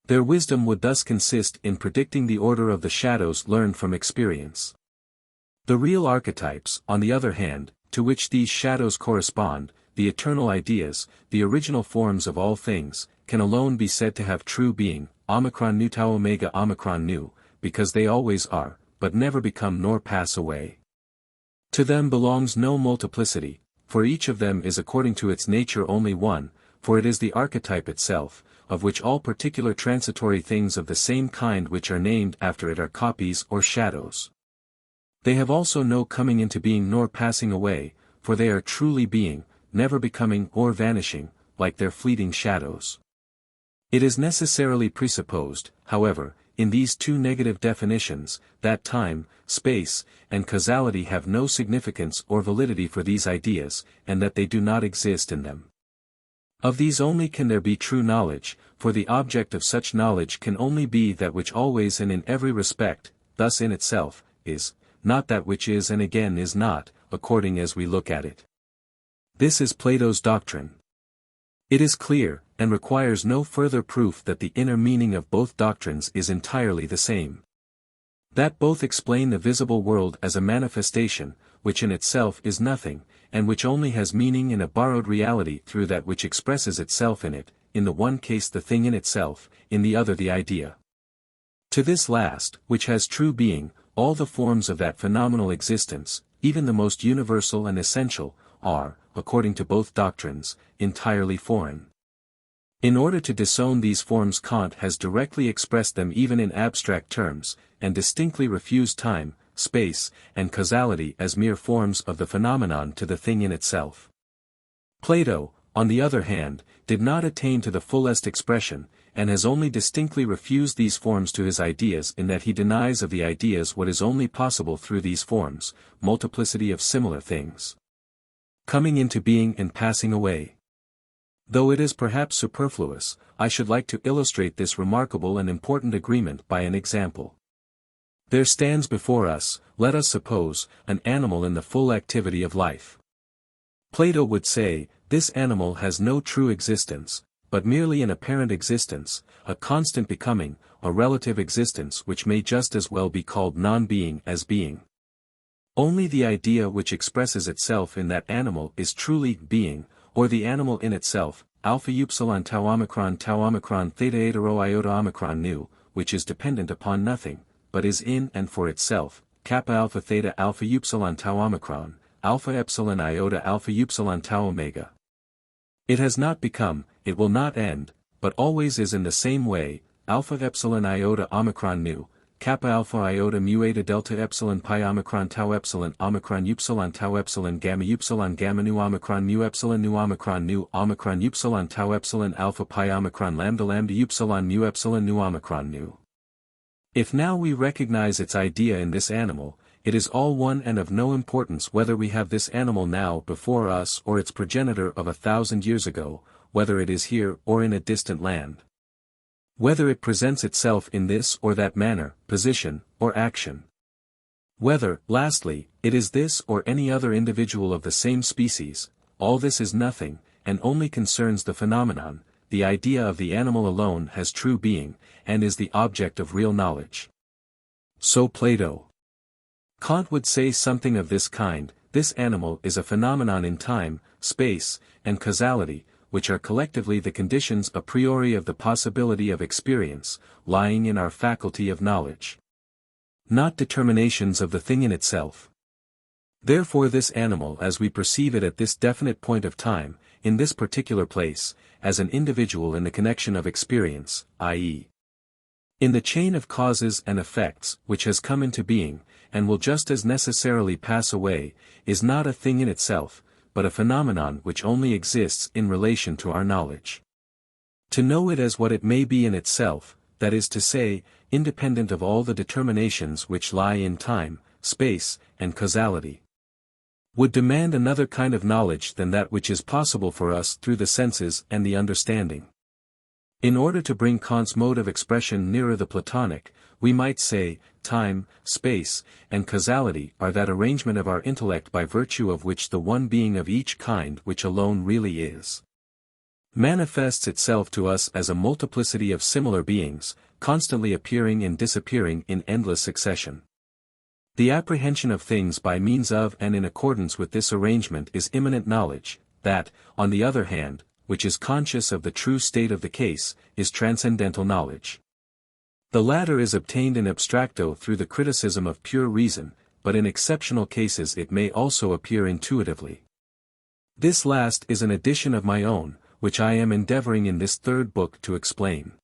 Their wisdom would thus consist in predicting the order of the shadows learned from experience. The real archetypes, on the other hand, to which these shadows correspond, the eternal ideas, the original forms of all things, can alone be said to have true being, omicron nu tau omega omicron nu, because they always are, but never become nor pass away. To them belongs no multiplicity, for each of them is according to its nature only one, for it is the archetype itself, of which all particular transitory things of the same kind which are named after it are copies or shadows. They have also no coming into being nor passing away, for they are truly being, never becoming or vanishing, like their fleeting shadows. It is necessarily presupposed, however, in these two negative definitions, that time, space, and causality have no significance or validity for these ideas, and that they do not exist in them. Of these only can there be true knowledge, for the object of such knowledge can only be that which always and in every respect, thus in itself, is, not that which is and again is not, according as we look at it. This is Plato's doctrine. It is clear, and requires no further proof that the inner meaning of both doctrines is entirely the same. That both explain the visible world as a manifestation, which in itself is nothing, and which only has meaning in a borrowed reality through that which expresses itself in it, in the one case the thing in itself, in the other the idea. To this last, which has true being, all the forms of that phenomenal existence, even the most universal and essential, are, according to both doctrines, entirely foreign. In order to disown these forms, Kant has directly expressed them even in abstract terms, and distinctly refused time, space, and causality as mere forms of the phenomenon to the thing in itself. Plato, on the other hand, did not attain to the fullest expression, and has only distinctly refused these forms to his ideas in that he denies of the ideas what is only possible through these forms, multiplicity of similar things, coming into being and passing away. Though it is perhaps superfluous, I should like to illustrate this remarkable and important agreement by an example. There stands before us, let us suppose, an animal in the full activity of life. Plato would say, this animal has no true existence, but merely an apparent existence, a constant becoming, a relative existence which may just as well be called non-being as being. Only the idea which expresses itself in that animal is truly being, or the animal in itself, alpha upsilon tau omicron theta eta rho iota omicron nu, which is dependent upon nothing, but is in and for itself, kappa alpha theta alpha upsilon tau omicron, alpha epsilon iota alpha upsilon tau omega. It has not become, it will not end, but always is in the same way, alpha epsilon iota omicron nu, kappa alpha iota mu eta delta epsilon pi omicron tau epsilon tau epsilon gamma nu omicron mu epsilon nu omicron tau epsilon alpha pi omicron lambda upsilon mu epsilon nu omicron nu. If now we recognize its idea in this animal, it is all one and of no importance whether we have this animal now before us or its progenitor of 1,000 years ago, whether it is here or in a distant land. Whether it presents itself in this or that manner, position, or action. Whether, lastly, it is this or any other individual of the same species, all this is nothing, and only concerns the phenomenon. The idea of the animal alone has true being, and is the object of real knowledge. So Plato. Kant would say something of this kind, this animal is a phenomenon in time, space, and causality, which are collectively the conditions a priori of the possibility of experience, lying in our faculty of knowledge. Not determinations of the thing in itself. Therefore this animal as we perceive it at this definite point of time, in this particular place, as an individual in the connection of experience, i.e. in the chain of causes and effects which has come into being, and will just as necessarily pass away, is not a thing in itself, but a phenomenon which only exists in relation to our knowledge. To know it as what it may be in itself, that is to say, independent of all the determinations which lie in time, space, and causality, would demand another kind of knowledge than that which is possible for us through the senses and the understanding. In order to bring Kant's mode of expression nearer the Platonic, we might say, time, space, and causality are that arrangement of our intellect by virtue of which the one being of each kind which alone really is, manifests itself to us as a multiplicity of similar beings, constantly appearing and disappearing in endless succession. The apprehension of things by means of and in accordance with this arrangement is immanent knowledge, that, on the other hand, which is conscious of the true state of the case, is transcendental knowledge. The latter is obtained in abstracto through the criticism of pure reason, but in exceptional cases it may also appear intuitively. This last is an addition of my own, which I am endeavoring in this third book to explain.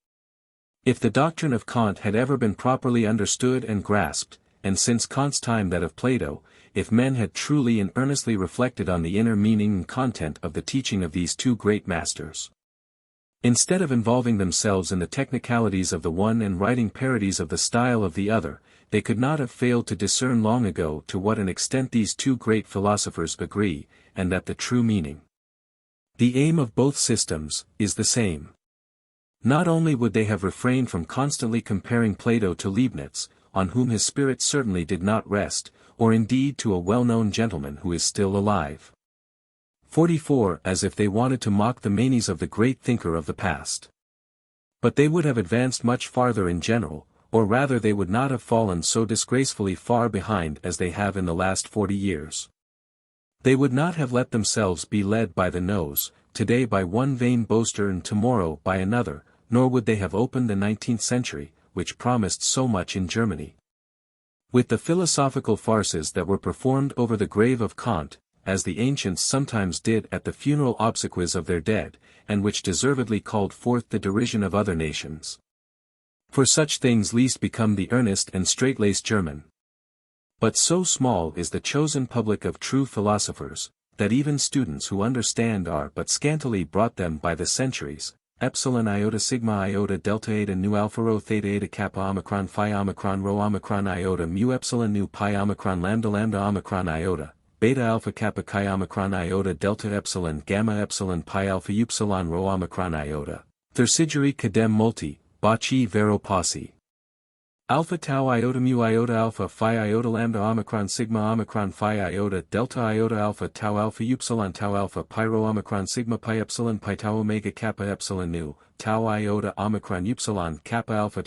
If the doctrine of Kant had ever been properly understood and grasped, and since Kant's time that of Plato, if men had truly and earnestly reflected on the inner meaning and content of the teaching of these two great masters, instead of involving themselves in the technicalities of the one and writing parodies of the style of the other, they could not have failed to discern long ago to what an extent these two great philosophers agree, and that the true meaning, the aim of both systems, is the same. Not only would they have refrained from constantly comparing Plato to Leibniz, on whom his spirit certainly did not rest, or indeed to a well-known gentleman who is still alive. 44 As if they wanted to mock the manes of the great thinker of the past. But they would have advanced much farther in general, or rather they would not have fallen so disgracefully far behind as they have in the last 40 years. They would not have let themselves be led by the nose, today by one vain boaster and tomorrow by another, nor would they have opened the 19th century, which promised so much in Germany, with the philosophical farces that were performed over the grave of Kant, as the ancients sometimes did at the funeral obsequies of their dead, and which deservedly called forth the derision of other nations. For such things least become the earnest and straight-laced German. But so small is the chosen public of true philosophers, that even students who understand are but scantily brought them by the centuries. Epsilon iota sigma iota delta eta nu alpha rho theta eta kappa omicron phi omicron rho omicron iota mu epsilon nu pi omicron lambda lambda omicron iota, beta alpha kappa chi omicron iota delta epsilon gamma epsilon pi alpha upsilon rho omicron iota, thursigeri cadem multi, baci vero possi. Alpha tau iota mu iota alpha phi iota lambda omicron sigma omicron phi iota delta iota alpha tau alpha pi rho omicron sigma pi epsilon pi tau omega kappa epsilon nu, tau iota omicron upsilon kappa alpha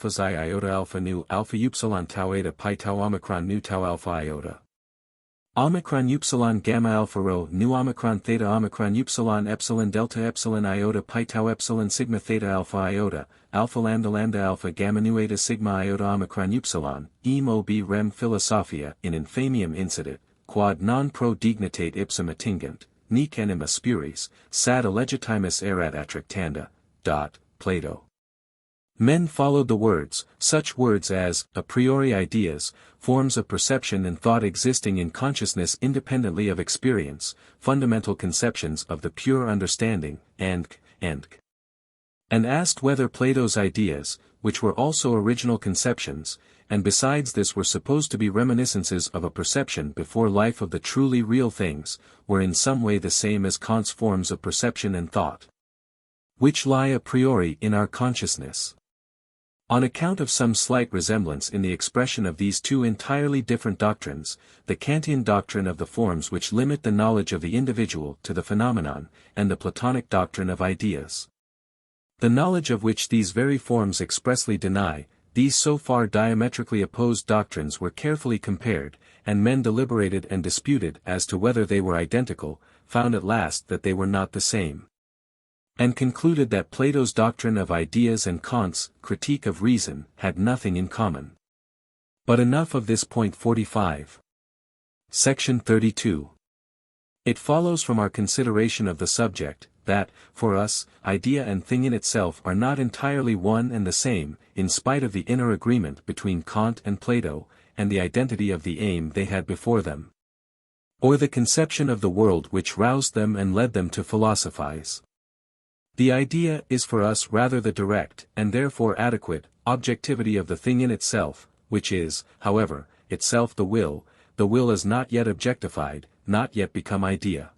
xi iota alpha nu alpha upsilon tau eta pi tau omicron nu tau alpha iota. Omicron upsilon gamma alpha rho nu omicron theta omicron upsilon epsilon delta epsilon iota pi tau epsilon sigma theta alpha iota, alpha lambda lambda alpha gamma nu eta sigma iota omicron upsilon, em ob rem philosophia in infamiam incidit, quod non pro dignitate ipsum attingent, nec anima spuris, sed allegitimus erat attractanda. Plato. Men followed the words, such words as, a priori ideas, forms of perception and thought existing in consciousness independently of experience, fundamental conceptions of the pure understanding, and asked whether Plato's ideas, which were also original conceptions, and besides this were supposed to be reminiscences of a perception before life of the truly real things, were in some way the same as Kant's forms of perception and thought, which lie a priori in our consciousness. On account of some slight resemblance in the expression of these two entirely different doctrines, the Kantian doctrine of the forms which limit the knowledge of the individual to the phenomenon, and the Platonic doctrine of ideas, the knowledge of which these very forms expressly deny, these so far diametrically opposed doctrines were carefully compared, and men deliberated and disputed as to whether they were identical, found at last that they were not the same, and concluded that Plato's doctrine of ideas and Kant's critique of reason had nothing in common. But enough of this. Point 45. Section 32. It follows from our consideration of the subject, that, for us, idea and thing in itself are not entirely one and the same, in spite of the inner agreement between Kant and Plato, and the identity of the aim they had before them, or the conception of the world which roused them and led them to philosophize. The idea is for us rather the direct, and therefore adequate, objectivity of the thing in itself, which is, however, itself the will is not yet objectified, not yet become idea.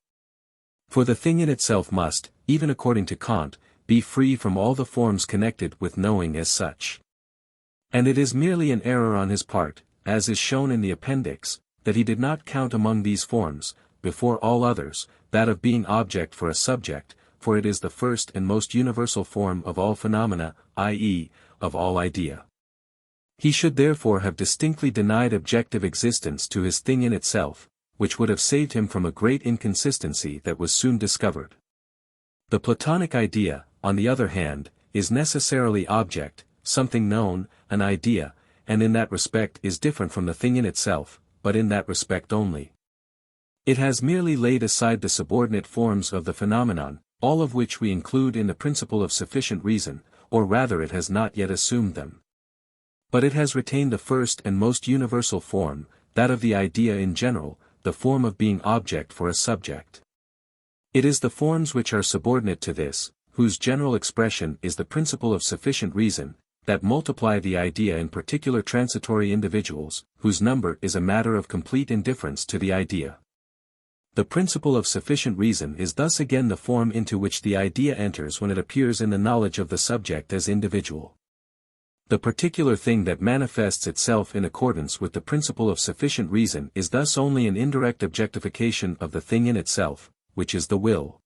For the thing in itself must, even according to Kant, be free from all the forms connected with knowing as such. And it is merely an error on his part, as is shown in the appendix, that he did not count among these forms, before all others, that of being object for a subject, for it is the first and most universal form of all phenomena, i.e., of all idea. He should therefore have distinctly denied objective existence to his thing in itself, which would have saved him from a great inconsistency that was soon discovered. The Platonic idea, on the other hand, is necessarily object, something known, an idea, and in that respect is different from the thing in itself, but in that respect only. It has merely laid aside the subordinate forms of the phenomenon, all of which we include in the principle of sufficient reason, or rather it has not yet assumed them. But it has retained the first and most universal form, that of the idea in general, the form of being object for a subject. It is the forms which are subordinate to this, whose general expression is the principle of sufficient reason, that multiply the idea in particular transitory individuals, whose number is a matter of complete indifference to the idea. The principle of sufficient reason is thus again the form into which the idea enters when it appears in the knowledge of the subject as individual. The particular thing that manifests itself in accordance with the principle of sufficient reason is thus only an indirect objectification of the thing in itself, which is the will.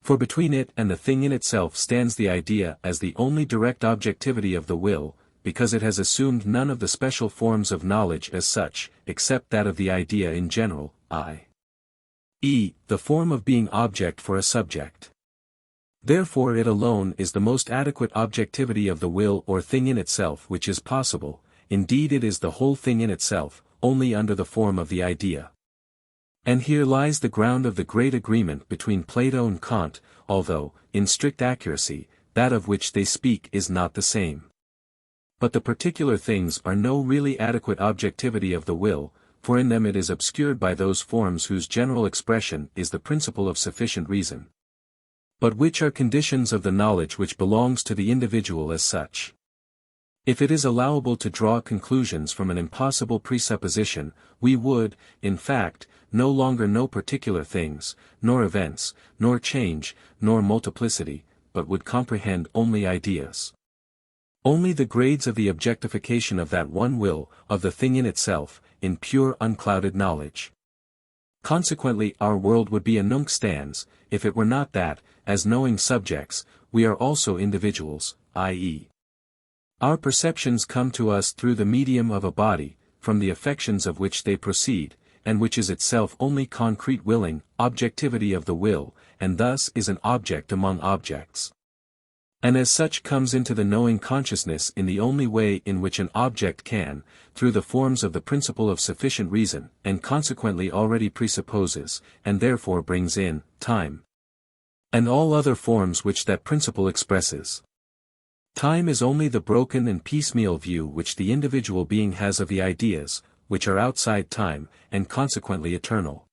For between it and the thing in itself stands the idea as the only direct objectivity of the will, because it has assumed none of the special forms of knowledge as such, except that of the idea in general, i.e., the form of being object for a subject. Therefore it alone is the most adequate objectivity of the will or thing in itself which is possible, indeed it is the whole thing in itself, only under the form of the idea. And here lies the ground of the great agreement between Plato and Kant, although, in strict accuracy, that of which they speak is not the same. But the particular things are no really adequate objectivity of the will, for in them it is obscured by those forms whose general expression is the principle of sufficient reason, but which are conditions of the knowledge which belongs to the individual as such. If it is allowable to draw conclusions from an impossible presupposition, we would, in fact, no longer know particular things, nor events, nor change, nor multiplicity, but would comprehend only ideas. Only the grades of the objectification of that one will, of the thing in itself, in pure unclouded knowledge. Consequently our world would be a nunc stans, if it were not that, as knowing subjects, we are also individuals, i.e. our perceptions come to us through the medium of a body, from the affections of which they proceed, and which is itself only concrete willing, objectivity of the will, and thus is an object among objects. And as such comes into the knowing consciousness in the only way in which an object can, through the forms of the principle of sufficient reason, and consequently already presupposes, and therefore brings in, time, and all other forms which that principle expresses. Time is only the broken and piecemeal view which the individual being has of the ideas, which are outside time, and consequently eternal.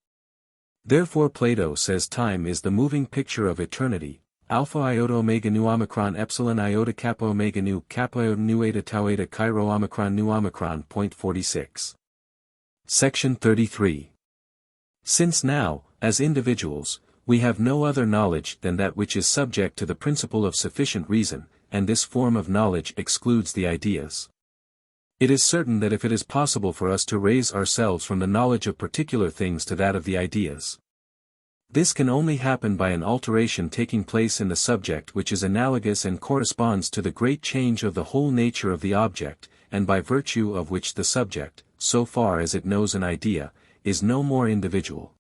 Therefore Plato says time is the moving picture of eternity, alpha iota omega nu omicron epsilon iota kappa omega nu iota nu eta tau eta Cairo omicron nu omicron. 46. Section 33. Since now, as individuals, we have no other knowledge than that which is subject to the principle of sufficient reason, and this form of knowledge excludes the ideas. It is certain that if it is possible for us to raise ourselves from the knowledge of particular things to that of the ideas, this can only happen by an alteration taking place in the subject which is analogous and corresponds to the great change of the whole nature of the object, and by virtue of which the subject, so far as it knows an idea, is no more individual.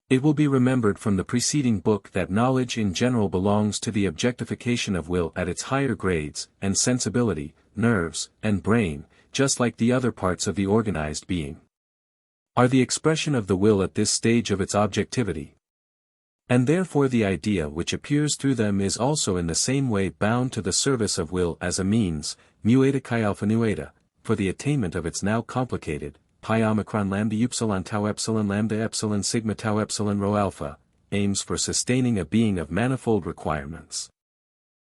It will be remembered from the preceding book that knowledge in general belongs to the objectification of will at its higher grades, and sensibility, nerves, and brain, just like the other parts of the organized being, are the expression of the will at this stage of its objectivity. And therefore the idea which appears through them is also in the same way bound to the service of will as a means, mu eta chi alpha nu eta, for the attainment of its now complicated, pi omicron lambda upsilon tau epsilon lambda epsilon sigma tau epsilon rho alpha, aims for sustaining a being of manifold requirements.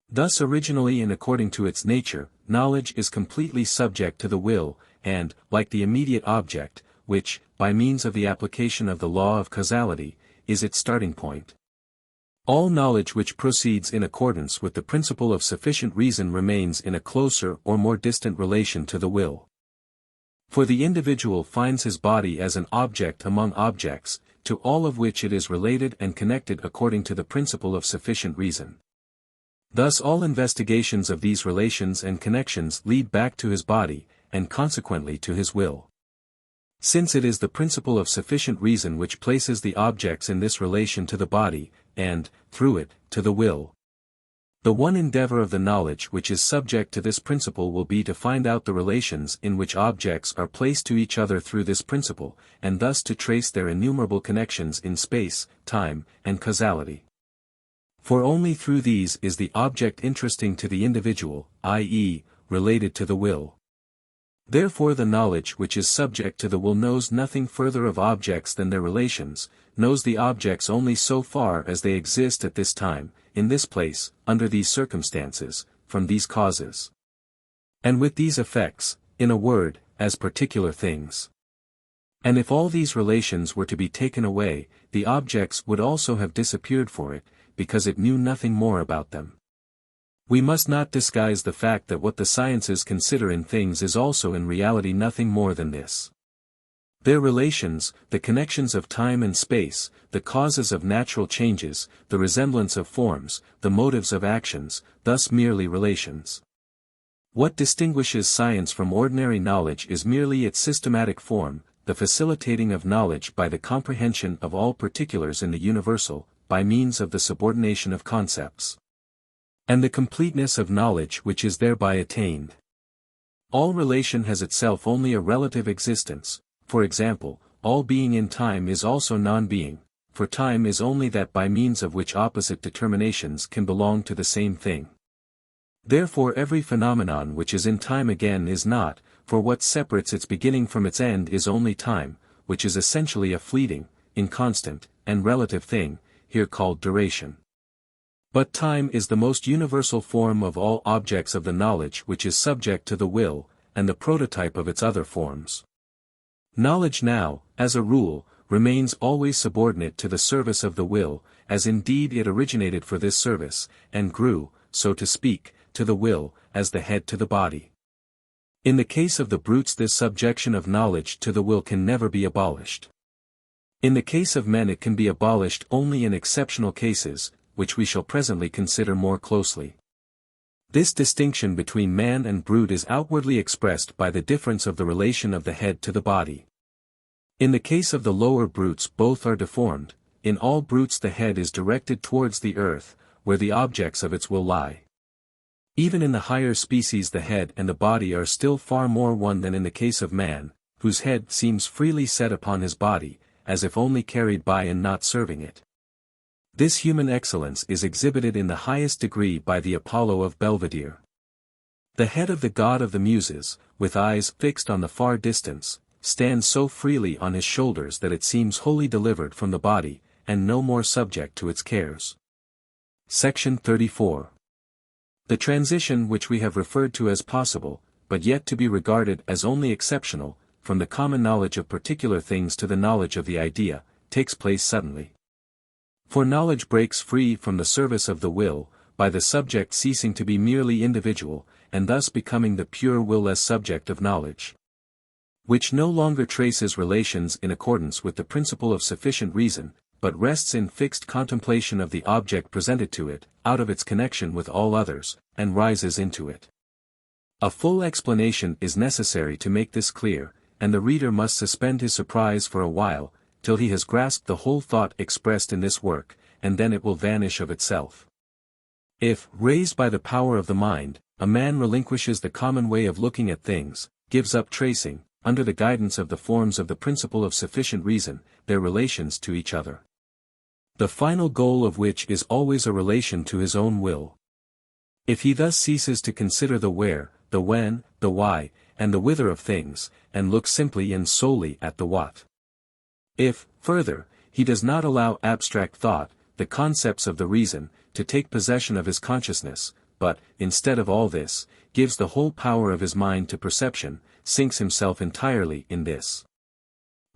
Thus originally and according to its nature, knowledge is completely subject to the will, and, like the immediate object, which, by means of the application of the law of causality, is its starting point. All knowledge which proceeds in accordance with the principle of sufficient reason remains in a closer or more distant relation to the will. For the individual finds his body as an object among objects, to all of which it is related and connected according to the principle of sufficient reason. Thus all investigations of these relations and connections lead back to his body, and consequently to his will. Since it is the principle of sufficient reason which places the objects in this relation to the body, and, through it, to the will. The one endeavor of the knowledge which is subject to this principle will be to find out the relations in which objects are placed to each other through this principle, and thus to trace their innumerable connections in space, time, and causality. For only through these is the object interesting to the individual, i.e., related to the will. Therefore the knowledge which is subject to the will knows nothing further of objects than their relations, knows the objects only so far as they exist at this time, in this place, under these circumstances, from these causes. And with these effects, in a word, as particular things. And if all these relations were to be taken away, the objects would also have disappeared for it, because it knew nothing more about them. We must not disguise the fact that what the sciences consider in things is also in reality nothing more than this. Their relations, the connections of time and space, the causes of natural changes, the resemblance of forms, the motives of actions, thus merely relations. What distinguishes science from ordinary knowledge is merely its systematic form, the facilitating of knowledge by the comprehension of all particulars in the universal, by means of the subordination of concepts. And the completeness of knowledge which is thereby attained. All relation has itself only a relative existence, for example, all being in time is also non-being, for time is only that by means of which opposite determinations can belong to the same thing. Therefore every phenomenon which is in time again is not, for what separates its beginning from its end is only time, which is essentially a fleeting, inconstant, and relative thing, here called duration. But time is the most universal form of all objects of the knowledge which is subject to the will, and the prototype of its other forms. Knowledge now, as a rule, remains always subordinate to the service of the will, as indeed it originated for this service, and grew, so to speak, to the will, as the head to the body. In the case of the brutes this subjection of knowledge to the will can never be abolished. In the case of men it can be abolished only in exceptional cases, which we shall presently consider more closely. This distinction between man and brute is outwardly expressed by the difference of the relation of the head to the body. In the case of the lower brutes both are deformed, in all brutes the head is directed towards the earth, where the objects of its will lie. Even in the higher species the head and the body are still far more one than in the case of man, whose head seems freely set upon his body, as if only carried by and not serving it. This human excellence is exhibited in the highest degree by the Apollo of Belvedere. The head of the god of the Muses, with eyes fixed on the far distance, stands so freely on his shoulders that it seems wholly delivered from the body, and no more subject to its cares. Section 34. The transition which we have referred to as possible, but yet to be regarded as only exceptional, from the common knowledge of particular things to the knowledge of the idea, takes place suddenly. For knowledge breaks free from the service of the will, by the subject ceasing to be merely individual, and thus becoming the pure will-less subject of knowledge, which no longer traces relations in accordance with the principle of sufficient reason, but rests in fixed contemplation of the object presented to it, out of its connection with all others, and rises into it. A full explanation is necessary to make this clear, and the reader must suspend his surprise for a while, till he has grasped the whole thought expressed in this work, and then it will vanish of itself. If, raised by the power of the mind, a man relinquishes the common way of looking at things, gives up tracing, under the guidance of the forms of the principle of sufficient reason, their relations to each other, the final goal of which is always a relation to his own will. If he thus ceases to consider the where, the when, the why, and the whither of things, and looks simply and solely at the what. If, further, he does not allow abstract thought, the concepts of the reason, to take possession of his consciousness, but, instead of all this, gives the whole power of his mind to perception, sinks himself entirely in this,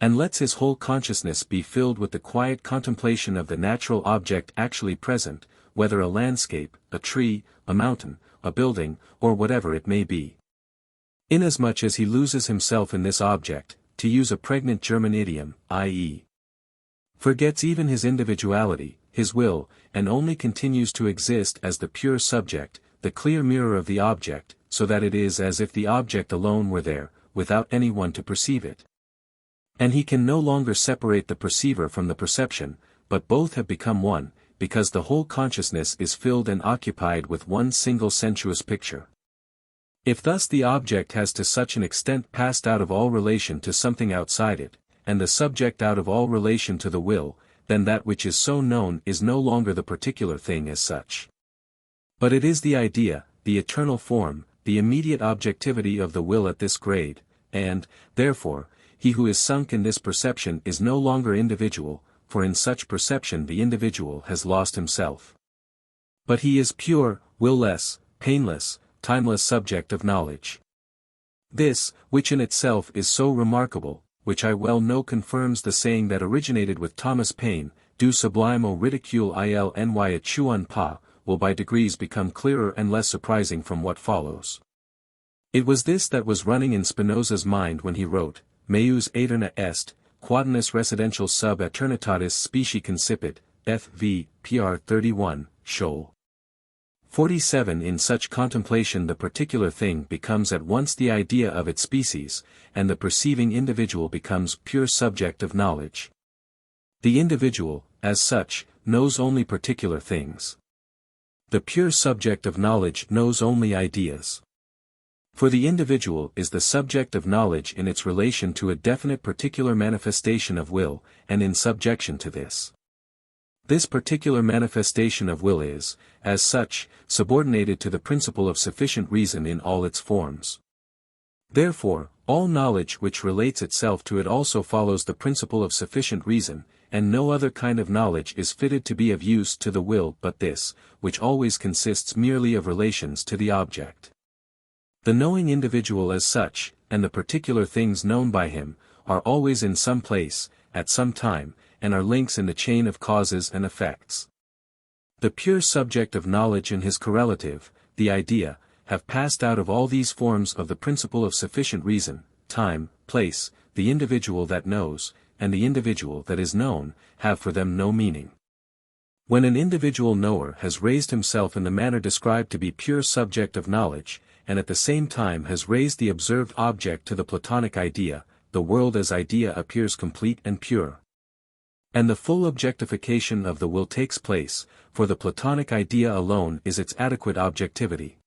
and lets his whole consciousness be filled with the quiet contemplation of the natural object actually present, whether a landscape, a tree, a mountain, a building, or whatever it may be. Inasmuch as he loses himself in this object, to use a pregnant German idiom, i.e., forgets even his individuality, his will, and only continues to exist as the pure subject, the clear mirror of the object, so that it is as if the object alone were there, without anyone to perceive it. And he can no longer separate the perceiver from the perception, but both have become one, because the whole consciousness is filled and occupied with one single sensuous picture. If thus the object has to such an extent passed out of all relation to something outside it, and the subject out of all relation to the will, then that which is so known is no longer the particular thing as such. But it is the idea, the eternal form, the immediate objectivity of the will at this grade, and, therefore, he who is sunk in this perception is no longer individual, for in such perception the individual has lost himself. But he is pure, will-less, painless, timeless subject of knowledge. This, which in itself is so remarkable, which I well know confirms the saying that originated with Thomas Paine, "Du sublime au ridicule il n'y a chuan pas," will by degrees become clearer and less surprising from what follows. It was this that was running in Spinoza's mind when he wrote, "Meus aeterna est, quadinus residential sub aeternitatis specie concipit, F. v. pr. 31, Scholl. 47. In such contemplation the particular thing becomes at once the idea of its species, and the perceiving individual becomes pure subject of knowledge. The individual, as such, knows only particular things. The pure subject of knowledge knows only ideas. For the individual is the subject of knowledge in its relation to a definite particular manifestation of will, and in subjection to this. This particular manifestation of will is, as such, subordinated to the principle of sufficient reason in all its forms. Therefore, all knowledge which relates itself to it also follows the principle of sufficient reason, and no other kind of knowledge is fitted to be of use to the will but this, which always consists merely of relations to the object. The knowing individual as such, and the particular things known by him, are always in some place, at some time, and are links in the chain of causes and effects. The pure subject of knowledge and his correlative, the idea, have passed out of all these forms of the principle of sufficient reason, time, place, the individual that knows, and the individual that is known, have for them no meaning. When an individual knower has raised himself in the manner described to be pure subject of knowledge, and at the same time has raised the observed object to the Platonic idea, the world as idea appears complete and pure. And the full objectification of the will takes place, for the Platonic idea alone is its adequate objectivity.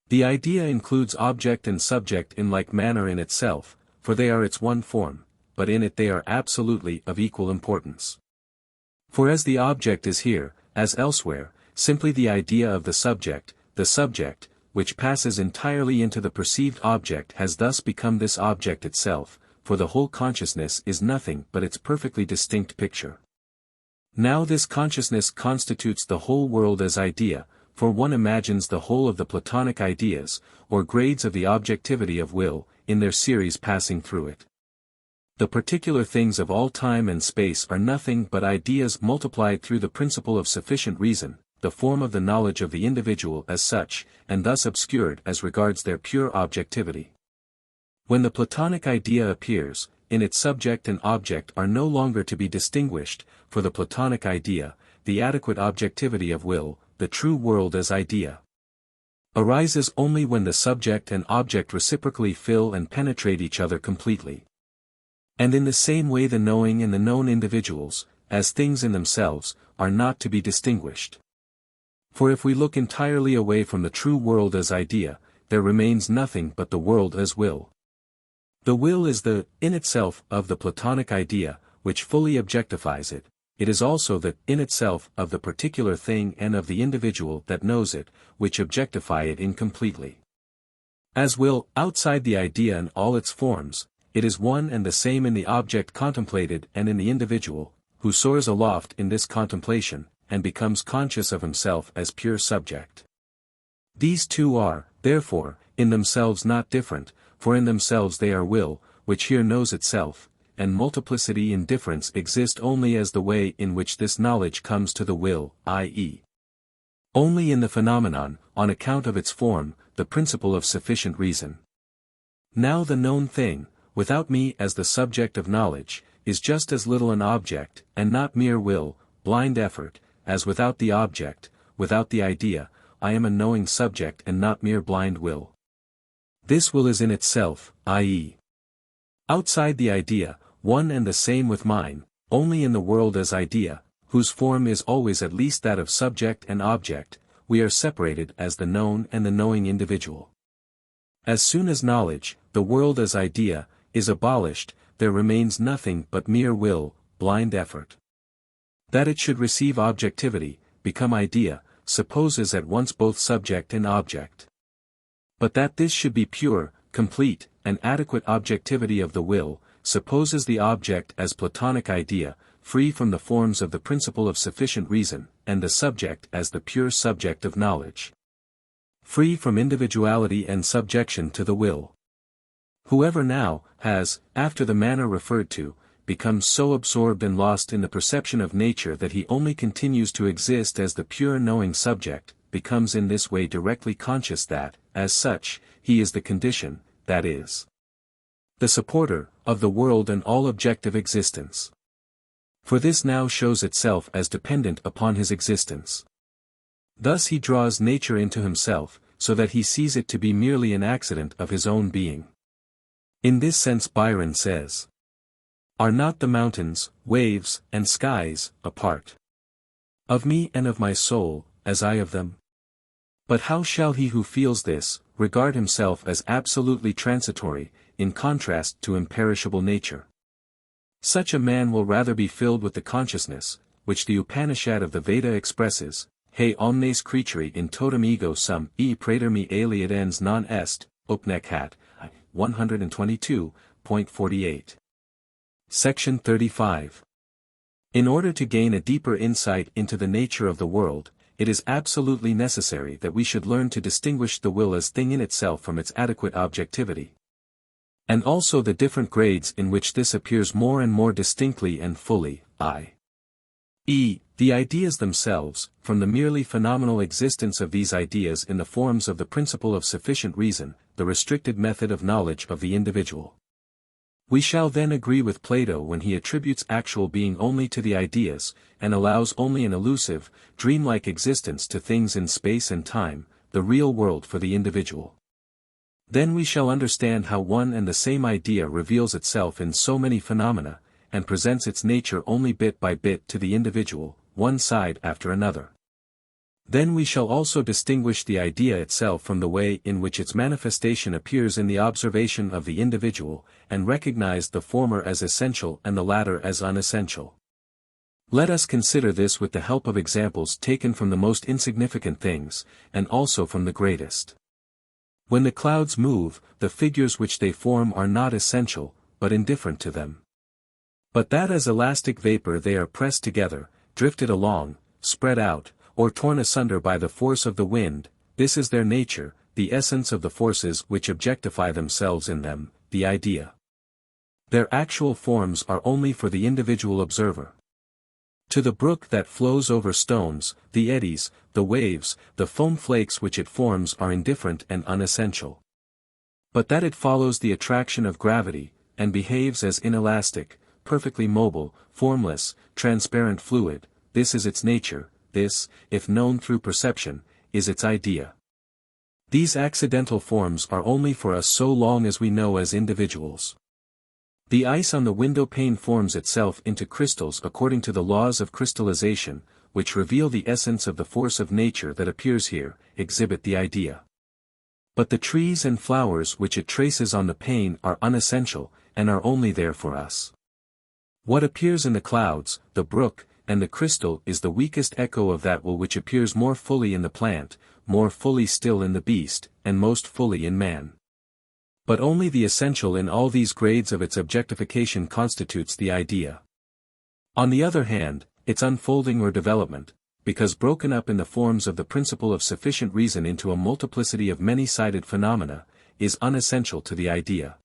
The idea includes object and subject in like manner in itself, for they are its one form, but in it they are absolutely of equal importance. For as the object is here, as elsewhere, simply the idea of the subject, which passes entirely into the perceived object has thus become this object itself, for the whole consciousness is nothing but its perfectly distinct picture. Now this consciousness constitutes the whole world as idea, for one imagines the whole of the Platonic ideas, or grades of the objectivity of will, in their series passing through it. The particular things of all time and space are nothing but ideas multiplied through the principle of sufficient reason, the form of the knowledge of the individual as such, and thus obscured as regards their pure objectivity. When the Platonic idea appears, in its subject and object are no longer to be distinguished, for the Platonic idea, the adequate objectivity of will, the true world as idea, arises only when the subject and object reciprocally fill and penetrate each other completely. And in the same way the knowing and the known individuals, as things in themselves, are not to be distinguished. For if we look entirely away from the true world as idea, there remains nothing but the world as will. The will is the in itself of the Platonic idea, which fully objectifies it. It is also the in itself of the particular thing and of the individual that knows it, which objectify it incompletely. As will, outside the idea in all its forms, it is one and the same in the object contemplated and in the individual, who soars aloft in this contemplation, and becomes conscious of himself as pure subject. These two are, therefore, in themselves not different, for in themselves they are will, which here knows itself, and multiplicity in difference exist only as the way in which this knowledge comes to the will, i.e. only in the phenomenon, on account of its form, the principle of sufficient reason. Now the known thing, without me as the subject of knowledge, is just as little an object, and not mere will, blind effort, as without the object, without the idea, I am a knowing subject and not mere blind will. This will is in itself, i.e., outside the idea, one and the same with mine, only in the world as idea, whose form is always at least that of subject and object, we are separated as the known and the knowing individual. As soon as knowledge, the world as idea, is abolished, there remains nothing but mere will, blind effort. That it should receive objectivity, become idea, supposes at once both subject and object. But that this should be pure, complete, and adequate objectivity of the will, supposes the object as Platonic idea, free from the forms of the principle of sufficient reason, and the subject as the pure subject of knowledge, free from individuality and subjection to the will. Whoever now has, after the manner referred to, become so absorbed and lost in the perception of nature that he only continues to exist as the pure knowing subject, becomes in this way directly conscious that, as such, he is the condition, that is, the supporter, of the world and all objective existence. For this now shows itself as dependent upon his existence. Thus he draws nature into himself, so that he sees it to be merely an accident of his own being. In this sense Byron says, "Are not the mountains, waves, and skies, a part of me and of my soul, as I of them? But how shall he who feels this, regard himself as absolutely transitory, in contrast to imperishable nature? Such a man will rather be filled with the consciousness, which the Upanishad of the Veda expresses, He omnes creaturi in totem ego sum e praeter me aliud ens non est, Upnekhat, 122.48. Section 35. In order to gain a deeper insight into the nature of the world, it is absolutely necessary that we should learn to distinguish the will as thing in itself from its adequate objectivity, and also the different grades in which this appears more and more distinctly and fully, i.e., the ideas themselves, from the merely phenomenal existence of these ideas in the forms of the principle of sufficient reason, the restricted method of knowledge of the individual. We shall then agree with Plato when he attributes actual being only to the ideas, and allows only an elusive, dreamlike existence to things in space and time, the real world for the individual. Then we shall understand how one and the same idea reveals itself in so many phenomena, and presents its nature only bit by bit to the individual, one side after another. Then we shall also distinguish the idea itself from the way in which its manifestation appears in the observation of the individual, and recognize the former as essential and the latter as unessential. Let us consider this with the help of examples taken from the most insignificant things, and also from the greatest. When the clouds move, the figures which they form are not essential, but indifferent to them. But that as elastic vapor they are pressed together, drifted along, spread out, or torn asunder by the force of the wind, this is their nature, the essence of the forces which objectify themselves in them, the idea. Their actual forms are only for the individual observer. To the brook that flows over stones, the eddies, the waves, the foam flakes which it forms are indifferent and unessential. But that it follows the attraction of gravity, and behaves as inelastic, perfectly mobile, formless, transparent fluid, this is its nature, this, if known through perception, is its idea. These accidental forms are only for us so long as we know as individuals. The ice on the window pane forms itself into crystals according to the laws of crystallization, which reveal the essence of the force of nature that appears here, exhibit the idea. But the trees and flowers which it traces on the pane are unessential, and are only there for us. What appears in the clouds, the brook, and the crystal is the weakest echo of that will which appears more fully in the plant, more fully still in the beast, and most fully in man. But only the essential in all these grades of its objectification constitutes the idea. On the other hand, its unfolding or development, because broken up in the forms of the principle of sufficient reason into a multiplicity of many-sided phenomena, is unessential to the idea.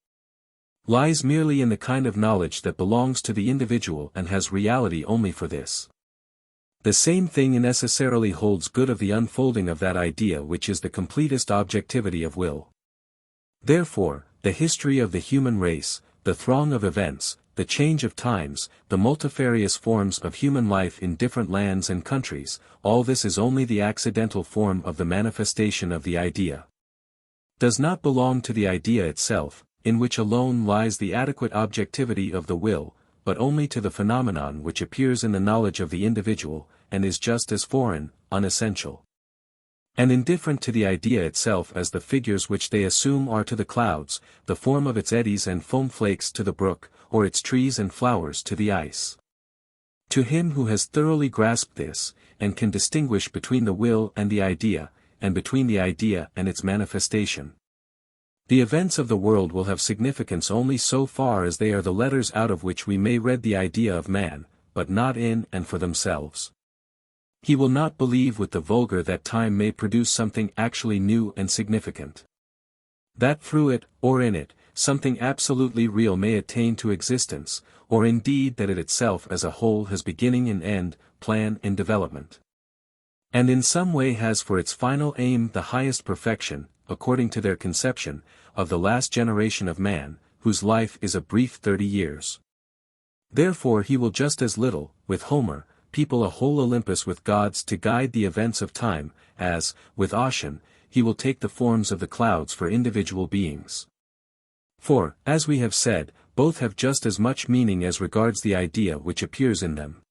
Lies merely in the kind of knowledge that belongs to the individual and has reality only for this. The same thing necessarily holds good of the unfolding of that idea which is the completest objectivity of will. Therefore, the history of the human race, the throng of events, the change of times, the multifarious forms of human life in different lands and countries, all this is only the accidental form of the manifestation of the idea. Does not belong to the idea itself, in which alone lies the adequate objectivity of the will, but only to the phenomenon which appears in the knowledge of the individual, and is just as foreign, unessential, and indifferent to the idea itself as the figures which they assume are to the clouds, the form of its eddies and foam flakes to the brook, or its trees and flowers to the ice. To him who has thoroughly grasped this, and can distinguish between the will and the idea, and between the idea and its manifestation, the events of the world will have significance only so far as they are the letters out of which we may read the idea of man, but not in and for themselves. He will not believe with the vulgar that time may produce something actually new and significant. That through it, or in it, something absolutely real may attain to existence, or indeed that it itself as a whole has beginning and end, plan and development, and in some way has for its final aim the highest perfection, according to their conception, of the last generation of man, whose life is a brief 30 years. Therefore he will just as little, with Homer, people a whole Olympus with gods to guide the events of time, as, with Ossian, he will take the forms of the clouds for individual beings. For, as we have said, both have just as much meaning as regards the idea which appears in them.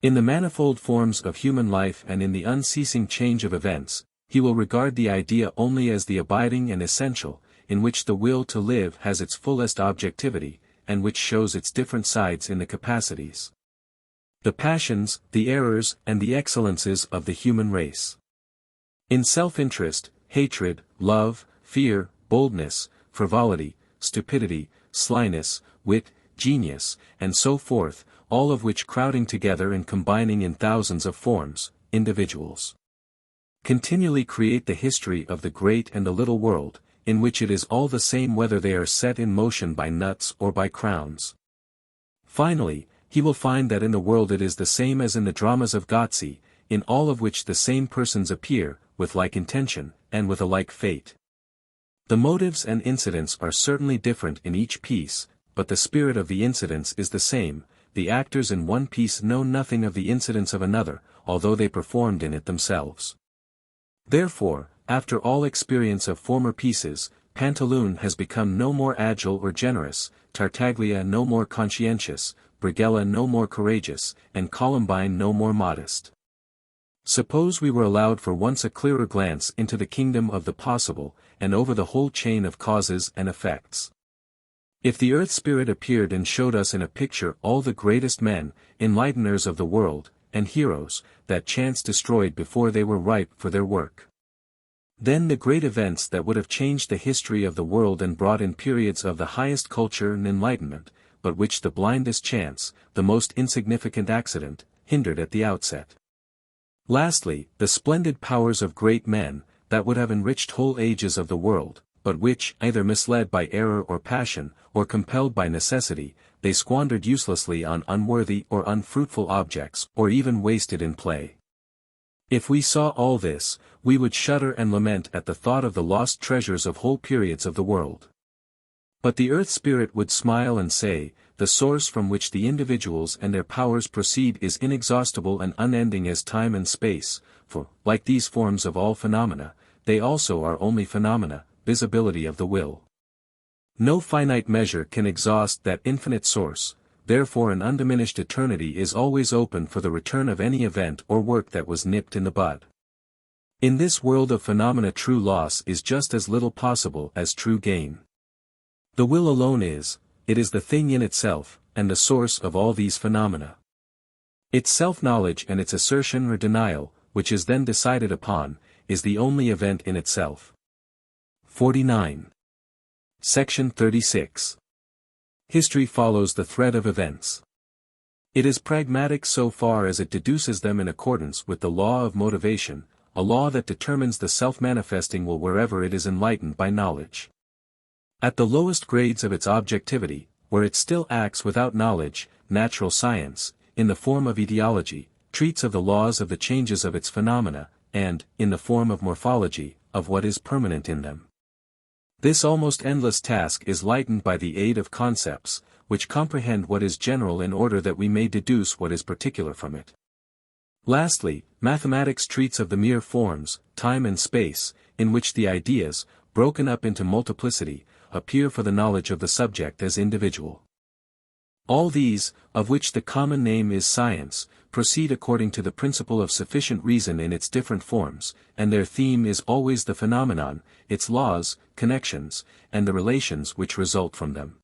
In the manifold forms of human life and in the unceasing change of events, he will regard the idea only as the abiding and essential, in which the will to live has its fullest objectivity, and which shows its different sides in the capacities, the passions, the errors, and the excellences of the human race. In self-interest, hatred, love, fear, boldness, frivolity, stupidity, slyness, wit, genius, and so forth, all of which crowding together and combining in thousands of forms, individuals continually create the history of the great and the little world, in which it is all the same whether they are set in motion by nuts or by crowns. Finally, he will find that in the world it is the same as in the dramas of Gozzi, in all of which the same persons appear, with like intention, and with a like fate. The motives and incidents are certainly different in each piece, but the spirit of the incidents is the same. The actors in one piece know nothing of the incidents of another, although they performed in it themselves. Therefore, after all experience of former pieces, Pantaloon has become no more agile or generous, Tartaglia no more conscientious, Brighella no more courageous, and Columbine no more modest. Suppose we were allowed for once a clearer glance into the kingdom of the possible, and over the whole chain of causes and effects. If the earth spirit appeared and showed us in a picture all the greatest men, enlighteners of the world, and heroes, that chance destroyed before they were ripe for their work, then the great events that would have changed the history of the world and brought in periods of the highest culture and enlightenment, but which the blindest chance, the most insignificant accident, hindered at the outset. Lastly, the splendid powers of great men, that would have enriched whole ages of the world, but which, either misled by error or passion, or compelled by necessity, they squandered uselessly on unworthy or unfruitful objects, or even wasted in play. If we saw all this, we would shudder and lament at the thought of the lost treasures of whole periods of the world. But the earth spirit would smile and say, the source from which the individuals and their powers proceed is inexhaustible and unending as time and space, for, like these forms of all phenomena, they also are only phenomena, visibility of the will. No finite measure can exhaust that infinite source, therefore an undiminished eternity is always open for the return of any event or work that was nipped in the bud. In this world of phenomena true loss is just as little possible as true gain. The will alone is, it is the thing in itself, and the source of all these phenomena. Its self-knowledge and its assertion or denial, which is then decided upon, is the only event in itself. 49. Section 36. History follows the thread of events. It is pragmatic so far as it deduces them in accordance with the law of motivation, a law that determines the self-manifesting will wherever it is enlightened by knowledge. At the lowest grades of its objectivity, where it still acts without knowledge, natural science, in the form of etiology, treats of the laws of the changes of its phenomena, and, in the form of morphology, of what is permanent in them. This almost endless task is lightened by the aid of concepts, which comprehend what is general in order that we may deduce what is particular from it. Lastly, mathematics treats of the mere forms, time and space, in which the ideas, broken up into multiplicity, appear for the knowledge of the subject as individual. All these, of which the common name is science, proceed according to the principle of sufficient reason in its different forms, and their theme is always the phenomenon, its laws, connections, and the relations which result from them.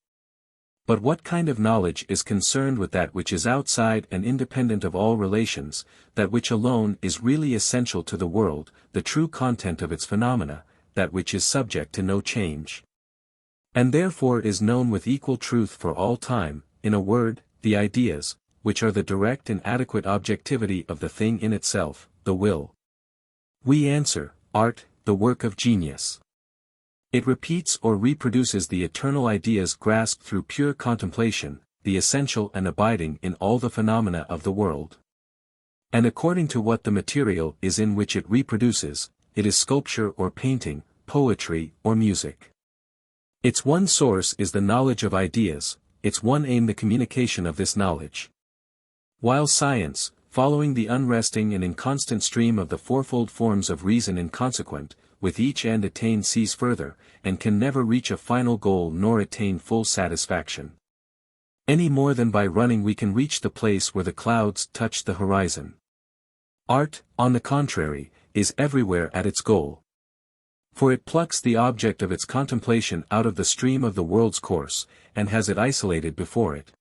But what kind of knowledge is concerned with that which is outside and independent of all relations, that which alone is really essential to the world, the true content of its phenomena, that which is subject to no change, and therefore is known with equal truth for all time, in a word, the ideas, which are the direct and adequate objectivity of the thing in itself, the will? We answer, art, the work of genius. It repeats or reproduces the eternal ideas grasped through pure contemplation, the essential and abiding in all the phenomena of the world. And according to what the material is in which it reproduces, it is sculpture or painting, poetry or music. Its one source is the knowledge of ideas, its one aim the communication of this knowledge. While science, following the unresting and inconstant stream of the fourfold forms of reason inconsequent, with each end attained sees further, and can never reach a final goal nor attain full satisfaction. Any more than by running we can reach the place where the clouds touch the horizon. Art, on the contrary, is everywhere at its goal. For it plucks the object of its contemplation out of the stream of the world's course, and has it isolated before it.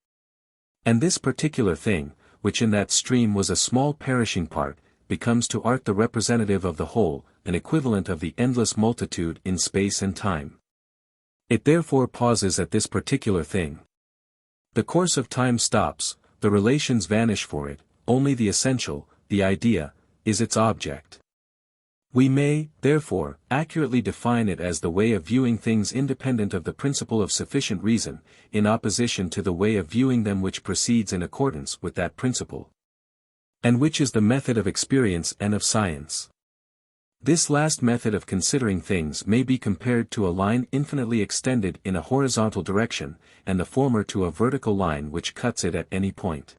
And this particular thing, which in that stream was a small perishing part, becomes to art the representative of the whole, an equivalent of the endless multitude in space and time. It therefore pauses at this particular thing. The course of time stops, the relations vanish for it, only the essential, the idea, is its object. We may, therefore, accurately define it as the way of viewing things independent of the principle of sufficient reason, in opposition to the way of viewing them which proceeds in accordance with that principle, and which is the method of experience and of science. This last method of considering things may be compared to a line infinitely extended in a horizontal direction, and the former to a vertical line which cuts it at any point.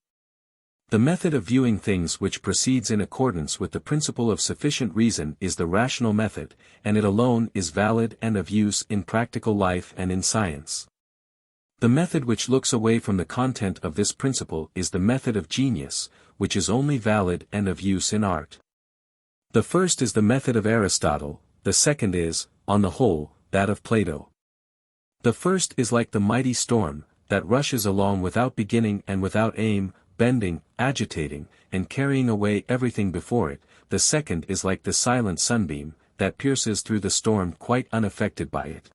The method of viewing things which proceeds in accordance with the principle of sufficient reason is the rational method, and it alone is valid and of use in practical life and in science. The method which looks away from the content of this principle is the method of genius, which is only valid and of use in art. The first is the method of Aristotle, the second is, on the whole, that of Plato. The first is like the mighty storm, that rushes along without beginning and without aim, bending, agitating, and carrying away everything before it. The second is like the silent sunbeam, that pierces through the storm quite unaffected by it.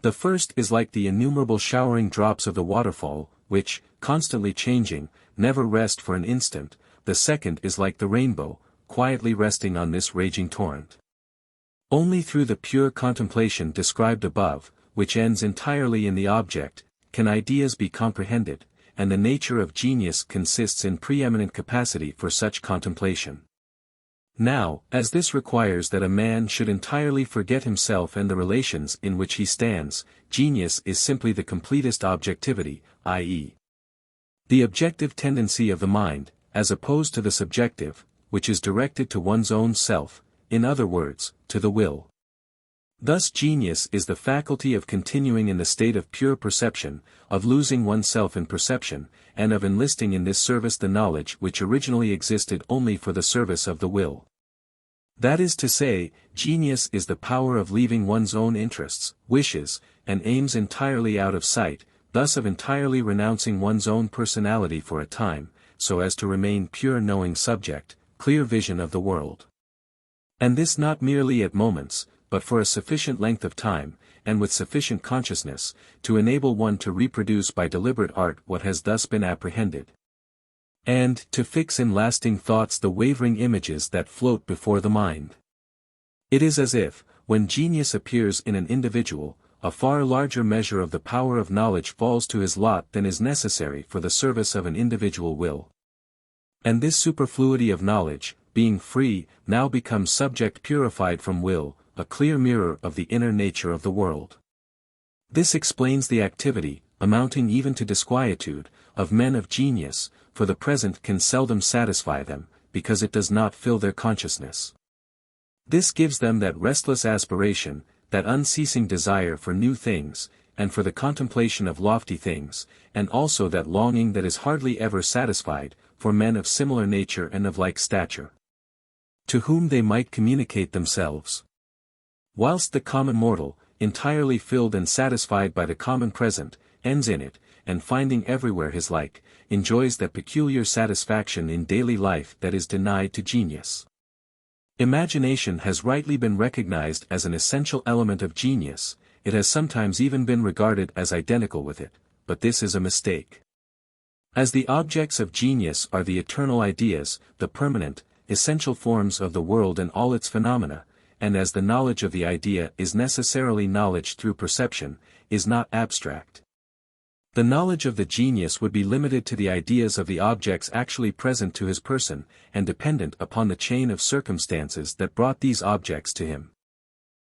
The first is like the innumerable showering drops of the waterfall, which, constantly changing, never rest for an instant. The second is like the rainbow, quietly resting on this raging torrent. Only through the pure contemplation described above, which ends entirely in the object, can ideas be comprehended, and the nature of genius consists in preeminent capacity for such contemplation. Now, as this requires that a man should entirely forget himself and the relations in which he stands, genius is simply the completest objectivity, i.e., the objective tendency of the mind, as opposed to the subjective, which is directed to one's own self, in other words, to the will. Thus genius is the faculty of continuing in the state of pure perception, of losing oneself in perception, and of enlisting in this service the knowledge which originally existed only for the service of the will. That is to say, genius is the power of leaving one's own interests, wishes, and aims entirely out of sight, thus of entirely renouncing one's own personality for a time, so as to remain pure knowing subject, clear vision of the world. And this not merely at moments, but for a sufficient length of time, and with sufficient consciousness, to enable one to reproduce by deliberate art what has thus been apprehended, and to fix in lasting thoughts the wavering images that float before the mind. It is as if, when genius appears in an individual, a far larger measure of the power of knowledge falls to his lot than is necessary for the service of an individual will. And this superfluity of knowledge, being free, now becomes subject purified from will, a clear mirror of the inner nature of the world. This explains the activity, amounting even to disquietude, of men of genius, for the present can seldom satisfy them, because it does not fill their consciousness. This gives them that restless aspiration, that unceasing desire for new things, and for the contemplation of lofty things, and also that longing that is hardly ever satisfied, for men of similar nature and of like stature, to whom they might communicate themselves. Whilst the common mortal, entirely filled and satisfied by the common present, ends in it, and finding everywhere his like, enjoys that peculiar satisfaction in daily life that is denied to genius. Imagination has rightly been recognized as an essential element of genius. It has sometimes even been regarded as identical with it, but this is a mistake. As the objects of genius are the eternal ideas, the permanent, essential forms of the world and all its phenomena, and as the knowledge of the idea is necessarily knowledge through perception, is not abstract. The knowledge of the genius would be limited to the ideas of the objects actually present to his person, and dependent upon the chain of circumstances that brought these objects to him.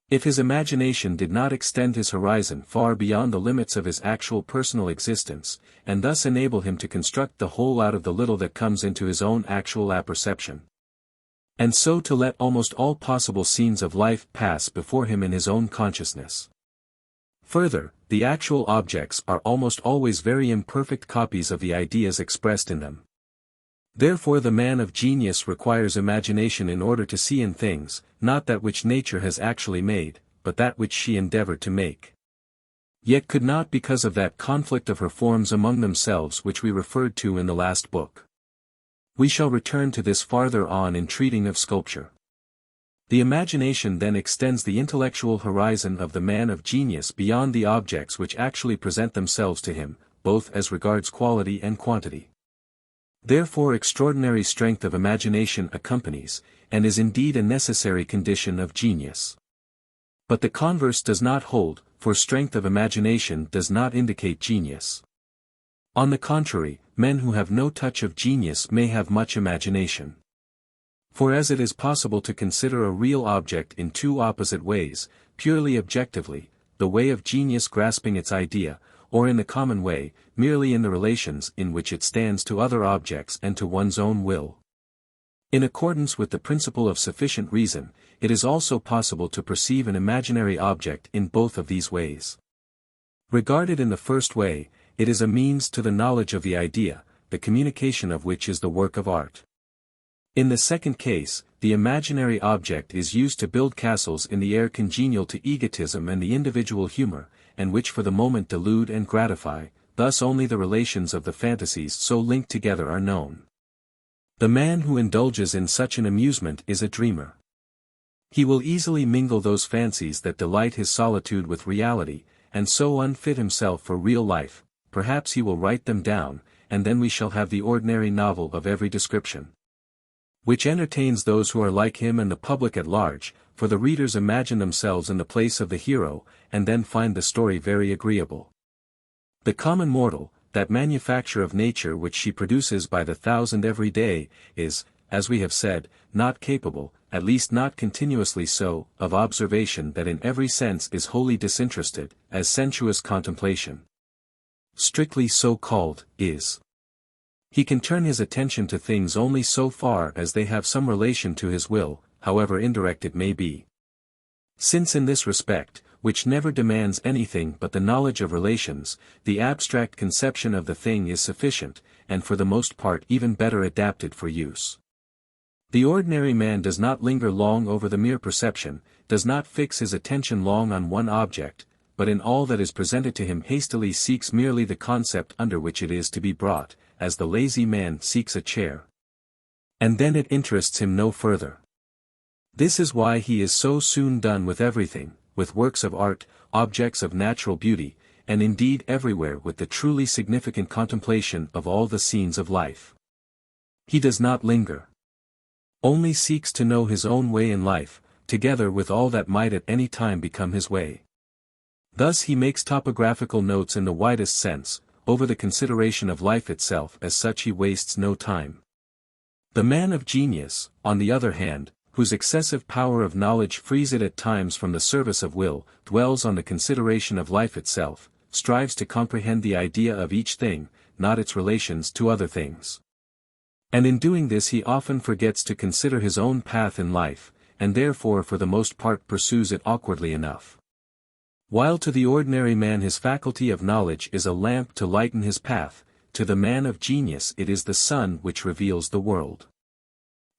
If his imagination did not extend his horizon far beyond the limits of his actual personal existence, and thus enable him to construct the whole out of the little that comes into his own actual apperception, and so to let almost all possible scenes of life pass before him in his own consciousness. Further, the actual objects are almost always very imperfect copies of the ideas expressed in them. Therefore the man of genius requires imagination in order to see in things, not that which nature has actually made, but that which she endeavored to make. Yet could not because of that conflict of her forms among themselves which we referred to in the last book. We shall return to this farther on in treating of sculpture. The imagination then extends the intellectual horizon of the man of genius beyond the objects which actually present themselves to him, both as regards quality and quantity. Therefore extraordinary strength of imagination accompanies, and is indeed a necessary condition of genius. But the converse does not hold, for strength of imagination does not indicate genius. On the contrary, men who have no touch of genius may have much imagination. For as it is possible to consider a real object in two opposite ways, purely objectively, the way of genius grasping its idea, or in the common way, merely in the relations in which it stands to other objects and to one's own will. In accordance with the principle of sufficient reason, it is also possible to perceive an imaginary object in both of these ways. Regarded in the first way, it is a means to the knowledge of the idea, the communication of which is the work of art. In the second case, the imaginary object is used to build castles in the air congenial to egotism and the individual humor, and which for the moment delude and gratify, thus only the relations of the fantasies so linked together are known. The man who indulges in such an amusement is a dreamer. He will easily mingle those fancies that delight his solitude with reality, and so unfit himself for real life. Perhaps he will write them down, and then we shall have the ordinary novel of every description, which entertains those who are like him and the public at large, for the readers imagine themselves in the place of the hero, and then find the story very agreeable. The common mortal, that manufacture of nature which she produces by the thousand every day, is, as we have said, not capable, at least not continuously so, of observation that in every sense is wholly disinterested, as sensuous contemplation, strictly so called, is. He can turn his attention to things only so far as they have some relation to his will, however indirect it may be. Since in this respect, which never demands anything but the knowledge of relations, the abstract conception of the thing is sufficient, and for the most part even better adapted for use. The ordinary man does not linger long over the mere perception, does not fix his attention long on one object, but in all that is presented to him hastily seeks merely the concept under which it is to be brought, as the lazy man seeks a chair. And then it interests him no further. This is why he is so soon done with everything, with works of art, objects of natural beauty, and indeed everywhere with the truly significant contemplation of all the scenes of life. He does not linger. Only seeks to know his own way in life, together with all that might at any time become his way. Thus he makes topographical notes in the widest sense. Over the consideration of life itself as such he wastes no time. The man of genius, on the other hand, whose excessive power of knowledge frees it at times from the service of will, dwells on the consideration of life itself, strives to comprehend the idea of each thing, not its relations to other things. And in doing this he often forgets to consider his own path in life, and therefore for the most part pursues it awkwardly enough. While to the ordinary man his faculty of knowledge is a lamp to lighten his path, to the man of genius it is the sun which reveals the world.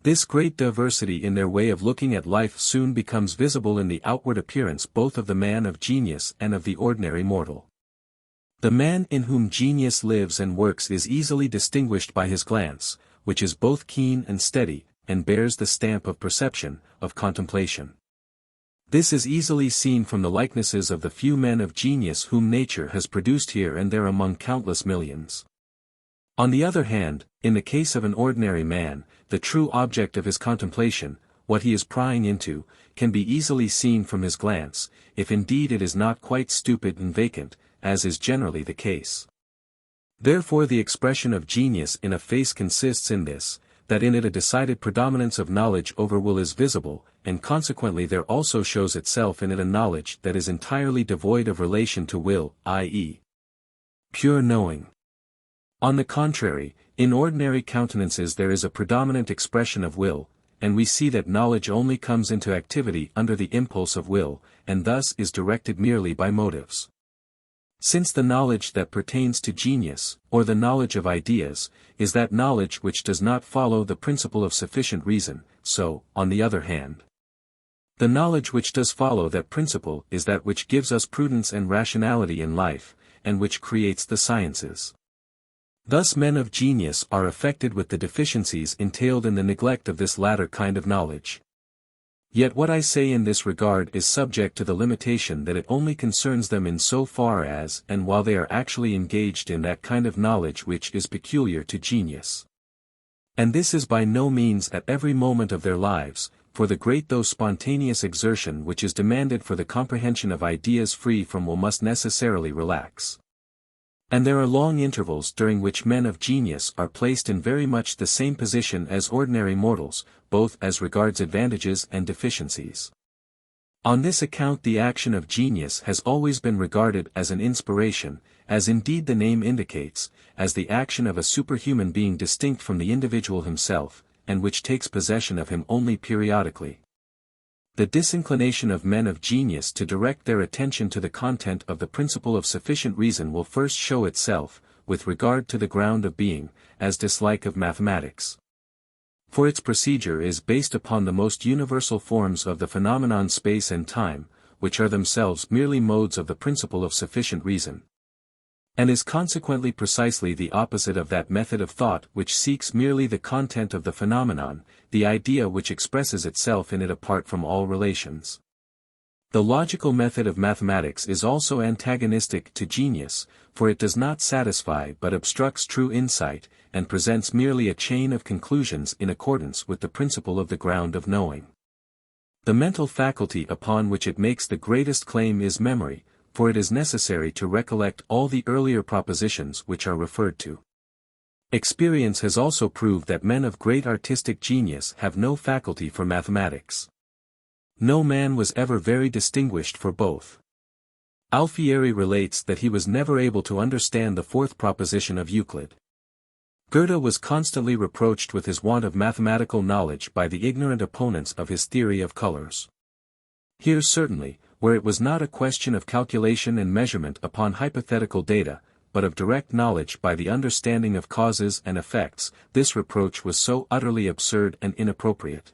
This great diversity in their way of looking at life soon becomes visible in the outward appearance both of the man of genius and of the ordinary mortal. The man in whom genius lives and works is easily distinguished by his glance, which is both keen and steady, and bears the stamp of perception, of contemplation. This is easily seen from the likenesses of the few men of genius whom nature has produced here and there among countless millions. On the other hand, in the case of an ordinary man, the true object of his contemplation, what he is prying into, can be easily seen from his glance, if indeed it is not quite stupid and vacant, as is generally the case. Therefore the expression of genius in a face consists in this, that in it a decided predominance of knowledge over will is visible, and consequently there also shows itself in it a knowledge that is entirely devoid of relation to will, i.e., pure knowing. On the contrary, in ordinary countenances there is a predominant expression of will, and we see that knowledge only comes into activity under the impulse of will, and thus is directed merely by motives. Since the knowledge that pertains to genius, or the knowledge of ideas, is that knowledge which does not follow the principle of sufficient reason, so, on the other hand, the knowledge which does follow that principle is that which gives us prudence and rationality in life, and which creates the sciences. Thus men of genius are affected with the deficiencies entailed in the neglect of this latter kind of knowledge. Yet what I say in this regard is subject to the limitation that it only concerns them in so far as and while they are actually engaged in that kind of knowledge which is peculiar to genius. And this is by no means at every moment of their lives, for the great though spontaneous exertion which is demanded for the comprehension of ideas free from will must necessarily relax. And there are long intervals during which men of genius are placed in very much the same position as ordinary mortals, both as regards advantages and deficiencies. On this account the action of genius has always been regarded as an inspiration, as indeed the name indicates, as the action of a superhuman being distinct from the individual himself, and which takes possession of him only periodically. The disinclination of men of genius to direct their attention to the content of the principle of sufficient reason will first show itself, with regard to the ground of being, as dislike of mathematics. For its procedure is based upon the most universal forms of the phenomenon space and time, which are themselves merely modes of the principle of sufficient reason, and is consequently precisely the opposite of that method of thought which seeks merely the content of the phenomenon, the idea which expresses itself in it apart from all relations. The logical method of mathematics is also antagonistic to genius, for it does not satisfy but obstructs true insight, and presents merely a chain of conclusions in accordance with the principle of the ground of knowing. The mental faculty upon which it makes the greatest claim is memory, for it is necessary to recollect all the earlier propositions which are referred to. Experience has also proved that men of great artistic genius have no faculty for mathematics. No man was ever very distinguished for both. Alfieri relates that he was never able to understand the fourth proposition of Euclid. Goethe was constantly reproached with his want of mathematical knowledge by the ignorant opponents of his theory of colors. Here certainly, where it was not a question of calculation and measurement upon hypothetical data, but of direct knowledge by the understanding of causes and effects, this reproach was so utterly absurd and inappropriate,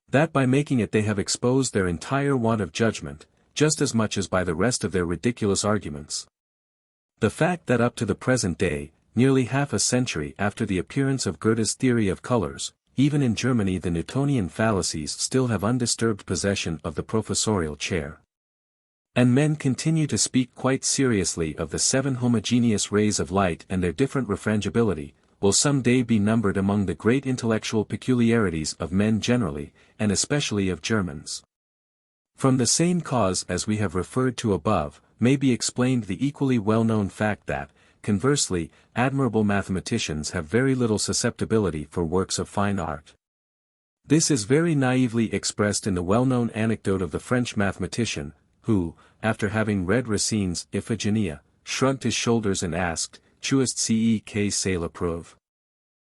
that by making it they have exposed their entire want of judgment, just as much as by the rest of their ridiculous arguments. The fact that up to the present day, nearly half a century after the appearance of Goethe's theory of colors, even in Germany the Newtonian fallacies still have undisturbed possession of the professorial chair. And men continue to speak quite seriously of the 7 homogeneous rays of light and their different refrangibility, will some day be numbered among the great intellectual peculiarities of men generally, and especially of Germans. From the same cause as we have referred to above, may be explained the equally well-known fact that, conversely, admirable mathematicians have very little susceptibility for works of fine art. This is very naively expressed in the well-known anecdote of the French mathematician, who, after having read Racine's Iphigenia, shrugged his shoulders and asked, "Tuest que c'est la preuve?"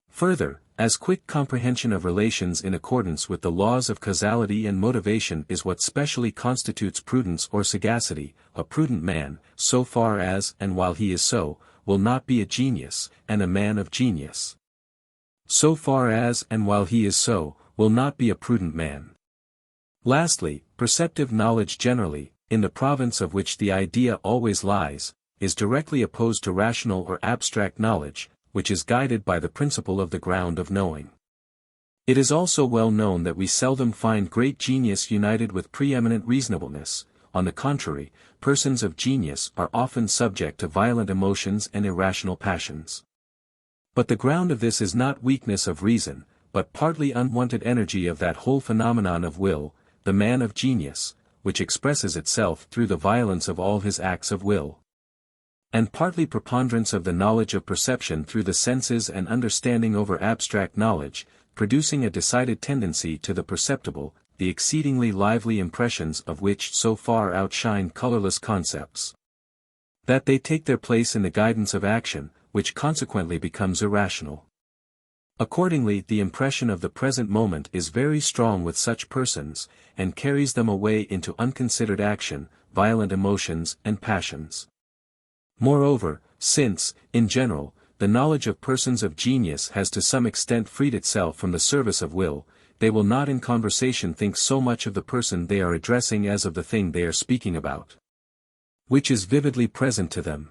Further, as quick comprehension of relations in accordance with the laws of causality and motivation is what specially constitutes prudence or sagacity, a prudent man, so far as and while he is so, will not be a genius, and a man of genius, so far as and while he is so, will not be a prudent man. Lastly, perceptive knowledge generally, in the province of which the idea always lies, is directly opposed to rational or abstract knowledge, which is guided by the principle of the ground of knowing. It is also well known that we seldom find great genius united with preeminent reasonableness. On the contrary, persons of genius are often subject to violent emotions and irrational passions. But the ground of this is not weakness of reason, but partly unwanted energy of that whole phenomenon of will, the man of genius, which expresses itself through the violence of all his acts of will, and partly preponderance of the knowledge of perception through the senses and understanding over abstract knowledge, producing a decided tendency to the perceptible, the exceedingly lively impressions of which so far outshine colorless concepts, that they take their place in the guidance of action, which consequently becomes irrational. Accordingly, the impression of the present moment is very strong with such persons, and carries them away into unconsidered action, violent emotions and passions. Moreover, since, in general, the knowledge of persons of genius has to some extent freed itself from the service of will, they will not in conversation think so much of the person they are addressing as of the thing they are speaking about, which is vividly present to them.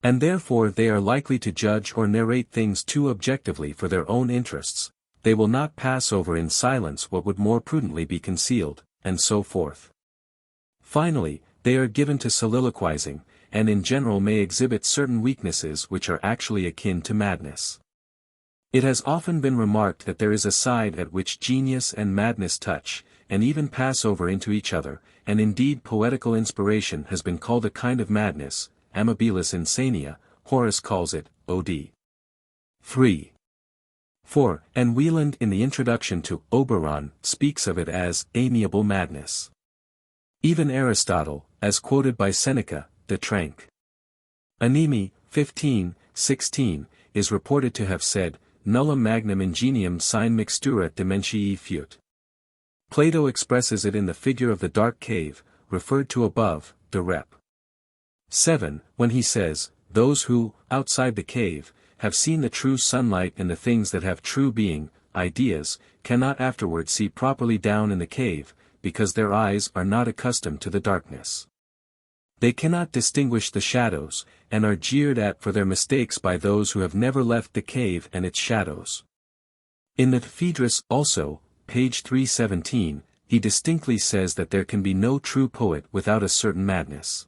And therefore they are likely to judge or narrate things too objectively for their own interests, they will not pass over in silence what would more prudently be concealed, and so forth. Finally, they are given to soliloquizing, and in general may exhibit certain weaknesses which are actually akin to madness. It has often been remarked that there is a side at which genius and madness touch, and even pass over into each other, and indeed poetical inspiration has been called a kind of madness, amabilis insania, Horace calls it, od. 3. 4. And Wieland in the introduction to Oberon speaks of it as amiable madness. Even Aristotle, as quoted by Seneca, de Trank. Animi, 15:16, is reported to have said, nulla magnum ingenium sine mixtura dementiae fut. Plato expresses it in the figure of the dark cave, referred to above, de Rep. 7, when he says, those who, outside the cave, have seen the true sunlight and the things that have true being, ideas, cannot afterward see properly down in the cave, because their eyes are not accustomed to the darkness. They cannot distinguish the shadows, and are jeered at for their mistakes by those who have never left the cave and its shadows. In the Phaedrus also, page 317, he distinctly says that there can be no true poet without a certain madness.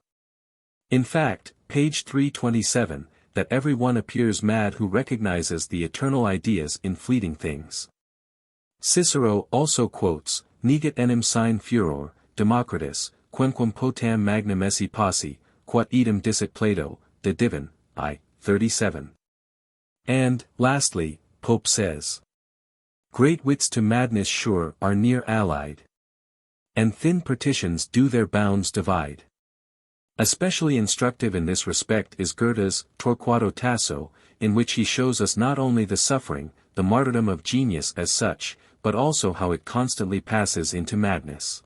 In fact, page 327, that every one appears mad who recognizes the eternal ideas in fleeting things. Cicero also quotes, Negat enim sine furor, Democritus, quemquam potam magnum esse passi, quod idem dicit Plato, de Divin, I. 37. And, lastly, Pope says, great wits to madness sure are near allied, and thin partitions do their bounds divide. Especially instructive in this respect is Goethe's Torquato Tasso, in which he shows us not only the suffering, the martyrdom of genius as such, but also how it constantly passes into madness.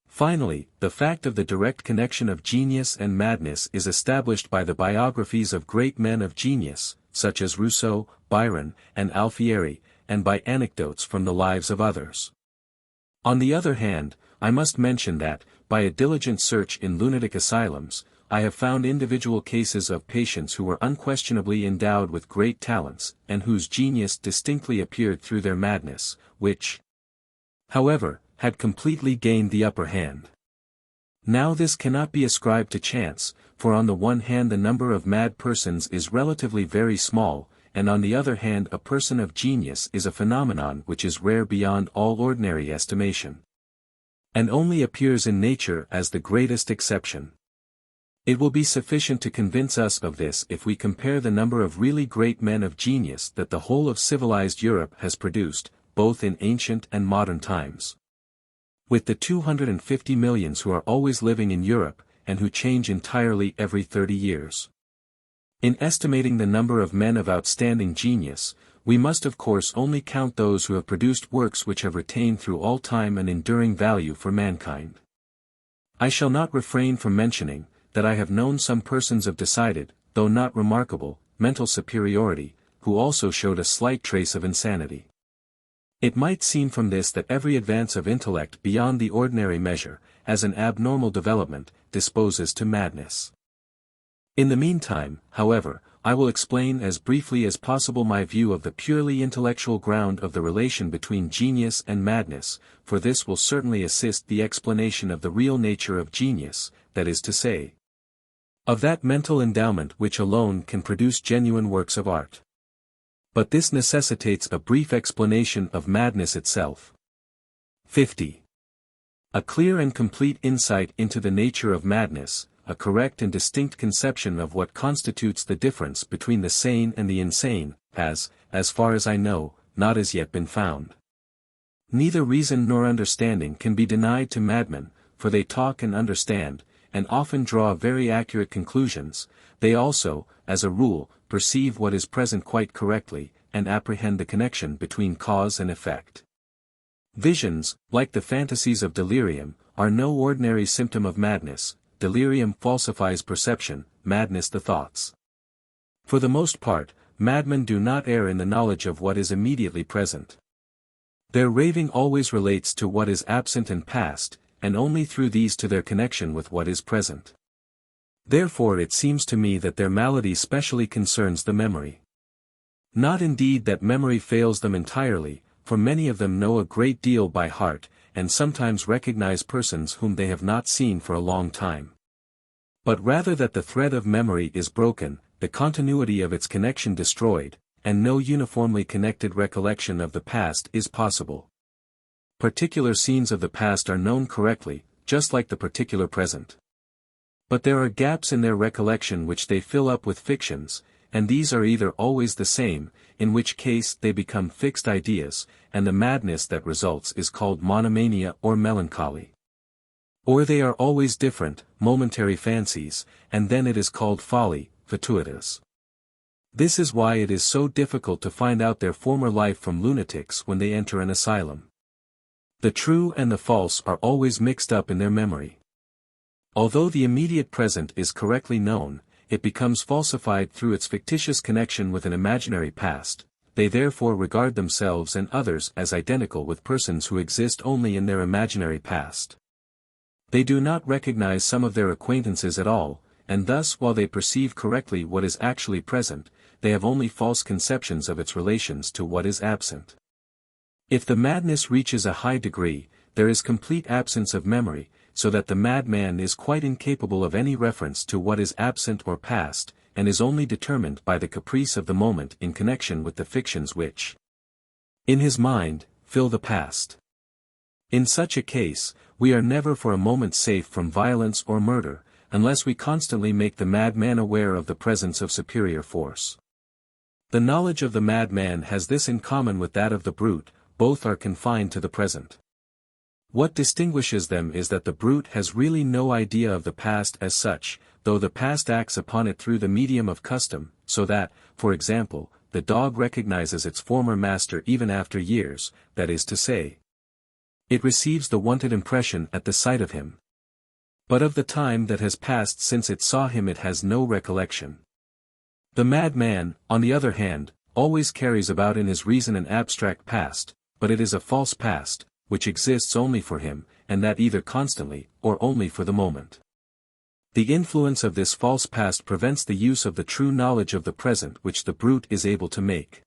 Finally, the fact of the direct connection of genius and madness is established by the biographies of great men of genius, such as Rousseau, Byron, and Alfieri, and by anecdotes from the lives of others. On the other hand, I must mention that, by a diligent search in lunatic asylums, I have found individual cases of patients who were unquestionably endowed with great talents, and whose genius distinctly appeared through their madness, which, however, had completely gained the upper hand. Now this cannot be ascribed to chance, for on the one hand the number of mad persons is relatively very small, and on the other hand a person of genius is a phenomenon which is rare beyond all ordinary estimation, and only appears in nature as the greatest exception. It will be sufficient to convince us of this if we compare the number of really great men of genius that the whole of civilized Europe has produced, both in ancient and modern times, with the 250 millions who are always living in Europe, and who change entirely every 30 years. In estimating the number of men of outstanding genius, we must of course only count those who have produced works which have retained through all time an enduring value for mankind. I shall not refrain from mentioning, that I have known some persons of decided, though not remarkable, mental superiority, who also showed a slight trace of insanity. It might seem from this that every advance of intellect beyond the ordinary measure, as an abnormal development, disposes to madness. In the meantime, however, I will explain as briefly as possible my view of the purely intellectual ground of the relation between genius and madness, for this will certainly assist the explanation of the real nature of genius, that is to say, of that mental endowment which alone can produce genuine works of art. But this necessitates a brief explanation of madness itself. 50. A clear and complete insight into the nature of madness, a correct and distinct conception of what constitutes the difference between the sane and the insane, has, as far as I know, not as yet been found. Neither reason nor understanding can be denied to madmen, for they talk and understand, and often draw very accurate conclusions. They also, as a rule, perceive what is present quite correctly, and apprehend the connection between cause and effect. Visions, like the fantasies of delirium, are no ordinary symptom of madness. Delirium falsifies perception, madness the thoughts. For the most part, madmen do not err in the knowledge of what is immediately present. Their raving always relates to what is absent and past, and only through these to their connection with what is present. Therefore it seems to me that their malady specially concerns the memory. Not indeed that memory fails them entirely, for many of them know a great deal by heart, and sometimes recognize persons whom they have not seen for a long time. But rather that the thread of memory is broken, the continuity of its connection destroyed, and no uniformly connected recollection of the past is possible. Particular scenes of the past are known correctly, just like the particular present. But there are gaps in their recollection which they fill up with fictions, and these are either always the same, in which case they become fixed ideas, and the madness that results is called monomania or melancholy. Or they are always different, momentary fancies, and then it is called folly, fatuitas. This is why it is so difficult to find out their former life from lunatics when they enter an asylum. The true and the false are always mixed up in their memory. Although the immediate present is correctly known, it becomes falsified through its fictitious connection with an imaginary past. They therefore regard themselves and others as identical with persons who exist only in their imaginary past. They do not recognize some of their acquaintances at all, and thus while they perceive correctly what is actually present, they have only false conceptions of its relations to what is absent. If the madness reaches a high degree, there is complete absence of memory, so that the madman is quite incapable of any reference to what is absent or past, and is only determined by the caprice of the moment in connection with the fictions which, in his mind, fill the past. In such a case, we are never for a moment safe from violence or murder, unless we constantly make the madman aware of the presence of superior force. The knowledge of the madman has this in common with that of the brute, both are confined to the present. What distinguishes them is that the brute has really no idea of the past as such, though the past acts upon it through the medium of custom, so that, for example, the dog recognizes its former master even after years, that is to say, it receives the wonted impression at the sight of him. But of the time that has passed since it saw him it has no recollection. The madman, on the other hand, always carries about in his reason an abstract past, but it is a false past, which exists only for him, and that either constantly, or only for the moment. The influence of this false past prevents the use of the true knowledge of the present which the brute is able to make.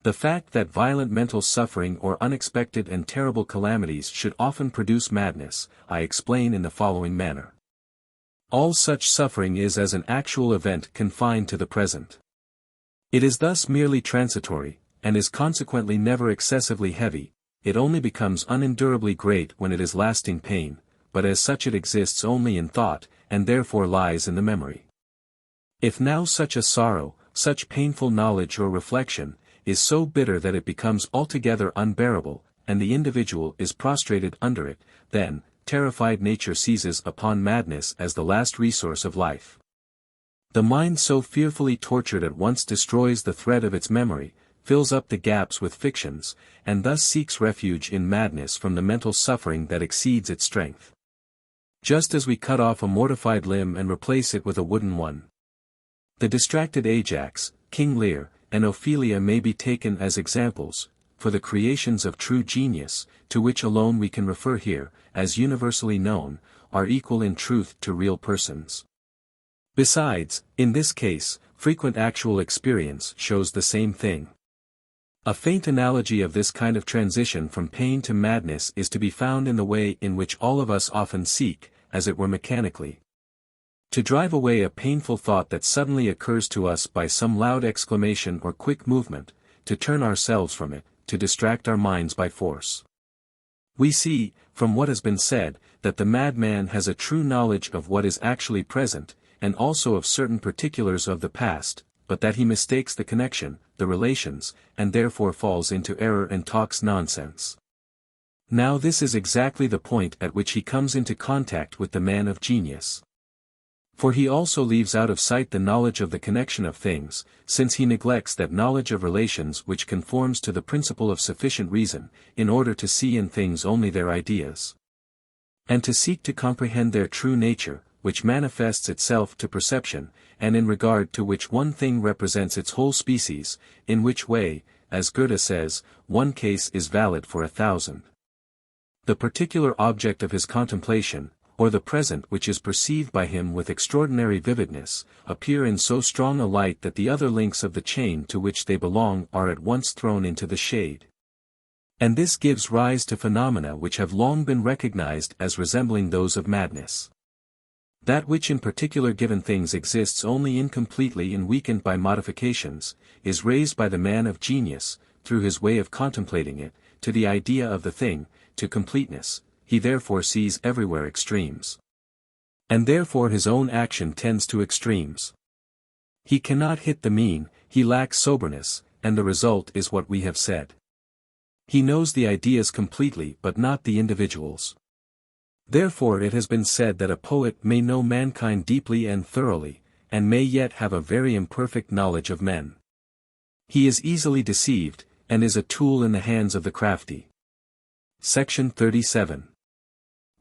The fact that violent mental suffering or unexpected and terrible calamities should often produce madness, I explain in the following manner. All such suffering is as an actual event confined to the present. It is thus merely transitory, and is consequently never excessively heavy. It only becomes unendurably great when it is lasting pain, but as such it exists only in thought, and therefore lies in the memory. If now such a sorrow, such painful knowledge or reflection, is so bitter that it becomes altogether unbearable, and the individual is prostrated under it, then, terrified nature seizes upon madness as the last resource of life. The mind so fearfully tortured at once destroys the thread of its memory, fills up the gaps with fictions, and thus seeks refuge in madness from the mental suffering that exceeds its strength. Just as we cut off a mortified limb and replace it with a wooden one. The distracted Ajax, King Lear, and Ophelia may be taken as examples, for the creations of true genius, to which alone we can refer here, as universally known, are equal in truth to real persons. Besides, in this case, frequent actual experience shows the same thing. A faint analogy of this kind of transition from pain to madness is to be found in the way in which all of us often seek, as it were mechanically, to drive away a painful thought that suddenly occurs to us by some loud exclamation or quick movement, to turn ourselves from it, to distract our minds by force. We see, from what has been said, that the madman has a true knowledge of what is actually present, and also of certain particulars of the past, but that he mistakes the connection, the relations, and therefore falls into error and talks nonsense. Now this is exactly the point at which he comes into contact with the man of genius. For he also leaves out of sight the knowledge of the connection of things, since he neglects that knowledge of relations which conforms to the principle of sufficient reason, in order to see in things only their ideas. And to seek to comprehend their true nature, which manifests itself to perception, and in regard to which one thing represents its whole species, in which way, as Goethe says, one case is valid for 1,000. The particular object of his contemplation, or the present which is perceived by him with extraordinary vividness, appear in so strong a light that the other links of the chain to which they belong are at once thrown into the shade. And this gives rise to phenomena which have long been recognized as resembling those of madness. That which in particular given things exists only incompletely and weakened by modifications, is raised by the man of genius, through his way of contemplating it, to the idea of the thing, to completeness. He therefore sees everywhere extremes. And therefore his own action tends to extremes. He cannot hit the mean, he lacks soberness, and the result is what we have said. He knows the ideas completely but not the individuals. Therefore it has been said that a poet may know mankind deeply and thoroughly, and may yet have a very imperfect knowledge of men. He is easily deceived, and is a tool in the hands of the crafty. Section 37.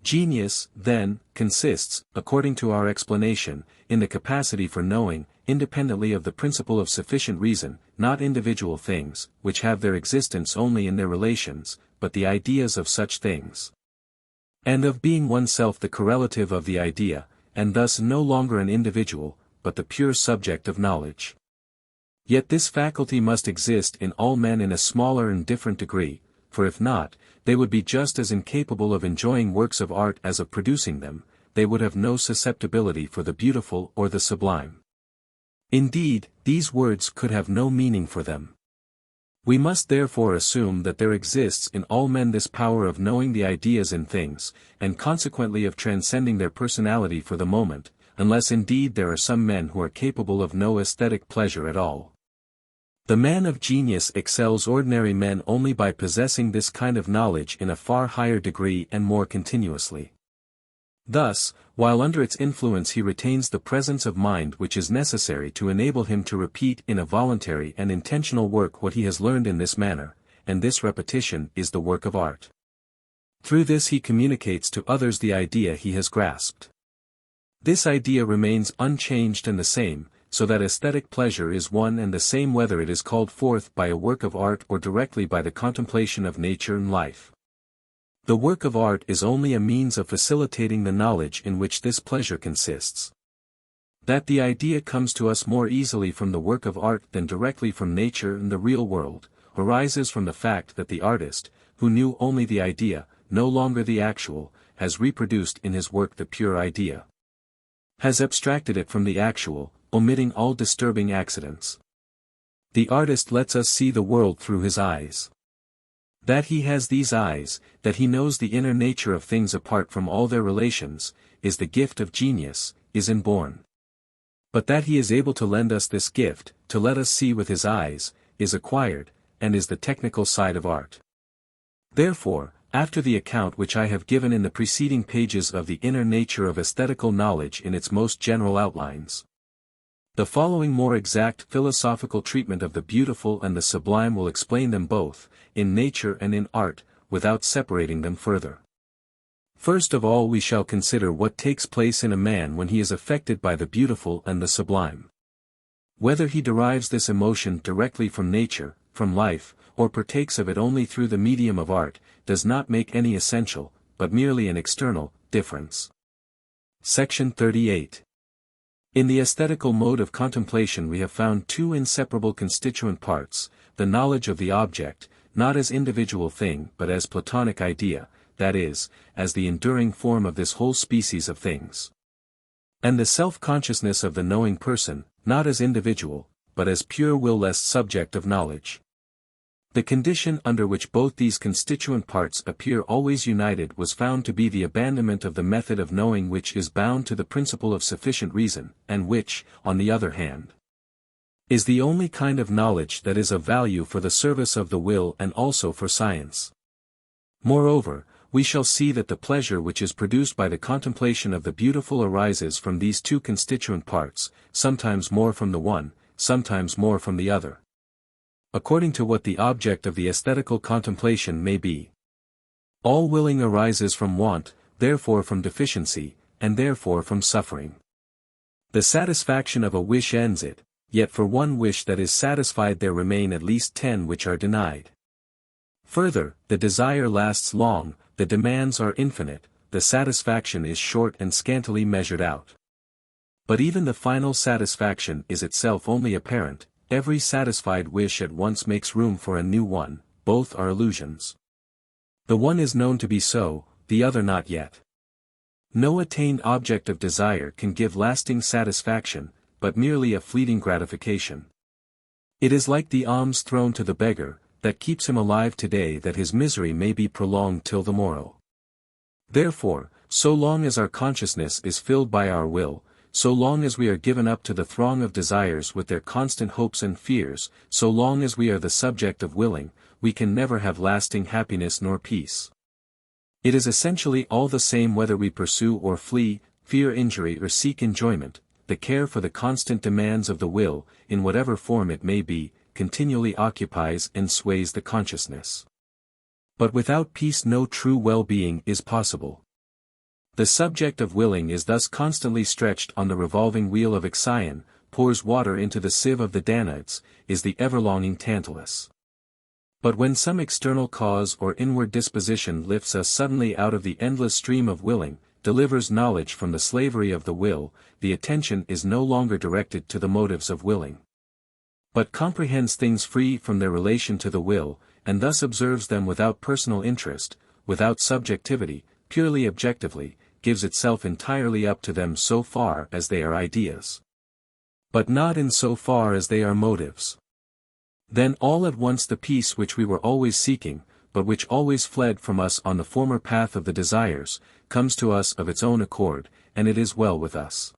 Genius, then, consists, according to our explanation, in the capacity for knowing, independently of the principle of sufficient reason, not individual things, which have their existence only in their relations, but the ideas of such things. And of being oneself the correlative of the idea, and thus no longer an individual, but the pure subject of knowledge. Yet this faculty must exist in all men in a smaller and different degree, for if not, they would be just as incapable of enjoying works of art as of producing them, they would have no susceptibility for the beautiful or the sublime. Indeed, these words could have no meaning for them. We must therefore assume that there exists in all men this power of knowing the ideas in things, and consequently of transcending their personality for the moment, unless indeed there are some men who are capable of no aesthetic pleasure at all. The man of genius excels ordinary men only by possessing this kind of knowledge in a far higher degree and more continuously. Thus, while under its influence he retains the presence of mind which is necessary to enable him to repeat in a voluntary and intentional work what he has learned in this manner, and this repetition is the work of art. Through this he communicates to others the idea he has grasped. This idea remains unchanged and the same, so that aesthetic pleasure is one and the same whether it is called forth by a work of art or directly by the contemplation of nature and life. The work of art is only a means of facilitating the knowledge in which this pleasure consists. That the idea comes to us more easily from the work of art than directly from nature and the real world, arises from the fact that the artist, who knew only the idea, no longer the actual, has reproduced in his work the pure idea. Has abstracted it from the actual, omitting all disturbing accidents. The artist lets us see the world through his eyes. That he has these eyes, that he knows the inner nature of things apart from all their relations, is the gift of genius, is inborn. But that he is able to lend us this gift, to let us see with his eyes, is acquired, and is the technical side of art. Therefore, After the account which I have given in the preceding pages of the inner nature of aesthetical knowledge in its most general outlines, the following more exact philosophical treatment of the beautiful and the sublime will explain them both, in nature and in art, without separating them further. First of all we shall consider what takes place in a man when he is affected by the beautiful and the sublime. Whether he derives this emotion directly from nature, from life, or partakes of it only through the medium of art, does not make any essential, but merely an external, difference. Section 38. In the aesthetical mode of contemplation we have found two inseparable constituent parts, the knowledge of the object, not as individual thing but as Platonic idea, that is, as the enduring form of this whole species of things. And the self-consciousness of the knowing person, not as individual, but as pure will-less subject of knowledge. The condition under which both these constituent parts appear always united was found to be the abandonment of the method of knowing which is bound to the principle of sufficient reason, and which, on the other hand, is the only kind of knowledge that is of value for the service of the will and also for science. Moreover, we shall see that the pleasure which is produced by the contemplation of the beautiful arises from these two constituent parts, sometimes more from the one, sometimes more from the other, according to what the object of the aesthetical contemplation may be. All willing arises from want, therefore from deficiency, and therefore from suffering. The satisfaction of a wish ends it, yet for one wish that is satisfied there remain at least 10 which are denied. Further, the desire lasts long, the demands are infinite, the satisfaction is short and scantily measured out. But even the final satisfaction is itself only apparent, every satisfied wish at once makes room for a new one, both are illusions. The one is known to be so, the other not yet. No attained object of desire can give lasting satisfaction, but merely a fleeting gratification. It is like the alms thrown to the beggar, that keeps him alive today that his misery may be prolonged till the morrow. Therefore, so long as our consciousness is filled by our will, so long as we are given up to the throng of desires with their constant hopes and fears, so long as we are the subject of willing, we can never have lasting happiness nor peace. It is essentially all the same whether we pursue or flee, fear injury or seek enjoyment, the care for the constant demands of the will, in whatever form it may be, continually occupies and sways the consciousness. But without peace no true well-being is possible. The subject of willing is thus constantly stretched on the revolving wheel of Ixion, pours water into the sieve of the Danaids, is the ever-longing Tantalus. But when some external cause or inward disposition lifts us suddenly out of the endless stream of willing, delivers knowledge from the slavery of the will, the attention is no longer directed to the motives of willing, but comprehends things free from their relation to the will, and thus observes them without personal interest, without subjectivity, purely objectively, gives itself entirely up to them so far as they are ideas, but not in so far as they are motives. Then all at once the peace which we were always seeking, but which always fled from us on the former path of the desires, comes to us of its own accord, and it is well with us.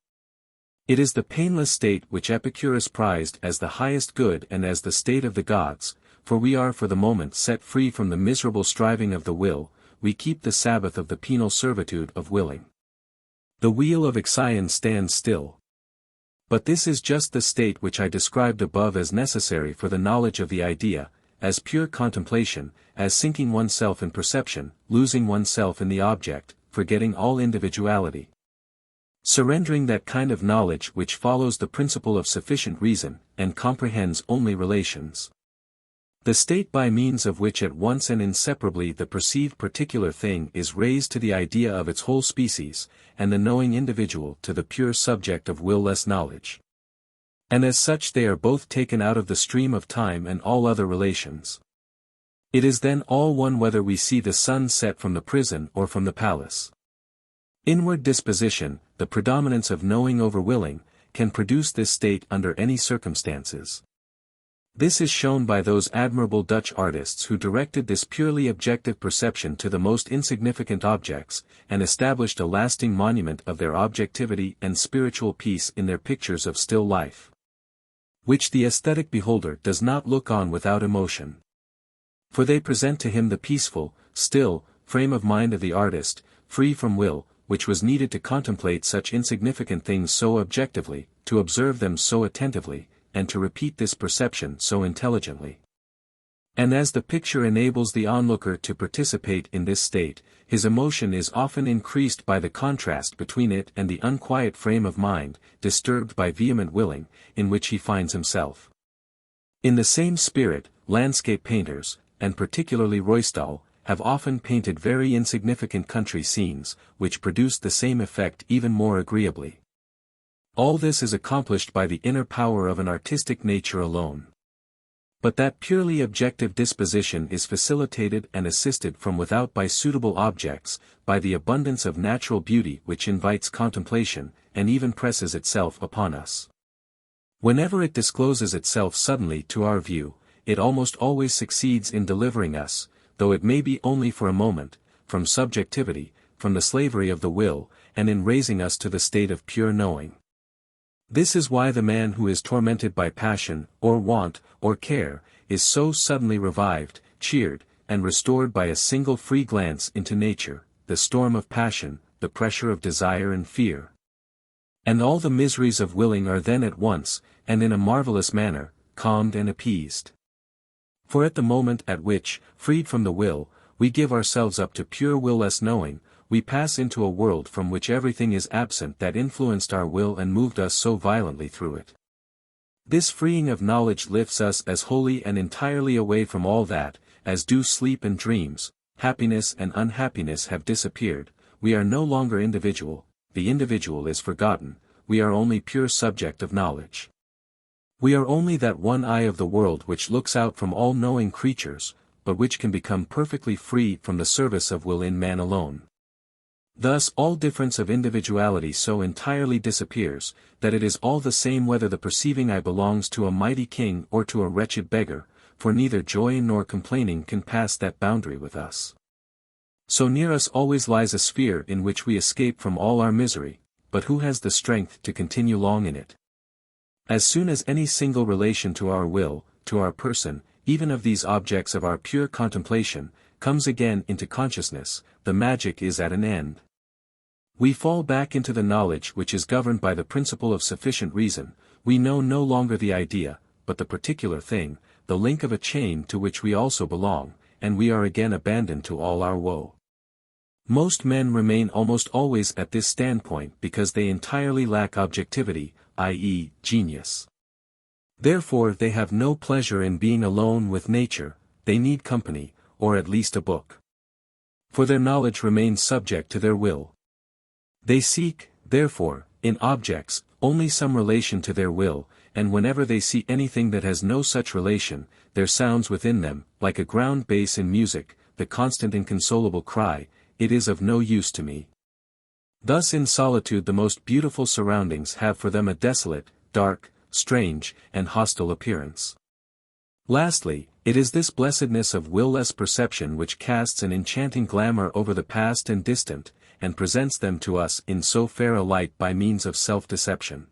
It is the painless state which Epicurus prized as the highest good and as the state of the gods, for we are for the moment set free from the miserable striving of the will, we keep the Sabbath of the penal servitude of willing. The wheel of Ixion stands still. But this is just the state which I described above as necessary for the knowledge of the idea, as pure contemplation, as sinking oneself in perception, losing oneself in the object, forgetting all individuality. Surrendering that kind of knowledge which follows the principle of sufficient reason, and comprehends only relations. The state by means of which at once and inseparably the perceived particular thing is raised to the idea of its whole species, and the knowing individual to the pure subject of will-less knowledge. And as such they are both taken out of the stream of time and all other relations. It is then all one whether we see the sun set from the prison or from the palace. Inward disposition, the predominance of knowing over willing, can produce this state under any circumstances. This is shown by those admirable Dutch artists who directed this purely objective perception to the most insignificant objects, and established a lasting monument of their objectivity and spiritual peace in their pictures of still life, which the aesthetic beholder does not look on without emotion. For they present to him the peaceful, still, frame of mind of the artist, free from will, which was needed to contemplate such insignificant things so objectively, to observe them so attentively, and to repeat this perception so intelligently. And as the picture enables the onlooker to participate in this state, his emotion is often increased by the contrast between it and the unquiet frame of mind, disturbed by vehement willing, in which he finds himself. In the same spirit, landscape painters, and particularly Ruysdael, have often painted very insignificant country scenes, which produce the same effect even more agreeably. All this is accomplished by the inner power of an artistic nature alone. But that purely objective disposition is facilitated and assisted from without by suitable objects, by the abundance of natural beauty which invites contemplation, and even presses itself upon us. Whenever it discloses itself suddenly to our view, it almost always succeeds in delivering us, though it may be only for a moment, from subjectivity, from the slavery of the will, and in raising us to the state of pure knowing. This is why the man who is tormented by passion, or want, or care, is so suddenly revived, cheered, and restored by a single free glance into nature, the storm of passion, the pressure of desire and fear. And all the miseries of willing are then at once, and in a marvelous manner, calmed and appeased. For at the moment at which, freed from the will, we give ourselves up to pure will-less knowing, we pass into a world from which everything is absent that influenced our will and moved us so violently through it. This freeing of knowledge lifts us as wholly and entirely away from all that, as do sleep and dreams, happiness and unhappiness have disappeared, we are no longer individual, the individual is forgotten, we are only pure subject of knowledge. We are only that one eye of the world which looks out from all knowing creatures, but which can become perfectly free from the service of will in man alone. Thus all difference of individuality so entirely disappears, that it is all the same whether the perceiving eye belongs to a mighty king or to a wretched beggar, for neither joy nor complaining can pass that boundary with us. So near us always lies a sphere in which we escape from all our misery, but who has the strength to continue long in it? As soon as any single relation to our will, to our person, even of these objects of our pure contemplation, comes again into consciousness, the magic is at an end. We fall back into the knowledge which is governed by the principle of sufficient reason, we know no longer the idea, but the particular thing, the link of a chain to which we also belong, and we are again abandoned to all our woe. Most men remain almost always at this standpoint because they entirely lack objectivity, i.e., genius. Therefore they have no pleasure in being alone with nature, they need company, or at least a book. For their knowledge remains subject to their will. They seek, therefore, in objects, only some relation to their will, and whenever they see anything that has no such relation, there sounds within them, like a ground bass in music, the constant inconsolable cry, "It is of no use to me." Thus in solitude the most beautiful surroundings have for them a desolate, dark, strange, and hostile appearance. Lastly, it is this blessedness of will-less perception which casts an enchanting glamour over the past and distant, and presents them to us in so fair a light by means of self-deception.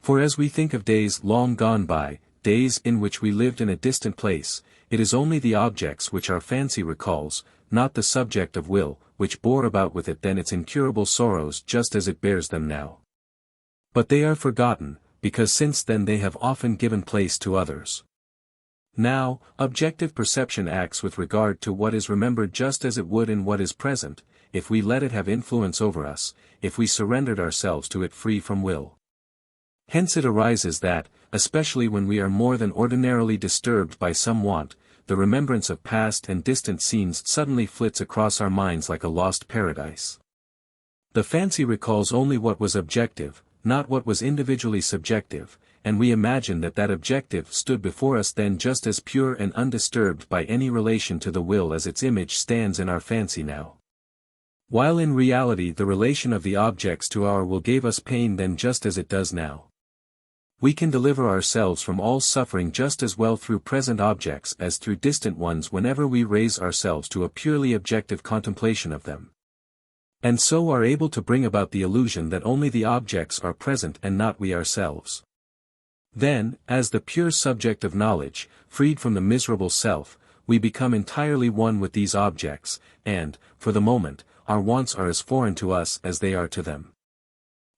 For as we think of days long gone by, days in which we lived in a distant place, it is only the objects which our fancy recalls, not the subject of will, which bore about with it then its incurable sorrows just as it bears them now. But they are forgotten, because since then they have often given place to others. Now, objective perception acts with regard to what is remembered just as it would in what is present, if we let it have influence over us, if we surrendered ourselves to it free from will. Hence it arises that, especially when we are more than ordinarily disturbed by some want, the remembrance of past and distant scenes suddenly flits across our minds like a lost paradise. The fancy recalls only what was objective, not what was individually subjective, and we imagine that that objective stood before us then just as pure and undisturbed by any relation to the will as its image stands in our fancy now. While in reality the relation of the objects to our will gave us pain then just as it does now. We can deliver ourselves from all suffering just as well through present objects as through distant ones whenever we raise ourselves to a purely objective contemplation of them. And so are able to bring about the illusion that only the objects are present and not we ourselves. Then, as the pure subject of knowledge, freed from the miserable self, we become entirely one with these objects, and, for the moment, our wants are as foreign to us as they are to them.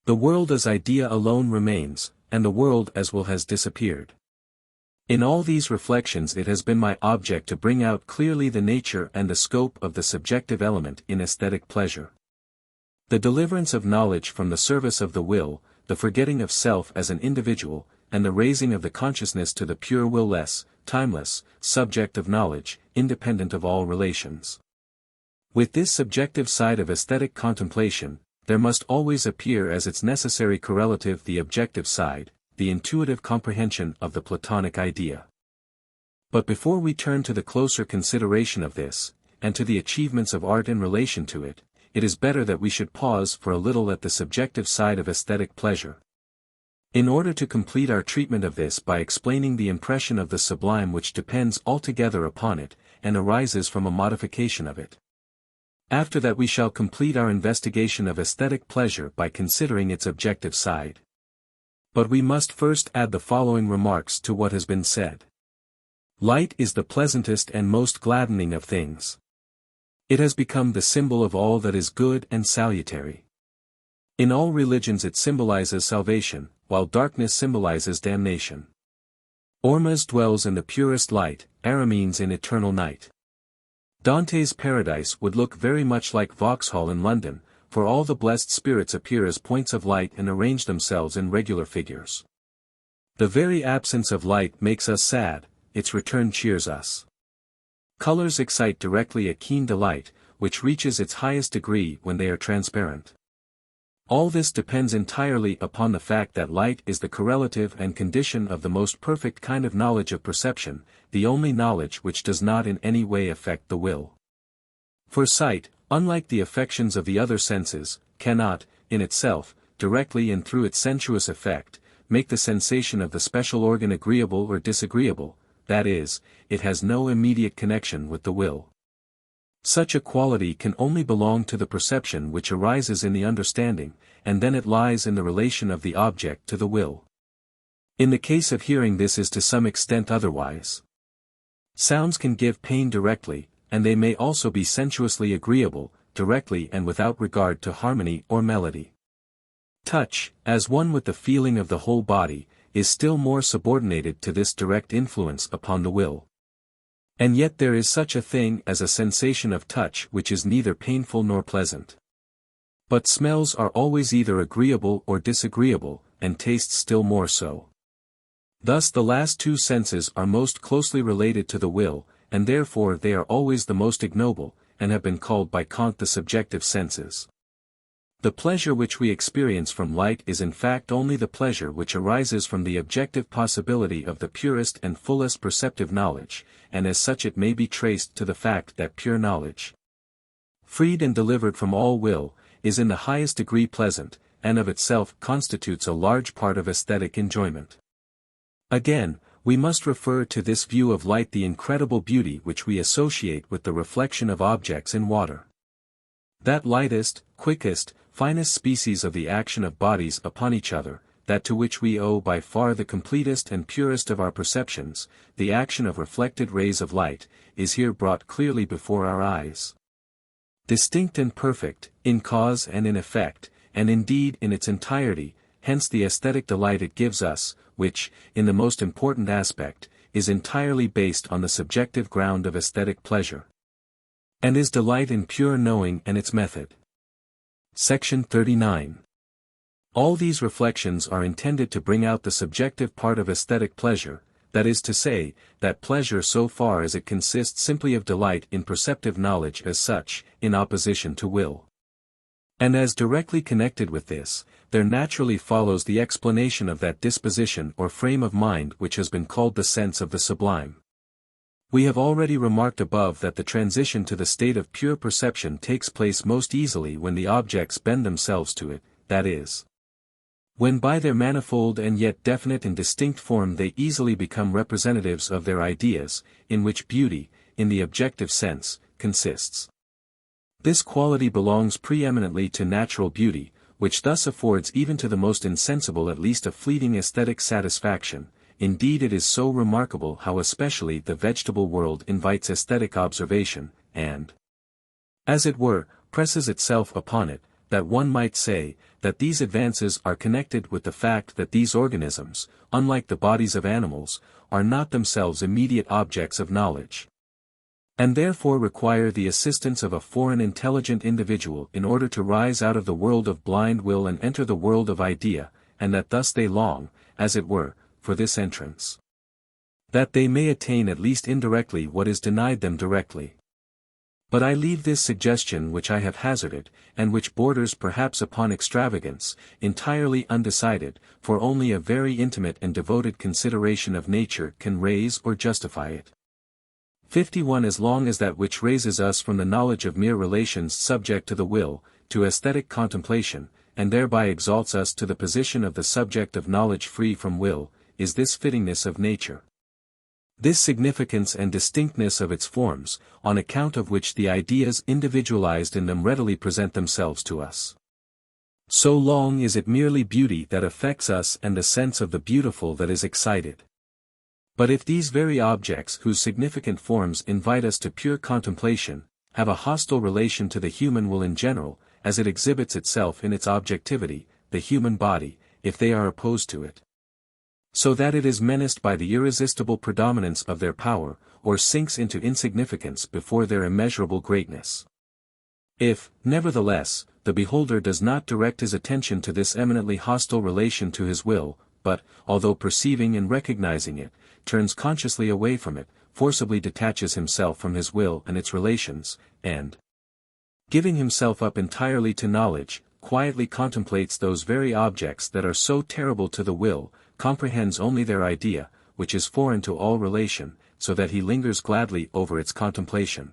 The world as idea alone remains, and the world as will has disappeared. In all these reflections it has been my object to bring out clearly the nature and the scope of the subjective element in aesthetic pleasure. The deliverance of knowledge from the service of the will, the forgetting of self as an individual, and the raising of the consciousness to the pure will-less, timeless, subject of knowledge, independent of all relations. With this subjective side of aesthetic contemplation, there must always appear as its necessary correlative the objective side, the intuitive comprehension of the Platonic idea. But before we turn to the closer consideration of this, and to the achievements of art in relation to it, it is better that we should pause for a little at the subjective side of aesthetic pleasure. In order to complete our treatment of this by explaining the impression of the sublime which depends altogether upon it, and arises from a modification of it. After that we shall complete our investigation of aesthetic pleasure by considering its objective side. But we must first add the following remarks to what has been said. Light is the pleasantest and most gladdening of things. It has become the symbol of all that is good and salutary. In all religions it symbolizes salvation, while darkness symbolizes damnation. Ormuz dwells in the purest light, Aramenes in eternal night. Dante's paradise would look very much like Vauxhall in London, for all the blessed spirits appear as points of light and arrange themselves in regular figures. The very absence of light makes us sad, its return cheers us. Colors excite directly a keen delight, which reaches its highest degree when they are transparent. All this depends entirely upon the fact that light is the correlative and condition of the most perfect kind of knowledge of perception, the only knowledge which does not in any way affect the will. For sight, unlike the affections of the other senses, cannot, in itself, directly and through its sensuous effect, make the sensation of the special organ agreeable or disagreeable, that is, it has no immediate connection with the will. Such a quality can only belong to the perception which arises in the understanding, and then it lies in the relation of the object to the will. In the case of hearing this is to some extent otherwise. Sounds can give pain directly, and they may also be sensuously agreeable, directly and without regard to harmony or melody. Touch, as one with the feeling of the whole body, is still more subordinated to this direct influence upon the will. And yet there is such a thing as a sensation of touch which is neither painful nor pleasant. But smells are always either agreeable or disagreeable, and tastes still more so. Thus the last two senses are most closely related to the will, and therefore they are always the most ignoble, and have been called by Kant the subjective senses. The pleasure which we experience from light is in fact only the pleasure which arises from the objective possibility of the purest and fullest perceptive knowledge, and as such it may be traced to the fact that pure knowledge, freed and delivered from all will, is in the highest degree pleasant, and of itself constitutes a large part of aesthetic enjoyment. Again, we must refer to this view of light the incredible beauty which we associate with the reflection of objects in water. That lightest, quickest, finest species of the action of bodies upon each other, that to which we owe by far the completest and purest of our perceptions, the action of reflected rays of light, is here brought clearly before our eyes. Distinct and perfect, in cause and in effect, and indeed in its entirety, hence the aesthetic delight it gives us, which, in the most important aspect, is entirely based on the subjective ground of aesthetic pleasure. And is delight in pure knowing and its method. Section 39. All these reflections are intended to bring out the subjective part of aesthetic pleasure, that is to say, that pleasure so far as it consists simply of delight in perceptive knowledge as such, in opposition to will. And as directly connected with this, there naturally follows the explanation of that disposition or frame of mind which has been called the sense of the sublime. We have already remarked above that the transition to the state of pure perception takes place most easily when the objects bend themselves to it, that is, when by their manifold and yet definite and distinct form they easily become representatives of their ideas, in which beauty, in the objective sense, consists. This quality belongs preeminently to natural beauty, which thus affords even to the most insensible at least a fleeting aesthetic satisfaction, indeed it is so remarkable how especially the vegetable world invites aesthetic observation, and, as it were, presses itself upon it, that one might say, that these advances are connected with the fact that these organisms, unlike the bodies of animals, are not themselves immediate objects of knowledge, and therefore require the assistance of a foreign intelligent individual in order to rise out of the world of blind will and enter the world of idea, and that thus they long, as it were, for this entrance, that they may attain at least indirectly what is denied them directly. But I leave this suggestion which I have hazarded, and which borders perhaps upon extravagance, entirely undecided, for only a very intimate and devoted consideration of nature can raise or justify it. 51 As long as that which raises us from the knowledge of mere relations subject to the will, to aesthetic contemplation, and thereby exalts us to the position of the subject of knowledge free from will, is this fittingness of nature. This significance and distinctness of its forms, on account of which the ideas individualized in them readily present themselves to us. So long is it merely beauty that affects us and the sense of the beautiful that is excited. But if these very objects whose significant forms invite us to pure contemplation, have a hostile relation to the human will in general, as it exhibits itself in its objectivity, the human body, if they are opposed to it, so that it is menaced by the irresistible predominance of their power, or sinks into insignificance before their immeasurable greatness. If, nevertheless, the beholder does not direct his attention to this eminently hostile relation to his will, but, although perceiving and recognizing it, turns consciously away from it, forcibly detaches himself from his will and its relations, and, giving himself up entirely to knowledge, quietly contemplates those very objects that are so terrible to the will, comprehends only their idea, which is foreign to all relation, so that he lingers gladly over its contemplation,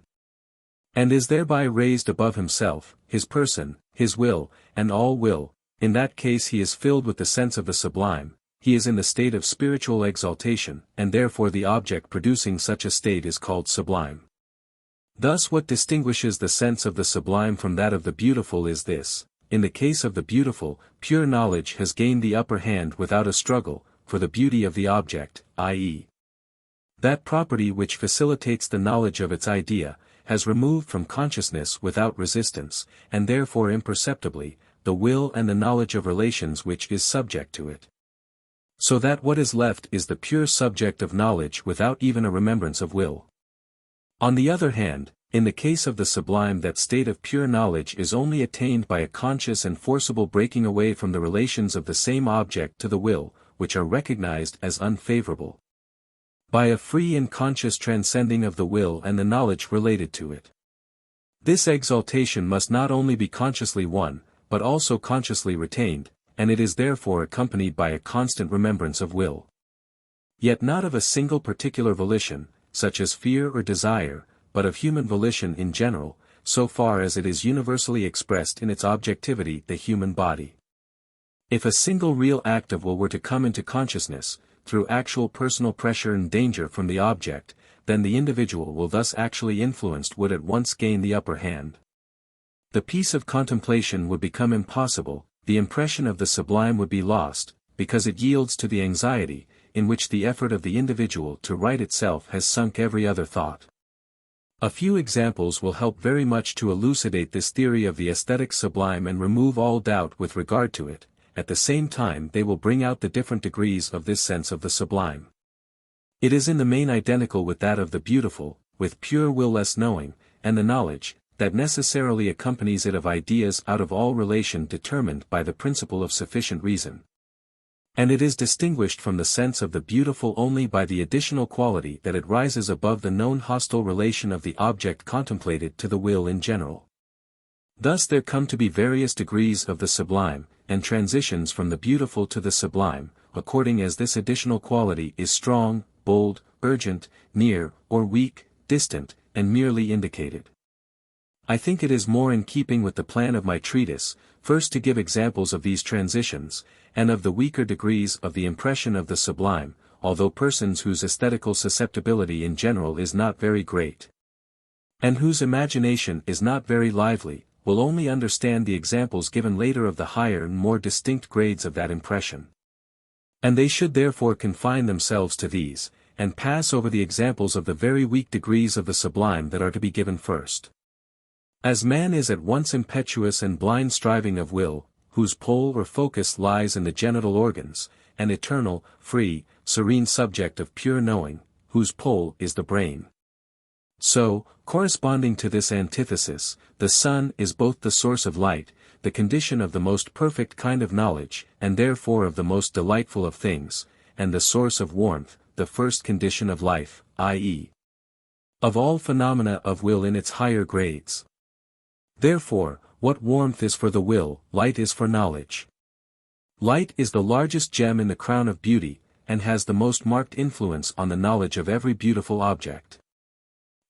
and is thereby raised above himself, his person, his will, and all will. In that case he is filled with the sense of the sublime, he is in the state of spiritual exaltation, and therefore the object producing such a state is called sublime. Thus what distinguishes the sense of the sublime from that of the beautiful is this: in the case of the beautiful, pure knowledge has gained the upper hand without a struggle, for the beauty of the object, i.e., that property which facilitates the knowledge of its idea, has removed from consciousness without resistance, and therefore imperceptibly, the will and the knowledge of relations which is subject to it. So that what is left is the pure subject of knowledge without even a remembrance of will. On the other hand, in the case of the sublime, that state of pure knowledge is only attained by a conscious and forcible breaking away from the relations of the same object to the will, which are recognized as unfavorable, by a free and conscious transcending of the will and the knowledge related to it. This exaltation must not only be consciously won, but also consciously retained, and it is therefore accompanied by a constant remembrance of will. Yet not of a single particular volition, such as fear or desire, but of human volition in general, so far as it is universally expressed in its objectivity, the human body. If a single real act of will were to come into consciousness, through actual personal pressure and danger from the object, then the individual will thus actually influenced would at once gain the upper hand. The peace of contemplation would become impossible, the impression of the sublime would be lost, because it yields to the anxiety, in which the effort of the individual to right itself has sunk every other thought. A few examples will help very much to elucidate this theory of the aesthetic sublime and remove all doubt with regard to it. At the same time they will bring out the different degrees of this sense of the sublime. It is in the main identical with that of the beautiful, with pure will-less knowing, and the knowledge, that necessarily accompanies it of ideas out of all relation determined by the principle of sufficient reason. And it is distinguished from the sense of the beautiful only by the additional quality that it rises above the known hostile relation of the object contemplated to the will in general. Thus there come to be various degrees of the sublime, and transitions from the beautiful to the sublime, according as this additional quality is strong, bold, urgent, near, or weak, distant, and merely indicated. I think it is more in keeping with the plan of my treatise, first to give examples of these transitions, and of the weaker degrees of the impression of the sublime, although persons whose aesthetical susceptibility in general is not very great, and whose imagination is not very lively, will only understand the examples given later of the higher and more distinct grades of that impression. And they should therefore confine themselves to these, and pass over the examples of the very weak degrees of the sublime that are to be given first. As man is at once impetuous and blind striving of will, whose pole or focus lies in the genital organs, an eternal, free, serene subject of pure knowing, whose pole is the brain. So, corresponding to this antithesis, the sun is both the source of light, the condition of the most perfect kind of knowledge, and therefore of the most delightful of things, and the source of warmth, the first condition of life, i.e., of all phenomena of will in its higher grades. Therefore, what warmth is for the will, light is for knowledge. Light is the largest gem in the crown of beauty, and has the most marked influence on the knowledge of every beautiful object.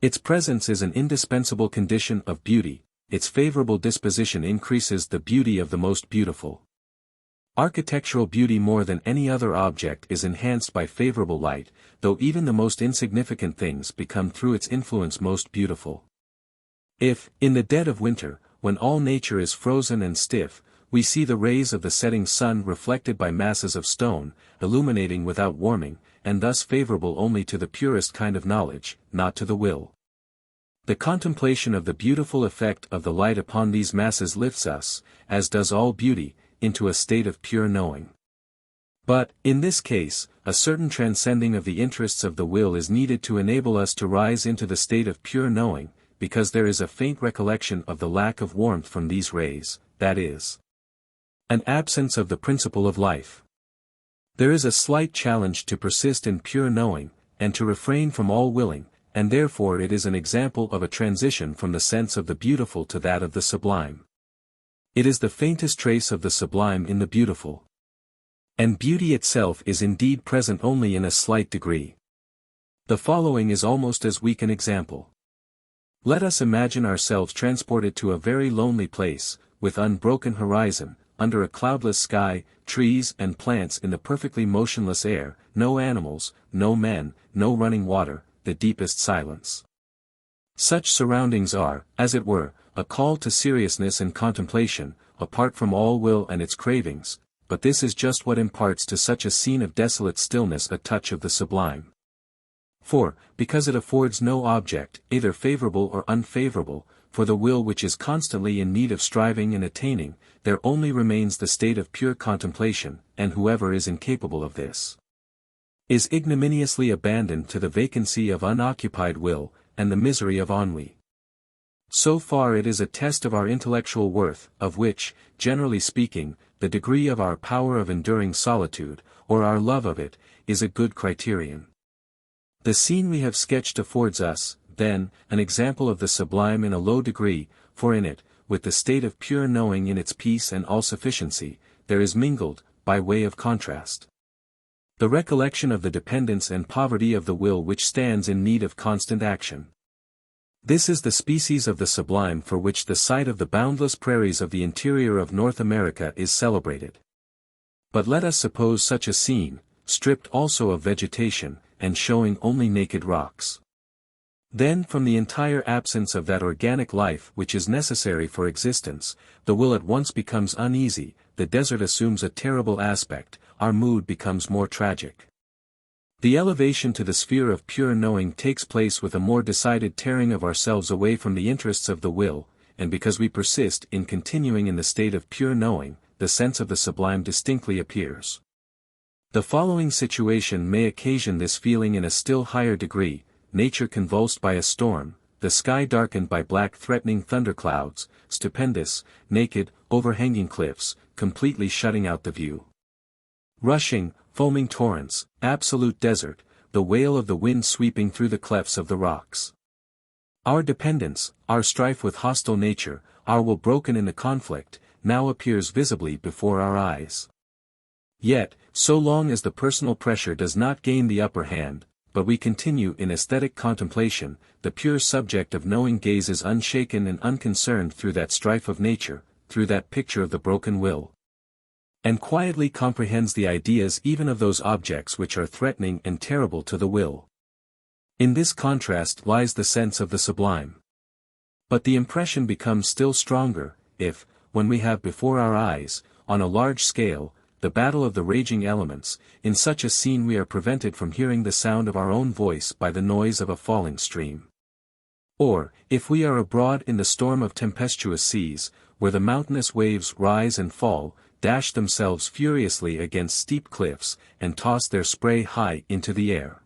Its presence is an indispensable condition of beauty, its favorable disposition increases the beauty of the most beautiful. Architectural beauty more than any other object is enhanced by favorable light, though even the most insignificant things become through its influence most beautiful. If, in the dead of winter, when all nature is frozen and stiff, we see the rays of the setting sun reflected by masses of stone, illuminating without warming, and thus favorable only to the purest kind of knowledge, not to the will. The contemplation of the beautiful effect of the light upon these masses lifts us, as does all beauty, into a state of pure knowing. But, in this case, a certain transcending of the interests of the will is needed to enable us to rise into the state of pure knowing, because there is a faint recollection of the lack of warmth from these rays, that is, an absence of the principle of life. There is a slight challenge to persist in pure knowing, and to refrain from all willing, and therefore it is an example of a transition from the sense of the beautiful to that of the sublime. It is the faintest trace of the sublime in the beautiful. And beauty itself is indeed present only in a slight degree. The following is almost as weak an example. Let us imagine ourselves transported to a very lonely place, with unbroken horizon, under a cloudless sky, trees and plants in the perfectly motionless air, no animals, no men, no running water, the deepest silence. Such surroundings are, as it were, a call to seriousness and contemplation, apart from all will and its cravings, but this is just what imparts to such a scene of desolate stillness a touch of the sublime. For, because it affords no object, either favorable or unfavorable, for the will which is constantly in need of striving and attaining, there only remains the state of pure contemplation, and whoever is incapable of this is ignominiously abandoned to the vacancy of unoccupied will, and the misery of ennui. So far it is a test of our intellectual worth, of which, generally speaking, the degree of our power of enduring solitude, or our love of it, is a good criterion. The scene we have sketched affords us, then, an example of the sublime in a low degree, for in it, with the state of pure knowing in its peace and all-sufficiency, there is mingled, by way of contrast, the recollection of the dependence and poverty of the will which stands in need of constant action. This is the species of the sublime for which the sight of the boundless prairies of the interior of North America is celebrated. But let us suppose such a scene, stripped also of vegetation, and showing only naked rocks. Then from the entire absence of that organic life which is necessary for existence, the will at once becomes uneasy, the desert assumes a terrible aspect, our mood becomes more tragic. The elevation to the sphere of pure knowing takes place with a more decided tearing of ourselves away from the interests of the will, and because we persist in continuing in the state of pure knowing, the sense of the sublime distinctly appears. The following situation may occasion this feeling in a still higher degree: nature convulsed by a storm, the sky darkened by black threatening thunderclouds, stupendous, naked, overhanging cliffs, completely shutting out the view. Rushing, foaming torrents, absolute desert, the wail of the wind sweeping through the clefts of the rocks. Our dependence, our strife with hostile nature, our will broken in the conflict, now appears visibly before our eyes. Yet, so long as the personal pressure does not gain the upper hand, but we continue in aesthetic contemplation, the pure subject of knowing gazes unshaken and unconcerned through that strife of nature, through that picture of the broken will, and quietly comprehends the ideas even of those objects which are threatening and terrible to the will. In this contrast lies the sense of the sublime. But the impression becomes still stronger, if, when we have before our eyes, on a large scale, the battle of the raging elements. In such a scene we are prevented from hearing the sound of our own voice by the noise of a falling stream. Or, if we are abroad in the storm of tempestuous seas, where the mountainous waves rise and fall, dash themselves furiously against steep cliffs, and toss their spray high into the air.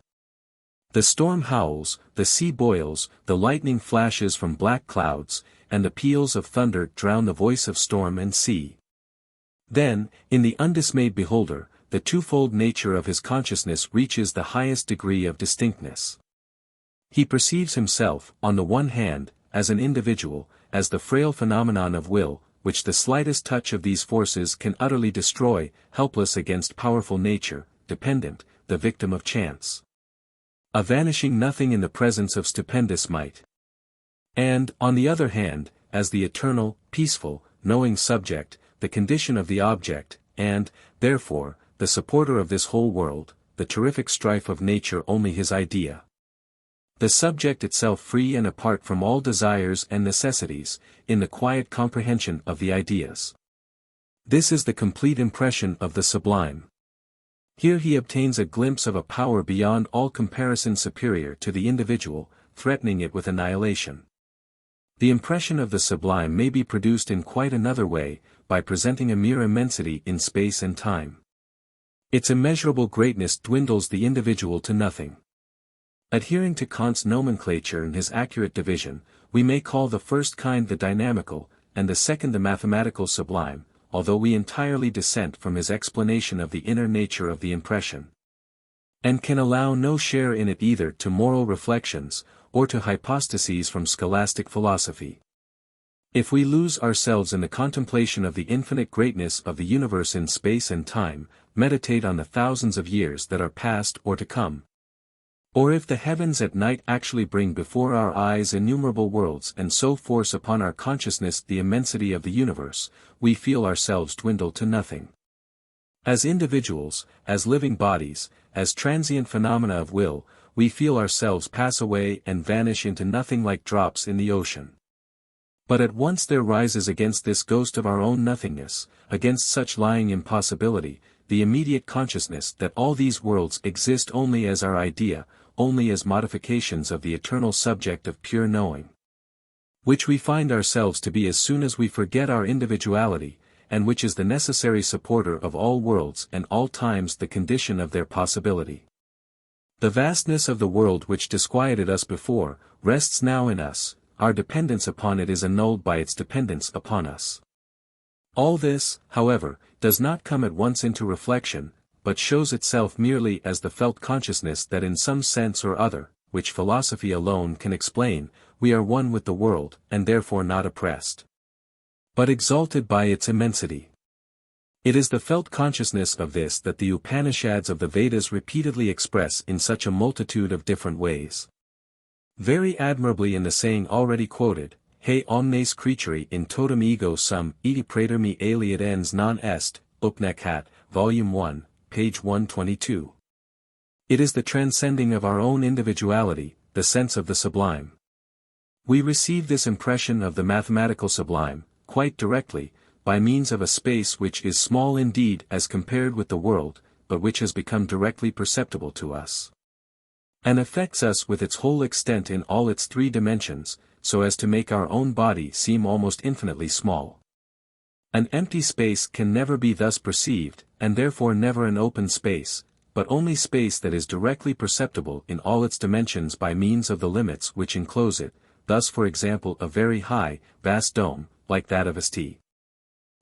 The storm howls, the sea boils, the lightning flashes from black clouds, and the peals of thunder drown the voice of storm and sea. Then, in the undismayed beholder, the twofold nature of his consciousness reaches the highest degree of distinctness. He perceives himself, on the one hand, as an individual, as the frail phenomenon of will, which the slightest touch of these forces can utterly destroy, helpless against powerful nature, dependent, the victim of chance. A vanishing nothing in the presence of stupendous might. And, on the other hand, as the eternal, peaceful, knowing subject, the condition of the object, and, therefore, the supporter of this whole world, the terrific strife of nature only his idea. The subject itself free and apart from all desires and necessities, in the quiet comprehension of the ideas. This is the complete impression of the sublime. Here he obtains a glimpse of a power beyond all comparison superior to the individual, threatening it with annihilation. The impression of the sublime may be produced in quite another way, by presenting a mere immensity in space and time. Its immeasurable greatness dwindles the individual to nothing. Adhering to Kant's nomenclature and his accurate division, we may call the first kind the dynamical, and the second the mathematical sublime, although we entirely dissent from his explanation of the inner nature of the impression. And can allow no share in it either to moral reflections, or to hypostases from scholastic philosophy. If we lose ourselves in the contemplation of the infinite greatness of the universe in space and time, meditate on the thousands of years that are past or to come. Or if the heavens at night actually bring before our eyes innumerable worlds and so force upon our consciousness the immensity of the universe, we feel ourselves dwindle to nothing. As individuals, as living bodies, as transient phenomena of will, we feel ourselves pass away and vanish into nothing like drops in the ocean. But at once there rises against this ghost of our own nothingness, against such lying impossibility, the immediate consciousness that all these worlds exist only as our idea, only as modifications of the eternal subject of pure knowing. Which we find ourselves to be as soon as we forget our individuality, and which is the necessary supporter of all worlds and all times the condition of their possibility. The vastness of the world which disquieted us before, rests now in us, our dependence upon it is annulled by its dependence upon us. All this, however, does not come at once into reflection, but shows itself merely as the felt consciousness that in some sense or other, which philosophy alone can explain, we are one with the world, and therefore not oppressed, but exalted by its immensity. It is the felt consciousness of this that the Upanishads of the Vedas repeatedly express in such a multitude of different ways. Very admirably in the saying already quoted, He omnes creaturi in totem ego sum, iti praeter me aliud ens non est, Upnekat, Volume 1, page 122. It is the transcending of our own individuality, the sense of the sublime. We receive this impression of the mathematical sublime, quite directly, by means of a space which is small indeed as compared with the world, but which has become directly perceptible to us, and affects us with its whole extent in all its three dimensions, so as to make our own body seem almost infinitely small. An empty space can never be thus perceived, and therefore never an open space, but only space that is directly perceptible in all its dimensions by means of the limits which enclose it, thus for example a very high, vast dome, like that of St.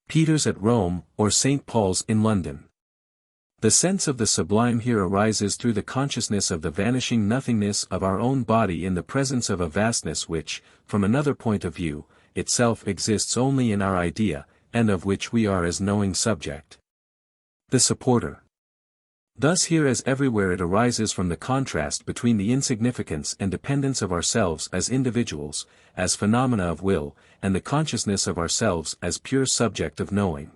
Peter's at Rome, or St. Paul's in London. The sense of the sublime here arises through the consciousness of the vanishing nothingness of our own body in the presence of a vastness which, from another point of view, itself exists only in our idea, and of which we are as knowing subject. The supporter. Thus here as everywhere it arises from the contrast between the insignificance and dependence of ourselves as individuals, as phenomena of will, and the consciousness of ourselves as pure subject of knowing.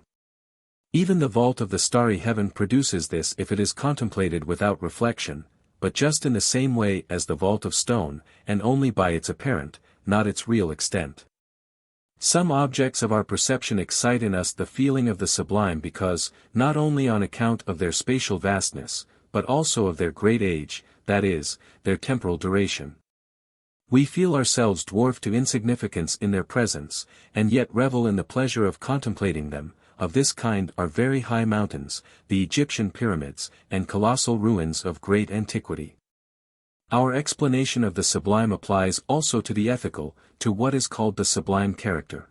Even the vault of the starry heaven produces this if it is contemplated without reflection, but just in the same way as the vault of stone, and only by its apparent, not its real extent. Some objects of our perception excite in us the feeling of the sublime because, not only on account of their spatial vastness, but also of their great age, that is, their temporal duration. We feel ourselves dwarfed to insignificance in their presence, and yet revel in the pleasure of contemplating them. Of this kind are very high mountains, the Egyptian pyramids, and colossal ruins of great antiquity. Our explanation of the sublime applies also to the ethical, to what is called the sublime character.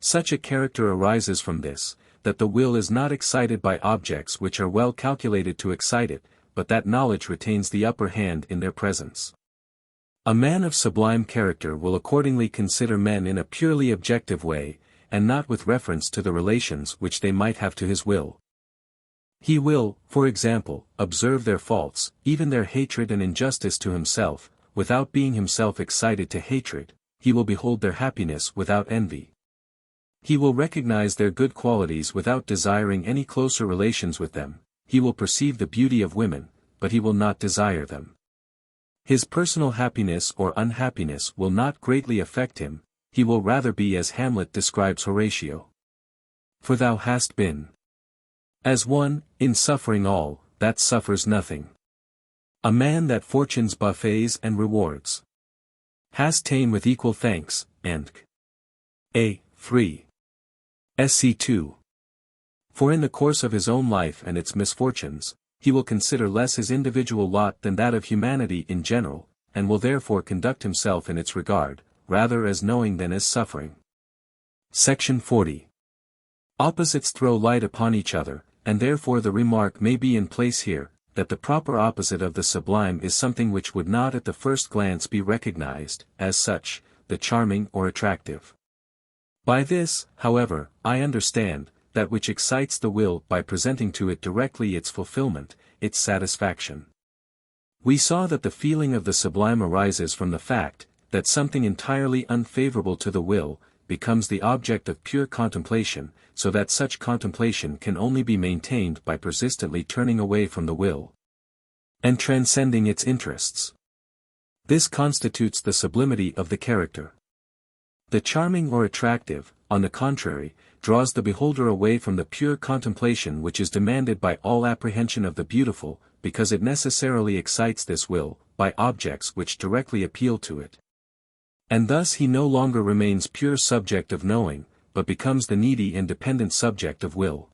Such a character arises from this, that the will is not excited by objects which are well calculated to excite it, but that knowledge retains the upper hand in their presence. A man of sublime character will accordingly consider men in a purely objective way, and not with reference to the relations which they might have to his will. He will, for example, observe their faults, even their hatred and injustice to himself, without being himself excited to hatred. He will behold their happiness without envy. He will recognize their good qualities without desiring any closer relations with them. He will perceive the beauty of women, but he will not desire them. His personal happiness or unhappiness will not greatly affect him. He will rather be as Hamlet describes Horatio. For thou hast been as one, in suffering all, that suffers nothing. A man that fortune's buffets and rewards has ta'en with equal thanks, and a. 3. Sc. 2. For in the course of his own life and its misfortunes, he will consider less his individual lot than that of humanity in general, and will therefore conduct himself in its regard, rather as knowing than as suffering. Section 40. Opposites throw light upon each other, and therefore the remark may be in place here, that the proper opposite of the sublime is something which would not at the first glance be recognized, as such, the charming or attractive. By this, however, I understand, that which excites the will by presenting to it directly its fulfillment, its satisfaction. We saw that the feeling of the sublime arises from the fact, that something entirely unfavorable to the will, becomes the object of pure contemplation, so that such contemplation can only be maintained by persistently turning away from the will and transcending its interests. This constitutes the sublimity of the character. The charming or attractive, on the contrary, draws the beholder away from the pure contemplation which is demanded by all apprehension of the beautiful, because it necessarily excites this will, by objects which directly appeal to it. And thus he no longer remains pure subject of knowing, but becomes the needy and dependent subject of will.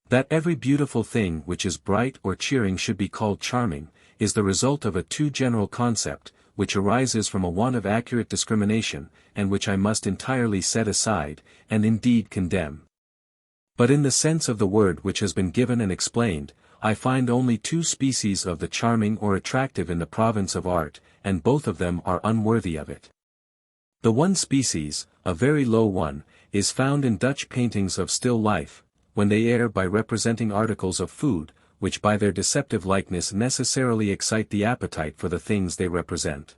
That every beautiful thing which is bright or cheering should be called charming, is the result of a too general concept, which arises from a want of accurate discrimination, and which I must entirely set aside, and indeed condemn. But in the sense of the word which has been given and explained, I find only two species of the charming or attractive in the province of art, and both of them are unworthy of it. The one species, a very low one, is found in Dutch paintings of still life, when they err by representing articles of food, which by their deceptive likeness necessarily excite the appetite for the things they represent.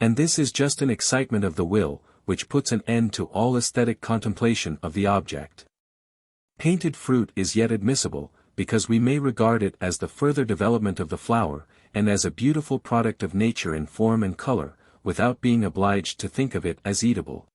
And this is just an excitement of the will, which puts an end to all aesthetic contemplation of the object. Painted fruit is yet admissible, because we may regard it as the further development of the flower, and as a beautiful product of nature in form and color, without being obliged to think of it as eatable.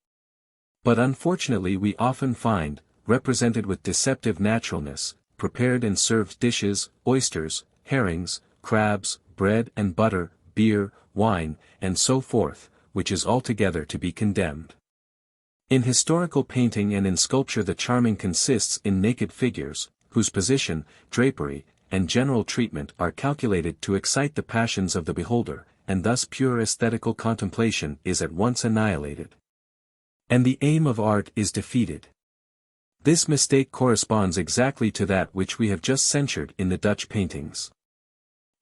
But unfortunately we often find, represented with deceptive naturalness, prepared and served dishes, oysters, herrings, crabs, bread and butter, beer, wine, and so forth, which is altogether to be condemned. In historical painting and in sculpture the charming consists in naked figures, whose position, drapery, and general treatment are calculated to excite the passions of the beholder, and thus pure aesthetical contemplation is at once annihilated. And the aim of art is defeated. This mistake corresponds exactly to that which we have just censured in the Dutch paintings.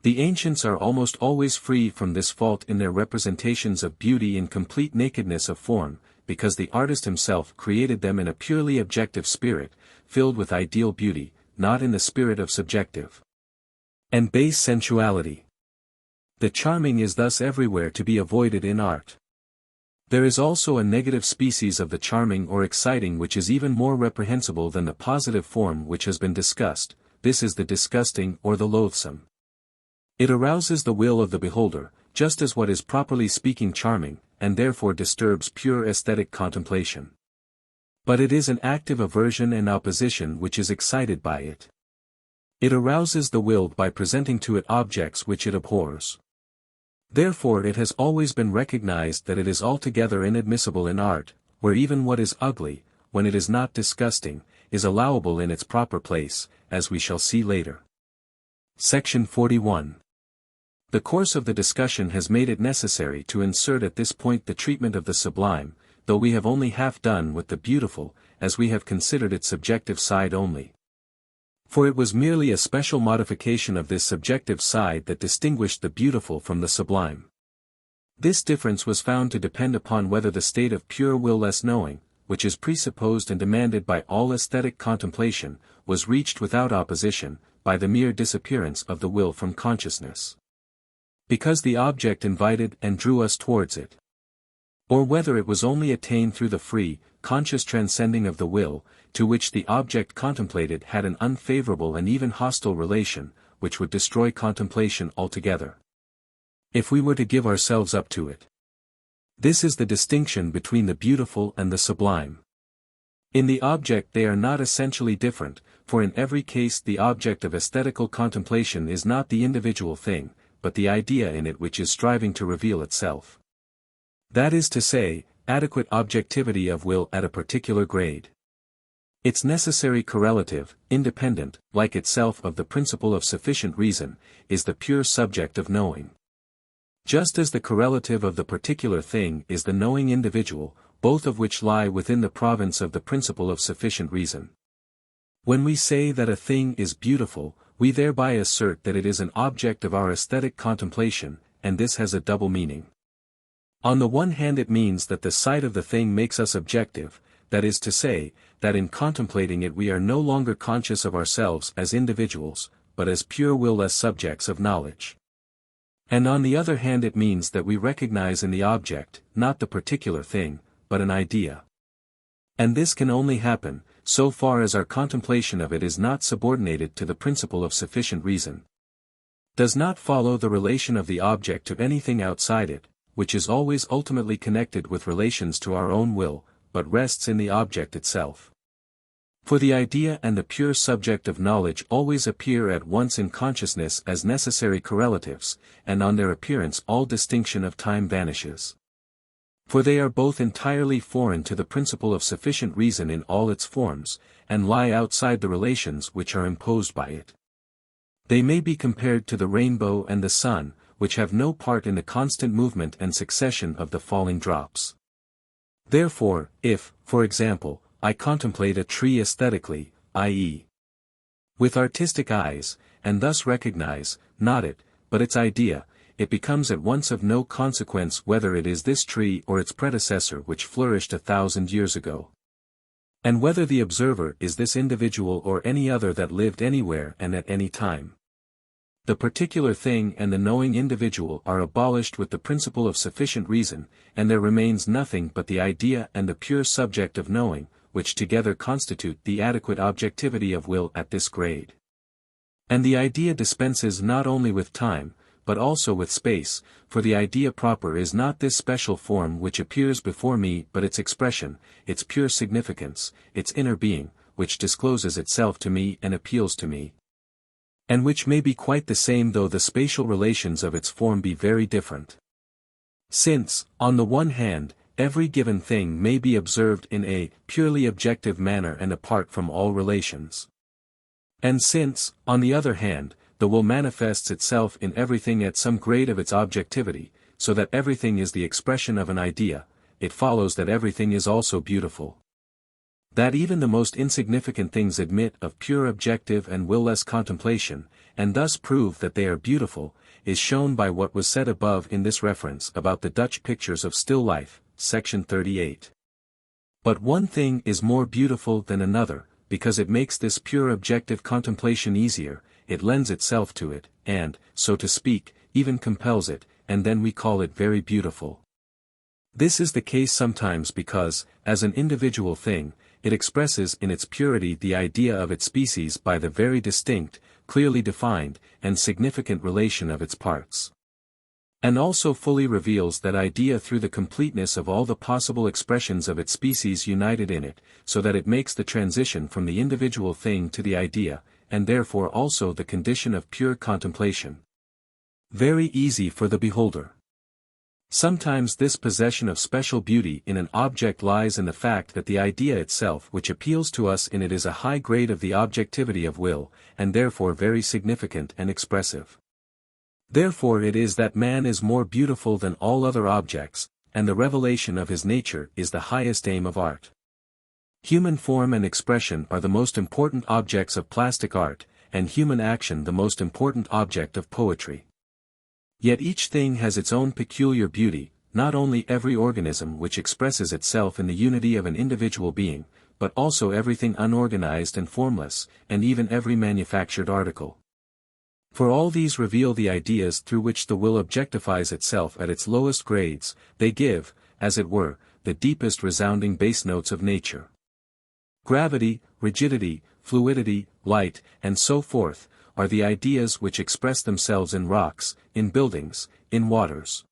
The ancients are almost always free from this fault in their representations of beauty in complete nakedness of form, because the artist himself created them in a purely objective spirit, filled with ideal beauty, not in the spirit of subjective and base sensuality. The charming is thus everywhere to be avoided in art. There is also a negative species of the charming or exciting which is even more reprehensible than the positive form which has been discussed. This is the disgusting or the loathsome. It arouses the will of the beholder, just as what is properly speaking charming, and therefore disturbs pure aesthetic contemplation. But it is an active aversion and opposition which is excited by it. It arouses the will by presenting to it objects which it abhors. Therefore it has always been recognized that it is altogether inadmissible in art, where even what is ugly, when it is not disgusting, is allowable in its proper place, as we shall see later. Section 41. The course of the discussion has made it necessary to insert at this point the treatment of the sublime, though we have only half done with the beautiful, as we have considered its subjective side only. For it was merely a special modification of this subjective side that distinguished the beautiful from the sublime. This difference was found to depend upon whether the state of pure will-less knowing, which is presupposed and demanded by all aesthetic contemplation, was reached without opposition, by the mere disappearance of the will from consciousness. Because the object invited and drew us towards it. Or whether it was only attained through the free, conscious transcending of the will, to which the object contemplated had an unfavorable and even hostile relation, which would destroy contemplation altogether, if we were to give ourselves up to it. This is the distinction between the beautiful and the sublime. In the object they are not essentially different, for in every case the object of aesthetical contemplation is not the individual thing, but the idea in it which is striving to reveal itself. That is to say, adequate objectivity of will at a particular grade. Its necessary correlative, independent, like itself of the principle of sufficient reason, is the pure subject of knowing. Just as the correlative of the particular thing is the knowing individual, both of which lie within the province of the principle of sufficient reason. When we say that a thing is beautiful, we thereby assert that it is an object of our aesthetic contemplation, and this has a double meaning. On the one hand it means that the sight of the thing makes us objective, that is to say, that in contemplating it we are no longer conscious of ourselves as individuals, but as pure will-less subjects of knowledge. And on the other hand it means that we recognize in the object, not the particular thing, but an idea. And this can only happen, so far as our contemplation of it is not subordinated to the principle of sufficient reason. Does not follow the relation of the object to anything outside it, which is always ultimately connected with relations to our own will, but rests in the object itself. For the idea and the pure subject of knowledge always appear at once in consciousness as necessary correlatives, and on their appearance all distinction of time vanishes. For they are both entirely foreign to the principle of sufficient reason in all its forms, and lie outside the relations which are imposed by it. They may be compared to the rainbow and the sun, which have no part in the constant movement and succession of the falling drops. Therefore, if, for example, I contemplate a tree aesthetically, i.e., with artistic eyes, and thus recognize, not it, but its idea, it becomes at once of no consequence whether it is this tree or its predecessor which flourished 1,000 years ago. And whether the observer is this individual or any other that lived anywhere and at any time. The particular thing and the knowing individual are abolished with the principle of sufficient reason, and there remains nothing but the idea and the pure subject of knowing, which together constitute the adequate objectivity of will at this grade. And the idea dispenses not only with time, but also with space, for the idea proper is not this special form which appears before me but its expression, its pure significance, its inner being, which discloses itself to me and appeals to me. And which may be quite the same though the spatial relations of its form be very different. Since, on the one hand, every given thing may be observed in a purely objective manner and apart from all relations. And since, on the other hand, the will manifests itself in everything at some grade of its objectivity, so that everything is the expression of an idea, it follows that everything is also beautiful. That even the most insignificant things admit of pure objective and will-less contemplation, and thus prove that they are beautiful, is shown by what was said above in this reference about the Dutch pictures of still life, section 38. But one thing is more beautiful than another, because it makes this pure objective contemplation easier, it lends itself to it, and, so to speak, even compels it, and then we call it very beautiful. This is the case sometimes because, as an individual thing, it expresses in its purity the idea of its species by the very distinct, clearly defined, and significant relation of its parts. And also fully reveals that idea through the completeness of all the possible expressions of its species united in it, so that it makes the transition from the individual thing to the idea, and therefore also the condition of pure contemplation. Very easy for the beholder. Sometimes this possession of special beauty in an object lies in the fact that the idea itself which appeals to us in it is a high grade of the objectivity of will, and therefore very significant and expressive. Therefore it is that man is more beautiful than all other objects, and the revelation of his nature is the highest aim of art. Human form and expression are the most important objects of plastic art, and human action the most important object of poetry. Yet each thing has its own peculiar beauty, not only every organism which expresses itself in the unity of an individual being, but also everything unorganized and formless, and even every manufactured article. For all these reveal the ideas through which the will objectifies itself at its lowest grades, they give, as it were, the deepest resounding bass notes of nature. Gravity, rigidity, fluidity, light, and so forth, are the ideas which express themselves in rocks, in buildings, in waters.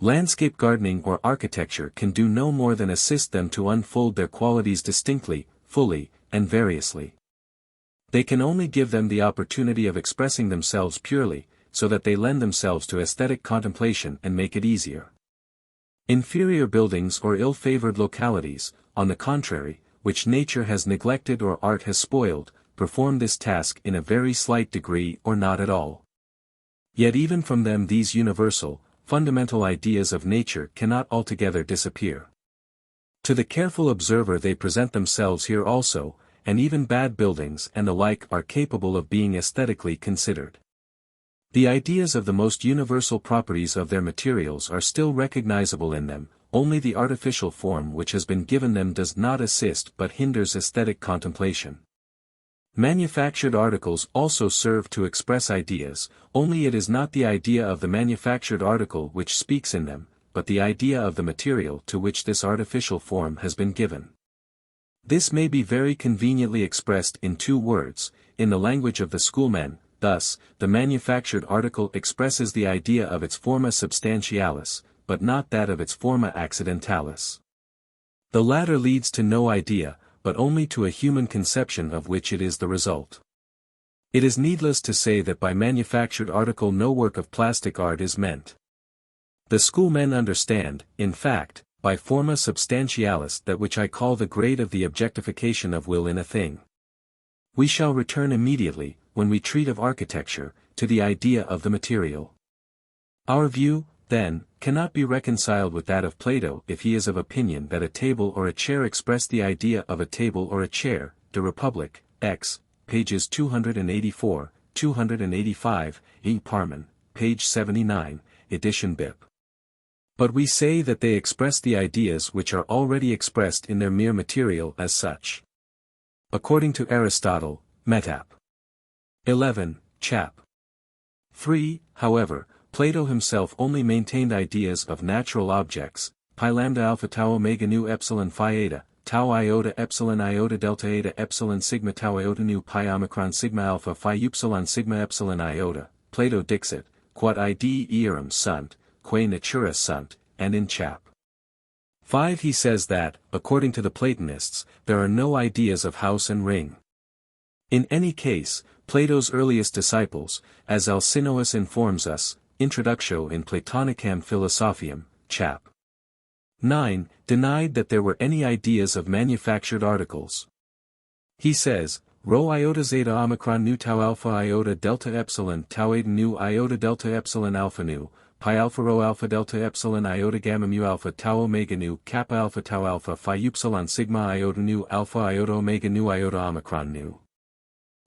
Landscape gardening or architecture can do no more than assist them to unfold their qualities distinctly, fully, and variously. They can only give them the opportunity of expressing themselves purely, so that they lend themselves to aesthetic contemplation and make it easier. Inferior buildings or ill-favored localities, on the contrary, which nature has neglected or art has spoiled, perform this task in a very slight degree or not at all. Yet even from them these universal, fundamental ideas of nature cannot altogether disappear. To the careful observer they present themselves here also, and even bad buildings and the like are capable of being aesthetically considered. The ideas of the most universal properties of their materials are still recognizable in them, only the artificial form which has been given them does not assist but hinders aesthetic contemplation. Manufactured articles also serve to express ideas, only it is not the idea of the manufactured article which speaks in them, but the idea of the material to which this artificial form has been given. This may be very conveniently expressed in two words, in the language of the schoolmen, thus, the manufactured article expresses the idea of its forma substantialis, but not that of its forma accidentalis. The latter leads to no idea, but only to a human conception of which it is the result. It is needless to say that by manufactured article no work of plastic art is meant. The schoolmen understand, in fact, by forma substantialis that which I call the grade of the objectification of will in a thing. We shall return immediately, when we treat of architecture, to the idea of the material. Our view, then, cannot be reconciled with that of Plato if he is of opinion that a table or a chair express the idea of a table or a chair, De Republic, X, pages 284, 285, E. Parman, page 79, edition BIP. But we say that they express the ideas which are already expressed in their mere material as such. According to Aristotle, Metap. 11, Chap. 3, however, Plato himself only maintained ideas of natural objects, pi lambda alpha tau omega nu epsilon phi eta, tau iota epsilon iota delta eta epsilon sigma tau iota nu pi omicron sigma alpha phi upsilon sigma epsilon iota. Plato dixit, quod ide earum sunt, quae natura sunt, and in Chap. 5 he says that, according to the Platonists, there are no ideas of house and ring. In any case, Plato's earliest disciples, as Alcinous informs us, Introductio in Platonicam Philosophiam, Chap. 9, denied that there were any ideas of manufactured articles. He says, Rho iota zeta omicron nu tau alpha iota delta epsilon tau eta nu iota delta epsilon alpha nu, pi alpha rho alpha delta epsilon iota gamma mu alpha tau omega nu kappa alpha tau alpha phi upsilon sigma iota nu alpha iota omega nu iota omicron nu.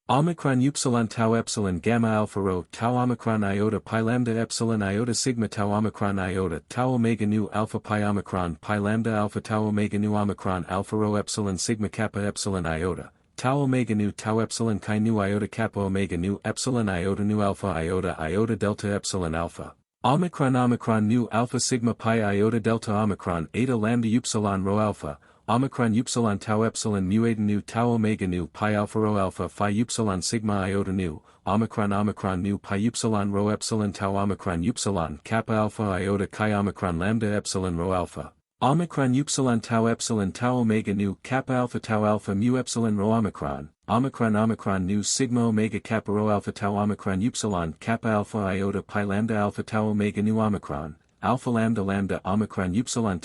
Omicron upsilon tau epsilon gamma alpha rho tau omicron iota pi lambda epsilon iota sigma tau omicron iota tau omega nu alpha pi omicron pi lambda alpha tau omega nu omicron alpha rho epsilon sigma kappa epsilon iota tau omega nu tau epsilon chi nu iota kappa omega nu epsilon iota nu alpha iota iota delta epsilon alpha. Omicron nu alpha sigma pi iota delta omicron eta lambda upsilon rho alpha, omicron upsilon tau epsilon mu eta nu tau omega nu pi alpha rho alpha phi upsilon sigma iota nu, omicron nu pi upsilon rho epsilon tau omicron upsilon kappa alpha iota chi omicron lambda epsilon rho alpha. Omicron upsilon tau omega nu kappa alpha mu epsilon rho omicron nu sigma omega kappa rho alpha tau omicron upsilon kappa alpha iota pi lambda alpha tau omega nu omicron alpha lambda omicron upsilon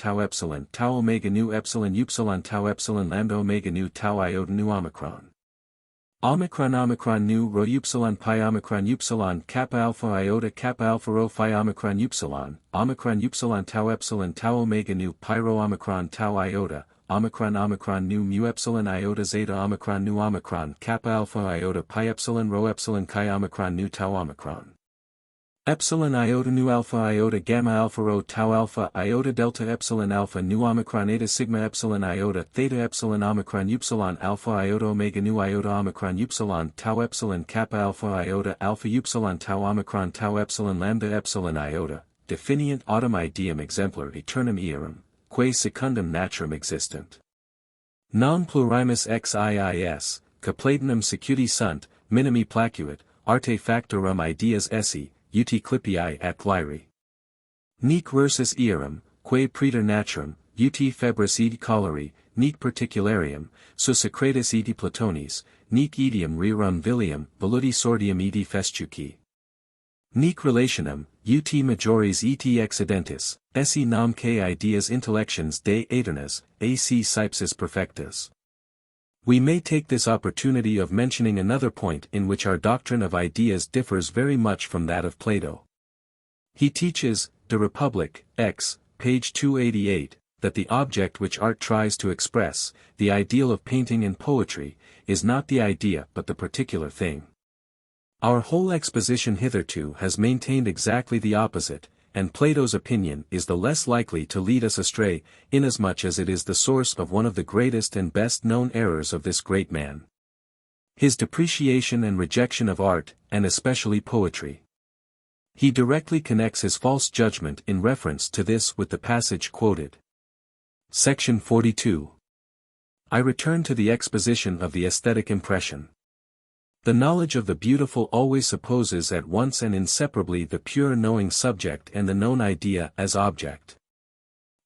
tau omega nu epsilon tau epsilon lambda omega nu tau iota nu omicron nu rho upsilon pi upsilon kappa alpha rho phi omicron tau omega nu pi rho omicron tau iota nu mu epsilon iota zeta omicron nu omicron kappa alpha iota pi epsilon rho epsilon chi omicron nu tau omicron epsilon iota nu alpha iota gamma alpha rho tau alpha iota delta epsilon alpha nu omicron eta sigma epsilon iota theta epsilon omicron upsilon alpha iota omega nu iota omicron upsilon tau epsilon kappa alpha iota alpha upsilon tau omicron tau epsilon lambda epsilon iota, definiant autem ideum exemplar aeternum earum, quae secundum naturam existent. Non plurimus ex iis, ca Platonum secuti sunt, minimi placuit, arte factorum ideas esse, ut clippii at lyri. Nec versus earum, quae praeter naturam, ut febris id colori, nec particularium, so Socrates id Platonis, nec idiom rerum vilium, voludi sordium id festuci. Nec relationem, ut majores et excedentis, esse nam que ideas intellections de aeternas, ac saepsis perfectas. We may take this opportunity of mentioning another point in which our doctrine of ideas differs very much from that of Plato. He teaches, De Republic, X, page 288, that the object which art tries to express, the ideal of painting and poetry, is not the idea but the particular thing. Our whole exposition hitherto has maintained exactly the opposite, and Plato's opinion is the less likely to lead us astray, inasmuch as it is the source of one of the greatest and best-known errors of this great man. His depreciation and rejection of art, and especially poetry. He directly connects his false judgment in reference to this with the passage quoted. Section 42. I return to the exposition of the aesthetic impression. The knowledge of the beautiful always supposes at once and inseparably the pure knowing subject and the known idea as object.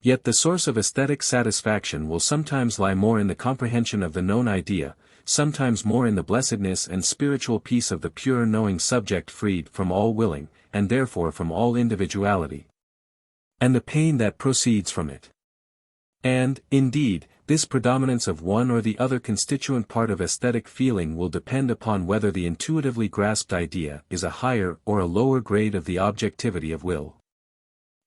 Yet the source of aesthetic satisfaction will sometimes lie more in the comprehension of the known idea, sometimes more in the blessedness and spiritual peace of the pure knowing subject freed from all willing, and therefore from all individuality, and the pain that proceeds from it. And, indeed, this predominance of one or the other constituent part of aesthetic feeling will depend upon whether the intuitively grasped idea is a higher or a lower grade of the objectivity of will.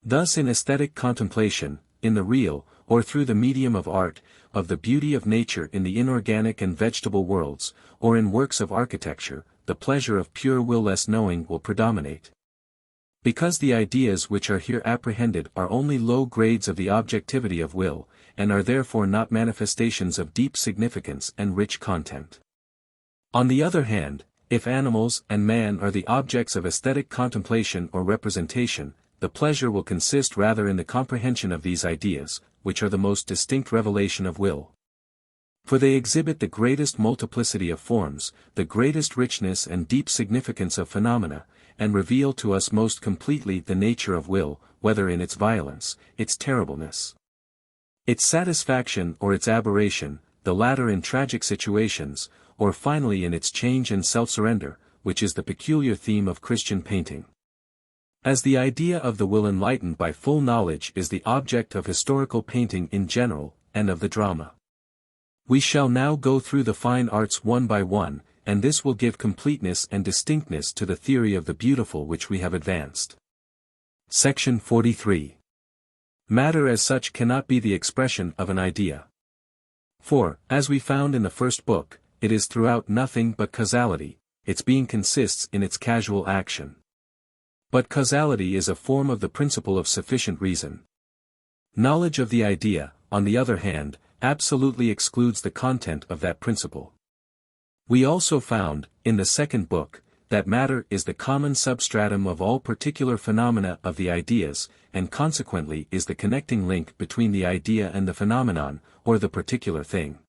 Thus in aesthetic contemplation, in the real, or through the medium of art, of the beauty of nature in the inorganic and vegetable worlds, or in works of architecture, the pleasure of pure will-less knowing will predominate. Because the ideas which are here apprehended are only low grades of the objectivity of will, and are therefore not manifestations of deep significance and rich content. On the other hand, if animals and man are the objects of aesthetic contemplation or representation, the pleasure will consist rather in the comprehension of these ideas, which are the most distinct revelation of will. For they exhibit the greatest multiplicity of forms, the greatest richness and deep significance of phenomena, and reveal to us most completely the nature of will, whether in its violence, its terribleness, its satisfaction or its aberration, the latter in tragic situations, or finally in its change and self-surrender, which is the peculiar theme of Christian painting. As the idea of the will enlightened by full knowledge is the object of historical painting in general, and of the drama. We shall now go through the fine arts one by one, and this will give completeness and distinctness to the theory of the beautiful which we have advanced. Section 43. Matter as such cannot be the expression of an idea. For, as we found in the first book, it is throughout nothing but causality, its being consists in its casual action. But causality is a form of the principle of sufficient reason. Knowledge of the idea, on the other hand, absolutely excludes the content of that principle. We also found, in the second book, that matter is the common substratum of all particular phenomena of the ideas, and consequently is the connecting link between the idea and the phenomenon, or the particular thing.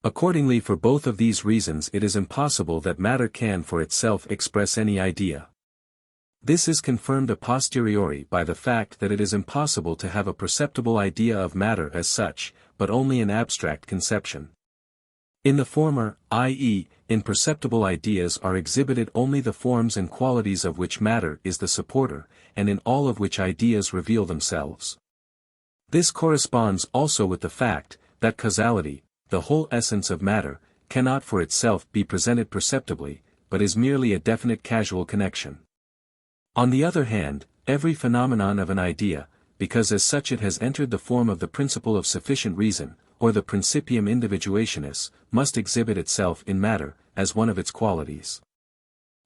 Accordingly, for both of these reasons it is impossible that matter can for itself express any idea. This is confirmed a posteriori by the fact that it is impossible to have a perceptible idea of matter as such, but only an abstract conception. In the former, i.e., in perceptible ideas are exhibited only the forms and qualities of which matter is the supporter, and in all of which ideas reveal themselves. This corresponds also with the fact that causality, the whole essence of matter, cannot for itself be presented perceptibly, but is merely a definite causal connection. On the other hand, every phenomenon of an idea, because as such it has entered the form of the principle of sufficient reason, or the principium individuationis, must exhibit itself in matter, as one of its qualities.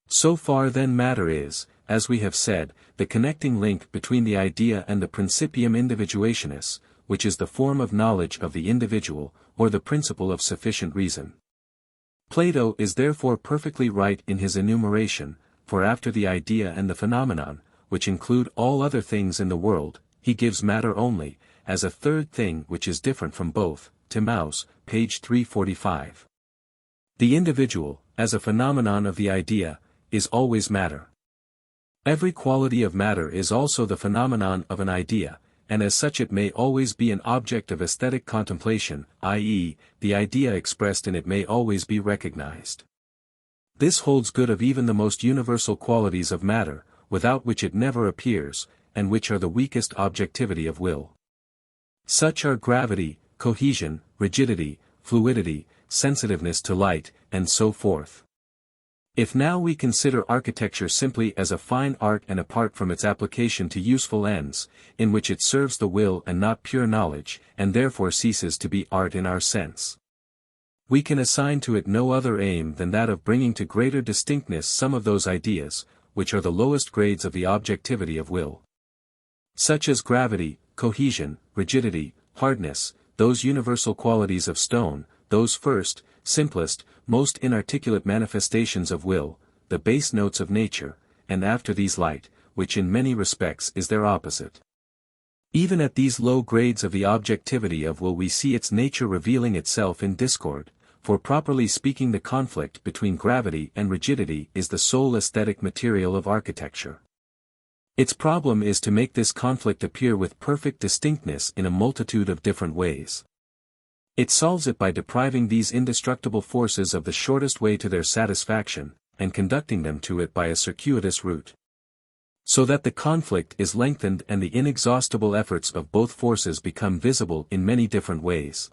So far then matter is, as we have said, the connecting link between the idea and the principium individuationis, which is the form of knowledge of the individual, or the principle of sufficient reason. Plato is therefore perfectly right in his enumeration, for after the idea and the phenomenon, which include all other things in the world, he gives matter only, as a third thing which is different from both, Timaeus, page 345. The individual, as a phenomenon of the idea, is always matter. Every quality of matter is also the phenomenon of an idea, and as such it may always be an object of aesthetic contemplation, i.e., the idea expressed in it may always be recognized. This holds good of even the most universal qualities of matter, without which it never appears, and which are the weakest objectivity of will. Such are gravity, cohesion, rigidity, fluidity, sensitiveness to light, and so forth. If now we consider architecture simply as a fine art and apart from its application to useful ends, in which it serves the will and not pure knowledge, and therefore ceases to be art in our sense, we can assign to it no other aim than that of bringing to greater distinctness some of those ideas, which are the lowest grades of the objectivity of will. Such as gravity, cohesion, rigidity, hardness, those universal qualities of stone, those first, simplest, most inarticulate manifestations of will, the base notes of nature, and after these light, which in many respects is their opposite. Even at these low grades of the objectivity of will we see its nature revealing itself in discord, for properly speaking the conflict between gravity and rigidity is the sole aesthetic material of architecture. Its problem is to make this conflict appear with perfect distinctness in a multitude of different ways. It solves it by depriving these indestructible forces of the shortest way to their satisfaction, and conducting them to it by a circuitous route. So that the conflict is lengthened and the inexhaustible efforts of both forces become visible in many different ways.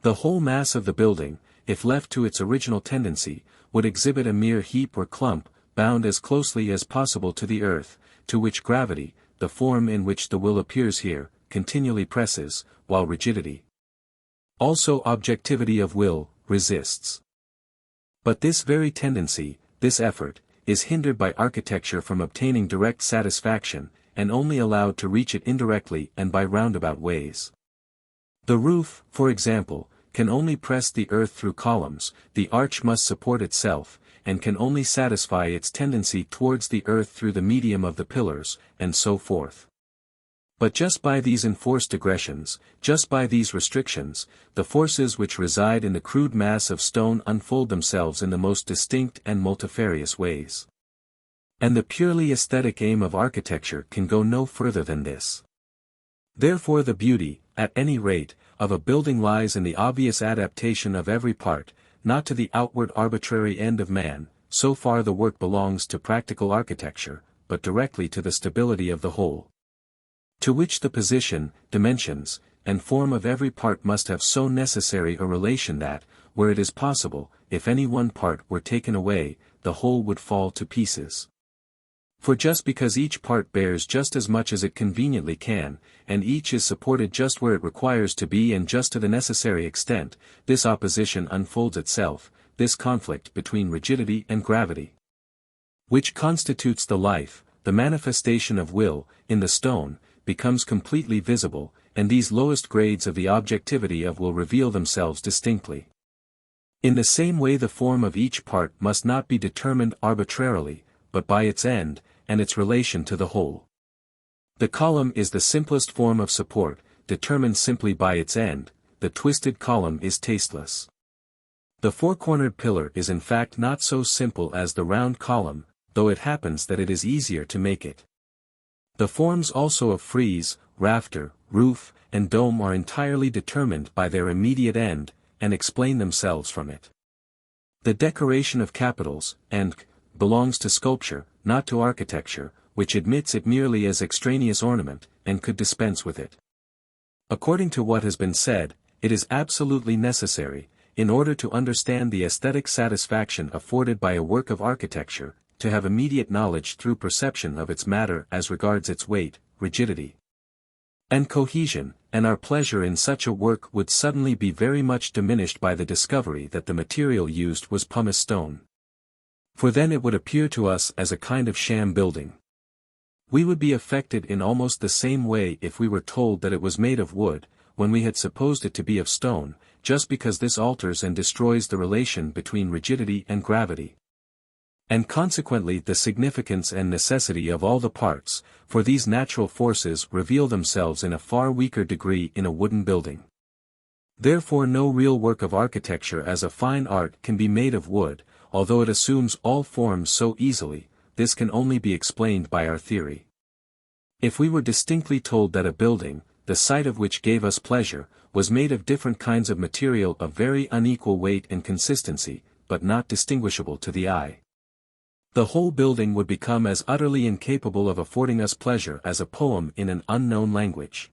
The whole mass of the building, if left to its original tendency, would exhibit a mere heap or clump, bound as closely as possible to the earth, to which gravity, the form in which the will appears here, continually presses, while rigidity, also objectivity of will, resists. But this very tendency, this effort, is hindered by architecture from obtaining direct satisfaction, and only allowed to reach it indirectly and by roundabout ways. The roof, for example, can only press the earth through columns, the arch must support itself, and can only satisfy its tendency towards the earth through the medium of the pillars, and so forth. But just by these enforced digressions, just by these restrictions, the forces which reside in the crude mass of stone unfold themselves in the most distinct and multifarious ways. And the purely aesthetic aim of architecture can go no further than this. Therefore the beauty, at any rate, of a building lies in the obvious adaptation of every part, not to the outward arbitrary end of man, so far the work belongs to practical architecture, but directly to the stability of the whole, to which the position, dimensions, and form of every part must have so necessary a relation that, where it is possible, if any one part were taken away, the whole would fall to pieces. For just because each part bears just as much as it conveniently can, and each is supported just where it requires to be and just to the necessary extent, this opposition unfolds itself, this conflict between rigidity and gravity, which constitutes the life, the manifestation of will, in the stone, becomes completely visible, and these lowest grades of the objectivity of will reveal themselves distinctly. In the same way the form of each part must not be determined arbitrarily, but by its end, and its relation to the whole. The column is the simplest form of support, determined simply by its end, the twisted column is tasteless. The four-cornered pillar is in fact not so simple as the round column, though it happens that it is easier to make it. The forms also of frieze, rafter, roof, and dome are entirely determined by their immediate end, and explain themselves from it. The decoration of capitals, and belongs to sculpture, not to architecture, which admits it merely as extraneous ornament, and could dispense with it. According to what has been said, it is absolutely necessary, in order to understand the aesthetic satisfaction afforded by a work of architecture, to have immediate knowledge through perception of its matter as regards its weight, rigidity, and cohesion, and our pleasure in such a work would suddenly be very much diminished by the discovery that the material used was pumice stone. For then it would appear to us as a kind of sham building. We would be affected in almost the same way if we were told that it was made of wood, when we had supposed it to be of stone, just because this alters and destroys the relation between rigidity and gravity, and consequently the significance and necessity of all the parts, for these natural forces reveal themselves in a far weaker degree in a wooden building. Therefore no real work of architecture as a fine art can be made of wood, although it assumes all forms so easily. This can only be explained by our theory. If we were distinctly told that a building, the sight of which gave us pleasure, was made of different kinds of material of very unequal weight and consistency, but not distinguishable to the eye, the whole building would become as utterly incapable of affording us pleasure as a poem in an unknown language.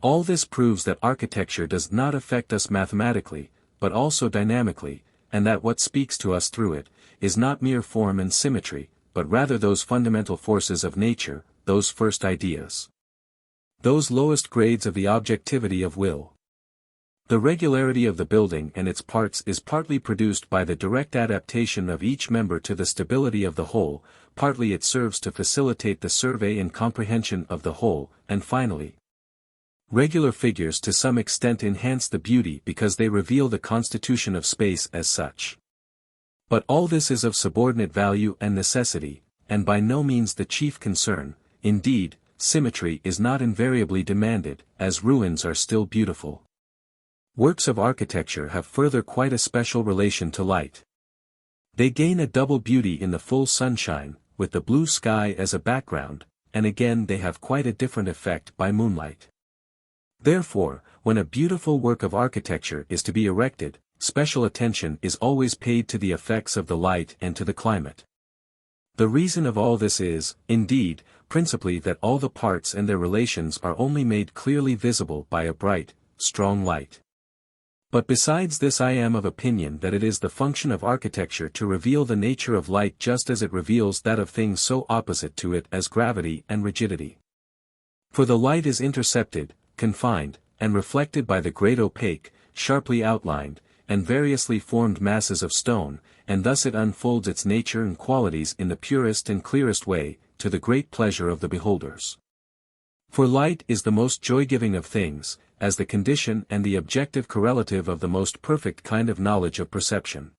All this proves that architecture does not affect us mathematically, but also dynamically, and that what speaks to us through it, is not mere form and symmetry, but rather those fundamental forces of nature, those first ideas, those lowest grades of the objectivity of will. The regularity of the building and its parts is partly produced by the direct adaptation of each member to the stability of the whole, partly it serves to facilitate the survey and comprehension of the whole, and finally, regular figures to some extent enhance the beauty because they reveal the constitution of space as such. But all this is of subordinate value and necessity, and by no means the chief concern. Indeed, symmetry is not invariably demanded, as ruins are still beautiful. Works of architecture have further quite a special relation to light. They gain a double beauty in the full sunshine, with the blue sky as a background, and again they have quite a different effect by moonlight. Therefore, when a beautiful work of architecture is to be erected, special attention is always paid to the effects of the light and to the climate. The reason of all this is, indeed, principally that all the parts and their relations are only made clearly visible by a bright, strong light. But besides this I am of opinion that it is the function of architecture to reveal the nature of light just as it reveals that of things so opposite to it as gravity and rigidity. For the light is intercepted, confined, and reflected by the great opaque, sharply outlined, and variously formed masses of stone, and thus it unfolds its nature and qualities in the purest and clearest way, to the great pleasure of the beholders. For light is the most joy-giving of things, as the condition and the objective correlative of the most perfect kind of knowledge of perception.